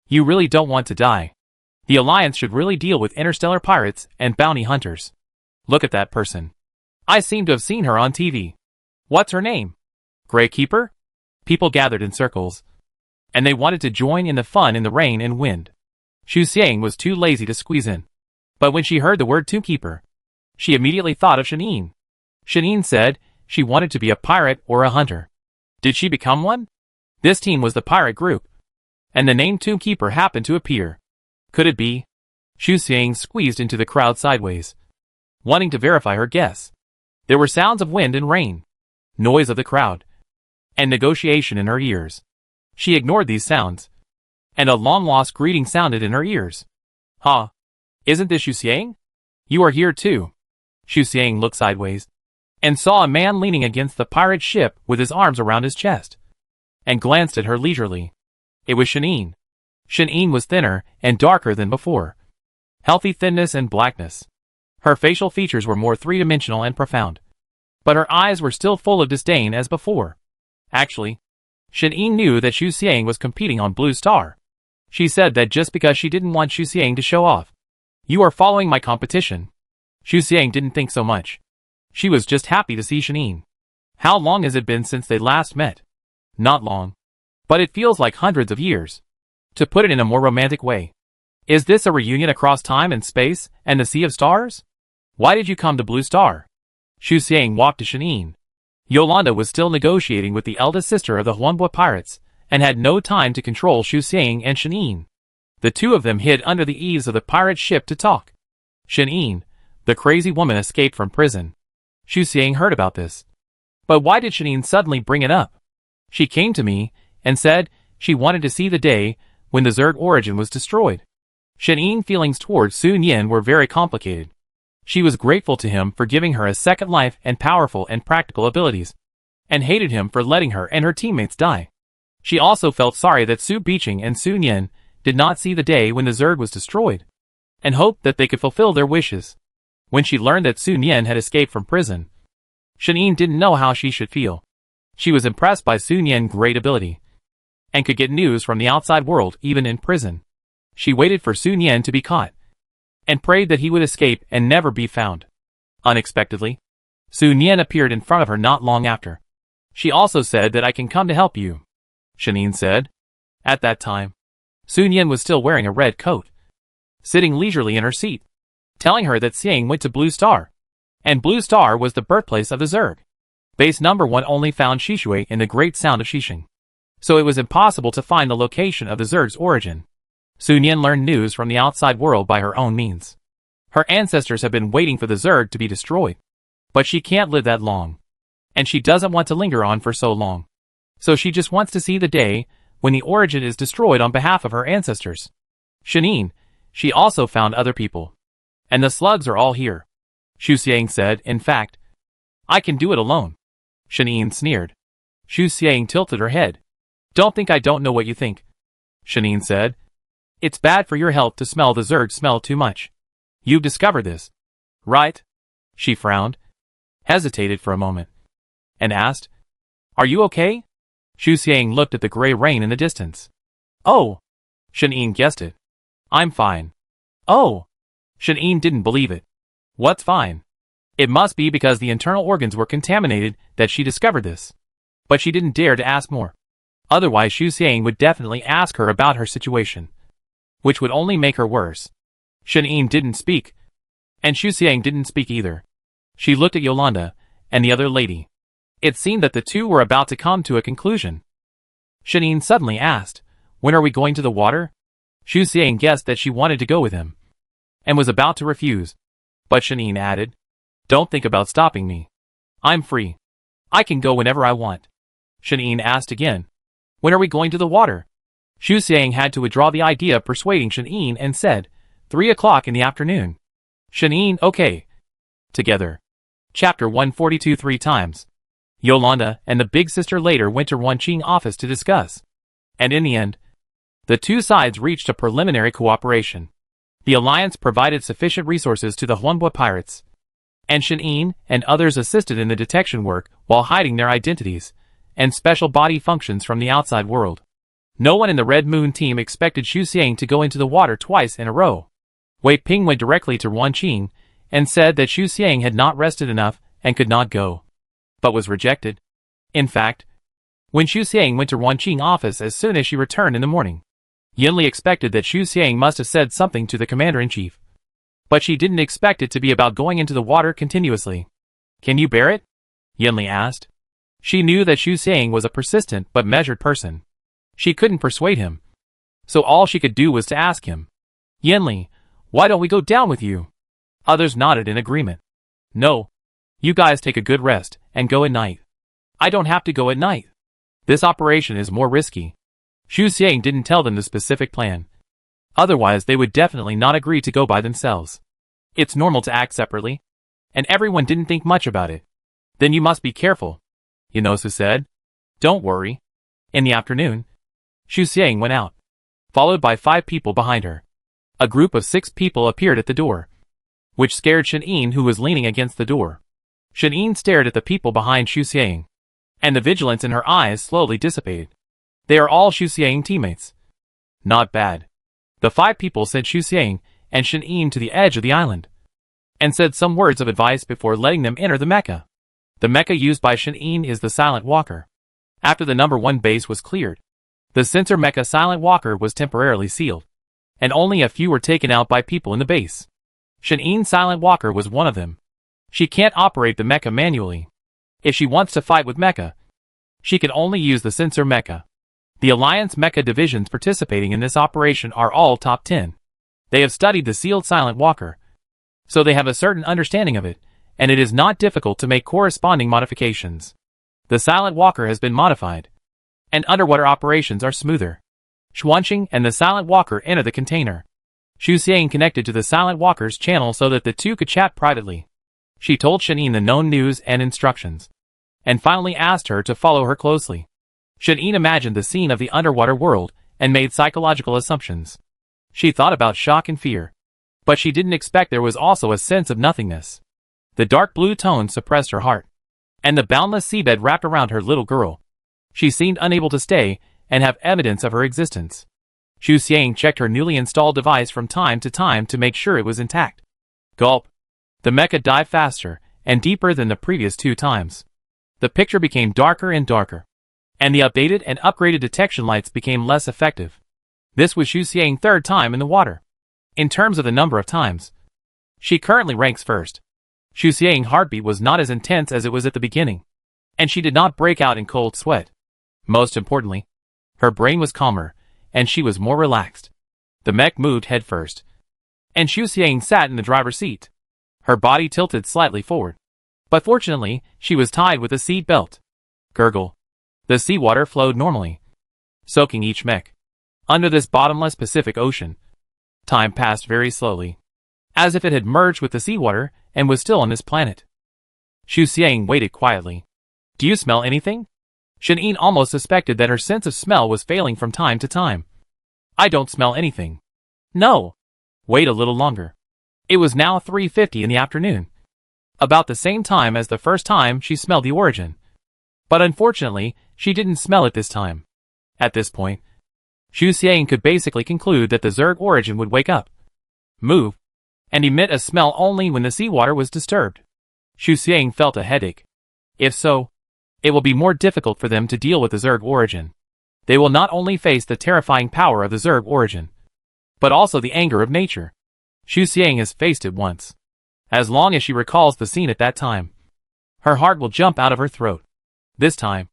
You really don't want to die. The Alliance should really deal with interstellar pirates and bounty hunters. Look at that person. I seem to have seen her on TV. What's her name? Grey Keeper? People gathered in circles, and they wanted to join in the fun in the rain and wind. Xu Xiang was too lazy to squeeze in. But when she heard the word Tombkeeper, she immediately thought of Shanine. Shanine said she wanted to be a pirate or a hunter. Did she become one? This team was the pirate group, and the name Tombkeeper happened to appear. Could it be? Xu Xiang squeezed into the crowd sideways, wanting to verify her guess. There were sounds of wind and rain, noise of the crowd, and negotiation in her ears. She ignored these sounds, and a long-lost greeting sounded in her ears. Huh? Isn't this Xu Xiang? You are here too. Xu Xiang looked sideways, and saw a man leaning against the pirate ship with his arms around his chest, and glanced at her leisurely. It was Shanine. Shanine was thinner and darker than before. Healthy thinness and blackness. Her facial features were more three-dimensional and profound, but her eyes were still full of disdain as before. Actually, Shanine knew that Xu Xiang was competing on Blue Star. She said that just because she didn't want Xu Xiang to show off. You are following my competition. Xu Xiang didn't think so much. She was just happy to see Shanine. How long has it been since they last met? Not long. But it feels like hundreds of years. To put it in a more romantic way, is this a reunion across time and space and the sea of stars? Why did you come to Blue Star? Xu Xiang walked to Shanine. Yolanda was still negotiating with the eldest sister of the Huanbo pirates and had no time to control Xu Xiang and Shanine. The two of them hid under the eaves of the pirate ship to talk. Shanine, the crazy woman, escaped from prison. Xu Xiang heard about this. But why did Shanine suddenly bring it up? She came to me and said she wanted to see the day when the Zerg origin was destroyed. Shanine's feelings towards Sun Yin were very complicated. She was grateful to him for giving her a second life and powerful and practical abilities, and hated him for letting her and her teammates die. She also felt sorry that Su Biqing and Sun Yin did not see the day when the Zerg was destroyed, and hoped that they could fulfill their wishes. When she learned that Sun Yin had escaped from prison, Shanine didn't know how she should feel. She was impressed by Sun Yin's great ability, and could get news from the outside world even in prison. She waited for Sun Yin to be caught, and prayed that he would escape and never be found. Unexpectedly, Sun Yin appeared in front of her not long after. She also said that I can come to help you, Shanine said. At that time, Sun Yin was still wearing a red coat, sitting leisurely in her seat, telling her that Xiang went to Blue Star, and Blue Star was the birthplace of the Zerg. Base number 1 only found Shishui in the Great Sound of Xixing, so it was impossible to find the location of the Zerg's origin. Sun Yin learned news from the outside world by her own means. Her ancestors have been waiting for the Zerg to be destroyed, but she can't live that long, and she doesn't want to linger on for so long. So she just wants to see the day when the origin is destroyed on behalf of her ancestors. Shanine, she also found other people, and the slugs are all here. Xu Xiang said, in fact, I can do it alone. Shanine sneered. Xu Xiang tilted her head. Don't think I don't know what you think, Shanine said. It's bad for your health to smell the Zerg smell too much. You've discovered this, right? She frowned, hesitated for a moment, and asked, Are you okay? Xu Xiang looked at the gray rain in the distance. Oh! Shen guessed it. I'm fine. Oh! Shen didn't believe it. What's fine? It must be because the internal organs were contaminated that she discovered this. But she didn't dare to ask more. Otherwise Xu Xiang would definitely ask her about her situation, which would only make her worse. Shen didn't speak, and Xu Xiang didn't speak either. She looked at Yolanda and the other lady. It seemed that the two were about to come to a conclusion. Shen suddenly asked, "When are we going to the water?" Xu Xiang guessed that she wanted to go with him, and was about to refuse. But Shen added, "Don't think about stopping me. I'm free. I can go whenever I want." Shen asked again, "When are we going to the water?" Xu Xiang had to withdraw the idea of persuading Shen and said, 3 o'clock in the afternoon. Shen, okay. Together. Chapter 142 3 times. Yolanda and the big sister later went to Wanqing office to discuss. And in the end, the two sides reached a preliminary cooperation. The alliance provided sufficient resources to the Huanbo pirates, and Shen and others assisted in the detection work while hiding their identities and special body functions from the outside world. No one in the Red Moon team expected Xu Xiang to go into the water twice in a row. Wei Ping went directly to Wanqing and said that Xu Xiang had not rested enough and could not go, but was rejected. In fact, when Xu Xiang went to Wanqing office as soon as she returned in the morning, Yinli expected that Xu Xiang must have said something to the commander-in-chief. But she didn't expect it to be about going into the water continuously. "Can you bear it?" Yinli asked. She knew that Xu Xiang was a persistent but measured person. She couldn't persuade him, so all she could do was to ask him, "Yinli, why don't we go down with you?" Others nodded in agreement. "No. You guys take a good rest and go at night." "I don't have to go at night. This operation is more risky." Xu Xiang didn't tell them the specific plan. Otherwise they would definitely not agree to go by themselves. It's normal to act separately, and everyone didn't think much about it. "Then you must be careful," Yonosu said. "Don't worry." In the afternoon, Xu Xiang went out, followed by 5 people behind her. A group of 6 people appeared at the door, which scared Shen, who was leaning against the door. Shen stared at the people behind Xu Xiang, and the vigilance in her eyes slowly dissipated. They are all Xu Xiang teammates. Not bad. The 5 people sent Xu Xiang and Shen to the edge of the island, and said some words of advice before letting them enter the mecha. The mecha used by Shen is the Silent Walker. After the number 1 base was cleared, the sensor mecha Silent Walker was temporarily sealed, and only a few were taken out by people in the base. Shen's Silent Walker was one of them. She can't operate the mecha manually. If she wants to fight with mecha, she can only use the sensor mecha. The Alliance mecha divisions participating in this operation are all top 10. They have studied the sealed Silent Walker, so they have a certain understanding of it, and it is not difficult to make corresponding modifications. The Silent Walker has been modified, and underwater operations are smoother. Xuanqing and the Silent Walker enter the container. Xu Xiang connected to the Silent Walker's channel so that the two could chat privately. She told Shen the known news and instructions, and finally asked her to follow her closely. Shen imagined the scene of the underwater world and made psychological assumptions. She thought about shock and fear, but she didn't expect there was also a sense of nothingness. The dark blue tones suppressed her heart, and the boundless seabed wrapped around her little girl. She seemed unable to stay and have evidence of her existence. Xu Xiang checked her newly installed device from time to make sure it was intact. Gulp. The mecha dived faster and deeper than the previous 2 times. The picture became darker and darker, and the updated and upgraded detection lights became less effective. This was Xu Xiang's 3rd time in the water. In terms of the number of times, she currently ranks first. Xu Xiang's heartbeat was not as intense as it was at the beginning, and she did not break out in cold sweat. Most importantly, her brain was calmer, and she was more relaxed. The mech moved head first, and Xu Xiang sat in the driver's seat. Her body tilted slightly forward, but fortunately, she was tied with a seat belt. Gurgle. The seawater flowed normally, soaking each mech. Under this bottomless Pacific Ocean, time passed very slowly, as if it had merged with the seawater and was still on this planet. Xu Xiang waited quietly. "Do you smell anything?" Shen almost suspected that her sense of smell was failing from time to time. "I don't smell anything." "No." "Wait a little longer." It was now 3:50 in the afternoon, about the same time as the first time she smelled the origin. But unfortunately, she didn't smell it this time. At this point, Xu Xiang could basically conclude that the Zerg origin would wake up, move, and emit a smell only when the seawater was disturbed. Xu Xiang felt a headache. If so, it will be more difficult for them to deal with the Zerg origin. They will not only face the terrifying power of the Zerg origin, but also the anger of nature. Xu Xiang has faced it once. As long as she recalls the scene at that time, her heart will jump out of her throat. This time,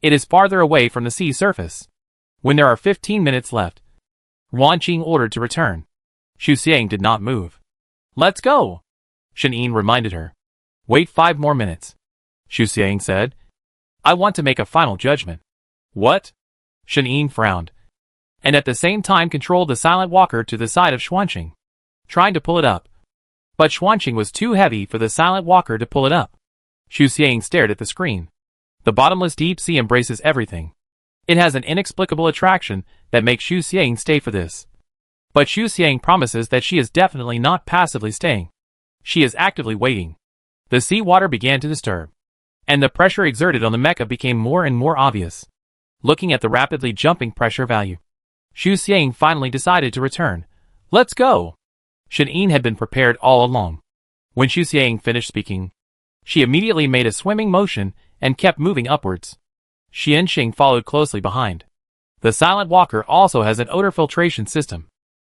it is farther away from the sea surface. When there are 15 minutes left, Wan Qing ordered to return. Xu Xiang did not move. "Let's go," Shen Yin reminded her. "Wait 5 more minutes," Xu Xiang said. "I want to make a final judgment." "What?" Shen Yin frowned, and at the same time controlled the silent walker to the side of Xuanqing, trying to pull it up. But Xuanqing was too heavy for the silent walker to pull it up. Xu Xiang stared at the screen. The bottomless deep sea embraces everything. It has an inexplicable attraction that makes Xu Xiang stay for this. But Xu Xiang promises that she is definitely not passively staying. She is actively waiting. The sea water began to disturb, and the pressure exerted on the mecha became more and more obvious. Looking at the rapidly jumping pressure value, Xu Xiang finally decided to return. "Let's go!" Shen Yin had been prepared all along. When Xu Xiang finished speaking, she immediately made a swimming motion and kept moving upwards. Xianxing followed closely behind. The silent walker also has an odor filtration system,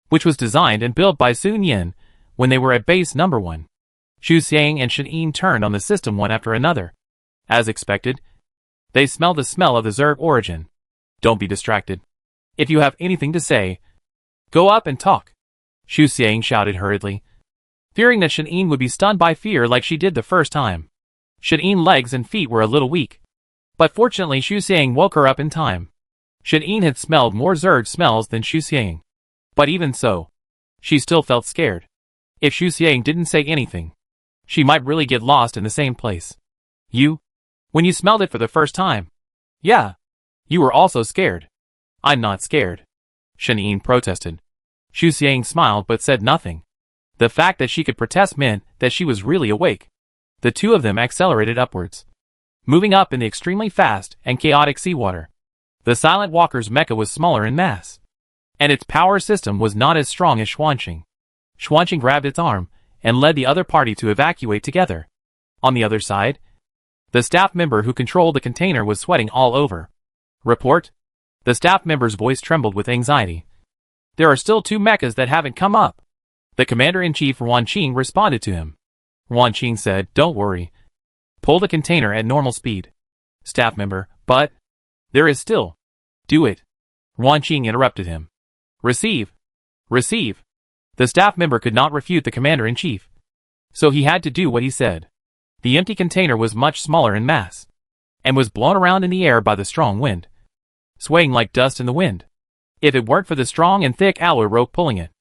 which was designed and built by Sun Yin when they were at base number 1. Xu Xiang and Shen Yin turned on the system one after another. As expected, they smelled the smell of the Zerg origin. "Don't be distracted. If you have anything to say, go up and talk," Xu Xiang shouted hurriedly, fearing that Shen Yin would be stunned by fear like she did the first time. Shen Yin's legs and feet were a little weak, but fortunately Xu Xiang woke her up in time. Shen Yin had smelled more Zerg smells than Xu Xiang, but even so, she still felt scared. If Xu Xiang didn't say anything, she might really get lost in the same place. When you smelled it for the first time? Yeah. You were also scared." "I'm not scared," Shen Yin protested. Xu Xiang smiled but said nothing. The fact that she could protest meant that she was really awake. The two of them accelerated upwards, moving up in the extremely fast and chaotic seawater. The silent walker's mecha was smaller in mass, and its power system was not as strong as Xuanqing. Xuanqing grabbed its arm and led the other party to evacuate together. On the other side, the staff member who controlled the container was sweating all over. "Report." The staff member's voice trembled with anxiety. "There are still 2 mechas that haven't come up." The commander-in-chief Wan Qing responded to him. Wan Qing said, "Don't worry. Pull the container at normal speed." Staff member, "But there is still." "Do it." Wan Qing interrupted him. Receive. Receive." The staff member could not refute the commander-in-chief, so he had to do what he said. The empty container was much smaller in mass, and was blown around in the air by the strong wind, swaying like dust in the wind. If it weren't for the strong and thick alloy rope pulling it,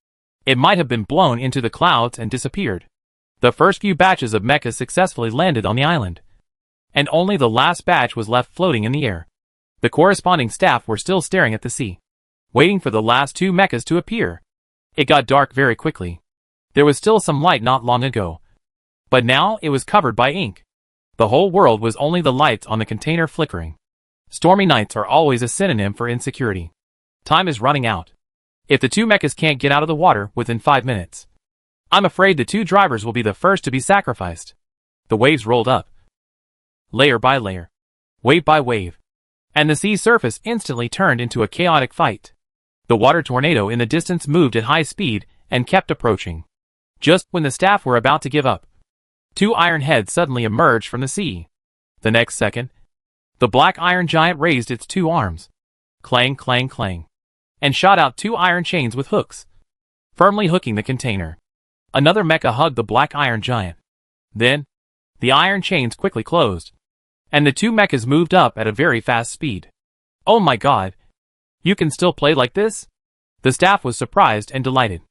it might have been blown into the clouds and disappeared. The first few batches of mechas successfully landed on the island, and only the last batch was left floating in the air. The corresponding staff were still staring at the sea, waiting for the last 2 mechas to appear. It got dark very quickly. There was still some light not long ago, but now it was covered by ink. The whole world was only the lights on the container flickering. Stormy nights are always a synonym for insecurity. Time is running out. If the 2 mechas can't get out of the water within 5 minutes, I'm afraid the 2 drivers will be the first to be sacrificed. The waves rolled up, layer by layer, wave by wave, and the sea surface instantly turned into a chaotic fight. The water tornado in the distance moved at high speed and kept approaching. Just when the staff were about to give up, 2 iron heads suddenly emerged from the sea. The next second, the black iron giant raised its 2 arms, clang, clang, clang, and shot out 2 iron chains with hooks, firmly hooking the container. Another mecha hugged the black iron giant. Then, the iron chains quickly closed, and the 2 mechas moved up at a very fast speed. "Oh my god! You can still play like this?" The staff was surprised and delighted.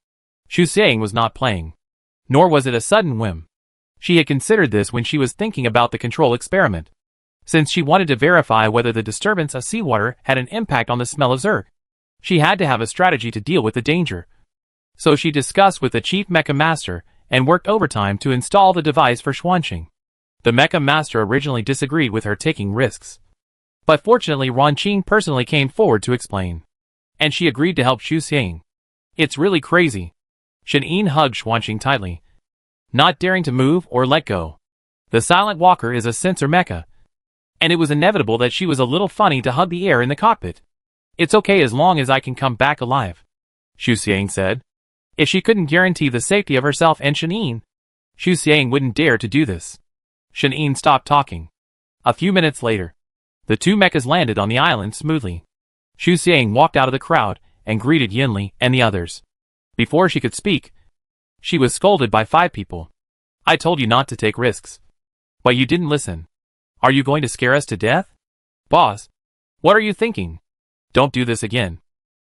Xu Xiang was not playing, nor was it a sudden whim. She had considered this when she was thinking about the control experiment, since she wanted to verify whether the disturbance of seawater had an impact on the smell of Zerg. She had to have a strategy to deal with the danger. So she discussed with the chief mecha master and worked overtime to install the device for Xuanqing. The mecha master originally disagreed with her taking risks, But fortunately Ron Qing personally came forward to explain. And she agreed to help Xu Xiang. It's really crazy. Shen-Yin hugged Xuanqing tightly, not daring to move or let go. The silent walker is a sensor mecha, and it was inevitable that she was a little funny to hug the air in the cockpit. It's okay as long as I can come back alive, Xu Xiang said. If she couldn't guarantee the safety of herself and Shen-Yin, Xu Xiang wouldn't dare to do this. Shen-Yin stopped talking. A few minutes later, the two mechas landed on the island smoothly. Xu Xiang walked out of the crowd and greeted Yinli and the others. Before she could speak, she was scolded by 5 people. I told you not to take risks. But you didn't listen. Are you going to scare us to death? Boss, what are you thinking? Don't do this again.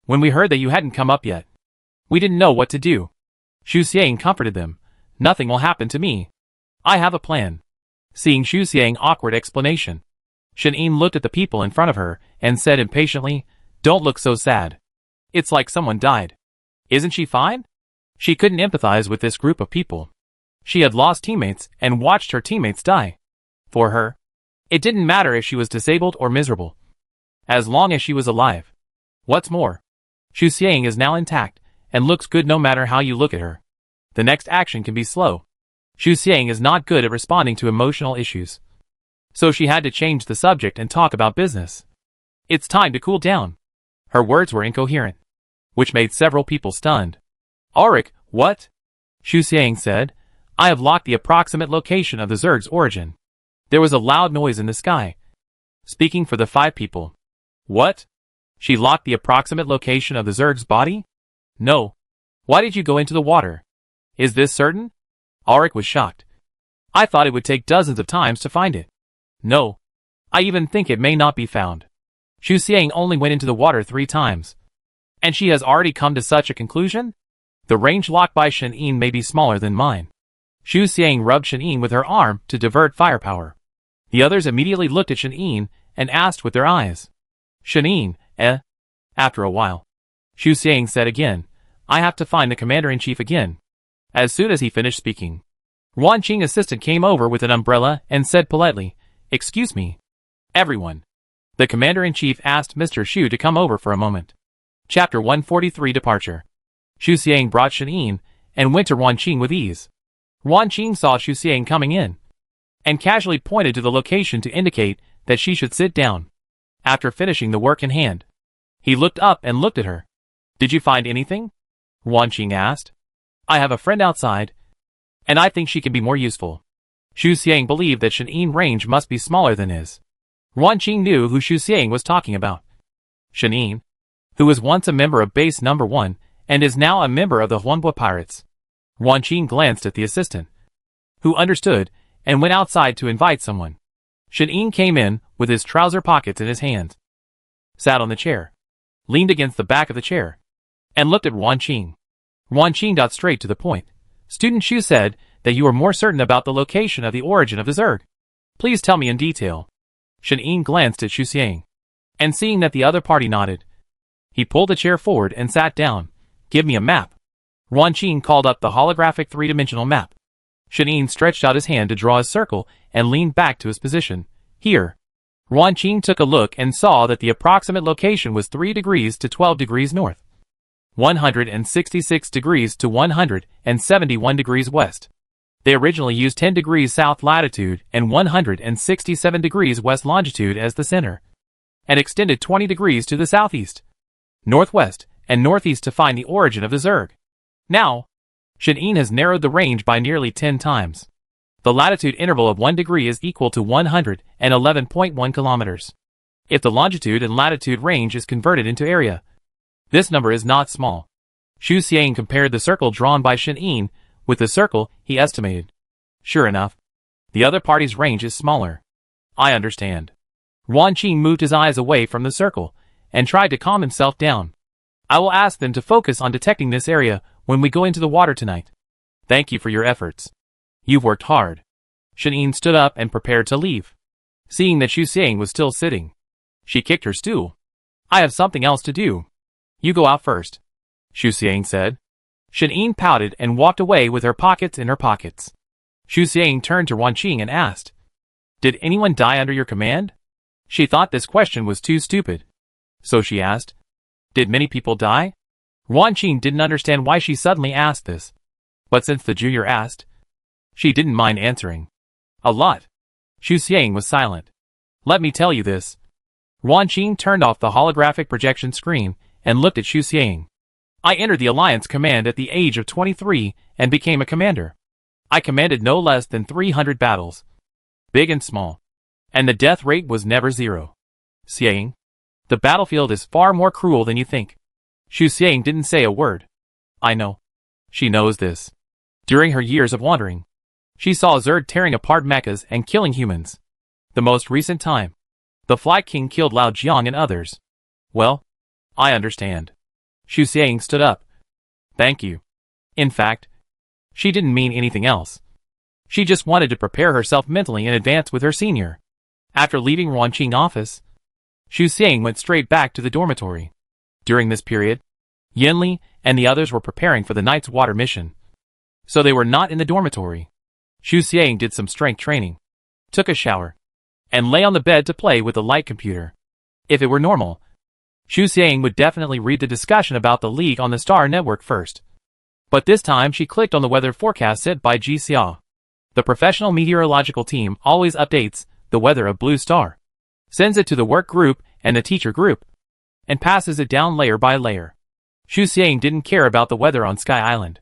When we heard that you hadn't come up yet, we didn't know what to do. Xu Xiang comforted them. Nothing will happen to me. I have a plan. Seeing Xu Xiang's awkward explanation, Shen-Yin looked at the people in front of her and said impatiently, Don't look so sad. It's like someone died. Isn't she fine? She couldn't empathize with this group of people. She had lost teammates and watched her teammates die. For her, it didn't matter if she was disabled or miserable, as long as she was alive. What's more, Xu Xiang is now intact and looks good no matter how you look at her. The next action can be slow. Xu Xiang is not good at responding to emotional issues, so she had to change the subject and talk about business. It's time to cool down. Her words were incoherent, which made several people stunned. Auric, what? Xu Xiang said. I have locked the approximate location of the Zerg's origin. There was a loud noise in the sky. Speaking for the 5 people. What? She locked the approximate location of the Zerg's body? No. Why did you go into the water? Is this certain? Auric was shocked. I thought it would take dozens of times to find it. No. I even think it may not be found. Xu Xiang only went into the water 3 times. And she has already come to such a conclusion? The range locked by Shen-Yin may be smaller than mine. Xu Xiang rubbed Shen-Yin with her arm to divert firepower. The others immediately looked at Shen-Yin and asked with their eyes. Shen-Yin, eh? After a while, Xu Xiang said again, I have to find the commander-in-chief again. As soon as he finished speaking, Wan Qing's assistant came over with an umbrella and said politely, Excuse me. Everyone. The commander-in-chief asked Mr. Xu to come over for a moment. Chapter 143 Departure. Xu Xiang brought Shen-Yin and went to Wan Qing with ease. Wan Qing saw Xu Xiang coming in and casually pointed to the location to indicate that she should sit down. After finishing the work in hand, he looked up and looked at her. Did you find anything? Wan Qing asked. I have a friend outside, and I think she can be more useful. Xu Xiang believed that Shen-Yin's range must be smaller than his. Wan Qing knew who Xu Xiang was talking about. Shen-Yin, who was once a member of Base No. 1 and is now a member of the Huanghua Pirates. Wan Qing glanced at the assistant, who understood and went outside to invite someone. Shen-Yin came in with his trouser pockets in his hands, sat on the chair, leaned against the back of the chair, and looked at Wan Qing. Wan Qing got straight to the point. Student Xu said that you are more certain about the location of the origin of the Zerg. Please tell me in detail. Shen-Yin glanced at Xu Xiang, and seeing that the other party nodded, he pulled a chair forward and sat down. Give me a map. Wan Qing called up the holographic 3-dimensional map. Shen-Yin stretched out his hand to draw a circle and leaned back to his position. Here. Wan Qing took a look and saw that the approximate location was 3 degrees to 12 degrees north, 166 degrees to 171 degrees west. They originally used 10 degrees south latitude and 167 degrees west longitude as the center, and extended 20 degrees to the southeast, northwest, and northeast to find the origin of the Zerg. Now, Shen-Yin has narrowed the range by nearly 10 times. The latitude interval of 1 degree is equal to 111.1 kilometers. If the longitude and latitude range is converted into area, this number is not small. Xu Xiang compared the circle drawn by Shen-Yin with the circle he estimated. Sure enough, the other party's range is smaller. I understand. Wan Qing moved his eyes away from the circle and tried to calm himself down. I will ask them to focus on detecting this area when we go into the water tonight. Thank you for your efforts. You've worked hard. Shen-Yin stood up and prepared to leave. Seeing that Xu Xiang was still sitting, she kicked her stool. I have something else to do. You go out first, Xu Xiang said. Shen-Yin pouted and walked away with her pockets in her pockets. Xu Xiang turned to Wan Qing and asked, Did anyone die under your command? She thought this question was too stupid. So she asked, "Did many people die?" Wan Qing didn't understand why she suddenly asked this. But since the junior asked, she didn't mind answering. "A lot." Xu Xiang was silent. "Let me tell you this." Wan Qing turned off the holographic projection screen and looked at Xu Xiang. "I entered the Alliance Command at the age of 23 and became a commander. I commanded no less than 300 battles, big and small, and the death rate was never zero. Xiang, the battlefield is far more cruel than you think." Xu Xiang didn't say a word. "I know." She knows this. During her years of wandering, she saw Zerg tearing apart mechas and killing humans. The most recent time, the Fly King killed Lao Jiang and others. "Well, I understand." Xu Xiang stood up. "Thank you." In fact, she didn't mean anything else. She just wanted to prepare herself mentally in advance with her senior. After leaving Wan Qing's office, Xu Xiang went straight back to the dormitory. During this period, Yanli and the others were preparing for the night's water mission, so they were not in the dormitory. Xu Xiang did some strength training, took a shower, and lay on the bed to play with the light computer. If it were normal, Xu Xiang would definitely read the discussion about the league on the Star Network first. But this time she clicked on the weather forecast set by Ji Xiao. The professional meteorological team always updates the weather of Blue Star, sends it to the work group and the teacher group, and passes it down layer by layer. Xu Xiang didn't care about the weather on Sky Island,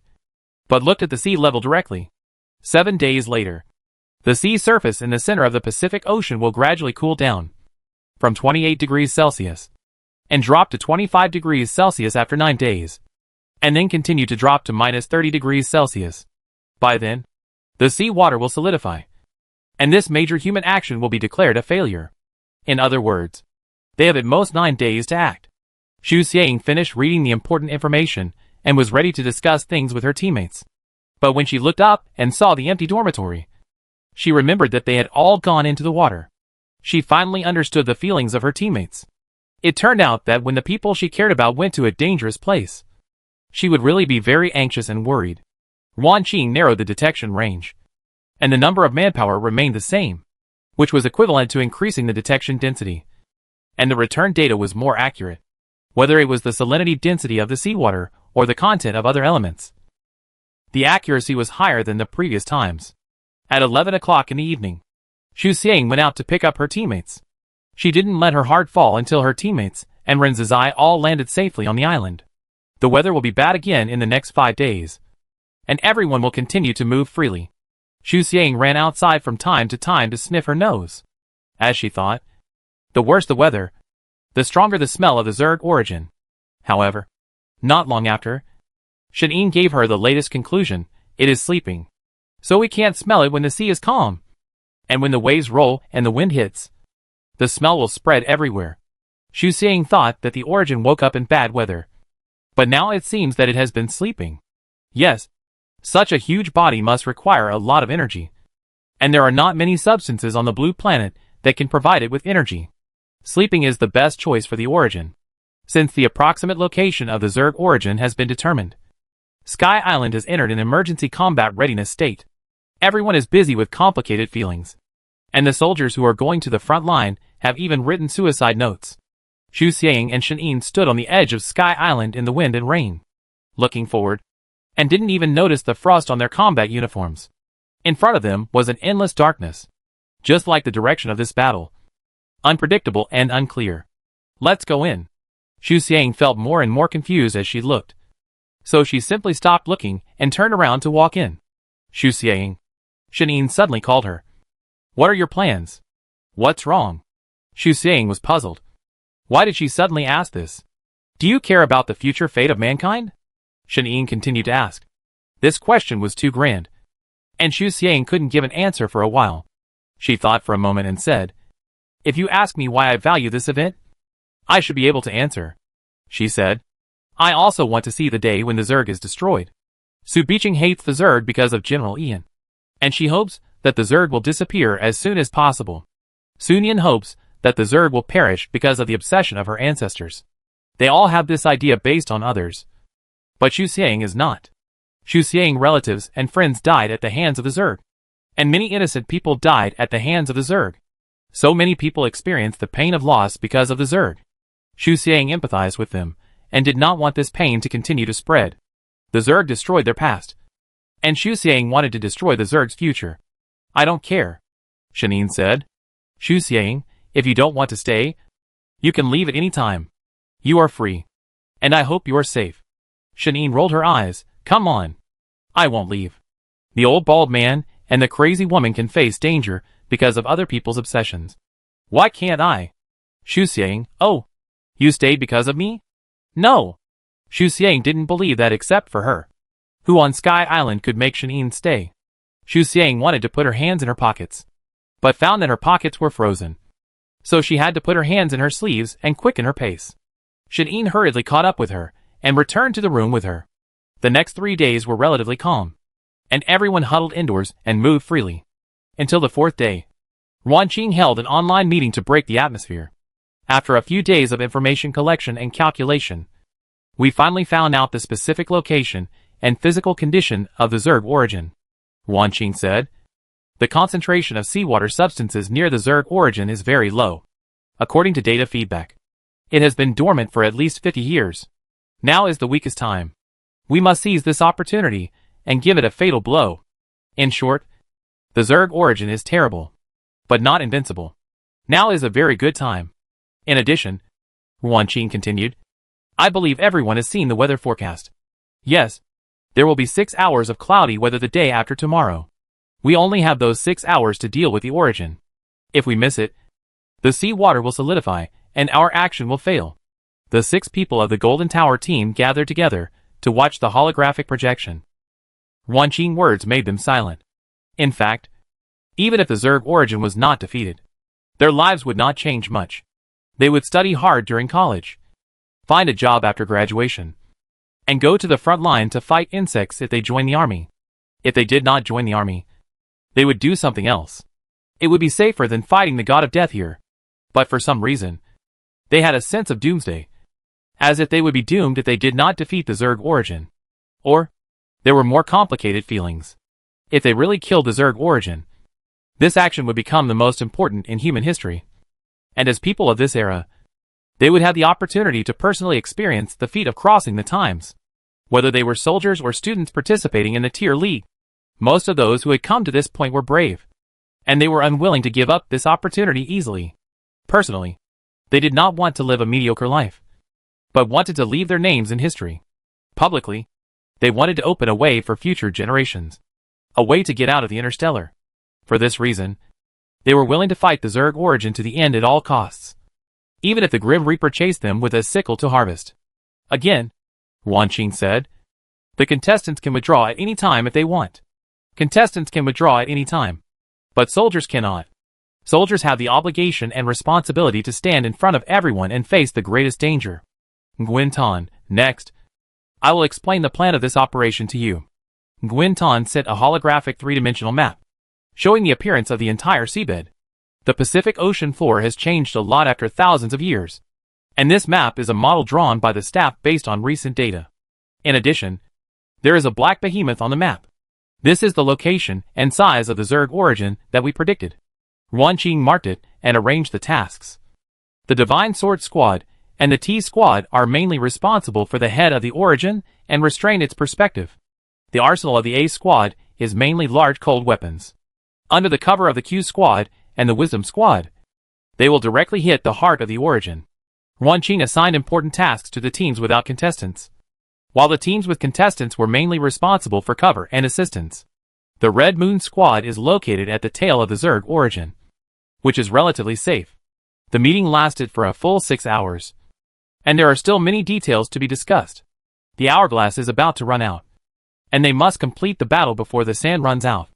but looked at the sea level directly. 7 days later, the sea surface in the center of the Pacific Ocean will gradually cool down from 28 degrees Celsius and drop to 25 degrees Celsius after 9 days, and then continue to drop to minus 30 degrees Celsius. By then, the sea water will solidify, and this major human action will be declared a failure. In other words, they have at most 9 days to act. Xu Xiang finished reading the important information and was ready to discuss things with her teammates. But when she looked up and saw the empty dormitory, she remembered that they had all gone into the water. She finally understood the feelings of her teammates. It turned out that when the people she cared about went to a dangerous place, she would really be very anxious and worried. Wan Qing narrowed the detection range, and the number of manpower remained the same, which was equivalent to increasing the detection density. And the return data was more accurate, whether it was the salinity density of the seawater or the content of other elements. The accuracy was higher than the previous times. At 11 o'clock in the evening, Xu Xiang went out to pick up her teammates. She didn't let her heart fall until her teammates and Ren Zizai all landed safely on the island. The weather will be bad again in the next 5 days, and everyone will continue to move freely. Xu Xiang ran outside from time to sniff her nose. As she thought, the worse the weather, the stronger the smell of the Zerg origin. However, not long after, Shan'in gave her the latest conclusion: it is sleeping. So we can't smell it when the sea is calm. And when the waves roll and the wind hits, the smell will spread everywhere. Xu Xiang thought that the origin woke up in bad weather, but now it seems that it has been sleeping. Yes, such a huge body must require a lot of energy, and there are not many substances on the blue planet that can provide it with energy. Sleeping is the best choice for the origin, since the approximate location of the Zerg origin has been determined. Sky Island has entered an emergency combat readiness state. Everyone is busy with complicated feelings, and the soldiers who are going to the front line have even written suicide notes. Xu Xiang and Shan'in stood on the edge of Sky Island in the wind and rain, looking forward, and didn't even notice the frost on their combat uniforms. In front of them was an endless darkness, just like the direction of this battle. Unpredictable and unclear. Let's go in. Xu Xiang felt more and more confused as she looked, so she simply stopped looking and turned around to walk in. Xu Xiang. Shan'in suddenly called her. What are your plans? What's wrong? Xu Xiang was puzzled. Why did she suddenly ask this? Do you care about the future fate of mankind? Shan'in continued to ask. This question was too grand, and Xu Xiang couldn't give an answer for a while. She thought for a moment and said, If you ask me why I value this event, I should be able to answer. She said, I also want to see the day when the Zerg is destroyed. Su Biqing hates the Zerg because of General Ian, and she hopes that the Zerg will disappear as soon as possible. Sun Yan hopes that the Zerg will perish because of the obsession of her ancestors. They all have this idea based on others, but Xu Xiang is not. Xu Xiang relatives and friends died at the hands of the Zerg, and many innocent people died at the hands of the Zerg. So many people experience the pain of loss because of the Zerg. Xu Xiang empathized with them, and did not want this pain to continue to spread. The Zerg destroyed their past, and Xu Xiang wanted to destroy the Zerg's future. I don't care, Shanine said. Xu Xiang, if you don't want to stay, you can leave at any time. You are free. And I hope you are safe. Shanine rolled her eyes. Come on. I won't leave. The old bald man and the crazy woman can face danger because of other people's obsessions. Why can't I? Xu Xiang, oh, you stayed because of me? No. Xu Xiang didn't believe that except for her, who on Sky Island could make Shanine stay. Xu Xiang wanted to put her hands in her pockets, but found that her pockets were frozen. So she had to put her hands in her sleeves and quicken her pace. Shanine hurriedly caught up with her and returned to the room with her. The next 3 days were relatively calm, and everyone huddled indoors and moved freely. Until the 4th day, Ruanqing held an online meeting to break the atmosphere. After a few days of information collection and calculation, we finally found out the specific location and physical condition of the Zerg origin. Ruanqing said, the concentration of seawater substances near the Zerg origin is very low. According to data feedback, it has been dormant for at least 50 years. Now is the weakest time. We must seize this opportunity and give it a fatal blow. In short, the Zerg origin is terrible, but not invincible. Now is a very good time. In addition, Ruanqing continued, I believe everyone has seen the weather forecast. Yes, there will be 6 hours of cloudy weather the day after tomorrow. We only have those 6 hours to deal with the origin. If we miss it, the sea water will solidify and our action will fail. The 6 people of the Golden Tower team gathered together to watch the holographic projection. Ruanqing's words made them silent. In fact, even if the Zerg origin was not defeated, their lives would not change much. They would study hard during college, find a job after graduation, and go to the front line to fight insects if they joined the army. If they did not join the army, they would do something else. It would be safer than fighting the god of death here. But for some reason, they had a sense of doomsday, as if they would be doomed if they did not defeat the Zerg origin. Or, there were more complicated feelings. If they really killed the Zerg origin, this action would become the most important in human history. And as people of this era, they would have the opportunity to personally experience the feat of crossing the times. Whether they were soldiers or students participating in the tier league, most of those who had come to this point were brave, and they were unwilling to give up this opportunity easily. Personally, they did not want to live a mediocre life, but wanted to leave their names in history. Publicly, they wanted to open a way for future generations, a way to get out of the Interstellar. For this reason, they were willing to fight the Zerg origin to the end at all costs, even if the Grim Reaper chased them with a sickle to harvest. Again, Ruanqing said, the contestants can withdraw at any time if they want. Contestants can withdraw at any time, but soldiers cannot. Soldiers have the obligation and responsibility to stand in front of everyone and face the greatest danger. Nguyen-Tan, next. I will explain the plan of this operation to you. Nguyen-Tan sent a holographic 3-dimensional map, showing the appearance of the entire seabed. The Pacific Ocean floor has changed a lot after thousands of years, and this map is a model drawn by the staff based on recent data. In addition, there is a black behemoth on the map. This is the location and size of the Zerg origin that we predicted. Ruanqing marked it and arranged the tasks. The Divine Sword Squad and the T Squad are mainly responsible for the head of the origin and restrain its perspective. The arsenal of the A Squad is mainly large cold weapons. Under the cover of the Q Squad and the Wisdom Squad, they will directly hit the heart of the origin. Ruanqing assigned important tasks to the teams without contestants, while the teams with contestants were mainly responsible for cover and assistance. The Red Moon Squad is located at the tail of the Zerg origin, which is relatively safe. The meeting lasted for a full 6 hours, and there are still many details to be discussed. The hourglass is about to run out, and they must complete the battle before the sand runs out.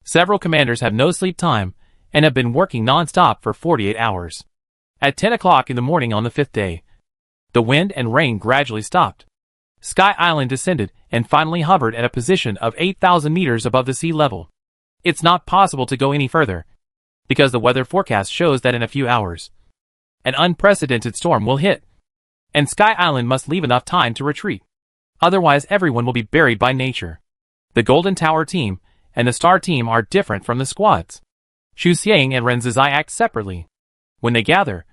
Several commanders have no sleep time and have been working non-stop for 48 hours. At 10 o'clock in the morning on the 5th day, the wind and rain gradually stopped. Sky Island descended and finally hovered at a position of 8,000 meters above the sea level. It's not possible to go any further, because the weather forecast shows that in a few hours, an unprecedented storm will hit, and Sky Island must leave enough time to retreat. Otherwise everyone will be buried by nature. The Golden Tower team and the Star team are different from the squads. Xu Xiang and Ren Zizai act separately. When they gather,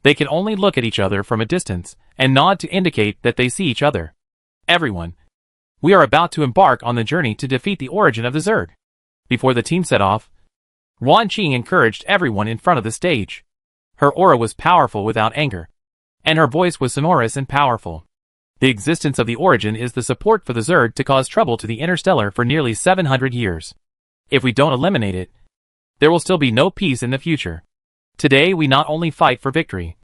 they can only look at each other from a distance and nod to indicate that they see each other. Everyone, we are about to embark on the journey to defeat the origin of the Zerg. Before the team set off, Wan Qing encouraged everyone in front of the stage. Her aura was powerful without anger, and her voice was sonorous and powerful. The existence of the origin is the support for the Zerg to cause trouble to the Interstellar for nearly 700 years. If we don't eliminate it, there will still be no peace in the future. Today we not only fight for victory,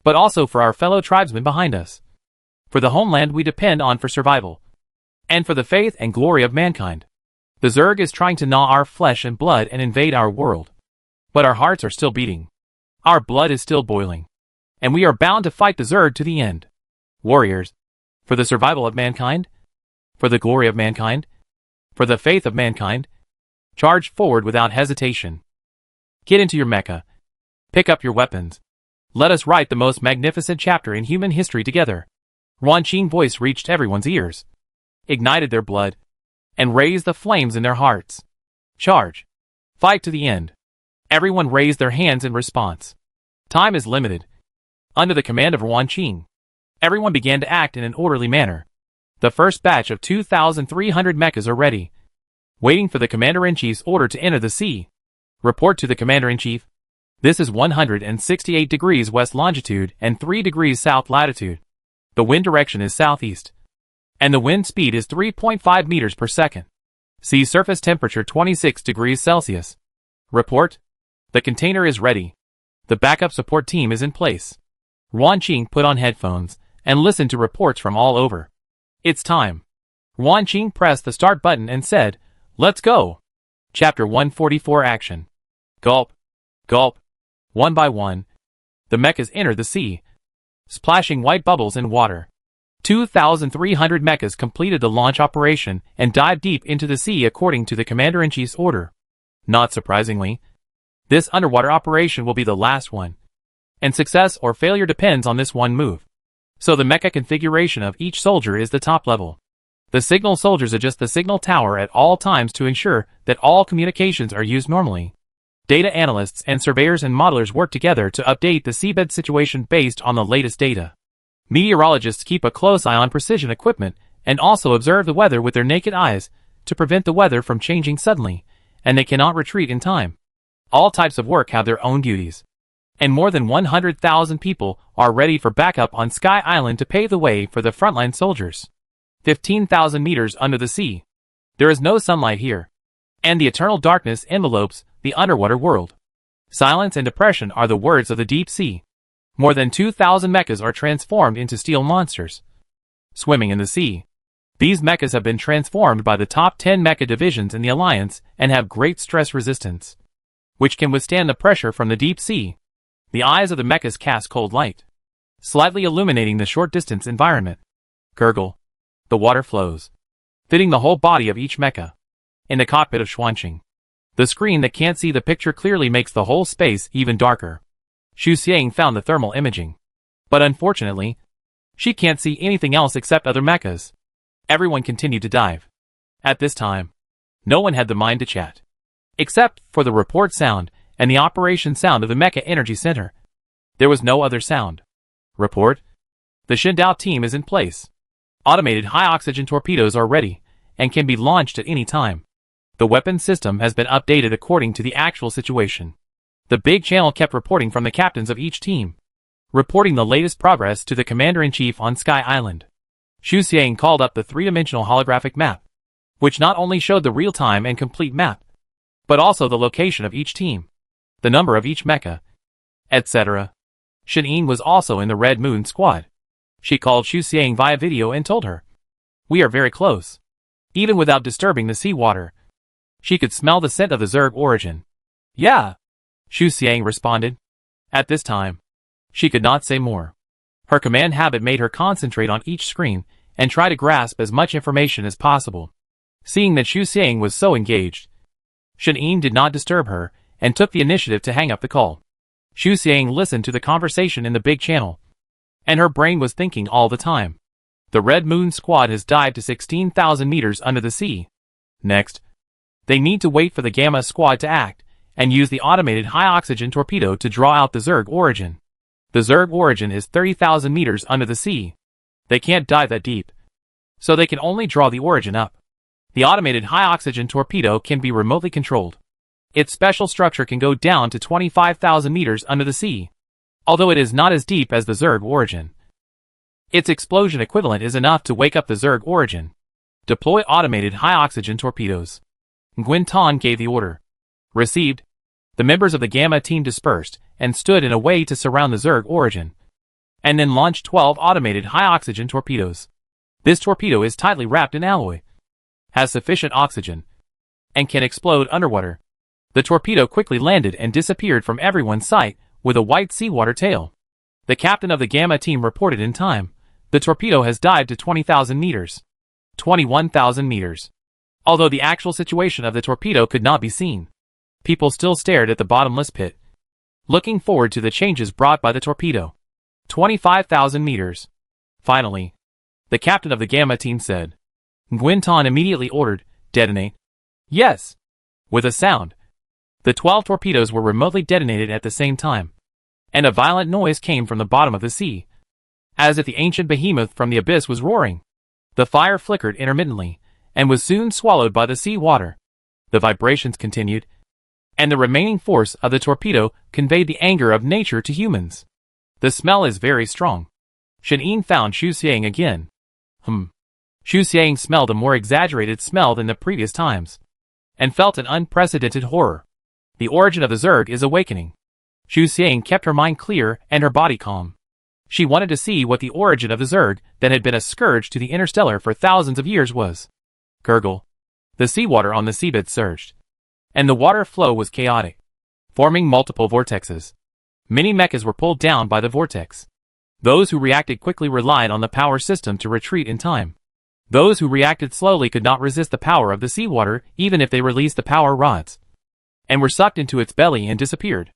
but also for our fellow tribesmen behind us. For the homeland we depend on for survival, and for the faith and glory of mankind. The Zerg is trying to gnaw our flesh and blood and invade our world. But our hearts are still beating. Our blood is still boiling. And we are bound to fight the Zerg to the end. Warriors, for the survival of mankind, for the glory of mankind, for the faith of mankind, charge forward without hesitation. Get into your mecha. Pick up your weapons. Let us write the most magnificent chapter in human history together. Wan Qing's voice reached everyone's ears, ignited their blood, and raised the flames in their hearts. Charge. Fight to the end. Everyone raised their hands in response. Time is limited. Under the command of Wan Qing, everyone began to act in an orderly manner. The first batch of 2,300 mechas are ready, waiting for the Commander-in-Chief's order to enter the sea. Report to the Commander-in-Chief. This is 168 degrees west longitude and 3 degrees south latitude. The wind direction is southeast, and the wind speed is 3.5 meters per second. Sea surface temperature 26 degrees Celsius. Report. The container is ready. The backup support team is in place. Wan Qing put on headphones and listened to reports from all over. It's time. Wan Qing pressed the start button and said, "Let's go." Chapter 144 Action. Gulp. Gulp. One by one, the mechas entered the sea, splashing white bubbles in water. 2,300 mechas completed the launch operation and dived deep into the sea according to the Commander-in-Chief's order. Not surprisingly, this underwater operation will be the last one, and success or failure depends on this one move. So the mecha configuration of each soldier is the top level. The signal soldiers adjust the signal tower at all times to ensure that all communications are used normally. Data analysts and surveyors and modelers work together to update the seabed situation based on the latest data. Meteorologists keep a close eye on precision equipment and also observe the weather with their naked eyes to prevent the weather from changing suddenly, and they cannot retreat in time. All types of work have their own duties. And more than 100,000 people are ready for backup on Sky Island to pave the way for the frontline soldiers. 15,000 meters under the sea. There is no sunlight here, and the eternal darkness envelopes the underwater world. Silence and depression are the words of the deep sea. More than 2,000 mechas are transformed into steel monsters, swimming in the sea. These mechas have been transformed by the top 10 mecha divisions in the Alliance and have great stress resistance, which can withstand the pressure from the deep sea. The eyes of the mechas cast cold light, slightly illuminating the short-distance environment. Gurgle. The water flows, fitting the whole body of each mecha. In the cockpit of Xuanqing, the screen that can't see the picture clearly makes the whole space even darker. Xu Xiang found the thermal imaging, but unfortunately, she can't see anything else except other mechas. Everyone continued to dive. At this time, no one had the mind to chat, except for the report sound and the operation sound of the Mecha Energy Center. There was no other sound. Report. The Shindao team is in place. Automated high-oxygen torpedoes are ready and can be launched at any time. The weapon system has been updated according to the actual situation. The big channel kept reporting from the captains of each team, reporting the latest progress to the Commander-in-Chief on Sky Island. Xu Xiang called up the three-dimensional holographic map, which not only showed the real-time and complete map, but also the location of each team, the number of each mecha, etc. Shen was also in the Red Moon squad. She called Xu Xiang via video and told her, "We are very close." Even without disturbing the seawater, she could smell the scent of the Zerg origin. "Yeah," Xu Xiang responded. At this time, she could not say more. Her command habit made her concentrate on each screen and try to grasp as much information as possible. Seeing that Xu Xiang was so engaged, Shen did not disturb her and took the initiative to hang up the call. Xu Xiang listened to the conversation in the big channel, and her brain was thinking all the time. The Red Moon squad has dived to 16,000 meters under the sea. Next, they need to wait for the Gamma squad to act and used the automated high-oxygen torpedo to draw out the Zerg origin. The Zerg origin is 30,000 meters under the sea. They can't dive that deep, so they can only draw the origin up. The automated high-oxygen torpedo can be remotely controlled. Its special structure can go down to 25,000 meters under the sea, although it is not as deep as the Zerg origin. Its explosion equivalent is enough to wake up the Zerg origin. Deploy automated high-oxygen torpedoes. Gwynton gave the order. Received. The members of the Gamma team dispersed and stood in a way to surround the Zerg origin, and then launched 12 automated high-oxygen torpedoes. This torpedo is tightly wrapped in alloy, has sufficient oxygen, and can explode underwater. The torpedo quickly landed and disappeared from everyone's sight with a white seawater tail. The captain of the Gamma team reported in time. The torpedo has dived to 20,000 meters. 21,000 meters. Although the actual situation of the torpedo could not be seen, people still stared at the bottomless pit, looking forward to the changes brought by the torpedo. 25,000 meters. Finally, the captain of the Gamma team said. Gwynton immediately ordered, detonate. Yes. With a sound, the 12 torpedoes were remotely detonated at the same time, and a violent noise came from the bottom of the sea, as if the ancient behemoth from the abyss was roaring. The fire flickered intermittently, and was soon swallowed by the sea water. The vibrations continued, and the remaining force of the torpedo conveyed the anger of nature to humans. The smell is very strong. Shen found Xu Xiang again. Xu Xiang smelled a more exaggerated smell than the previous times, and felt an unprecedented horror. The origin of the Zerg is awakening. Xu Xiang kept her mind clear and her body calm. She wanted to see what the origin of the Zerg that had been a scourge to the Interstellar for thousands of years was. Gurgle. The seawater on the seabed surged, and the water flow was chaotic, forming multiple vortexes. Many mechas were pulled down by the vortex. Those who reacted quickly relied on the power system to retreat in time. Those who reacted slowly could not resist the power of the seawater even if they released the power rods, and were sucked into its belly and disappeared.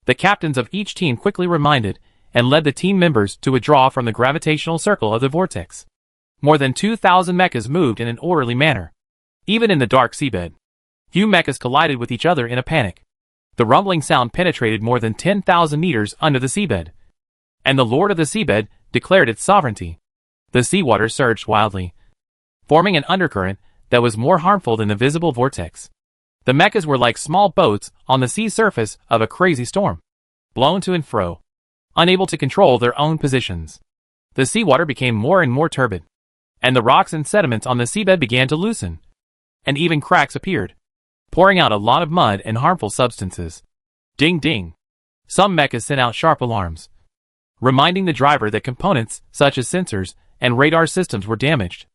The captains of each team quickly reminded and led the team members to withdraw from the gravitational circle of the vortex. More than 2,000 mechas moved in an orderly manner. Even in the dark seabed, few mechas collided with each other in a panic. The rumbling sound penetrated more than 10,000 meters under the seabed, and the Lord of the Seabed declared its sovereignty. The seawater surged wildly, forming an undercurrent that was more harmful than the visible vortex. The mechas were like small boats on the sea surface of a crazy storm, blown to and fro, unable to control their own positions. The seawater became more and more turbid, and the rocks and sediments on the seabed began to loosen, and even cracks appeared, pouring out a lot of mud and harmful substances. Ding ding. Some mechas sent out sharp alarms, reminding the driver that components such as sensors and radar systems were damaged.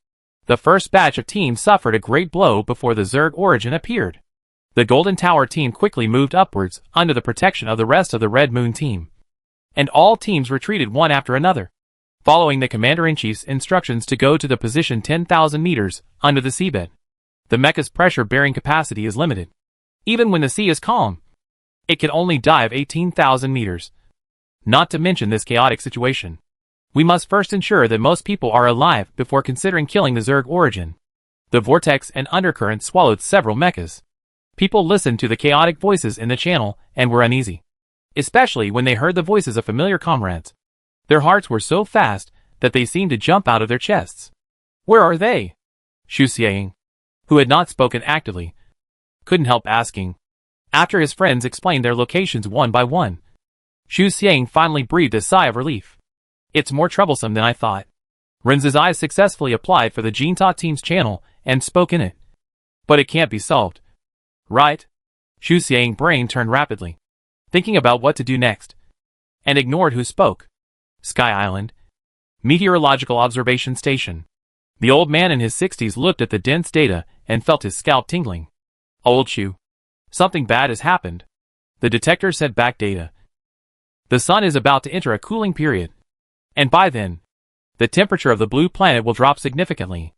The first batch of teams suffered a great blow before the Zerg origin appeared. The Golden Tower team quickly moved upwards under the protection of the rest of the Red Moon team, and all teams retreated one after another, following the Commander-in-Chief's instructions to go to the position 10,000 meters under the seabed. The mecha's pressure-bearing capacity is limited. Even when the sea is calm, it can only dive 18,000 meters. Not to mention this chaotic situation, we must first ensure that most people are alive before considering killing the Zerg origin. The vortex and undercurrent swallowed several mechas. People listened to the chaotic voices in the channel and were uneasy, especially when they heard the voices of familiar comrades. Their hearts were so fast that they seemed to jump out of their chests. Where are they? Xu Xiang, who had not spoken actively, couldn't help asking. After his friends explained their locations one by one, Xu Xiang finally breathed a sigh of relief. It's more troublesome than I thought. Ren's eyes successfully applied for the Jinta team's channel and spoke in it. But it can't be solved. Right? Xu Xiang's brain turned rapidly, thinking about what to do next, and ignored who spoke. Sky Island. Meteorological Observation Station. The old man in his 60s looked at the dense data and felt his scalp tingling. Old Xu. Something bad has happened. The detector sent back data. The sun is about to enter a cooling period, and by then, the temperature of the blue planet will drop significantly,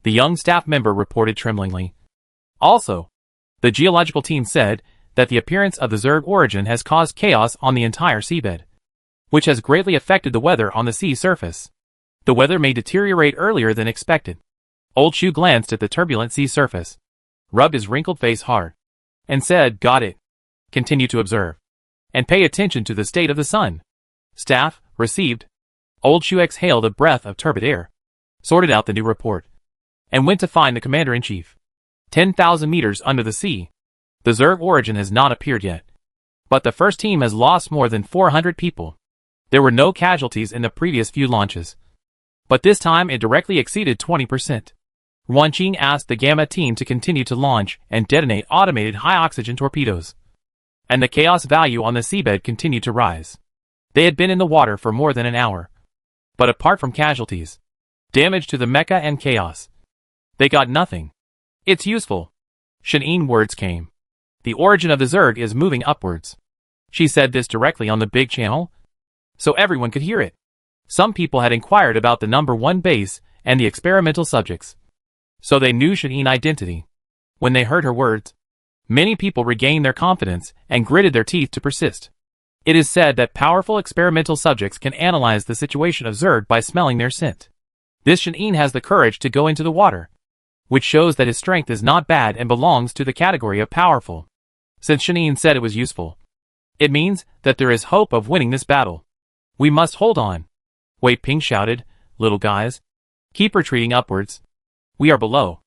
the young staff member reported tremblingly. Also, the geological team said that the appearance of the Zerg origin has caused chaos on the entire seabed, which has greatly affected the weather on the sea surface. The weather may deteriorate earlier than expected. Old Xu glanced at the turbulent sea surface, rubbed his wrinkled face hard, and said, "Got it. Continue to observe. And pay attention to the state of the sun. Staff, received. Old Shu exhaled a breath of turbid air, sorted out the new report, and went to find the commander-in-chief. 10,000 meters under the sea. The Zerg origin has not appeared yet. But the first team has lost more than 400 people. There were no casualties in the previous few launches. But this time it directly exceeded 20%. Ruanqing asked the Gamma team to continue to launch and detonate automated high-oxygen torpedoes. And the chaos value on the seabed continued to rise. They had been in the water for more than an hour. But apart from casualties, damage to the mecha and chaos, they got nothing. It's useful. Shen'in words came. The origin of the Zerg is moving upwards. She said this directly on the big channel, so everyone could hear it. Some people had inquired about the number 1 base and the experimental subjects, so they knew Shen'in's identity. When they heard her words, many people regained their confidence and gritted their teeth to persist. It is said that powerful experimental subjects can analyze the situation of Zerg by smelling their scent. This Shen'in has the courage to go into the water, which shows that his strength is not bad and belongs to the category of powerful. Since Shen'in said it was useful, it means that there is hope of winning this battle. We must hold on. Wei Ping shouted, little guys, keep retreating upwards. We are below.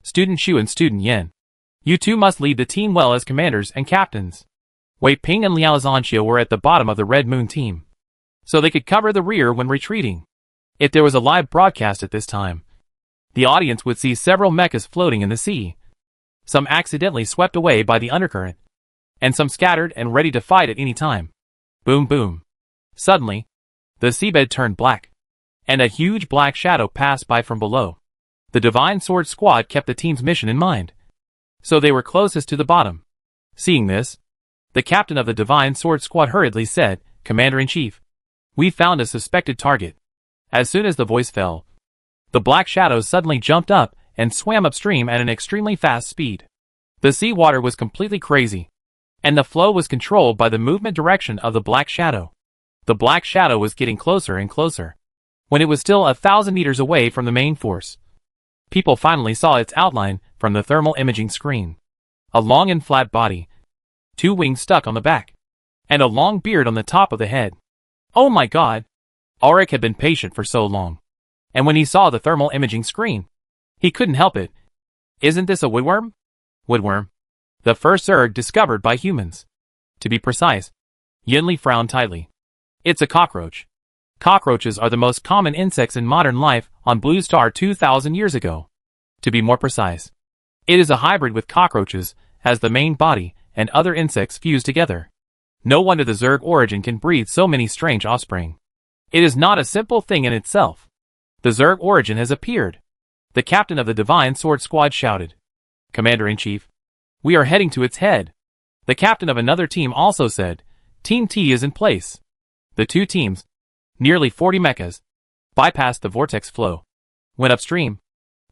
Student Shu and Student Yen, you two must lead the team well as commanders and captains. Wei Ping and Liao Zhanxia were at the bottom of the Red Moon team, so they could cover the rear when retreating. If there was a live broadcast at this time, the audience would see several mechas floating in the sea, some accidentally swept away by the undercurrent, and some scattered and ready to fight at any time. Boom boom. Suddenly, the seabed turned black, and a huge black shadow passed by from below. The Divine Sword Squad kept the team's mission in mind, so they were closest to the bottom. Seeing this, the captain of the Divine Sword Squad hurriedly said, Commander-in-Chief, we found a suspected target. As soon as the voice fell, the black shadow suddenly jumped up and swam upstream at an extremely fast speed. The seawater was completely crazy, and the flow was controlled by the movement direction of the black shadow. The black shadow was getting closer and closer, when it was still 1,000 meters away from the main force. People finally saw its outline from the thermal imaging screen. A long and flat body, 2 wings stuck on the back, and a long beard on the top of the head. Oh my god! Auric had been patient for so long, and when he saw the thermal imaging screen, he couldn't help it. Isn't this a woodworm? Woodworm. The first Zerg discovered by humans. To be precise, Yinli frowned tightly. It's a cockroach. Cockroaches are the most common insects in modern life on Blue Star 2,000 years ago. To be more precise, it is a hybrid with cockroaches as the main body and other insects fuse together. No wonder the Zerg origin can breed so many strange offspring. It is not a simple thing in itself. The Zerg origin has appeared. The captain of the Divine Sword Squad shouted. Commander-in-Chief, we are heading to its head. The captain of another team also said, Team T is in place. The two teams, nearly 40 mechas, bypassed the vortex flow, went upstream,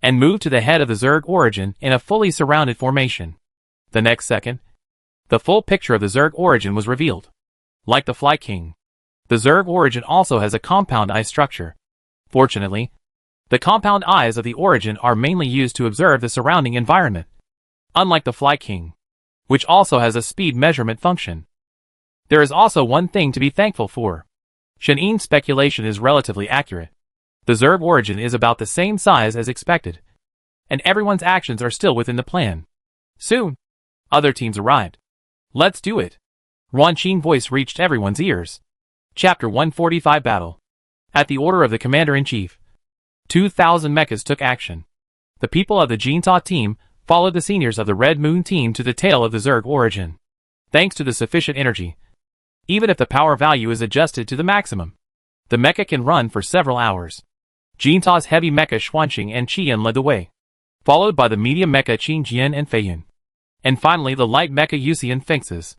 and moved to the head of the Zerg origin in a fully surrounded formation. The next second, the full picture of the Zerg origin was revealed. Like the Fly King, the Zerg origin also has a compound eye structure. Fortunately, the compound eyes of the origin are mainly used to observe the surrounding environment, unlike the Fly King, which also has a speed measurement function. There is also one thing to be thankful for. Shen'in's speculation is relatively accurate. The Zerg origin is about the same size as expected, and everyone's actions are still within the plan. Soon, other teams arrived. Let's do it. Ruanqing's voice reached everyone's ears. Chapter 145 Battle. At the order of the Commander-in-Chief, 2,000 mechas took action. The people of the Jinta team followed the seniors of the Red Moon team to the tail of the Zerg origin. Thanks to the sufficient energy, even if the power value is adjusted to the maximum, the mecha can run for several hours. Jinta's heavy mecha Xuanqing and Qian led the way, followed by the medium mecha Qingjian and Feiyun, and finally the light mecha Yusi and Fengsis.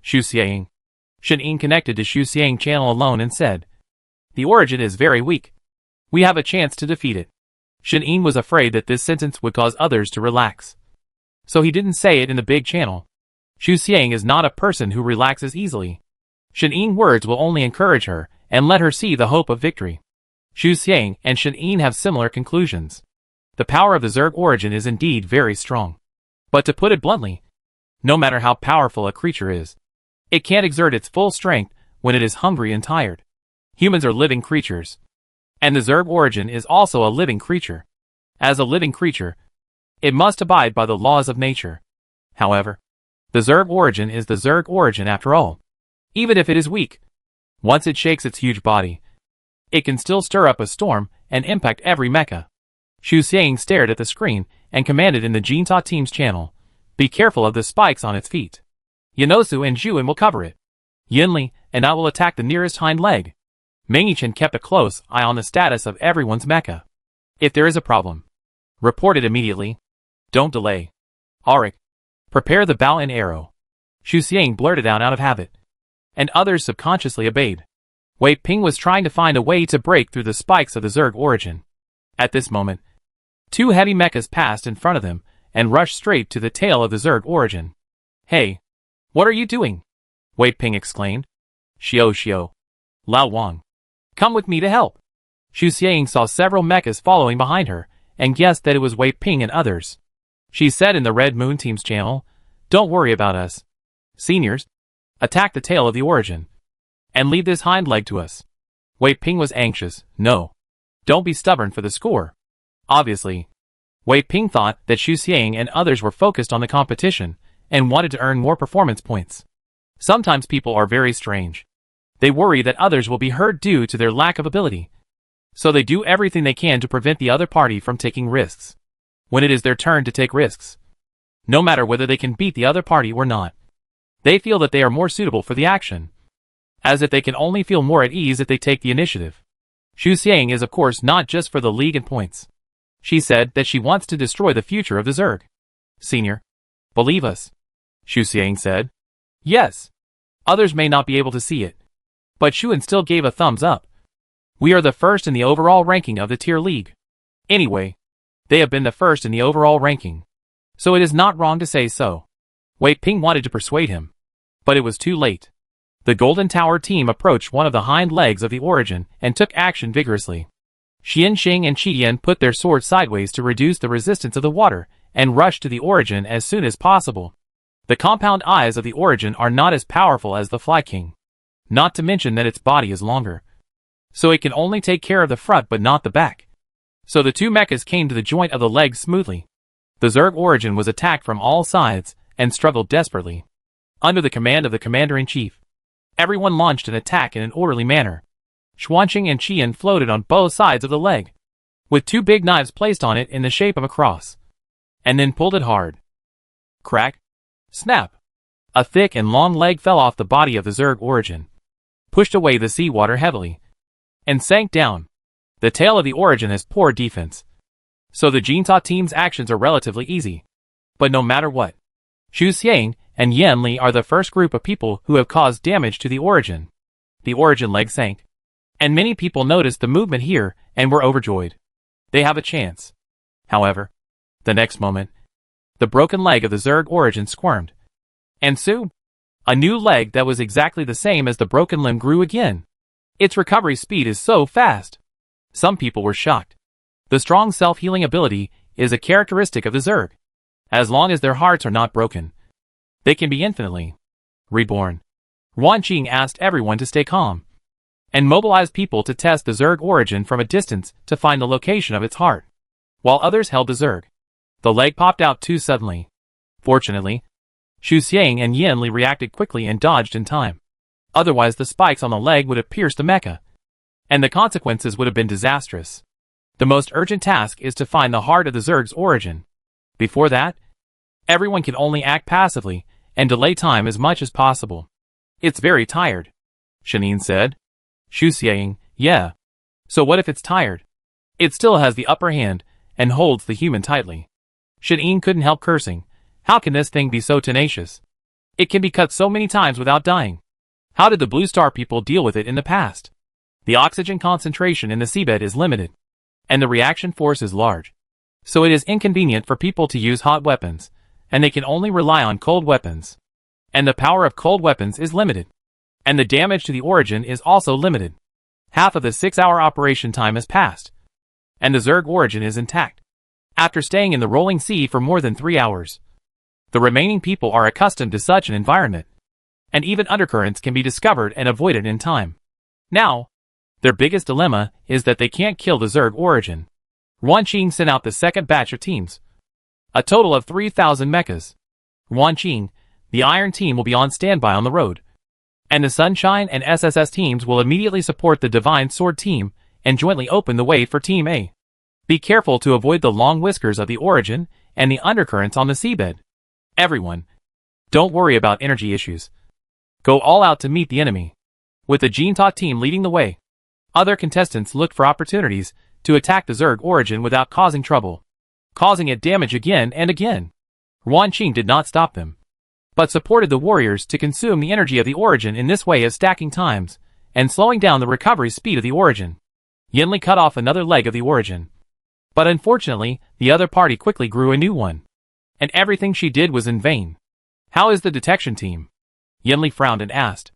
Xu Xiang. Shen'in connected to Xu Xiang channel alone and said, The origin is very weak. We have a chance to defeat it. Shen'in was afraid that this sentence would cause others to relax, so he didn't say it in the big channel. Xu Xiang is not a person who relaxes easily. Shen'in's words will only encourage her and let her see the hope of victory. Xu Xiang and Shen'in have similar conclusions. The power of the Zerg origin is indeed very strong. But to put it bluntly, No matter how powerful a creature is, it can't exert its full strength when it is hungry and tired. Humans are living creatures, and the Zerg origin is also a living creature. As a living creature, it must abide by the laws of nature. However, the Zerg origin is the Zerg origin after all. Even if it is weak, once it shakes its huge body, it can still stir up a storm and impact every mecha. Xu Xiang stared at the screen and commanded in the Jinta team's channel, "Be careful of the spikes on its feet. Yanosu and Juin will cover it. Yinli and I will attack the nearest hind leg." Mengichan kept a close eye on the status of everyone's mecha. "If there is a problem, report it immediately. Don't delay. Auric, prepare the bow and arrow." Xu Xiang blurted out of habit, and others subconsciously obeyed. Wei Ping was trying to find a way to break through the spikes of the Zerg origin. At this moment, 2 heavy mechas passed in front of them and rushed straight to the tail of the Zerg origin. "Hey, what are you doing?" Wei Ping exclaimed. Xiao, Lao Wang, come with me to help." Xu Xiang saw several mechas following behind her and guessed that it was Wei Ping and others. She said in the Red Moon team's channel, "Don't worry about us. Seniors, attack the tail of the origin and leave this hind leg to us." Wei Ping was anxious. "No. Don't be stubborn for the score." Obviously, Wei Ping thought that Xu Xiang and others were focused on the competition and wanted to earn more performance points. Sometimes people are very strange. They worry that others will be hurt due to their lack of ability, so they do everything they can to prevent the other party from taking risks. When it is their turn to take risks, no matter whether they can beat the other party or not, they feel that they are more suitable for the action, as if they can only feel more at ease if they take the initiative. Xu Xiang is of course not just for the league and points. She said that she wants to destroy the future of the Zerg. "Senior, believe us," Xu Xiang said. "Yes. Others may not be able to see it, but Xuan still gave a thumbs up. We are the first in the overall ranking of the tier league. Anyway, they have been the first in the overall ranking, so it is not wrong to say so." Wei Ping wanted to persuade him, but it was too late. The Golden Tower team approached one of the hind legs of the origin and took action vigorously. Xian Xing and Qi Yan put their swords sideways to reduce the resistance of the water and rushed to the origin as soon as possible. The compound eyes of the origin are not as powerful as the Fly King, not to mention that its body is longer, so it can only take care of the front but not the back. So the 2 mechas came to the joint of the legs smoothly. The Zerg origin was attacked from all sides and struggled desperately. Under the command of the commander-in-chief, everyone launched an attack in an orderly manner. Xuanqing and Qian floated on both sides of the leg, with 2 big knives placed on it in the shape of a cross, and then pulled it hard. Crack! Snap! A thick and long leg fell off the body of the Zerg origin, pushed away the seawater heavily, and sank down. The tail of the origin has poor defense, so the Jinta team's actions are relatively easy. But no matter what, Xu Xiang and Yan Li are the first group of people who have caused damage to the origin. The origin leg sank, and many people noticed the movement here and were overjoyed. They have a chance. However, the next moment, the broken leg of the Zerg origin squirmed, and soon, a new leg that was exactly the same as the broken limb grew again. Its recovery speed is so fast. Some people were shocked. The strong self-healing ability is a characteristic of the Zerg. As long as their hearts are not broken, they can be infinitely reborn. Yuan Qing asked everyone to stay calm and mobilized people to test the Zerg origin from a distance to find the location of its heart, while others held the Zerg. The leg popped out too suddenly. Fortunately, Xu Xiang and Yan Li reacted quickly and dodged in time. Otherwise the spikes on the leg would have pierced the mecha, and the consequences would have been disastrous. The most urgent task is to find the heart of the Zerg's origin. Before that, everyone can only act passively and delay time as much as possible. "It's very tired," Shanin said. Xu Xiang, "Yeah. So what if it's tired? It still has the upper hand and holds the human tightly." Shanin couldn't help cursing. How can this thing be so tenacious? It can be cut so many times without dying. How did the Blue Star people deal with it in the past? The oxygen concentration in the seabed is limited, and the reaction force is large. So it is inconvenient for people to use hot weapons, and they can only rely on cold weapons. And the power of cold weapons is limited. And the damage to the origin is also limited. Half of the 6-hour operation time has passed, and the Zerg origin is intact, after staying in the rolling sea for more than 3 hours. The remaining people are accustomed to such an environment, and even undercurrents can be discovered and avoided in time. Now, their biggest dilemma is that they can't kill the Zerg origin. Yuan Qing sent out the second batch of teams. A total of 3,000 mechas. Yuan Qing, the Iron team will be on standby on the road, and the Sunshine and SSS teams will immediately support the Divine Sword team and jointly open the way for Team A. Be careful to avoid the long whiskers of the origin and the undercurrents on the seabed. Everyone, don't worry about energy issues. Go all out to meet the enemy. With the Jinta team leading the way, other contestants looked for opportunities to attack the Zerg origin without causing trouble, causing it damage again and again. Yuan Qing did not stop them, but supported the warriors to consume the energy of the origin in this way of stacking times and slowing down the recovery speed of the origin. Yinli cut off another leg of the origin, but unfortunately the other party quickly grew a new one, and everything she did was in vain. How is the detection team? Yinli frowned and asked.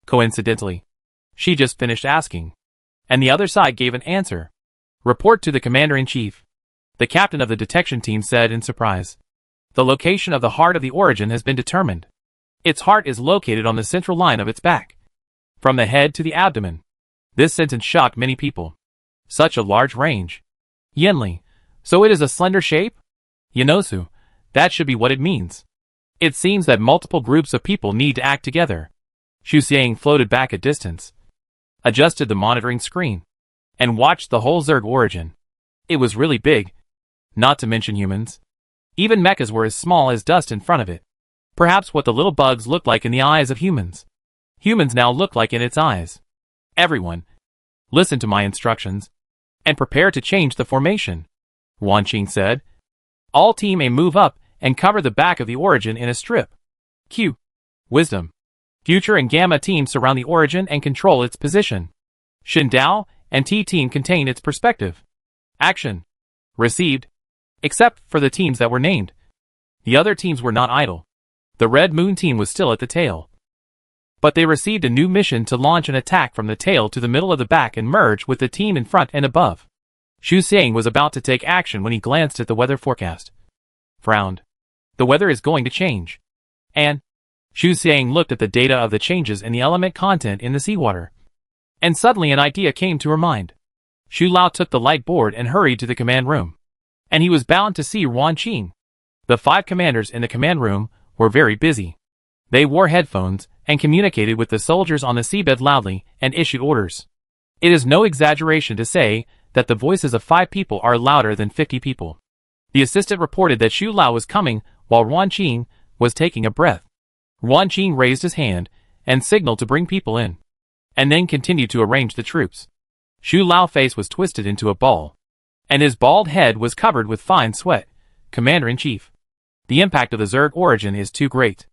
Coincidentally, she just finished asking, and the other side gave an answer. Report to the Commander-in-Chief. The captain of the detection team said in surprise. The location of the heart of the origin has been determined. Its heart is located on the central line of its back, from the head to the abdomen. This sentence shocked many people. Such a large range. Yinli, so it is a slender shape? Yanosu, that should be what it means. It seems that multiple groups of people need to act together. Xu Xiang floated back a distance, adjusted the monitoring screen, and watched the whole Zerg origin. It was really big, not to mention humans. Even mechas were as small as dust in front of it. Perhaps what the little bugs looked like in the eyes of humans, humans now look like in its eyes. Everyone, listen to my instructions, and prepare to change the formation, Yuan Qing said. All Team A move up and cover the back of the origin in a strip. Q. Wisdom. Future and Gamma team surround the origin and control its position. Shin Dao and T team contain its perspective. Action. Received. Except for the teams that were named. The other teams were not idle. The Red Moon team was still at the tail, but they received a new mission to launch an attack from the tail to the middle of the back and merge with the team in front and above. Xu Xiang was about to take action when he glanced at the weather forecast. Frowned. The weather is going to change. And Xu Xiang looked at the data of the changes in the element content in the seawater. And suddenly an idea came to her mind. Xu Lao took the light board and hurried to the command room. And he was bound to see Yuan Qing. The 5 commanders in the command room were very busy. They wore headphones and communicated with the soldiers on the seabed loudly and issued orders. It is no exaggeration to say that the voices of 5 people are louder than 50 people. The assistant reported that Xu Lao was coming while Yuan Qing was taking a breath. Yuan Qing raised his hand and signaled to bring people in, and then continued to arrange the troops. Xu Lao's face was twisted into a ball, and his bald head was covered with fine sweat. Commander-in-Chief, the impact of the Zerg origin is too great.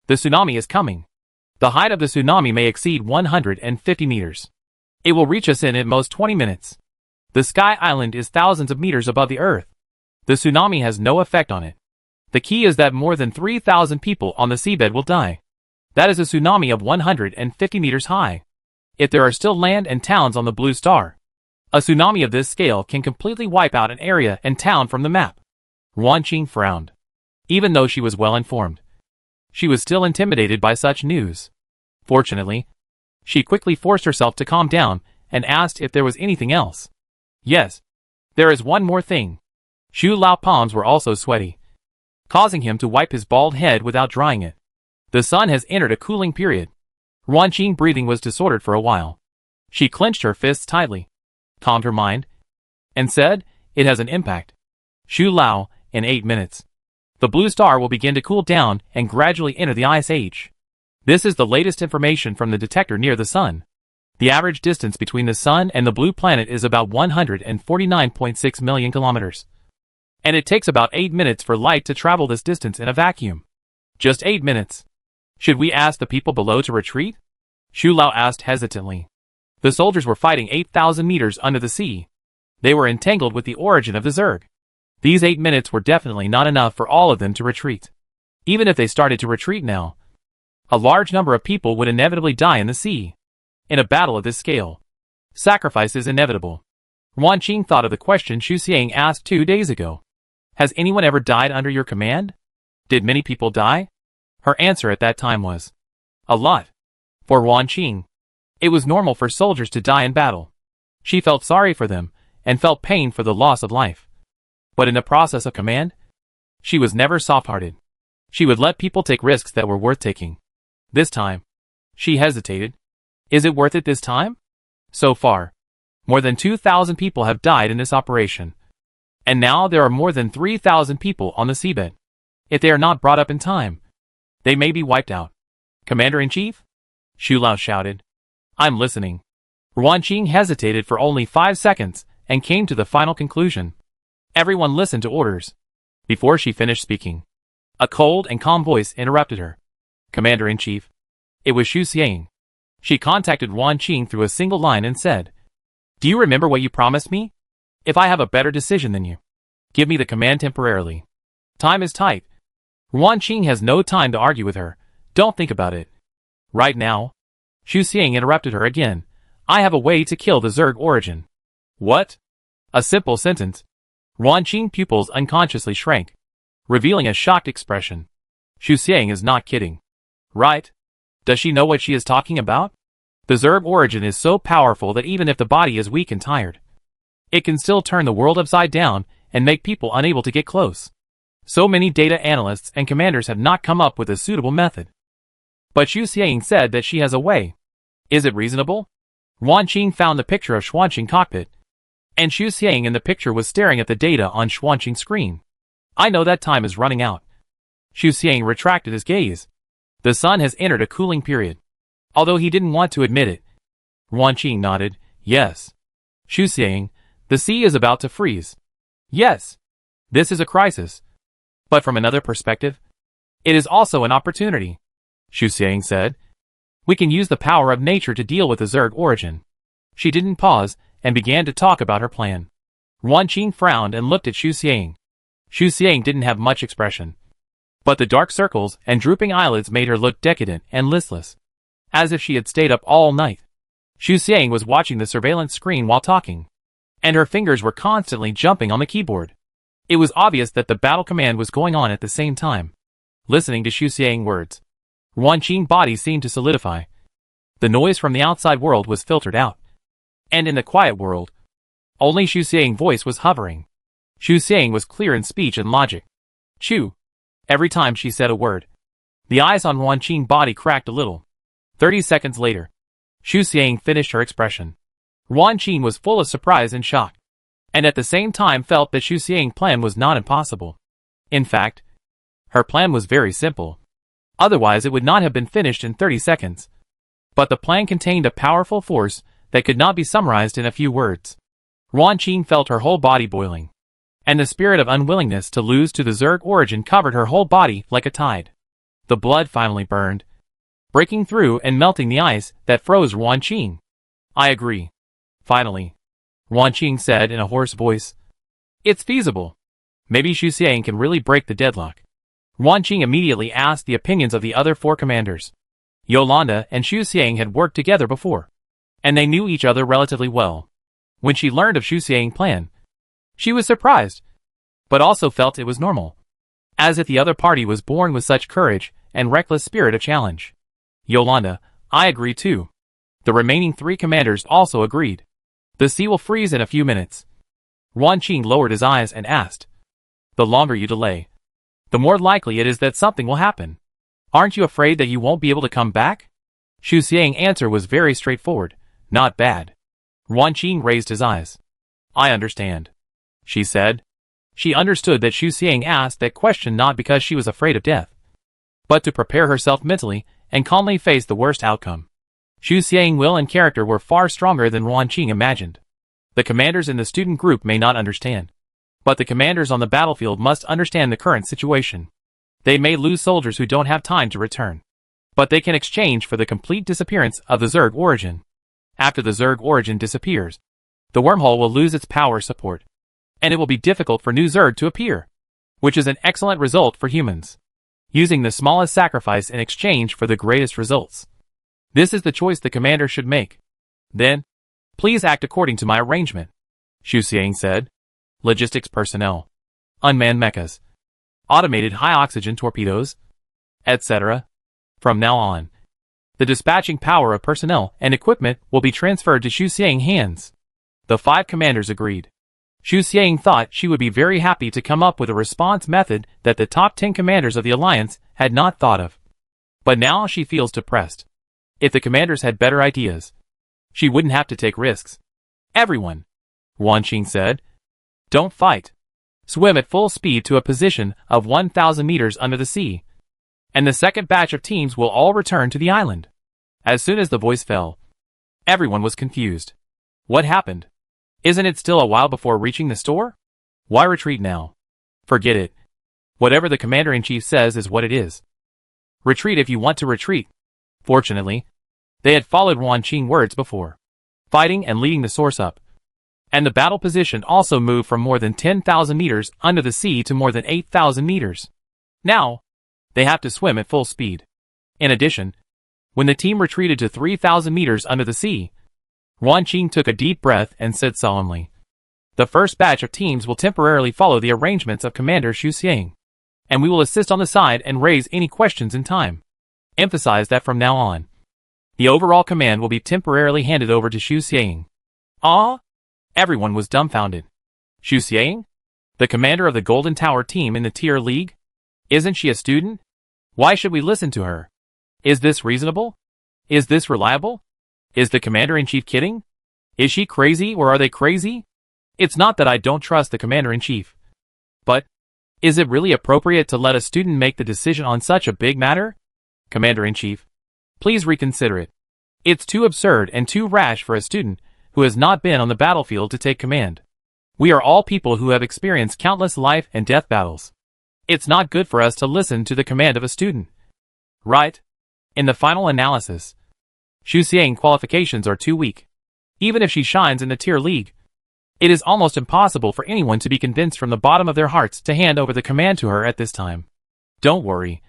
The tsunami is coming. The height of the tsunami may exceed 150 meters. It will reach us in at most 20 minutes. The Sky Island is thousands of meters above the Earth. The tsunami has no effect on it. The key is that more than 3,000 people on the seabed will die. That is a tsunami of 150 meters high. If there are still land and towns on the Blue Star, a tsunami of this scale can completely wipe out an area and town from the map. Yuan Qing frowned. Even though she was well informed, she was still intimidated by such news. Fortunately, she quickly forced herself to calm down and asked if there was anything else. Yes, there is one more thing. Xu Lao's palms were also sweaty, causing him to wipe his bald head without drying it. The sun has entered a cooling period. Yuan Qing's breathing was disordered for a while. She clenched her fists tightly, calmed her mind, and said, "It has an impact. Xu Lao, in 8 minutes, the Blue Star will begin to cool down and gradually enter the Ice Age. This is the latest information from the detector near the Sun. The average distance between the Sun and the blue planet is about 149.6 million kilometers. And it takes about 8 minutes for light to travel this distance in a vacuum. Just 8 minutes. Should we ask the people below to retreat?" Xu Lao asked hesitantly. The soldiers were fighting 8,000 meters under the sea. They were entangled with the origin of the Zerg. These 8 minutes were definitely not enough for all of them to retreat. Even if they started to retreat now, a large number of people would inevitably die in the sea. In a battle of this scale, sacrifice is inevitable. Yuan Qing thought of the question Xu Xiang asked 2 days ago. Has anyone ever died under your command? Did many people die? Her answer at that time was, a lot. For Wan Qing, it was normal for soldiers to die in battle. She felt sorry for them, and felt pain for the loss of life. But in the process of command, she was never soft-hearted. She would let people take risks that were worth taking. This time, she hesitated. Is it worth it this time? So far, more than 2,000 people have died in this operation. And now there are more than 3,000 people on the seabed. If they are not brought up in time, they may be wiped out. Commander-in-Chief? Xu Lao shouted. I'm listening. Wan Qing hesitated for only 5 seconds and came to the final conclusion. Everyone listened to orders. Before she finished speaking, a cold and calm voice interrupted her. Commander-in-Chief. It was Xu Xiang. She contacted Wan Qing through a single line and said, Do you remember what you promised me? If I have a better decision than you, give me the command temporarily. Time is tight. Wan Qing has no time to argue with her. Don't think about it. Right now. Xu Xiang interrupted her again. I have a way to kill the Zerg origin. What? A simple sentence. Wan Qing's pupils unconsciously shrank, revealing a shocked expression. Xu Xiang is not kidding. Right? Does she know what she is talking about? The Zerg origin is so powerful that even if the body is weak and tired, it can still turn the world upside down and make people unable to get close. So many data analysts and commanders have not come up with a suitable method. But Xu Xiang said that she has a way. Is it reasonable? Wan Qing found the picture of Xuanqing cockpit, and Xu Xiang in the picture was staring at the data on Xuanqing's screen. I know that time is running out. Xu Xiang retracted his gaze. The sun has entered a cooling period. Although he didn't want to admit it. Wan Qing nodded. Yes. Xu Xiang, the sea is about to freeze. Yes. This is a crisis. But from another perspective, it is also an opportunity. Xu Xiang said. We can use the power of nature to deal with the Zerg origin. She didn't pause and began to talk about her plan. Wan Qing frowned and looked at Xu Xiang. Xu Xiang didn't have much expression, but the dark circles and drooping eyelids made her look decadent and listless, as if she had stayed up all night. Xu Xiang was watching the surveillance screen while talking, and her fingers were constantly jumping on the keyboard. It was obvious that the battle command was going on at the same time. Listening to Xu Xiang's words, Wan Qing's body seemed to solidify. The noise from the outside world was filtered out, and in the quiet world, only Xu Xiang's voice was hovering. Xu Xiang was clear in speech and logic. Chu. Every time she said a word, the eyes on Wan Qing's body cracked a little. 30 seconds later, Xu Xiang finished her expression. Wan Qing was full of surprise and shock, and at the same time felt that Xu Xiang's plan was not impossible. In fact, her plan was very simple. Otherwise it would not have been finished in 30 seconds. But the plan contained a powerful force that could not be summarized in a few words. Wan Qing felt her whole body boiling, and the spirit of unwillingness to lose to the Zerg origin covered her whole body like a tide. The blood finally burned, breaking through and melting the ice that froze Wan Qing. I agree. Finally, Wan Qing said in a hoarse voice. It's feasible. Maybe Xu Xiang can really break the deadlock. Wan Qing immediately asked the opinions of the other 4 commanders. Yolanda and Xu Xiang had worked together before, and they knew each other relatively well. When she learned of Xu Xiang's plan, she was surprised, but also felt it was normal, as if the other party was born with such courage and reckless spirit of challenge. Yolanda, I agree too. The remaining 3 commanders also agreed. The sea will freeze in a few minutes. Wan Qing lowered his eyes and asked, the longer you delay, the more likely it is that something will happen. Aren't you afraid that you won't be able to come back? Xu Xiang's answer was very straightforward. Not bad. Wan Qing raised his eyes. I understand, she said. She understood that Xu Xiang asked that question not because she was afraid of death, but to prepare herself mentally and calmly face the worst outcome. Xu Xiang's will and character were far stronger than Wan Qing imagined. The commanders in the student group may not understand, but the commanders on the battlefield must understand the current situation. They may lose soldiers who don't have time to return, but they can exchange for the complete disappearance of the Zerg origin. After the Zerg origin disappears, the wormhole will lose its power support, and it will be difficult for new Zerg to appear, which is an excellent result for humans. Using the smallest sacrifice in exchange for the greatest results. This is the choice the commander should make. Then, please act according to my arrangement, Xu Xiang said. Logistics personnel. Unmanned mechas. automated high-oxygen torpedoes, etc. From now on, the dispatching power of personnel and equipment will be transferred to Xu Xiang's hands. The 5 commanders agreed. Xu Xiang thought she would be very happy to come up with a response method that the top 10 commanders of the alliance had not thought of. But now she feels depressed. If the commanders had better ideas, she wouldn't have to take risks. Everyone, Ruan Qing said, don't fight. Swim at full speed to a position of 1,000 meters under the sea. And the second batch of teams will all return to the island. As soon as the voice fell, everyone was confused. What happened? Isn't it still a while before reaching the store? Why retreat now? Forget it. Whatever the commander-in-chief says is what it is. Retreat if you want to retreat. Fortunately, they had followed Ruan Qing's words before, fighting and leading the source up. And the battle position also moved from more than 10,000 meters under the sea to more than 8,000 meters. Now, they have to swim at full speed. In addition, when the team retreated to 3,000 meters under the sea, Ruan Qing took a deep breath and said solemnly, the first batch of teams will temporarily follow the arrangements of Commander Xu Xiang, and we will assist on the side and raise any questions in time. Emphasize that from now on, the overall command will be temporarily handed over to Xu Xiang. Ah! Everyone was dumbfounded. Xu Xiang? The commander of the Golden Tower team in the Tier League? Isn't she a student? Why should we listen to her? Is this reasonable? Is this reliable? Is the commander-in-chief kidding? Is she crazy or are they crazy? It's not that I don't trust the commander-in-chief. But, is it really appropriate to let a student make the decision on such a big matter? Commander-in-chief, please reconsider it. It's too absurd and too rash for a student who has not been on the battlefield to take command. We are all people who have experienced countless life and death battles. It's not good for us to listen to the command of a student. Right? In the final analysis, Xu Xiang's qualifications are too weak. Even if she shines in the Tier League, it is almost impossible for anyone to be convinced from the bottom of their hearts to hand over the command to her at this time. Don't worry,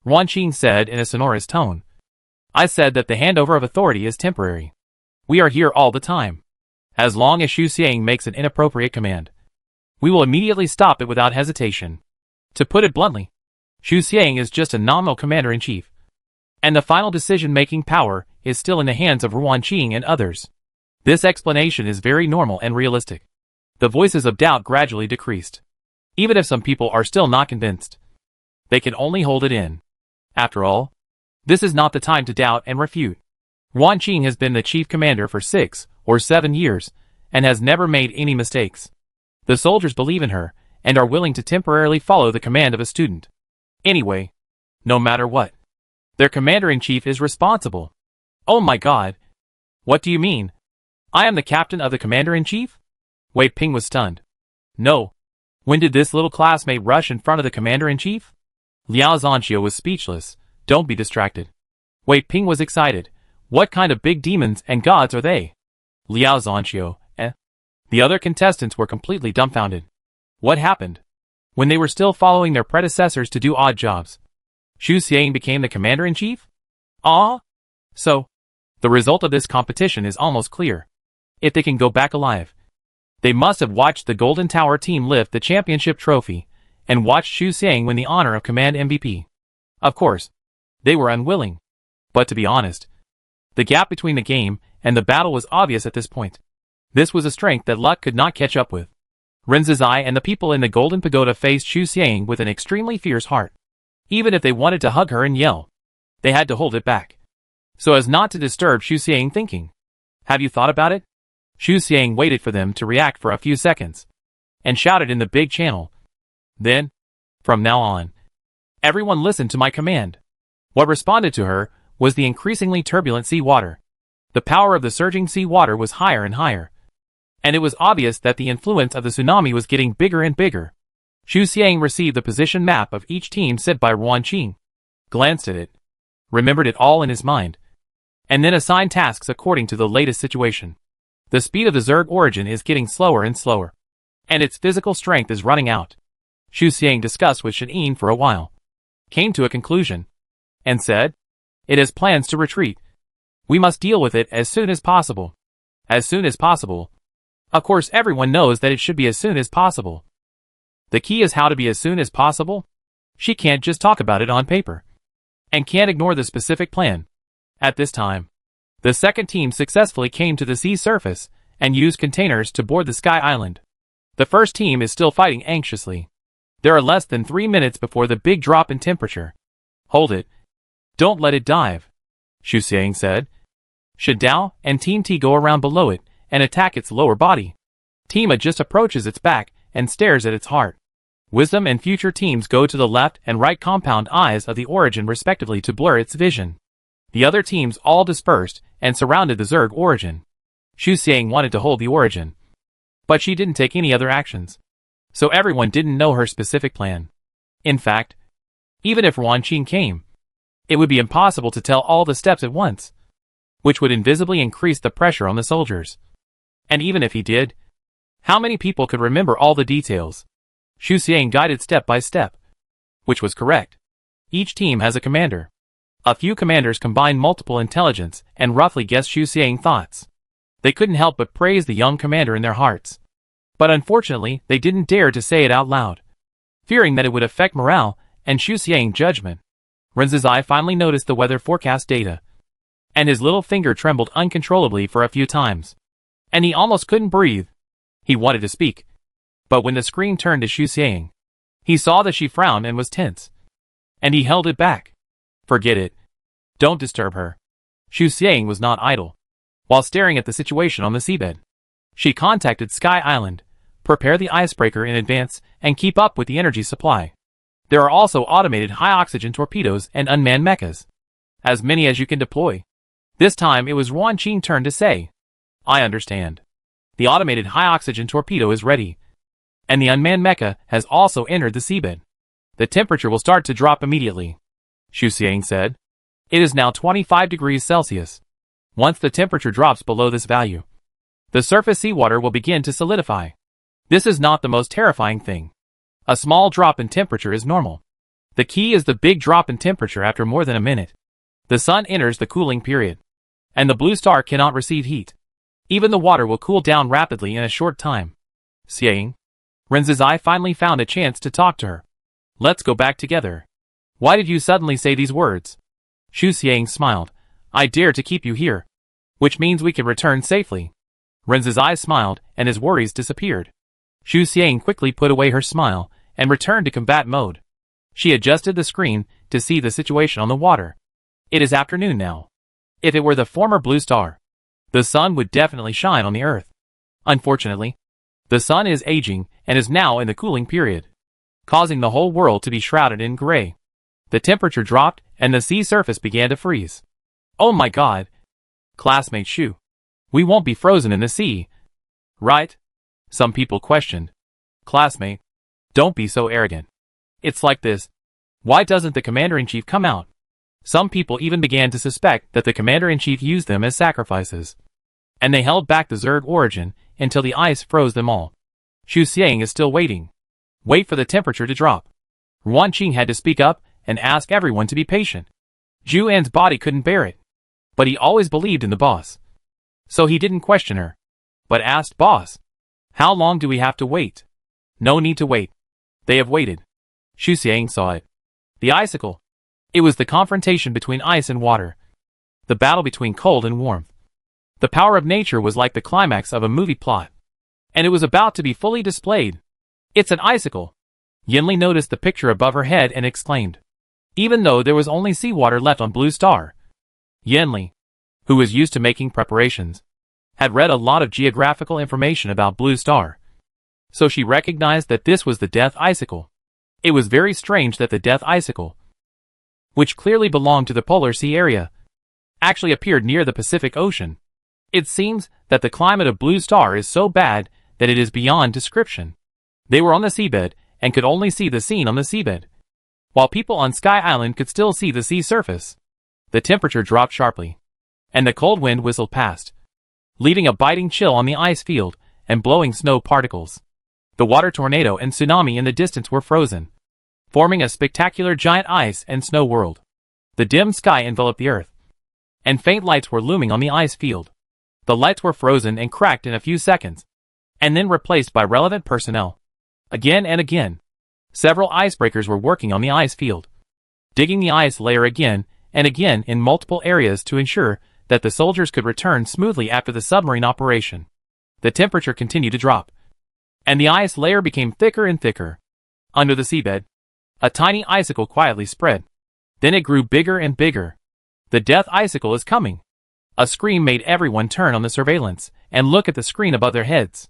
Ruan Qing said in a sonorous tone. I said that the handover of authority is temporary. We are here all the time. As long as Xu Xiang makes an inappropriate command, we will immediately stop it without hesitation. To put it bluntly, Xu Xiang is just a nominal commander-in-chief, and the final decision-making power is still in the hands of Ruan Qing and others. This explanation is very normal and realistic. The voices of doubt gradually decreased. Even if some people are still not convinced, they can only hold it in. After all, this is not the time to doubt and refute. Ruan Qing has been the chief commander for 6 or 7 years and has never made any mistakes. The soldiers believe in her and are willing to temporarily follow the command of a student. Anyway, no matter what, their commander-in-chief is responsible. Oh my god! What do you mean? I am the captain of the commander-in-chief? Wei Ping was stunned. No. When did this little classmate rush in front of the commander-in-chief? Liao Zhanqiu was speechless. Don't be distracted. Wei Ping was excited. What kind of big demons and gods are they? Liao Zhanqiu, eh? The other contestants were completely dumbfounded. What happened? When they were still following their predecessors to do odd jobs, Xu Xiang became the commander-in-chief? Ah? So, the result of this competition is almost clear. If they can go back alive, they must have watched the Golden Tower team lift the championship trophy and watched Xu Xiang win the honor of command MVP. Of course, they were unwilling. But to be honest, the gap between the game and the battle was obvious at this point. This was a strength that luck could not catch up with. Ren Zizai and the people in the Golden Pagoda faced Xu Xiang with an extremely fierce heart. Even if they wanted to hug her and yell, they had to hold it back, so as not to disturb Xu Xiang's thinking. Have you thought about it? Xu Xiang waited for them to react for a few seconds, and shouted in the big channel. Then, from now on, everyone listened to my command. What responded to her was the increasingly turbulent sea water. The power of the surging sea water was higher and higher, and it was obvious that the influence of the tsunami was getting bigger and bigger. Xu Xiang received the position map of each team sent by Ruan Qing, glanced at it, remembered it all in his mind, and then assigned tasks according to the latest situation. The speed of the Zerg origin is getting slower and slower, and its physical strength is running out. Xu Xiang discussed with Shen for a while, came to a conclusion, and said, it has plans to retreat. We must deal with it as soon as possible. As soon as possible. Of course everyone knows that it should be as soon as possible. The key is how to be as soon as possible. She can't just talk about it on paper. And can't ignore the specific plan. At this time, the second team successfully came to the sea surface and used containers to board the Sky Island. The first team is still fighting anxiously. There are less than 3 minutes before the big drop in temperature. Hold it. Don't let it dive, Xu Xiang said. Should Dao and Team T go around below it and attack its lower body? Team A just approaches its back and stares at its heart. Wisdom and future teams go to the left and right compound eyes of the origin respectively to blur its vision. The other teams all dispersed and surrounded the Zerg origin. Xu Xiang wanted to hold the origin, but she didn't take any other actions. So everyone didn't know her specific plan. In fact, even if Ruan Qing came, it would be impossible to tell all the steps at once, which would invisibly increase the pressure on the soldiers. And even if he did, how many people could remember all the details? Xu Xiang guided step by step, which was correct. Each team has a commander. A few commanders combine multiple intelligence and roughly guess Xu Xiang's thoughts. They couldn't help but praise the young commander in their hearts. But unfortunately, they didn't dare to say it out loud, fearing that it would affect morale and Xu Xiang's judgment. Ren's eye finally noticed the weather forecast data, and his little finger trembled uncontrollably for a few times. And he almost couldn't breathe. He wanted to speak, but when the screen turned to Xu Xiang, he saw that she frowned and was tense. And he held it back. Forget it. Don't disturb her. Xu Xiang was not idle. While staring at the situation on the seabed, she contacted Sky Island, prepare the icebreaker in advance, and keep up with the energy supply. There are also automated high-oxygen torpedoes and unmanned mechas. As many as you can deploy. This time it was Ruan Qing's turn to say, I understand. The automated high-oxygen torpedo is ready. And the unmanned mecha has also entered the seabed. The temperature will start to drop immediately, Xu Xiang said. It is now 25 degrees Celsius. Once the temperature drops below this value, the surface seawater will begin to solidify. This is not the most terrifying thing. A small drop in temperature is normal. The key is the big drop in temperature after more than a minute. The sun enters the cooling period, and the blue star cannot receive heat. Even the water will cool down rapidly in a short time. Xiang, Ren's eye finally found a chance to talk to her. Let's go back together. Why did you suddenly say these words? Xu Xiang smiled. I dare to keep you here, which means we can return safely. Ren's eyes smiled, and his worries disappeared. Xu Xiang quickly put away her smile and returned to combat mode. She adjusted the screen to see the situation on the water. It is afternoon now. If it were the former blue star, the sun would definitely shine on the earth. Unfortunately, the sun is aging and is now in the cooling period, causing the whole world to be shrouded in gray. The temperature dropped and the sea surface began to freeze. Oh my god! Classmate Xu, we won't be frozen in the sea, right? Some people questioned. Classmate, don't be so arrogant. It's like this. Why doesn't the Commander-in-Chief come out? Some people even began to suspect that the Commander-in-Chief used them as sacrifices. And they held back the Zerg origin until the ice froze them all. Xu Xiang is still waiting. Wait for the temperature to drop. Ruan Qing had to speak up and ask everyone to be patient. Zhu An's body couldn't bear it. But he always believed in the boss. So he didn't question her, but asked boss, how long do we have to wait? No need to wait. They have waited. Xu Xiang saw it. The icicle. It was the confrontation between ice and water. The battle between cold and warmth. The power of nature was like the climax of a movie plot. And it was about to be fully displayed. It's an icicle. Yinli noticed the picture above her head and exclaimed. Even though there was only seawater left on Blue Star, Yinli, who was used to making preparations, had read a lot of geographical information about Blue Star. So she recognized that this was the Death Icicle. It was very strange that the Death Icicle, which clearly belonged to the Polar Sea area, actually appeared near the Pacific Ocean. It seems that the climate of Blue Star is so bad that it is beyond description. They were on the seabed and could only see the scene on the seabed, while people on Sky Island could still see the sea surface. The temperature dropped sharply, and the cold wind whistled past, leaving a biting chill on the ice field and blowing snow particles. The water tornado and tsunami in the distance were frozen, forming a spectacular giant ice and snow world. The dim sky enveloped the earth, and faint lights were looming on the ice field. The lights were frozen and cracked in a few seconds, and then replaced by relevant personnel. Again and again, Several icebreakers were working on the ice field, digging the ice layer again and again in multiple areas to ensure that the soldiers could return smoothly after the submarine operation. The temperature continued to drop, and the ice layer became thicker and thicker. Under the seabed, a tiny icicle quietly spread. Then it grew bigger and bigger. The death icicle is coming. A scream made everyone turn on the surveillance and look at the screen above their heads.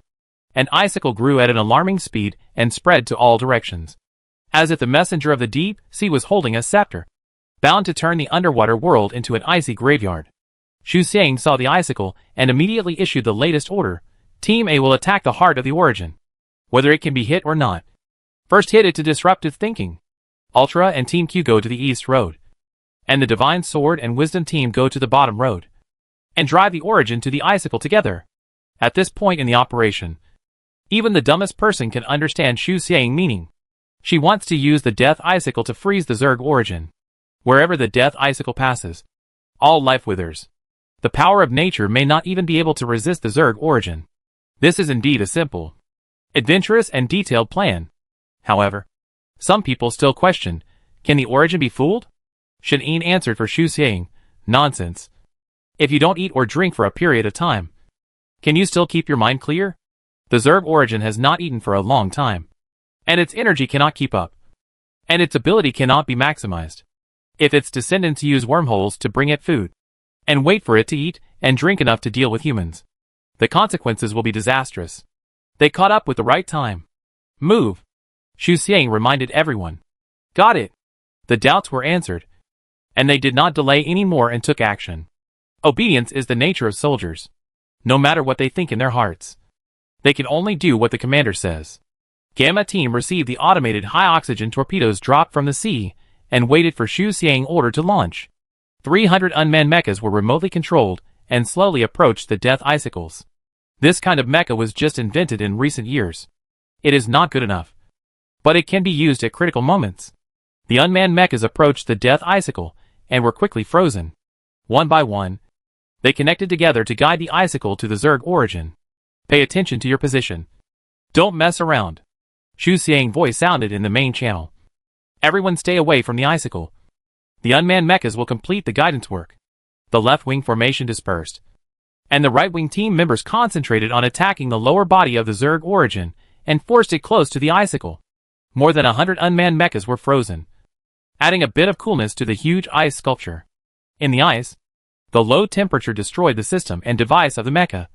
An icicle grew at an alarming speed and spread to all directions, as if the messenger of the deep sea was holding a scepter, bound to turn the underwater world into an icy graveyard. Xu Xiang saw the icicle and immediately issued the latest order. Team A will attack the heart of the origin, whether it can be hit or not. First hit it to disruptive thinking. Ultra and Team Q go to the east road, and the Divine Sword and Wisdom team go to the bottom road, and drive the origin to the icicle together. At this point in the operation, even the dumbest person can understand Xu Xiang's meaning. She wants to use the death icicle to freeze the Zerg origin. Wherever the death icicle passes, all life withers. The power of nature may not even be able to resist the Zerg origin. This is indeed a simple, adventurous and detailed plan. However, some people still question, can the origin be fooled? Shen Yin answered for Xu Xiang, nonsense. If you don't eat or drink for a period of time, can you still keep your mind clear? The Zerg origin has not eaten for a long time, and its energy cannot keep up, and its ability cannot be maximized. If its descendants use wormholes to bring it food, and wait for it to eat and drink enough to deal with humans, the consequences will be disastrous. They caught up with the right time. Move! Xu Xiang reminded everyone. Got it! The doubts were answered, and they did not delay any more and took action. Obedience is the nature of soldiers. No matter what they think in their hearts, they can only do what the commander says. Gamma team received the automated high-oxygen torpedoes dropped from the sea and waited for Xu Xiang's order to launch. 300 unmanned mechas were remotely controlled and slowly approached the death icicles. This kind of mecha was just invented in recent years. It is not good enough, but it can be used at critical moments. The unmanned mechas approached the death icicle and were quickly frozen. One by one, they connected together to guide the icicle to the Zerg origin. Pay attention to your position. Don't mess around. Xu Xiang's voice sounded in the main channel. Everyone stay away from the icicle. The unmanned mechas will complete the guidance work. The left-wing formation dispersed, and the right-wing team members concentrated on attacking the lower body of the Zerg origin and forced it close to the icicle. More than 100 unmanned mechas were frozen, adding a bit of coolness to the huge ice sculpture. In the ice, the low temperature destroyed the system and device of the mecha.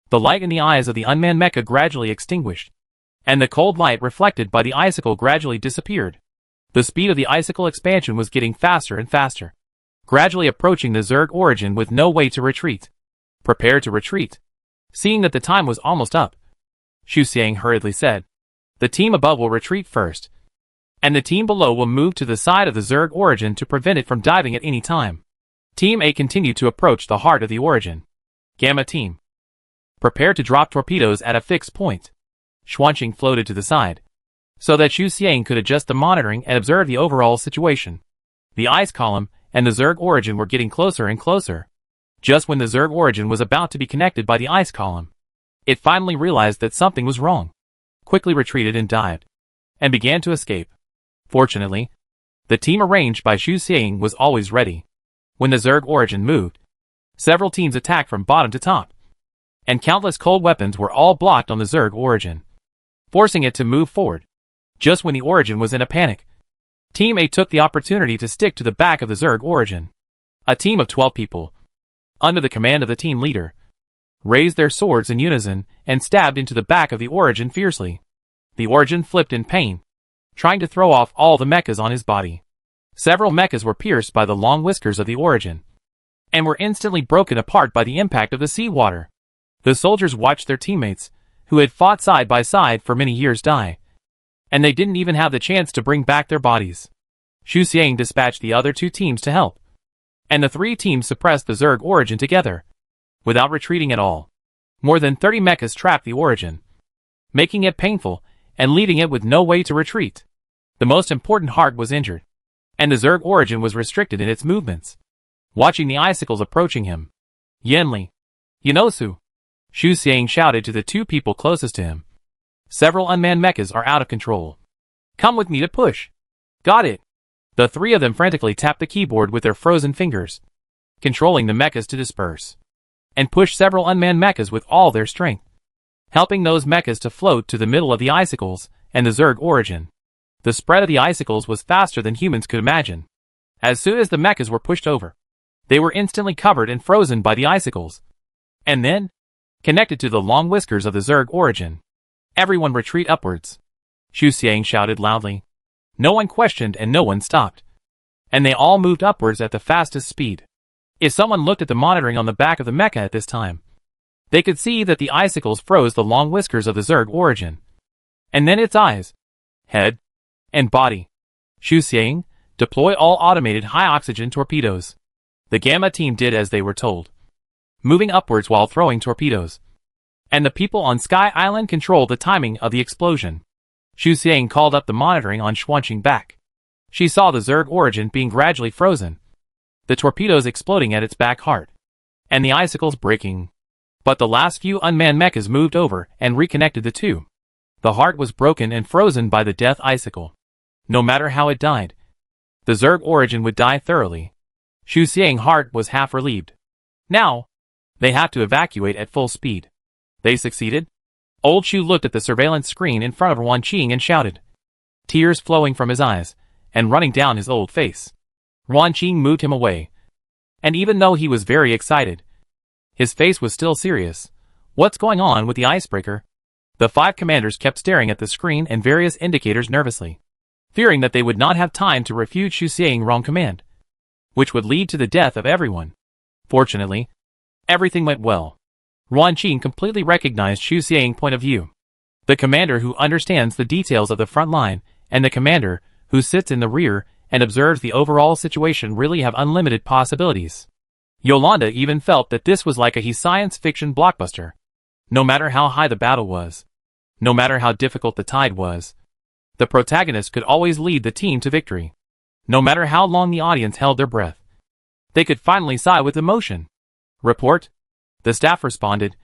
The light in the eyes of the unmanned mecha gradually extinguished, and the cold light reflected by the icicle gradually disappeared. The speed of the icicle expansion was getting faster and faster, gradually approaching the Zerg origin with no way to retreat. Prepare to retreat. Seeing that the time was almost up, Xu Xiang hurriedly said, the team above will retreat first, and the team below will move to the side of the Zerg origin to prevent it from diving at any time. Team A continued to approach the heart of the origin. Gamma team, prepare to drop torpedoes at a fixed point. Xuanqing floated to the side, so that Xu Xiang could adjust the monitoring and observe the overall situation. The ice column and the Zerg origin were getting closer and closer. Just when the Zerg origin was about to be connected by the ice column, it finally realized that something was wrong, quickly retreated and dived, and began to escape. Fortunately, the team arranged by Xu Xiang was always ready. When the Zerg origin moved, several teams attacked from bottom to top, and countless cold weapons were all blocked on the Zerg origin, forcing it to move forward. Just when the origin was in a panic, Team A took the opportunity to stick to the back of the Zerg origin. A team of 12 people, under the command of the team leader, raised their swords in unison and stabbed into the back of the origin fiercely. The origin flipped in pain, trying to throw off all the mechas on his body. Several mechas were pierced by the long whiskers of the origin, and were instantly broken apart by the impact of the seawater. The soldiers watched their teammates, who had fought side by side for many years, die, and they didn't even have the chance to bring back their bodies. Xu Xiang dispatched the other two teams to help, and the three teams suppressed the Zerg origin together, without retreating at all. More than 30 mechas trapped the origin, making it painful and leaving it with no way to retreat. The most important heart was injured, and the Zerg origin was restricted in its movements. Watching the icicles approaching him, Yanli, Yanosu, Xu Xiang shouted to the two people closest to him. Several unmanned mechas are out of control. Come with me to push. Got it. The three of them frantically tapped the keyboard with their frozen fingers, controlling the mechas to disperse, and push several unmanned mechas with all their strength, helping those mechas to float to the middle of the icicles and the Zerg origin. The spread of the icicles was faster than humans could imagine. As soon as the mechas were pushed over, they were instantly covered and frozen by the icicles, and then connected to the long whiskers of the Zerg origin. Everyone retreat upwards, Xu Xiang shouted loudly. No one questioned and no one stopped, and they all moved upwards at the fastest speed. If someone looked at the monitoring on the back of the mecha at this time, they could see that the icicles froze the long whiskers of the Zerg origin, and then its eyes, head, and body. Xu Xiang, deploy all automated high-oxygen torpedoes. The Gamma team did as they were told, moving upwards while throwing torpedoes, and the people on Sky Island controlled the timing of the explosion. Xu Xiang called up the monitoring on Xuanqing back. She saw the Zerg origin being gradually frozen, the torpedoes exploding at its back heart, and the icicles breaking. But the last few unmanned mechas moved over and reconnected the two. The heart was broken and frozen by the death icicle. No matter how it died, the Zerg origin would die thoroughly. Xu Xiang's heart was half relieved. Now, they had to evacuate at full speed. They succeeded? Old Xu looked at the surveillance screen in front of Ruanqing and shouted, tears flowing from his eyes and running down his old face. Ruanqing moved him away, and even though he was very excited, his face was still serious. What's going on with the icebreaker? The 5 commanders kept staring at the screen and various indicators nervously, fearing that they would not have time to refute Xu Xiang's wrong command, which would lead to the death of everyone. Fortunately, everything went well. Ruanqing completely recognized Xu Xiang's point of view. The commander who understands the details of the front line and the commander who sits in the rear and observes the overall situation really have unlimited possibilities. Yolanda even felt that this was like a science fiction blockbuster. No matter how high the battle was, no matter how difficult the tide was, the protagonist could always lead the team to victory. No matter how long the audience held their breath, they could finally sigh with emotion. Report. The staff responded.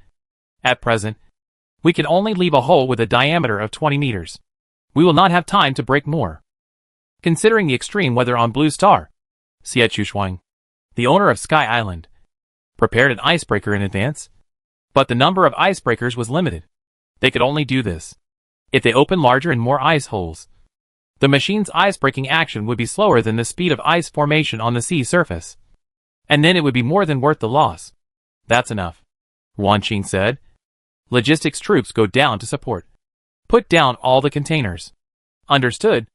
At present, we can only leave a hole with a diameter of 20 meters. We will not have time to break more. Considering the extreme weather on Blue Star, Xie Chuxuang, the owner of Sky Island, prepared an icebreaker in advance. But the number of icebreakers was limited. They could only do this if they opened larger and more ice holes. The machine's ice-breaking action would be slower than the speed of ice formation on the sea surface, and then it would be more than worth the loss. That's enough, Ruanqing said. Logistics troops go down to support. Put down all the containers. Understood.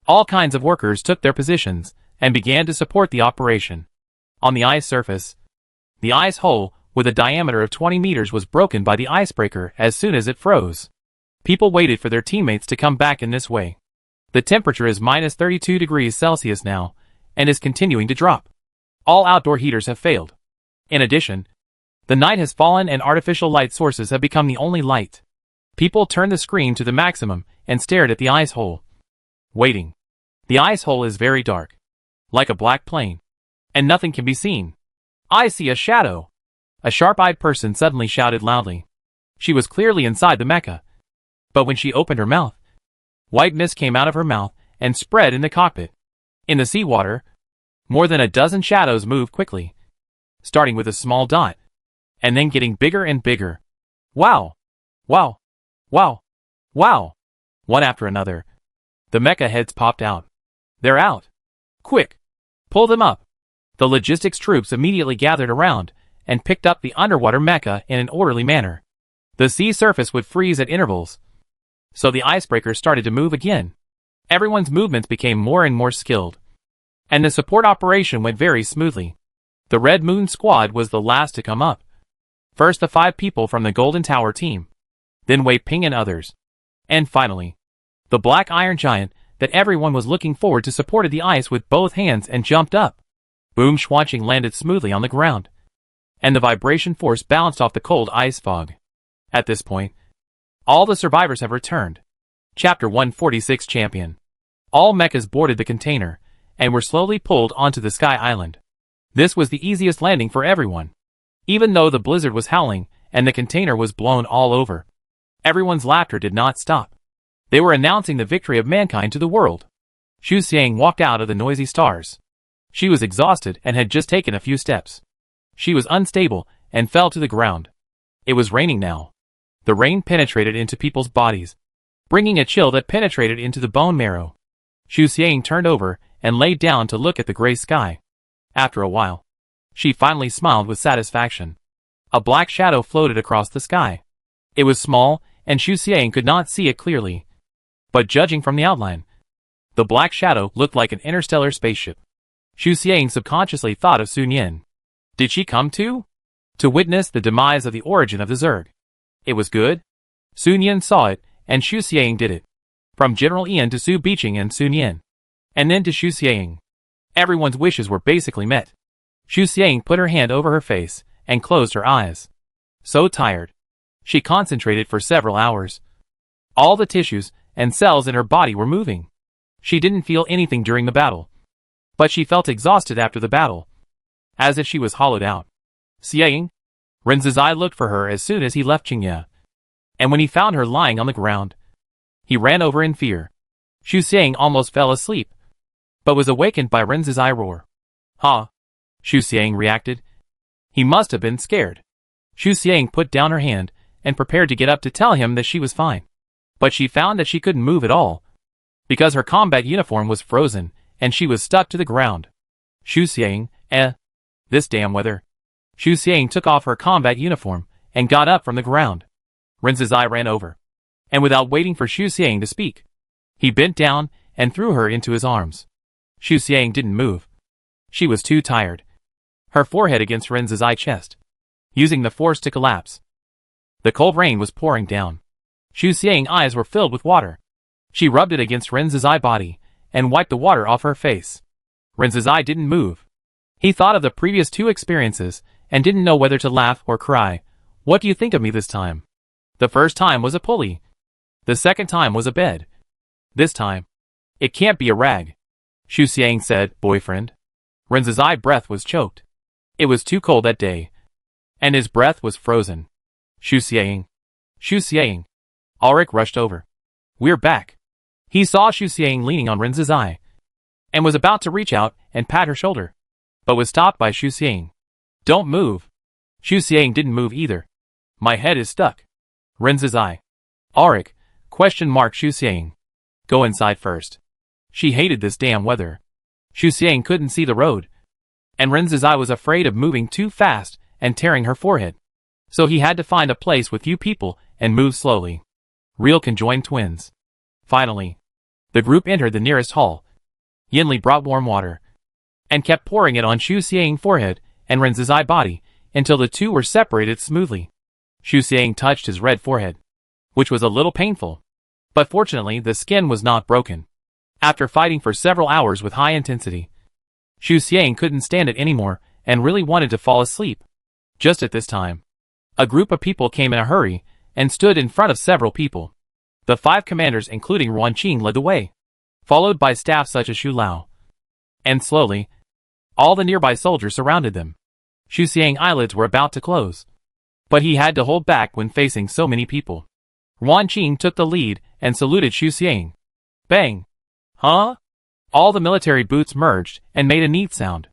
All kinds of workers took their positions and began to support the operation. On the ice surface, the ice hole with a diameter of 20 meters was broken by the icebreaker as soon as it froze. People waited for their teammates to come back in this way. The temperature is minus 32 degrees Celsius now, and is continuing to drop. All outdoor heaters have failed. In addition, the night has fallen and artificial light sources have become the only light. People turned the screen to the maximum and stared at the ice hole, waiting. The ice hole is very dark, like a black plane, and nothing can be seen. I see a shadow. A sharp-eyed person suddenly shouted loudly. She was clearly inside the mecha, but when she opened her mouth, white mist came out of her mouth and spread in the cockpit. In the seawater, more than a dozen shadows moved quickly, starting with a small dot, and then getting bigger and bigger. Wow! Wow! Wow! Wow! One after another, the mecha heads popped out. They're out! Quick! Pull them up! The logistics troops immediately gathered around and picked up the underwater mecha in an orderly manner. The sea surface would freeze at intervals, so the icebreaker started to move again. Everyone's movements became more and more skilled, and the support operation went very smoothly. The Red Moon squad was the last to come up. First the 5 people from the Golden Tower team, then Wei Ping and others, and finally, the Black Iron Giant that everyone was looking forward to supported the ice with both hands and jumped up. Boom! Xuanqing landed smoothly on the ground, and the vibration force bounced off the cold ice fog. At this point, all the survivors have returned. Chapter 146 Champion. All mechas boarded the container, and were slowly pulled onto the Sky Island. This was the easiest landing for everyone. Even though the blizzard was howling, and the container was blown all over, everyone's laughter did not stop. They were announcing the victory of mankind to the world. Xu Xiang walked out of the noisy stars. She was exhausted and had just taken a few steps. She was unstable and fell to the ground. It was raining now. The rain penetrated into people's bodies, bringing a chill that penetrated into the bone marrow. Xu Xiang turned over and laid down to look at the gray sky. After a while, she finally smiled with satisfaction. A black shadow floated across the sky. It was small, and Xu Xiang could not see it clearly. But judging from the outline, the black shadow looked like an interstellar spaceship. Xu Xiang subconsciously thought of Sun Yin. Did she come too? To witness the demise of the origin of the Zerg. It was good. Sun Yin saw it, and Xu Xiang did it. From General Ian to Su Biqing and Sun Yin. And then to Xu Xiang. Everyone's wishes were basically met. Xu Xiang put her hand over her face and closed her eyes. So tired. She concentrated for several hours. All the tissues and cells in her body were moving. She didn't feel anything during the battle. But she felt exhausted after the battle. As if she was hollowed out. Xiang? Ren Zizai looked for her as soon as he left Qingye. And when he found her lying on the ground, he ran over in fear. Xu Xiang almost fell asleep, but was awakened by Ren Zizai roar. Huh? Xu Xiang reacted. He must have been scared. Xu Xiang put down her hand and prepared to get up to tell him that she was fine. But she found that she couldn't move at all, because her combat uniform was frozen, and she was stuck to the ground. Xu Xiang, this damn weather. Xu Xiang took off her combat uniform and got up from the ground. Ren Zizai ran over, and without waiting for Xu Xiang to speak, he bent down and threw her into his arms. Xu Xiang didn't move. She was too tired. Her forehead against Ren Zizai's chest, using the force to collapse. The cold rain was pouring down. Xu Xiang's eyes were filled with water. She rubbed it against Ren Zizai's body and wiped the water off her face. Ren Zizai didn't move. He thought of the previous two experiences and didn't know whether to laugh or cry. What do you think of me this time? The first time was a pulley. The second time was a bed. This time, it can't be a rag. Xu Xiang said, boyfriend. Ren Zizai's breath was choked. It was too cold that day, and his breath was frozen. Xu Xiang. Xu Xiang. Ulrich rushed over. We're back. He saw Xu Xiang leaning on Ren Zizai, and was about to reach out and pat her shoulder, but was stopped by Xu Xiang. Don't move. Xu Xiang didn't move either. My head is stuck. Ren Zizai. Ulrich, Xu Xiang. Go inside first. She hated this damn weather. Xu Xiang couldn't see the road, and Ren Zizai was afraid of moving too fast and tearing her forehead. So he had to find a place with few people and move slowly. Real conjoined twins. Finally, the group entered the nearest hall. Yinli brought warm water and kept pouring it on Xu Xiang's forehead and Ren Zizai's body until the two were separated smoothly. Xu Xiang touched his red forehead, which was a little painful, but fortunately the skin was not broken. After fighting for several hours with high intensity, Xu Xiang couldn't stand it anymore and really wanted to fall asleep. Just at this time, a group of people came in a hurry and stood in front of several people. The 5 commanders including Ruan Qing led the way, followed by staff such as Xu Lao. And slowly, all the nearby soldiers surrounded them. Xu Xiang's eyelids were about to close, but he had to hold back when facing so many people. Ruan Qing took the lead and saluted Xu Xiang. Bang! Huh? All the military boots merged and made a neat sound.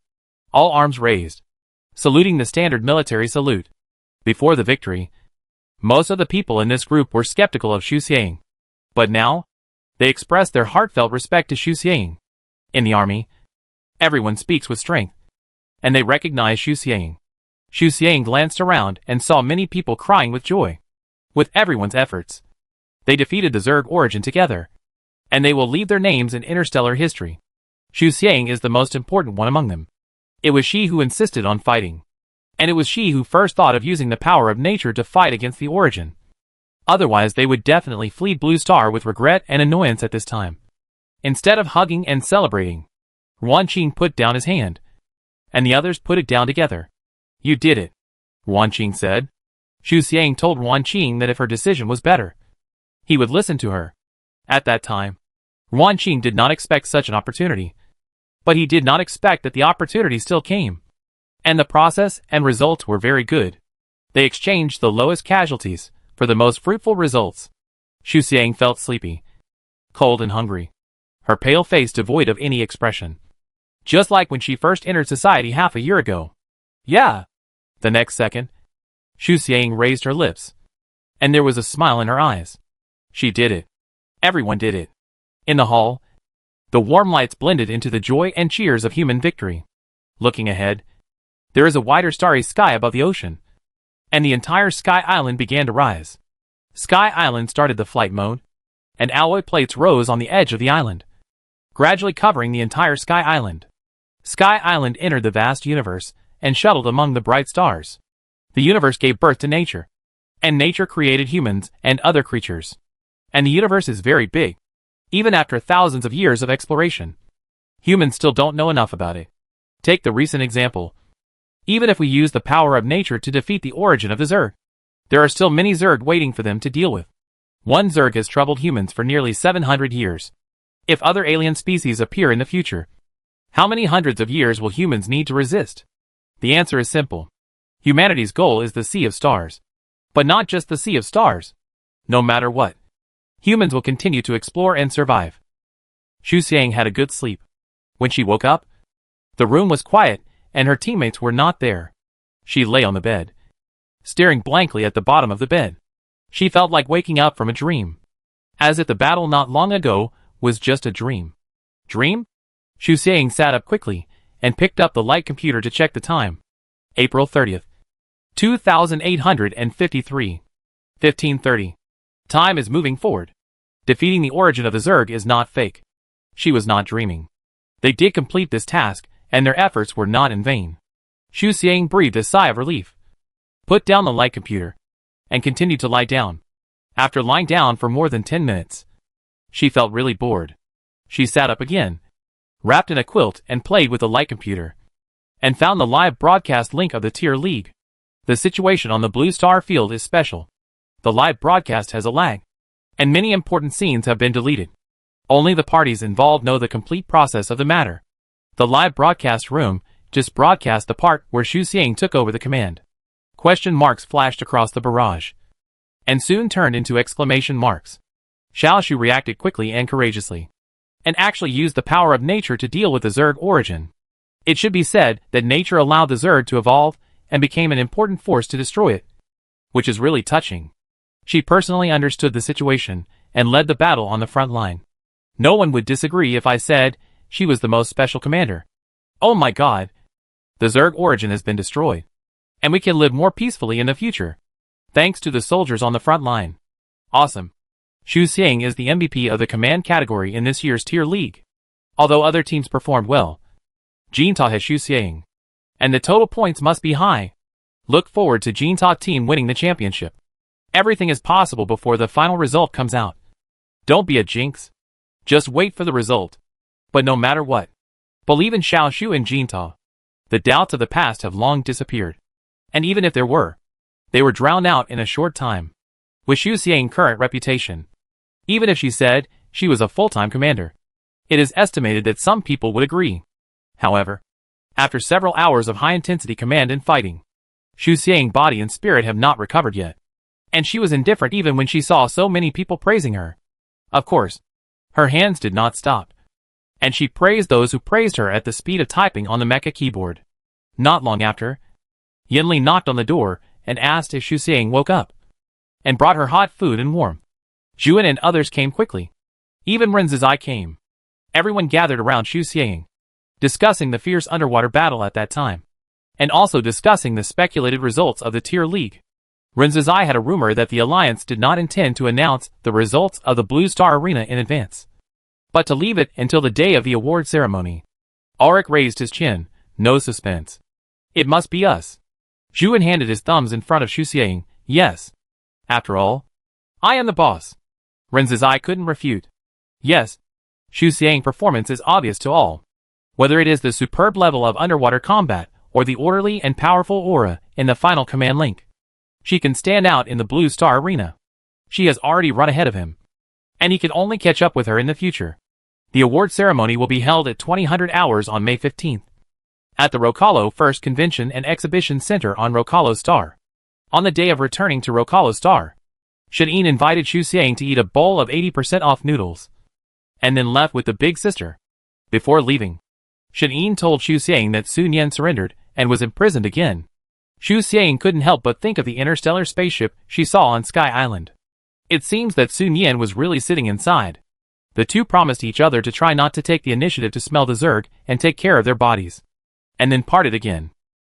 All arms raised, saluting the standard military salute. Before the victory, most of the people in this group were skeptical of Xu Xiang. But now, they expressed their heartfelt respect to Xu Xiang. In the army, everyone speaks with strength, and they recognize Xu Xiang. Xu Xiang glanced around and saw many people crying with joy. With everyone's efforts, they defeated the Zerg origin together, and they will leave their names in interstellar history. Xu Xiang is the most important one among them. It was she who insisted on fighting, and it was she who first thought of using the power of nature to fight against the origin. Otherwise they would definitely flee Blue Star with regret and annoyance at this time. Instead of hugging and celebrating, Ruan Qing put down his hand, and the others put it down together. You did it, Ruan Qing said. Xu Xiang told Ruan Qing that if her decision was better, he would listen to her. At that time, Ruan Qing did not expect such an opportunity, but he did not expect that the opportunity still came. And the process and results were very good. They exchanged the lowest casualties for the most fruitful results. Xu Xiang felt sleepy, cold and hungry. Her pale face devoid of any expression. Just like when she first entered society half a year ago. Yeah. The next second, Xu Xiang raised her lips. And there was a smile in her eyes. She did it. Everyone did it. In the hall, the warm lights blended into the joy and cheers of human victory. Looking ahead, there is a wider starry sky above the ocean. And the entire Sky Island began to rise. Sky Island started the flight mode, and alloy plates rose on the edge of the island, gradually covering the entire Sky Island. Sky Island entered the vast universe and shuttled among the bright stars. The universe gave birth to nature, and nature created humans and other creatures. And the universe is very big. Even after thousands of years of exploration, humans still don't know enough about it. Take the recent example. Even if we use the power of nature to defeat the origin of the Zerg, there are still many Zerg waiting for them to deal with. One Zerg has troubled humans for nearly 700 years. If other alien species appear in the future, how many hundreds of years will humans need to resist? The answer is simple. Humanity's goal is the Sea of Stars. But not just the Sea of Stars. No matter what, humans will continue to explore and survive. Xu Xiang had a good sleep. When she woke up, the room was quiet, and her teammates were not there. She lay on the bed, staring blankly at the bottom of the bed. She felt like waking up from a dream. As if the battle not long ago was just a dream. Dream? Xu Xiang sat up quickly, and picked up the light computer to check the time. April 30th. 2853. 15:30. Time is moving forward. Defeating the origin of the Zerg is not fake. She was not dreaming. They did complete this task, and their efforts were not in vain. Xu Xiang breathed a sigh of relief, put down the light computer, and continued to lie down. After lying down for more than 10 minutes, she felt really bored. She sat up again, wrapped in a quilt and played with the light computer, and found the live broadcast link of the Tier League. The situation on the Blue Star field is special. The live broadcast has a lag, and many important scenes have been deleted. Only the parties involved know the complete process of the matter. The live broadcast room just broadcast the part where Xu Xiang took over the command. Question marks flashed across the barrage, and soon turned into exclamation marks. Xiaoshu reacted quickly and courageously, and actually used the power of nature to deal with the Zerg origin. It should be said that nature allowed the Zerg to evolve and became an important force to destroy it, which is really touching. She personally understood the situation and led the battle on the front line. No one would disagree if I said she was the most special commander. Oh my god! The Zerg origin has been destroyed, and we can live more peacefully in the future, thanks to the soldiers on the front line. Awesome. Xu Xiang is the MVP of the command category in this year's Tier League. Although other teams performed well, Jinta has Xu Xiang, and the total points must be high. Look forward to Jinta team winning the championship. Everything is possible before the final result comes out. Don't be a jinx. Just wait for the result. But no matter what, believe in Xiaoshu and Jinta. The doubts of the past have long disappeared. And even if there were, they were drowned out in a short time. With Xu Xiang's current reputation, even if she said she was a full-time commander, it is estimated that some people would agree. However, after several hours of high-intensity command and fighting, Xu Xiang's body and spirit have not recovered yet. And she was indifferent even when she saw so many people praising her. Of course, her hands did not stop, and she praised those who praised her at the speed of typing on the mecha keyboard. Not long after, Yinli knocked on the door and asked if Xu Xiang woke up, and brought her hot food and warmth. Juan and others came quickly. Even Ren Zizai came. Everyone gathered around Xu Xiang, discussing the fierce underwater battle at that time, and also discussing the speculated results of the Tier League. Ren Zizai had a rumor that the Alliance did not intend to announce the results of the Blue Star Arena in advance, but to leave it until the day of the award ceremony. Ulrich raised his chin. No suspense. It must be us. Juan handed his thumbs in front of Xu Xiang. Yes. After all, I am the boss. Ren Zizai couldn't refute. Yes. Xu Xiang's performance is obvious to all. Whether it is the superb level of underwater combat or the orderly and powerful aura in the final command link, she can stand out in the Blue Star Arena. She has already run ahead of him, and he can only catch up with her in the future. The award ceremony will be held at 2000 hours on May 15th. At the Rocalo First Convention and Exhibition Center on Rocalo Star. On the day of returning to Rocalo Star, Shadeen invited Xu Xiang to eat a bowl of 80% off noodles. and then left with the big sister. Before leaving, Shen Yin told Xu Xiang that Sun Yan surrendered and was imprisoned again. Xu Xiang couldn't help but think of the interstellar spaceship she saw on Sky Island. It seems that Sun Yan was really sitting inside. The two promised each other to try not to take the initiative to smell the Zerg and take care of their bodies. And then parted again.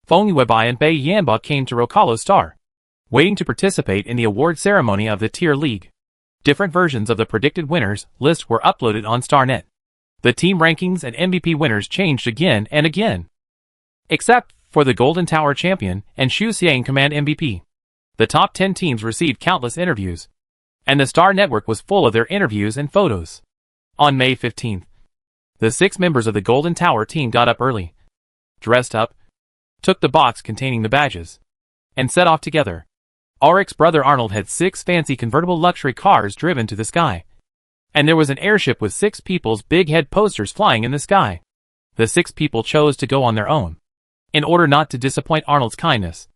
Feng Yuebai and Bei Yanba came to Rocalo Star, waiting to participate in the award ceremony of the Tier League. Different versions of the predicted winners list were uploaded on StarNet. The team rankings and MVP winners changed again and again. Except for the Golden Tower champion and Xu Xiang Command MVP. The top 10 teams received countless interviews, and the Star Network was full of their interviews and photos. On May 15th, the 6 members of the Golden Tower team got up early, dressed up, took the box containing the badges, and set off together. Ulrich's brother Arnold had 6 fancy convertible luxury cars driven to the sky, and there was an airship with 6 people's big head posters flying in the sky. The 6 people chose to go on their own. In order not to disappoint Arnold's kindness,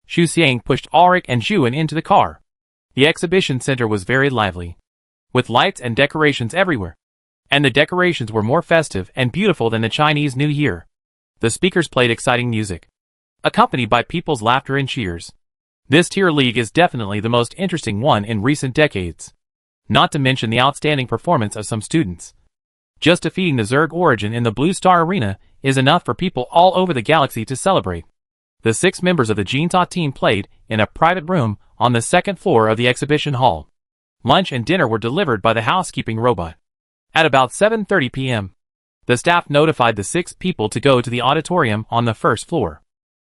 Xu Xiang pushed Ulrich and Zhuan into the car. The exhibition center was very lively, with lights and decorations everywhere, and the decorations were more festive and beautiful than the Chinese New Year. The speakers played exciting music, accompanied by people's laughter and cheers. This tier league is definitely the most interesting one in recent decades. Not to mention the outstanding performance of some students. Just defeating the Zerg Origin in the Blue Star Arena is enough for people all over the galaxy to celebrate. The 6 members of the Jinta team played in a private room on the 2nd floor of the exhibition hall. Lunch and dinner were delivered by the housekeeping robot. At about 7:30 p.m., the staff notified the 6 people to go to the auditorium on the 1st floor.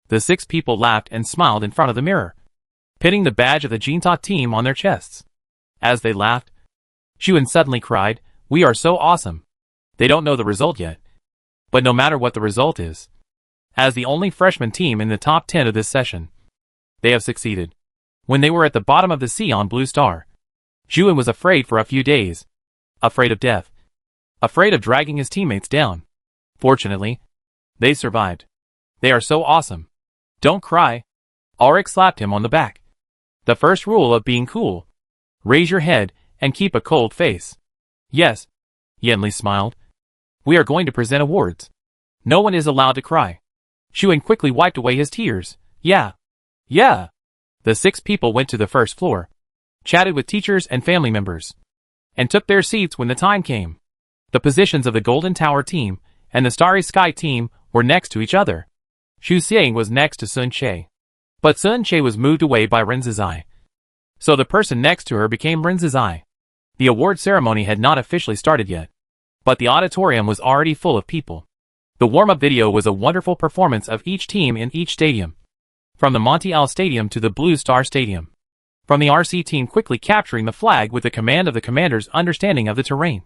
The 6 people laughed and smiled in front of the mirror, pinning the badge of the Jinta team on their chests. As they laughed, Zhuan suddenly cried, "We are so awesome." They don't know the result yet. But no matter what the result is, as the only freshman team in the top 10 of this session, they have succeeded. When they were at the bottom of the sea on Blue Star, Zhuan was afraid for a few days. Afraid of death. Afraid of dragging his teammates down. Fortunately, they survived. They are so awesome. Don't cry. Ulrich slapped him on the back. The first rule of being cool. Raise your head and keep a cold face. Yes. Yenli smiled. We are going to present awards. No one is allowed to cry. Zhuan quickly wiped away his tears. Yeah. The 6 people went to the 1st floor, chatted with teachers and family members, and took their seats when the time came. The positions of the Golden Tower team and the Starry Sky team were next to each other. Xu Xiang was next to Sun Che, but Sun Che was moved away by Ren Zizai. So the person next to her became Ren Zizai. The award ceremony had not officially started yet, but the auditorium was already full of people. The warm-up video was a wonderful performance of each team in each stadium. From the Monty L Stadium to the Blue Star Stadium. From the RC team quickly capturing the flag with the command of the commander's understanding of the terrain,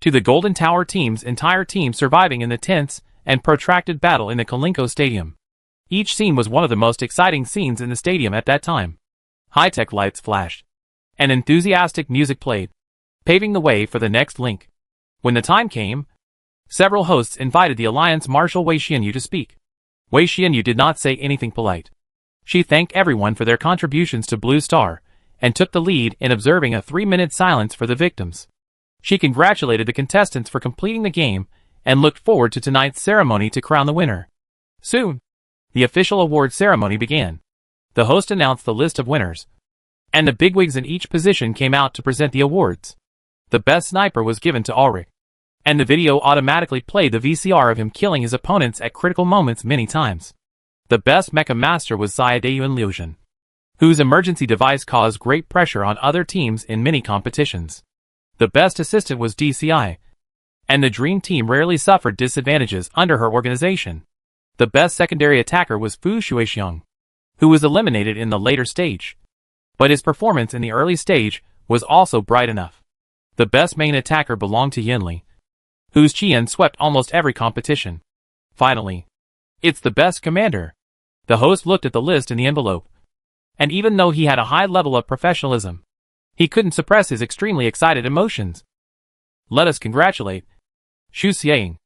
to the Golden Tower team's entire team surviving in the tense and protracted battle in the Kalinko Stadium. Each scene was one of the most exciting scenes in the stadium at that time. High-tech lights flashed, and enthusiastic music played, paving the way for the next link. When the time came, several hosts invited the Alliance Marshal Wei Xianyu to speak. Wei Xianyu did not say anything polite. She thanked everyone for their contributions to Blue Star, and took the lead in observing a 3-minute silence for the victims. She congratulated the contestants for completing the game, and looked forward to tonight's ceremony to crown the winner. Soon, the official award ceremony began. The host announced the list of winners, and the bigwigs in each position came out to present the awards. The best sniper was given to Ulrich, and the video automatically played the VCR of him killing his opponents at critical moments many times. The best Mecha Master was Xiaodayuan Liuzhen, whose emergency device caused great pressure on other teams in many competitions. The best assistant was DCI, and the Dream Team rarely suffered disadvantages under her organization. The best secondary attacker was Fu Shuixiang, who was eliminated in the later stage, but his performance in the early stage was also bright enough. The best main attacker belonged to Yinli, whose Qian swept almost every competition. Finally, it's the best commander. The host looked at the list in the envelope, and even though he had a high level of professionalism, he couldn't suppress his extremely excited emotions. Let us congratulate Xu Xiang.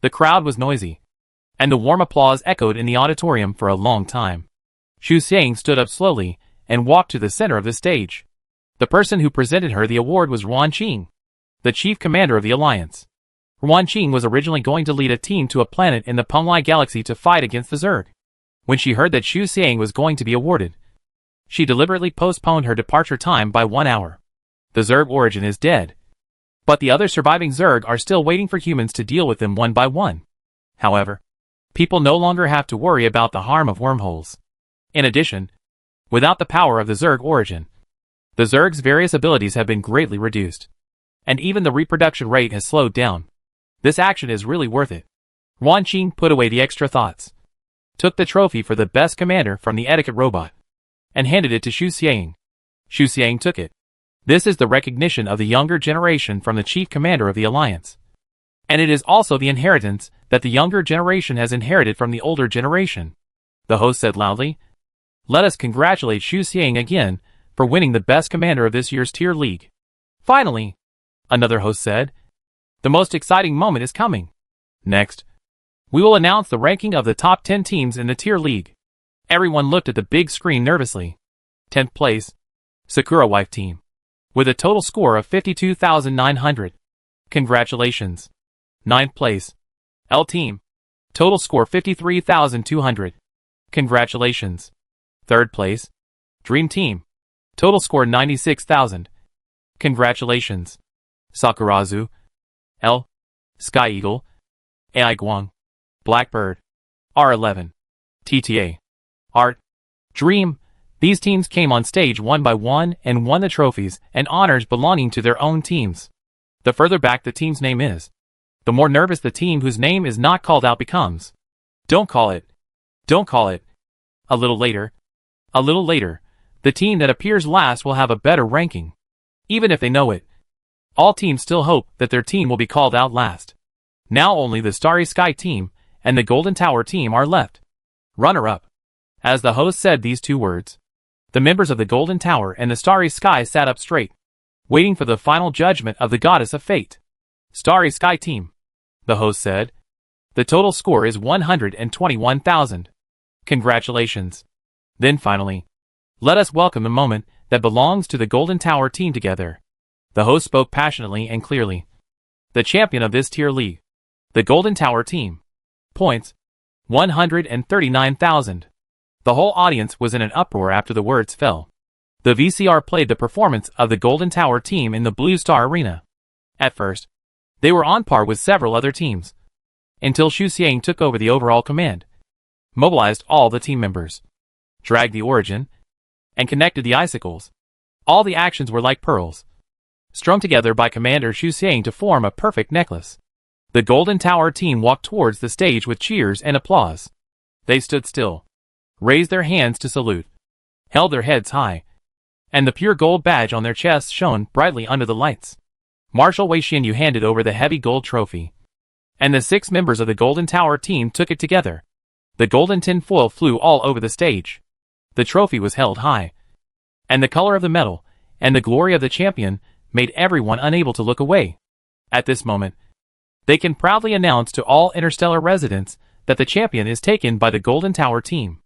The crowd was noisy, and the warm applause echoed in the auditorium for a long time. Xu Xiang stood up slowly and walked to the center of the stage. The person who presented her the award was Ruan Qing. the chief commander of the Alliance. Yuan Qing was originally going to lead a team to a planet in the Penglai Galaxy to fight against the Zerg. When she heard that Xu Xiang was going to be awarded, she deliberately postponed her departure time by 1 hour. The Zerg origin is dead, but the other surviving Zerg are still waiting for humans to deal with them one by one. However, people no longer have to worry about the harm of wormholes. In addition, without the power of the Zerg origin, the Zerg's various abilities have been greatly reduced, and even the reproduction rate has slowed down. This action is really worth it. Yuan Qing put away the extra thoughts, took the trophy for the best commander from the etiquette robot, and handed it to Xu Xiang. Xu Xiang took it. This is the recognition of the younger generation from the chief commander of the Alliance. And it is also the inheritance that the younger generation has inherited from the older generation. The host said loudly, "Let us congratulate Xu Xiang again for winning the best commander of this year's tier league." Finally, another host said, "The most exciting moment is coming. Next, we will announce the ranking of the top 10 teams in the tier league." Everyone looked at the big screen nervously. 10th place, Sakura Wife Team, with a total score of 52,900. Congratulations. 9th place, L Team, total score 53,200. Congratulations. 3rd place, Dream Team, total score 96,000. Congratulations. Sakurazu, L, Sky Eagle, AI Guang, Blackbird, R11, TTA, Art, Dream. These teams came on stage one by one and won the trophies and honors belonging to their own teams. The further back the team's name is, the more nervous the team whose name is not called out becomes. Don't call it. Don't call it. A little later, the team that appears last will have a better ranking. Even if they know it, all teams still hope that their team will be called out last. Now only the Starry Sky team and the Golden Tower team are left. Runner-up. As the host said these two words, the members of the Golden Tower and the Starry Sky sat up straight, waiting for the final judgment of the Goddess of Fate. Starry Sky Team, the host said. The total score is 121,000. Congratulations. Then finally, let us welcome the moment that belongs to the Golden Tower team together. The host spoke passionately and clearly. The champion of this tier league, the Golden Tower team. Points, 139,000. The whole audience was in an uproar after the words fell. The VCR played the performance of the Golden Tower team in the Blue Star Arena. At first, they were on par with several other teams, until Xu Xiang took over the overall command, mobilized all the team members, dragged the origin, and connected the icicles. All the actions were like pearls, strung together by Commander Xu Xiang to form a perfect necklace. The Golden Tower team walked towards the stage with cheers and applause. They stood still, raised their hands to salute, held their heads high, and the pure gold badge on their chests shone brightly under the lights. Marshal Wei Xinyu handed over the heavy gold trophy, and the 6 members of the Golden Tower team took it together. The golden tin foil flew all over the stage. The trophy was held high, and the color of the medal and the glory of the champion made everyone unable to look away. At this moment, they can proudly announce to all Interstellar residents that the champion is taken by the Golden Tower team.